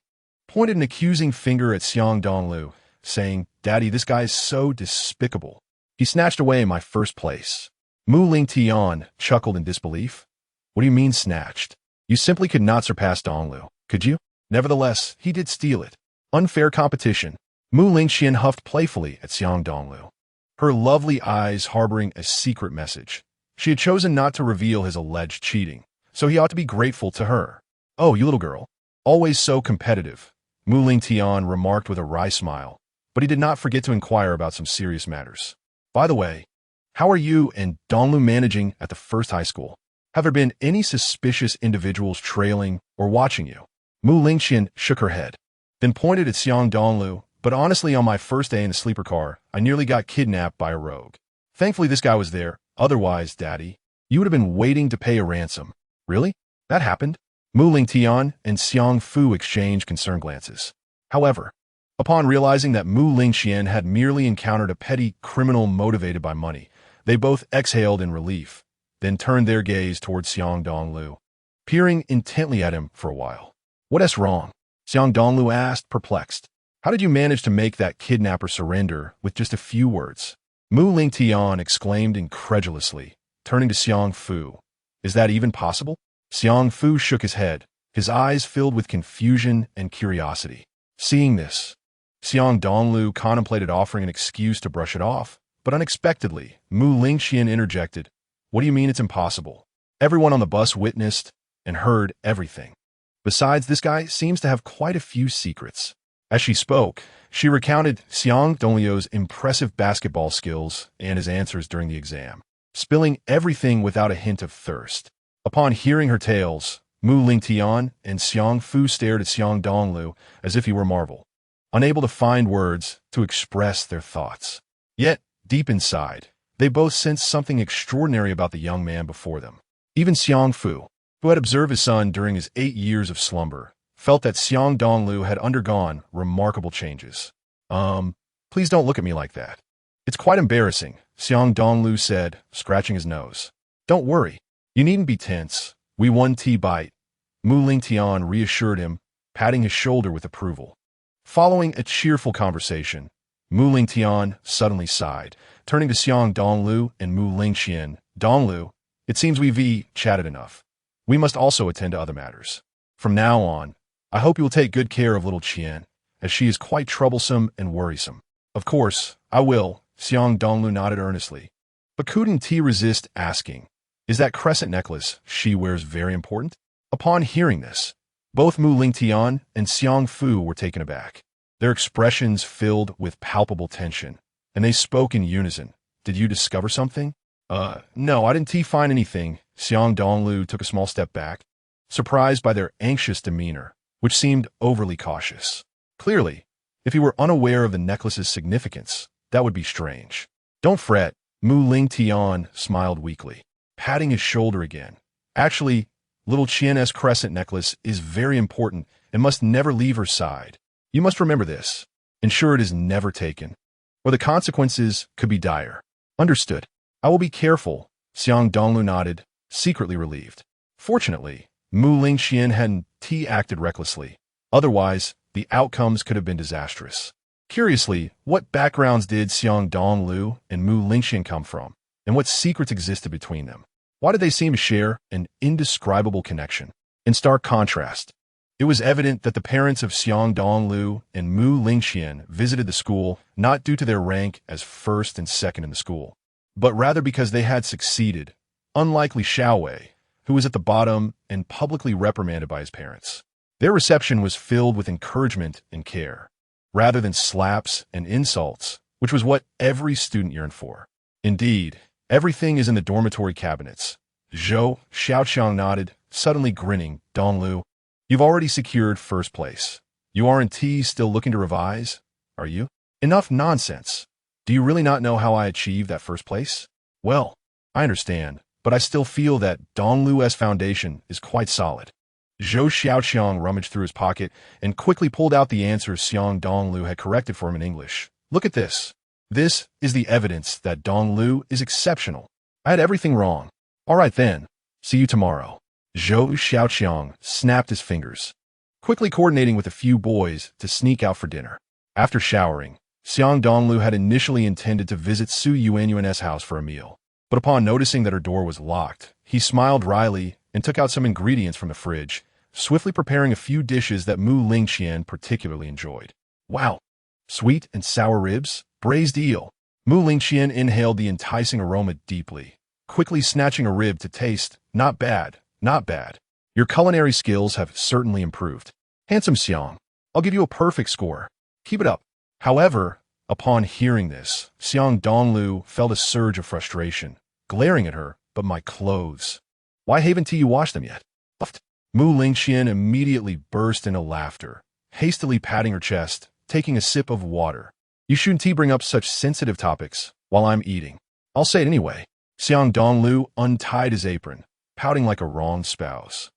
pointed an accusing finger at Xiang Dongliu, saying, "Daddy, this guy is so despicable. He snatched away my first place." Mu Lingtian chuckled in disbelief. "What do you mean snatched? You simply could not surpass Dongliu, could you?" Nevertheless, he did steal it. Unfair competition. Mu Lingqian huffed playfully at Xiang Dongliu, her lovely eyes harboring a secret message. She had chosen not to reveal his alleged cheating, so he ought to be grateful to her. "Oh, you little girl. Always so competitive," Mu Lingtian remarked with a wry smile, but he did not forget to inquire about some serious matters. "By the way, how are you and Dongliu managing at the First High School? Have there been any suspicious individuals trailing or watching you?" Mu Lingqian shook her head, then pointed at Xiang Dongliu. "But honestly, on my first day in the sleeper car, I nearly got kidnapped by a rogue. Thankfully, this guy was there. Otherwise, Daddy, you would have been waiting to pay a ransom." "Really? That happened?" Mu Lingtian and Xiang Fu exchanged concerned glances. However, upon realizing that Mu Lingqian had merely encountered a petty criminal motivated by money, they both exhaled in relief, then turned their gaze towards Xiang Dongliu, peering intently at him for a while. "What's wrong?" Xiang Dongliu asked, perplexed. "How did you manage to make that kidnapper surrender with just a few words?" Mu Lingtian exclaimed incredulously, turning to Xiang Fu. Is that even possible? Xiang Fu shook his head, his eyes filled with confusion and curiosity. Seeing this, Xiang Dongliu contemplated offering an excuse to brush it off, but unexpectedly, Mu Lingxian interjected, "What do you mean it's impossible? Everyone on the bus witnessed and heard everything. Besides, this guy seems to have quite a few secrets." As she spoke, she recounted Xiang Dongliu's impressive basketball skills and his answers during the exam, spilling everything without a hint of thirst. Upon hearing her tales, Mu Lingtian and Xiang Fu stared at Xiang Dongliu as if he were Marvel, unable to find words to express their thoughts. Yet, deep inside, they both sensed something extraordinary about the young man before them. Even Xiang Fu, who had observed his son during his 8 years of slumber, felt that Xiang Dongliu had undergone remarkable changes. Please don't look at me like that. It's quite embarrassing, Xiang Dongliu said, scratching his nose. Don't worry. You needn't be tense. We won T-Bite. Mu Lingtian reassured him, patting his shoulder with approval. Following a cheerful conversation, Mu Lingtian suddenly sighed, turning to Xiang Dongliu and Mu Lingxian. Dongliu, it seems we've chatted enough. We must also attend to other matters. From now on, I hope you will take good care of little Qian, as she is quite troublesome and worrisome. Of course, I will, Xiang Dongliu nodded earnestly. But couldn't he resist asking, is that crescent necklace she wears very important? Upon hearing this, both Mu Lingtian and Xiang Fu were taken aback. Their expressions filled with palpable tension, and they spoke in unison. Did you discover something? No, I didn't find anything. Xiang Dongliu took a small step back, surprised by their anxious demeanor, which seemed overly cautious. Clearly, if he were unaware of the necklace's significance, that would be strange. Don't fret, Mu Lingtian smiled weakly, patting his shoulder again. Actually, little Qian's crescent necklace is very important and must never leave her side. You must remember this. Ensure it is never taken, or the consequences could be dire. Understood. I will be careful, Xiang Dongliu nodded, secretly relieved. Fortunately, Mu Lingxian hadn't acted recklessly. Otherwise, the outcomes could have been disastrous. Curiously, what backgrounds did Xiang Dongliu and Mu Lingxian come from, and what secrets existed between them? Why did they seem to share an indescribable connection? In stark contrast, it was evident that the parents of Xiang Dongliu and Mu Lingxian visited the school not due to their rank as first and second in the school, but rather because they had succeeded, unlikely Xiaowei, who was at the bottom and publicly reprimanded by his parents. Their reception was filled with encouragement and care, rather than slaps and insults, which was what every student yearned for. Indeed, everything is in the dormitory cabinets. Zhou Xiaoqiang nodded, suddenly grinning. Dongliu, you've already secured first place. You aren't still looking to revise, are you? Enough nonsense. Do you really not know how I achieved that first place? Well, I understand, but I still feel that Dongliu's foundation is quite solid. Zhou Xiaoqiang rummaged through his pocket and quickly pulled out the answers Xiang Dongliu had corrected for him in English. Look at this. This is the evidence that Dongliu is exceptional. I had everything wrong. All right then. See you tomorrow. Zhou Xiaoqiang snapped his fingers, quickly coordinating with a few boys to sneak out for dinner. After showering, Xiang Dongliu had initially intended to visit Su Yuanyuan's house for a meal, but upon noticing that her door was locked, he smiled wryly and took out some ingredients from the fridge, swiftly preparing a few dishes that Mu Lingxian particularly enjoyed. Wow! Sweet and sour ribs, braised eel. Mu Lingxian inhaled the enticing aroma deeply, quickly snatching a rib to taste. Not bad, not bad. Your culinary skills have certainly improved. Handsome Xiang, I'll give you a perfect score. Keep it up. However, upon hearing this, Xiang Dongliu felt a surge of frustration, glaring at her. But my clothes. Why haven't you washed them yet? Mu Lingxian immediately burst into laughter, hastily patting her chest, taking a sip of water. You shouldn't bring up such sensitive topics while I'm eating. I'll say it anyway. Xiang Dongliu untied his apron, pouting like a wronged spouse.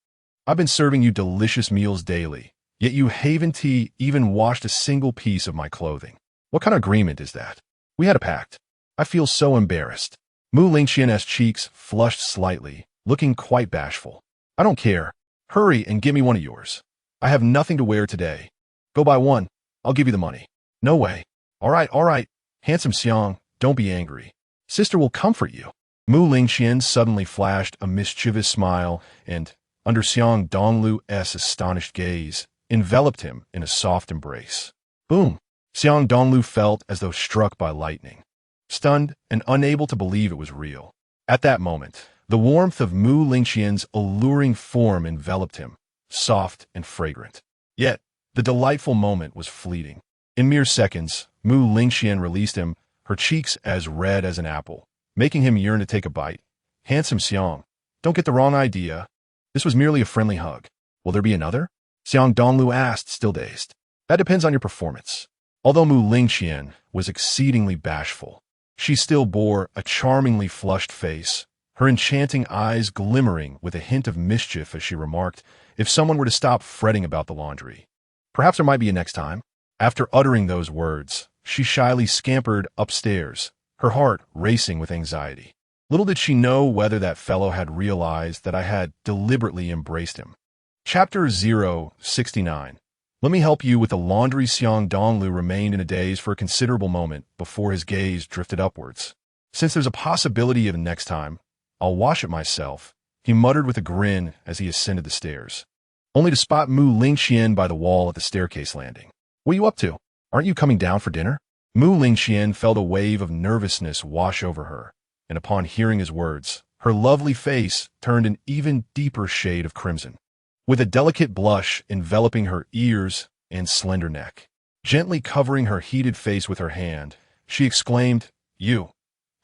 I've been serving you delicious meals daily, yet you haven't even washed a single piece of my clothing. What kind of agreement is that? We had a pact. I feel so embarrassed. Mu Lingxian's cheeks flushed slightly, looking quite bashful. I don't care. Hurry and give me one of yours. I have nothing to wear today. Go buy one. I'll give you the money. No way. All right. Handsome Xiang, Don't be angry. Sister will comfort you. Mu Lingqian suddenly flashed a mischievous smile and, under Xiang Dongliu's astonished gaze, enveloped him in a soft embrace. Boom! Xiang Dongliu felt as though struck by lightning, stunned and unable to believe it was real. At that moment, the warmth of Mu Lingqian's alluring form enveloped him, soft and fragrant. Yet, the delightful moment was fleeting. In mere seconds, Mu Lingqian released him, her cheeks as red as an apple, making him yearn to take a bite. Handsome Xiang, don't get the wrong idea. This was merely a friendly hug. Will there be another? Xiang Dongliu asked, still dazed. That depends on your performance. Although Mu Lingqian was exceedingly bashful, she still bore a charmingly flushed face, her enchanting eyes glimmering with a hint of mischief as she remarked, if someone were to stop fretting about the laundry. Perhaps there might be a next time. After uttering those words, she shyly scampered upstairs, her heart racing with anxiety. Little did she know whether that fellow had realized that I had deliberately embraced him. Chapter 069. Let me help you with the laundry. Xiang Dongliu remained in a daze for a considerable moment before his gaze drifted upwards. Since there's a possibility of a next time, I'll wash it myself, he muttered with a grin as he ascended the stairs, only to spot Mu Lingqian by the wall at the staircase landing. What are you up to? Aren't you coming down for dinner? Mu Lingqian felt a wave of nervousness wash over her, and upon hearing his words, her lovely face turned an even deeper shade of crimson, with a delicate blush enveloping her ears and slender neck. Gently covering her heated face with her hand, she exclaimed,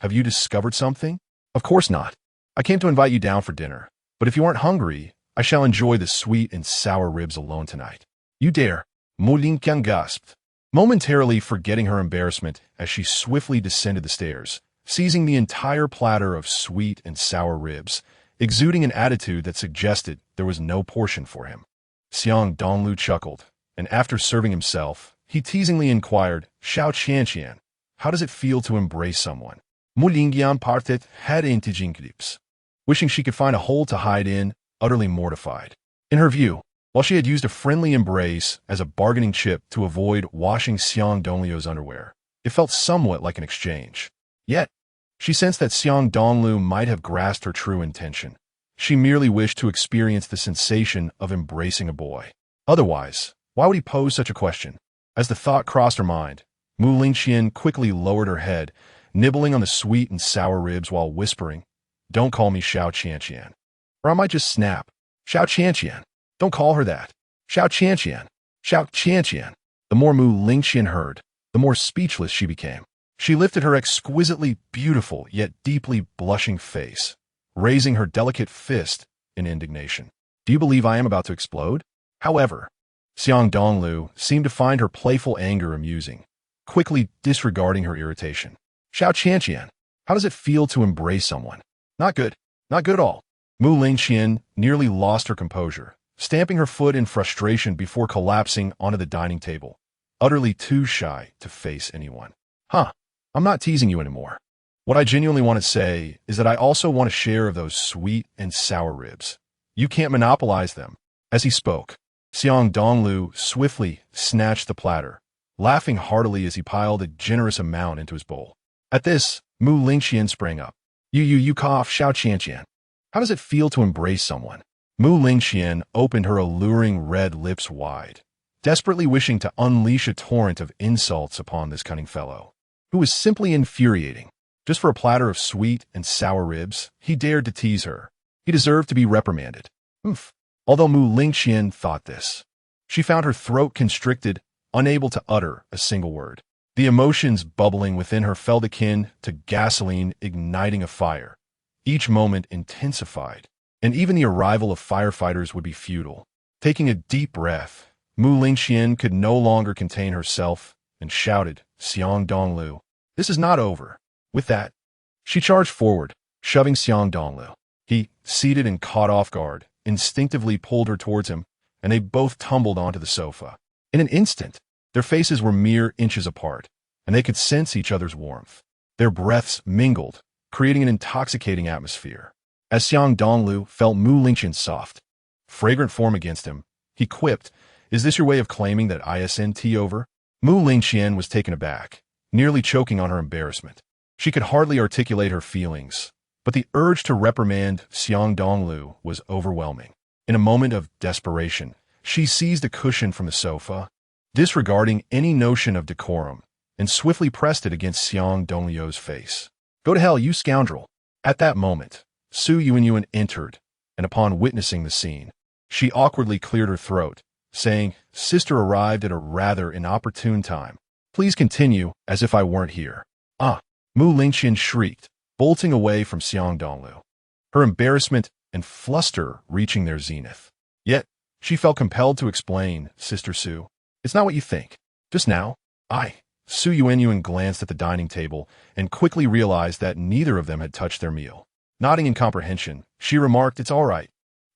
Have you discovered something? Of course not. I came to invite you down for dinner, but if you aren't hungry, I shall enjoy the sweet and sour ribs alone tonight. You dare? Mu Lingqian gasped, momentarily forgetting her embarrassment as she swiftly descended the stairs, seizing the entire platter of sweet and sour ribs, exuding an attitude that suggested there was no portion for him. Xiang Dongliu chuckled, and after serving himself, he teasingly inquired, Xiao Qianqian, how does it feel to embrace someone? Mu Lingqian parted head into Jinglips, wishing she could find a hole to hide in, utterly mortified. In her view, while she had used a friendly embrace as a bargaining chip to avoid washing Xiang Dongliu's underwear, it felt somewhat like an exchange. Yet, she sensed that Xiang Dongliu might have grasped her true intention. She merely wished to experience the sensation of embracing a boy. Otherwise, why would he pose such a question? As the thought crossed her mind, Mu Lingqian quickly lowered her head, nibbling on the sweet and sour ribs while whispering, Don't call me Xiao Qianqian, or I might just snap. Xiao Qianqian. Don't call her that. Xiao Qianqian. Xiao Qianqian. The more Mu Lingqian heard, the more speechless she became. She lifted her exquisitely beautiful yet deeply blushing face, raising her delicate fist in indignation. Do you believe I am about to explode? However, Xiang Dongliu seemed to find her playful anger amusing, quickly disregarding her irritation. Xiao Qianqian, how does it feel to embrace someone? Not good. Not good at all. Mu Lingqian nearly lost her composure, stamping her foot in frustration before collapsing onto the dining table, utterly too shy to face anyone. I'm not teasing you anymore. What I genuinely want to say is that I also want a share of those sweet and sour ribs. You can't monopolize them. As he spoke, Xiang Dongliu swiftly snatched the platter, laughing heartily as he piled a generous amount into his bowl. At this, Mu Lingqian sprang up. You cough, Xiao Qianqian. How does it feel to embrace someone? Mu Lingqian opened her alluring red lips wide, desperately wishing to unleash a torrent of insults upon this cunning fellow, who was simply infuriating. Just for a platter of sweet and sour ribs, he dared to tease her. He deserved to be reprimanded. Although Mu Lingqian thought this, she found her throat constricted, unable to utter a single word. The emotions bubbling within her felt akin to gasoline igniting a fire. Each moment intensified, and even the arrival of firefighters would be futile. Taking a deep breath, Mu Lingqian could no longer contain herself and shouted, Xiang Dongliu, this is not over. With that, she charged forward, shoving Xiang Dongliu. He, seated and caught off guard, instinctively pulled her towards him, and they both tumbled onto the sofa. In an instant, their faces were mere inches apart, and they could sense each other's warmth. Their breaths mingled, creating an intoxicating atmosphere. As Xiang Dongliu felt Mu Lingqian's soft, fragrant form against him, he quipped, Is this your way of claiming that ISNT over? Mu Lingqian was taken aback, nearly choking on her embarrassment. She could hardly articulate her feelings, but the urge to reprimand Xiang Dongliu was overwhelming. In a moment of desperation, she seized a cushion from the sofa, disregarding any notion of decorum, and swiftly pressed it against Xiang Dongliu's face. "Go to hell, you scoundrel!" At that moment, Su Yuanyuan entered, and upon witnessing the scene, she awkwardly cleared her throat, saying, "Sister arrived at a rather inopportune time. Please continue as if I weren't here." "Ah!" Mu Lingqian shrieked, bolting away from Xiang Dongliu, her embarrassment and fluster reaching their zenith. Yet, she felt compelled to explain, "Sister Su, it's not what you think. Just now, Su Yuanyuan glanced at the dining table and quickly realized that neither of them had touched their meal. Nodding in comprehension, she remarked, "It's all right.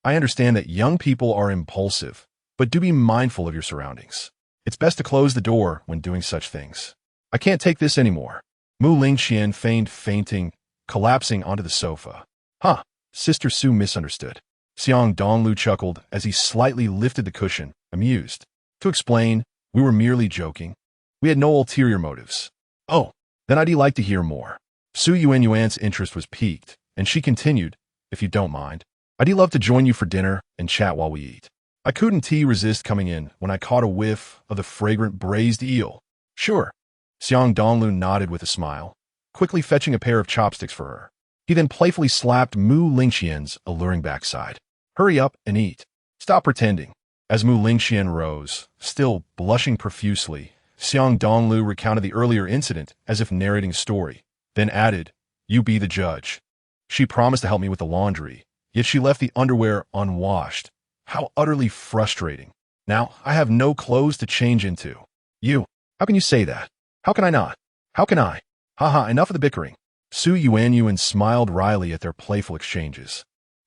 I understand that young people are impulsive, but do be mindful of your surroundings. It's best to close the door when doing such things. I can't take this anymore." Mu Lingqian feigned fainting, collapsing onto the sofa. "Huh." Sister Su misunderstood. Xiang Dongliu chuckled as he slightly lifted the cushion, amused. "To explain, we were merely joking. We had no ulterior motives." "Oh, then I'd like to hear more." Su Yuanyuan's interest was piqued, and she continued, "If you don't mind, I'd love to join you for dinner and chat while we eat. I couldn't resist coming in when I caught a whiff of the fragrant braised eel." "Sure." Xiang Dongliu nodded with a smile, quickly fetching a pair of chopsticks for her. He then playfully slapped Mu Lingqian's alluring backside. "Hurry up and eat. Stop pretending." As Mu Lingqian rose, still blushing profusely, Xiang Dongliu recounted the earlier incident as if narrating a story, then added, "You be the judge. She promised to help me with the laundry, yet she left the underwear unwashed. How utterly frustrating. Now I have no clothes to change into." "You, how can you say that? How can I not? How can I? Haha, enough of the bickering." Su Yuanyuan smiled wryly at their playful exchanges.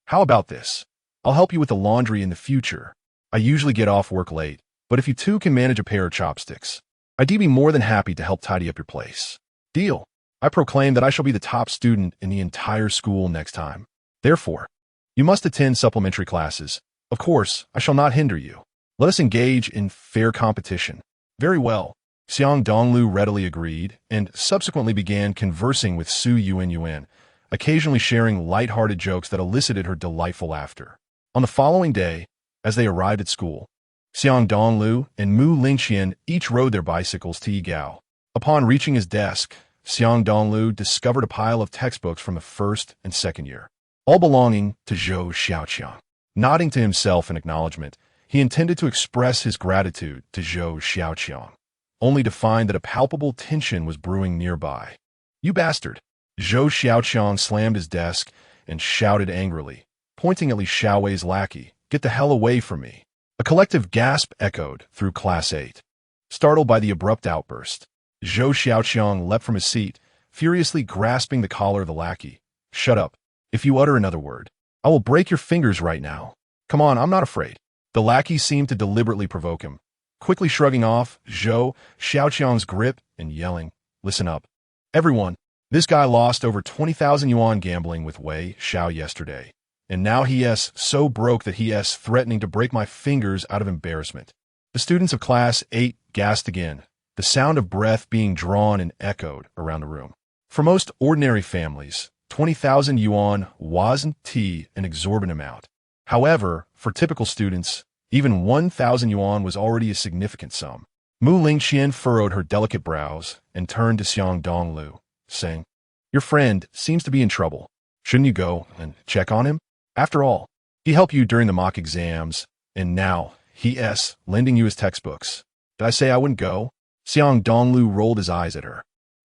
"How about this? I'll help you with the laundry in the future. I usually get off work late, but if you two can manage a pair of chopsticks, I'd be more than happy to help tidy up your place. Deal. I proclaim that I shall be the top student in the entire school next time. Therefore, you must attend supplementary classes. Of course, I shall not hinder you. Let us engage in fair competition." "Very well." Xiang Dongliu readily agreed, and subsequently began conversing with Su Yuanyuan, occasionally sharing light-hearted jokes that elicited her delightful laughter. On the following day, as they arrived at school, Xiang Dongliu and Mu Lingqian each rode their bicycles to Yigao. Upon reaching his desk, Xiang Dongliu discovered a pile of textbooks from the first and second year, all belonging to Zhou Xiaoqiang. Nodding to himself in acknowledgement, he intended to express his gratitude to Zhou Xiaoqiang, only to find that a palpable tension was brewing nearby. "You bastard!" Zhou Xiaoqiang slammed his desk and shouted angrily, pointing at Li Xiaowei's lackey, "Get the hell away from me." A collective gasp echoed through Class 8. Startled by the abrupt outburst, Zhou Xiaoqiang leapt from his seat, furiously grasping the collar of the lackey. "Shut up. If you utter another word, I will break your fingers right now. Come on, I'm not afraid." The lackey seemed to deliberately provoke him, quickly shrugging off Zhou Xiaoqiang's grip and yelling, "Listen up. Everyone, this guy lost over 20,000 yuan gambling with Wei Xiao yesterday, and now he's so broke that he's threatening to break my fingers out of embarrassment." The students of Class 8 gasped again, the sound of breath being drawn and echoed around the room. For most ordinary families, 20,000 yuan wasn't an exorbitant amount. However, for typical students, even 1,000 yuan was already a significant sum. Mu Lingqian furrowed her delicate brows and turned to Xiang Dongliu, saying, "Your friend seems to be in trouble. Shouldn't you go and check on him? After all, he helped you during the mock exams, and now he's lending you his textbooks. Did I say I wouldn't go?" Xiang Dongliu rolled his eyes at her,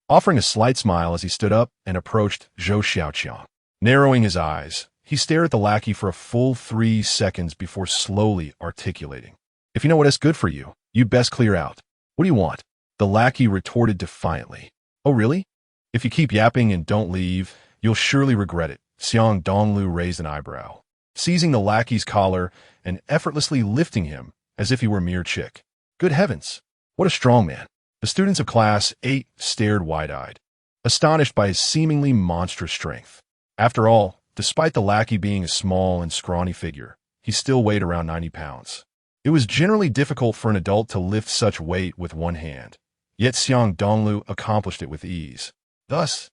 offering a slight smile as he stood up and approached Zhou Xiaoqiang. Narrowing his eyes, he stared at the lackey for a full 3 seconds before slowly articulating, "If you know what is good for you, you'd best clear out. What do you want?" The lackey retorted defiantly, "Oh really? If you keep yapping and don't leave, you'll surely regret it." Xiang Dongliu raised an eyebrow, seizing the lackey's collar and effortlessly lifting him as if he were a mere chick. Good heavens, what a strong man. The students of Class 8 stared wide-eyed, astonished by his seemingly monstrous strength. After all, despite the lackey being a small and scrawny figure, he still weighed around 90 pounds. It was generally difficult for an adult to lift such weight with one hand, yet Xiang Dongliu accomplished it with ease. Thus,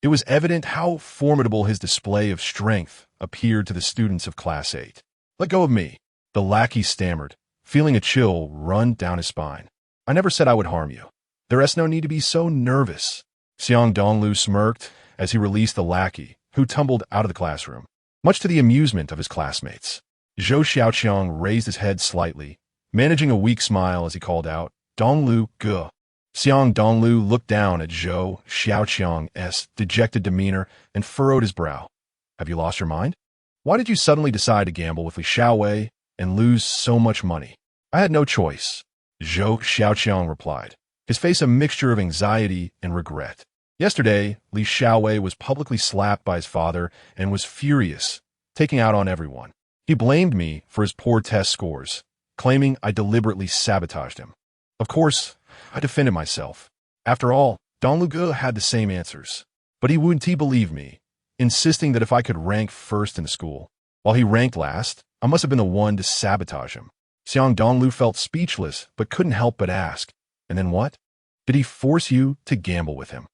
It was evident how formidable his display of strength appeared to the students of Class 8. "Let go of me," the lackey stammered, feeling a chill run down his spine. "I never said I would harm you. There is no need to be so nervous." Xiang Dongliu smirked as he released the lackey, who tumbled out of the classroom, much to the amusement of his classmates. Zhou Xiaoqiang raised his head slightly, managing a weak smile as he called out, "Dongliu, ge." Xiang Dongliu looked down at Zhou Xiaoqiang's dejected demeanor and furrowed his brow. "Have you lost your mind? Why did you suddenly decide to gamble with Li Xiaowei and lose so much money?" "I had no choice," Zhou Xiaoqiang replied, his face a mixture of anxiety and regret. "Yesterday, Li Xiaowei was publicly slapped by his father and was furious, taking out on everyone. He blamed me for his poor test scores, claiming I deliberately sabotaged him. Of course, I defended myself. After all, Dongliu had the same answers. But he wouldn't believe me, insisting that if I could rank first in the school, while he ranked last, I must have been the one to sabotage him." Xiang Dongliu felt speechless but couldn't help but ask, "And then what? Did he force you to gamble with him,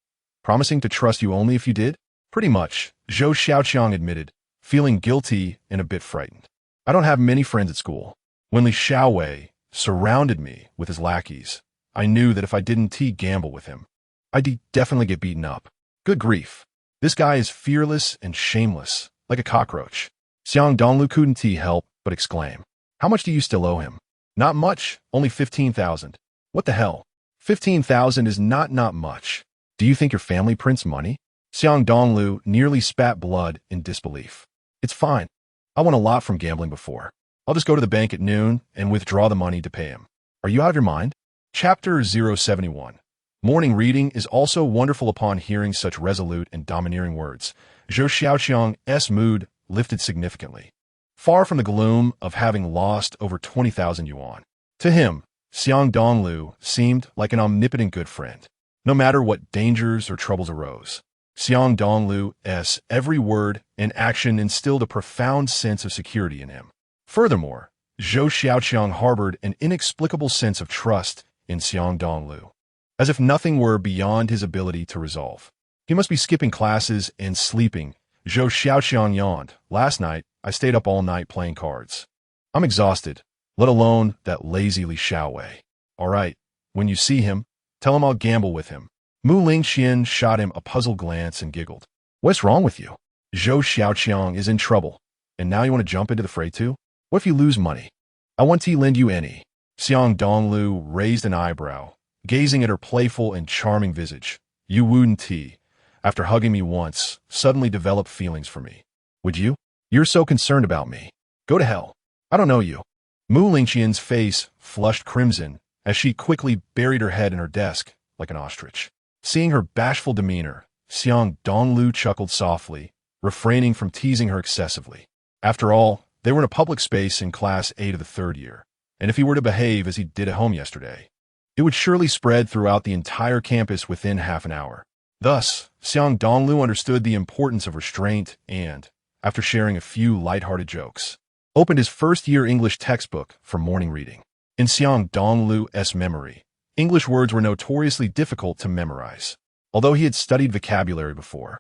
promising to trust you only if you did?" "Pretty much," Zhou Xiaoqiang admitted, feeling guilty and a bit frightened. "I don't have many friends at school. When Li Xiaowei surrounded me with his lackeys, I knew that if I didn't gamble with him, I'd definitely get beaten up. Good grief. This guy is fearless and shameless, like a cockroach." Xiang Dongliu couldn't help but exclaim, "How much do you still owe him?" "Not much, only 15,000. "What the hell? 15,000 is not much. Do you think your family prints money?" Xiang Dongliu nearly spat blood in disbelief. "It's fine. I won a lot from gambling before. I'll just go to the bank at noon and withdraw the money to pay him." "Are you out of your mind?" Chapter 071. Morning reading is also wonderful. Upon hearing such resolute and domineering words, Zhou Xiaoqiang's mood lifted significantly, far from the gloom of having lost over 20,000 yuan. To him, Xiang Dongliu seemed like an omnipotent good friend, no matter what dangers or troubles arose. Xiang Dongliu's every word and action instilled a profound sense of security in him. Furthermore, Zhou Xiaoqiang harbored an inexplicable sense of trust in Xiang Dongliu, as if nothing were beyond his ability to resolve. He must be skipping classes and sleeping. Zhou Xiaoqiang yawned. "Last night, I stayed up all night playing cards. I'm exhausted, let alone that lazy Li Xiaowei." "All right, when you see him, tell him I'll gamble with him." Mu Lingqian shot him a puzzled glance and giggled. "What's wrong with you? Zhou Xiaoqiang is in trouble, and now you want to jump into the fray too? What if you lose money? I want to lend you any." Xiang Dongliu raised an eyebrow, gazing at her playful and charming visage. "You wouldn't, after hugging me once, suddenly develop feelings for me, would you? You're so concerned about me. Go to hell. I don't know you." Mu Lingqian's face flushed crimson as she quickly buried her head in her desk like an ostrich. Seeing her bashful demeanor, Xiang Dongliu chuckled softly, refraining from teasing her excessively. After all, they were in a public space in Class 8 of the 3rd year, and if he were to behave as he did at home yesterday, it would surely spread throughout the entire campus within half an hour. Thus, Xiang Dongliu understood the importance of restraint and, after sharing a few light-hearted jokes, opened his first-year English textbook for morning reading. In Xiang Dongliu's memory, English words were notoriously difficult to memorize, although he had studied vocabulary before.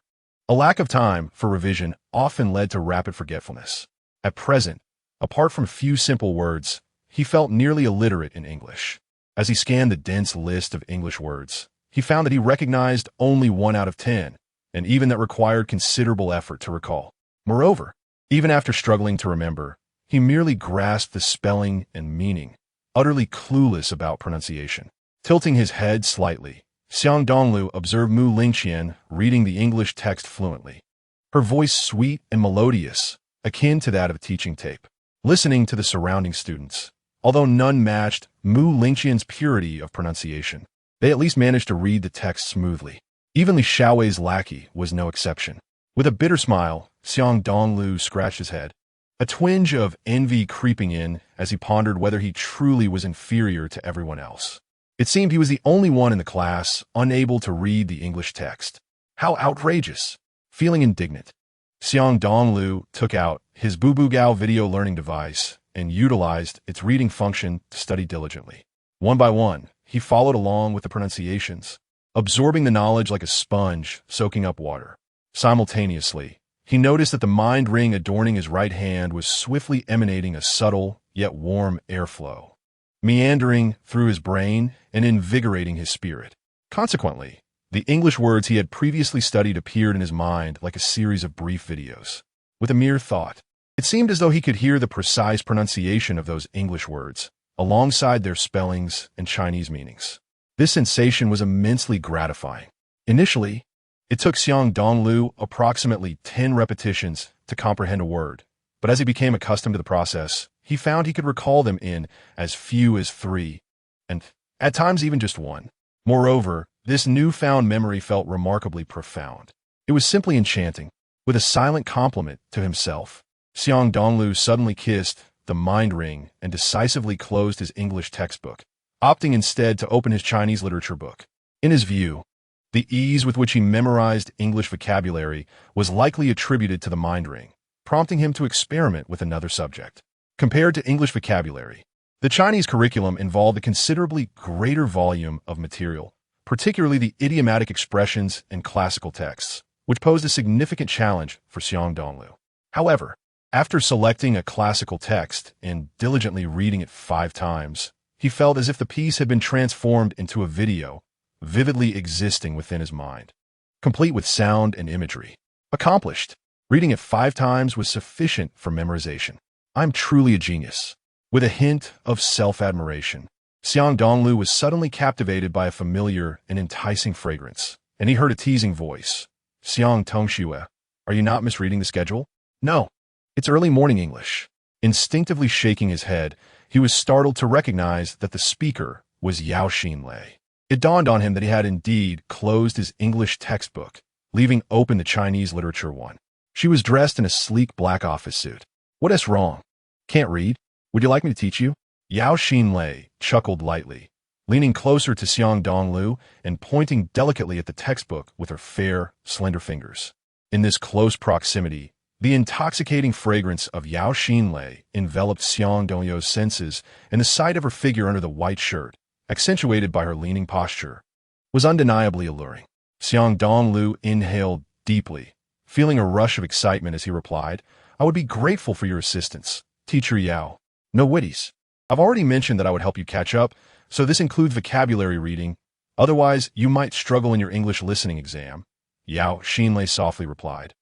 A lack of time for revision often led to rapid forgetfulness. At present, apart from a few simple words, he felt nearly illiterate in English. As he scanned the dense list of English words, he found that he recognized only 1 out of 10, and even that required considerable effort to recall. Moreover, even after struggling to remember, he merely grasped the spelling and meaning, utterly clueless about pronunciation. Tilting his head slightly, Xiang Dongliu observed Mu Lingqian reading the English text fluently, her voice sweet and melodious, akin to that of a teaching tape. Listening to the surrounding students, although none matched Mu Lingqian's purity of pronunciation, they at least managed to read the text smoothly. Even Li Xiaowei's lackey was no exception. With a bitter smile, Xiang Dongliu scratched his head, a twinge of envy creeping in as he pondered whether he truly was inferior to everyone else. It seemed he was the only one in the class unable to read the English text. How outrageous! Feeling indignant, Xiang Dongliu took out his Bubugao video learning device and utilized its reading function to study diligently. One by one, he followed along with the pronunciations, absorbing the knowledge like a sponge soaking up water. Simultaneously, he noticed that the mind ring adorning his right hand was swiftly emanating a subtle, yet warm airflow, meandering through his brain and invigorating his spirit. Consequently, the English words he had previously studied appeared in his mind like a series of brief videos. With a mere thought, it seemed as though he could hear the precise pronunciation of those English words, alongside their spellings and Chinese meanings. This sensation was immensely gratifying. Initially, it took Xiang Dongliu approximately 10 repetitions to comprehend a word, but as he became accustomed to the process, he found he could recall them in as few as 3, and at times even just 1. Moreover, this newfound memory felt remarkably profound. It was simply enchanting. With a silent compliment to himself, Xiang Dongliu suddenly kissed the mind ring and decisively closed his English textbook, opting instead to open his Chinese literature book. In his view, the ease with which he memorized English vocabulary was likely attributed to the mind ring, prompting him to experiment with another subject. Compared to English vocabulary, the Chinese curriculum involved a considerably greater volume of material, particularly the idiomatic expressions and classical texts, which posed a significant challenge for Xiang Dongliu. However, after selecting a classical text and diligently reading it 5 times, he felt as if the piece had been transformed into a video, vividly existing within his mind, complete with sound and imagery. Accomplished. Reading it 5 times was sufficient for memorization. I'm truly a genius. With a hint of self-admiration, Xiang Dongliu was suddenly captivated by a familiar and enticing fragrance, and he heard a teasing voice. Xiang Dongliu, are you not misreading the schedule? No. It's early morning English. Instinctively shaking his head, he was startled to recognize that the speaker was Yao Xinlei. It dawned on him that he had indeed closed his English textbook, leaving open the Chinese literature one. She was dressed in a sleek black office suit. What is wrong? Can't read? Would you like me to teach you? Yao Xinlei chuckled lightly, leaning closer to Xiang Dongliu and pointing delicately at the textbook with her fair, slender fingers. In this close proximity, the intoxicating fragrance of Yao Xinlei enveloped Xiang Dongliu's senses, and the sight of her figure under the white shirt, accentuated by her leaning posture, was undeniably alluring. Xiang Dongliu inhaled deeply, feeling a rush of excitement as he replied, I would be grateful for your assistance, Teacher Yao. No witties. I've already mentioned that I would help you catch up, so this includes vocabulary reading. Otherwise, you might struggle in your English listening exam. Yao Xinlei softly replied,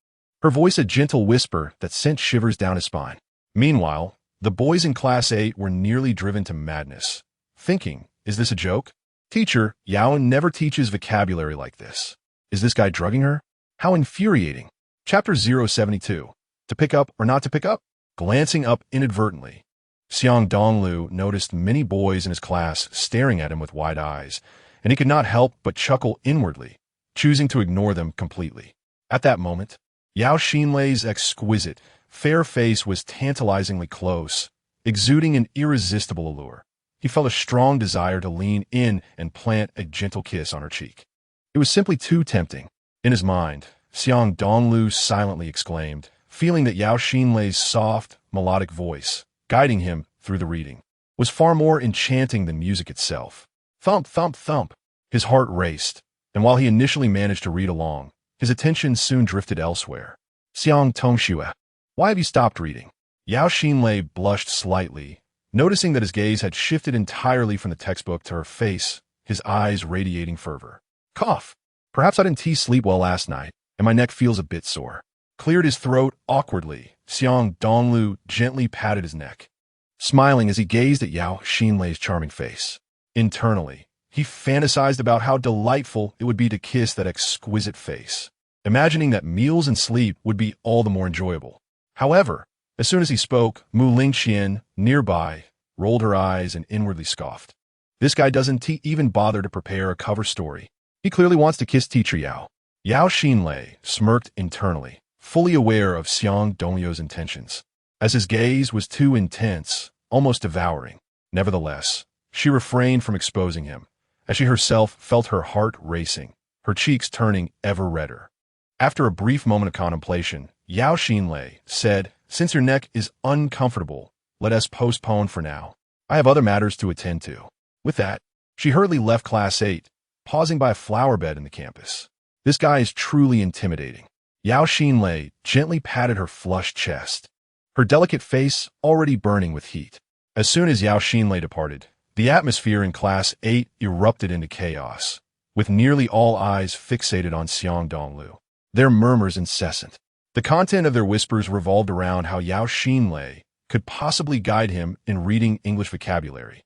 her voice a gentle whisper that sent shivers down his spine. Meanwhile, the boys in Class 8 were nearly driven to madness, thinking, is this a joke? Teacher, Yao never teaches vocabulary like this. Is this guy drugging her? How infuriating. Chapter 072. To pick up or not to pick up? Glancing up inadvertently, Xiang Dongliu noticed many boys in his class staring at him with wide eyes, and he could not help but chuckle inwardly, choosing to ignore them completely. At that moment, Yao Xinlei's exquisite, fair face was tantalizingly close, exuding an irresistible allure. He felt a strong desire to lean in and plant a gentle kiss on her cheek. It was simply too tempting. In his mind, Xiang Dongliu silently exclaimed, feeling that Yao Xinlei's soft, melodic voice, guiding him through the reading, was far more enchanting than music itself. Thump, thump, thump. His heart raced, and while he initially managed to read along, his attention soon drifted elsewhere. Xiang Dongliu, why have you stopped reading? Yao Xinlei blushed slightly, noticing that his gaze had shifted entirely from the textbook to her face, his eyes radiating fervor. Cough. Perhaps I didn't sleep well last night, and my neck feels a bit sore. Cleared his throat awkwardly, Xiang Dongliu gently patted his neck, smiling as he gazed at Yao Xinlei's charming face. Internally, he fantasized about how delightful it would be to kiss that exquisite face, imagining that meals and sleep would be all the more enjoyable. However, as soon as he spoke, Mu Lingqian, nearby, rolled her eyes and inwardly scoffed. This guy doesn't even bother to prepare a cover story. He clearly wants to kiss Teacher Yao. Yao Xinlei smirked internally, fully aware of Xiang Dongliu's intentions, as his gaze was too intense, almost devouring. Nevertheless, she refrained from exposing him, as she herself felt her heart racing, her cheeks turning ever redder. After a brief moment of contemplation, Yao Xinlei said, since your neck is uncomfortable, let us postpone for now. I have other matters to attend to. With that, she hurriedly left Class 8, pausing by a flower bed in the campus. This guy is truly intimidating. Yao Xinlei gently patted her flushed chest, her delicate face already burning with heat. As soon as Yao Xinlei departed, the atmosphere in Class 8 erupted into chaos, with nearly all eyes fixated on Xiang Dongliu, their murmurs incessant. The content of their whispers revolved around how Yao Xinlei could possibly guide him in reading English vocabulary,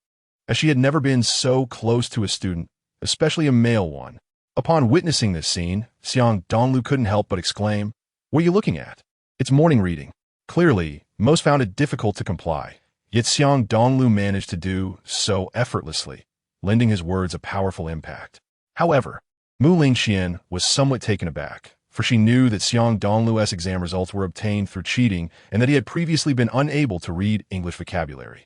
as she had never been so close to a student, especially a male one. Upon witnessing this scene, Xiang Dongliu couldn't help but exclaim, "What are you looking at? It's morning reading." Clearly, most found it difficult to comply, yet Xiang Dongliu managed to do so effortlessly, lending his words a powerful impact. However, Mu Lingxian was somewhat taken aback, for she knew that Xiang Dongliu's exam results were obtained through cheating and that he had previously been unable to read English vocabulary.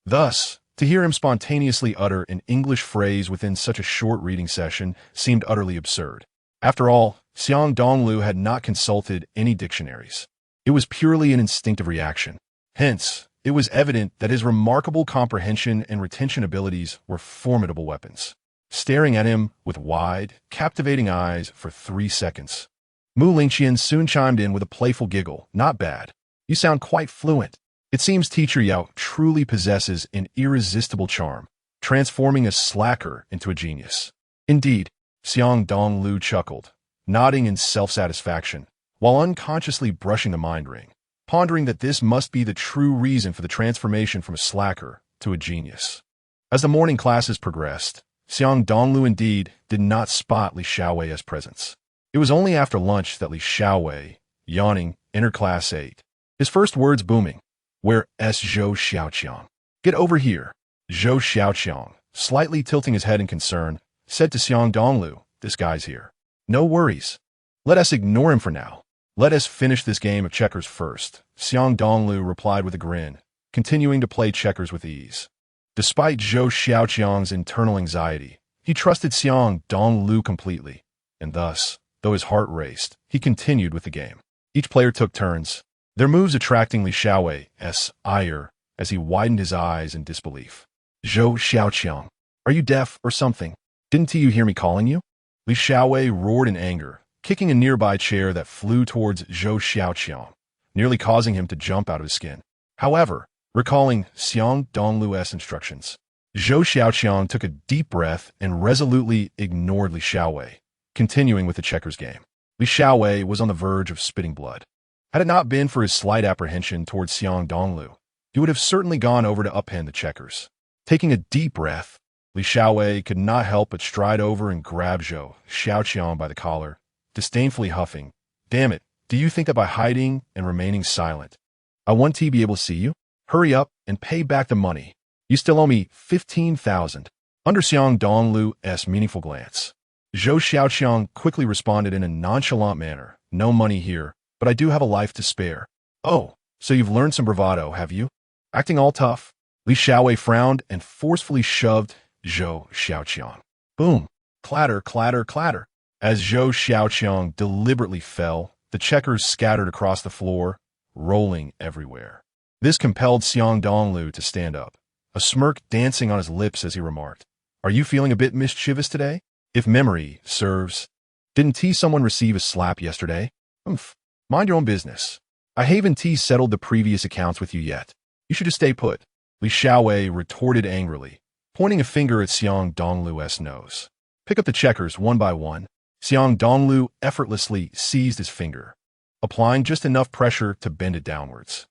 Thus, to hear him spontaneously utter an English phrase within such a short reading session seemed utterly absurd. After all, Xiang Dongliu had not consulted any dictionaries. It was purely an instinctive reaction. Hence, it was evident that his remarkable comprehension and retention abilities were formidable weapons. Staring at him with wide, captivating eyes for 3 seconds, Mu Lingxian soon chimed in with a playful giggle. "Not bad. You sound quite fluent. It seems Teacher Yao truly possesses an irresistible charm, transforming a slacker into a genius." Indeed, Xiang Dongliu chuckled, nodding in self-satisfaction, while unconsciously brushing the mind ring, pondering that this must be the true reason for the transformation from a slacker to a genius. As the morning classes progressed, Xiang Dongliu indeed did not spot Li Xiaowei's presence. It was only after lunch that Li Xiaowei, yawning, entered Class 8, his first words booming, "Where is Zhou Xiaoqiang? Get over here." Zhou Xiaoqiang, slightly tilting his head in concern, said to Xiang Dongliu, "This guy's here. No worries. Let us ignore him for now. Let us finish this game of checkers first." Xiang Dongliu replied with a grin, continuing to play checkers with ease. Despite Zhou Xiaoqiang's internal anxiety, he trusted Xiang Dongliu completely, and thus, though his heart raced, he continued with the game. Each player took turns, their moves attracting Li Xiaowei's ire as he widened his eyes in disbelief. "Zhou Xiaoqiang, are you deaf or something? Didn't you hear me calling you?" Li Xiaowei roared in anger, kicking a nearby chair that flew towards Zhou Xiaoqiang, nearly causing him to jump out of his skin. However, recalling Xiang Dongliu's instructions, Zhou Xiaoqiang took a deep breath and resolutely ignored Li Xiaowei, continuing with the checkers game. Li Xiaowei was on the verge of spitting blood. Had it not been for his slight apprehension towards Xiang Dongliu, he would have certainly gone over to upend the checkers. Taking a deep breath, Li Xiaowei could not help but stride over and grab Zhou Xiaoqiang by the collar, disdainfully huffing, "Damn it, do you think that by hiding and remaining silent, I want to be able to see you? Hurry up and pay back the money. You still owe me 15,000. Under Xiang Dongliu's meaningful glance, Zhou Xiaoqiang quickly responded in a nonchalant manner, "No money here, but I do have a life to spare." "Oh, so you've learned some bravado, have you? Acting all tough?" Li Xiaowei frowned and forcefully shoved Zhou Xiaoqiang. Boom! Clatter, clatter, clatter. As Zhou Xiaoqiang deliberately fell, the checkers scattered across the floor, rolling everywhere. This compelled Xiang Dongliu to stand up, a smirk dancing on his lips as he remarked, "Are you feeling a bit mischievous today? If memory serves, didn't someone receive a slap yesterday? Mind your own business. I haven't settled the previous accounts with you yet. You should just stay put." Li Xiaowei retorted angrily, pointing a finger at Xiang Dongliu's nose. "Pick up the checkers one by one." Xiang Dongliu effortlessly seized his finger, applying just enough pressure to bend it downwards.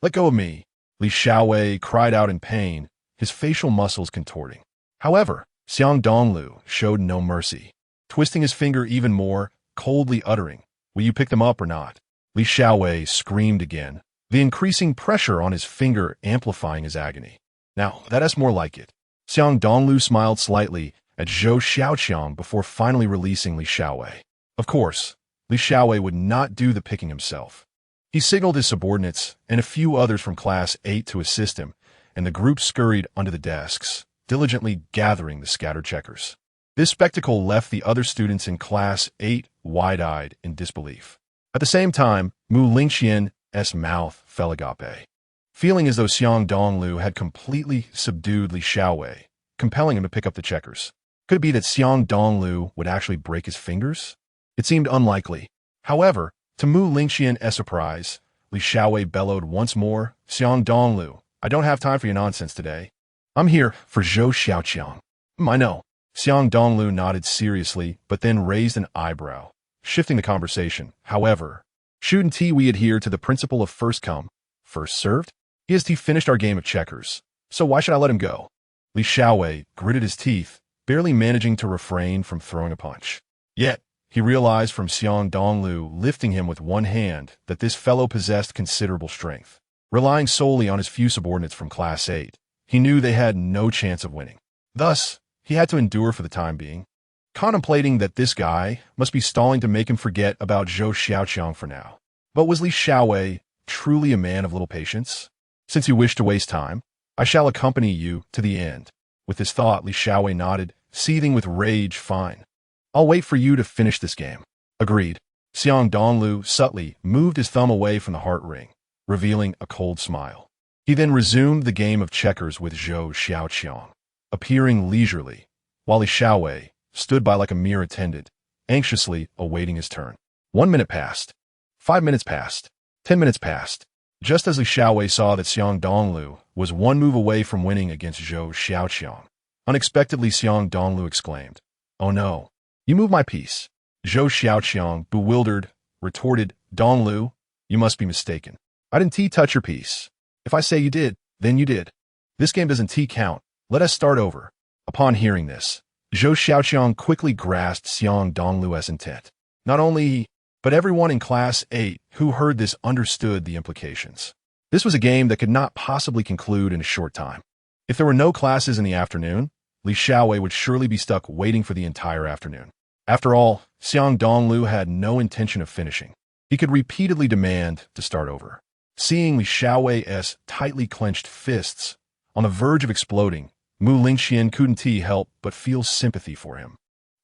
Let go of me," Li Xiaowei cried out in pain, his facial muscles contorting. However, Xiang Dongliu showed no mercy, twisting his finger even more, coldly uttering, "Will you pick them up or not?" Li Xiaowei screamed again, the increasing pressure on his finger amplifying his agony. "Now, that's more like it." Xiang Dongliu smiled slightly at Zhou Xiaoqiang before finally releasing Li Xiaowei. Of course, Li Xiaowei would not do the picking himself. He signaled his subordinates and a few others from Class 8 to assist him, and the group scurried under the desks, diligently gathering the scattered checkers. This spectacle left the other students in Class 8 wide-eyed in disbelief. At the same time, Mu Lingxian's mouth fell agape, feeling as though Xiang Dongliu had completely subdued Li Xiaowei, compelling him to pick up the checkers. Could it be that Xiang Dongliu would actually break his fingers? It seemed unlikely. However, to Mu Lingxian's surprise, Li Xiaowei bellowed once more, Xiang Dongliu, I don't have time for your nonsense today. I'm here for Zhou Xiaoqiang. I know. Xiang Dongliu nodded seriously, but then raised an eyebrow, shifting the conversation. However, shouldn't we adhere to the principle of first come, first served? He finished our game of checkers, so why should I let him go? Li Xiaowei gritted his teeth, barely managing to refrain from throwing a punch. Yet, he realized from Xiang Dongliu lifting him with one hand that this fellow possessed considerable strength. Relying solely on his few subordinates from Class 8, he knew they had no chance of winning. Thus, he had to endure for the time being, contemplating that this guy must be stalling to make him forget about Zhou Xiaoqiang for now. But was Li Xiaowei truly a man of little patience? Since you wish to waste time, I shall accompany you to the end. With this thought, Li Xiaowei nodded, seething with rage. Fine. I'll wait for you to finish this game. Agreed. Xiang Dongliu subtly moved his thumb away from the heart ring, revealing a cold smile. He then resumed the game of checkers with Zhou Xiaoqiang, appearing leisurely, while Li Xiaowei stood by like a mere attendant, anxiously awaiting his turn. 1 minute passed. 5 minutes passed. 10 minutes passed. Just as Li Xiaowei saw that Xiang Dongliu was one move away from winning against Zhou Xiaoqiang, unexpectedly Xiang Dongliu exclaimed, "Oh no, you moved my piece." Zhou Xiaoqiang, bewildered, retorted, "Dongliu, you must be mistaken. I didn't touch your piece. If I say you did, then you did. This game doesn't count. Let us start over." Upon hearing this, Zhou Xiaoqiang quickly grasped Xiang Dongliu's intent. Not only he, but everyone in Class 8 who heard this understood the implications. This was a game that could not possibly conclude in a short time. If there were no classes in the afternoon, Li Xiaowei would surely be stuck waiting for the entire afternoon. After all, Xiang Dongliu had no intention of finishing. He could repeatedly demand to start over. Seeing Li Xiaowei's tightly clenched fists on the verge of exploding, Mu Lingxian couldn't help but feel sympathy for him,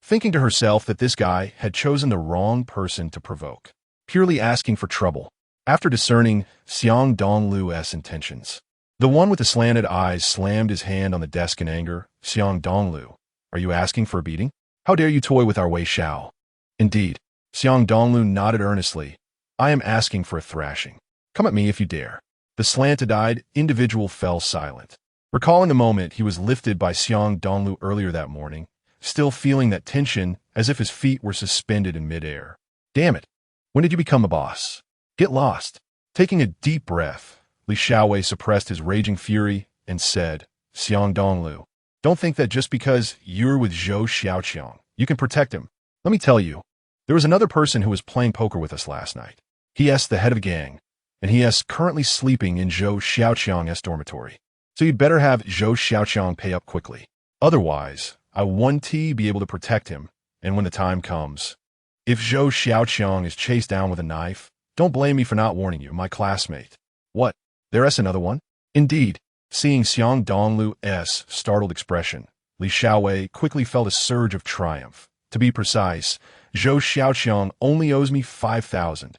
thinking to herself that this guy had chosen the wrong person to provoke, purely asking for trouble. After discerning Xiang Dongliu's intentions, the one with the slanted eyes slammed his hand on the desk in anger. "Xiang Dongliu, are you asking for a beating? How dare you toy with our Wei Xiao?" "Indeed." Xiang Dongliu nodded earnestly. "I am asking for a thrashing. Come at me if you dare." The slanted-eyed individual fell silent, recalling a moment he was lifted by Xiang Dongliu earlier that morning, still feeling that tension as if his feet were suspended in midair. "Damn it. When did you become a boss? Get lost." Taking a deep breath, Li Xiaowei suppressed his raging fury and said, "Xiang Dongliu, don't think that just because you're with Zhou Xiaoqiang, you can protect him. Let me tell you, there was another person who was playing poker with us last night. He the head of a gang, and he currently sleeping in Zhou Xiaoqiang's dormitory. So you'd better have Zhou Xiaoqiang pay up quickly. Otherwise, I won't be able to protect him, and when the time comes, if Zhou Xiaoqiang is chased down with a knife, don't blame me for not warning you, my classmate." "What? There's another one?" "Indeed." Seeing Xiang Dongliu's startled expression, Li Xiaowei quickly felt a surge of triumph. "To be precise, Zhou Xiaoqiang only owes me 5,000.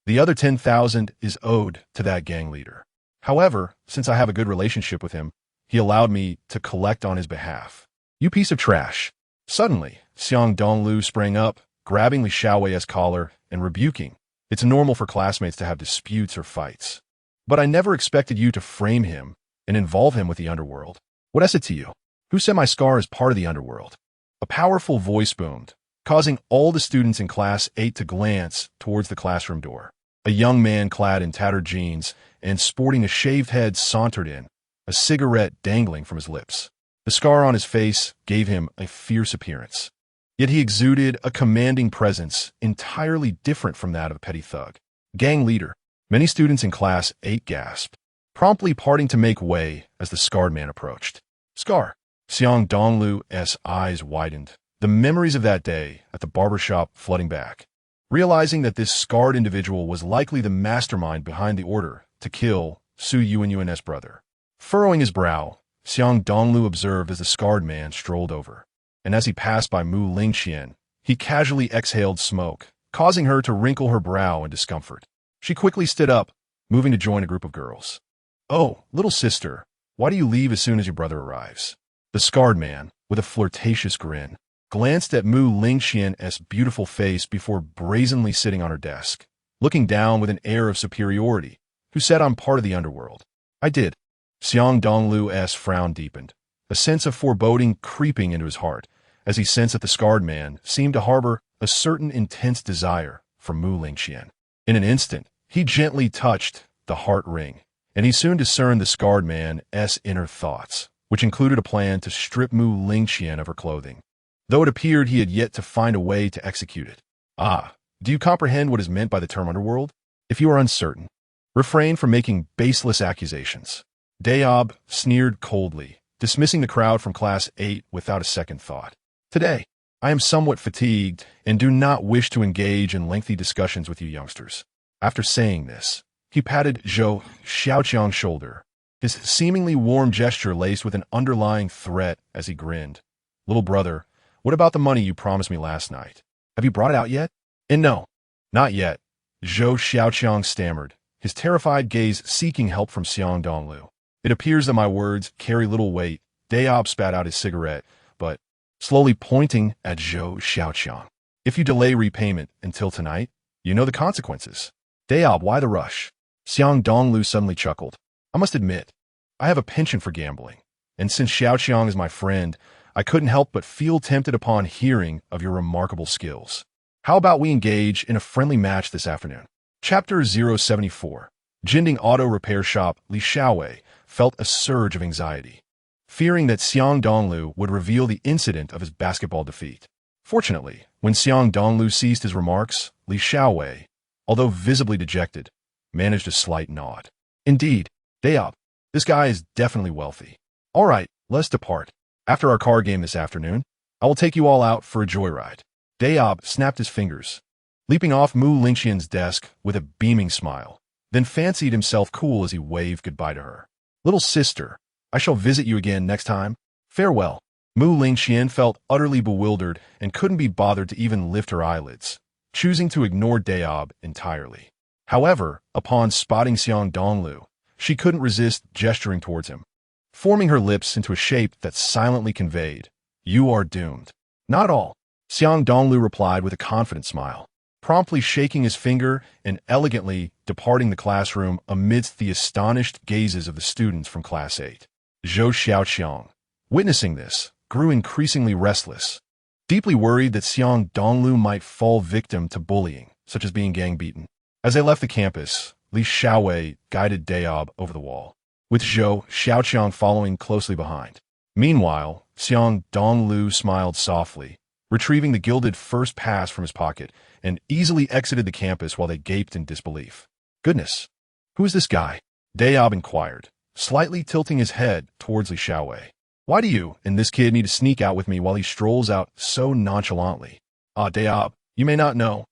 The other 10,000 is owed to that gang leader. However, since I have a good relationship with him, he allowed me to collect on his behalf." "You piece of trash." Suddenly, Xiang Dongliu sprang up, grabbing Li Xiaowei's collar and rebuking, "It's normal for classmates to have disputes or fights. But I never expected you to frame him and involve him with the underworld. What is it to you? Who said my scar is part of the underworld?" A powerful voice boomed, causing all the students in Class 8 to glance towards the classroom door. A young man clad in tattered jeans and sporting a shaved head sauntered in, a cigarette dangling from his lips. The scar on his face gave him a fierce appearance, yet he exuded a commanding presence entirely different from that of a petty thug. "Gang leader." Many students in Class 8 gasped, promptly parting to make way as the scarred man approached. "Scar." Xiang Dongliu's eyes widened, the memories of that day at the barbershop flooding back. Realizing that this scarred individual was likely the mastermind behind the order to kill Su Yuanyuan's brother. Furrowing his brow, Xiang Dongliu observed as the scarred man strolled over, and as he passed by Mu Lingxian, he casually exhaled smoke, causing her to wrinkle her brow in discomfort. She quickly stood up, moving to join a group of girls. "Oh, little sister, why do you leave as soon as your brother arrives?" The scarred man, with a flirtatious grin, glanced at Mu Lingxian's beautiful face before brazenly sitting on her desk, looking down with an air of superiority, who said, "I'm part of the underworld." "I did." Xiang Dongliu's frown deepened, a sense of foreboding creeping into his heart, as he sensed that the scarred man seemed to harbor a certain intense desire for Mu Lingxian. In an instant, he gently touched the heart ring, and he soon discerned the scarred man's inner thoughts, which included a plan to strip Mu Lingxian of her clothing, though it appeared he had yet to find a way to execute it. "Ah, do you comprehend what is meant by the term underworld? If you are uncertain, refrain from making baseless accusations." Daob sneered coldly, dismissing the crowd from Class 8 without a second thought. "Today, I am somewhat fatigued and do not wish to engage in lengthy discussions with you youngsters." After saying this, he patted Zhou Xiaoqiang's shoulder, his seemingly warm gesture laced with an underlying threat as he grinned. "Little brother, what about the money you promised me last night? Have you brought it out yet?" "And no, not yet," Zhou Xiaoqiang stammered, his terrified gaze seeking help from Xiang Dongliu. "It appears that my words carry little weight." Daob spat out his cigarette, but slowly pointing at Zhou Xiaoqiang. "If you delay repayment until tonight, you know the consequences." "Daob, why the rush?" Xiang Dongliu suddenly chuckled. "I must admit, I have a penchant for gambling, and since Xiaoqiang is my friend, I couldn't help but feel tempted upon hearing of your remarkable skills. How about we engage in a friendly match this afternoon?" Chapter 074. Jinding Auto Repair Shop. Li Xiaowei felt a surge of anxiety, fearing that Xiang Dongliu would reveal the incident of his basketball defeat. Fortunately, when Xiang Dongliu ceased his remarks, Li Xiaowei, although visibly dejected, managed a slight nod. "Indeed, Daob, this guy is definitely wealthy. All right, let's depart. After our card game this afternoon, I will take you all out for a joyride." Daob snapped his fingers, leaping off Mu Lingxian's desk with a beaming smile, then fancied himself cool as he waved goodbye to her. "Little sister, I shall visit you again next time. Farewell." Mu Lingxian felt utterly bewildered and couldn't be bothered to even lift her eyelids, choosing to ignore Daob entirely. However, upon spotting Xiang Dongliu, she couldn't resist gesturing towards him, forming her lips into a shape that silently conveyed, "You are doomed." "Not all," Xiang Dongliu replied with a confident smile, promptly shaking his finger and elegantly departing the classroom amidst the astonished gazes of the students from Class 8. Zhou Xiaoqiang, witnessing this, grew increasingly restless, deeply worried that Xiang Dongliu might fall victim to bullying, such as being gang-beaten. As they left the campus, Li Xiaowei guided Daob over the wall, with Zhou Xiaoqiang following closely behind. Meanwhile, Xiang Dongliu smiled softly, retrieving the gilded first pass from his pocket, and easily exited the campus while they gaped in disbelief. "Goodness, who is this guy?" Daob inquired, slightly tilting his head towards Li Xiaowei. "Why do you and this kid need to sneak out with me while he strolls out so nonchalantly?" "Ah, Daob, you may not know,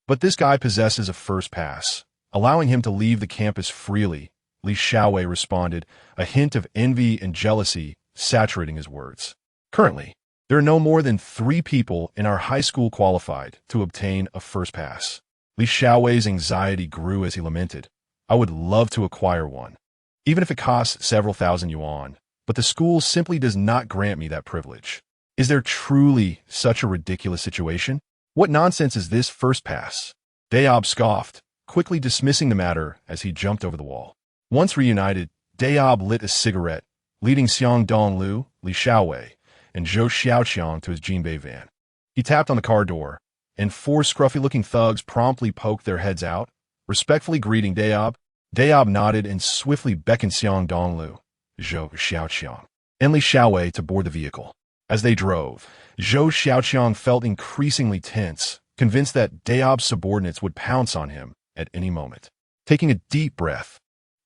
but this guy possesses a first pass, allowing him to leave the campus freely," Li Xiaowei responded, a hint of envy and jealousy saturating his words. "Currently, there are no more than 3 people in our high school qualified to obtain a first pass." Li Xiaowei's anxiety grew as he lamented, "I would love to acquire one, even if it costs several thousand yuan, but the school simply does not grant me that privilege. Is there truly such a ridiculous situation? What nonsense is this first pass?" Daob scoffed, quickly dismissing the matter as he jumped over the wall. Once reunited, Daob lit a cigarette, leading Xiang Dongliu, Li Xiaowei, and Zhou Xiaoqiang to his Jinbei van. He tapped on the car door, and 4 scruffy-looking thugs promptly poked their heads out, respectfully greeting Daob. Daob nodded and swiftly beckoned Xiang Dongliu, Zhou Xiaoqiang, and Li Xiaowei to board the vehicle. As they drove, Zhou Xiaoqiang felt increasingly tense, convinced that Daob's subordinates would pounce on him at any moment. Taking a deep breath,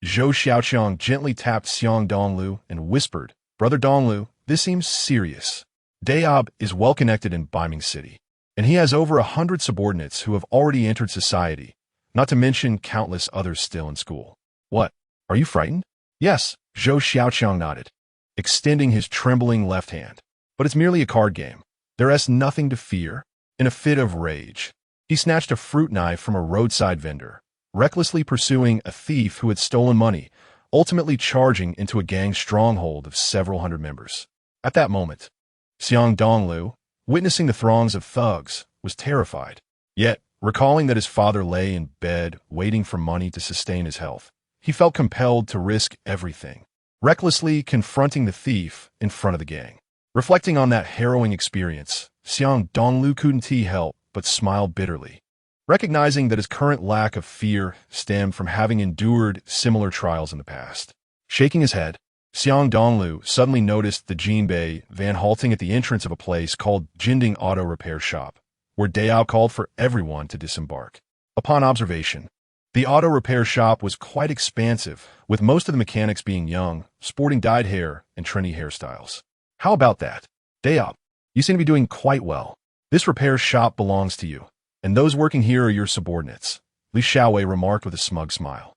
Zhou Xiaoqiang gently tapped Xiang Dongliu and whispered, "Brother Dongliu, this seems serious. Daob is well-connected in Baiming City, and he has over 100 subordinates who have already entered society, not to mention countless others still in school. What, are you frightened?" "Yes," Zhou Xiaoqiang nodded, extending his trembling left hand. "But it's merely a card game. There's nothing to fear." In a fit of rage, he snatched a fruit knife from a roadside vendor, recklessly pursuing a thief who had stolen money, ultimately charging into a gang stronghold of several hundred members. At that moment, Xiang Dongliu, witnessing the throngs of thugs, was terrified. Yet, recalling that his father lay in bed waiting for money to sustain his health, he felt compelled to risk everything, recklessly confronting the thief in front of the gang. Reflecting on that harrowing experience, Xiang Dongliu couldn't help but smile bitterly, recognizing that his current lack of fear stemmed from having endured similar trials in the past. Shaking his head, Xiang Dongliu suddenly noticed the Jinbei van halting at the entrance of a place called Jinding Auto Repair Shop, where Dayao called for everyone to disembark. Upon observation, the auto repair shop was quite expansive, with most of the mechanics being young, sporting dyed hair and trendy hairstyles. How about that? Dayao, you seem to be doing quite well. This repair shop belongs to you, and those working here are your subordinates, Li Xiaowei remarked with a smug smile.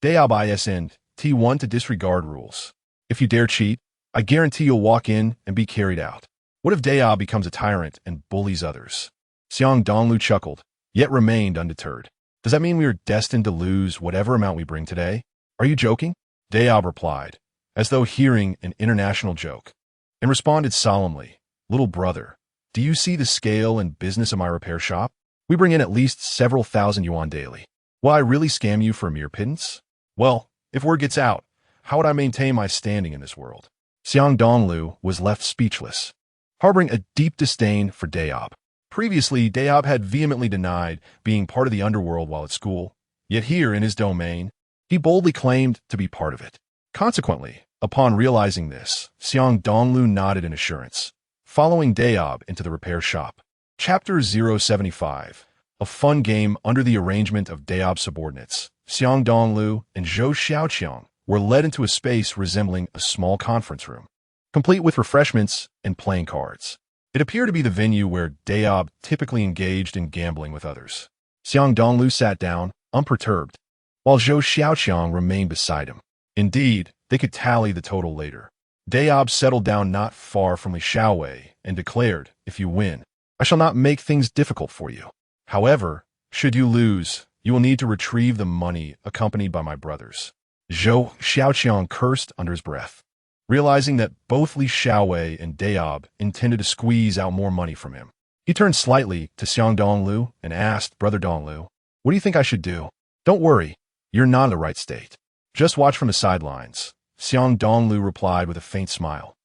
Dayao isn't one to disregard rules. If you dare cheat, I guarantee you'll walk in and be carried out. What if Dayao becomes a tyrant and bullies others? Xiang Dongliu chuckled, yet remained undeterred. Does that mean we are destined to lose whatever amount we bring today? Are you joking? Dayao replied, as though hearing an international joke, and responded solemnly, Little brother, do you see the scale and business of my repair shop? We bring in at least several thousand yuan daily. Will I really scam you for a mere pittance? Well, if word gets out, how would I maintain my standing in this world? Xiang Dongliu was left speechless, harboring a deep disdain for Dayao. Previously, Dayao had vehemently denied being part of the underworld while at school, yet here in his domain, he boldly claimed to be part of it. Consequently, upon realizing this, Xiang Dongliu nodded in assurance, following Dayao into the repair shop. Chapter 075, a fun game under the arrangement of Dayao's subordinates, Xiang Dongliu and Zhou Xiaoqiang were led into a space resembling a small conference room, complete with refreshments and playing cards. It appeared to be the venue where Dayao typically engaged in gambling with others. Xiang Dongliu sat down, unperturbed, while Zhou Xiaoqiang remained beside him. Indeed, they could tally the total later. Dayao settled down not far from Li Xiaowei and declared, If you win, I shall not make things difficult for you. However, should you lose, you will need to retrieve the money accompanied by my brothers. Zhou Xiaoqiang cursed under his breath, realizing that both Li Xiaowei and Dayao intended to squeeze out more money from him. He turned slightly to Xiang Dongliu and asked, Brother Dongliu, what do you think I should do? Don't worry, you're not in the right state. Just watch from the sidelines. Xiang Dongliu replied with a faint smile,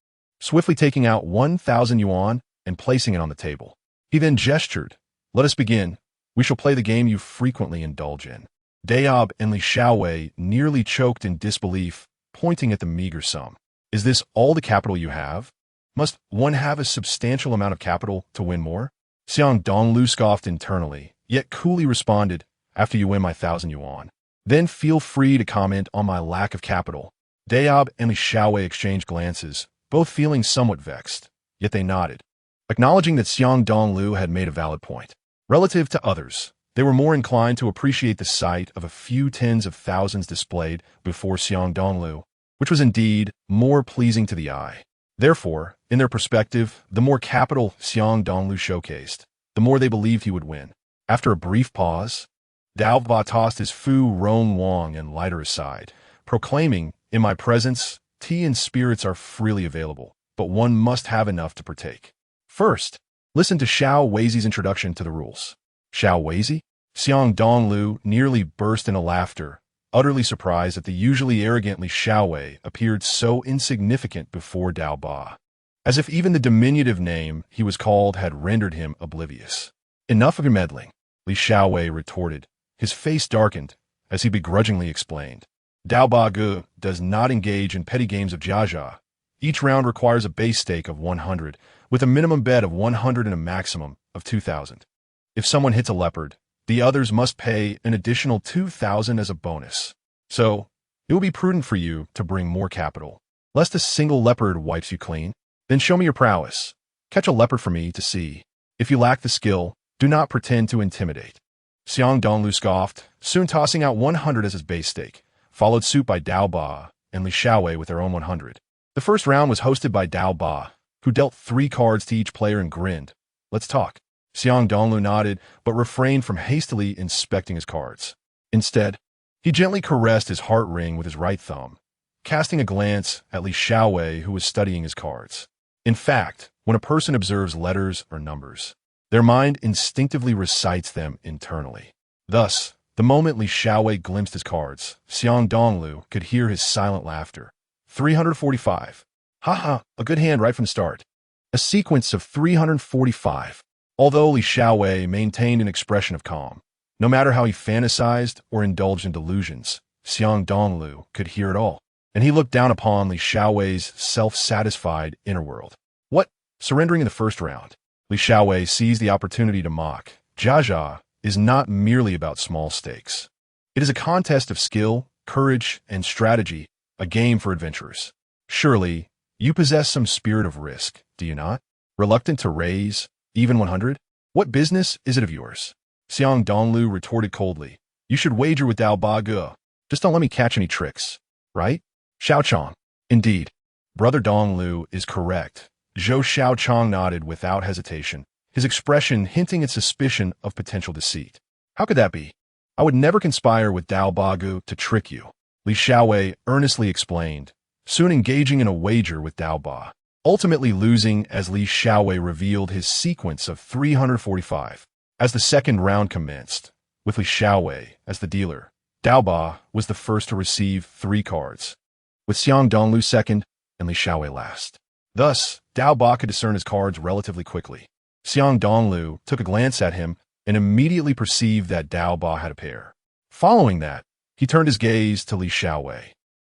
swiftly taking out 1,000 yuan and placing it on the table. He then gestured, Let us begin. We shall play the game you frequently indulge in. Dayao and Li Xiaowei nearly choked in disbelief, pointing at the meager sum. Is this all the capital you have? Must one have a substantial amount of capital to win more? Xiang Dongliu scoffed internally, yet coolly responded, After you win my 1,000 yuan, then feel free to comment on my lack of capital. Dayao and Li Xiaowei exchanged glances, both feeling somewhat vexed, yet they nodded, acknowledging that Xiang Dongliu had made a valid point. Relative to others, they were more inclined to appreciate the sight of a few tens of thousands displayed before Xiang Dongliu, which was indeed more pleasing to the eye. Therefore, in their perspective, the more capital Xiang Dongliu showcased, the more they believed he would win. After a brief pause, Dao Ba tossed his Fu Rong Wang and lighter aside, proclaiming, In my presence, tea and spirits are freely available, but one must have enough to partake. First, listen to Xiao Weizi's introduction to the rules. Xiao Weizi? Xiang Dongliu nearly burst into laughter, utterly surprised that the usually arrogant Li Xiaowei appeared so insignificant before Dao Ba, as if even the diminutive name he was called had rendered him oblivious. Enough of your meddling, Li Xiaowei retorted, his face darkened, as he begrudgingly explained. Dao Ba Ge does not engage in petty games of jiajia. Each round requires a base stake of 100, with a minimum bet of 100 and a maximum of 2,000. If someone hits a leopard, the others must pay an additional 2,000 as a bonus. So, it will be prudent for you to bring more capital, lest a single leopard wipes you clean. Then show me your prowess. Catch a leopard for me to see. If you lack the skill, do not pretend to intimidate. Xiang Dongliu scoffed, soon tossing out 100 as his base stake, followed suit by Dao Ba and Li Xiaowei with their own 100. The first round was hosted by Dao Ba, who dealt 3 cards to each player and grinned. Let's talk. Xiang Dongliu nodded, but refrained from hastily inspecting his cards. Instead, he gently caressed his heart ring with his right thumb, casting a glance at Li Xiaowei, who was studying his cards. In fact, When a person observes letters or numbers, their mind instinctively recites them internally. Thus, the moment Li Xiaowei glimpsed his cards, Xiang Dongliu could hear his silent laughter. 345. Haha, a good hand right from the start. A sequence of 345. Although Li Xiaowei maintained an expression of calm, no matter how he fantasized or indulged in delusions, Xiang Dongliu could hear it all, and he looked down upon Li Xiaowei's self-satisfied inner world. What? Surrendering in the first round? Li Xiaowei seized the opportunity to mock. Jiajia is not merely about small stakes. It is a contest of skill, courage, and strategy, a game for adventurers. Surely, you possess some spirit of risk, do you not? Reluctant to raise, even 100? What business is it of yours? Xiang Dongliu retorted coldly. You should wager with Dao Ba Ge. Just don't let me catch any tricks, right? Xiaochang. Indeed. Brother Dongliu is correct. Zhou Xiaochang nodded without hesitation, his expression hinting at suspicion of potential deceit. How could that be? I would never conspire with Dao Ba Ge to trick you, Li Xiaowei earnestly explained, soon engaging in a wager with Dao Ba, ultimately losing as Li Xiaowei revealed his sequence of 345. As the second round commenced, with Li Xiaowei as the dealer, Dao Ba was the first to receive 3 cards, with Xiang Dongliu second and Li Xiaowei last. Thus, Dao Ba could discern his cards relatively quickly. Xiang Dongliu took a glance at him and immediately perceived that Dao Ba had a pair. Following that, he turned his gaze to Li Xiaowei,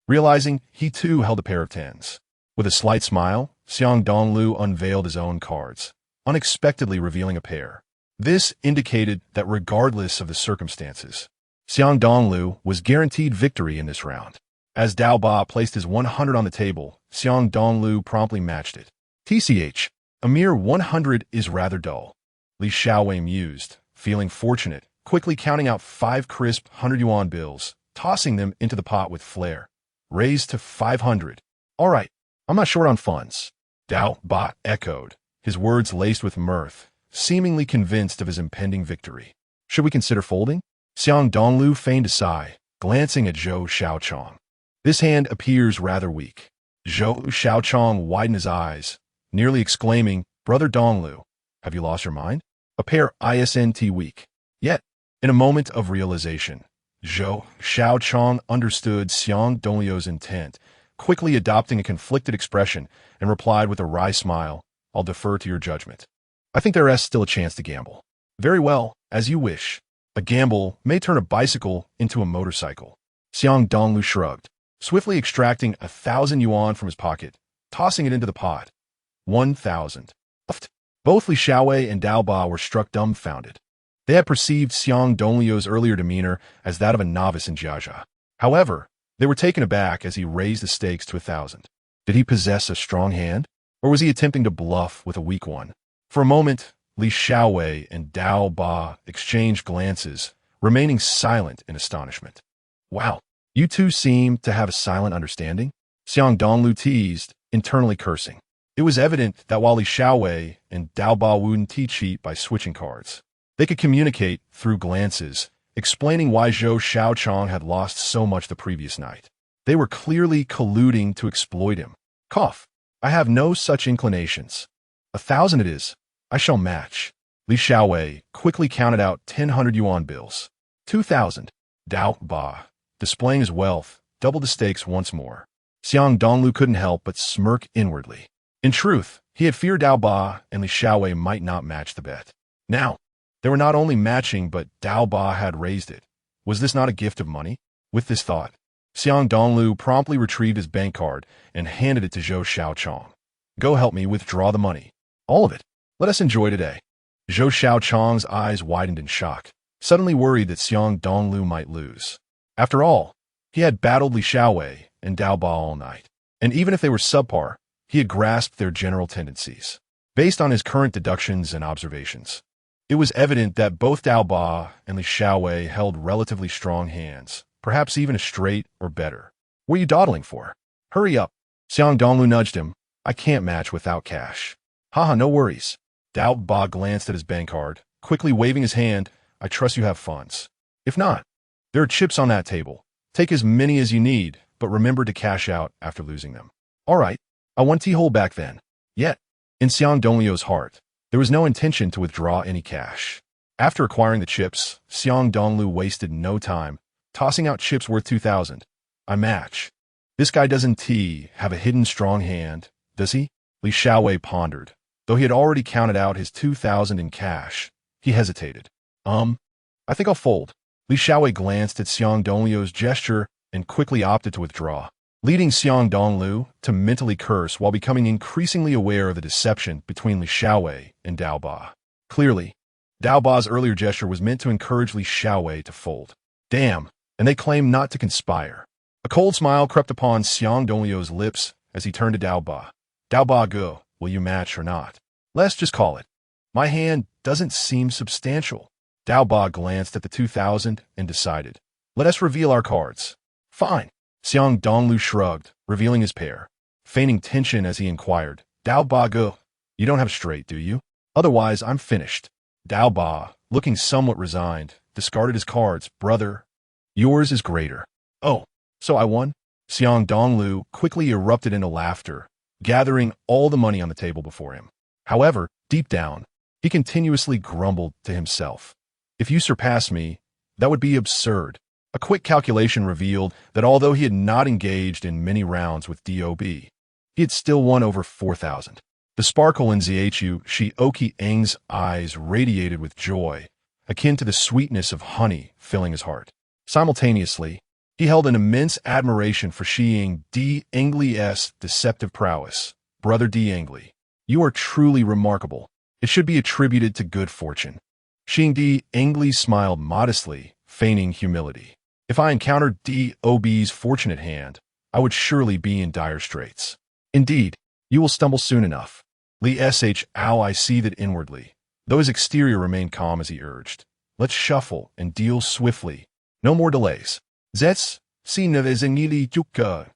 realizing he too held a pair of 10s. With a slight smile, Xiang Dongliu unveiled his own cards, unexpectedly revealing a pair. This indicated that regardless of the circumstances, Xiang Dongliu was guaranteed victory in this round. As Dao Ba placed his 100 on the table, Xiang Dongliu promptly matched it. TCH, a mere 100 is rather dull. Li Xiaowei mused, feeling fortunate, quickly counting out 5 crisp 100 yuan bills, tossing them into the pot with flair. Raised to 500. All right, I'm not short on funds. Dao Ba echoed, his words laced with mirth, seemingly convinced of his impending victory. Should we consider folding? Xiang Dongliu feigned a sigh, glancing at Zhou Xiaochang. This hand appears rather weak. Zhou Xiaochang widened his eyes, nearly exclaiming, Brother Dongliu, have you lost your mind? A pair isn't weak. Yet, in a moment of realization, Zhou Xiaochang understood Xiang Dongliu's intent, quickly adopting a conflicted expression, and replied with a wry smile, I'll defer to your judgment. I think there is still a chance to gamble. Very well, as you wish. A gamble may turn a bicycle into a motorcycle. Xiang Dongliu shrugged, swiftly extracting 1,000 yuan from his pocket, tossing it into the pot. 1,000. Both Li Xiaowei and Dao Ba were struck dumbfounded. They had perceived Xiang Dongliu's earlier demeanor as that of a novice in Jiajia. However, they were taken aback as he raised the stakes to 1,000. Did he possess a strong hand, or was he attempting to bluff with a weak one? For a moment, Li Xiaowei and Dao Ba exchanged glances, remaining silent in astonishment. Wow, you two seem to have a silent understanding? Xiang Dongliu teased, internally cursing. It was evident that while Li Xiaowei and Dao Ba wouldn't cheat by switching cards, they could communicate through glances, explaining why Zhou Xiaochang had lost so much the previous night. They were clearly colluding to exploit him. Cough. I have no such inclinations. 1,000 it is. I shall match. Li Xiaowei quickly counted out 1,000 yuan bills. 2,000. Dao Ba, displaying his wealth, doubled the stakes once more. Xiang Dongliu couldn't help but smirk inwardly. In truth, he had feared Dao Ba and Li Xiaowei might not match the bet. Now, they were not only matching, but Dao Ba had raised it. Was this not a gift of money? With this thought, Xiang Dongliu promptly retrieved his bank card and handed it to Zhou Xiaochang. Go help me withdraw the money. All of it. Let us enjoy today. Zhou Xiaochang's eyes widened in shock, suddenly worried that Xiang Dongliu might lose. After all, he had battled Li Xiaowei and Dao Ba all night, and even if they were subpar, he had grasped their general tendencies. Based on his current deductions and observations, it was evident that both Dao Ba and Li Xiaowei held relatively strong hands, perhaps even a straight or better. What are you dawdling for? Hurry up. Xiang Dongliu nudged him. I can't match without cash. Haha, no worries. Dao Ba glanced at his bank card, quickly waving his hand. I trust you have funds. If not, there are chips on that table. Take as many as you need, but remember to cash out after losing them. All right, I want T-hole back then. Yet, In Xiang Dongliu's heart, there was no intention to withdraw any cash. After acquiring the chips, Xiang Dongliu wasted no time, tossing out chips worth 2,000. I match. This guy doesn't have a hidden strong hand, does he? Li Xiaowei pondered. Though he had already counted out his 2,000 in cash, he hesitated. I think I'll fold. Li Xiaowei glanced at Xiang Dongliu's gesture and quickly opted to withdraw, leading Xiang Dongliu to mentally curse while becoming increasingly aware of the deception between Li Xiaowei and Dao Ba. Clearly, Dao Ba's earlier gesture was meant to encourage Li Xiaowei to fold. Damn, and they claim not to conspire. A cold smile crept upon Xiang Dongliu's lips as he turned to Dao Ba. Dao Ba, go, will you match or not? Let's just call it. My hand doesn't seem substantial. Dao Ba glanced at the 2,000 and decided. Let us reveal our cards. Fine. Xiang Dongliu shrugged, revealing his pair. Feigning tension as he inquired, Dao Ba, go. You don't have straight, do you? Otherwise, I'm finished. Dao Ba, looking somewhat resigned, discarded his cards. Brother, yours is greater. Oh, so I won? Xiang Dongliu quickly erupted into laughter, gathering all the money on the table before him. However, deep down, he continuously grumbled to himself. If you surpass me, that would be absurd. A quick calculation revealed that although he had not engaged in many rounds with DOB, he had still won over 4,000. The sparkle in Zhu Xiaoqiang's eyes radiated with joy, akin to the sweetness of honey filling his heart. Simultaneously, he held an immense admiration for Xiang Dongliu's deceptive prowess. Brother Dongliu, you are truly remarkable. It should be attributed to good fortune. Xiang Dongliu smiled modestly, feigning humility. If I encountered DOB's fortunate hand, I would surely be in dire straits. Indeed, you will stumble soon enough. Li Xiao, I see that inwardly, though his exterior remained calm as he urged. Let's shuffle and deal swiftly. No more delays. Zets, si nevezengili juka.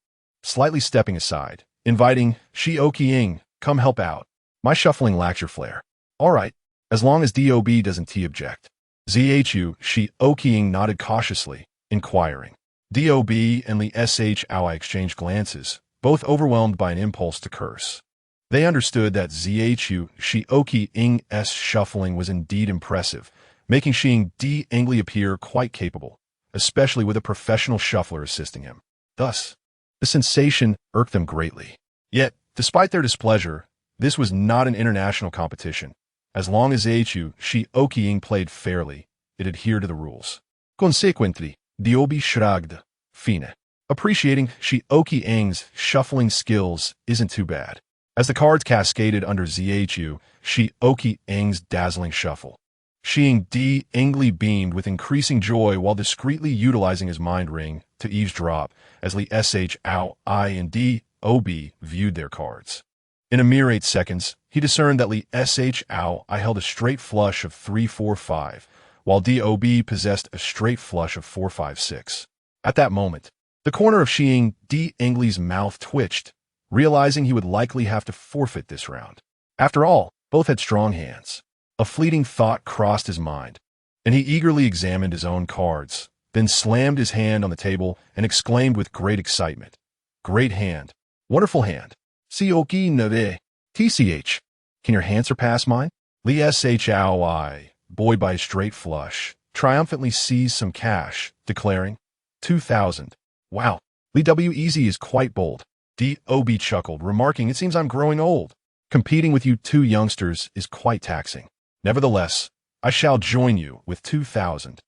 Slightly stepping aside, inviting Xiaoqiang, come help out. My shuffling lacks your flair. All right, as long as DOB doesn't object. Zhu Xiaoqiang nodded cautiously, inquiring. DOB and Li Xiao exchanged glances, both overwhelmed by an impulse to curse. They understood that Zhu Xiaoqiang's shuffling was indeed impressive, making Xiang Dongliu appear quite capable, especially with a professional shuffler assisting him. Thus, the sensation irked them greatly. Yet, despite their displeasure, this was not an international competition. As long as Zhu Xiaoqiang played fairly, it adhered to the rules. Consequently, DOB shrugged. Fine. Appreciating Xiaoqiang's shuffling skills isn't too bad, as the cards cascaded under Zhu Xiaoqiang's dazzling shuffle. Xiang Dongliu beamed with increasing joy while discreetly utilizing his mind ring to eavesdrop as Li Xiao and DOB viewed their cards. In a mere 8 seconds, he discerned that Li Xiao held a straight flush of 3-4-5, while DOB possessed a straight flush of 4-5-6. At that moment, the corner of Xiang Dongliu's mouth twitched, realizing he would likely have to forfeit this round. After all, both had strong hands. A fleeting thought crossed his mind, and he eagerly examined his own cards, then slammed his hand on the table and exclaimed with great excitement. Great hand. Wonderful hand. Sioki neve. TCH. Can your hand surpass mine? Li Xiao, buoyed by a straight flush, triumphantly seized some cash, declaring, 2,000. Wow. Li Wez is quite bold. DOB chuckled, remarking, it seems I'm growing old. Competing with you two youngsters is quite taxing. Nevertheless, I shall join you with 2,000.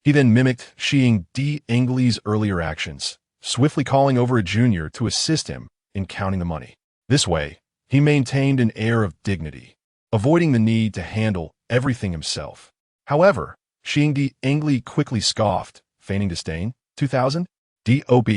He then mimicked Xiang Dongliu's earlier actions, swiftly calling over a junior to assist him in counting the money. This way, he maintained an air of dignity, avoiding the need to handle everything himself. However, Xiang Dongliu quickly scoffed, feigning disdain. 2,000? DOB.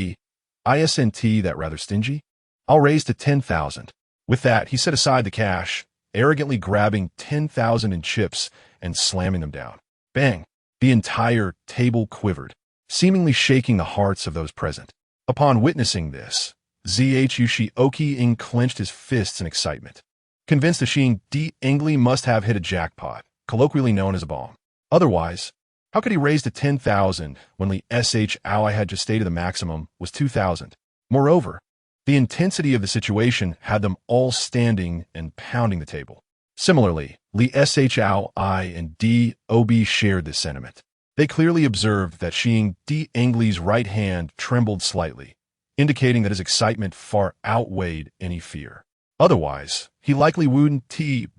Isn't that rather stingy? I'll raise to 10,000. With that, he set aside the cash, arrogantly grabbing 10,000 in chips and slamming them down. Bang! The entire table quivered, seemingly shaking the hearts of those present. Upon witnessing this, Zhu Xiaoqiang clenched his fists in excitement, convinced that Xiang Dongliu must have hit a jackpot, colloquially known as a bomb. Otherwise, how could he raise to 10,000 when Li Xiao had just stated the maximum was 2,000? Moreover, The intensity of the situation had them all standing and pounding the table. Similarly, Li Shao and Dob shared this sentiment. They clearly observed that Xiang Dongliu's right hand trembled slightly, indicating that his excitement far outweighed any fear. Otherwise, he likely wouldn't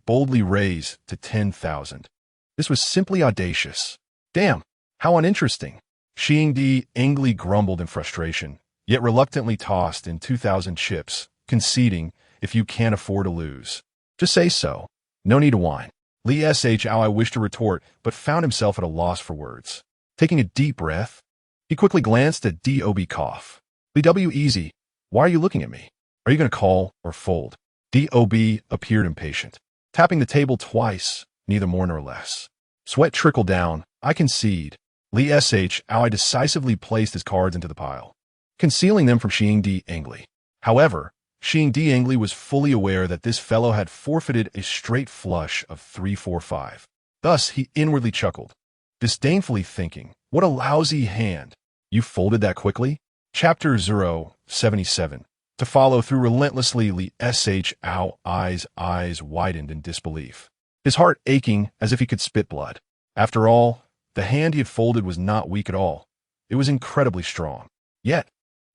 boldly raise to 10,000. This was simply audacious. Damn, how uninteresting. Xiang Dongliu grumbled in frustration, yet reluctantly tossed in 2,000 chips, conceding, if you can't afford to lose, just say so. No need to whine. Li Shao wished to retort, but found himself at a loss for words. Taking a deep breath, he quickly glanced at Dob. Cough. "W easy. Why are you looking at me? Are you going to call or fold?" Dob appeared impatient, tapping the table twice, neither more nor less. Sweat trickled down. "I concede." Li Shao decisively placed his cards into the pile, concealing them from Xiang Dongliu. However, Xiang Dongliu was fully aware that this fellow had forfeited a straight flush of 3-4-5. Thus, he inwardly chuckled, disdainfully thinking, "What a lousy hand. You folded that quickly?" Chapter 077. To follow through relentlessly, Li Shao's eyes widened in disbelief, his heart aching as if he could spit blood. After all, the hand he had folded was not weak at all. It was incredibly strong. Yet,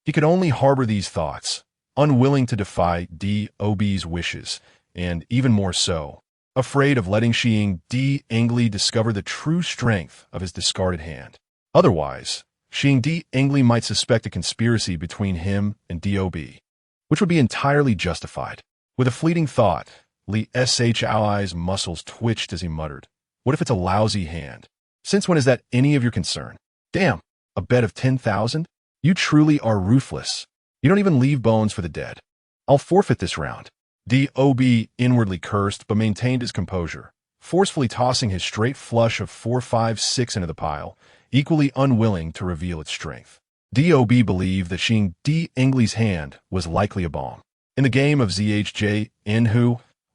he could only harbor these thoughts, unwilling to defy Dob's wishes, and even more so, afraid of letting Xiang Dongliu discover the true strength of his discarded hand. Otherwise, Xiang Dongliu might suspect a conspiracy between him and Dob, which would be entirely justified. With a fleeting thought, Li Shao's muscles twitched as he muttered, "What if it's a lousy hand? Since when is that any of your concern? Damn, a bet of 10,000? You truly are ruthless. You don't even leave bones for the dead. I'll forfeit this round." Dob inwardly cursed but maintained his composure, forcefully tossing his straight flush of 4-5-6 into the pile, equally unwilling to reveal its strength. Dob believed that Xiang Dongliu's hand was likely a bomb. In the game of Zhj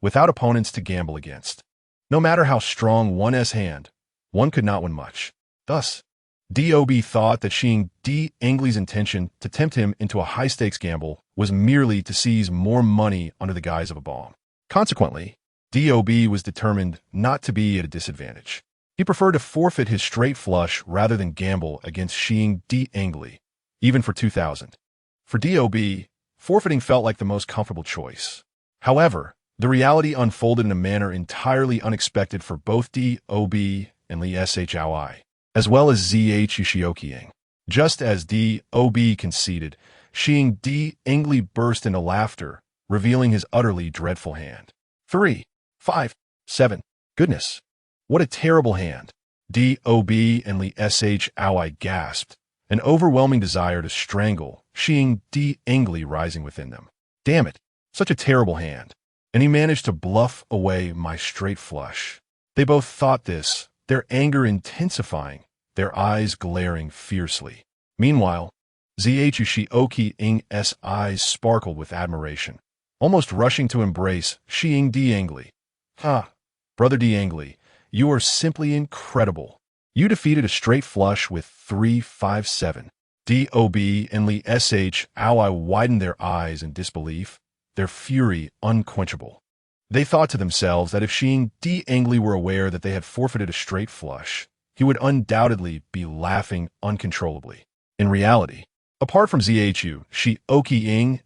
without opponents to gamble against, no matter how strong one's hand, one could not win much. Thus, Dob thought that Xiang Dongliu's intention to tempt him into a high-stakes gamble was merely to seize more money under the guise of a bomb. Consequently, Dob was determined not to be at a disadvantage. He preferred to forfeit his straight flush rather than gamble against Xiang Dongliu, even for 2,000. For Dob, forfeiting felt like the most comfortable choice. However, the reality unfolded in a manner entirely unexpected for both Dob and Li Shao, as well as Zhou. Just as Dob conceded, Xiang Dongliu burst into laughter, revealing his utterly dreadful hand. 3-5-7. Goodness, what a terrible hand. Dob and Li Shao gasped, an overwhelming desire to strangle Xiang Dongliu rising within them. Damn it, such a terrible hand. And he managed to bluff away my straight flush. They both thought this, their anger intensifying, their eyes glaring fiercely. Meanwhile, Zhou's eyes sparkled with admiration, almost rushing to embrace Xiang Dongliu. "Ha, Brother Dongliu, you are simply incredible. You defeated a straight flush with 3-5-7. Dob and Li Shao widened their eyes in disbelief, their fury unquenchable. They thought to themselves that if Xiang Dongliu were aware that they had forfeited a straight flush, he would undoubtedly be laughing uncontrollably. In reality, apart from Zhu,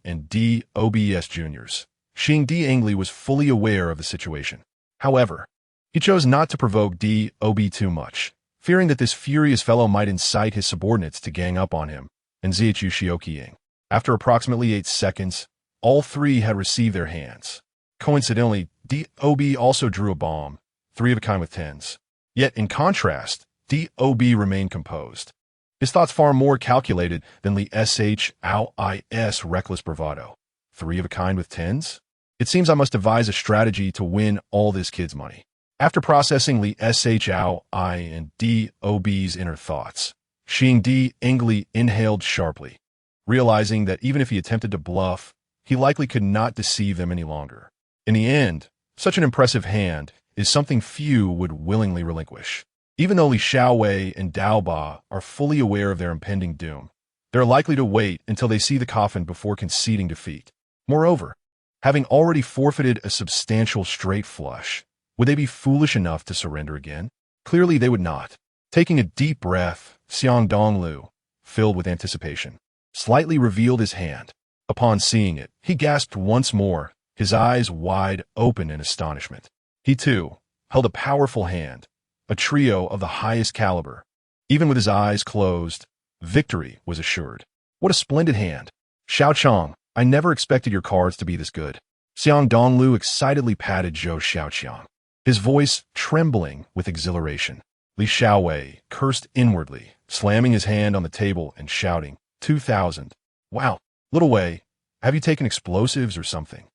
and Dob's juniors, Xiang Dongliu was fully aware of the situation. However, he chose not to provoke Dob too much, fearing that this furious fellow might incite his subordinates to gang up on him and Zhu. After approximately 8 seconds, all three had received their hands. Coincidentally, Dob also drew a bomb, 3 of a kind with 10s. Yet, in contrast, Dob remained composed, his thoughts far more calculated than Li Shao's reckless bravado. 3 of a kind with 10s? It seems I must devise a strategy to win all this kid's money. After processing Li Shao and Dob's inner thoughts, Xiang Dongliu inhaled sharply, realizing that even if he attempted to bluff, he likely could not deceive them any longer. In the end, such an impressive hand is something few would willingly relinquish. Even though Li Xiaowei and Daoba are fully aware of their impending doom, They're likely to wait until they see the coffin before conceding defeat. Moreover, having already forfeited a substantial straight flush, would they be foolish enough to surrender again? Clearly they would not. Taking a deep breath, Xiang Dongliu, filled with anticipation, slightly revealed his hand. Upon seeing it, he gasped once more, his eyes wide open in astonishment. He, too, held a powerful hand, a trio of the highest caliber. Even with his eyes closed, victory was assured. What a splendid hand! Xiaoqiang, I never expected your cards to be this good. Xiang Dongliu excitedly patted Zhou Xiaoqiang, his voice trembling with exhilaration. Li Xiaowei cursed inwardly, slamming his hand on the table and shouting, 2,000. Wow, little Wei, have you taken explosives or something?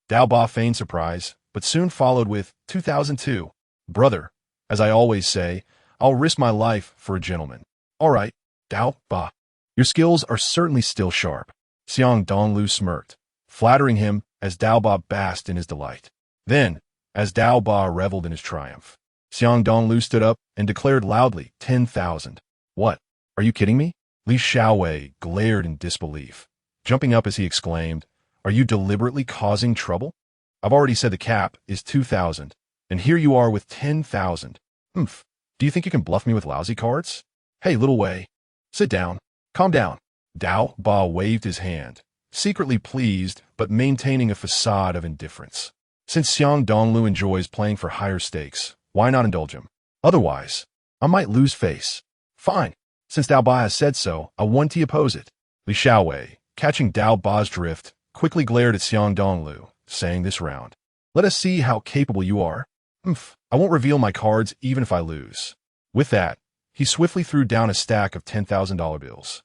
Dao Ba feigned surprise, but soon followed with 2002. Brother, as I always say, I'll risk my life for a gentleman. All right, Dao Ba. Your skills are certainly still sharp. Xiang Dongliu smirked, flattering him as Dao Ba basked in his delight. Then, as Dao Ba reveled in his triumph, Xiang Dongliu stood up and declared loudly, 10,000. What? Are you kidding me? Li Xiaowei glared in disbelief, jumping up as he exclaimed, Are you deliberately causing trouble? I've already said the cap is 2,000, and here you are with 10,000. Humph. Do you think you can bluff me with lousy cards? Hey, little Wei, sit down. Calm down. Dao Ba waved his hand, secretly pleased but maintaining a facade of indifference. Since Xiang Dongliu enjoys playing for higher stakes, why not indulge him? Otherwise, I might lose face. Fine. Since Dao Ba has said so, I want to oppose it. Li Xiaowei, catching Dao Ba's drift, quickly glared at Xiang Dongliu, saying this round, Let us see how capable you are. Humph, I won't reveal my cards even if I lose. With that, he swiftly threw down a stack of $10,000 bills.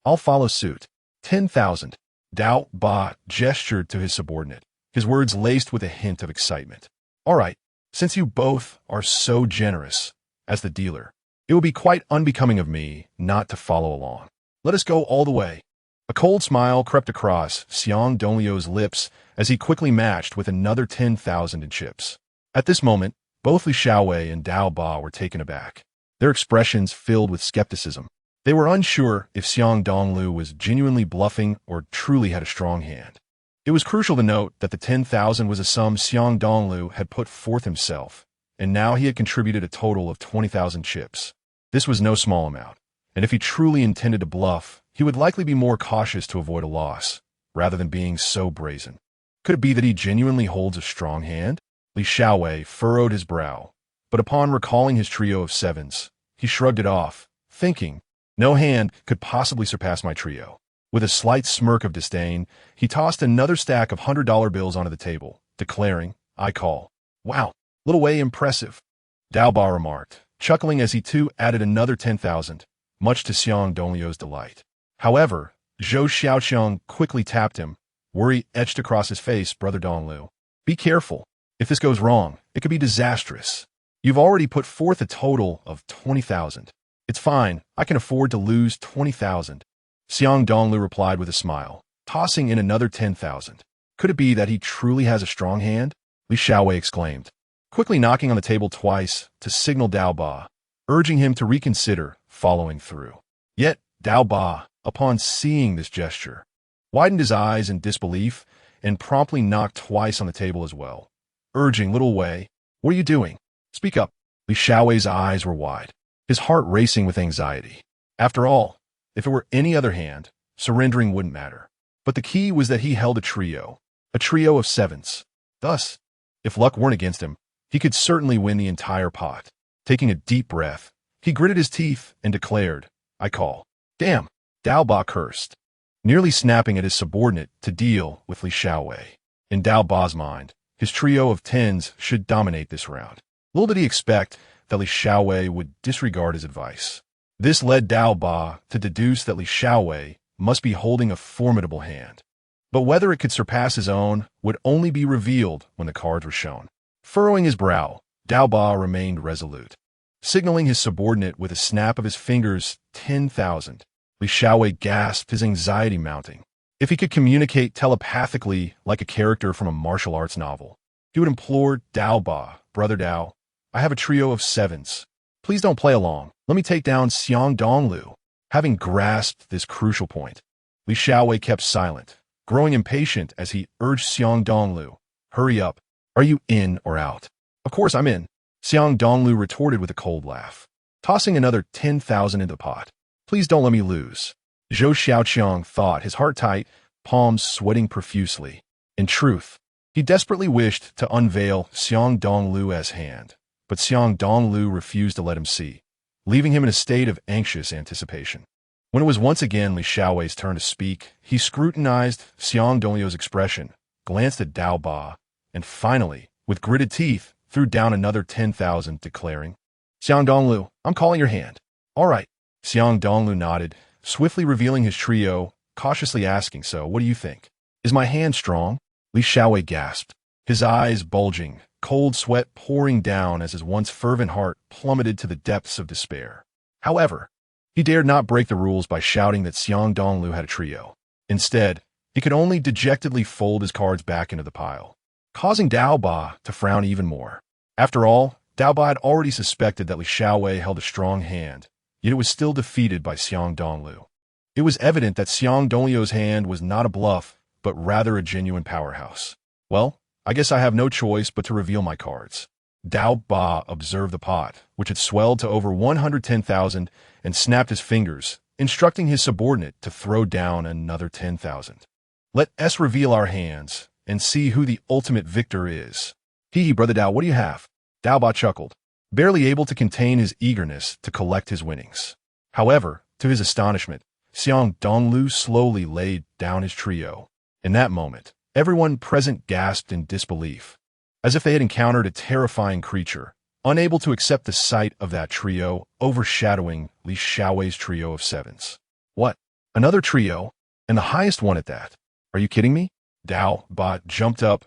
I'll follow suit. 10,000. Dao Ba gestured to his subordinate, his words laced with a hint of excitement. All right, since you both are so generous, as the dealer, it will be quite unbecoming of me not to follow along. Let us go all the way. A cold smile crept across Xiang Dongliu's lips as he quickly matched with another 10,000 in chips. At this moment, both Li Xiaowei and Dao Ba were taken aback, their expressions filled with skepticism. They were unsure if Xiang Dongliu was genuinely bluffing or truly had a strong hand. It was crucial to note that the 10,000 was a sum Xiang Dongliu had put forth himself, and now he had contributed a total of 20,000 chips. This was no small amount, and if he truly intended to bluff, he would likely be more cautious to avoid a loss, rather than being so brazen. Could it be that he genuinely holds a strong hand? Li Xiaowei furrowed his brow, but upon recalling his trio of sevens, he shrugged it off, thinking, no hand could possibly surpass my trio. With a slight smirk of disdain, he tossed another stack of $100 bills onto the table, declaring, I call. Wow, little Wei impressive. Dao Ba remarked, chuckling as he too added another 10,000, much to Xiang Dongliu's delight. However, Zhou Xiaoqiang quickly tapped him, worry etched across his face. Brother Dongliu, be careful. If this goes wrong, it could be disastrous. You've already put forth a total of 20,000. It's fine, I can afford to lose 20,000. Xiang Dongliu replied with a smile, tossing in another 10,000. Could it be that he truly has a strong hand? Li Xiaowei exclaimed, quickly knocking on the table twice to signal Dao Ba, urging him to reconsider following through. Yet, Dao Ba, upon seeing this gesture, widened his eyes in disbelief and promptly knocked twice on the table as well, urging little Wei, what are you doing? Speak up. Li Xiaowei's eyes were wide, his heart racing with anxiety. After all, if it were any other hand, surrendering wouldn't matter. But the key was that he held a trio of sevens. Thus, if luck weren't against him, he could certainly win the entire pot. Taking a deep breath, he gritted his teeth and declared, I call. Damn, Dao Ba cursed, nearly snapping at his subordinate to deal with Li Xiaowei. In Dao Ba's mind, his trio of tens should dominate this round. Little did he expect that Li Xiaowei would disregard his advice. This led Dao Ba to deduce that Li Xiaowei must be holding a formidable hand. But whether it could surpass his own would only be revealed when the cards were shown. Furrowing his brow, Dao Ba remained resolute, signaling his subordinate with a snap of his fingers 10,000. Li Xiaowei gasped, his anxiety mounting. If he could communicate telepathically like a character from a martial arts novel, he would implore Dao Ba, Brother Dao, I have a trio of sevens. Please don't play along. Let me take down Xiang Dongliu. Having grasped this crucial point, Li Xiaowei kept silent, growing impatient as he urged Xiang Dongliu, "Hurry up. Are you in or out?" "Of course I'm in," Xiang Dongliu retorted with a cold laugh, tossing another 10,000 into the pot. "Please don't let me lose." Zhou Xiaoqiang thought, his heart tight, palms sweating profusely. In truth, he desperately wished to unveil Xiang Dongliu as hand, but Xiang Dongliu refused to let him see, leaving him in a state of anxious anticipation. When it was once again Li Xiaowei's turn to speak, he scrutinized Xiang Dongliu's expression, glanced at Dao Ba, and finally, with gritted teeth, threw down another 10,000, declaring, "Xiang Dongliu, I'm calling your hand." "All right." Xiang Dongliu nodded, swiftly revealing his trio, cautiously asking, "So, what do you think? Is my hand strong?" Li Xiaowei gasped, his eyes bulging, cold sweat pouring down as his once fervent heart plummeted to the depths of despair. However, he dared not break the rules by shouting that Xiang Dongliu had a trio. Instead, he could only dejectedly fold his cards back into the pile, causing Dao Ba to frown even more. After all, Dao Ba had already suspected that Li Xiaowei held a strong hand, yet it was still defeated by Xiang Dongliu. It was evident that Xiang Dongliu's hand was not a bluff, but rather a genuine powerhouse. "Well, I guess I have no choice but to reveal my cards." Dao Ba observed the pot, which had swelled to over 110,000, and snapped his fingers, instructing his subordinate to throw down another 10,000. "Let us reveal our hands, and see who the ultimate victor is." "Hee, brother Dao, what do you have?" Dao Ba chuckled, barely able to contain his eagerness to collect his winnings. However, to his astonishment, Xiang Dongliu slowly laid down his trio. In that moment, everyone present gasped in disbelief, as if they had encountered a terrifying creature, unable to accept the sight of that trio overshadowing Li Xiaowei's trio of sevens. "What? Another trio? And the highest one at that? Are you kidding me?" Dao Ba jumped up,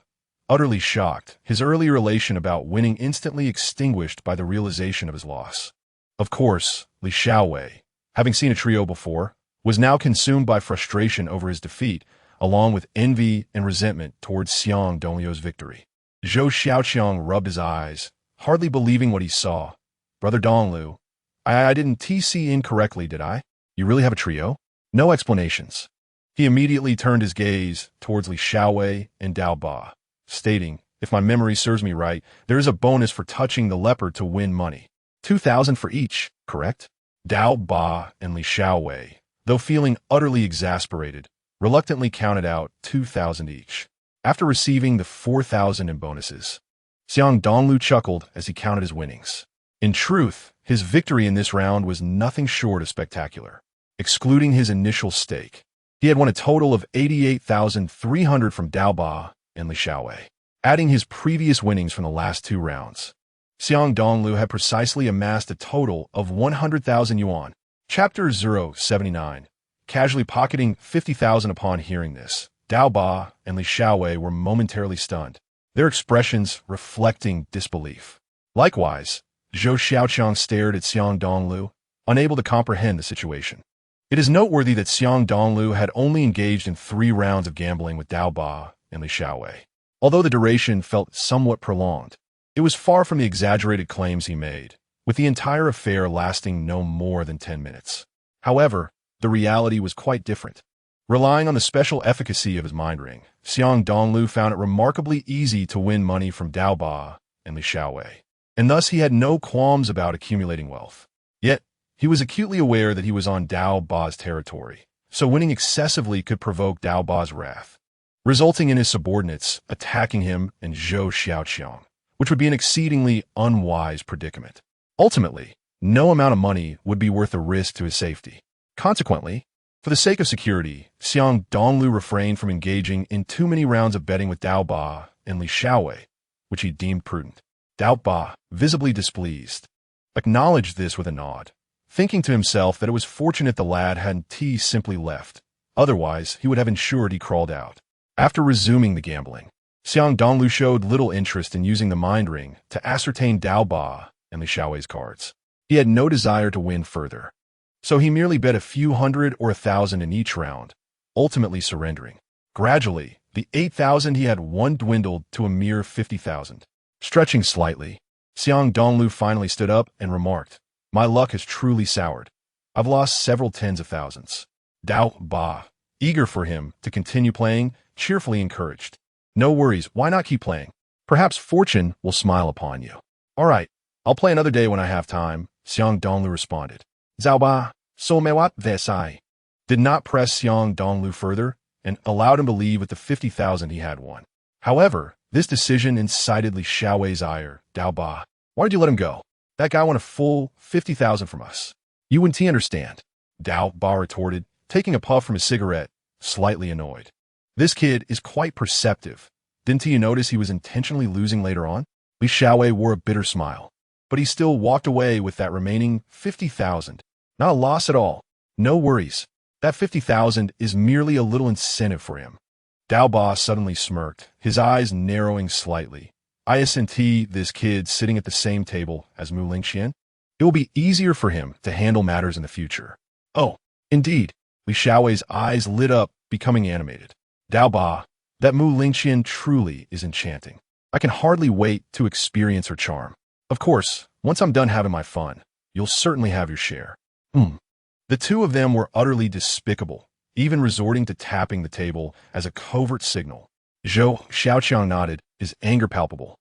utterly shocked, his earlier elation about winning instantly extinguished by the realization of his loss. Of course, Li Xiaowei, having seen a trio before, was now consumed by frustration over his defeat, along with envy and resentment towards Xiang Dongliu's victory. Zhou Xiaoqiang rubbed his eyes, hardly believing what he saw. "Brother Dongliu, I didn't TC incorrectly, did I? You really have a trio?" "No explanations." He immediately turned his gaze towards Li Xiaowei and Dao Ba, stating, "If my memory serves me right, there is a bonus for touching the leopard to win money. 2,000 for each, correct?" Dao Ba and Li Xiaowei, though feeling utterly exasperated, reluctantly counted out 2,000 each, after receiving the 4,000 in bonuses. Xiang Dongliu chuckled as he counted his winnings. In truth, his victory in this round was nothing short of spectacular. Excluding his initial stake, he had won a total of 88,300 from Dao Ba and Li Xiaowei, adding his previous winnings from the last two rounds. Xiang Dongliu had precisely amassed a total of 100,000 yuan. Chapter 079. Casually pocketing 50,000 upon hearing this, Dao Ba and Li Xiaowei were momentarily stunned, their expressions reflecting disbelief. Likewise, Zhou Xiaoqiang stared at Xiang Dongliu, unable to comprehend the situation. It is noteworthy that Xiang Dongliu had only engaged in 3 rounds of gambling with Dao Ba and Li Xiaowei. Although the duration felt somewhat prolonged, it was far from the exaggerated claims he made, with the entire affair lasting no more than 10 minutes. However, the reality was quite different. Relying on the special efficacy of his mind ring, Xiang Dongliu found it remarkably easy to win money from Dao Ba and Li Xiaowei, and thus he had no qualms about accumulating wealth. Yet, he was acutely aware that he was on Dao Ba's territory, so winning excessively could provoke Dao Ba's wrath, resulting in his subordinates attacking him and Zhou Xiaoqiang, which would be an exceedingly unwise predicament. Ultimately, no amount of money would be worth the risk to his safety. Consequently, for the sake of security, Xiang Dongliu refrained from engaging in too many rounds of betting with Dao Ba and Li Xiaowei, which he deemed prudent. Dao Ba, visibly displeased, acknowledged this with a nod, thinking to himself that it was fortunate the lad hadn't simply left. Otherwise, he would have ensured he crawled out. After resuming the gambling, Xiang Dongliu showed little interest in using the mind ring to ascertain Dao Ba and Li Xiaowei's cards. He had no desire to win further, so he merely bet a few hundred or 1,000 in each round, ultimately surrendering. Gradually, the 8,000 he had won dwindled to a mere 50,000. Stretching slightly, Xiang Dongliu finally stood up and remarked, "My luck has truly soured." I've lost several tens of thousands. Dao Ba, eager for him to continue playing, cheerfully encouraged. No worries, why not keep playing? Perhaps fortune will smile upon you. All right, I'll play another day when I have time, Xiang Dongliu responded. Zhao Ba, so mewat vesai. Did not press Xiang Dongliu further and allowed him to leave with the 50,000 he had won. However, this decision incited Li Xiaowei's ire. Dao Ba, why did you let him go? That guy won a full 50,000 from us. You wouldn't understand. Dao Ba retorted, taking a puff from his cigarette, slightly annoyed. This kid is quite perceptive. Didn't you notice he was intentionally losing later on? Li Xiaowei wore a bitter smile, but he still walked away with that remaining 50,000. Not a loss at all. No worries. That 50,000 is merely a little incentive for him. Dao Ba suddenly smirked, his eyes narrowing slightly. Isn't this kid sitting at the same table as Mu Lingqian? It will be easier for him to handle matters in the future. Oh, indeed. Li Xiaowei's eyes lit up, becoming animated. Dao Ba, that Mu Lingqian truly is enchanting. I can hardly wait to experience her charm. Of course, once I'm done having my fun, you'll certainly have your share. The two of them were utterly despicable, even resorting to tapping the table as a covert signal. Zhou Xiaoqiang nodded, his anger palpable.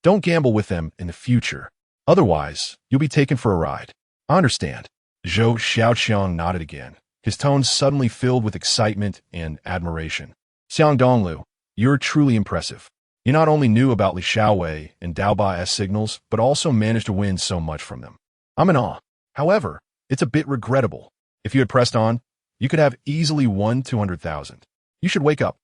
Don't gamble with them in the future. Otherwise, you'll be taken for a ride. I understand. Zhou Xiaoqiang nodded again, his tones suddenly filled with excitement and admiration. Xiang Dongliu, you're truly impressive. You not only knew about Li Xiaowei and Dao Ba's signals, but also managed to win so much from them. I'm in awe. However, it's a bit regrettable. If you had pressed on, you could have easily won 200,000. You should wake up.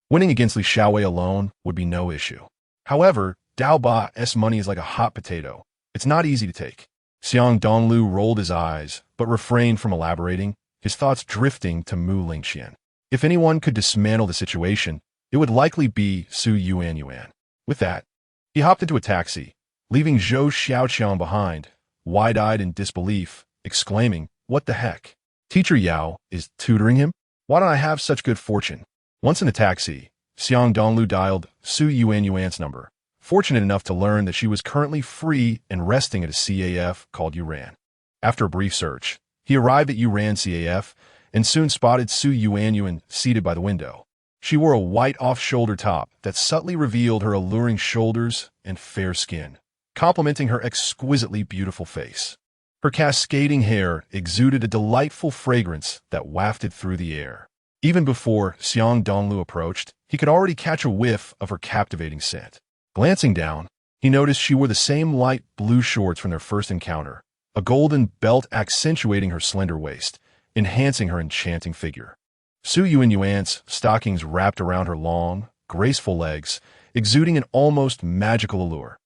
Winning against Li Xiaowei alone would be no issue. However, Dao Ba's money is like a hot potato. It's not easy to take. Xiang Dongliu rolled his eyes, but refrained from elaborating, his thoughts drifting to Mu Lingqian. If anyone could dismantle the situation, it would likely be Su Yuan. With that, he hopped into a taxi, leaving Zhou Xiaoqiang behind, wide-eyed in disbelief, exclaiming, "What the heck? Teacher Yao is tutoring him? Why don't I have such good fortune?" Once in the taxi, Xiang Dongliu dialed Su Yuan's number, fortunate enough to learn that she was currently free and resting at a CAF called Yuran. After a brief search, he arrived at Yuran CAF and soon spotted Su Yuan seated by the window. She wore a white off-shoulder top that subtly revealed her alluring shoulders and fair skin, complementing her exquisitely beautiful face. Her cascading hair exuded a delightful fragrance that wafted through the air. Even before Xiang Dongliu approached, he could already catch a whiff of her captivating scent. Glancing down, he noticed she wore the same light blue shorts from their first encounter, a golden belt accentuating her slender waist, enhancing her enchanting figure. Su Yuan's stockings wrapped around her long, graceful legs, exuding an almost magical allure.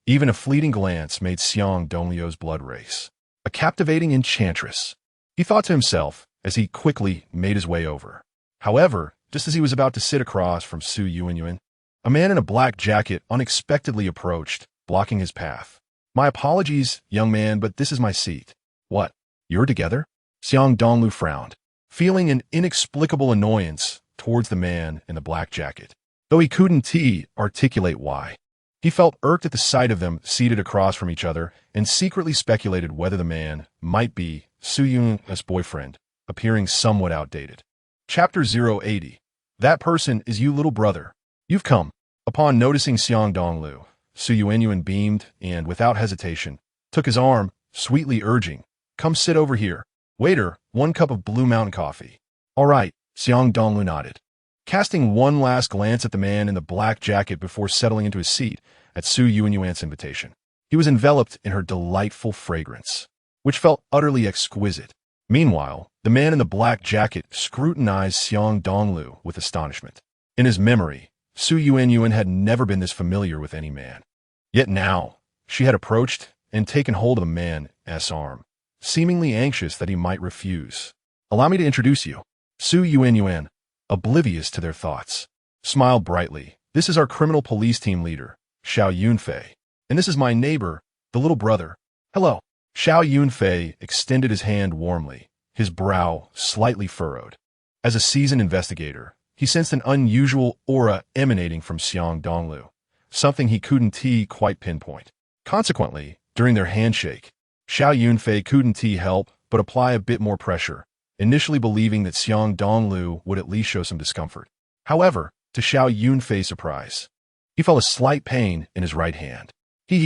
Even a fleeting glance made Xiang Dongliu's blood race. A captivating enchantress, he thought to himself as he quickly made his way over. However, just as he was about to sit across from Su Yuan, a man in a black jacket unexpectedly approached, blocking his path. "My apologies, young man, but this is my seat." "What? You're together?" Xiang Dongliu frowned, feeling an inexplicable annoyance towards the man in the black jacket, though he couldn't articulate why. He felt irked at the sight of them seated across from each other and secretly speculated whether the man might be Su Yuan's boyfriend, appearing somewhat outdated. Chapter 080. That person is you, little brother. You've come. Upon noticing Xiang Dongliu, Su Yuan beamed and, without hesitation, took his arm, sweetly urging, "Come sit over here. Waiter, 1 cup of Blue Mountain coffee." "All right," Xiang Dongliu nodded, casting one last glance at the man in the black jacket before settling into his seat at Su Yuan's invitation. He was enveloped in her delightful fragrance, which felt utterly exquisite. Meanwhile, the man in the black jacket scrutinized Xiang Dongliu with astonishment. In his memory, Su Yuan had never been this familiar with any man. Yet now, she had approached and taken hold of the man's arm, seemingly anxious that he might refuse. "Allow me to introduce you." Su Yuan, oblivious to their thoughts, smiled brightly. "This is our criminal police team leader, Xiao Yunfei, and this is my neighbor, the little brother." "Hello." Xiao Yunfei extended his hand warmly, his brow slightly furrowed. As a seasoned investigator, he sensed an unusual aura emanating from Xiang Dongliu, something he couldn't quite pinpoint. Consequently, during their handshake, Xiao Yunfei couldn't help but apply a bit more pressure, initially believing that Xiang Dongliu would at least show some discomfort. However, to Xiao Yunfei's surprise, he felt a slight pain in his right hand.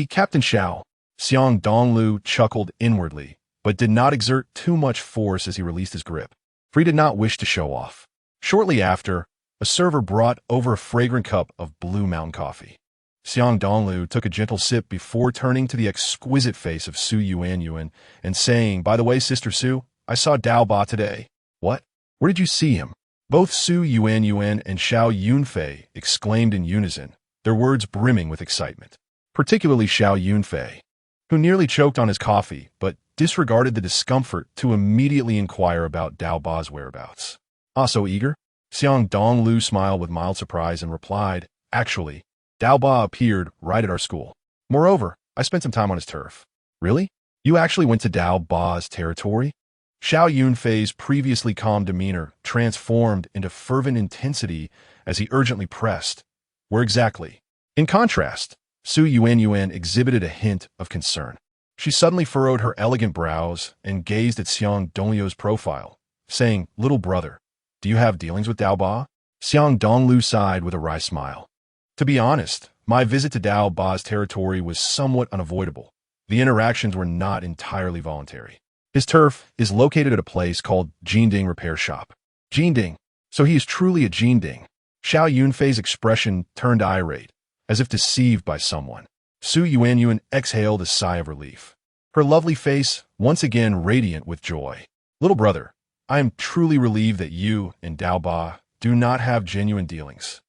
Captain Xiao. Xiang Dongliu chuckled inwardly, but did not exert too much force as he released his grip, for he did not wish to show off. Shortly after, a server brought over a fragrant cup of Blue Mountain coffee. Xiang Dongliu took a gentle sip before turning to the exquisite face of Su Yuanyuan and saying, "By the way, Sister Su, I saw Dao Ba today." "What? Where did you see him?" Both Su Yuanyuan and Xiao Yunfei exclaimed in unison, their words brimming with excitement. Particularly Xiao Yunfei, who nearly choked on his coffee, but disregarded the discomfort to immediately inquire about Dao Ba's whereabouts. "Ah, so eager?" Xiang Dongliu smiled with mild surprise and replied, "Actually, Dao Ba appeared right at our school. Moreover, I spent some time on his turf." "Really? You actually went to Dao Ba's territory?" Xiao Yunfei's previously calm demeanor transformed into fervent intensity as he urgently pressed, "Where exactly?" In contrast, Su Yuanyuan exhibited a hint of concern. She suddenly furrowed her elegant brows and gazed at Xiang Dongliu's profile, saying, "Little brother, do you have dealings with Dao Ba?" Xiang Dongliu sighed with a wry smile. "To be honest, my visit to Dao Ba's territory was somewhat unavoidable. The interactions were not entirely voluntary. His turf is located at a place called Jinding Repair Shop." "Jinding? So he is truly a Jinding?" Xiao Yunfei's expression turned irate, as if deceived by someone. Su Yuanyuan exhaled a sigh of relief, her lovely face once again radiant with joy. "Little brother, I am truly relieved that you and Dao Ba do not have genuine dealings.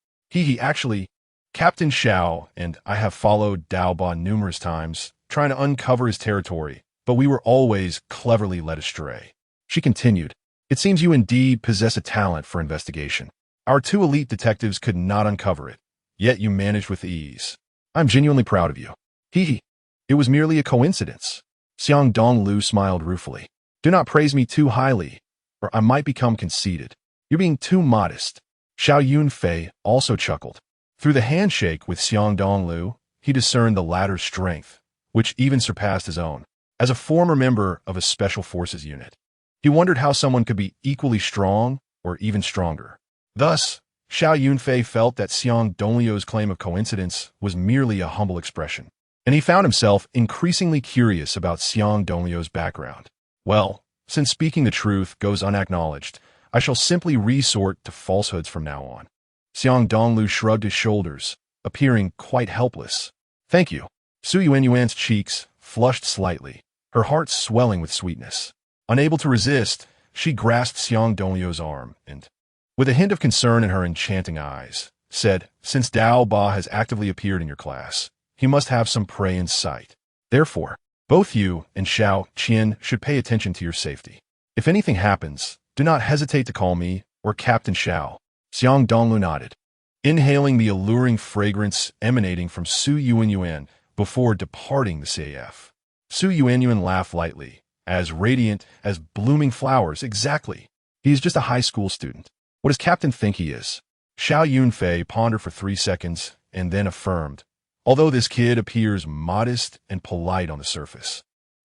Actually, Captain Xiao and I have followed Dao Ba numerous times, trying to uncover his territory, but we were always cleverly led astray." She continued, "It seems you indeed possess a talent for investigation. Our two elite detectives could not uncover it, yet you managed with ease. I'm genuinely proud of you." It was merely a coincidence." Xiang Dongliu smiled ruefully. "Do not praise me too highly, or I might become conceited. You're being too modest." Xiao Yunfei also chuckled. Through the handshake with Xiang Dongliu, he discerned the latter's strength, which even surpassed his own. As a former member of a special forces unit, he wondered how someone could be equally strong or even stronger. Thus, Xiao Yunfei felt that Xiang Dongliu's claim of coincidence was merely a humble expression, and he found himself increasingly curious about Xiang Dongliu's background. "Well, since speaking the truth goes unacknowledged, I shall simply resort to falsehoods from now on." Xiang Dongliu shrugged his shoulders, appearing quite helpless. "Thank you." Su Yuanyuan's cheeks flushed slightly, her heart swelling with sweetness. Unable to resist, she grasped Xiang Dongliu's arm and, with a hint of concern in her enchanting eyes, said, "Since Dao Ba has actively appeared in your class, he must have some prey in sight. Therefore, both you and Xiao Qian should pay attention to your safety. If anything happens, do not hesitate to call me or Captain Xiao." Xiang Dongliu nodded, inhaling the alluring fragrance emanating from Su Yuanyuan before departing the CAF. Su Yuanyuan laughed lightly, as radiant as blooming flowers. "Exactly. He is just a high school student. What does Captain think he is?" Xiao Yunfei pondered for 3 seconds and then affirmed, "Although this kid appears modest and polite on the surface,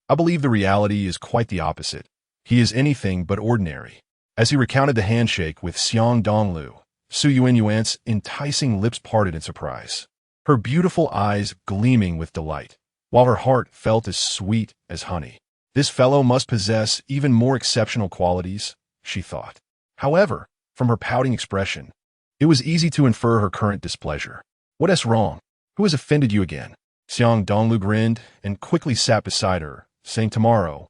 I believe the reality is quite the opposite. He is anything but ordinary." As he recounted the handshake with Xiang Dongliu, Su Yuanyuan's enticing lips parted in surprise, her beautiful eyes gleaming with delight, while her heart felt as sweet as honey. "This fellow must possess even more exceptional qualities," she thought. However, from her pouting expression, it was easy to infer her current displeasure. "What is wrong? Who has offended you again?" Xiang Dongliu grinned and quickly sat beside her, saying, "Tomorrow,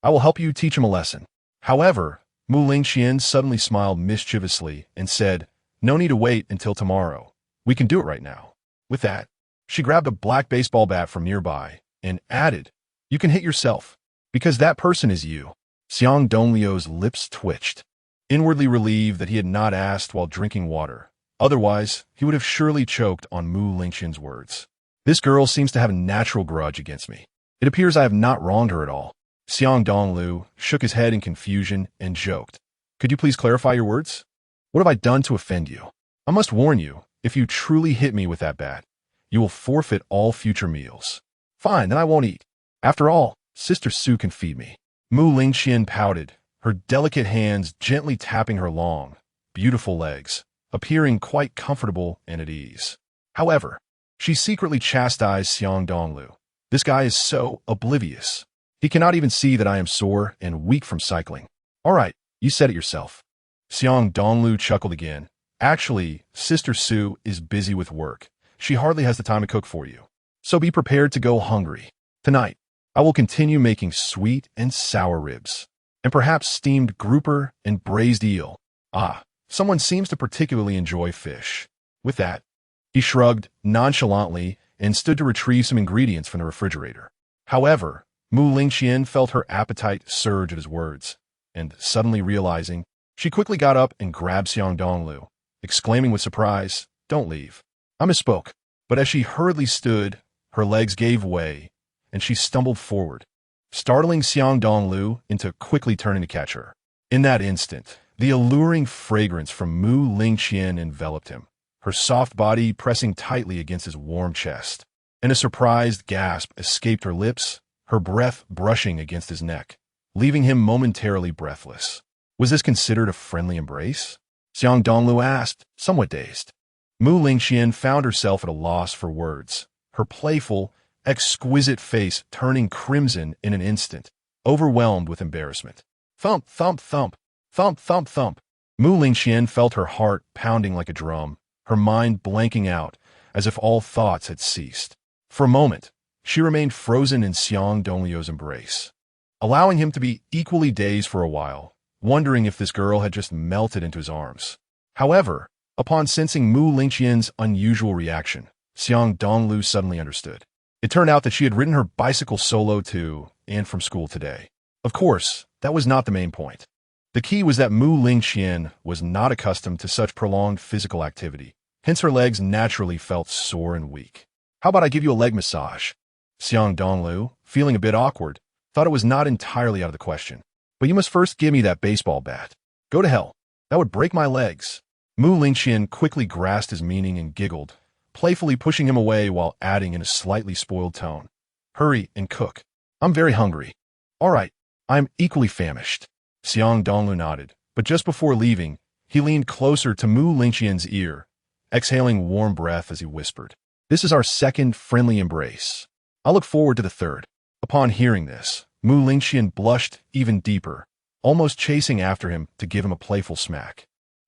I will help you teach him a lesson." However, Mu Lingqian suddenly smiled mischievously and said, "No need to wait until tomorrow. We can do it right now." With that, she grabbed a black baseball bat from nearby and added, "You can hit yourself, because that person is you." Xiang Dongliu's lips twitched, inwardly relieved that he had not asked while drinking water. Otherwise, he would have surely choked on Mu Lingqian's words. "This girl seems to have a natural grudge against me. It appears I have not wronged her at all." Xiang Dongliu shook his head in confusion and joked, "Could you please clarify your words? What have I done to offend you? I must warn you, if you truly hit me with that bat, you will forfeit all future meals." "Fine, then I won't eat. After all, Sister Su can feed me." Mu Lingqian pouted, her delicate hands gently tapping her long, beautiful legs, appearing quite comfortable and at ease. However, she secretly chastised Xiang Dongliu. This guy is so oblivious. He cannot even see that I am sore and weak from cycling. All right, you said it yourself. Xiang Dongliu chuckled again. Actually, Sister Su is busy with work. She hardly has the time to cook for you. So be prepared to go hungry. Tonight, I will continue making sweet and sour ribs, and perhaps steamed grouper and braised eel. Ah, someone seems to particularly enjoy fish. With that, he shrugged nonchalantly and stood to retrieve some ingredients from the refrigerator. However, Mu Lingqian felt her appetite surge at his words, and suddenly realizing, she quickly got up and grabbed Xiang Dongliu, exclaiming with surprise, "Don't leave." I misspoke, but as she hurriedly stood, her legs gave way, and she stumbled forward, startling Xiang Dongliu into quickly turning to catch her. In that instant, the alluring fragrance from Mu Lingqian enveloped him, her soft body pressing tightly against his warm chest, and a surprised gasp escaped her lips, her breath brushing against his neck, leaving him momentarily breathless. Was this considered a friendly embrace? Xiang Dongliu asked, somewhat dazed. Mu Lingqian found herself at a loss for words, her playful, exquisite face turning crimson in an instant, overwhelmed with embarrassment. Thump, thump, thump, thump, thump, thump. Mu Lingqian felt her heart pounding like a drum, her mind blanking out, as if all thoughts had ceased. For a moment, she remained frozen in Xiang Dongliu's embrace, allowing him to be equally dazed for a while, wondering if this girl had just melted into his arms. However, upon sensing Mu Lingqian's unusual reaction, Xiang Dongliu suddenly understood. It turned out that she had ridden her bicycle solo to and from school today. Of course, that was not the main point. The key was that Mu Lingqian was not accustomed to such prolonged physical activity, hence her legs naturally felt sore and weak. How about I give you a leg massage? Xiang Dongliu, feeling a bit awkward, thought it was not entirely out of the question. But you must first give me that baseball bat. Go to hell. That would break my legs. Mu Lingqian quickly grasped his meaning and giggled, playfully pushing him away while adding in a slightly spoiled tone, "Hurry and cook. I'm very hungry." "All right, I'm equally famished." Xiang Dongliu nodded, but just before leaving, he leaned closer to Mu Lingqian's ear, exhaling warm breath as he whispered, "This is our second friendly embrace. I look forward to the third." Upon hearing this, Mu Lingqian blushed even deeper, almost chasing after him to give him a playful smack.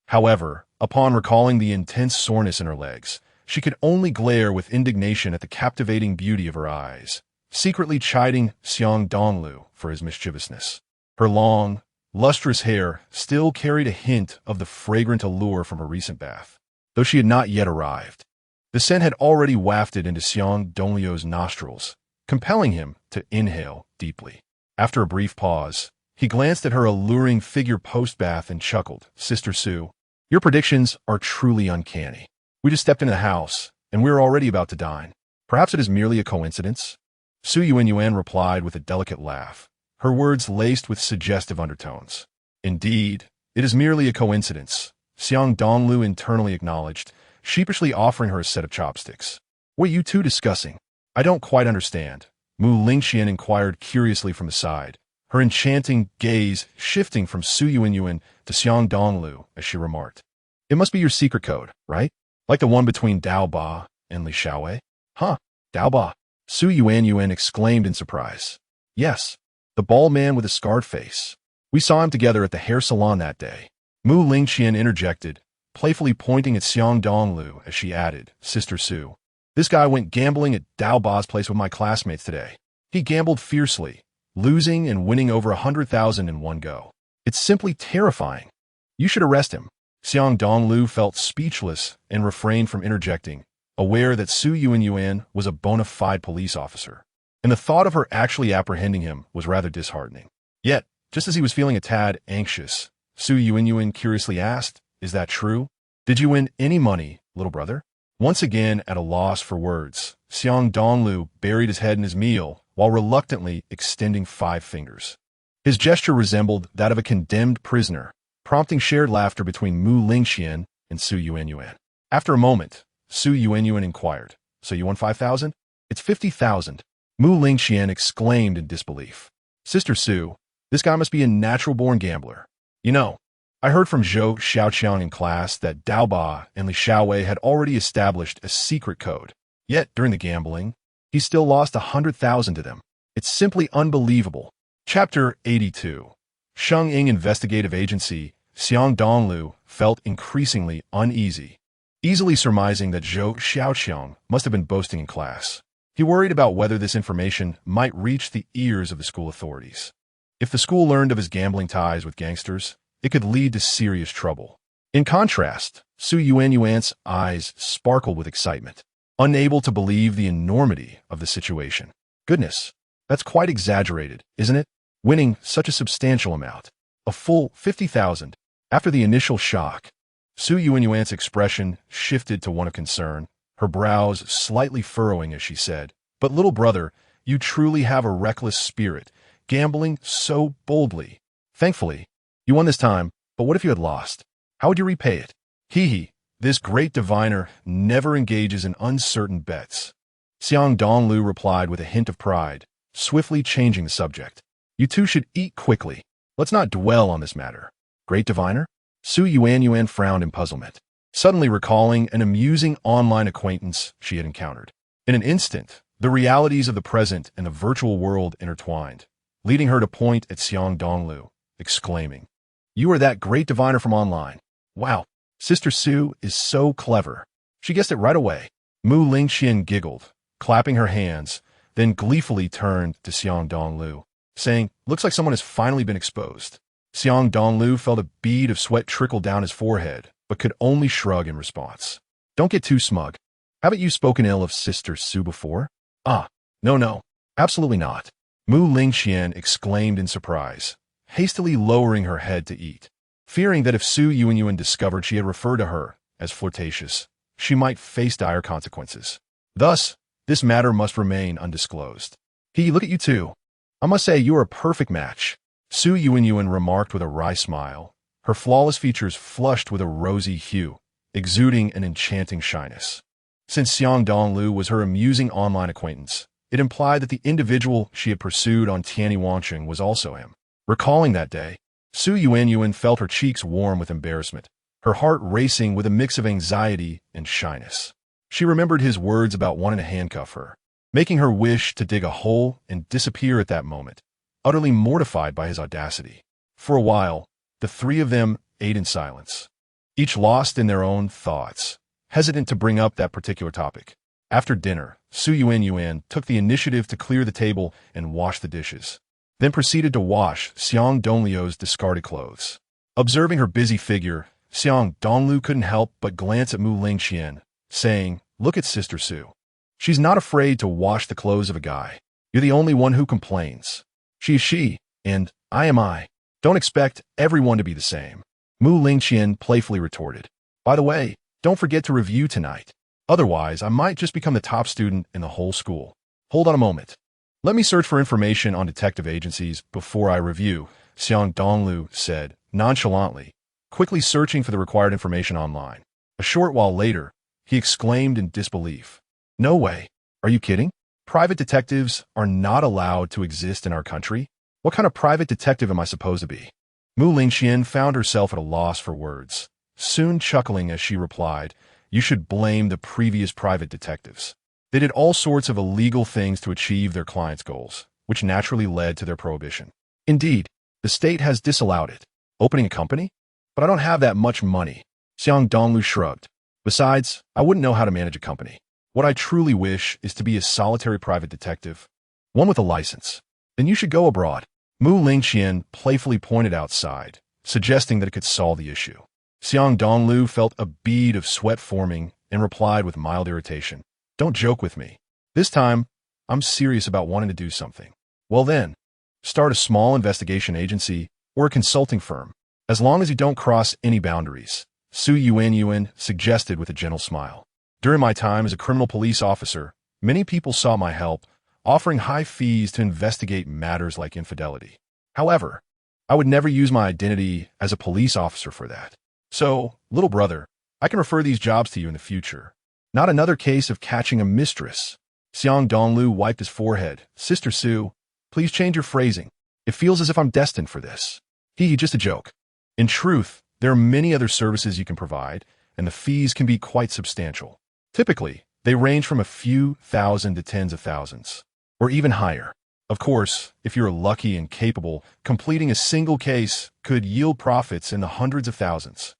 However, upon recalling the intense soreness in her legs, she could only glare with indignation at the captivating beauty of her eyes, secretly chiding Xiang Dongliu for his mischievousness. Her long, lustrous hair still carried a hint of the fragrant allure from her recent bath, though she had not yet arrived. The scent had already wafted into Xiang Dongliu's nostrils, compelling him to inhale deeply. After a brief pause, he glanced at her alluring figure post-bath and chuckled, "Sister Su, your predictions are truly uncanny. We just stepped into the house, and we are already about to dine. Perhaps it is merely a coincidence?" Su Yuan replied with a delicate laugh, her words laced with suggestive undertones. "Indeed, it is merely a coincidence," Xiang Dongliu internally acknowledged, sheepishly offering her a set of chopsticks. "What are you two discussing? I don't quite understand." Mu Lingqian inquired curiously from the side, her enchanting gaze shifting from Su Yuan to Xiang Dongliu as she remarked, "It must be your secret code, right? Like the one between Dao Ba and Li Xiaowei?" "Huh, Dao Ba?" Su Yuan exclaimed in surprise. "Yes, the bald man with a scarred face. We saw him together at the hair salon that day." Mu Lingqian interjected, playfully pointing at Xiang Dongliu as she added, "Sister Su, this guy went gambling at Dao Ba's place with my classmates today. He gambled fiercely, losing and winning over 100,000 in one go. It's simply terrifying. You should arrest him." Xiang Dongliu felt speechless and refrained from interjecting, aware that Su Yuan was a bona fide police officer, and the thought of her actually apprehending him was rather disheartening. Yet, just as he was feeling a tad anxious, Su Yuan curiously asked, "Is that true? Did you win any money, little brother?" Once again at a loss for words, Xiang Dongliu buried his head in his meal while reluctantly extending 5 fingers. His gesture resembled that of a condemned prisoner, prompting shared laughter between Mu Lingqian and Su Yuan. After a moment, Su Yuan inquired, "So you won 5,000? It's 50,000. Mu Lingqian exclaimed in disbelief. "Sister Su, This guy must be a natural-born gambler. You know, I heard from Zhou Xiaoqiang in class that Dao Ba and Li Xiaowei had already established a secret code. Yet, during the gambling, he still lost 100,000 to them. It's simply unbelievable. Chapter 82. Sheng-Ing Investigative Agency, Xiang Dongliu felt increasingly uneasy, easily surmising that Zhou Xiaoqiang must have been boasting in class. He worried about whether this information might reach the ears of the school authorities. If the school learned of his gambling ties with gangsters, it could lead to serious trouble. In contrast, Su Yuanyuan's eyes sparkled with excitement, unable to believe the enormity of the situation. Goodness, that's quite exaggerated, isn't it? Winning such a substantial amount, a full 50,000. After the initial shock, Su Yuanyuan's expression shifted to one of concern, her brows slightly furrowing as she said, "But little brother, you truly have a reckless spirit, gambling so boldly. Thankfully, you won this time, but what if you had lost? How would you repay it?" Hee, this great diviner never engages in uncertain bets. Xiang Dongliu replied with a hint of pride, swiftly changing the subject. "You two should eat quickly. Let's not dwell on this matter." Great diviner? Su Yuanyuan frowned in puzzlement, suddenly recalling an amusing online acquaintance she had encountered. In an instant, the realities of the present and the virtual world intertwined, leading her to point at Xiang Dongliu, exclaiming, "You are that great diviner from online. Wow, Sister Su is so clever. She guessed it right away." Mu Lingqian giggled, clapping her hands, then gleefully turned to Xiang Dongliu, saying, "Looks like someone has finally been exposed." Xiang Dongliu felt a bead of sweat trickle down his forehead, but could only shrug in response. "Don't get too smug. Haven't you spoken ill of Sister Su before?" "Ah, no, absolutely not," Mu Lingqian exclaimed in surprise, hastily lowering her head to eat, fearing that if Su Yuanyuan discovered she had referred to her as flirtatious, she might face dire consequences. Thus, this matter must remain undisclosed. Look at you two. I must say you are a perfect match," Su Yuanyuan remarked with a wry smile, her flawless features flushed with a rosy hue, exuding an enchanting shyness. Since Xiang Dongliu was her amusing online acquaintance, it implied that the individual she had pursued on Tianyi Wancheng was also him. Recalling that day, Su Yuanyuan felt her cheeks warm with embarrassment, her heart racing with a mix of anxiety and shyness. She remembered his words about wanting to handcuff her, making her wish to dig a hole and disappear at that moment, utterly mortified by his audacity. For a while, the three of them ate in silence, each lost in their own thoughts, hesitant to bring up that particular topic. After dinner, Su Yuanyuan took the initiative to clear the table and wash the dishes, then proceeded to wash Xiang Dongliu's discarded clothes. Observing her busy figure, Xiang Dongliu couldn't help but glance at Mu Lingqian, saying, "Look at Sister Su. She's not afraid to wash the clothes of a guy. You're the only one who complains. She is she, and I am I. Don't expect everyone to be the same." Mu Lingqian playfully retorted, "By the way, don't forget to review tonight. Otherwise, I might just become the top student in the whole school. Hold on a moment. Let me search for information on detective agencies before I review," Xiang Dongliu said, nonchalantly, quickly searching for the required information online. A short while later, he exclaimed in disbelief, "No way. Are you kidding? Private detectives are not allowed to exist in our country? What kind of private detective am I supposed to be?" Mu Lingqian found herself at a loss for words, soon chuckling as she replied, "You should blame the previous private detectives. They did all sorts of illegal things to achieve their clients' goals, which naturally led to their prohibition. Indeed, the state has disallowed it. Opening a company? But I don't have that much money." Xiang Dongliu shrugged. "Besides, I wouldn't know how to manage a company. What I truly wish is to be a solitary private detective, one with a license. Then you should go abroad." Mu Lingqian playfully pointed outside, suggesting that it could solve the issue. Xiang Dongliu felt a bead of sweat forming and replied with mild irritation, "Don't joke with me. This time, I'm serious about wanting to do something." "Well then, start a small investigation agency or a consulting firm, as long as you don't cross any boundaries," Su Yuanyuan suggested with a gentle smile. "During my time as a criminal police officer, many people sought my help, offering high fees to investigate matters like infidelity. However, I would never use my identity as a police officer for that. So, little brother, I can refer these jobs to you in the future. Not another case of catching a mistress." Xiang Dongliu wiped his forehead. "Sister Su, please change your phrasing. It feels as if I'm destined for this. Just a joke. In truth, there are many other services you can provide, and the fees can be quite substantial. Typically, they range from a few thousand to tens of thousands, or even higher. Of course, if you're lucky and capable, completing a single case could yield profits in the hundreds of thousands.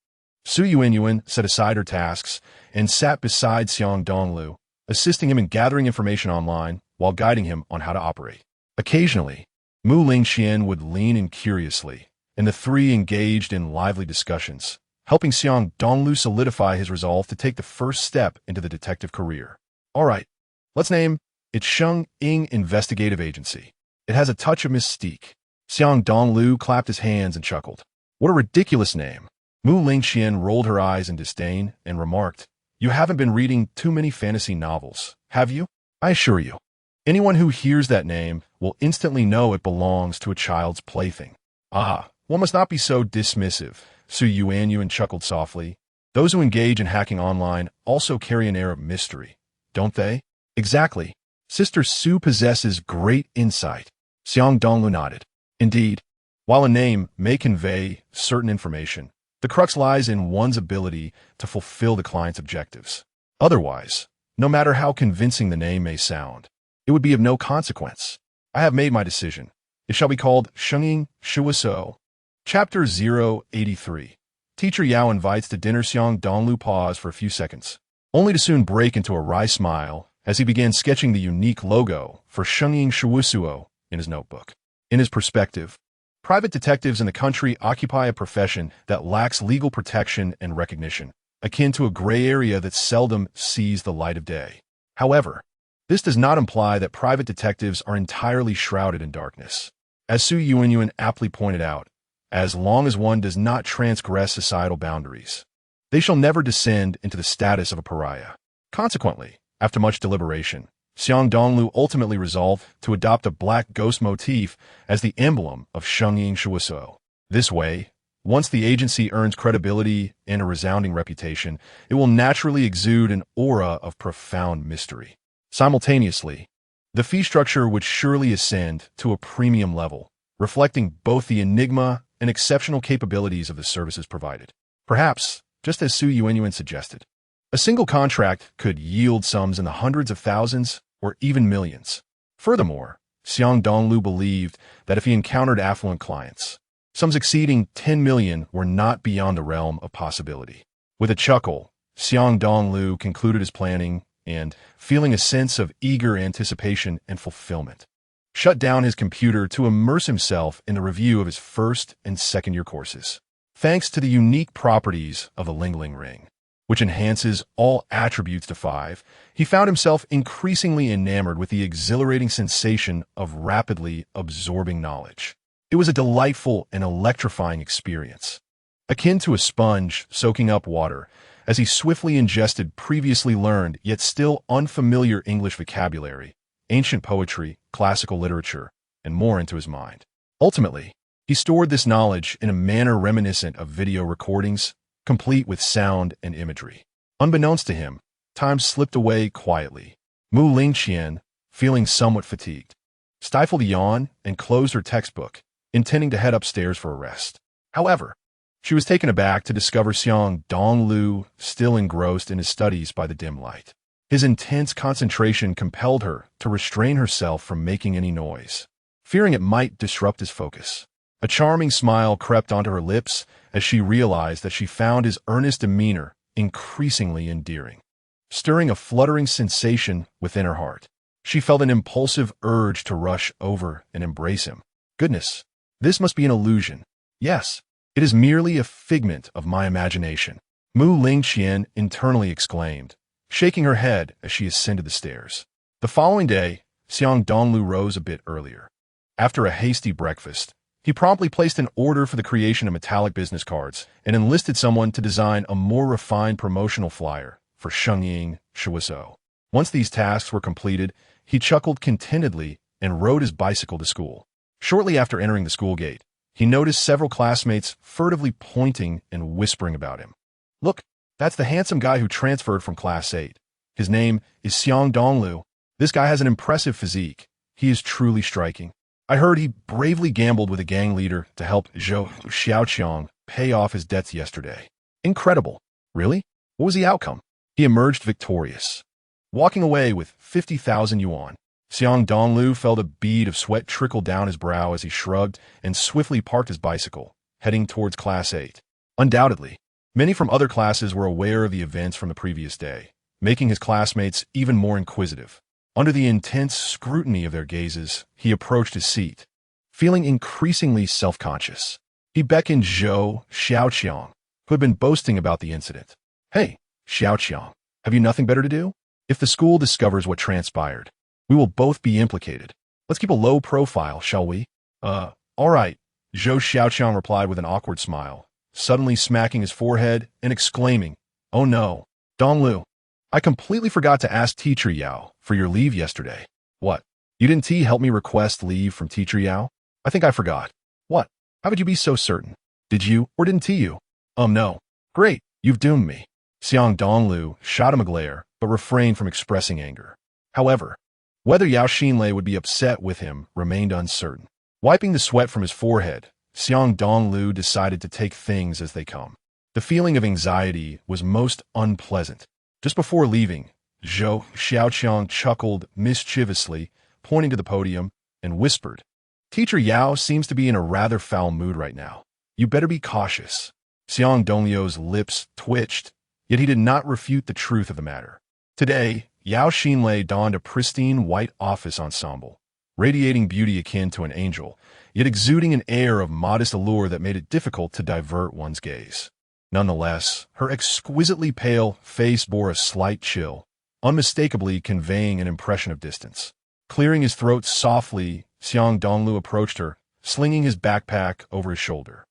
Su Yuanyuan set aside her tasks and sat beside Xiang Dongliu, assisting him in gathering information online while guiding him on how to operate. Occasionally, Mu Lingxian would lean in curiously, and the three engaged in lively discussions, helping Xiang Dongliu solidify his resolve to take the first step into the detective career. All right, let's name it Sheng Ying Investigative Agency. It has a touch of mystique. Xiang Dongliu clapped his hands and chuckled. What a ridiculous name. Mu Lingxian rolled her eyes in disdain and remarked, "You haven't been reading too many fantasy novels, have you? I assure you, anyone who hears that name will instantly know it belongs to a child's plaything." "Ah, one must not be so dismissive," Su Yuanyuan chuckled softly. "Those who engage in hacking online also carry an air of mystery, don't they?" "Exactly. Sister Su possesses great insight." Xiang Dongliu nodded. "Indeed, while a name may convey certain information, the crux lies in one's ability to fulfill the client's objectives. Otherwise, no matter how convincing the name may sound, it would be of no consequence. I have made my decision. It shall be called Shengying Shuosuo. Chapter 083. Teacher Yao invites to dinner. Xiang Dongliu paused for a few seconds, only to soon break into a wry smile as he began sketching the unique logo for Shengying Shuosuo in his notebook. In his perspective, private detectives in the country occupy a profession that lacks legal protection and recognition, akin to a gray area that seldom sees the light of day. However, this does not imply that private detectives are entirely shrouded in darkness. As Su Yuanyuan aptly pointed out, as long as one does not transgress societal boundaries, they shall never descend into the status of a pariah. Consequently, after much deliberation, Xiang Dongliu ultimately resolved to adopt a black ghost motif as the emblem of Shengying Shuosuo. This way, once the agency earns credibility and a resounding reputation, it will naturally exude an aura of profound mystery. Simultaneously, the fee structure would surely ascend to a premium level, reflecting both the enigma and exceptional capabilities of the services provided. Perhaps, just as Su Yuanyuan suggested, a single contract could yield sums in the hundreds of thousands or even millions. Furthermore, Xiang Dongliu believed that if he encountered affluent clients, sums exceeding 10 million were not beyond the realm of possibility. With a chuckle, Xiang Dongliu concluded his planning and, feeling a sense of eager anticipation and fulfillment, shut down his computer to immerse himself in the review of his first and second-year courses. Thanks to the unique properties of the Lingling ring, which enhances all attributes to 5, he found himself increasingly enamored with the exhilarating sensation of rapidly absorbing knowledge. It was a delightful and electrifying experience, akin to a sponge soaking up water, as he swiftly ingested previously learned yet still unfamiliar English vocabulary, ancient poetry, classical literature, and more into his mind. Ultimately, he stored this knowledge in a manner reminiscent of video recordings, complete with sound and imagery. Unbeknownst to him, time slipped away quietly. Mu Lingxian, feeling somewhat fatigued, stifled a yawn and closed her textbook, intending to head upstairs for a rest. However, she was taken aback to discover Xiang Dongliu still engrossed in his studies by the dim light. His intense concentration compelled her to restrain herself from making any noise, fearing it might disrupt his focus. A charming smile crept onto her lips as she realized that she found his earnest demeanor increasingly endearing. Stirring a fluttering sensation within her heart, she felt an impulsive urge to rush over and embrace him. Goodness, this must be an illusion. Yes, it is merely a figment of my imagination, Mu Lingxian internally exclaimed, shaking her head as she ascended the stairs. The following day, Xiang Dongliu rose a bit earlier. After a hasty breakfast, he promptly placed an order for the creation of metallic business cards and enlisted someone to design a more refined promotional flyer for Shengying Shuosuo. Once these tasks were completed, he chuckled contentedly and rode his bicycle to school. Shortly after entering the school gate, he noticed several classmates furtively pointing and whispering about him. "Look, that's the handsome guy who transferred from Class 8. His name is Xiang Dongliu. This guy has an impressive physique. He is truly striking." I heard he bravely gambled with a gang leader to help Zhou Xiaoqiang pay off his debts yesterday. Incredible. Really? What was the outcome? He emerged victorious, walking away with 50,000 yuan. Xiang Dongliu felt a bead of sweat trickle down his brow as he shrugged and swiftly parked his bicycle, heading towards Class 8. Undoubtedly, many from other classes were aware of the events from the previous day, making his classmates even more inquisitive. Under the intense scrutiny of their gazes, he approached his seat, feeling increasingly self-conscious. He beckoned Zhou Xiaoqiang, who had been boasting about the incident. Hey, Xiaoqiang, have you nothing better to do? If the school discovers what transpired, we will both be implicated. Let's keep a low profile, shall we? All right, Zhou Xiaoqiang replied with an awkward smile, suddenly smacking his forehead and exclaiming, Oh no, Dongliu, I completely forgot to ask Teacher Yao for your leave yesterday. What? You didn't help me request leave from Teacher Yao? I think I forgot. What? How could you be so certain? Did you or didn't you? No. Great, you've doomed me. Xiang Dongliu shot him a glare, but refrained from expressing anger. However, whether Yao Xinlei would be upset with him remained uncertain. Wiping the sweat from his forehead, Xiang Dongliu decided to take things as they come. The feeling of anxiety was most unpleasant. Just before leaving, Zhou Xiaoqiang chuckled mischievously, pointing to the podium, and whispered, Teacher Yao seems to be in a rather foul mood right now. You better be cautious. Xiang Dongliu's lips twitched, yet he did not refute the truth of the matter. Today, Yao Xinlei donned a pristine white office ensemble, radiating beauty akin to an angel, yet exuding an air of modest allure that made it difficult to divert one's gaze. Nonetheless, her exquisitely pale face bore a slight chill, unmistakably conveying an impression of distance. Clearing his throat softly, Xiang Dongliu approached her, slinging his backpack over his shoulder.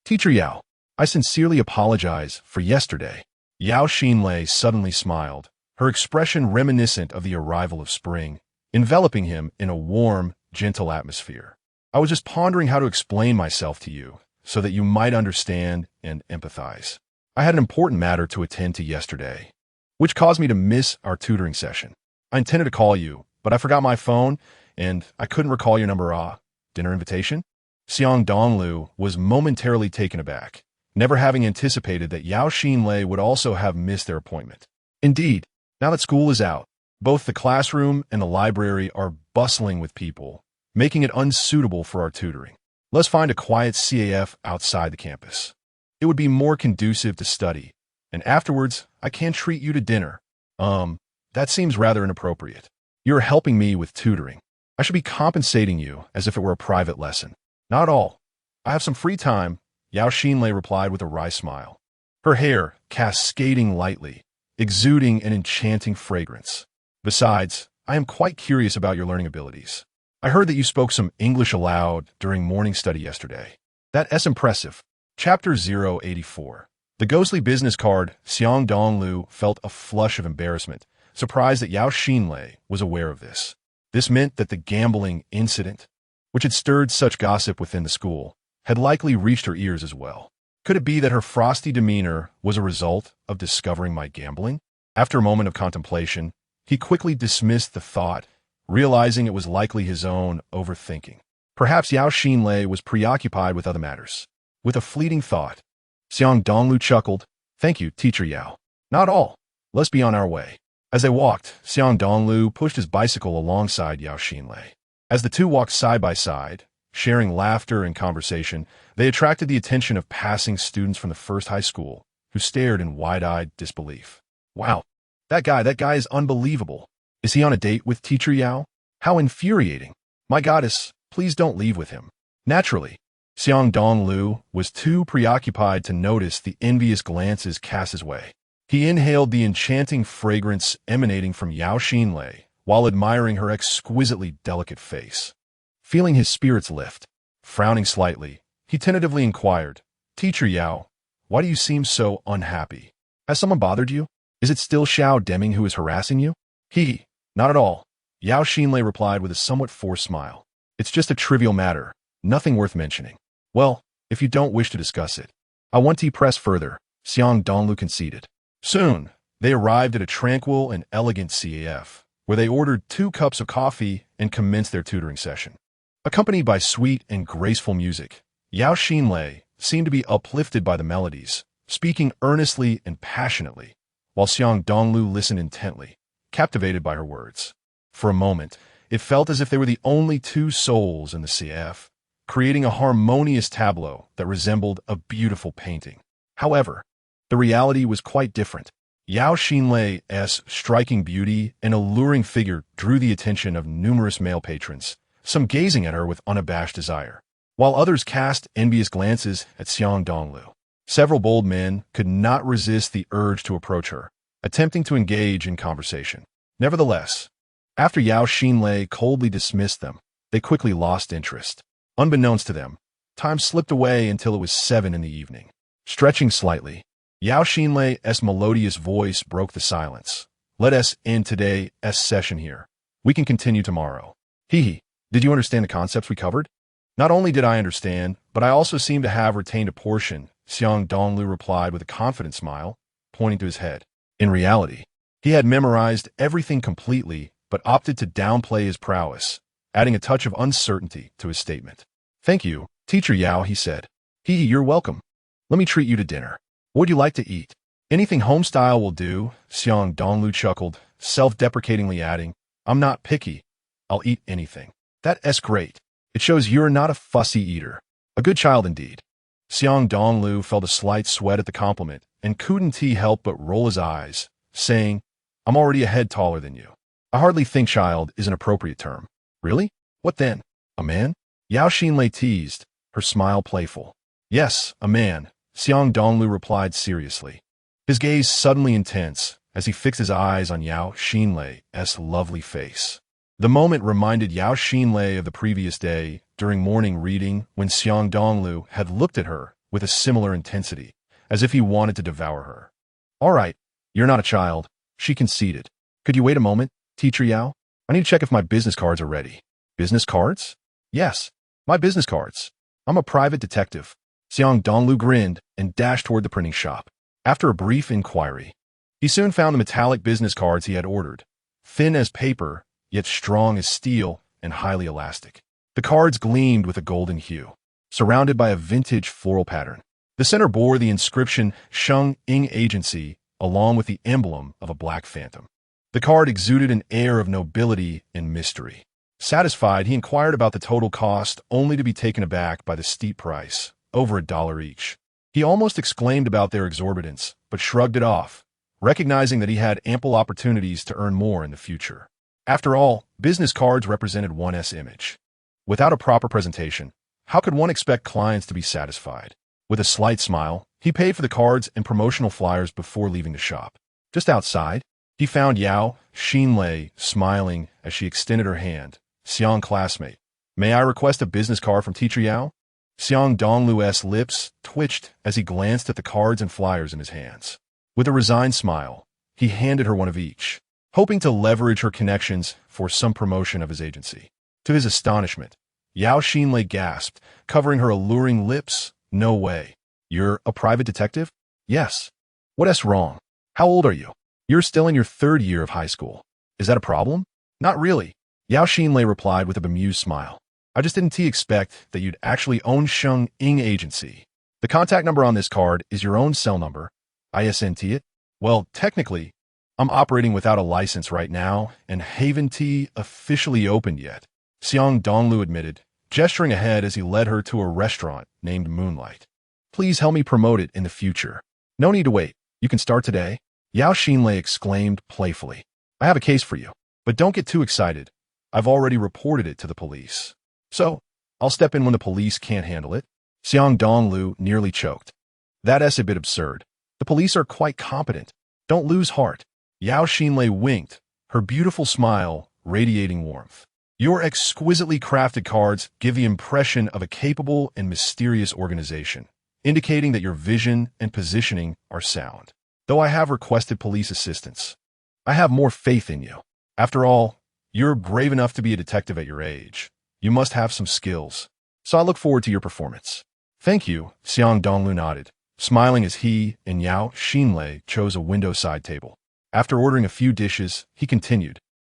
Teacher Yao, I sincerely apologize for yesterday. Yao Xinlei suddenly smiled, her expression reminiscent of the arrival of spring, enveloping him in a warm, gentle atmosphere. I was just pondering how to explain myself to you, so that you might understand and empathize. I had an important matter to attend to yesterday, which caused me to miss our tutoring session. I intended to call you, but I forgot my phone, and I couldn't recall your number. Dinner invitation? Xiang Dongliu was momentarily taken aback, never having anticipated that Yao Xinlei would also have missed their appointment. Indeed, now that school is out, both the classroom and the library are bustling with people, making it unsuitable for our tutoring. Let's find a quiet CAF outside the campus. It would be more conducive to study, and afterwards, I can treat you to dinner. That seems rather inappropriate. You're helping me with tutoring. I should be compensating you as if it were a private lesson. Not at all. I have some free time, Yao Xinlei replied with a wry smile. Her hair cascading lightly, exuding an enchanting fragrance. Besides, I am quite curious about your learning abilities. I heard that you spoke some English aloud during morning study yesterday. That's impressive. Chapter 084. The ghostly business card. Xiang Dongliu felt a flush of embarrassment, surprised that Yao Xinlei was aware of this. This meant that the gambling incident, which had stirred such gossip within the school, had likely reached her ears as well. Could it be that her frosty demeanor was a result of discovering my gambling? After a moment of contemplation, he quickly dismissed the thought, realizing it was likely his own overthinking. Perhaps Yao Xinlei was preoccupied with other matters. With a fleeting thought, Xiang Dongliu chuckled, Thank you, Teacher Yao. Not all. Let's be on our way. As they walked, Xiang Dongliu pushed his bicycle alongside Yao Xinlei. As the two walked side by side, sharing laughter and conversation, they attracted the attention of passing students from the first high school, who stared in wide-eyed disbelief. Wow, that guy is unbelievable. Is he on a date with Teacher Yao? How infuriating. My goddess, please don't leave with him. Naturally, Xiang Dongliu was too preoccupied to notice the envious glances cast his way. He inhaled the enchanting fragrance emanating from Yao Xinlei while admiring her exquisitely delicate face. Feeling his spirits lift, frowning slightly, he tentatively inquired, Teacher Yao, why do you seem so unhappy? Has someone bothered you? Is it still Xiao Deming who is harassing you? Not at all, Yao Xinlei replied with a somewhat forced smile. It's just a trivial matter, nothing worth mentioning. Well, if you don't wish to discuss it, I want to press further, Xiang Dongliu conceded. Soon, they arrived at a tranquil and elegant CAF, where they ordered 2 cups of coffee and commenced their tutoring session. Accompanied by sweet and graceful music, Yao Xinlei seemed to be uplifted by the melodies, speaking earnestly and passionately, while Xiang Dongliu listened intently, captivated by her words. For a moment, it felt as if they were the only two souls in the CF, creating a harmonious tableau that resembled a beautiful painting. However, the reality was quite different. Yao Xinlei's striking beauty and alluring figure drew the attention of numerous male patrons, some gazing at her with unabashed desire, while others cast envious glances at Xiang Dongliu. Several bold men could not resist the urge to approach her, attempting to engage in conversation. Nevertheless, after Yao Xinlei coldly dismissed them, they quickly lost interest. Unbeknownst to them, time slipped away until it was 7 in the evening. Stretching slightly, Yao Xinlei's melodious voice broke the silence. Let us end today's session here. We can continue tomorrow. Hee. Did you understand the concepts we covered? Not only did I understand, but I also seem to have retained a portion, Xiang Dongliu replied with a confident smile, pointing to his head. In reality, he had memorized everything completely, but opted to downplay his prowess, adding a touch of uncertainty to his statement. Thank you, Teacher Yao, he said. You're welcome. Let me treat you to dinner. What would you like to eat? Anything homestyle will do, Xiang Dongliu chuckled, self-deprecatingly adding, I'm not picky. I'll eat anything. That's great. It shows you're not a fussy eater. A good child indeed. Xiang Dongliu felt a slight sweat at the compliment, and couldn't he help but roll his eyes, saying, I'm already a head taller than you. I hardly think child is an appropriate term. Really? What then? A man? Yao Xinlei teased, her smile playful. Yes, a man, Xiang Dongliu replied seriously, his gaze suddenly intense as he fixed his eyes on Yao Xinlei's lovely face. The moment reminded Yao Xinlei of the previous day during morning reading when Xiang Dongliu had looked at her with a similar intensity, as if he wanted to devour her. All right, you're not a child, she conceded. Could you wait a moment, Teacher Yao? I need to check if my business cards are ready. Business cards? Yes, my business cards. I'm a private detective. Xiang Dongliu grinned and dashed toward the printing shop. After a brief inquiry, he soon found the metallic business cards he had ordered, thin as paper, yet strong as steel and highly elastic. The cards gleamed with a golden hue, surrounded by a vintage floral pattern. The center bore the inscription Xiang Agency, along with the emblem of a black phantom. The card exuded an air of nobility and mystery. Satisfied, he inquired about the total cost, only to be taken aback by the steep price, over $1 each. He almost exclaimed about their exorbitance, but shrugged it off, recognizing that he had ample opportunities to earn more in the future. After all, business cards represented one's image. Without a proper presentation, how could one expect clients to be satisfied? With a slight smile, he paid for the cards and promotional flyers before leaving the shop. Just outside, he found Yao Xinlei smiling as she extended her hand. Xiang classmate, may I request a business card from Teacher Yao? Xiang Dongliu's lips twitched as he glanced at the cards and flyers in his hands. With a resigned smile, he handed her one of each, hoping to leverage her connections for some promotion of his agency. To his astonishment, Yao Xinlei gasped, covering her alluring lips. No way. You're a private detective? Yes. What's wrong? How old are you? You're still in your 3rd year of high school. Is that a problem? Not really. Yao Xinlei replied with a bemused smile. I just didn't expect that you'd actually own Xiang Agency. The contact number on this card is your own cell number. ISNT it? Well, technically, I'm operating without a license right now, and Haven Tea officially opened yet, Xiang Dongliu admitted, gesturing ahead as he led her to a restaurant named Moonlight. Please help me promote it in the future. No need to wait. You can start today. Yao Xinlei exclaimed playfully. I have a case for you, but don't get too excited. I've already reported it to the police. So, I'll step in when the police can't handle it. Xiang Dongliu nearly choked. That's a bit absurd. The police are quite competent. Don't lose heart. Yao Xinlei winked, her beautiful smile radiating warmth. Your exquisitely crafted cards give the impression of a capable and mysterious organization, indicating that your vision and positioning are sound. Though I have requested police assistance, I have more faith in you. After all, you're brave enough to be a detective at your age. You must have some skills. So I look forward to your performance. Thank you, Xiang Dongliu nodded, smiling as he and Yao Xinlei chose a window-side table. After ordering a few dishes, he continued,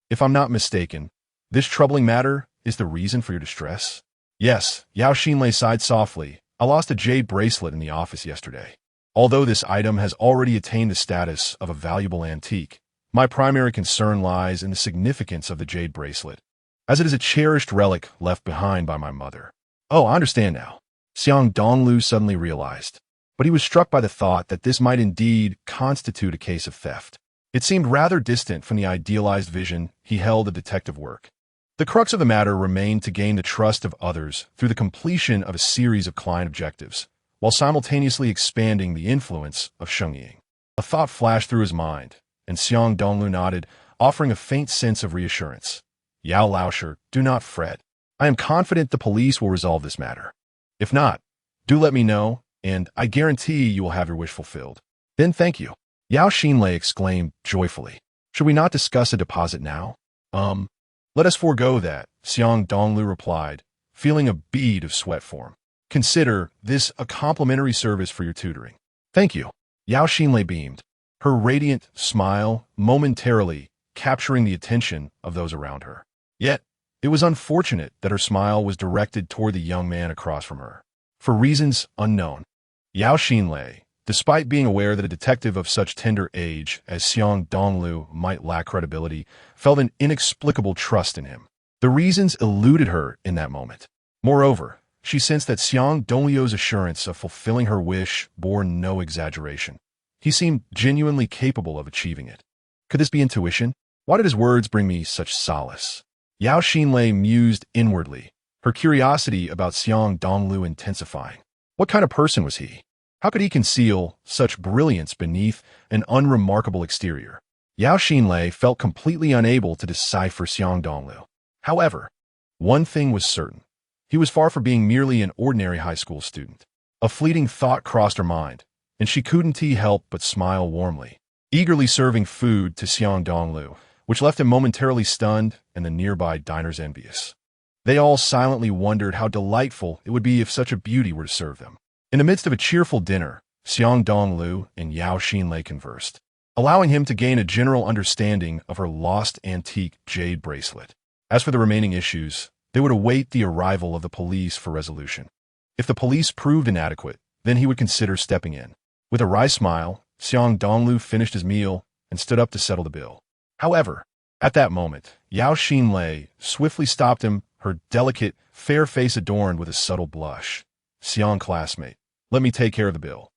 If I'm not mistaken, this troubling matter is the reason for your distress? Yes, Yao Xinlei sighed softly. I lost a jade bracelet in the office yesterday. Although this item has already attained the status of a valuable antique, my primary concern lies in the significance of the jade bracelet, as it is a cherished relic left behind by my mother. Oh, I understand now. Xiang Dongliu suddenly realized, but he was struck by the thought that this might indeed constitute a case of theft. It seemed rather distant from the idealized vision he held of detective work. The crux of the matter remained to gain the trust of others through the completion of a series of client objectives, while simultaneously expanding the influence of Shengyi. A thought flashed through his mind, and Xiang Dongliu nodded, offering a faint sense of reassurance. Yao Laosher, do not fret. I am confident the police will resolve this matter. If not, do let me know, and I guarantee you will have your wish fulfilled. Then thank you. Yao Xinlei exclaimed joyfully. Should we not discuss a deposit now? Let us forego that, Xiang Dongliu replied, feeling a bead of sweat form. Consider this a complimentary service for your tutoring. Thank you. Yao Xinlei beamed, her radiant smile momentarily capturing the attention of those around her. Yet, it was unfortunate that her smile was directed toward the young man across from her. For reasons unknown, Yao Xinlei, despite being aware that a detective of such tender age as Xiang Dongliu might lack credibility, felt an inexplicable trust in him. The reasons eluded her in that moment. Moreover, she sensed that Xiang Dongliu's assurance of fulfilling her wish bore no exaggeration. He seemed genuinely capable of achieving it. Could this be intuition? Why did his words bring me such solace? Yao Xinlei mused inwardly, her curiosity about Xiang Dongliu intensifying. What kind of person was he? How could he conceal such brilliance beneath an unremarkable exterior? Yao Xinlei felt completely unable to decipher Xiang Dongliu. However, one thing was certain. He was far from being merely an ordinary high school student. A fleeting thought crossed her mind, and she couldn't help but smile warmly, eagerly serving food to Xiang Dongliu, which left him momentarily stunned and the nearby diners envious. They all silently wondered how delightful it would be if such a beauty were to serve them. In the midst of a cheerful dinner, Xiang Dongliu and Yao Xinlei conversed, allowing him to gain a general understanding of her lost antique jade bracelet. As for the remaining issues, they would await the arrival of the police for resolution. If the police proved inadequate, then he would consider stepping in. With a wry smile, Xiang Dongliu finished his meal and stood up to settle the bill. However, at that moment, Yao Xinlei swiftly stopped him, her delicate, fair face adorned with a subtle blush. Xiang classmate, let me take care of the bill.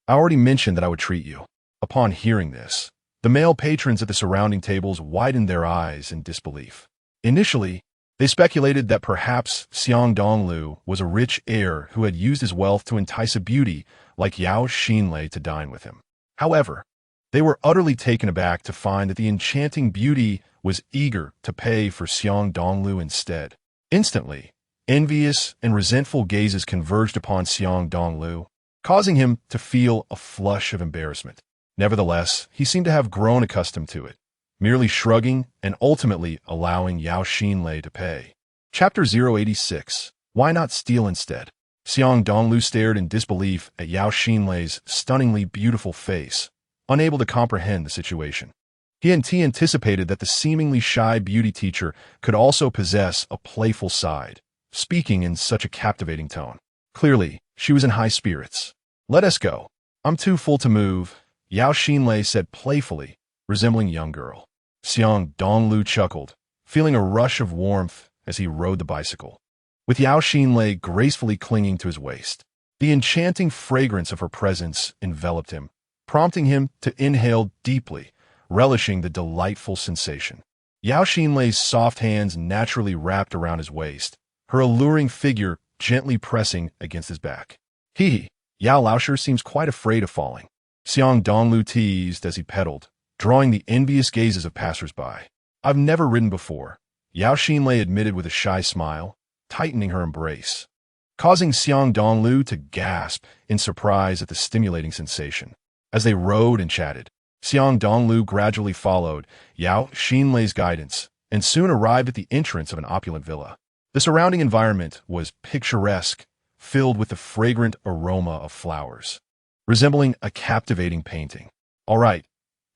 I already mentioned that I would treat you. Upon hearing this, the male patrons at the surrounding tables widened their eyes in disbelief. Initially, they speculated that perhaps Xiang Dongliu was a rich heir who had used his wealth to entice a beauty like Yao Xinlei to dine with him. However, they were utterly taken aback to find that the enchanting beauty was eager to pay for Xiang Dongliu instead. Instantly, envious and resentful gazes converged upon Xiang Dongliu, causing him to feel a flush of embarrassment. Nevertheless, he seemed to have grown accustomed to it, merely shrugging and ultimately allowing Yao Xinlei to pay. Chapter 086. Why not steal instead? Xiang Dongliu stared in disbelief at Yao Xinlei's stunningly beautiful face, unable to comprehend the situation. He anticipated that the seemingly shy beauty teacher could also possess a playful side, speaking in such a captivating tone. Clearly, she was in high spirits. Let us go. I'm too full to move, Yao Xinlei said playfully, resembling a young girl. Xiang Dongliu chuckled, feeling a rush of warmth as he rode the bicycle, with Yao Xinlei gracefully clinging to his waist. The enchanting fragrance of her presence enveloped him, prompting him to inhale deeply, relishing the delightful sensation. Yao Xinlei's soft hands naturally wrapped around his waist, her alluring figure gently pressing against his back. Yao Laosher seems quite afraid of falling, Xiang Dongliu teased as he pedaled, drawing the envious gazes of passers-by. I've never ridden before, Yao Xinlei admitted with a shy smile, tightening her embrace, causing Xiang Dongliu to gasp in surprise at the stimulating sensation. As they rode and chatted, Xiang Dongliu gradually followed Yao Xinlei's guidance and soon arrived at the entrance of an opulent villa. The surrounding environment was picturesque, filled with the fragrant aroma of flowers, resembling a captivating painting. All right,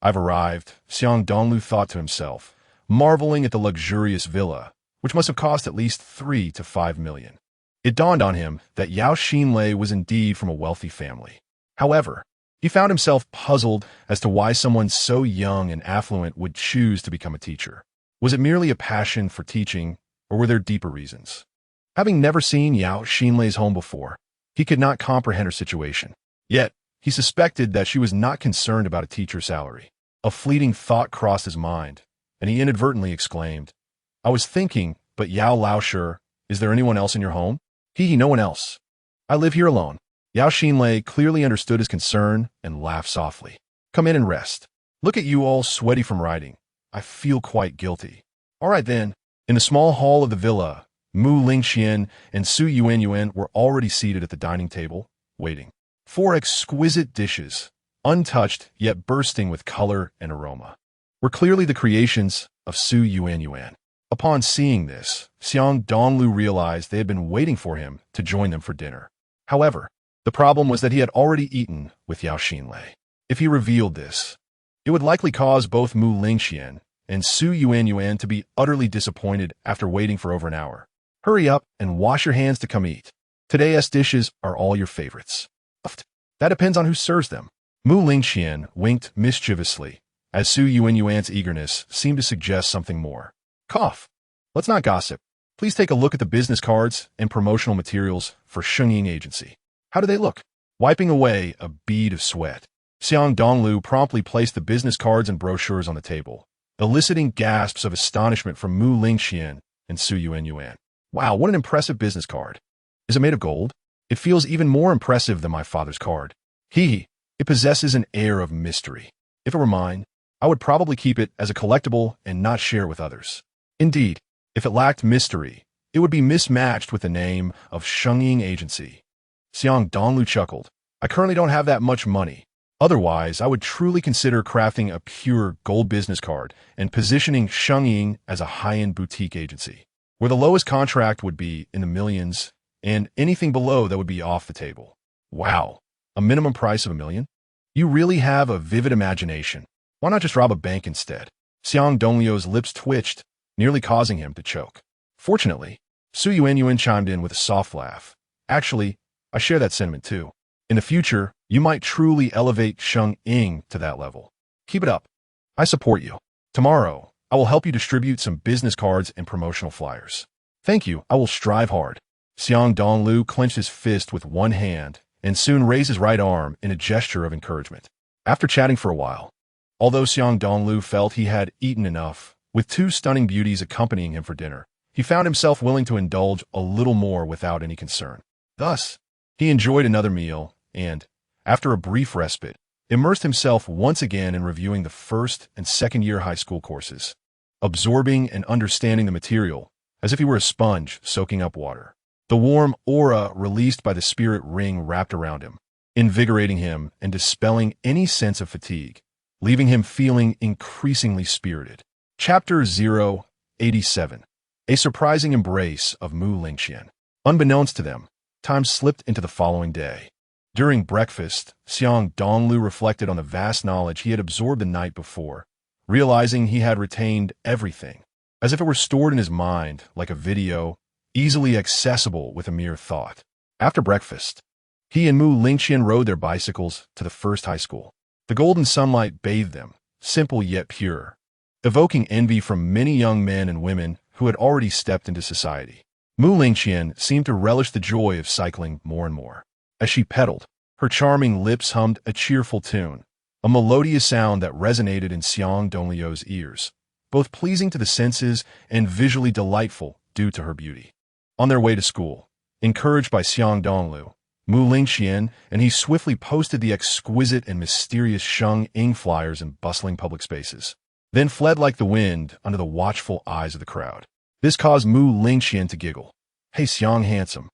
I've arrived, Xiang Dongliu thought to himself, marveling at the luxurious villa, which must have cost at least 3 to 5 million. It dawned on him that Yao Xinlei was indeed from a wealthy family. However, he found himself puzzled as to why someone so young and affluent would choose to become a teacher. Was it merely a passion for teaching, or were there deeper reasons? Having never seen Yao Xinlei's home before, he could not comprehend her situation. Yet, he suspected that she was not concerned about a teacher's salary. A fleeting thought crossed his mind, and he inadvertently exclaimed, "I was thinking, but Yao Laosher, is there anyone else in your home?" No one else. I live here alone." Yao Xinlei clearly understood his concern and laughed softly. "Come in and rest. Look at you all sweaty from riding. I feel quite guilty." "All right then." In the small hall of the villa, Mu Lingxian and Su Yuanyuan were already seated at the dining table, waiting. 4 exquisite dishes, untouched yet bursting with color and aroma, were clearly the creations of Su Yuanyuan. Upon seeing this, Xiang Dongliu realized they had been waiting for him to join them for dinner. However, the problem was that he had already eaten with Yao Xinlei. If he revealed this, it would likely cause both Mu Lingxian and Su Yuanyuan to be utterly disappointed after waiting for over an hour. "Hurry up and wash your hands to come eat. Today's dishes are all your favorites." "That depends on who serves them." Mu Lingxian winked mischievously, as Su Yuanyuan's eagerness seemed to suggest something more. "Cough. Let's not gossip. Please take a look at the business cards and promotional materials for Shengying Agency. How do they look?" Wiping away a bead of sweat, Xiang Dongliu promptly placed the business cards and brochures on the table, eliciting gasps of astonishment from Mu Lingxian and Su Yuanyuan. "Wow, what an impressive business card. Is it made of gold? It feels even more impressive than my father's card. It possesses an air of mystery. If it were mine, I would probably keep it as a collectible and not share it with others. Indeed, if it lacked mystery, it would be mismatched with the name of Shengying Agency." Xiang Dongliu chuckled. "I currently don't have that much money. Otherwise, I would truly consider crafting a pure gold business card and positioning Shengying as a high-end boutique agency, where the lowest contract would be in the millions, and anything below that would be off the table." "Wow, a minimum price of $1 million? You really have a vivid imagination. Why not just rob a bank instead?" Xiang Dongliu's lips twitched, nearly causing him to choke. Fortunately, Su Yuanyuan chimed in with a soft laugh. "Actually, I share that sentiment too. In the future, you might truly elevate Shengying to that level. Keep it up. I support you. Tomorrow, I will help you distribute some business cards and promotional flyers." "Thank you, I will strive hard." Xiang Dongliu clenched his fist with one hand and soon raised his right arm in a gesture of encouragement. After chatting for a while, although Xiang Dongliu felt he had eaten enough, with 2 stunning beauties accompanying him for dinner, he found himself willing to indulge a little more without any concern. Thus, he enjoyed another meal and, after a brief respite, immersed himself once again in reviewing the first and second-year high school courses, absorbing and understanding the material as if he were a sponge soaking up water. The warm aura released by the spirit ring wrapped around him, invigorating him and dispelling any sense of fatigue, leaving him feeling increasingly spirited. Chapter 087. A surprising embrace of Mu Lingxian. Unbeknownst to them, time slipped into the following day. During breakfast, Xiang Dongliu reflected on the vast knowledge he had absorbed the night before, realizing he had retained everything, as if it were stored in his mind like a video, easily accessible with a mere thought. After breakfast, he and Mu Lingxian rode their bicycles to the first high school. The golden sunlight bathed them, simple yet pure, evoking envy from many young men and women who had already stepped into society. Mu Lingxian seemed to relish the joy of cycling more and more. As she pedaled, her charming lips hummed a cheerful tune, a melodious sound that resonated in Xiang Dongliu's ears, both pleasing to the senses and visually delightful due to her beauty. On their way to school, encouraged by Xiang Dongliu, Mu Lingxian and he swiftly posted the exquisite and mysterious Shengying flyers in bustling public spaces, then fled like the wind under the watchful eyes of the crowd. This caused Mu Lingxian to giggle. "Hey Xiang handsome,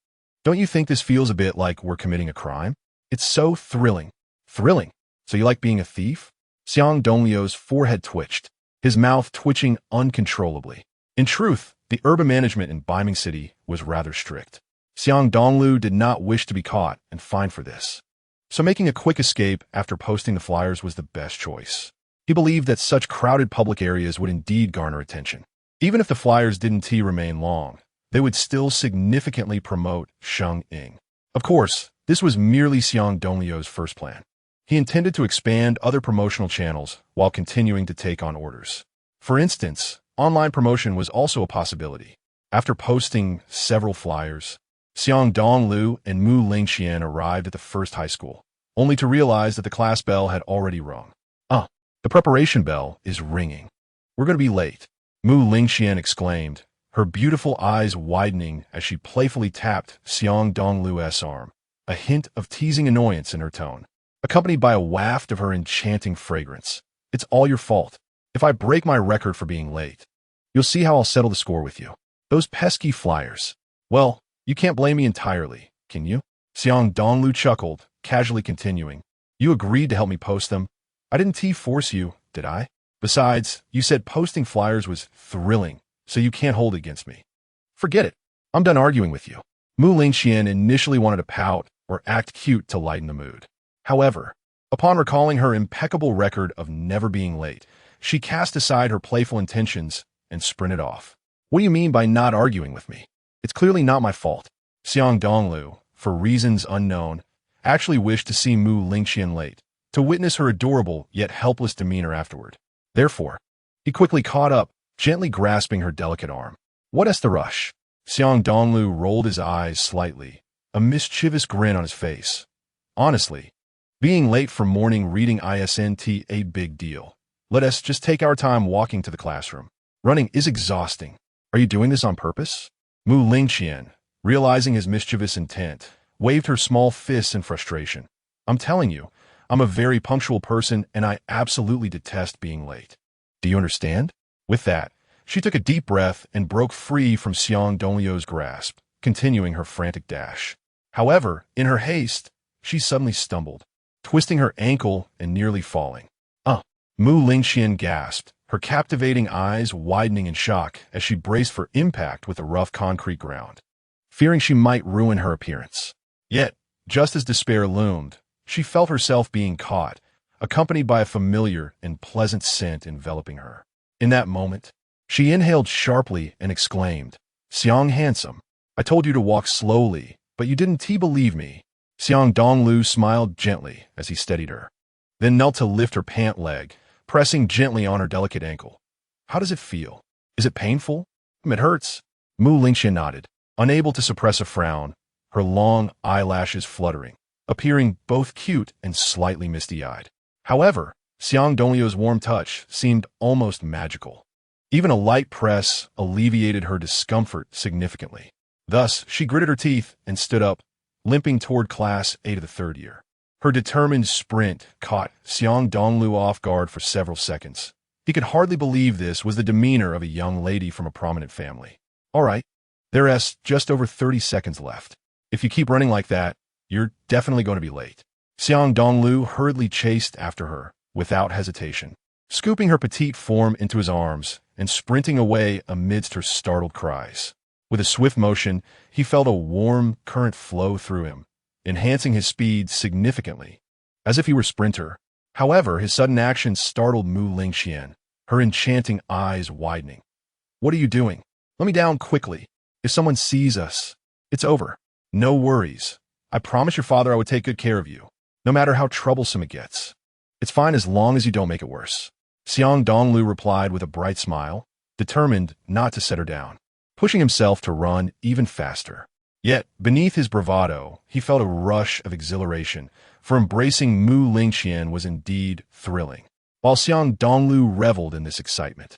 don't you think this feels a bit like we're committing a crime? It's so thrilling." "Thrilling? So you like being a thief?" Xiang Dongliu's forehead twitched, his mouth twitching uncontrollably. In truth, the urban management in Baiming City was rather strict. Xiang Dongliu did not wish to be caught and fined for this, so making a quick escape after posting the flyers was the best choice. He believed that such crowded public areas would indeed garner attention. Even if the flyers didn't remain long, they would still significantly promote Xiang Ying. Of course, this was merely Xiang Dongliu's first plan. He intended to expand other promotional channels while continuing to take on orders. For instance, online promotion was also a possibility. After posting several flyers, Xiang Dongliu and Mu Lingxian arrived at the first high school, only to realize that the class bell had already rung. The preparation bell is ringing. We're going to be late, Mu Lingxian exclaimed, her beautiful eyes widening as she playfully tapped Xiang Dongliu's arm, a hint of teasing annoyance in her tone, accompanied by a waft of her enchanting fragrance. It's all your fault. If I break my record for being late, you'll see how I'll settle the score with you. Those pesky flyers. Well, you can't blame me entirely, can you? Xiang Dongliu chuckled, casually continuing. You agreed to help me post them. I didn't force you, did I? Besides, you said posting flyers was thrilling, so you can't hold it against me. Forget it. I'm done arguing with you. Mu Lingxian initially wanted to pout or act cute to lighten the mood. However, upon recalling her impeccable record of never being late, she cast aside her playful intentions and sprinted off. What do you mean by not arguing with me? It's clearly not my fault. Xiang Dongliu, for reasons unknown, actually wished to see Mu Lingxian late, to witness her adorable yet helpless demeanor afterward. Therefore, he quickly caught up, gently grasping her delicate arm. What's the rush? Xiang Dongliu rolled his eyes slightly, a mischievous grin on his face. Honestly, being late for morning reading isn't a big deal. Let us just take our time walking to the classroom. Running is exhausting. Are you doing this on purpose? Mu Lingxian, realizing his mischievous intent, waved her small fists in frustration. I'm telling you, I'm a very punctual person and I absolutely detest being late. Do you understand? With that, she took a deep breath and broke free from Xiang Dongliu's grasp, continuing her frantic dash. However, in her haste, she suddenly stumbled, twisting her ankle and nearly falling. Mu Lingxian gasped, her captivating eyes widening in shock as she braced for impact with the rough concrete ground, fearing she might ruin her appearance. Yet, just as despair loomed, she felt herself being caught, accompanied by a familiar and pleasant scent enveloping her. In that moment, she inhaled sharply and exclaimed, Xiang handsome, I told you to walk slowly, but you didn't believe me. Xiang Dongliu smiled gently as he steadied her, then knelt to lift her pant leg, pressing gently on her delicate ankle. How does it feel? Is it painful? It hurts. Mu Lingxian nodded, unable to suppress a frown, her long eyelashes fluttering, appearing both cute and slightly misty-eyed. However, Xiang Dongliu's warm touch seemed almost magical. Even a light press alleviated her discomfort significantly. Thus, she gritted her teeth and stood up, limping toward Class A to the third year. Her determined sprint caught Xiang Dongliu off guard for several seconds. He could hardly believe this was the demeanor of a young lady from a prominent family. All right, there's just over 30 seconds left. If you keep running like that, you're definitely going to be late. Xiang Dongliu hurriedly chased after her, without hesitation, scooping her petite form into his arms and sprinting away amidst her startled cries. With a swift motion, he felt a warm current flow through him, enhancing his speed significantly, as if he were a sprinter. However, his sudden action startled Mu Lingxian, her enchanting eyes widening. What are you doing? Let me down quickly. If someone sees us, it's over. No worries. I promised your father I would take good care of you, no matter how troublesome it gets. It's fine as long as you don't make it worse. Xiang Dongliu replied with a bright smile, determined not to set her down, pushing himself to run even faster. Yet, beneath his bravado, he felt a rush of exhilaration, for embracing Mu Lingxian was indeed thrilling. While Xiang Dongliu reveled in this excitement,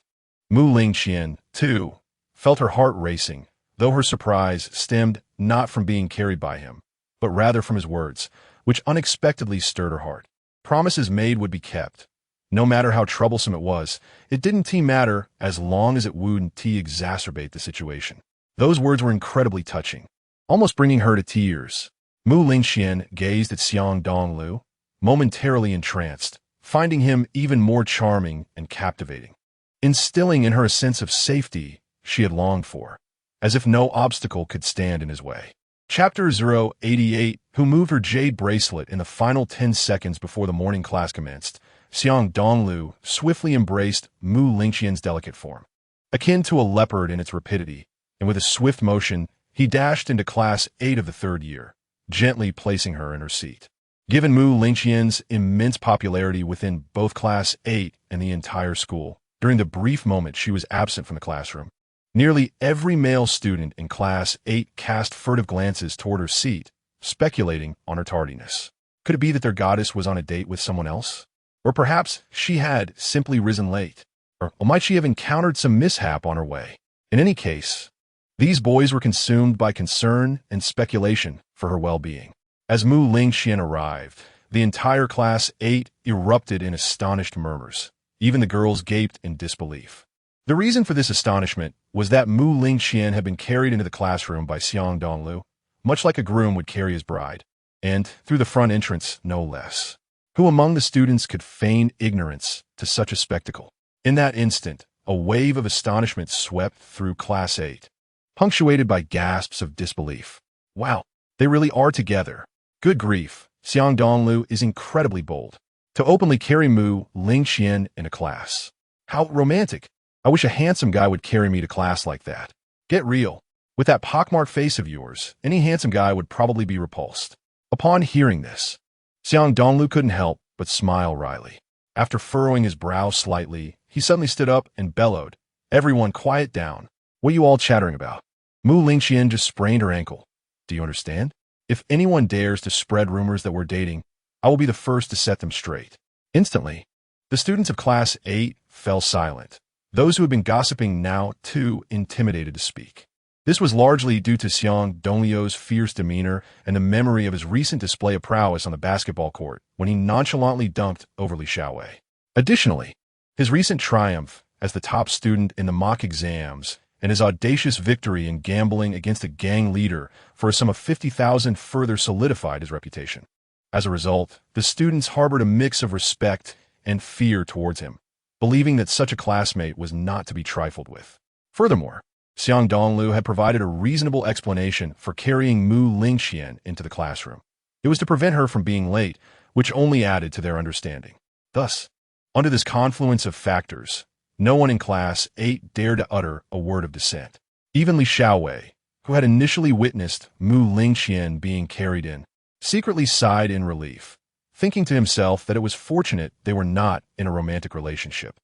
Mu Lingxian, too, felt her heart racing, though her surprise stemmed not from being carried by him, but rather from his words, which unexpectedly stirred her heart. Promises made would be kept. No matter how troublesome it was, it didn't matter as long as it wouldn't exacerbate the situation. Those words were incredibly touching, almost bringing her to tears. Mu Lingxian gazed at Xiang Dongliu, momentarily entranced, finding him even more charming and captivating, instilling in her a sense of safety she had longed for, as if no obstacle could stand in his way. Chapter 088, who moved her jade bracelet in the final 10 seconds before the morning class commenced. Xiang Dongliu swiftly embraced Mu Lingxian's delicate form, akin to a leopard in its rapidity, and with a swift motion, he dashed into Class 8 of the third year, gently placing her in her seat. Given Mu Lingqian's immense popularity within both Class 8 and the entire school, during the brief moment she was absent from the classroom, nearly every male student in Class 8 cast furtive glances toward her seat, speculating on her tardiness. Could it be that their goddess was on a date with someone else? Or perhaps she had simply risen late? Or might she have encountered some mishap on her way? In any case, these boys were consumed by concern and speculation for her well-being. As Mu Lingqian arrived, the entire Class 8 erupted in astonished murmurs. Even the girls gaped in disbelief. The reason for this astonishment was that Mu Lingqian had been carried into the classroom by Xiang Dongliu, much like a groom would carry his bride, and through the front entrance no less. Who among the students could feign ignorance to such a spectacle? In that instant, a wave of astonishment swept through Class 8, punctuated by gasps of disbelief. Wow, they really are together. Good grief, Xiang Dongliu is incredibly bold. To openly carry Mu Lingqian in a class. How romantic. I wish a handsome guy would carry me to class like that. Get real. With that pockmarked face of yours, any handsome guy would probably be repulsed. Upon hearing this, Xiang Dongliu couldn't help but smile wryly. After furrowing his brow slightly, he suddenly stood up and bellowed, "Everyone quiet down. What are you all chattering about? Mu Lingqian just sprained her ankle. Do you understand? If anyone dares to spread rumors that we're dating, I will be the first to set them straight." Instantly, the students of Class 8 fell silent. Those who had been gossiping now, too, intimidated to speak. This was largely due to Xiang Dongliu's fierce demeanor and the memory of his recent display of prowess on the basketball court when he nonchalantly dunked over Li Xiaowei. Additionally, his recent triumph as the top student in the mock exams and his audacious victory in gambling against a gang leader for a sum of 50,000 further solidified his reputation. As a result, the students harbored a mix of respect and fear towards him, believing that such a classmate was not to be trifled with. Furthermore, Xiang Dongliu had provided a reasonable explanation for carrying Mu Lingqian into the classroom. It was to prevent her from being late, which only added to their understanding. Thus, under this confluence of factors, no one in Class 8 dared to utter a word of dissent. Even Li Xiaowei, who had initially witnessed Mu Lingqian being carried in, secretly sighed in relief, thinking to himself that it was fortunate they were not in a romantic relationship,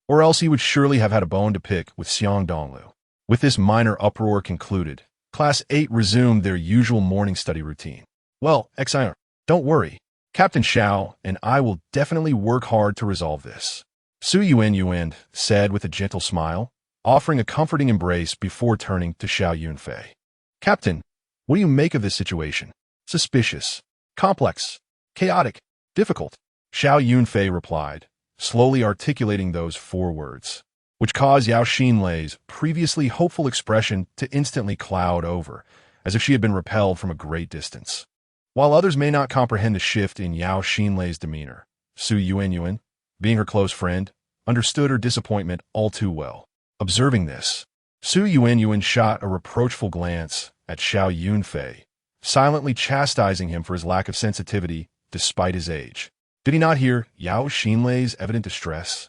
or else he would surely have had a bone to pick with Xiang Dongliu. With this minor uproar concluded, Class 8 resumed their usual morning study routine. "Well, Xiang, don't worry. Captain Xiao and I will definitely work hard to resolve this," Su Yuan said with a gentle smile, offering a comforting embrace before turning to Xiao Yunfei. "Captain, what do you make of this situation? Suspicious, complex, chaotic, difficult," Xiao Yunfei replied, slowly articulating those 4 words, which caused Yao Xinlei's previously hopeful expression to instantly cloud over, as if she had been repelled from a great distance. While others may not comprehend the shift in Yao Xinlei's demeanor, Su Yuan, being her close friend, understood her disappointment all too well. Observing this, Su Yuan shot a reproachful glance at Xiao Yunfei, silently chastising him for his lack of sensitivity despite his age. Did he not hear Yao Xinlei's evident distress?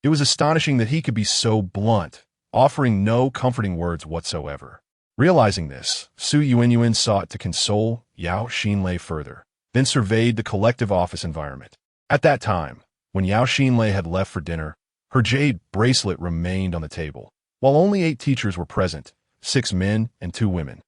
It was astonishing that he could be so blunt, offering no comforting words whatsoever. Realizing this, Su Yuan sought to console Yao Xinlei further, then surveyed the collective office environment. At that time, when Yao Xinlei had left for dinner, her jade bracelet remained on the table, while only 8 teachers were present, 6 men and 2 women,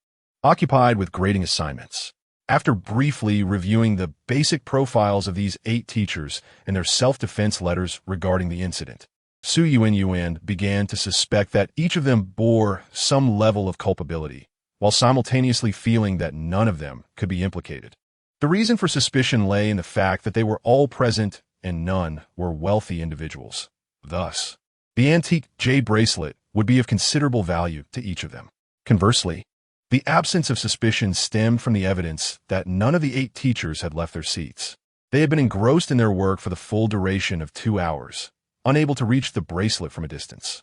occupied with grading assignments. After briefly reviewing the basic profiles of these 8 teachers and their self-defense letters regarding the incident, Su Yuan began to suspect that each of them bore some level of culpability, while simultaneously feeling that none of them could be implicated. The reason for suspicion lay in the fact that they were all present and none were wealthy individuals. Thus, the antique jade bracelet would be of considerable value to each of them. Conversely, the absence of suspicion stemmed from the evidence that none of the 8 teachers had left their seats. They had been engrossed in their work for the full duration of 2 hours, unable to reach the bracelet from a distance.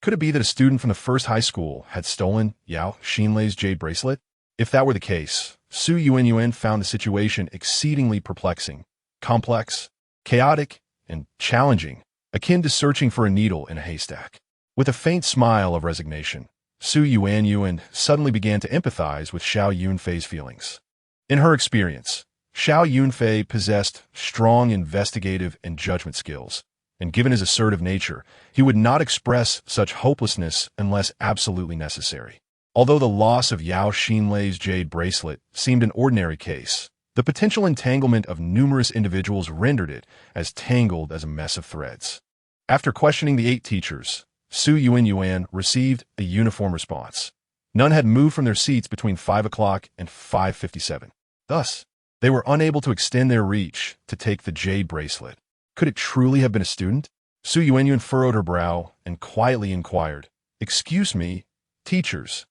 Could it be that a student from the first high school had stolen Yao Xinlei's jade bracelet? If that were the case, Su Yuan found the situation exceedingly perplexing, complex, chaotic, and challenging, akin to searching for a needle in a haystack. With a faint smile of resignation, Su Yuanyuan suddenly began to empathize with Xiao Yunfei's feelings. In her experience, Xiao Yunfei possessed strong investigative and judgment skills, and given his assertive nature, he would not express such hopelessness unless absolutely necessary. Although the loss of Yao Xinlei's jade bracelet seemed an ordinary case, the potential entanglement of numerous individuals rendered it as tangled as a mess of threads. After questioning the 8 teachers, Su Yuanyuan received a uniform response. None had moved from their seats between 5 o'clock and 5:57. Thus, they were unable to extend their reach to take the jade bracelet. Could it truly have been a student? Su Yuanyuan furrowed her brow and quietly inquired, "Excuse me, teachers,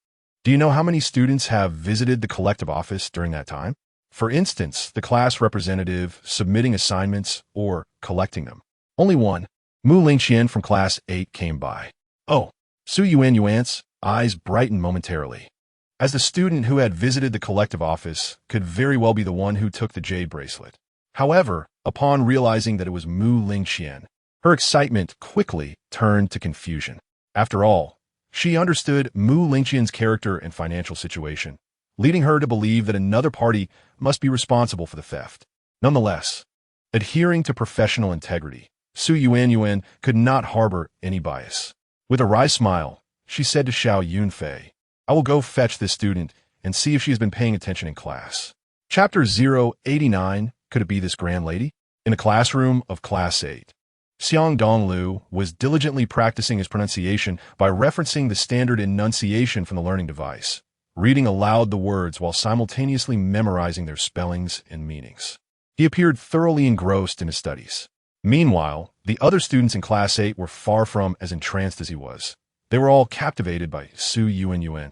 do you know how many students have visited the collective office during that time? For instance, the class representative submitting assignments or collecting them." Only one. Mu Lingqian from Class 8 came by. Oh, Su Yuanyuan's eyes brightened momentarily, as the student who had visited the collective office could very well be the one who took the jade bracelet. However, upon realizing that it was Mu Lingqian, her excitement quickly turned to confusion. After all, she understood Mu Lingqian's character and financial situation, leading her to believe that another party must be responsible for the theft. Nonetheless, adhering to professional integrity, Su Yuanyuan could not harbor any bias. With a wry smile, she said to Xiao Yunfei, "I will go fetch this student and see if she has been paying attention in class." Chapter 089, Could it be this grand lady? In a classroom of Class 8, Xiang Dongliu was diligently practicing his pronunciation by referencing the standard enunciation from the learning device, reading aloud the words while simultaneously memorizing their spellings and meanings. He appeared thoroughly engrossed in his studies. Meanwhile, the other students in Class 8 were far from as entranced as he was. They were all captivated by Su Yuanyuan,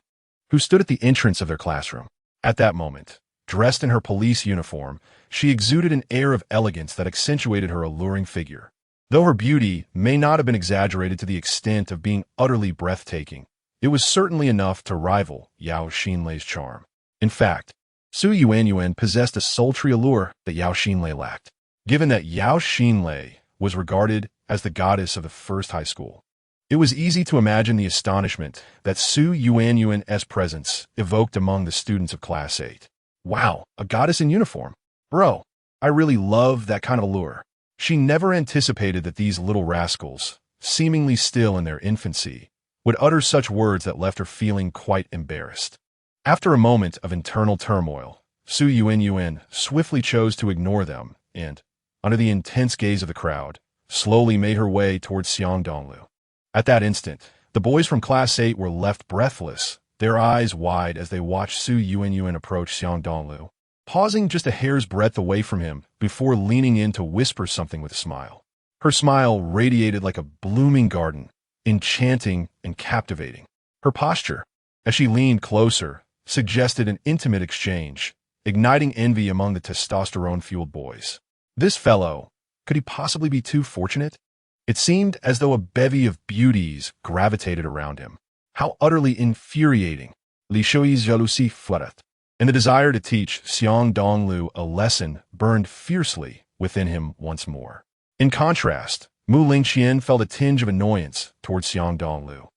who stood at the entrance of their classroom. At that moment, dressed in her police uniform, she exuded an air of elegance that accentuated her alluring figure. Though her beauty may not have been exaggerated to the extent of being utterly breathtaking, it was certainly enough to rival Yao Xinlei's charm. In fact, Su Yuanyuan possessed a sultry allure that Yao Xinlei lacked. Given that Yao Xinlei was regarded as the goddess of the first high school, it was easy to imagine the astonishment that Su Yuanyuan's presence evoked among the students of Class 8. Wow, a goddess in uniform. Bro, I really love that kind of allure. She never anticipated that these little rascals, seemingly still in their infancy, would utter such words that left her feeling quite embarrassed. After a moment of internal turmoil, Su Yuanyuan swiftly chose to ignore them and, under the intense gaze of the crowd, slowly made her way towards Xiang Dongliu. At that instant, the boys from Class 8 were left breathless, their eyes wide as they watched Su Yuanyuan approach Xiang Dongliu, pausing just a hair's breadth away from him before leaning in to whisper something with a smile. Her smile radiated like a blooming garden, enchanting and captivating. Her posture, as she leaned closer, suggested an intimate exchange, igniting envy among the testosterone-fueled boys. This fellow, could he possibly be too fortunate? It seemed as though a bevy of beauties gravitated around him. How utterly infuriating! Li Shui's jalousie fluttered, and the desire to teach Xiang Dongliu a lesson burned fiercely within him once more. In contrast, Mu Lingqian felt a tinge of annoyance towards Xiang Dongliu,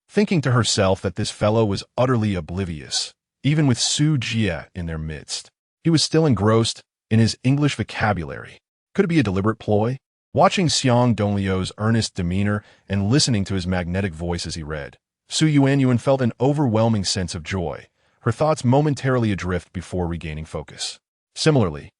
thinking to herself that this fellow was utterly oblivious, even with Su Jie in their midst. He was still engrossed in his English vocabulary. Could it be a deliberate ploy? Watching Xiang Dongliu's earnest demeanor and listening to his magnetic voice as he read, Su Yuanyuan felt an overwhelming sense of joy, her thoughts momentarily adrift before regaining focus. Similarly,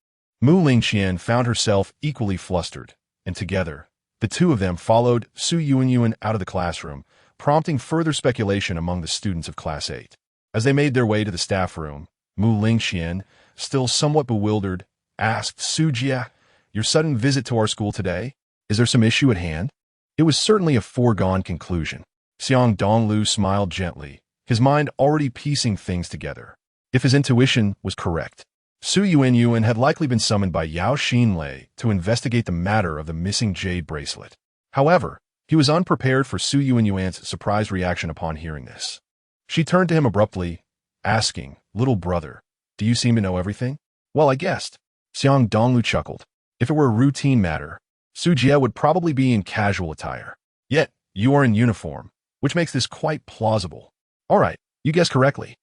Mu Lingqian found herself equally flustered, and together, the two of them followed Su Yuanyuan out of the classroom, prompting further speculation among the students of Class 8. As they made their way to the staff room, Mu Lingqian, still somewhat bewildered, asked Su Jie, "Your sudden visit to our school today? Is there some issue at hand?" It was certainly a foregone conclusion. Xiang Dongliu smiled gently, his mind already piecing things together. If his intuition was correct, Su Yuanyuan had likely been summoned by Yao Xinlei to investigate the matter of the missing jade bracelet. However, he was unprepared for Su Yuanyuan's surprised reaction upon hearing this. She turned to him abruptly, asking, "Little brother, do you seem to know everything?" "Well, I guessed." Xiang Dongliu chuckled. If it were a routine matter, Su Jie would probably be in casual attire. Yet, you are in uniform, which makes this quite plausible. All right, you guessed correctly.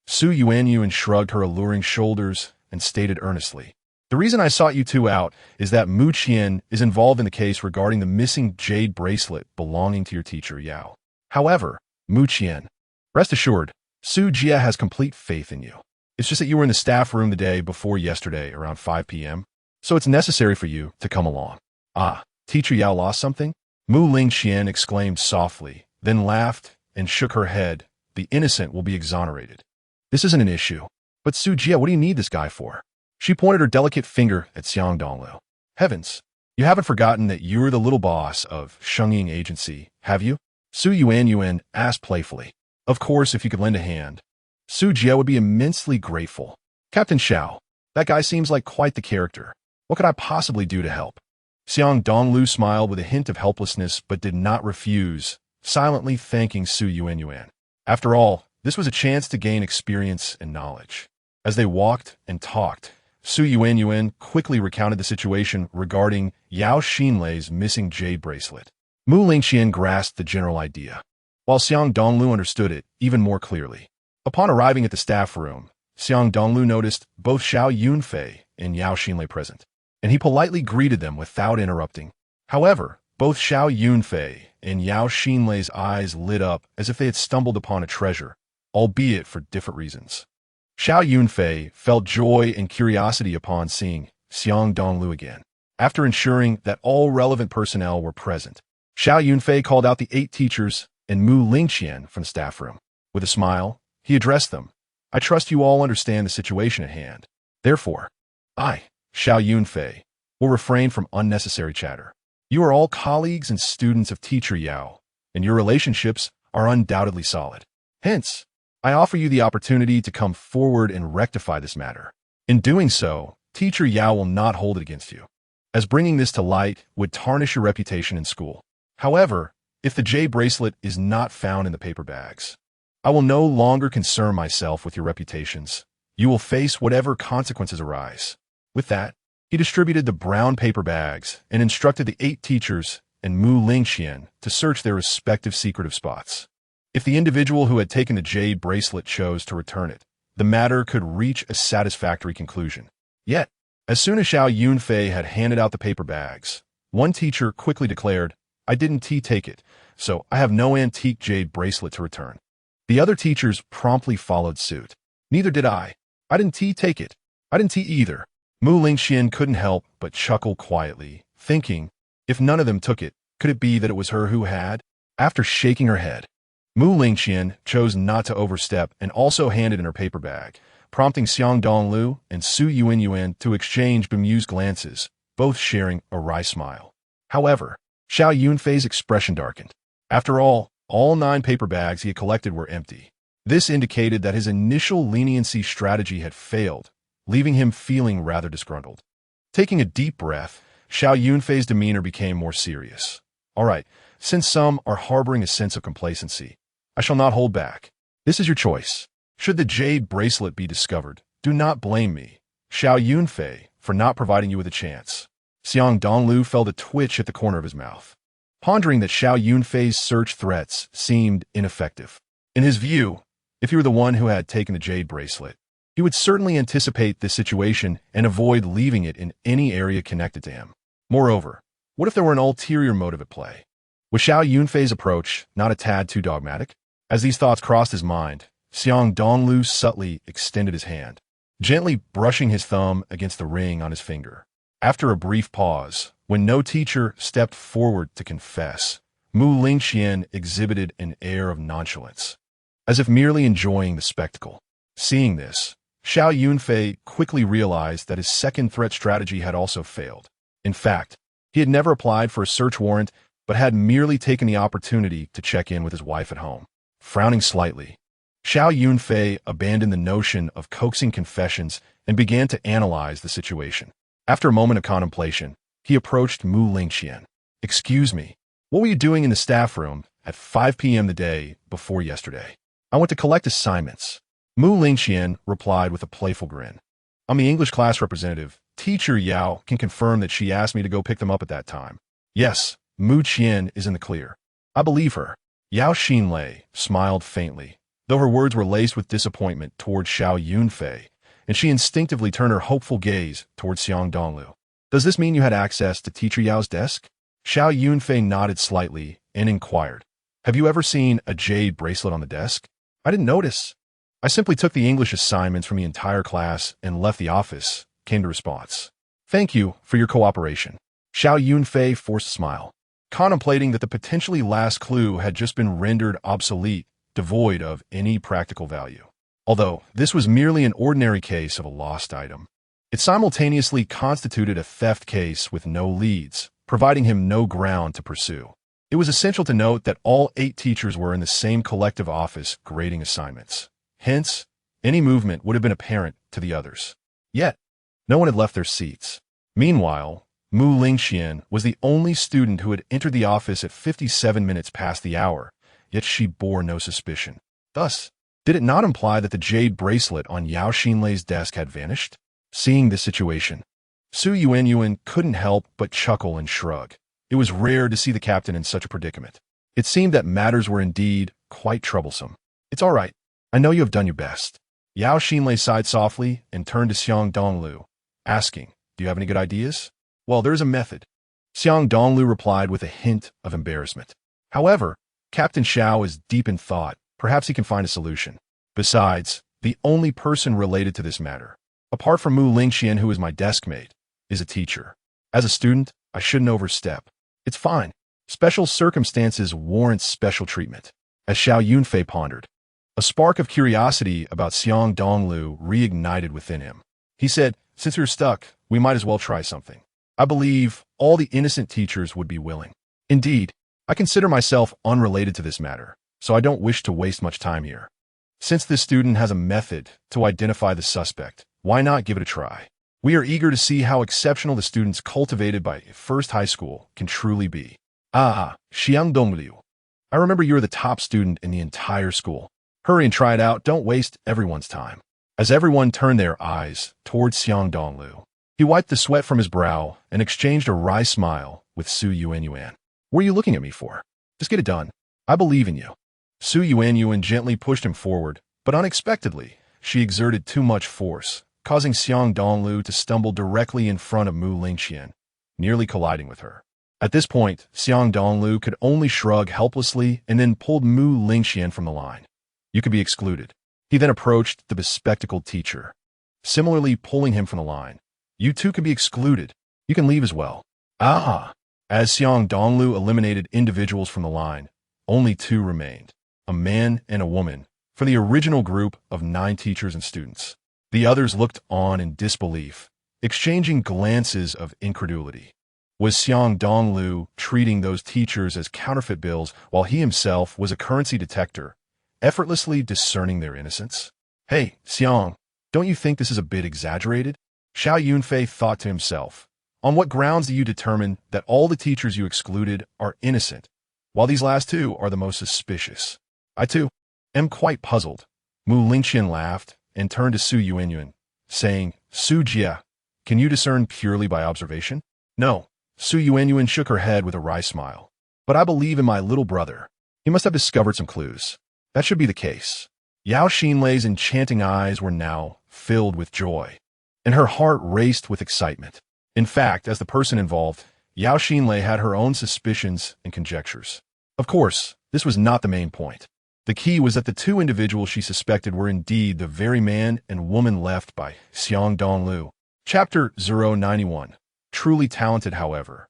Su Yuanyuan shrugged her alluring shoulders and stated earnestly, "The reason I sought you two out is that Mu Qian is involved in the case regarding the missing jade bracelet belonging to your teacher, Yao. However, Mu Qian, rest assured, Su Jia has complete faith in you. It's just that you were in the staff room the day before yesterday around 5 p.m., so it's necessary for you to come along." "Ah, teacher Yao lost something?" Mu Lingqian exclaimed softly, then laughed and shook her head. "The innocent will be exonerated. This isn't an issue. But Su Jia, what do you need this guy for?" She pointed her delicate finger at Xiang Dongliu. "Heavens, you haven't forgotten that you're the little boss of Shengying Agency, have you?" Su Yuanyuan asked playfully. "Of course, if you could lend a hand. Su Jia would be immensely grateful." "Captain Xiao, that guy seems like quite the character. What could I possibly do to help?" Xiang Dongliu smiled with a hint of helplessness but did not refuse, silently thanking Su Yuanyuan. After all, this was a chance to gain experience and knowledge. As they walked and talked, Su Yuanyuan quickly recounted the situation regarding Yao Xinlei's missing jade bracelet. Mu Lingqian grasped the general idea, while Xiang Dongliu understood it even more clearly. Upon arriving at the staff room, Xiang Dongliu noticed both Xiao Yunfei and Yao Xinlei present, and he politely greeted them without interrupting. However, both Xiao Yunfei and Yao Xinlei's eyes lit up as if they had stumbled upon a treasure, albeit for different reasons. Xiao Yunfei felt joy and curiosity upon seeing Xiang Dongliu again. After ensuring that all relevant personnel were present, Xiao Yunfei called out the 8 teachers and Mu Lingqian from the staff room. With a smile, he addressed them. "I trust you all understand the situation at hand. Therefore, I, Xiao Yunfei, will refrain from unnecessary chatter. You are all colleagues and students of teacher Yao, and your relationships are undoubtedly solid. Hence, I offer you the opportunity to come forward and rectify this matter. In doing so, teacher Yao will not hold it against you, as bringing this to light would tarnish your reputation in school. However, if the jade bracelet is not found in the paper bags, I will no longer concern myself with your reputations. You will face whatever consequences arise." With that, he distributed the brown paper bags and instructed the 8 teachers and Mu Lingqian to search their respective secretive spots. If the individual who had taken the jade bracelet chose to return it, the matter could reach a satisfactory conclusion. Yet, as soon as Xiao Yunfei had handed out the paper bags, one teacher quickly declared, "I didn't take it, so I have no antique jade bracelet to return." The other teachers promptly followed suit. "Neither did I. I didn't take it. I didn't either." Mu Lingqian couldn't help but chuckle quietly, thinking, if none of them took it, could it be that it was her who had? After shaking her head, Mu Lingqian chose not to overstep and also handed in her paper bag, prompting Xiang Dongliu and Su Yuanyuan to exchange bemused glances, both sharing a wry smile. However, Xiao Yunfei's expression darkened. After all 9 paper bags he had collected were empty. This indicated that his initial leniency strategy had failed, leaving him feeling rather disgruntled. Taking a deep breath, Xiao Yunfei's demeanor became more serious. "All right, since some are harboring a sense of complacency, I shall not hold back. This is your choice. Should the jade bracelet be discovered, do not blame me, Xiao Yunfei, for not providing you with a chance." Xiang Dongliu felt a twitch at the corner of his mouth, pondering that Xiao Yunfei's search threats seemed ineffective. In his view, if he were the one who had taken the jade bracelet, he would certainly anticipate this situation and avoid leaving it in any area connected to him. Moreover, what if there were an ulterior motive at play? Was Xiao Yunfei's approach not a tad too dogmatic? As these thoughts crossed his mind, Xiang Dongliu subtly extended his hand, gently brushing his thumb against the ring on his finger. After a brief pause, when no teacher stepped forward to confess, Mu Lingqian exhibited an air of nonchalance, as if merely enjoying the spectacle. Seeing this, Xiao Yunfei quickly realized that his second threat strategy had also failed. In fact, he had never applied for a search warrant, but had merely taken the opportunity to check in with his wife at home. Frowning slightly, Xiao Yunfei abandoned the notion of coaxing confessions and began to analyze the situation. After a moment of contemplation, he approached Mu Lingqian. "Excuse me, what were you doing in the staff room at 5 p.m. the day before yesterday?" "I went to collect assignments." Mu Lingqian replied with a playful grin. "I'm the English class representative. Teacher Yao can confirm that she asked me to go pick them up at that time." "Yes, Mu Qian is in the clear. I believe her." Yao Xinlei smiled faintly, though her words were laced with disappointment toward Xiao Yunfei, and she instinctively turned her hopeful gaze toward Xiang Dongliu. Does this mean you had access to Teacher Yao's desk? Xiao Yunfei nodded slightly and inquired, have you ever seen a jade bracelet on the desk? I didn't notice. I simply took the English assignments from the entire class and left the office, came the response. Thank you for your cooperation. Xiao Yunfei forced a smile, contemplating that the potentially last clue had just been rendered obsolete, devoid of any practical value. Although this was merely an ordinary case of a lost item, it simultaneously constituted a theft case with no leads, providing him no ground to pursue. It was essential to note that all 8 teachers were in the same collective office grading assignments. Hence, any movement would have been apparent to the others. Yet, no one had left their seats. Meanwhile, Mu Lingxian was the only student who had entered the office at 57 minutes past the hour, yet she bore no suspicion. Thus, did it not imply that the jade bracelet on Yao Xinlei's desk had vanished? Seeing this situation, Su Yuanyuan couldn't help but chuckle and shrug. It was rare to see the captain in such a predicament. It seemed that matters were indeed quite troublesome. It's all right. I know you have done your best. Yao Xinlei sighed softly and turned to Xiang Dongliu, asking, do you have any good ideas? Well, there is a method. Xiang Dongliu replied with a hint of embarrassment. However, Captain Xiao is deep in thought. Perhaps he can find a solution. Besides, the only person related to this matter, apart from Mu Lingxian, who is my desk mate, is a teacher. As a student, I shouldn't overstep. It's fine. Special circumstances warrant special treatment. As Xiao Yunfei pondered, a spark of curiosity about Xiang Dongliu reignited within him. He said, since you're stuck, we might as well try something. I believe all the innocent teachers would be willing. Indeed, I consider myself unrelated to this matter, so I don't wish to waste much time here. Since this student has a method to identify the suspect, why not give it a try? We are eager to see how exceptional the students cultivated by First High School can truly be. Xiang Dongliu. I remember you're the top student in the entire school. Hurry and try it out. Don't waste everyone's time. As everyone turned their eyes towards Xiang Dongliu, he wiped the sweat from his brow and exchanged a wry smile with Su Yuanyuan. What are you looking at me for? Just get it done. I believe in you. Su Yuanyuan gently pushed him forward, but unexpectedly, she exerted too much force, causing Xiang Dongliu to stumble directly in front of Mu Lingxian, nearly colliding with her. At this point, Xiang Dongliu could only shrug helplessly and then pulled Mu Lingxian from the line. You could be excluded. He then approached the bespectacled teacher, similarly pulling him from the line. You too can be excluded. You can leave as well. As Xiang Dongliu eliminated individuals from the line, only 2 remained, a man and a woman, for the original group of 9 teachers and students. The others looked on in disbelief, exchanging glances of incredulity. Was Xiang Dongliu treating those teachers as counterfeit bills while he himself was a currency detector, effortlessly discerning their innocence? Hey, Xiang, don't you think this is a bit exaggerated? Xiao Yunfei thought to himself. On what grounds do you determine that all the teachers you excluded are innocent, while these last 2 are the most suspicious? I, too, am quite puzzled. Mu Lingxian laughed and turned to Su Yuanyuan, saying, Su Jia, can you discern purely by observation? No. Su Yuanyuan shook her head with a wry smile. But I believe in my little brother. He must have discovered some clues. That should be the case. Yao Xinlei's enchanting eyes were now filled with joy, and her heart raced with excitement. In fact, as the person involved, Yao Xinlei had her own suspicions and conjectures. Of course, this was not the main point. The key was that the 2 individuals she suspected were indeed the very man and woman left by Xiang Dongliu. Chapter 091. Truly talented, however.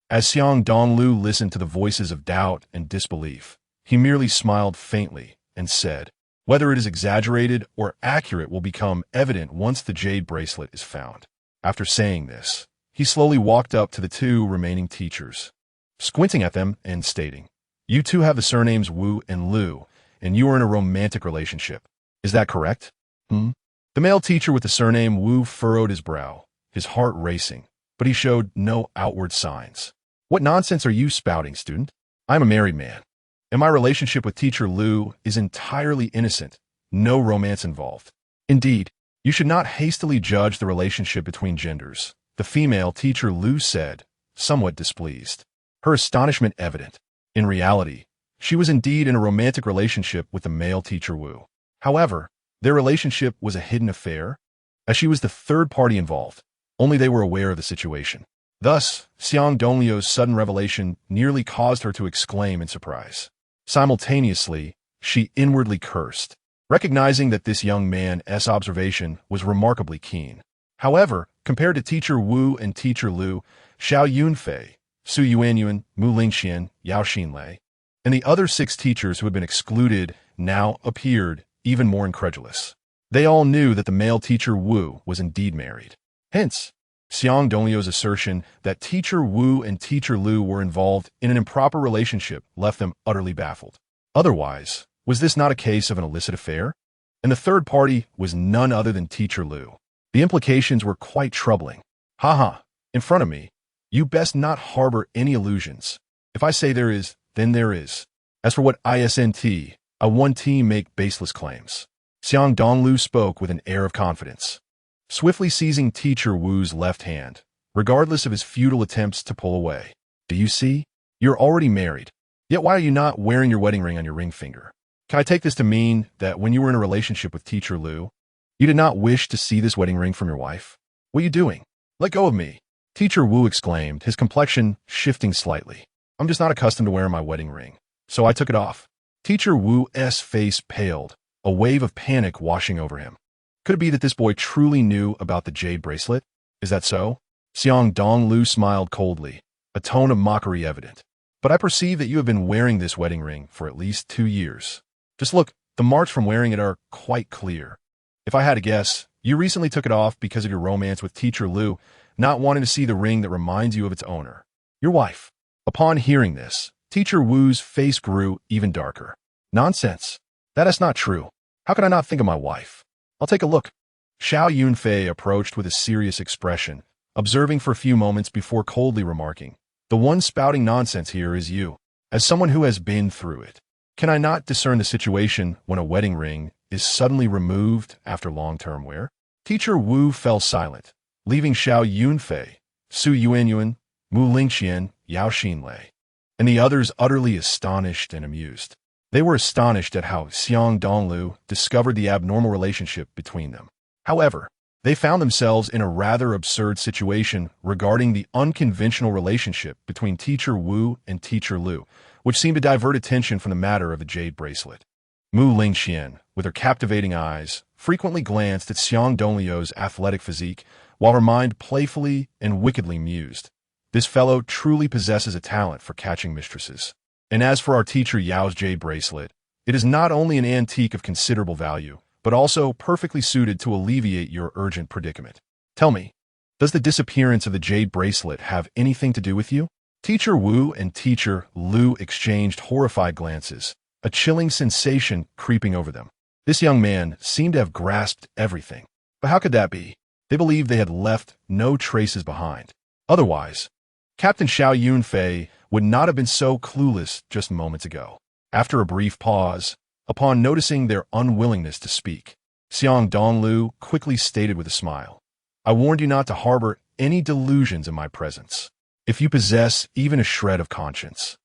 As Xiang Dongliu listened to the voices of doubt and disbelief, he merely smiled faintly and said, whether it is exaggerated or accurate will become evident once the jade bracelet is found. After saying this, he slowly walked up to the 2 remaining teachers, squinting at them and stating, you 2 have the surnames Wu and Liu, and you are in a romantic relationship. Is that correct? The male teacher with the surname Wu furrowed his brow, his heart racing, but he showed no outward signs. What nonsense are you spouting, student? I'm a married man, and my relationship with teacher Liu is entirely innocent, no romance involved. Indeed, you should not hastily judge the relationship between genders, the female teacher Liu said, somewhat displeased, her astonishment evident. In reality, She was indeed in a romantic relationship with the male teacher Wu. However, their relationship was a hidden affair, as she was the third party involved. Only they were aware of the situation. Thus, Xiang Dongliu's sudden revelation nearly caused her to exclaim in surprise. Simultaneously, she inwardly cursed, recognizing that this young man's observation was remarkably keen. However, compared to teacher Wu and teacher Liu, Xiao Yunfei, Su Yuanyuan, Mu Lingxian, Yao Xinlei, and the other 6 teachers who had been excluded now appeared even more incredulous. They all knew that the male teacher Wu was indeed married. Hence, Xiang Dongliu's assertion that teacher Wu and teacher Liu were involved in an improper relationship left them utterly baffled. Otherwise, was this not a case of an illicit affair? And the third party was none other than teacher Liu. The implications were quite troubling. Haha, in front of me, you best not harbor any illusions. If I say there is, then there is. As for what ISNT, I one team make baseless claims. Xiang Dongliu spoke with an air of confidence, swiftly seizing teacher Wu's left hand, regardless of his futile attempts to pull away. Do you see? You're already married. Yet why are you not wearing your wedding ring on your ring finger? Can I take this to mean that when you were in a relationship with teacher Liu, you did not wish to see this wedding ring from your wife? What are you doing? Let go of me. Teacher Wu exclaimed, his complexion shifting slightly. I'm just not accustomed to wearing my wedding ring, so I took it off. Teacher Wu's face paled, a wave of panic washing over him. Could it be that this boy truly knew about the jade bracelet? Is that so? Xiang Dongliu smiled coldly, a tone of mockery evident. But I perceive that you have been wearing this wedding ring for at least 2 years. Just look, the marks from wearing it are quite clear. If I had to guess, you recently took it off because of your romance with teacher Liu, not wanting to see the ring that reminds you of its owner, your wife. Upon hearing this, teacher Wu's face grew even darker. Nonsense. That is not true. How could I not think of my wife? I'll take a look. Xiao Yunfei approached with a serious expression, observing for a few moments before coldly remarking, the one spouting nonsense here is you. As someone who has been through it, can I not discern the situation when a wedding ring is suddenly removed after long-term wear? Teacher Wu fell silent, leaving Xiao Yunfei, Su Yuanyuan, Mu Lingxian, Yao Xinlei, and the others utterly astonished and amused. They were astonished at how Xiang Dongliu discovered the abnormal relationship between them. However, they found themselves in a rather absurd situation regarding the unconventional relationship between teacher Wu and teacher Liu, which seemed to divert attention from the matter of the jade bracelet. Mu Lingxian, with her captivating eyes, frequently glanced at Xiang Dongliu's athletic physique, while her mind playfully and wickedly mused. This fellow truly possesses a talent for catching mistresses. And as for our teacher Yao's jade bracelet, it is not only an antique of considerable value, but also perfectly suited to alleviate your urgent predicament. Tell me, does the disappearance of the jade bracelet have anything to do with you? Teacher Wu and teacher Liu exchanged horrified glances, a chilling sensation creeping over them. This young man seemed to have grasped everything. But how could that be? They believed they had left no traces behind. Otherwise, Captain Xiao Yunfei would not have been so clueless just moments ago. After a brief pause, upon noticing their unwillingness to speak, Xiang Dongliu quickly stated with a smile, I warned you not to harbor any delusions in my presence. If you possess even a shred of conscience,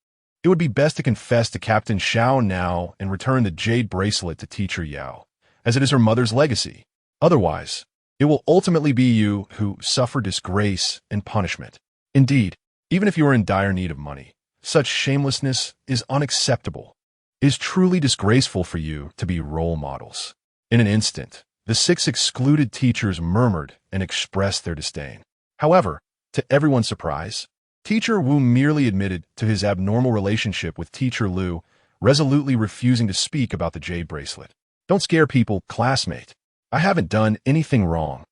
it would be best to confess to Captain Xiao now and return the jade bracelet to teacher Yao, as it is her mother's legacy. Otherwise, it will ultimately be you who suffer disgrace and punishment. Indeed, even if you are in dire need of money, such shamelessness is unacceptable. It is truly disgraceful for you to be role models. In an instant, the 6 excluded teachers murmured and expressed their disdain. However, to everyone's surprise, teacher Wu merely admitted to his abnormal relationship with teacher Liu, resolutely refusing to speak about the jade bracelet. Don't scare people, classmate. I haven't done anything wrong.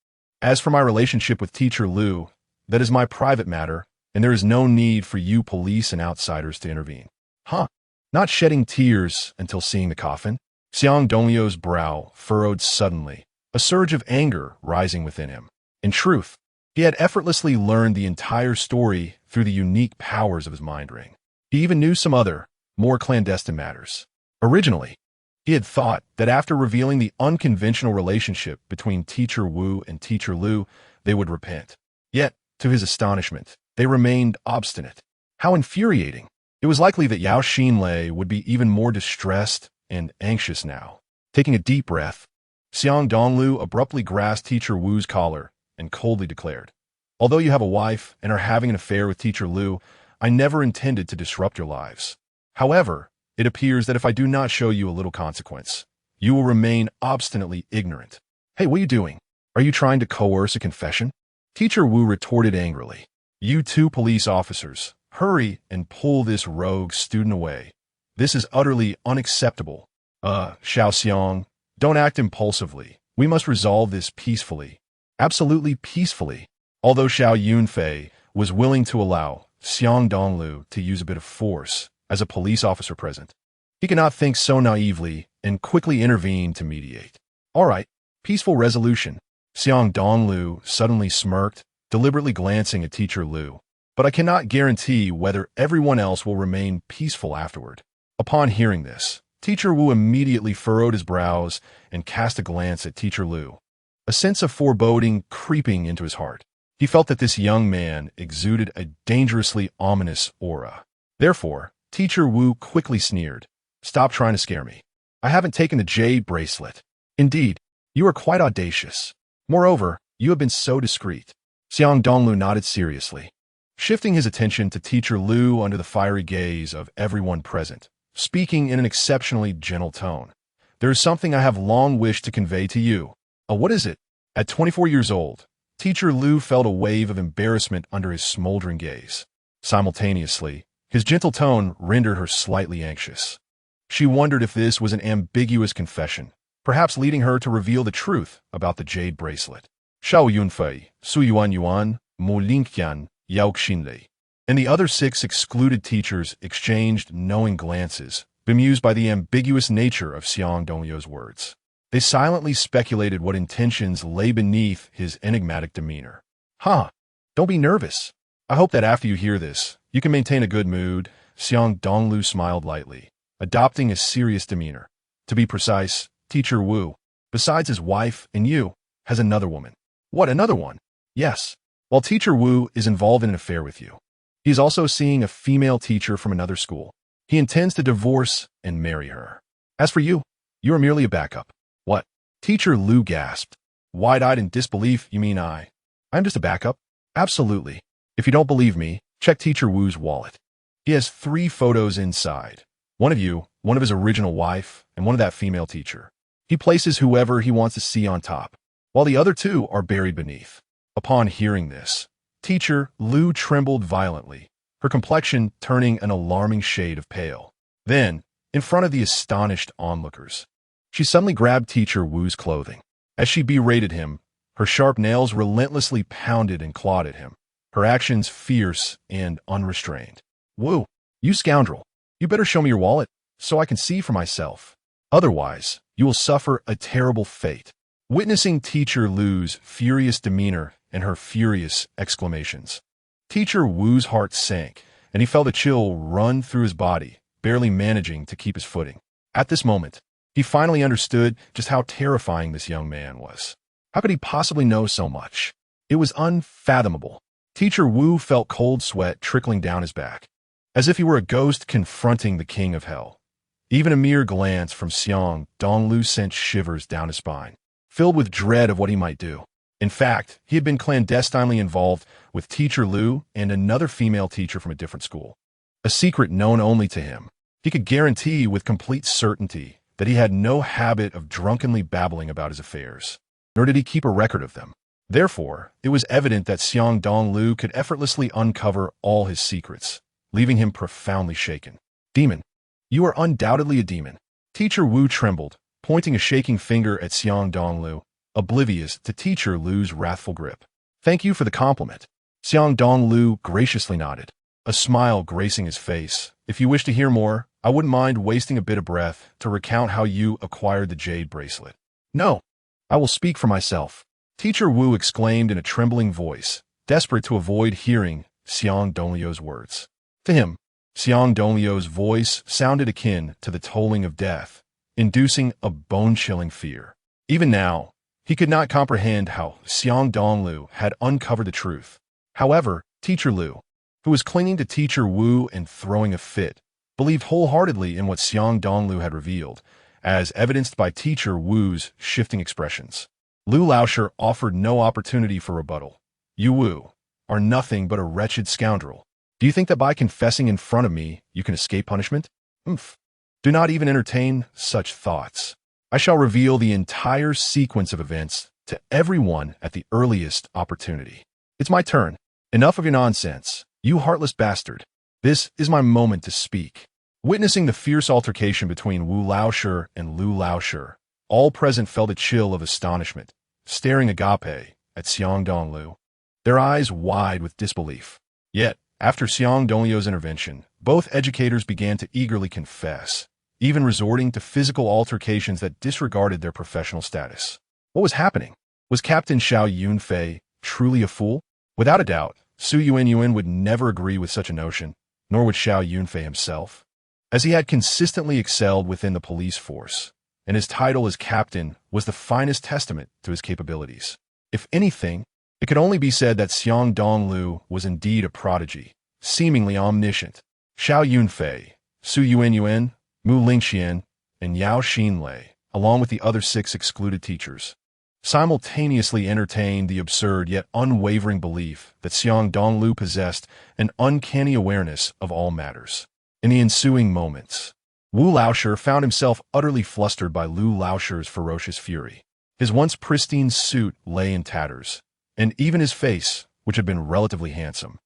As for my relationship with teacher Liu, that is my private matter, and there is no need for you police and outsiders to intervene. Huh? Not shedding tears until seeing the coffin? Xiang Dongliu's brow furrowed suddenly, a surge of anger rising within him. In truth, he had effortlessly learned the entire story through the unique powers of his mind ring. He even knew some other, more clandestine matters. Originally, he had thought that after revealing the unconventional relationship between teacher Wu and teacher Liu, they would repent. Yet, to his astonishment, they remained obstinate. How infuriating! It was likely that Yao Xinlei would be even more distressed and anxious now. Taking a deep breath, Xiang Dongliu abruptly grasped Teacher Wu's collar and coldly declared, "Although you have a wife and are having an affair with Teacher Lu, I never intended to disrupt your lives. However, it appears that if I do not show you a little consequence, you will remain obstinately ignorant." "Hey, what are you doing? Are you trying to coerce a confession?" Teacher Wu retorted angrily. "You two police officers, hurry and pull this rogue student away. This is utterly unacceptable. Xiao Xiang, don't act impulsively. We must resolve this peacefully." Absolutely peacefully. Although Xiao Yunfei was willing to allow Xiang Dongliu to use a bit of force as a police officer present, he could not think so naively and quickly intervened to mediate. "All right, peaceful resolution." Xiang Dongliu suddenly smirked, deliberately glancing at Teacher Lu. "But I cannot guarantee whether everyone else will remain peaceful afterward." Upon hearing this, Teacher Wu immediately furrowed his brows and cast a glance at Teacher Lu, a sense of foreboding creeping into his heart. He felt that this young man exuded a dangerously ominous aura. Therefore, Teacher Wu quickly sneered, "Stop trying to scare me. I haven't taken the jade bracelet. Indeed, you are quite audacious. Moreover, you have been so discreet." Xiang Dongliu nodded seriously, shifting his attention to Teacher Lu under the fiery gaze of everyone present, speaking in an exceptionally gentle tone. "There is something I have long wished to convey to you." What is it?" At 24 years old, Teacher Lu felt a wave of embarrassment under his smoldering gaze. Simultaneously, his gentle tone rendered her slightly anxious. She wondered if this was an ambiguous confession, perhaps leading her to reveal the truth about the jade bracelet. Shao Yunfei, Su Yuan Yuan, Mu Lingqian, Yao Xinlei, and the other 6 excluded teachers exchanged knowing glances, bemused by the ambiguous nature of Xiang Dongliu's words. They silently speculated what intentions lay beneath his enigmatic demeanor. Don't be nervous. I hope that after you hear this, you can maintain a good mood." Xiang Dongliu smiled lightly, adopting a serious demeanor. "To be precise, Teacher Wu, besides his wife and you, has another woman." "What, another one?" "Yes. While Teacher Wu is involved in an affair with you, he is also seeing a female teacher from another school. He intends to divorce and marry her. As for you, you are merely a backup." "What?" Teacher Lu gasped. Wide-eyed in disbelief, "You mean I'm just a backup?" "Absolutely. If you don't believe me, check Teacher Wu's wallet. He has 3 photos inside. One of you, one of his original wife, and one of that female teacher. He places whoever he wants to see on top, while the other 2 are buried beneath." Upon hearing this, Teacher Lu trembled violently, her complexion turning an alarming shade of pale. Then, in front of the astonished onlookers, she suddenly grabbed Teacher Wu's clothing. As she berated him, her sharp nails relentlessly pounded and clawed at him, her actions fierce and unrestrained. "Wu, you scoundrel, you better show me your wallet so I can see for myself. Otherwise, you will suffer a terrible fate." Witnessing Teacher Lu's furious demeanor and her furious exclamations, Teacher Wu's heart sank, and he felt a chill run through his body, barely managing to keep his footing. At this moment, he finally understood just how terrifying this young man was. How could he possibly know so much? It was unfathomable. Teacher Wu felt cold sweat trickling down his back, as if he were a ghost confronting the king of hell. Even a mere glance from Xiang Dongliu sent shivers down his spine, filled with dread of what he might do. In fact, he had been clandestinely involved with Teacher Lu and another female teacher from a different school, a secret known only to him. He could guarantee with complete certainty that he had no habit of drunkenly babbling about his affairs, nor did he keep a record of them. Therefore, it was evident that Xiang Dongliu could effortlessly uncover all his secrets, leaving him profoundly shaken. "Demon, you are undoubtedly a demon." Teacher Wu trembled, pointing a shaking finger at Xiang Dongliu, oblivious to Teacher Lu's wrathful grip. "Thank you for the compliment." Xiang Dongliu graciously nodded, a smile gracing his face. "If you wish to hear more, I wouldn't mind wasting a bit of breath to recount how you acquired the jade bracelet." "No, I will speak for myself," Teacher Wu exclaimed in a trembling voice, desperate to avoid hearing Xiang Dongliu's words. To him, Xiang Dongliu's voice sounded akin to the tolling of death, inducing a bone-chilling fear. Even now, he could not comprehend how Xiang Dongliu had uncovered the truth. However, Teacher Lu, who was clinging to teacher Wu and throwing a fit, believed wholeheartedly in what Xiang Dongliu had revealed, as evidenced by teacher Wu's shifting expressions. Lu Laoshi offered no opportunity for rebuttal. You Wu are nothing but a wretched scoundrel. Do you think that by confessing in front of me, you can escape punishment? Umph. Do not even entertain such thoughts. I shall reveal the entire sequence of events to everyone at the earliest opportunity. It's my turn. Enough of your nonsense, you heartless bastard. This is my moment to speak. Witnessing the fierce altercation between Wu Laoshi and Lu Laoshi, all present felt a chill of astonishment, staring agape at Xiang Dongliu, their eyes wide with disbelief. Yet, after Xiang Dongliu's intervention, both educators began to eagerly confess, even resorting to physical altercations that disregarded their professional status. What was happening? Was Captain Xiao Yunfei truly a fool? Without a doubt, Su Yuanyuan would never agree with such a notion, nor would Xiao Yunfei himself, as he had consistently excelled within the police force, and his title as captain was the finest testament to his capabilities. If anything, it could only be said that Xiang Dongliu was indeed a prodigy, seemingly omniscient. Xiao Yunfei, Su Yuanyuan, Mu Lingxian, and Yao Xinlei, along with the other 6 excluded teachers, simultaneously entertained the absurd yet unwavering belief that Xiang Dongliu possessed an uncanny awareness of all matters. In the ensuing moments, Wu Laoshi found himself utterly flustered by Lu Laoshi's ferocious fury. His once pristine suit lay in tatters, and even his face, which had been relatively handsome,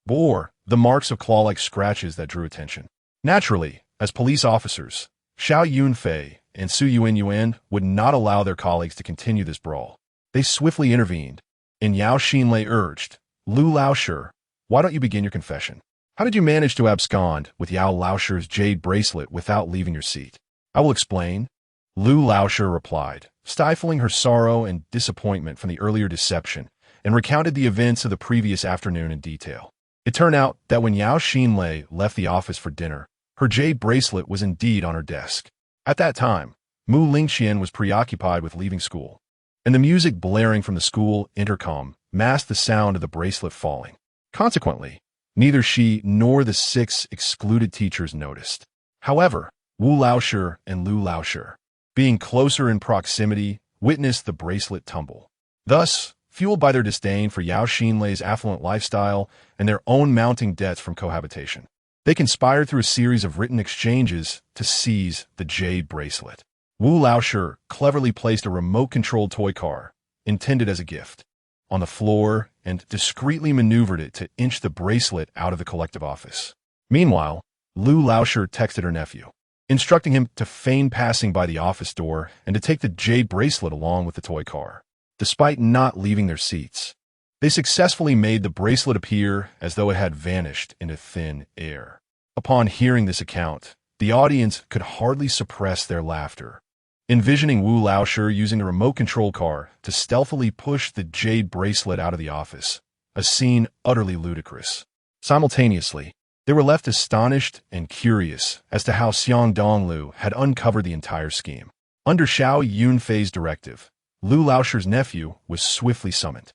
bore the marks of claw-like scratches that drew attention. Naturally, as police officers, Xiao Yunfei and Su Yuanyuan would not allow their colleagues to continue this brawl. They swiftly intervened, and Yao Xinlei urged, Lu Laoshi, why don't you begin your confession? How did you manage to abscond with Yao Laoshi's jade bracelet without leaving your seat? I will explain, Lu Laoshi replied, stifling her sorrow and disappointment from the earlier deception, and recounted the events of the previous afternoon in detail. It turned out that when Yao Xinlei left the office for dinner, her jade bracelet was indeed on her desk. At that time, Mu Lingxian was preoccupied with leaving school, and the music blaring from the school intercom masked the sound of the bracelet falling. Consequently, neither she nor the 6 excluded teachers noticed. However, Wu Laoshi and Lu Laoshi, being closer in proximity, witnessed the bracelet tumble. Thus, fueled by their disdain for Yao Xinlei's affluent lifestyle and their own mounting debts from cohabitation, they conspired through a series of written exchanges to seize the jade bracelet. Wu Laoshi cleverly placed a remote-controlled toy car, intended as a gift, on the floor and discreetly maneuvered it to inch the bracelet out of the collective office. Meanwhile, Lu Laoshi texted her nephew, instructing him to feign passing by the office door and to take the jade bracelet along with the toy car. Despite not leaving their seats, they successfully made the bracelet appear as though it had vanished into thin air. Upon hearing this account, the audience could hardly suppress their laughter, envisioning Wu Laoshi using the remote control car to stealthily push the jade bracelet out of the office, a scene utterly ludicrous. Simultaneously, they were left astonished and curious as to how Xiang Dongliu had uncovered the entire scheme. Under Xiao Yunfei's directive, Lu Laoshi's nephew was swiftly summoned,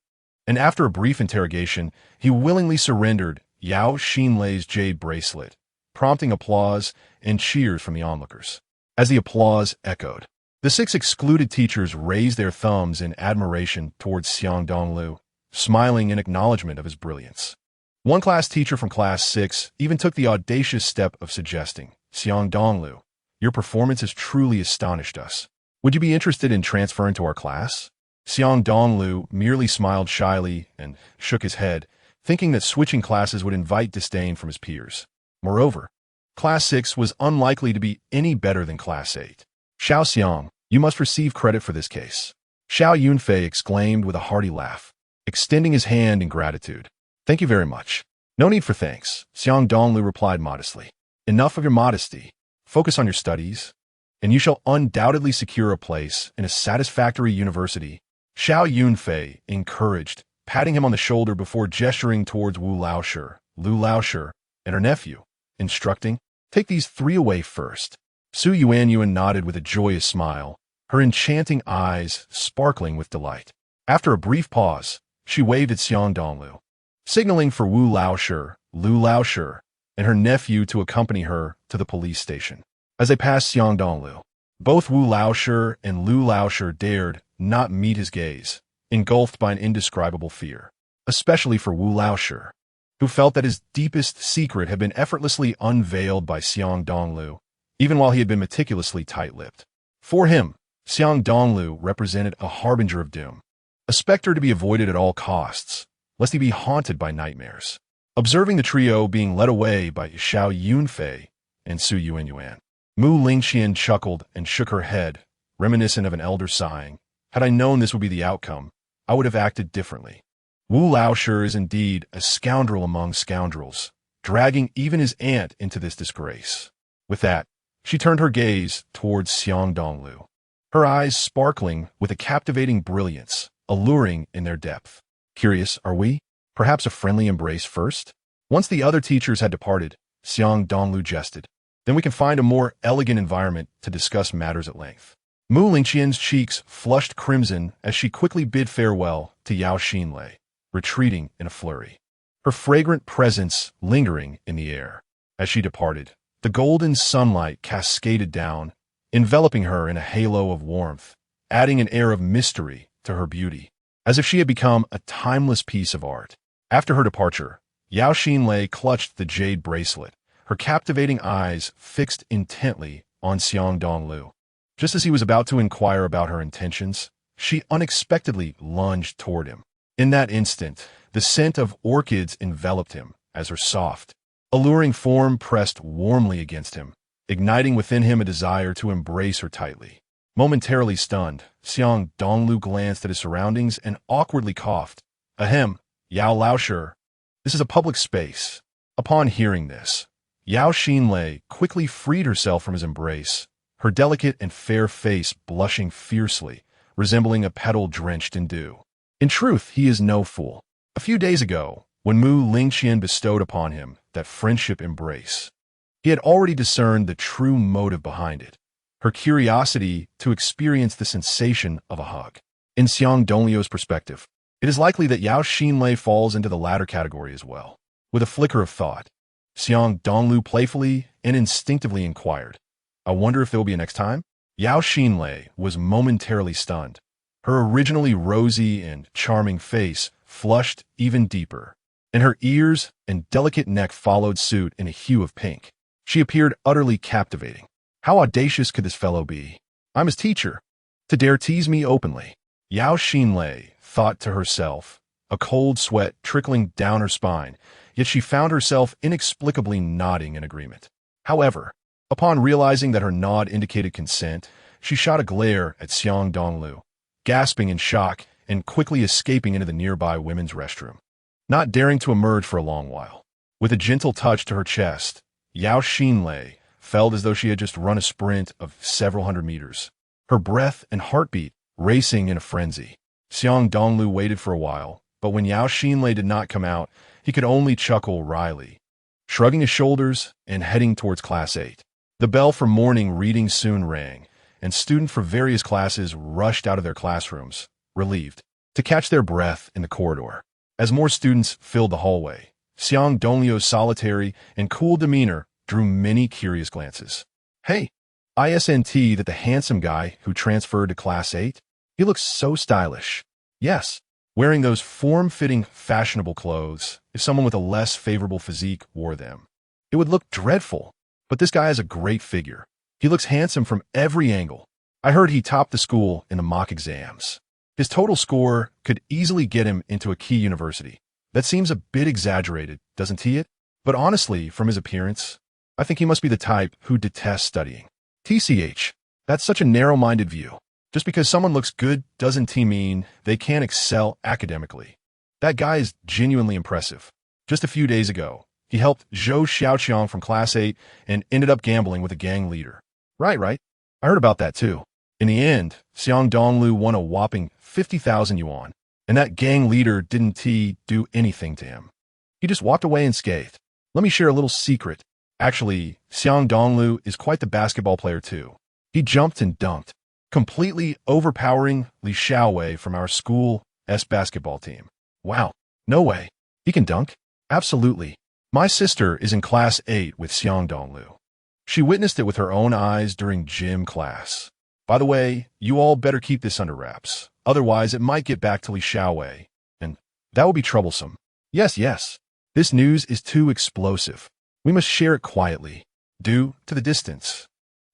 and after a brief interrogation, he willingly surrendered Yao Xinlei's jade bracelet, prompting applause and cheers from the onlookers. As the applause echoed, the 6 excluded teachers raised their thumbs in admiration towards Xiang Dongliu, smiling in acknowledgement of his brilliance. One class teacher from Class 6 even took the audacious step of suggesting, Xiang Dongliu, your performance has truly astonished us. Would you be interested in transferring to our class? Xiang Dongliu merely smiled shyly and shook his head, thinking that switching classes would invite disdain from his peers. Moreover, Class 6 was unlikely to be any better than Class 8. Xiao Xiang, you must receive credit for this case. Xiao Yunfei exclaimed with a hearty laugh, extending his hand in gratitude. Thank you very much. No need for thanks, Xiang Dongliu replied modestly. Enough of your modesty. Focus on your studies, and you shall undoubtedly secure a place in a satisfactory university. Xiao Yunfei encouraged, patting him on the shoulder before gesturing towards Wu Laoshi, Lu Laoshi, and her nephew, instructing, take these 3 away first. Su Yuanyuan nodded with a joyous smile, her enchanting eyes sparkling with delight. After a brief pause, she waved at Xiang Dongliu, signaling for Wu Laoshi, Lu Laoshi, and her nephew to accompany her to the police station. As they passed Xiang Dongliu, both Wu Laoshi and Lu Laoshi dared not meet his gaze, engulfed by an indescribable fear, especially for Wu Laoshi, who felt that his deepest secret had been effortlessly unveiled by Xiang Dongliu, even while he had been meticulously tight-lipped. For him, Xiang Dongliu represented a harbinger of doom, a specter to be avoided at all costs, lest he be haunted by nightmares. Observing the trio being led away by Xiao Yunfei and Su Yuanyuan, Mu Lingqian chuckled and shook her head, reminiscent of an elder sighing. Had I known this would be the outcome, I would have acted differently. Wu Laoshi is indeed a scoundrel among scoundrels, dragging even his aunt into this disgrace. With that, she turned her gaze towards Xiang Dongliu, her eyes sparkling with a captivating brilliance, alluring in their depth. Curious, are we? Perhaps a friendly embrace first? Once the other teachers had departed, Xiang Dongliu jested. Then we can find a more elegant environment to discuss matters at length. Mu Lingqian's cheeks flushed crimson as she quickly bid farewell to Yao Xinlei, retreating in a flurry, her fragrant presence lingering in the air. As she departed, the golden sunlight cascaded down, enveloping her in a halo of warmth, adding an air of mystery to her beauty, as if she had become a timeless piece of art. After her departure, Yao Xinlei clutched the jade bracelet, her captivating eyes fixed intently on Xiang Dongliu. Just as he was about to inquire about her intentions, she unexpectedly lunged toward him. In that instant, the scent of orchids enveloped him as her soft, alluring form pressed warmly against him, igniting within him a desire to embrace her tightly. Momentarily stunned, Xiang Dongliu glanced at his surroundings and awkwardly coughed. Ahem, Yao Laoshi. This is a public space. Upon hearing this, Yao Xinlei quickly freed herself from his embrace, her delicate and fair face blushing fiercely, resembling a petal drenched in dew. In truth, he is no fool. A few days ago, when Mu Lingqian bestowed upon him that friendship embrace, he had already discerned the true motive behind it, her curiosity to experience the sensation of a hug. In Xiang Dongliu's perspective, it is likely that Yao Xinlei falls into the latter category as well. With a flicker of thought, Xiang Dongliu playfully and instinctively inquired, I wonder if there will be a next time? Yao Xinlei was momentarily stunned. Her originally rosy and charming face flushed even deeper, and her ears and delicate neck followed suit in a hue of pink. She appeared utterly captivating. How audacious could this fellow be? I'm his teacher. To dare tease me openly. Yao Xinlei thought to herself, a cold sweat trickling down her spine, yet she found herself inexplicably nodding in agreement. However, upon realizing that her nod indicated consent, she shot a glare at Xiang Dongliu, gasping in shock and quickly escaping into the nearby women's restroom, not daring to emerge for a long while. With a gentle touch to her chest, Yao Xinlei felt as though she had just run a sprint of several hundred meters, her breath and heartbeat racing in a frenzy. Xiang Dongliu waited for a while, but when Yao Xinlei did not come out, he could only chuckle wryly, shrugging his shoulders and heading towards Class 8. The bell for morning reading soon rang, and students from various classes rushed out of their classrooms, relieved, to catch their breath in the corridor. As more students filled the hallway, Xiang Dongliu's solitary and cool demeanor drew many curious glances. Hey, ISNT that the handsome guy who transferred to Class 8? He looks so stylish. Yes, wearing those form-fitting, fashionable clothes, if someone with a less favorable physique wore them, it would look dreadful. But this guy has a great figure. He looks handsome from every angle. I heard he topped the school in the mock exams. His total score could easily get him into a key university. That seems a bit exaggerated, doesn't he? But honestly, from his appearance, I think he must be the type who detests studying. TCH, that's such a narrow-minded view. Just because someone looks good doesn't mean they can't excel academically. That guy is genuinely impressive. Just a few days ago, he helped Zhou Xiaoqiang from Class 8 and ended up gambling with a gang leader. Right. I heard about that too. In the end, Xiang Dongliu won a whopping 50,000 yuan, and that gang leader didn't do anything to him. He just walked away unscathed. Let me share a little secret. Actually, Xiang Dongliu is quite the basketball player too. He jumped and dunked, completely overpowering Li Xiaowei from our school's basketball team. Wow, no way. He can dunk? Absolutely. My sister is in class 8 with Xiang Dongliu. She witnessed it with her own eyes during gym class. By the way, you all better keep this under wraps. Otherwise, it might get back to Li Xiaowei, and that will be troublesome. Yes, yes. This news is too explosive. We must share it quietly, due to the distance.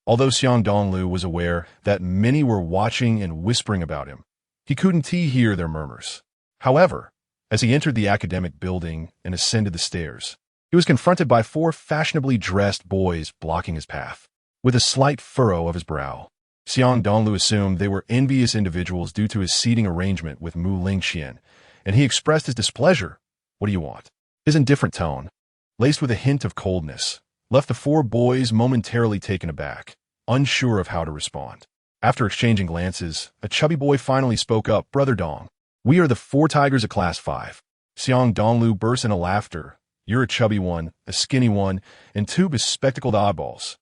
Although Xiang Dongliu was aware that many were watching and whispering about him, he couldn't hear their murmurs. However, as he entered the academic building and ascended the stairs, he was confronted by 4 fashionably dressed boys blocking his path. With a slight furrow of his brow, Xiang Dongliu assumed they were envious individuals due to his seating arrangement with Mu Lingqian, and he expressed his displeasure. What do you want? His indifferent tone, laced with a hint of coldness, left the 4 boys momentarily taken aback, unsure of how to respond. After exchanging glances, a chubby boy finally spoke up. Brother Dong, we are the 4 tigers of class 5. Xiang Dongliu burst into laughter. You're a chubby one, a skinny one, and 2 bespectacled oddballs.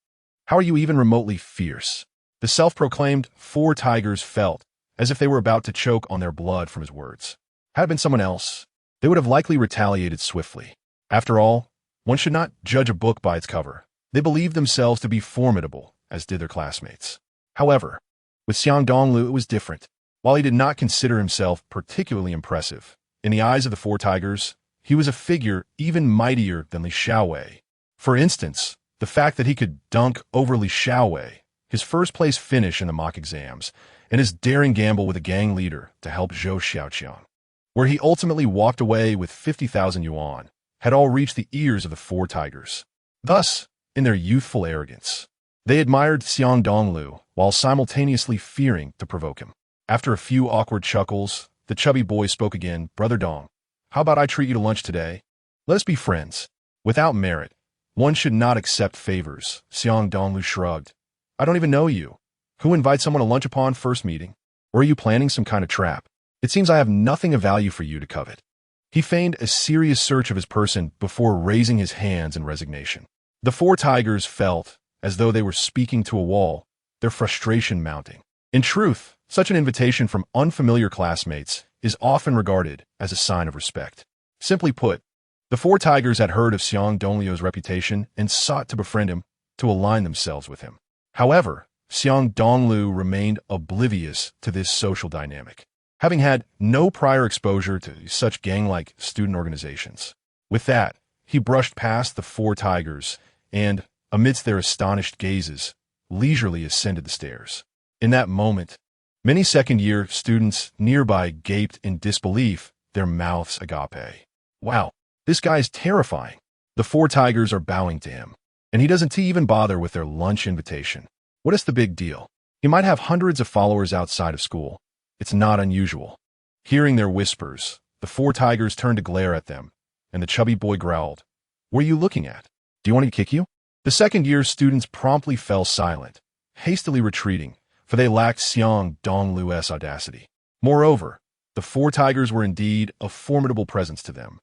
How are you even remotely fierce? The self-proclaimed 4 tigers felt as if they were about to choke on their blood from his words. Had it been someone else, they would have likely retaliated swiftly. After all, one should not judge a book by its cover. They believed themselves to be formidable, as did their classmates. However, with Xiang Dongliu it was different. While he did not consider himself particularly impressive, in the eyes of the 4 tigers, he was a figure even mightier than Li Xiaowei. For instance, the fact that he could dunk over Li Xiaowei, his first-place finish in the mock exams, and his daring gamble with a gang leader to help Zhou Xiaoqiang, where he ultimately walked away with 50,000 yuan, had all reached the ears of the 4 tigers. Thus, in their youthful arrogance, they admired Xiang Dongliu while simultaneously fearing to provoke him. After a few awkward chuckles, the chubby boy spoke again. Brother Dong, how about I treat you to lunch today? Let us be friends. Without merit, one should not accept favors. Xiang Dongliu shrugged. I don't even know you. Who invites someone to lunch upon first meeting? Or are you planning some kind of trap? It seems I have nothing of value for you to covet. He feigned a serious search of his person before raising his hands in resignation. The 4 tigers felt as though they were speaking to a wall, their frustration mounting. In truth, such an invitation from unfamiliar classmates is often regarded as a sign of respect. Simply put, the 4 tigers had heard of Xiang Dongliu's reputation and sought to befriend him, to align themselves with him. However, Xiang Dongliu remained oblivious to this social dynamic, having had no prior exposure to such gang-like student organizations. With that, he brushed past the 4 tigers and, amidst their astonished gazes, leisurely ascended the stairs. In that moment, many second-year students nearby gaped in disbelief, their mouths agape. Wow, this guy's terrifying. The 4 tigers are bowing to him, and he doesn't even bother with their lunch invitation. What is the big deal? He might have hundreds of followers outside of school. It's not unusual. Hearing their whispers, the 4 tigers turned to glare at them, and the chubby boy growled, What are you looking at? Do you want me to kick you? The second-year students promptly fell silent, hastily retreating, for they lacked Xiang Dongliu's audacity. Moreover, the 4 tigers were indeed a formidable presence to them,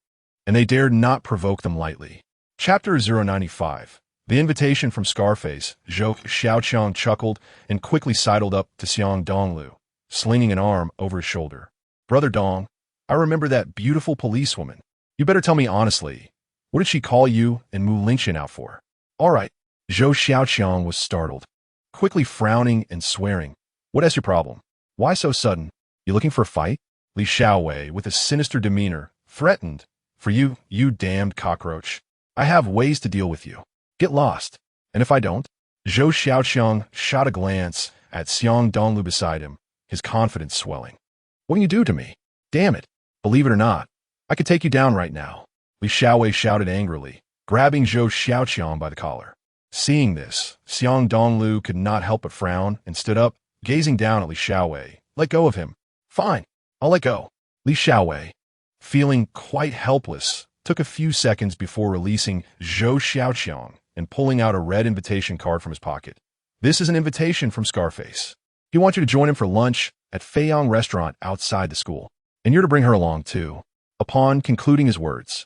and they dared not provoke them lightly. Chapter 095. The invitation from Scarface. Zhou Xiaoqiang chuckled and quickly sidled up to Xiang Dongliu, slinging an arm over his shoulder. Brother Dong, I remember that beautiful policewoman. You better tell me honestly, what did she call you and Mu Lingqian out for? All right. Zhou Xiaoqiang was startled, quickly frowning and swearing. What is your problem? Why so sudden? You looking for a fight? Li Xiaowei, with a sinister demeanor, threatened. For you, you damned cockroach. I have ways to deal with you. Get lost. And if I don't? Zhou Xiaoqiang shot a glance at Xiang Dongliu beside him, his confidence swelling. What can you do to me? Damn it. Believe it or not, I could take you down right now. Li Xiaowei shouted angrily, grabbing Zhou Xiaoqiang by the collar. Seeing this, Xiang Dongliu could not help but frown and stood up, gazing down at Li Xiaowei. Let go of him. Fine, I'll let go. Li Xiaowei, feeling quite helpless, took a few seconds before releasing Zhou Xiaoqiang and pulling out a red invitation card from his pocket. This is an invitation from Scarface. He wants you to join him for lunch at Feiyang restaurant outside the school, and you're to bring her along too. Upon concluding his words,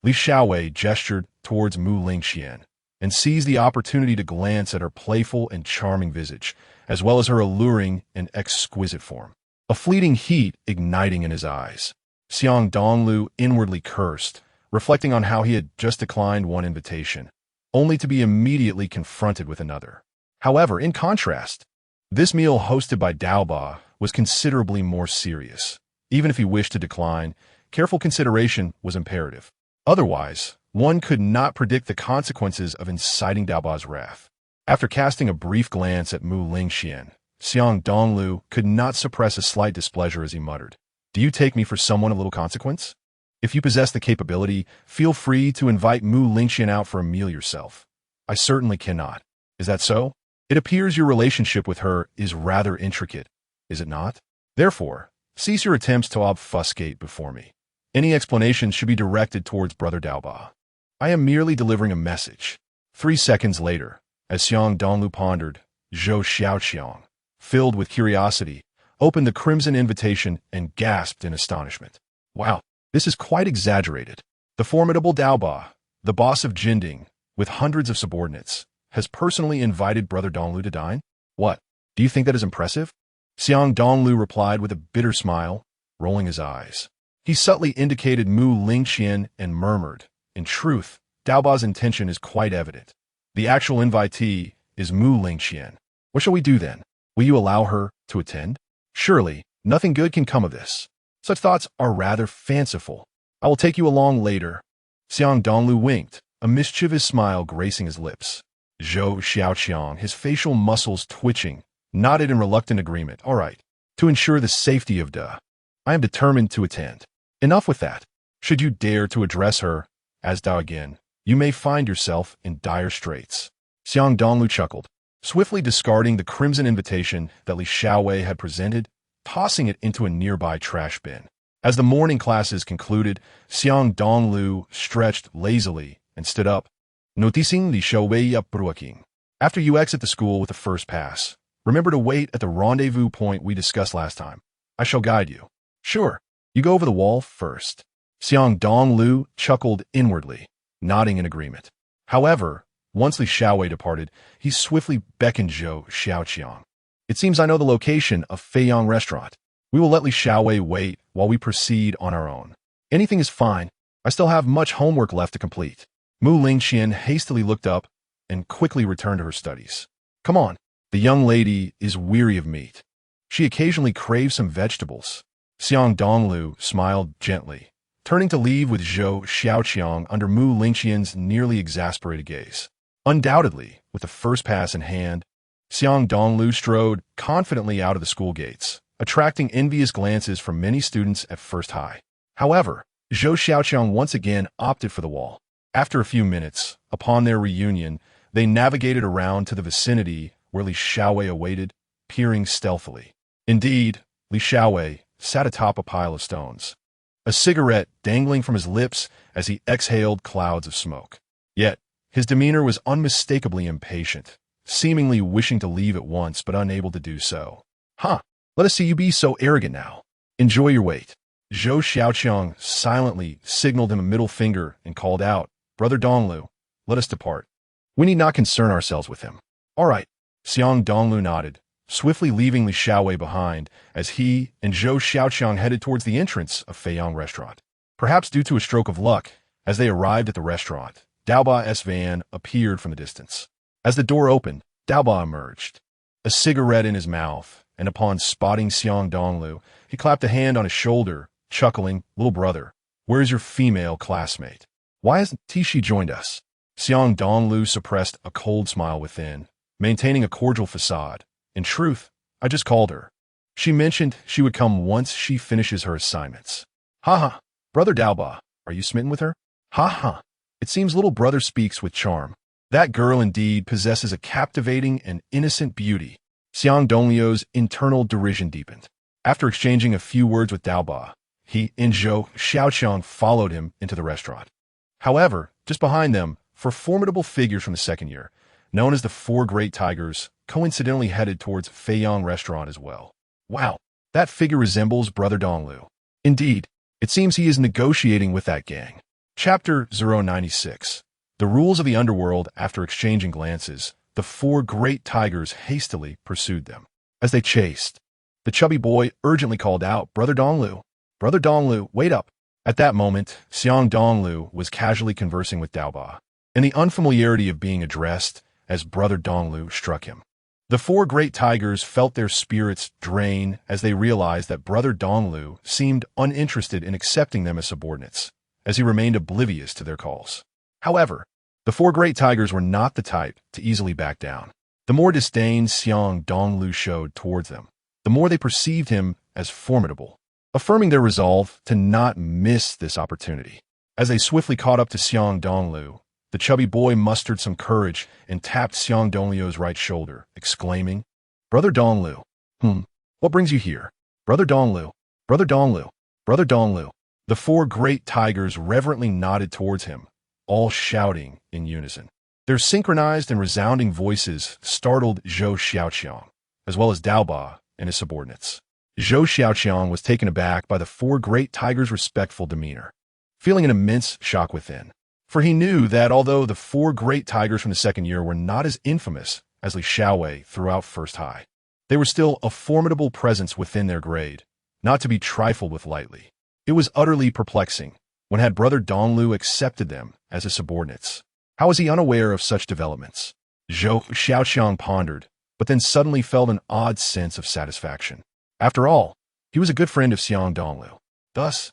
Li Xiaowei gestured towards Mu Lingqian and seized the opportunity to glance at her playful and charming visage, as well as her alluring and exquisite form, a fleeting heat igniting in his eyes. Xiang Dongliu inwardly cursed, reflecting on how he had just declined one invitation, only to be immediately confronted with another. However, in contrast, this meal hosted by Daoba was considerably more serious. Even if he wished to decline, careful consideration was imperative. Otherwise, one could not predict the consequences of inciting Daoba's wrath. After casting a brief glance at Mu Lingxian, Xiang Dongliu could not suppress a slight displeasure as he muttered, "Do you take me for someone of little consequence? If you possess the capability, feel free to invite Mu Lingxian out for a meal yourself. I certainly cannot. Is that so? It appears your relationship with her is rather intricate, is it not? Therefore, cease your attempts to obfuscate before me. Any explanations should be directed towards Brother Daoba. I am merely delivering a message." 3 seconds later, as Xiang Dongliu pondered, Zhou Xiaoqiang, filled with curiosity, opened the crimson invitation and gasped in astonishment. Wow, this is quite exaggerated. The formidable Daoba, the boss of Jinding, with hundreds of subordinates, has personally invited Brother Dongliu to dine? What, do you think that is impressive? Xiang Dongliu replied with a bitter smile, rolling his eyes. He subtly indicated Mu Lingxian and murmured, "In truth, Daoba's intention is quite evident. The actual invitee is Mu Lingxian. What shall we do then? Will you allow her to attend? Surely, nothing good can come of this. Such thoughts are rather fanciful. I will take you along later." Xiang Dongliu winked, a mischievous smile gracing his lips. Zhou Xiaoqiang, his facial muscles twitching, nodded in reluctant agreement. "All right, to ensure the safety of Da, I am determined to attend. Enough with that. Should you dare to address her as Da again, you may find yourself in dire straits." Xiang Dongliu chuckled, swiftly discarding the crimson invitation that Li Xiaowei had presented, tossing it into a nearby trash bin. As the morning classes concluded, Xiang Dongliu stretched lazily and stood up, noticing Li Xiaowei approaching. "After you exit the school with the first pass, remember to wait at the rendezvous point we discussed last time. I shall guide you." "Sure. You go over the wall first." Xiang Dongliu chuckled inwardly, nodding in agreement. However, once Li Xiaowei departed, he swiftly beckoned Zhou Xiaoqiang. "It seems I know the location of Feiyang Restaurant. We will let Li Xiaowei wait while we proceed on our own. Anything is fine. I still have much homework left to complete." Mu Lingxian hastily looked up and quickly returned to her studies. "Come on. The young lady is weary of meat. She occasionally craves some vegetables." Xiang Dongliu smiled gently, turning to leave with Zhou Xiaoqiang under Mu Lingxian's nearly exasperated gaze. Undoubtedly, with the first pass in hand, Xiang Dongliu strode confidently out of the school gates, attracting envious glances from many students at first high. However, Zhou Xiaoqiang once again opted for the wall. After a few minutes, upon their reunion, they navigated around to the vicinity where Li Xiaowei awaited, peering stealthily. Indeed, Li Xiaowei sat atop a pile of stones, a cigarette dangling from his lips as he exhaled clouds of smoke. Yet, his demeanor was unmistakably impatient, seemingly wishing to leave at once but unable to do so. "Huh, let us see you be so arrogant now. Enjoy your wait." Zhou Xiaoqiang silently signaled him a middle finger and called out, "Brother Dongliu, let us depart. We need not concern ourselves with him." "All right." Xiang Dongliu nodded, swiftly leaving Li Xiaowei behind as he and Zhou Xiaoqiang headed towards the entrance of Feiyang Restaurant. Perhaps due to a stroke of luck, as they arrived at the restaurant, Daoba's van appeared from the distance. As the door opened, Daoba emerged, a cigarette in his mouth, and upon spotting Xiang Dongliu, he clapped a hand on his shoulder, chuckling, "Little brother, where's your female classmate? Why hasn't Tishi joined us?" Xiang Dongliu suppressed a cold smile within, maintaining a cordial facade. "In truth, I just called her. She mentioned she would come once she finishes her assignments." "Ha ha, Brother Daoba, are you smitten with her?" "Ha ha, it seems little brother speaks with charm. That girl indeed possesses a captivating and innocent beauty." Xiang Dongliu's internal derision deepened. After exchanging a few words with Daoba, he and Zhou Xiaoqiang followed him into the restaurant. However, just behind them, four formidable figures from the second year, known as the Four Great Tigers, coincidentally headed towards Feiyang Restaurant as well. "Wow, that figure resembles Brother Dongliu. Indeed, it seems he is negotiating with that gang." Chapter 096. The rules of the underworld. After exchanging glances, the Four Great Tigers hastily pursued them. As they chased, the chubby boy urgently called out, "Brother Dongliu! Brother Dongliu, wait up! At that moment, Xiang Dongliu was casually conversing with Dao Ba, and the unfamiliarity of being addressed as Brother Dongliu struck him. The four great tigers felt their spirits drain as they realized that Brother Dongliu seemed uninterested in accepting them as subordinates, as he remained oblivious to their calls. However, the four great tigers were not the type to easily back down. The more disdain Xiang Dongliu showed towards them, the more they perceived him as formidable, affirming their resolve to not miss this opportunity. As they swiftly caught up to Xiang Dongliu, the chubby boy mustered some courage and tapped Xiang Dongliu's right shoulder, exclaiming, "Brother Dongliu, what brings you here? Brother Dongliu, Brother Dongliu, Brother Dongliu." The four great tigers reverently nodded towards him, all shouting in unison. Their synchronized and resounding voices startled Zhou Xiaoqiang, as well as Dao Ba and his subordinates. Zhou Xiaoqiang was taken aback by the four great tigers' respectful demeanor, feeling an immense shock within. For he knew that although the four great tigers from the second year were not as infamous as Li Xiaowei throughout First High, they were still a formidable presence within their grade, not to be trifled with lightly. It was utterly perplexing when had Brother Dongliu accepted them as his subordinates. How was he unaware of such developments? Zhou Xiaoqiang pondered, but then suddenly felt an odd sense of satisfaction. After all, he was a good friend of Xiang Dongliu. Thus,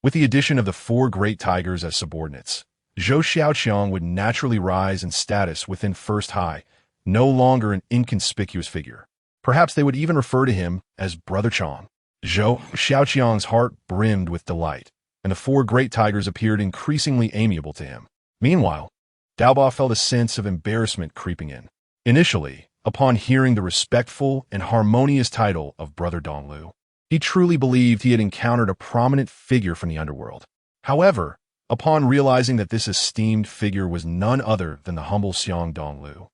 with the addition of the four great tigers as subordinates, Zhou Xiaoqiang would naturally rise in status within First High, no longer an inconspicuous figure. Perhaps they would even refer to him as Brother Chong. Zhou Xiaoqiang's heart brimmed with delight, and the four great tigers appeared increasingly amiable to him. Meanwhile, Dao Ba felt a sense of embarrassment creeping in. Initially, upon hearing the respectful and harmonious title of Brother Dongliu, he truly believed he had encountered a prominent figure from the underworld. However, upon realizing that this esteemed figure was none other than the humble Xiang Dongliu,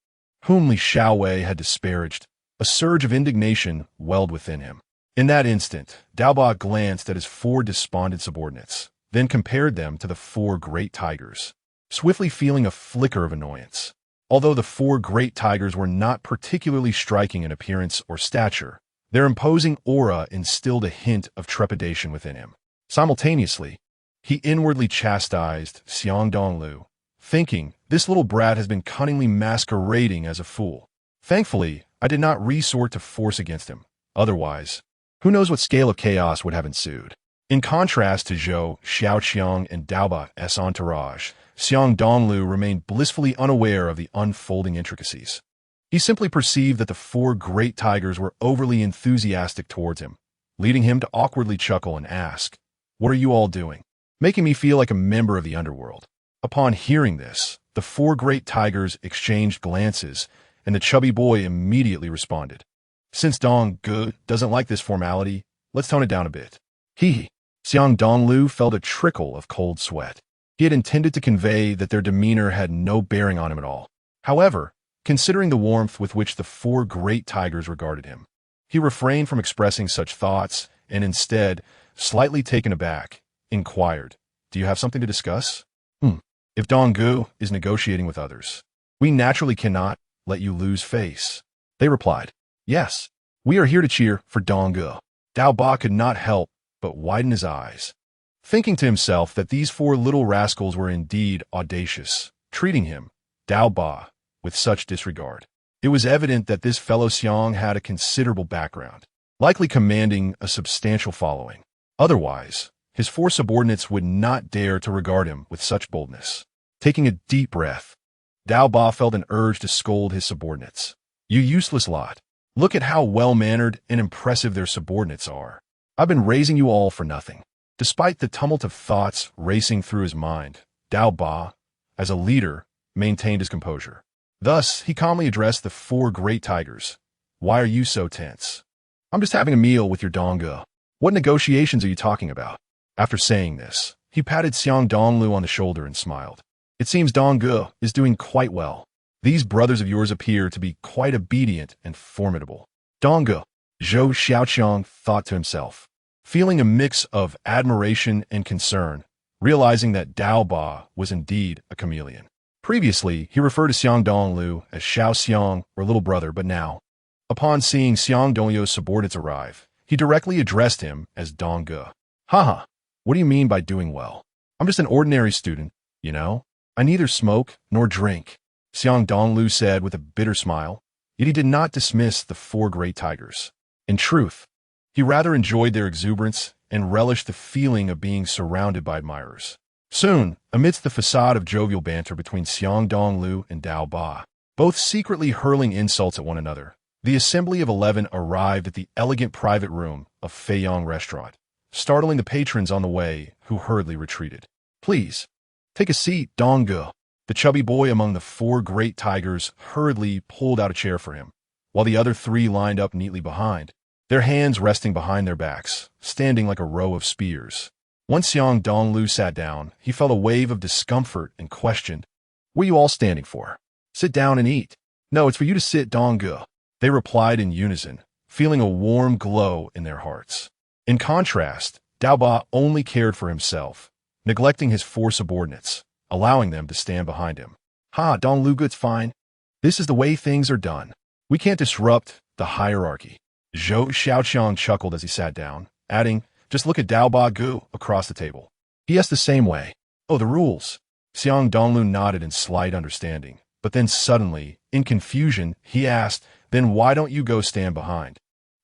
whom Li Xiaowei had disparaged, a surge of indignation welled within him. In that instant, Dao Ba glanced at his four despondent subordinates, then compared them to the four great tigers, swiftly feeling a flicker of annoyance. Although the four great tigers were not particularly striking in appearance or stature, their imposing aura instilled a hint of trepidation within him. Simultaneously, he inwardly chastised Xiang Dongliu, thinking, "This little brat has been cunningly masquerading as a fool. Thankfully, I did not resort to force against him. Otherwise, who knows what scale of chaos would have ensued." In contrast to Zhou Xiaoqiang and Dao Ba's entourage, Xiang Dongliu remained blissfully unaware of the unfolding intricacies. He simply perceived that the four great tigers were overly enthusiastic towards him, leading him to awkwardly chuckle and ask, "What are you all doing?" Making me feel like a member of the underworld. Upon hearing this, the four great tigers exchanged glances, and the chubby boy immediately responded, "Since Dongliu doesn't like this formality, let's tone it down a bit." Xiang Dongliu felt a trickle of cold sweat. He had intended to convey that their demeanor had no bearing on him at all. However, considering the warmth with which the four great tigers regarded him, he refrained from expressing such thoughts and instead, slightly taken aback, inquired, "Do you have something to discuss?" If Dongliu is negotiating with others, we naturally cannot let you lose face." They replied, "Yes, we are here to cheer for Dongliu." Dao Ba could not help but widen his eyes, thinking to himself that these four little rascals were indeed audacious, treating him, Dao Ba, with such disregard. It was evident that this fellow Xiang had a considerable background, likely commanding a substantial following. Otherwise, his four subordinates would not dare to regard him with such boldness. Taking a deep breath, Dao Ba felt an urge to scold his subordinates. "You useless lot. Look at how well-mannered and impressive their subordinates are. I've been raising you all for nothing." Despite the tumult of thoughts racing through his mind, Dao Ba, as a leader, maintained his composure. Thus, he calmly addressed the four great tigers. "Why are you so tense?" "I'm just having a meal with your Dongliu. What negotiations are you talking about?" After saying this, he patted Xiang Dongliu on the shoulder and smiled. "It seems Dongliu is doing quite well. These brothers of yours appear to be quite obedient and formidable." "Dongliu," Zhou Xiaoqiang thought to himself, feeling a mix of admiration and concern, realizing that Dao Ba was indeed a chameleon. Previously, he referred to Xiang Dongliu as Xiao Xiang or little brother, but now, upon seeing Xiang Dongliu's subordinates arrive, he directly addressed him as Dongliu. "Haha, What do you mean by doing well? I'm just an ordinary student, you know? I neither smoke nor drink, Xiang Dongliu said with a bitter smile. Yet he did not dismiss the four great tigers. In truth, he rather enjoyed their exuberance and relished the feeling of being surrounded by admirers. Soon, amidst the facade of jovial banter between Xiang Dongliu and Dao Ba, both secretly hurling insults at one another, the assembly of 11 arrived at the elegant private room of Feiyang Restaurant, startling the patrons on the way, who hurriedly retreated. Please, take a seat, Dongliu. The chubby boy among the four great tigers hurriedly pulled out a chair for him, while the other three lined up neatly behind, their hands resting behind their backs, standing like a row of spears. Once Xiang Dongliu sat down, he felt a wave of discomfort and questioned, "What are you all standing for? Sit down and eat." "No, it's for you to sit, Dongliu," they replied in unison, feeling a warm glow in their hearts. In contrast, Dao Ba only cared for himself, neglecting his four subordinates, allowing them to stand behind him. "Ha, Dongliu, it's fine. This is the way things are done. We can't disrupt the hierarchy." Zhou Xiaoqiang chuckled as he sat down, adding, "Just look at Dao Ba Gu across the table. He acts the same way." "Oh, the rules." Xiang Dongliu nodded in slight understanding, but then suddenly, in confusion, he asked, "Then why don't you go stand behind?"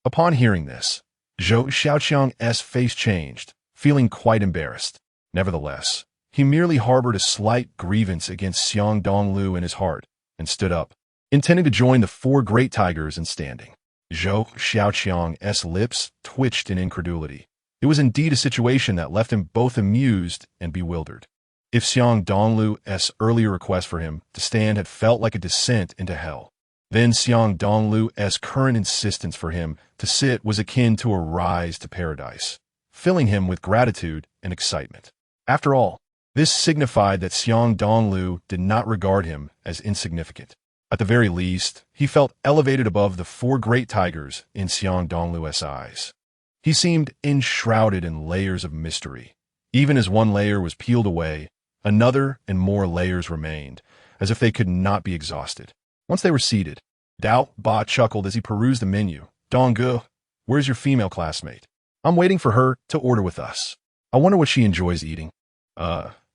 Upon hearing this, Zhou Xiaoqiang's face changed, feeling quite embarrassed. Nevertheless, he merely harbored a slight grievance against Xiang Dongliu in his heart and stood up, intending to join the four great tigers in standing. Zhou Xiaoqiang's lips twitched in incredulity. It was indeed a situation that left him both amused and bewildered. If Xiang Dongliu's earlier request for him to stand had felt like a descent into hell, then Xiang Dongliu's current insistence for him to sit was akin to a rise to paradise, filling him with gratitude and excitement. After all, this signified that Xiang Dongliu did not regard him as insignificant. At the very least, he felt elevated above the four great tigers in Xiang Dongliu's eyes. He seemed enshrouded in layers of mystery. Even as one layer was peeled away, another and more layers remained, as if they could not be exhausted. Once they were seated, Dao Ba chuckled as he perused the menu. "Dongliu, where's your female classmate? I'm waiting for her to order with us. I wonder what she enjoys eating."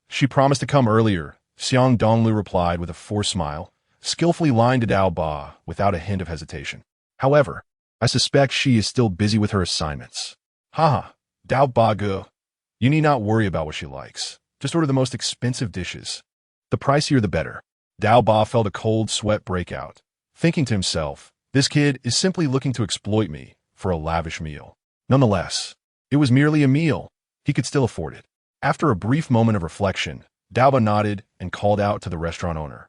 She promised to come earlier," Xiang Dongliu replied with a forced smile, skillfully lying to Dao Ba without a hint of hesitation. "However, I suspect she is still busy with her assignments." "Haha, Dao Ba Gu, you need not worry about what she likes. Just order the most expensive dishes. The pricier the better." Dao Ba felt a cold sweat break out, thinking to himself, "This kid is simply looking to exploit me for a lavish meal." Nonetheless, it was merely a meal. He could still afford it. After a brief moment of reflection, Dao Ba nodded and called out to the restaurant owner.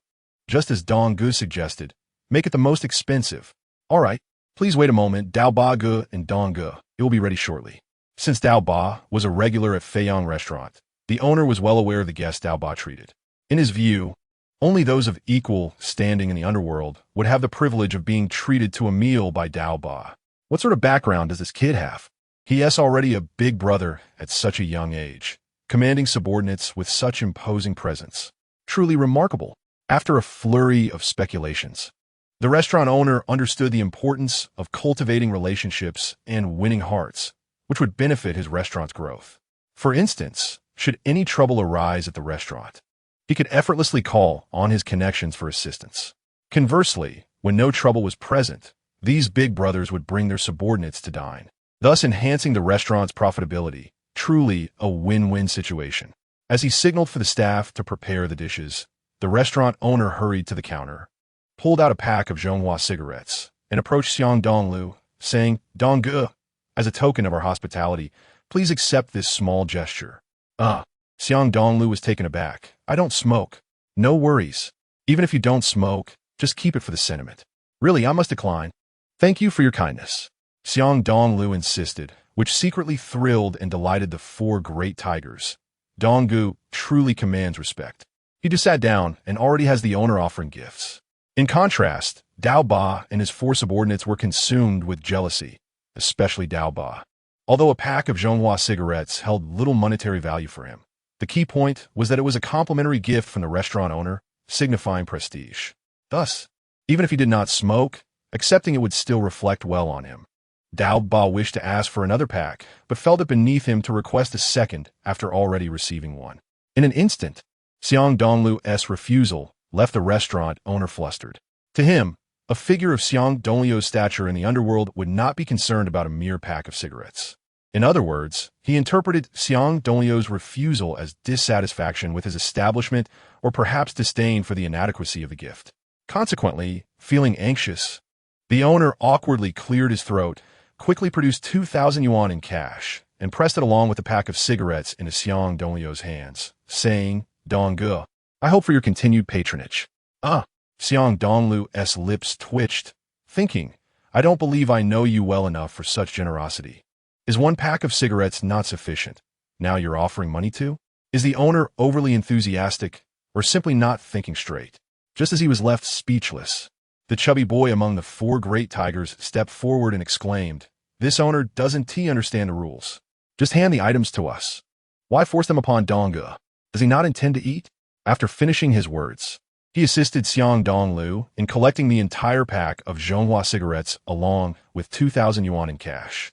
"Just as Dongliu suggested, make it the most expensive." "All right, please wait a moment, Dao Ba Gu and Dongliu. It will be ready shortly." Since Dao Ba was a regular at Feiyang Restaurant, the owner was well aware of the guests Dao Ba treated. In his view, only those of equal standing in the underworld would have the privilege of being treated to a meal by Dao Ba. What sort of background does this kid have? He is already a big brother at such a young age, commanding subordinates with such imposing presence. Truly remarkable. After a flurry of speculations, the restaurant owner understood the importance of cultivating relationships and winning hearts, which would benefit his restaurant's growth. For instance, should any trouble arise at the restaurant, he could effortlessly call on his connections for assistance. Conversely, when no trouble was present, these big brothers would bring their subordinates to dine, thus enhancing the restaurant's profitability. Truly a win-win situation. As he signaled for the staff to prepare the dishes, the restaurant owner hurried to the counter, pulled out a pack of Zhonghua cigarettes, and approached Xiang Dongliu, saying, "Dongliu, as a token of our hospitality, please accept this small gesture." Xiang Dongliu was taken aback. "I don't smoke." "No worries. Even if you don't smoke, just keep it for the sentiment." "Really, I must decline." "Thank you for your kindness," Xiang Dongliu insisted, which secretly thrilled and delighted the four great tigers. Dongliu truly commands respect. He just sat down and already has the owner offering gifts. In contrast, Dao Ba and his four subordinates were consumed with jealousy, especially Dao Ba. Although a pack of Zhonghua cigarettes held little monetary value for him, the key point was that it was a complimentary gift from the restaurant owner, signifying prestige. Thus, even if he did not smoke, accepting it would still reflect well on him. Dao Ba wished to ask for another pack, but felt it beneath him to request a second after already receiving one. In an instant, Xiang Dongliu's refusal left the restaurant owner flustered. To him, a figure of Xiang Dongliu's stature in the underworld would not be concerned about a mere pack of cigarettes. In other words, he interpreted Xiang Dongliu's refusal as dissatisfaction with his establishment or perhaps disdain for the inadequacy of the gift. Consequently, feeling anxious, the owner awkwardly cleared his throat, quickly produced 2,000 yuan in cash, and pressed it along with a pack of cigarettes into Xiang Dongliu's hands, saying, "Dongge, I hope for your continued patronage." Xiang Dongliu's lips twitched, thinking, "I don't believe I know you well enough for such generosity. Is one pack of cigarettes not sufficient? Now you're offering money too?" Is the owner overly enthusiastic, or simply not thinking straight? Just as he was left speechless, the chubby boy among the four great tigers stepped forward and exclaimed, "This owner doesn't understand the rules. Just hand the items to us. Why force them upon Dongge? Does he not intend to eat?" After finishing his words, he assisted Xiang Dongliu in collecting the entire pack of Zhonghua cigarettes along with 2,000 yuan in cash.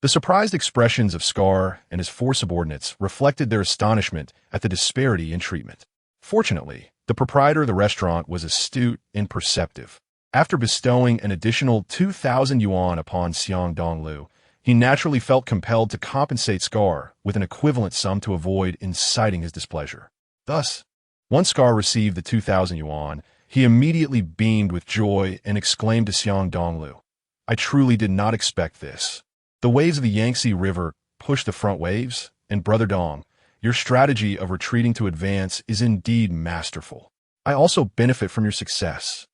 The surprised expressions of Scar and his four subordinates reflected their astonishment at the disparity in treatment. Fortunately, the proprietor of the restaurant was astute and perceptive. After bestowing an additional 2,000 yuan upon Xiang Dongliu, he naturally felt compelled to compensate Scar with an equivalent sum to avoid inciting his displeasure. Thus, once Scar received the 2,000 yuan, he immediately beamed with joy and exclaimed to Xiang Dongliu, "I truly did not expect this. The waves of the Yangtze River push the front waves, and Brother Dong, your strategy of retreating to advance is indeed masterful. I also benefit from your success.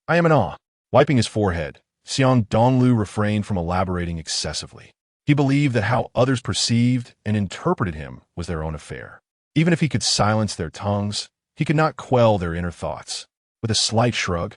I am in awe." Wiping his forehead, Xiang Dongliu refrained from elaborating excessively. He believed that how others perceived and interpreted him was their own affair. Even if he could silence their tongues, he could not quell their inner thoughts. With a slight shrug,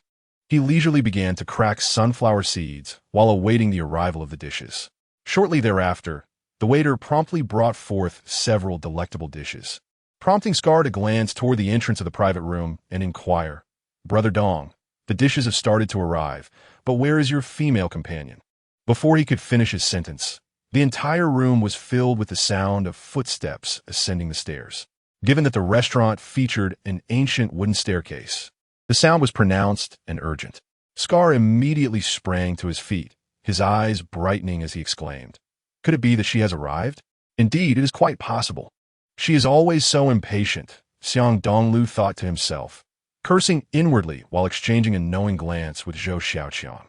he leisurely began to crack sunflower seeds while awaiting the arrival of the dishes. Shortly thereafter, the waiter promptly brought forth several delectable dishes, prompting Scar to glance toward the entrance of the private room and inquire, "Brother Dong, the dishes have started to arrive, but where is your female companion?" Before he could finish his sentence, the entire room was filled with the sound of footsteps ascending the stairs. Given that the restaurant featured an ancient wooden staircase, the sound was pronounced and urgent. Scar immediately sprang to his feet, his eyes brightening as he exclaimed, "Could it be that she has arrived? Indeed, it is quite possible. She is always so impatient," Xiang Dongliu thought to himself, cursing inwardly while exchanging a knowing glance with Zhou Xiaoqiang.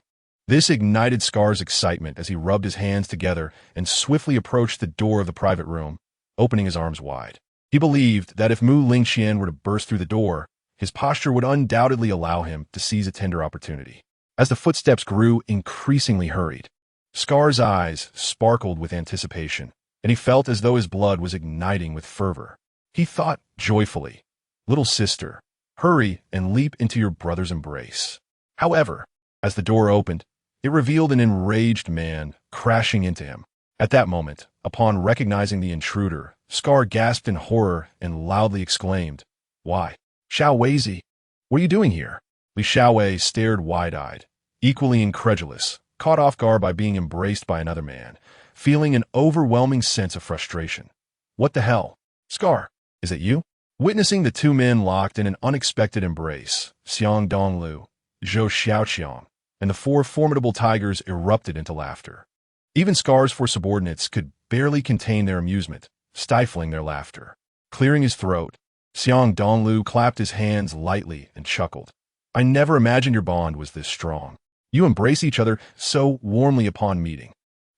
This ignited Scar's excitement as he rubbed his hands together and swiftly approached the door of the private room, opening his arms wide. He believed that if Mu Lingqian were to burst through the door, his posture would undoubtedly allow him to seize a tender opportunity. As the footsteps grew increasingly hurried, Scar's eyes sparkled with anticipation, and he felt as though his blood was igniting with fervor. He thought joyfully, "Little sister, hurry and leap into your brother's embrace." However, as the door opened, it revealed an enraged man crashing into him. At that moment, upon recognizing the intruder, Scar gasped in horror and loudly exclaimed, "Why, Xiao Weizi, what are you doing here?" Li Xiaowei stared wide-eyed, equally incredulous, caught off guard by being embraced by another man, feeling an overwhelming sense of frustration. "What the hell? Scar, is it you?" Witnessing the two men locked in an unexpected embrace, Xiang Dongliu, Zhou Xiaoqiang, and the four formidable tigers erupted into laughter. Even Scar's four subordinates could barely contain their amusement, stifling their laughter. Clearing his throat, Xiang Dongliu clapped his hands lightly and chuckled. "I never imagined your bond was this strong. You embrace each other so warmly upon meeting."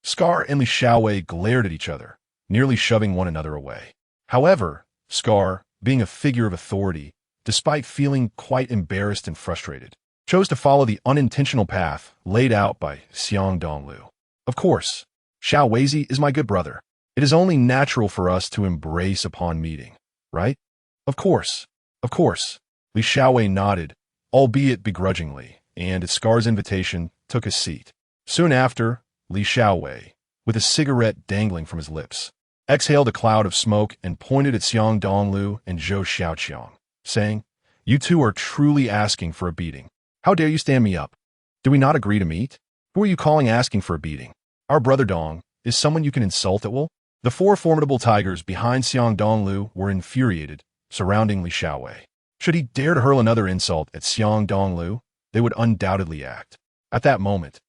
Scar and Li Xiaowei glared at each other, nearly shoving one another away. However, Scar, being a figure of authority, despite feeling quite embarrassed and frustrated, chose to follow the unintentional path laid out by Xiang Dongliu. "Of course, Xiao Weizi is my good brother. It is only natural for us to embrace upon meeting, right?" Of course. Li Xiaowei nodded, albeit begrudgingly, and at Scar's invitation took a seat. Soon after, Li Xiaowei, with a cigarette dangling from his lips, exhaled a cloud of smoke and pointed at Xiang Dongliu and Zhou Xiaoqiang, saying, "You two are truly asking for a beating. How dare you stand me up? Do we not agree to meet? Who are you calling asking for a beating? Our brother Dong is someone you can insult at will? The four formidable tigers behind Xiang Dongliu were infuriated, surrounding Li Xiaowei. Should he dare to hurl another insult at Xiang Dongliu, they would undoubtedly act. At that moment,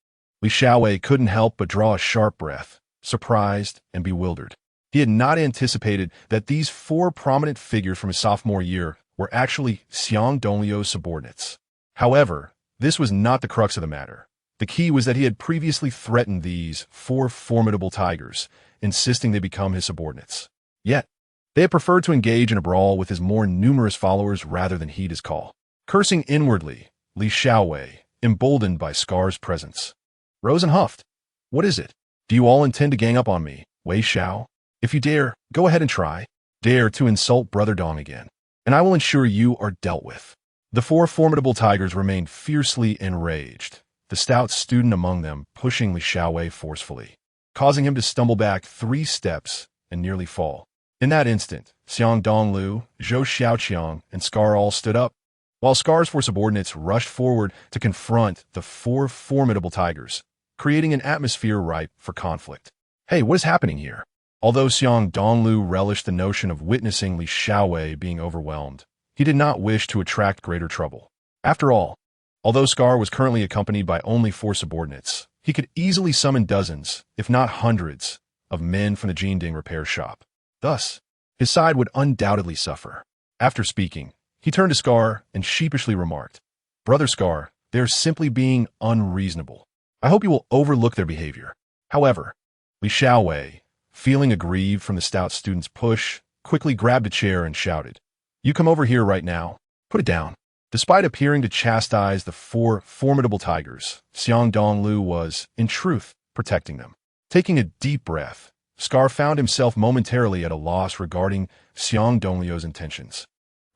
Li Xiaowei couldn't help but draw a sharp breath, surprised and bewildered. He had not anticipated that these four prominent figures from his sophomore year were actually Xiang Dongliu's subordinates. However, this was not the crux of the matter. The key was that he had previously threatened these four formidable tigers, insisting they become his subordinates. Yet, they had preferred to engage in a brawl with his more numerous followers rather than heed his call. Cursing inwardly, Li Xiaowei, emboldened by Scar's presence, rose and huffed. What is it? Do you all intend to gang up on me, Wei Xiao? If you dare, go ahead and try. Dare to insult Brother Dong again, and I will ensure you are dealt with. The four formidable tigers remained fiercely enraged, the stout student among them pushing Li Xiaowei forcefully, causing him to stumble back 3 steps and nearly fall. In that instant, Xiang Dongliu, Zhou Xiaoqiang, and Scar all stood up, while Scar's 4 subordinates rushed forward to confront the 4 formidable tigers, creating an atmosphere ripe for conflict. Hey, what is happening here? Although Xiang Dongliu relished the notion of witnessing Li Xiaowei being overwhelmed, he did not wish to attract greater trouble. After all, although Scar was currently accompanied by only 4 subordinates, he could easily summon dozens, if not hundreds, of men from the Jinding repair shop. Thus, his side would undoubtedly suffer. After speaking, he turned to Scar and sheepishly remarked, "Brother Scar, they are simply being unreasonable. I hope you will overlook their behavior." However, Li Xiaowei, feeling aggrieved from the stout student's push, quickly grabbed a chair and shouted, "You come over here right now. Put it down." Despite appearing to chastise the 4 formidable tigers, Xiang Dongliu was, in truth, protecting them. Taking a deep breath, Scar found himself momentarily at a loss regarding Xiang Dongliu's intentions,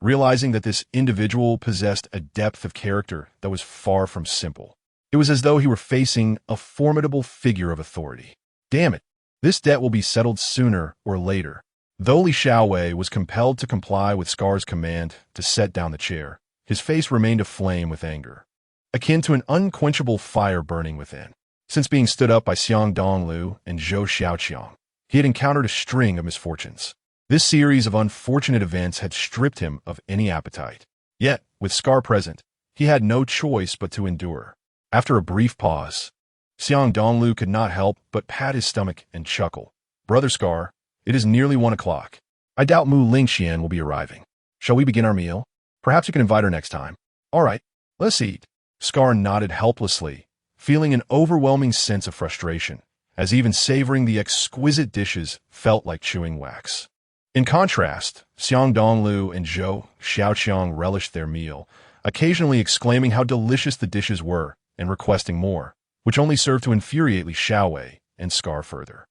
realizing that this individual possessed a depth of character that was far from simple. It was as though he were facing a formidable figure of authority. Damn it, this debt will be settled sooner or later. Though Li Xiaowei was compelled to comply with Scar's command to set down the chair, his face remained aflame with anger, akin to an unquenchable fire burning within. Since being stood up by Xiang Dongliu and Zhou Xiaoqiang, he had encountered a string of misfortunes. This series of unfortunate events had stripped him of any appetite. Yet, with Scar present, he had no choice but to endure. After a brief pause, Xiang Dongliu could not help but pat his stomach and chuckle. "Brother Scar, it is nearly 1 o'clock. I doubt Mu Lingxian will be arriving. Shall we begin our meal? Perhaps you can invite her next time." "All right, let's eat." Scar nodded helplessly, feeling an overwhelming sense of frustration, as even savoring the exquisite dishes felt like chewing wax. In contrast, Xiang Dongliu and Zhou Xiaoqiang relished their meal, occasionally exclaiming how delicious the dishes were and requesting more, which only served to infuriate Li Xiaowei and Scar further.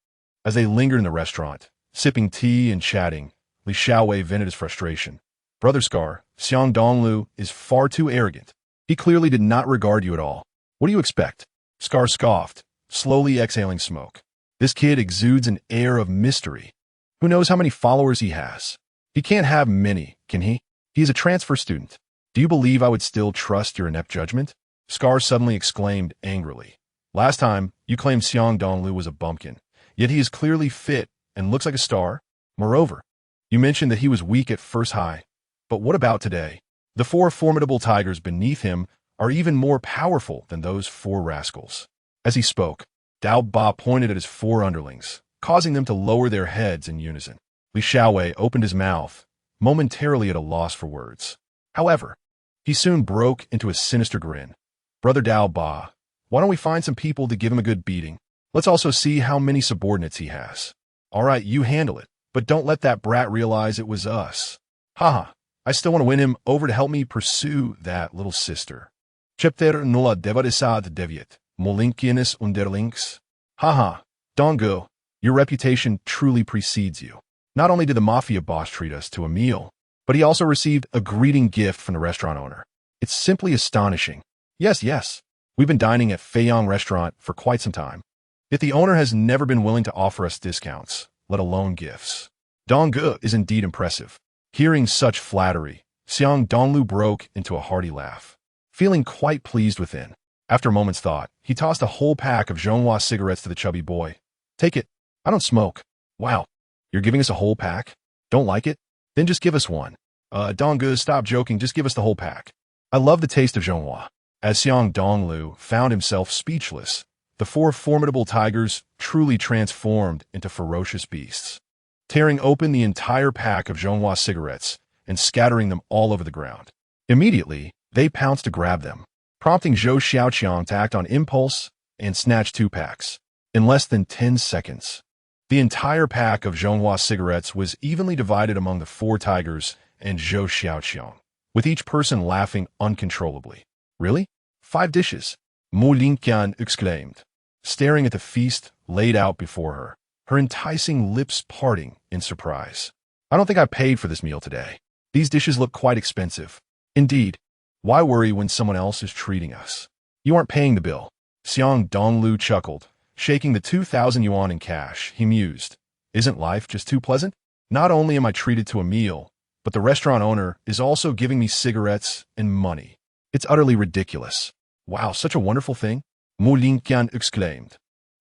As they lingered in the restaurant, sipping tea and chatting, Li Xiaowei vented his frustration. "Brother Scar, Xiang Dongliu is far too arrogant. He clearly did not regard you at all. What do you expect?" Scar scoffed, slowly exhaling smoke. "This kid exudes an air of mystery. Who knows how many followers he has? He can't have many, can he? He is a transfer student. Do you believe I would still trust your inept judgment?" Scar suddenly exclaimed angrily. "Last time, you claimed Xiang Dongliu was a bumpkin, yet he is clearly fit and looks like a star. Moreover, you mentioned that he was weak at first high. But what about today? The 4 formidable tigers beneath him are even more powerful than those 4 rascals." As he spoke, Dao Ba pointed at his 4 underlings, causing them to lower their heads in unison. Li Xiaowei opened his mouth, momentarily at a loss for words. However, he soon broke into a sinister grin. "Brother Dao Ba, why don't we find some people to give him a good beating? Let's also see how many subordinates he has. All right, you handle it, but don't let that brat realize it was us. Haha. I still want to win him over to help me pursue that little sister. Chepter nulla devadisad deviat, molinkianis underlinks. Haha, Dongo, your reputation truly precedes you. Not only did the mafia boss treat us to a meal, but he also received a greeting gift from the restaurant owner. It's simply astonishing. Yes, we've been dining at Feiyang restaurant for quite some time. Yet the owner has never been willing to offer us discounts, let alone gifts. Dongo is indeed impressive." Hearing such flattery, Xiang Dongliu broke into a hearty laugh, feeling quite pleased within. After a moment's thought, he tossed a whole pack of Zhonghua cigarettes to the chubby boy. Take it. I don't smoke. Wow. You're giving us a whole pack? Don't like it? Then just give us one. Dongliu, stop joking. Just give us the whole pack. I love the taste of Zhonghua. As Xiang Dongliu found himself speechless, the four formidable tigers truly transformed into ferocious beasts, tearing open the entire pack of Zhonghua cigarettes and scattering them all over the ground. Immediately, they pounced to grab them, prompting Zhou Xiaoqiang to act on impulse and snatch 2 packs. In less than 10 seconds, the entire pack of Zhonghua cigarettes was evenly divided among the 4 tigers and Zhou Xiaoqiang, with each person laughing uncontrollably. Really? 5 dishes? Mu Lingqian exclaimed, staring at the feast laid out before her, her enticing lips parting in surprise. I don't think I paid for this meal today. These dishes look quite expensive. Indeed, why worry when someone else is treating us? You aren't paying the bill. Xiang Dongliu chuckled, shaking the 2,000 yuan in cash. He mused, isn't life just too pleasant? Not only am I treated to a meal, but the restaurant owner is also giving me cigarettes and money. It's utterly ridiculous. Wow, such a wonderful thing, Mu Lingqian exclaimed,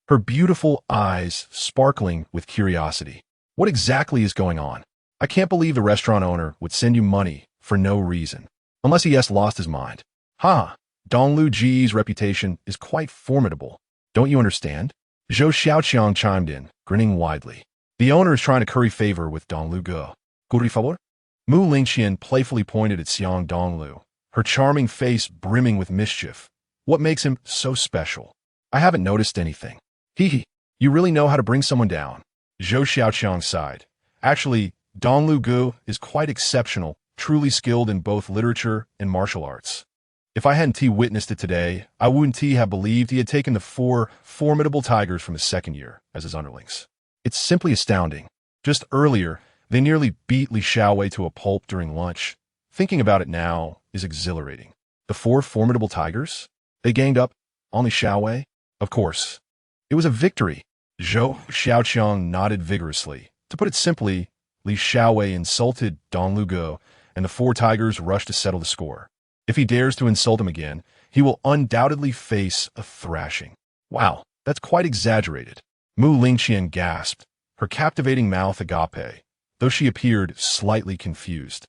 her beautiful eyes sparkling with curiosity. What exactly is going on? I can't believe the restaurant owner would send you money for no reason. Unless he has lost his mind. Ha! Dongliu Ji's reputation is quite formidable. Don't you understand? Zhou Xiaoqiang chimed in, grinning widely. The owner is trying to curry favor with Dongliu Ge. Curry favor? Mu Lingqian playfully pointed at Xiang Dongliu, her charming face brimming with mischief. What makes him so special? I haven't noticed anything. Hee, you really know how to bring someone down. Zhou Xiaoqiang sighed. Actually, Dongliu Ge is quite exceptional, truly skilled in both literature and martial arts. If I hadn't witnessed it today, I wouldn't have believed he had taken the 4 formidable tigers from his second year as his underlings. It's simply astounding. Just earlier, they nearly beat Li Xiaowei to a pulp during lunch. Thinking about it now is exhilarating. The 4 formidable tigers? They ganged up on Li Xiaowei? Of course. It was a victory. Zhou Xiaoqiang nodded vigorously. To put it simply, Li Xiaowei insulted Dongliu Ge, and the 4 tigers rushed to settle the score. If he dares to insult him again, he will undoubtedly face a thrashing. Wow, that's quite exaggerated. Mu Lingqian gasped, her captivating mouth agape, though she appeared slightly confused.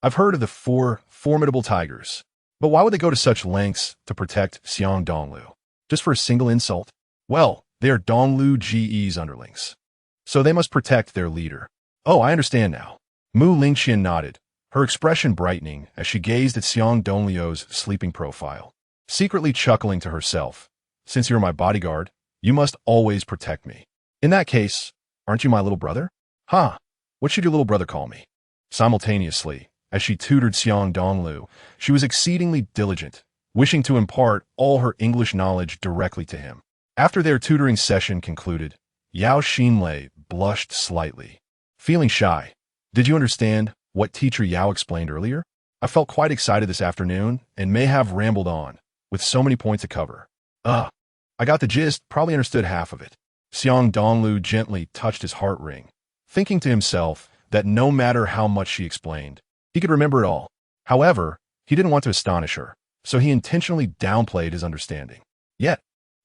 I've heard of the 4 formidable tigers, but why would they go to such lengths to protect Xiang Dongliu? Just for a single insult? Well, they are Dongliu Ge's underlings, so they must protect their leader. Oh, I understand now. Mu Lingqian nodded, her expression brightening as she gazed at Xiang Dongliu's sleeping profile, secretly chuckling to herself. Since you're my bodyguard, you must always protect me. In that case, aren't you my little brother? Ha! What should your little brother call me? Simultaneously, as she tutored Xiang Dongliu, she was exceedingly diligent, wishing to impart all her English knowledge directly to him. After their tutoring session concluded, Yao Xinlei blushed slightly. Feeling shy. Did you understand what teacher Yao explained earlier? I felt quite excited this afternoon and may have rambled on, with so many points to cover. I got the gist, probably understood half of it. Xiang Dongliu gently touched his heart ring, thinking to himself that no matter how much she explained, he could remember it all. However, he didn't want to astonish her, so he intentionally downplayed his understanding. Yet,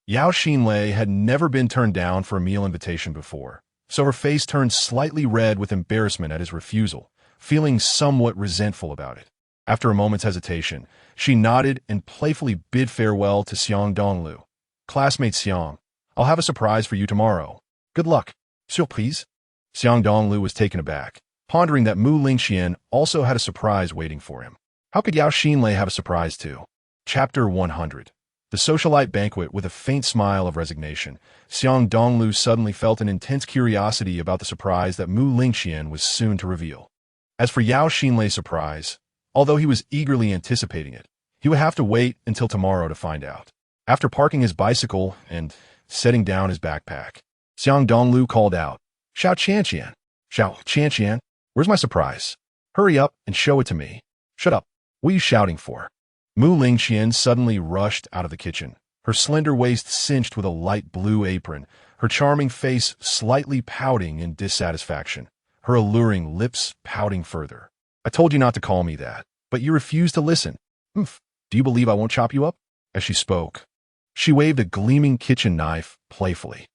Yao Xinlei had never been turned down for a meal invitation before, so her face turned slightly red with embarrassment at his refusal, feeling somewhat resentful about it. After a moment's hesitation, she nodded and playfully bid farewell to Xiang Dongliu. Classmate Xiang, I'll have a surprise for you tomorrow. Good luck. Surprise? Xiang Dongliu was taken aback, pondering that Mu Lingqian also had a surprise waiting for him. How could Yao Xinlei have a surprise too? Chapter 100. The socialite banquet. With a faint smile of resignation, Xiang Dongliu suddenly felt an intense curiosity about the surprise that Mu Lingqian was soon to reveal. As for Yao Xinlei's surprise, although he was eagerly anticipating it, he would have to wait until tomorrow to find out. After parking his bicycle and setting down his backpack, Xiang Dongliu called out, Xiao Qianqian, Xiao Qianqian, where's my surprise? Hurry up and show it to me. Shut up. What are you shouting for? Mu Lingqian suddenly rushed out of the kitchen, her slender waist cinched with a light blue apron, her charming face slightly pouting in dissatisfaction, her alluring lips pouting further. I told you not to call me that, but you refused to listen. Do you believe I won't chop you up? As she spoke, She waved a gleaming kitchen knife playfully.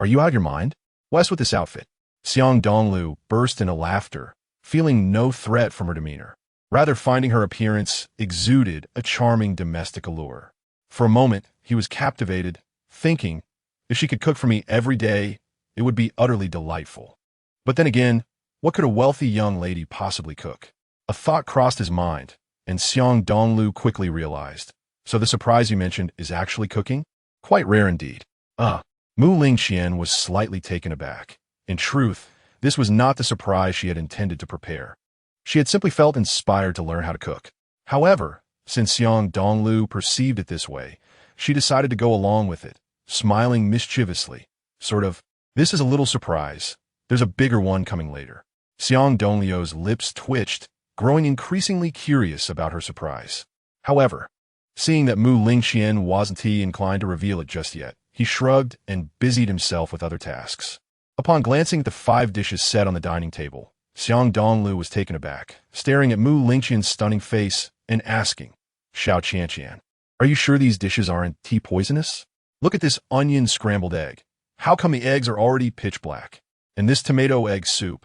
Are you out of your mind? What's with this outfit? Xiang Dongliu burst into laughter, feeling no threat from her demeanor, rather finding her appearance exuded a charming domestic allure. For a moment, he was captivated, thinking, if she could cook for me every day, it would be utterly delightful. But then again, what could a wealthy young lady possibly cook? A thought crossed his mind, and Xiang Dongliu quickly realized. So the surprise you mentioned is actually cooking? Quite rare indeed. Mu Lingqian was slightly taken aback. In truth, this was not the surprise she had intended to prepare. She had simply felt inspired to learn how to cook. However, since Xiang Dongliu perceived it this way, she decided to go along with it, smiling mischievously. Sort of, this is a little surprise. There's a bigger one coming later. Xiang Dongliu's lips twitched, growing increasingly curious about her surprise. However, seeing that Mu Lingqian wasn't inclined to reveal it just yet, he shrugged and busied himself with other tasks. Upon glancing at the 5 dishes set on the dining table, Xiang Dongliu was taken aback, staring at Mu Lingqian's stunning face and asking, Xiao Qianqian, are you sure these dishes aren't tea poisonous? Look at this onion scrambled egg. How come the eggs are already pitch black? And this tomato egg soup?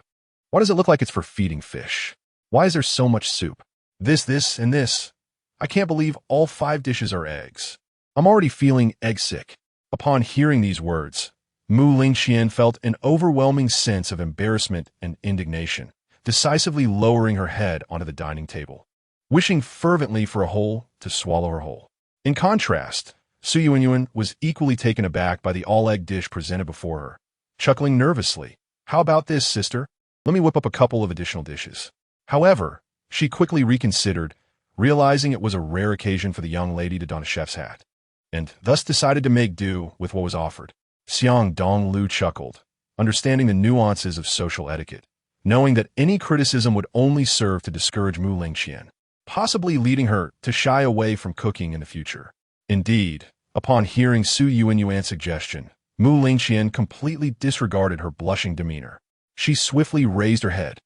Why does it look like it's for feeding fish? Why is there so much soup? This, and this. I can't believe all 5 dishes are eggs. I'm already feeling egg sick. Upon hearing these words, Mu Lingqian felt an overwhelming sense of embarrassment and indignation, decisively lowering her head onto the dining table, wishing fervently for a hole to swallow her whole. In contrast, Su Yuanyuan was equally taken aback by the all-egg dish presented before her, chuckling nervously. How about this, sister? Let me whip up a couple of additional dishes. However, she quickly reconsidered, realizing it was a rare occasion for the young lady to don a chef's hat, and thus decided to make do with what was offered. Xiang Dongliu chuckled, understanding the nuances of social etiquette, knowing that any criticism would only serve to discourage Mu Lingqian, possibly leading her to shy away from cooking in the future. Indeed, upon hearing Su Yuanyuan's suggestion, Mu Lingqian completely disregarded her blushing demeanor. She swiftly raised her head,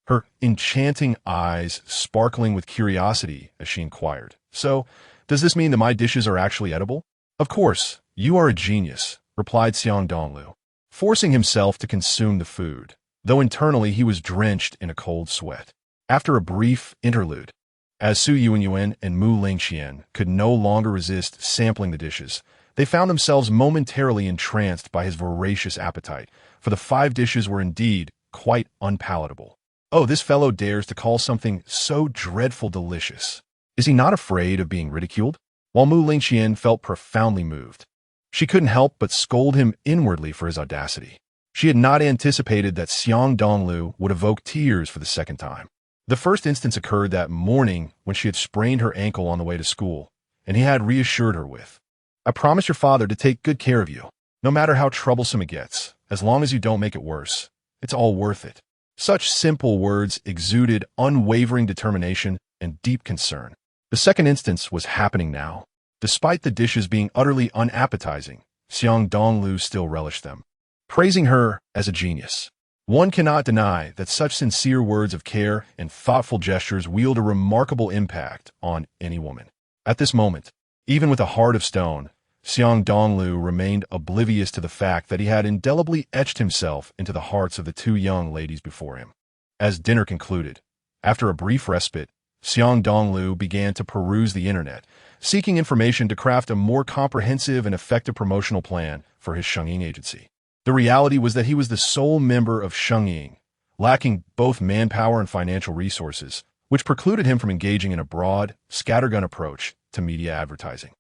her enchanting eyes sparkling with curiosity as she inquired, So, does this mean that my dishes are actually edible? Of course, you are a genius, replied Xiang Dongliu, forcing himself to consume the food, though internally he was drenched in a cold sweat. After a brief interlude, as Su Yuanyuan and Mu Lingqian could no longer resist sampling the dishes, they found themselves momentarily entranced by his voracious appetite, for the 5 dishes were indeed quite unpalatable. Oh, this fellow dares to call something so dreadful delicious. Is he not afraid of being ridiculed? While Mu Lingqian felt profoundly moved, she couldn't help but scold him inwardly for his audacity. She had not anticipated that Xiang Dongliu would evoke tears for the second time. The first instance occurred that morning when she had sprained her ankle on the way to school, and he had reassured her with, I promise your father to take good care of you, no matter how troublesome it gets, as long as you don't make it worse. It's all worth it. Such simple words exuded unwavering determination and deep concern. The second instance was happening now. Despite the dishes being utterly unappetizing, Xiang Dongliu still relished them, praising her as a genius. One cannot deny that such sincere words of care and thoughtful gestures wield a remarkable impact on any woman. At this moment, even with a heart of stone, Xiang Dongliu remained oblivious to the fact that he had indelibly etched himself into the hearts of the 2 young ladies before him. As dinner concluded, after a brief respite, Xiang Dongliu began to peruse the internet, seeking information to craft a more comprehensive and effective promotional plan for his Shengying agency. The reality was that he was the sole member of Shengying, lacking both manpower and financial resources, which precluded him from engaging in a broad, scattergun approach to media advertising.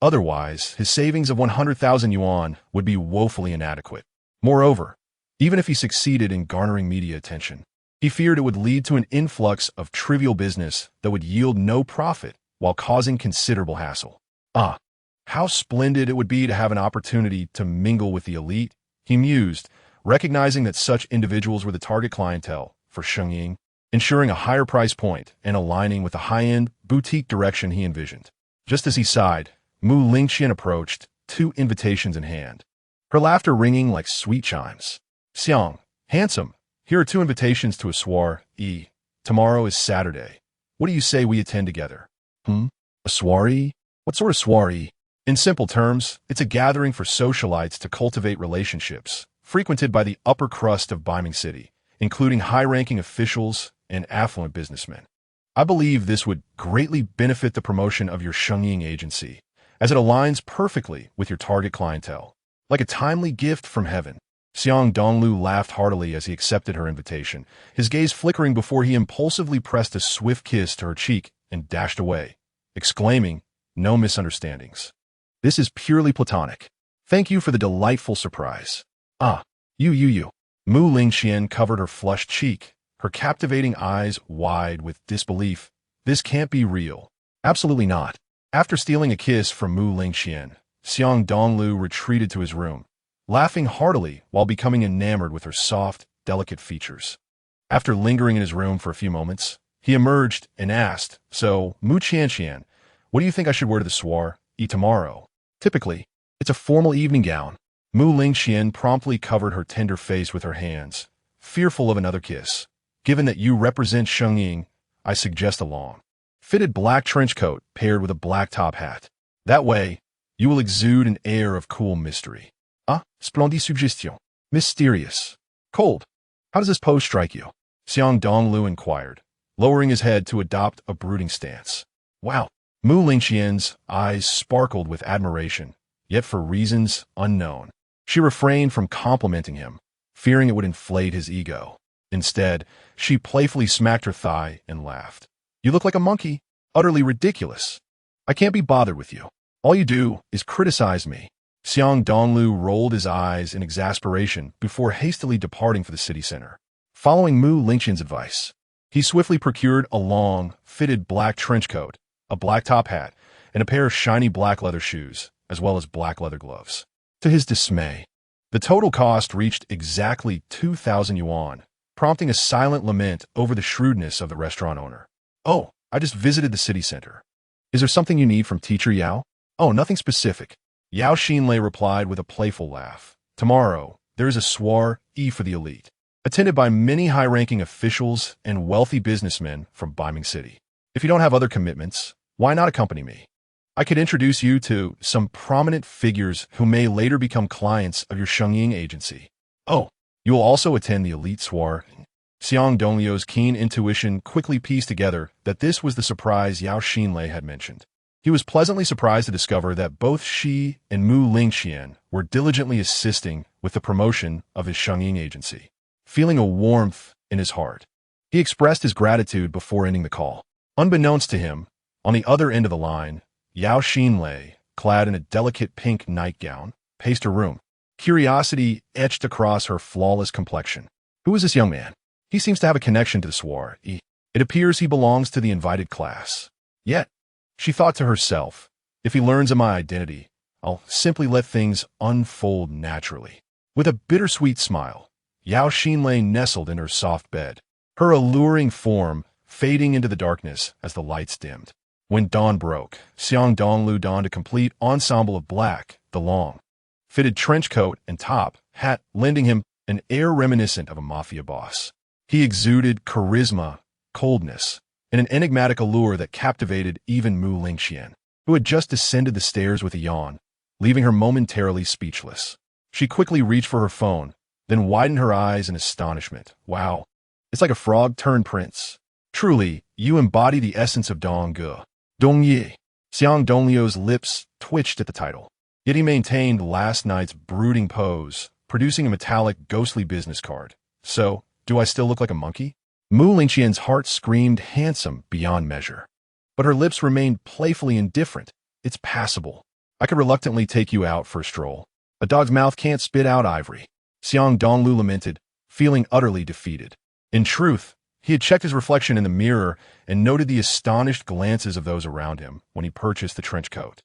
Otherwise, his savings of 100,000 yuan would be woefully inadequate. Moreover, even if he succeeded in garnering media attention, he feared it would lead to an influx of trivial business that would yield no profit while causing considerable hassle. How splendid it would be to have an opportunity to mingle with the elite, he mused, recognizing that such individuals were the target clientele for Shengying, ensuring a higher price point and aligning with the high-end, boutique direction he envisioned. Just as he sighed, Mu Lingqian approached, 2 invitations in hand, her laughter ringing like sweet chimes. Xiang, handsome, here are 2 invitations to a soiree. Tomorrow is Saturday. What do you say we attend together? A soiree? What sort of soiree? In simple terms, it's a gathering for socialites to cultivate relationships, frequented by the upper crust of Beiming City, including high-ranking officials and affluent businessmen. I believe this would greatly benefit the promotion of your Shengying agency, as it aligns perfectly with your target clientele. Like a timely gift from heaven. Xiang Dongliu laughed heartily as he accepted her invitation, his gaze flickering before he impulsively pressed a swift kiss to her cheek and dashed away, exclaiming, "No misunderstandings. This is purely platonic. Thank you for the delightful surprise." "Ah, you. Mu Lingqian covered her flushed cheek, her captivating eyes wide with disbelief. "This can't be real." "Absolutely not." After stealing a kiss from Mu Lingqian, Xiang Dongliu retreated to his room, laughing heartily while becoming enamored with her soft, delicate features. After lingering in his room for a few moments, he emerged and asked, "So, Mu Qianqian, what do you think I should wear to the soiree tomorrow?" "Typically, it's a formal evening gown." Mu Lingqian promptly covered her tender face with her hands, fearful of another kiss. "Given that you represent Shengying, I suggest a long, fitted black trench coat paired with a black top hat. That way, you will exude an air of cool mystery." "Ah, splendide suggestion. Mysterious. Cold. How does this pose strike you?" Xiang Dongliu inquired, lowering his head to adopt a brooding stance. "Wow." Mu Lingqian's eyes sparkled with admiration, yet for reasons unknown. She refrained from complimenting him, fearing it would inflate his ego. Instead, she playfully smacked her thigh and laughed. "You look like a monkey. Utterly ridiculous. I can't be bothered with you. All you do is criticize me." Xiang Dongliu rolled his eyes in exasperation before hastily departing for the city center. Following Mu Lingqian's advice, he swiftly procured a long, fitted black trench coat, a black top hat, and a pair of shiny black leather shoes, as well as black leather gloves. To his dismay, the total cost reached exactly 2,000 yuan, prompting a silent lament over the shrewdness of the restaurant owner. "Oh, I just visited the city center. Is there something you need from Teacher Yao?" "Oh, nothing specific." Yao Xinlei replied with a playful laugh. "Tomorrow, there is a soiree for the elite, attended by many high-ranking officials and wealthy businessmen from Beiming City. If you don't have other commitments, why not accompany me? I could introduce you to some prominent figures who may later become clients of your Shengying agency." "Oh, you will also attend the elite soiree?" Xiang Dongliu's keen intuition quickly pieced together that this was the surprise Yao Xinlei had mentioned. He was pleasantly surprised to discover that both she and Mu Lingqian were diligently assisting with the promotion of his Shengying agency. Feeling a warmth in his heart, he expressed his gratitude before ending the call. Unbeknownst to him, on the other end of the line, Yao Xinlei, clad in a delicate pink nightgown, paced her room. Curiosity etched across her flawless complexion. Who is this young man? He seems to have a connection to the soiree. It appears he belongs to the invited class. Yet, she thought to herself, if he learns of my identity, I'll simply let things unfold naturally. With a bittersweet smile, Yao Xinlei nestled in her soft bed, her alluring form fading into the darkness as the lights dimmed. When dawn broke, Xiang Dongliu donned a complete ensemble of black, the long, fitted trench coat and top hat, lending him an air reminiscent of a mafia boss. He exuded charisma, coldness, and an enigmatic allure that captivated even Mu Lingqian, who had just descended the stairs with a yawn, leaving her momentarily speechless. She quickly reached for her phone, then widened her eyes in astonishment. "Wow, it's like a frog turned prince. Truly, you embody the essence of Dongliu." Dongyi. Xiang Dongliu's lips twitched at the title, yet he maintained last night's brooding pose, producing a metallic, ghostly business card. "So, do I still look like a monkey?" Mu Lingqian's heart screamed handsome beyond measure, but her lips remained playfully indifferent. "It's passable. I could reluctantly take you out for a stroll. A dog's mouth can't spit out ivory." Xiang Dongliu lamented, feeling utterly defeated. In truth, he had checked his reflection in the mirror and noted the astonished glances of those around him when he purchased the trench coat.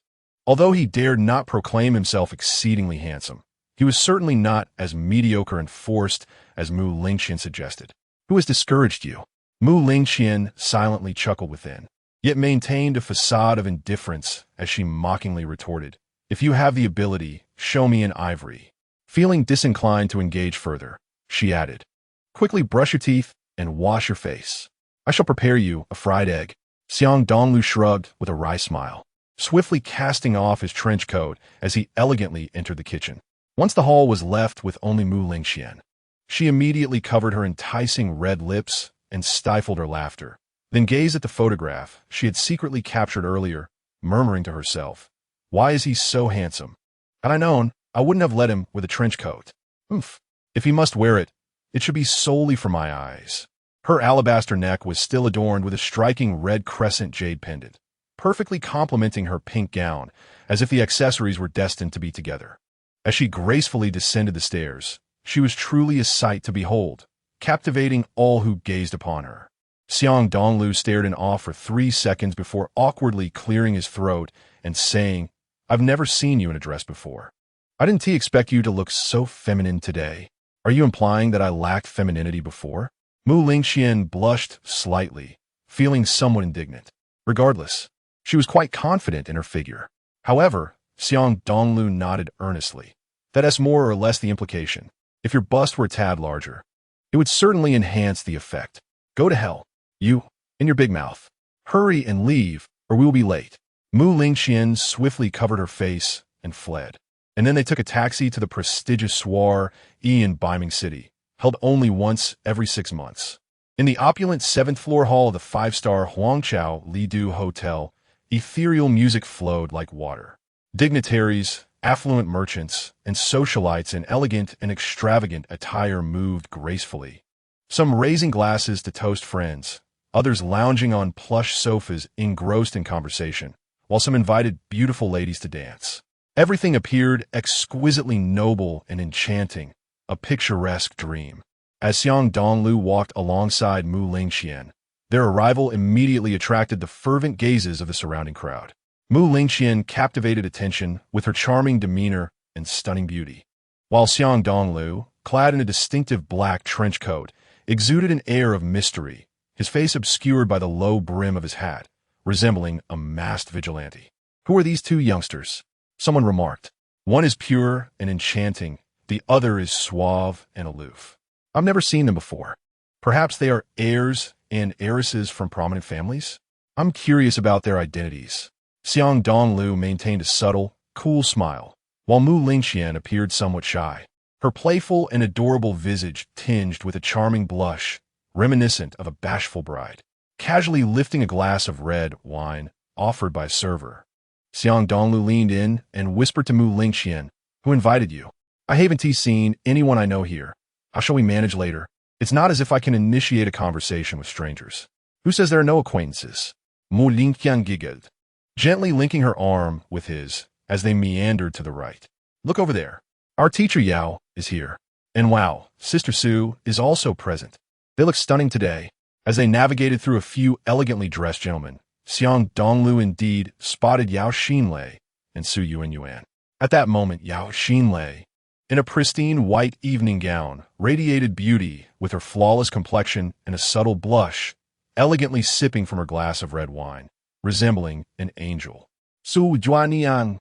Although he dared not proclaim himself exceedingly handsome, he was certainly not as mediocre and forced as Mu Lingqian suggested. "Who has discouraged you?" Mu Lingqian silently chuckled within, yet maintained a facade of indifference as she mockingly retorted, "If you have the ability, show me an ivory." Feeling disinclined to engage further, she added, "Quickly brush your teeth and wash your face. I shall prepare you a fried egg." Xiang Dongliu shrugged with a wry smile. swiftly casting off his trench coat as he elegantly entered the kitchen. Once the hall was left with only Mu Lingxian, she immediately covered her enticing red lips and stifled her laughter, then gazed at the photograph she had secretly captured earlier, murmuring to herself, "Why is he so handsome? Had I known, I wouldn't have let him with a trench coat. Oomph. If he must wear it, it should be solely for my eyes." Her alabaster neck was still adorned with a striking red crescent jade pendant, perfectly complementing her pink gown, as if the accessories were destined to be together. As she gracefully descended the stairs, she was truly a sight to behold, captivating all who gazed upon her. Xiang Dongliu stared in awe for 3 seconds before awkwardly clearing his throat and saying, "I've never seen you in a dress before. I didn't expect you to look so feminine today. Are you implying that I lacked femininity before?" Mu Lingxian blushed slightly, feeling somewhat indignant. Regardless, she was quite confident in her figure. However, Xiang Dongliu nodded earnestly. That's more or less the implication. If your bust were a tad larger, it would certainly enhance the effect. Go to hell, you, and your big mouth. Hurry and leave, or we will be late. Mu Lingxian swiftly covered her face and fled. And then they took a taxi to the prestigious soiree in Beiming City, held only once every 6 months. In the opulent 7th-floor hall of the 5-star Huangqiao Lidu Hotel, ethereal music flowed like water. Dignitaries, affluent merchants, and socialites in elegant and extravagant attire moved gracefully. Some raising glasses to toast friends, others lounging on plush sofas engrossed in conversation, while some invited beautiful ladies to dance. Everything appeared exquisitely noble and enchanting, a picturesque dream. As Xiang Dongliu walked alongside Mu Lingxian, their arrival immediately attracted the fervent gazes of the surrounding crowd. Mu Lingxian captivated attention with her charming demeanor and stunning beauty, while Xiang Dongliu, clad in a distinctive black trench coat, exuded an air of mystery, his face obscured by the low brim of his hat, resembling a masked vigilante. "Who are these 2 youngsters?" someone remarked. "One is pure and enchanting, the other is suave and aloof. I've never seen them before. Perhaps they are heirs and heiresses from prominent families? I'm curious about their identities." Xiang Dongliu maintained a subtle, cool smile, while Mu Lingxian appeared somewhat shy, her playful and adorable visage tinged with a charming blush, reminiscent of a bashful bride, casually lifting a glass of red wine offered by a server. Xiang Dongliu leaned in and whispered to Mu Lingxian, "Who invited you? I haven't seen anyone I know here. How shall we manage later? It's not as if I can initiate a conversation with strangers." "Who says there are no acquaintances?" Mu Lingxian giggled, gently linking her arm with his as they meandered to the right. "Look over there. Our teacher Yao is here. And wow, Sister Su is also present. They look stunning today." As they navigated through a few elegantly dressed gentlemen, Xiang Dongliu indeed spotted Yao Xinlei and Su Yuanyuan. At that moment, Yao Xinlei, in a pristine white evening gown, radiated beauty with her flawless complexion and a subtle blush, elegantly sipping from her glass of red wine, resembling an angel. Su Yuanyuan,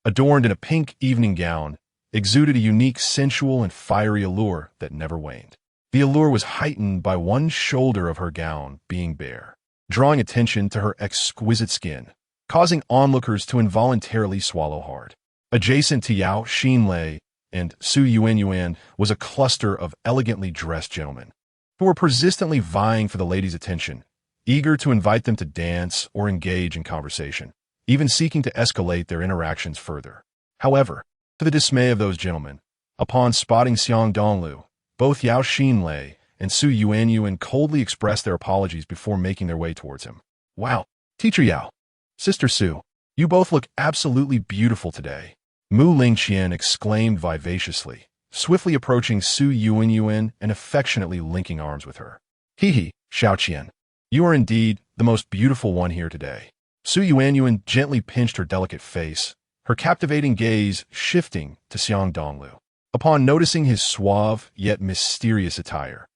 adorned in a pink evening gown, exuded a unique sensual and fiery allure that never waned. The allure was heightened by one shoulder of her gown being bare, drawing attention to her exquisite skin, causing onlookers to involuntarily swallow hard. Adjacent to Yao Xinlei and Su Yuanyuan was a cluster of elegantly dressed gentlemen, who were persistently vying for the ladies' attention, eager to invite them to dance or engage in conversation, even seeking to escalate their interactions further. However, to the dismay of those gentlemen, upon spotting Xiang Dongliu, both Yao Xinlei and Su Yuanyuan coldly expressed their apologies before making their way towards him. "Wow, Teacher Yao, Sister Su, you both look absolutely beautiful today," Mu Lingxian exclaimed vivaciously, swiftly approaching Su Yuanyuan and affectionately linking arms with her. "Hee, Xiaoqian, you are indeed the most beautiful one here today." Su Yuanyuan gently pinched her delicate face, her captivating gaze shifting to Xiang Dongliu. Upon noticing his suave yet mysterious attire,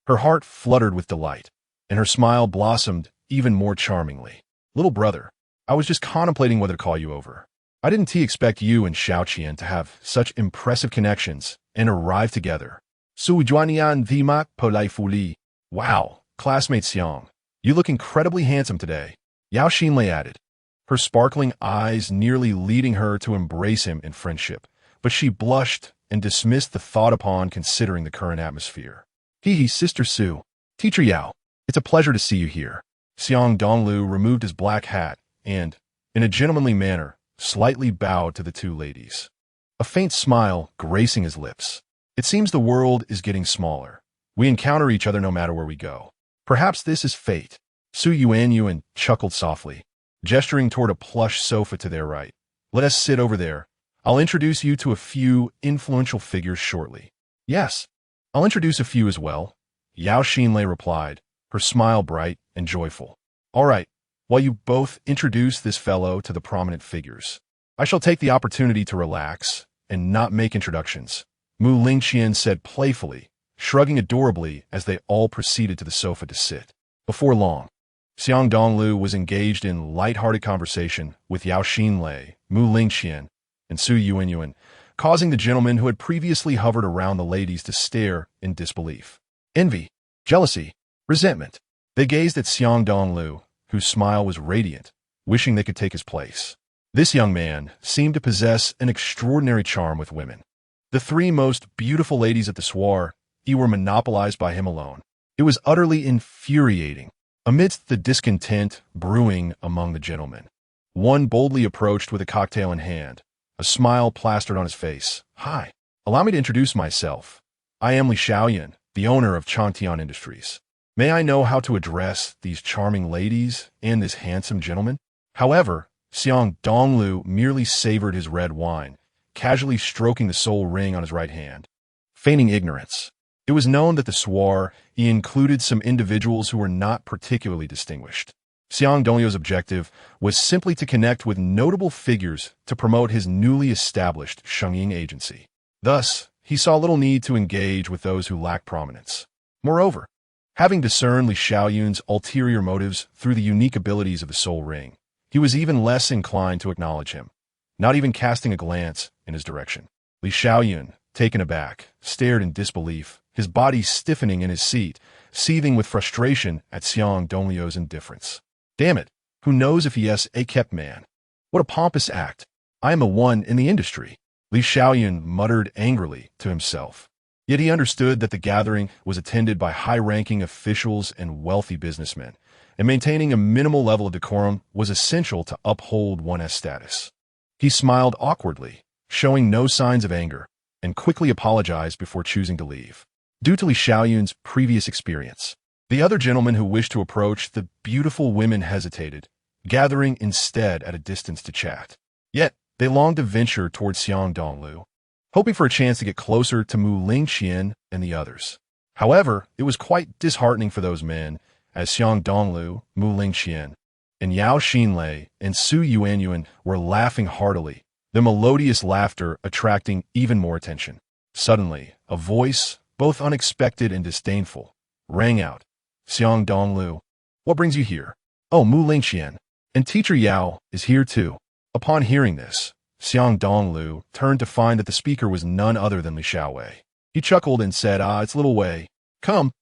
her heart fluttered with delight, and her smile blossomed even more charmingly. "Little brother, I was just contemplating whether to call you over. I didn't expect you and Xiaoqian to have such impressive connections and arrive together. Su Juanian Vimak Polai Fuli. Wow, classmate Xiang, you look incredibly handsome today," Yao Xinlei added, her sparkling eyes nearly leading her to embrace him in friendship, but she blushed and dismissed the thought upon considering the current atmosphere. Hee, Sister Su. Teacher Yao, it's a pleasure to see you here. Xiang Dongliu removed his black hat and, in a gentlemanly manner, slightly bowed to the two ladies. A faint smile gracing his lips. It seems the world is getting smaller. We encounter each other no matter where we go. Perhaps this is fate. Su Yuanyuan chuckled softly, gesturing toward a plush sofa to their right. Let us sit over there. I'll introduce you to a few influential figures shortly. Yes, I'll introduce a few as well, Yao Xinlei replied, her smile bright and joyful. All right, while you both introduce this fellow to the prominent figures, I shall take the opportunity to relax and not make introductions, Mu Lingqian said playfully, shrugging adorably as they all proceeded to the sofa to sit. Before long, Xiang Dongliu was engaged in light-hearted conversation with Yao Xinlei, Mu Lingqian, and Su Yuanyuan, causing the gentlemen who had previously hovered around the ladies to stare in disbelief. Envy, jealousy, resentment. They gazed at Xiang Dongliu, whose smile was radiant, wishing they could take his place. This young man seemed to possess an extraordinary charm with women. The three most beautiful ladies at the soiree were monopolized by him alone. It was utterly infuriating. Amidst the discontent brewing among the gentlemen, one boldly approached with a cocktail in hand, a smile plastered on his face. Hi, allow me to introduce myself. I am Li Xiaoyan, the owner of Chantian Industries. May I know how to address these charming ladies and this handsome gentleman? However, Xiang Dongliu merely savored his red wine, casually stroking the sole ring on his right hand, feigning ignorance. It was known that the soiree included some individuals who were not particularly distinguished. Xiang Dongliu's objective was simply to connect with notable figures to promote his newly established Shengying agency. Thus, he saw little need to engage with those who lacked prominence. Moreover, having discerned Li Xiaoyun's ulterior motives through the unique abilities of the soul ring, he was even less inclined to acknowledge him, not even casting a glance in his direction. Li Xiaoyun, taken aback, stared in disbelief, his body stiffening in his seat, seething with frustration at Xiang Dongliu's indifference. Damn it, who knows if he is a kept man? What a pompous act. I am a one in the industry, Li Xiaoyun muttered angrily to himself. Yet he understood that the gathering was attended by high-ranking officials and wealthy businessmen, and maintaining a minimal level of decorum was essential to uphold one's status. He smiled awkwardly, showing no signs of anger, and quickly apologized before choosing to leave. Due to Li Xiaoyun's previous experience, the other gentlemen who wished to approach the beautiful women hesitated, gathering instead at a distance to chat. Yet, they longed to venture towards Xiang Dongliu, hoping for a chance to get closer to Mu Lingqian and the others. However, it was quite disheartening for those men, as Xiang Dongliu, Mu Lingqian, and Yao Xinlei and Su Yuanyuan were laughing heartily, the melodious laughter attracting even more attention. Suddenly, a voice, both unexpected and disdainful, rang out. Xiang Dongliu, what brings you here? Oh, Mu Lingqian, and Teacher Yao is here too. Upon hearing this, Xiang Dongliu turned to find that the speaker was none other than Li Xiaowei. He chuckled and said, it's little Wei. Come,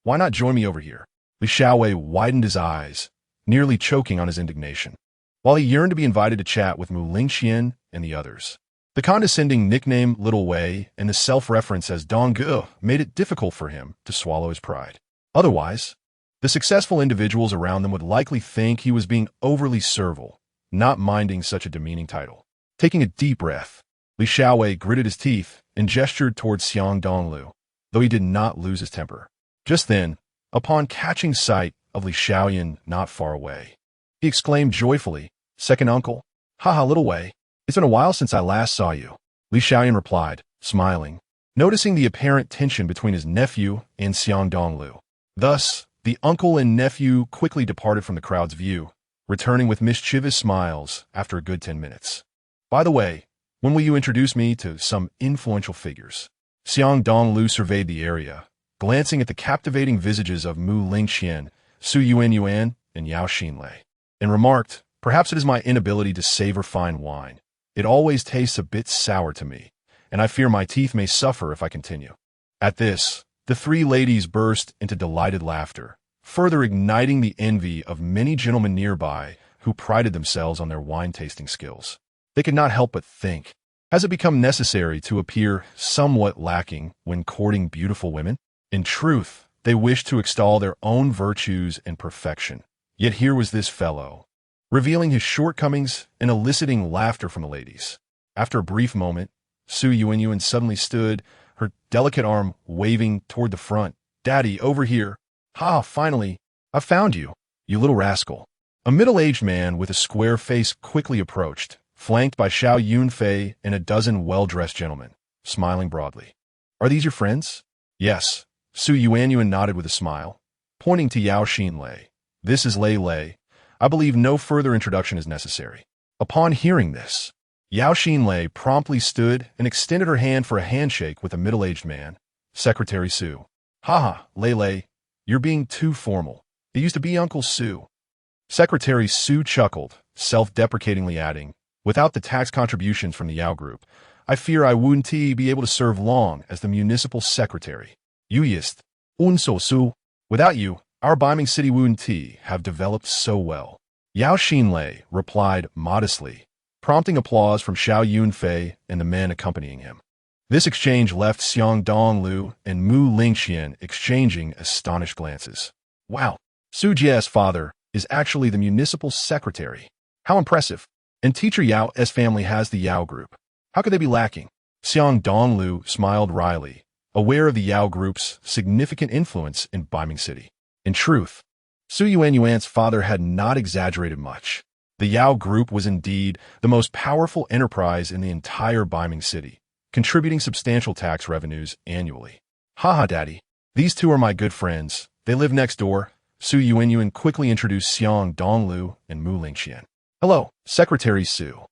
why not join me over here? Li Xiaowei widened his eyes, nearly choking on his indignation, while he yearned to be invited to chat with Mu Lingqian and the others. The condescending nickname Little Wei and the self-reference as Dongliu made it difficult for him to swallow his pride. Otherwise, the successful individuals around them would likely think he was being overly servile, not minding such a demeaning title. Taking a deep breath, Li Xiaowei gritted his teeth and gestured towards Xiang Dongliu, though he did not lose his temper. Just then, upon catching sight of Li Xiaoyan not far away, he exclaimed joyfully, Second uncle? Haha, Little Wei, it's been a while since I last saw you. Li Xiaoyan replied, smiling, noticing the apparent tension between his nephew and Xiang Dongliu. Thus, the uncle and nephew quickly departed from the crowd's view, returning with mischievous smiles after a good 10 minutes. By the way, when will you introduce me to some influential figures? Xiang Dongliu surveyed the area, glancing at the captivating visages of Mu Lingqian, Su Yuanyuan, and Yao Xinlei, and remarked, perhaps it is my inability to savor fine wine. It always tastes a bit sour to me, and I fear my teeth may suffer if I continue. At this, the three ladies burst into delighted laughter, further igniting the envy of many gentlemen nearby who prided themselves on their wine-tasting skills. They could not help but think, has it become necessary to appear somewhat lacking when courting beautiful women? In truth, they wished to extol their own virtues and perfection. Yet here was this fellow, revealing his shortcomings and eliciting laughter from the ladies. After a brief moment, Su Yuanyuan suddenly stood, her delicate arm waving toward the front. "Daddy, over here. Ha, finally, I found you, you little rascal." A middle-aged man with a square face quickly approached, flanked by Xiao Yunfei and a dozen well-dressed gentlemen, smiling broadly. "Are these your friends?" "Yes." Su Yuanyuan nodded with a smile, pointing to Yao Xinlei. "This is Lei Lei. I believe no further introduction is necessary." Upon hearing this, Yao Xinlei promptly stood and extended her hand for a handshake with the middle-aged man, Secretary Su. "Haha, Lei Lei, you're being too formal. It used to be Uncle Su." Secretary Su chuckled, self-deprecatingly adding, "Without the tax contributions from the Yao Group, I fear I wouldn't be able to serve long as the municipal secretary. Yuyist, unso su. Without you, our Beiming City wouldn't have developed so well." Yao Xinlei replied modestly, prompting applause from Xiao Yunfei and the men accompanying him. This exchange left Xiang Dongliu and Mu Lingxian exchanging astonished glances. "Wow, Su Jie's father is actually the municipal secretary. How impressive. And teacher Yao's family has the Yao Group. How could they be lacking?" Xiang Dongliu smiled wryly, aware of the Yao Group's significant influence in Beiming City. In truth, Su Yuanyuan's father had not exaggerated much. The Yao Group was indeed the most powerful enterprise in the entire Beiming City, contributing substantial tax revenues annually. "Haha, Daddy. These two are my good friends. They live next door." Su Yuanyuan quickly introduced Xiang Dongliu and Mu Lingxian. "Hello, Secretary Su."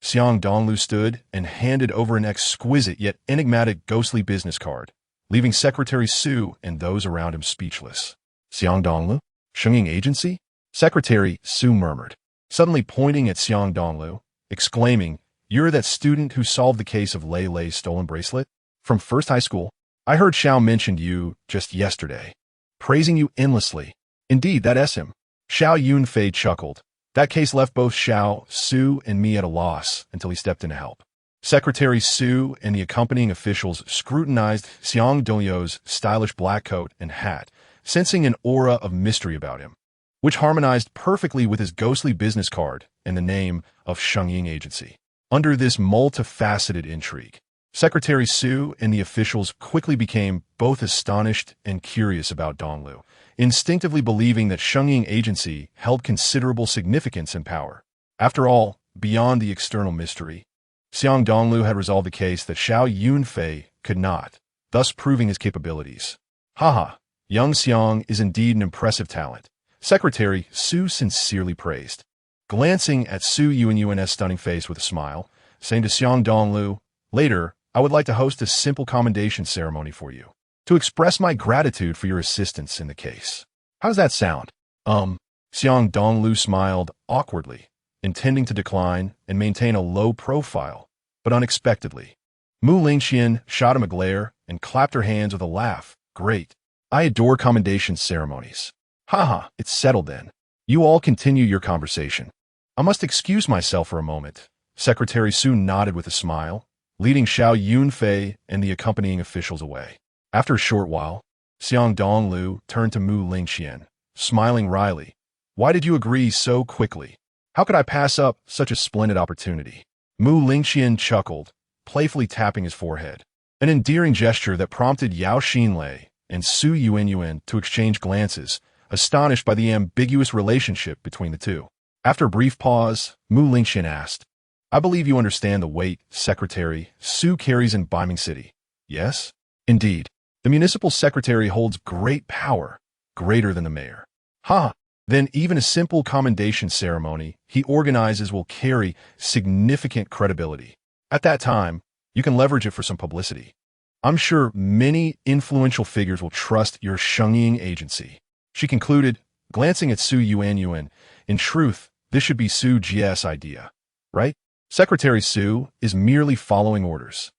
Xiang Dongliu stood and handed over an exquisite yet enigmatic ghostly business card, leaving Secretary Su and those around him speechless. "Xiang Dongliu? Shenging Agency?" Secretary Su murmured, suddenly pointing at Xiang Dongliu, exclaiming, "You're that student who solved the case of Lei Lei's stolen bracelet? From first high school? I heard Xiao mentioned you just yesterday, praising you endlessly. Indeed, that's him." Xiao Yunfei chuckled. That case left both Xiao, Su, and me at a loss until he stepped in to help. Secretary Su and the accompanying officials scrutinized Xiang Dongliu's stylish black coat and hat, sensing an aura of mystery about him, which harmonized perfectly with his ghostly business card and the name of Shenging Agency. Under this multifaceted intrigue, Secretary Su and the officials quickly became both astonished and curious about Dongliu, instinctively believing that Shenging Agency held considerable significance and power. After all, beyond the external mystery, Xiang Dongliu had resolved the case that Xiao Yunfei could not, thus proving his capabilities. "Haha, young Xiang is indeed an impressive talent," Secretary Su sincerely praised, glancing at Su Yuanyuan's stunning face with a smile, saying to Xiang Dongliu, "Later, I would like to host a simple commendation ceremony for you, to express my gratitude for your assistance in the case. How does that sound?" Xiang Dongliu smiled awkwardly, intending to decline and maintain a low profile, but unexpectedly, Mu Lingxian shot him a glare and clapped her hands with a laugh. "Great. I adore commendation ceremonies. Haha, it's settled then. You all continue your conversation. I must excuse myself for a moment." Secretary Su nodded with a smile, leading Xiao Yunfei and the accompanying officials away. After a short while, Xiang Dongliu turned to Mu Lingxian, smiling wryly. "Why did you agree so quickly? How could I pass up such a splendid opportunity?" Mu Lingxian chuckled, playfully tapping his forehead, an endearing gesture that prompted Yao Xinlei and Su Yuanyuan to exchange glances, astonished by the ambiguous relationship between the two. After a brief pause, Mu Lingxian asked, "I believe you understand the weight Secretary Su carries in Beiming City, yes?" "Indeed. The municipal secretary holds great power, greater than the mayor." "Ha! Then even a simple commendation ceremony he organizes will carry significant credibility. At that time, you can leverage it for some publicity. I'm sure many influential figures will trust your Shenging Agency," she concluded, glancing at Su Yuanyuan. "In truth, this should be Su Jie's idea, right? Secretary Su is merely following orders."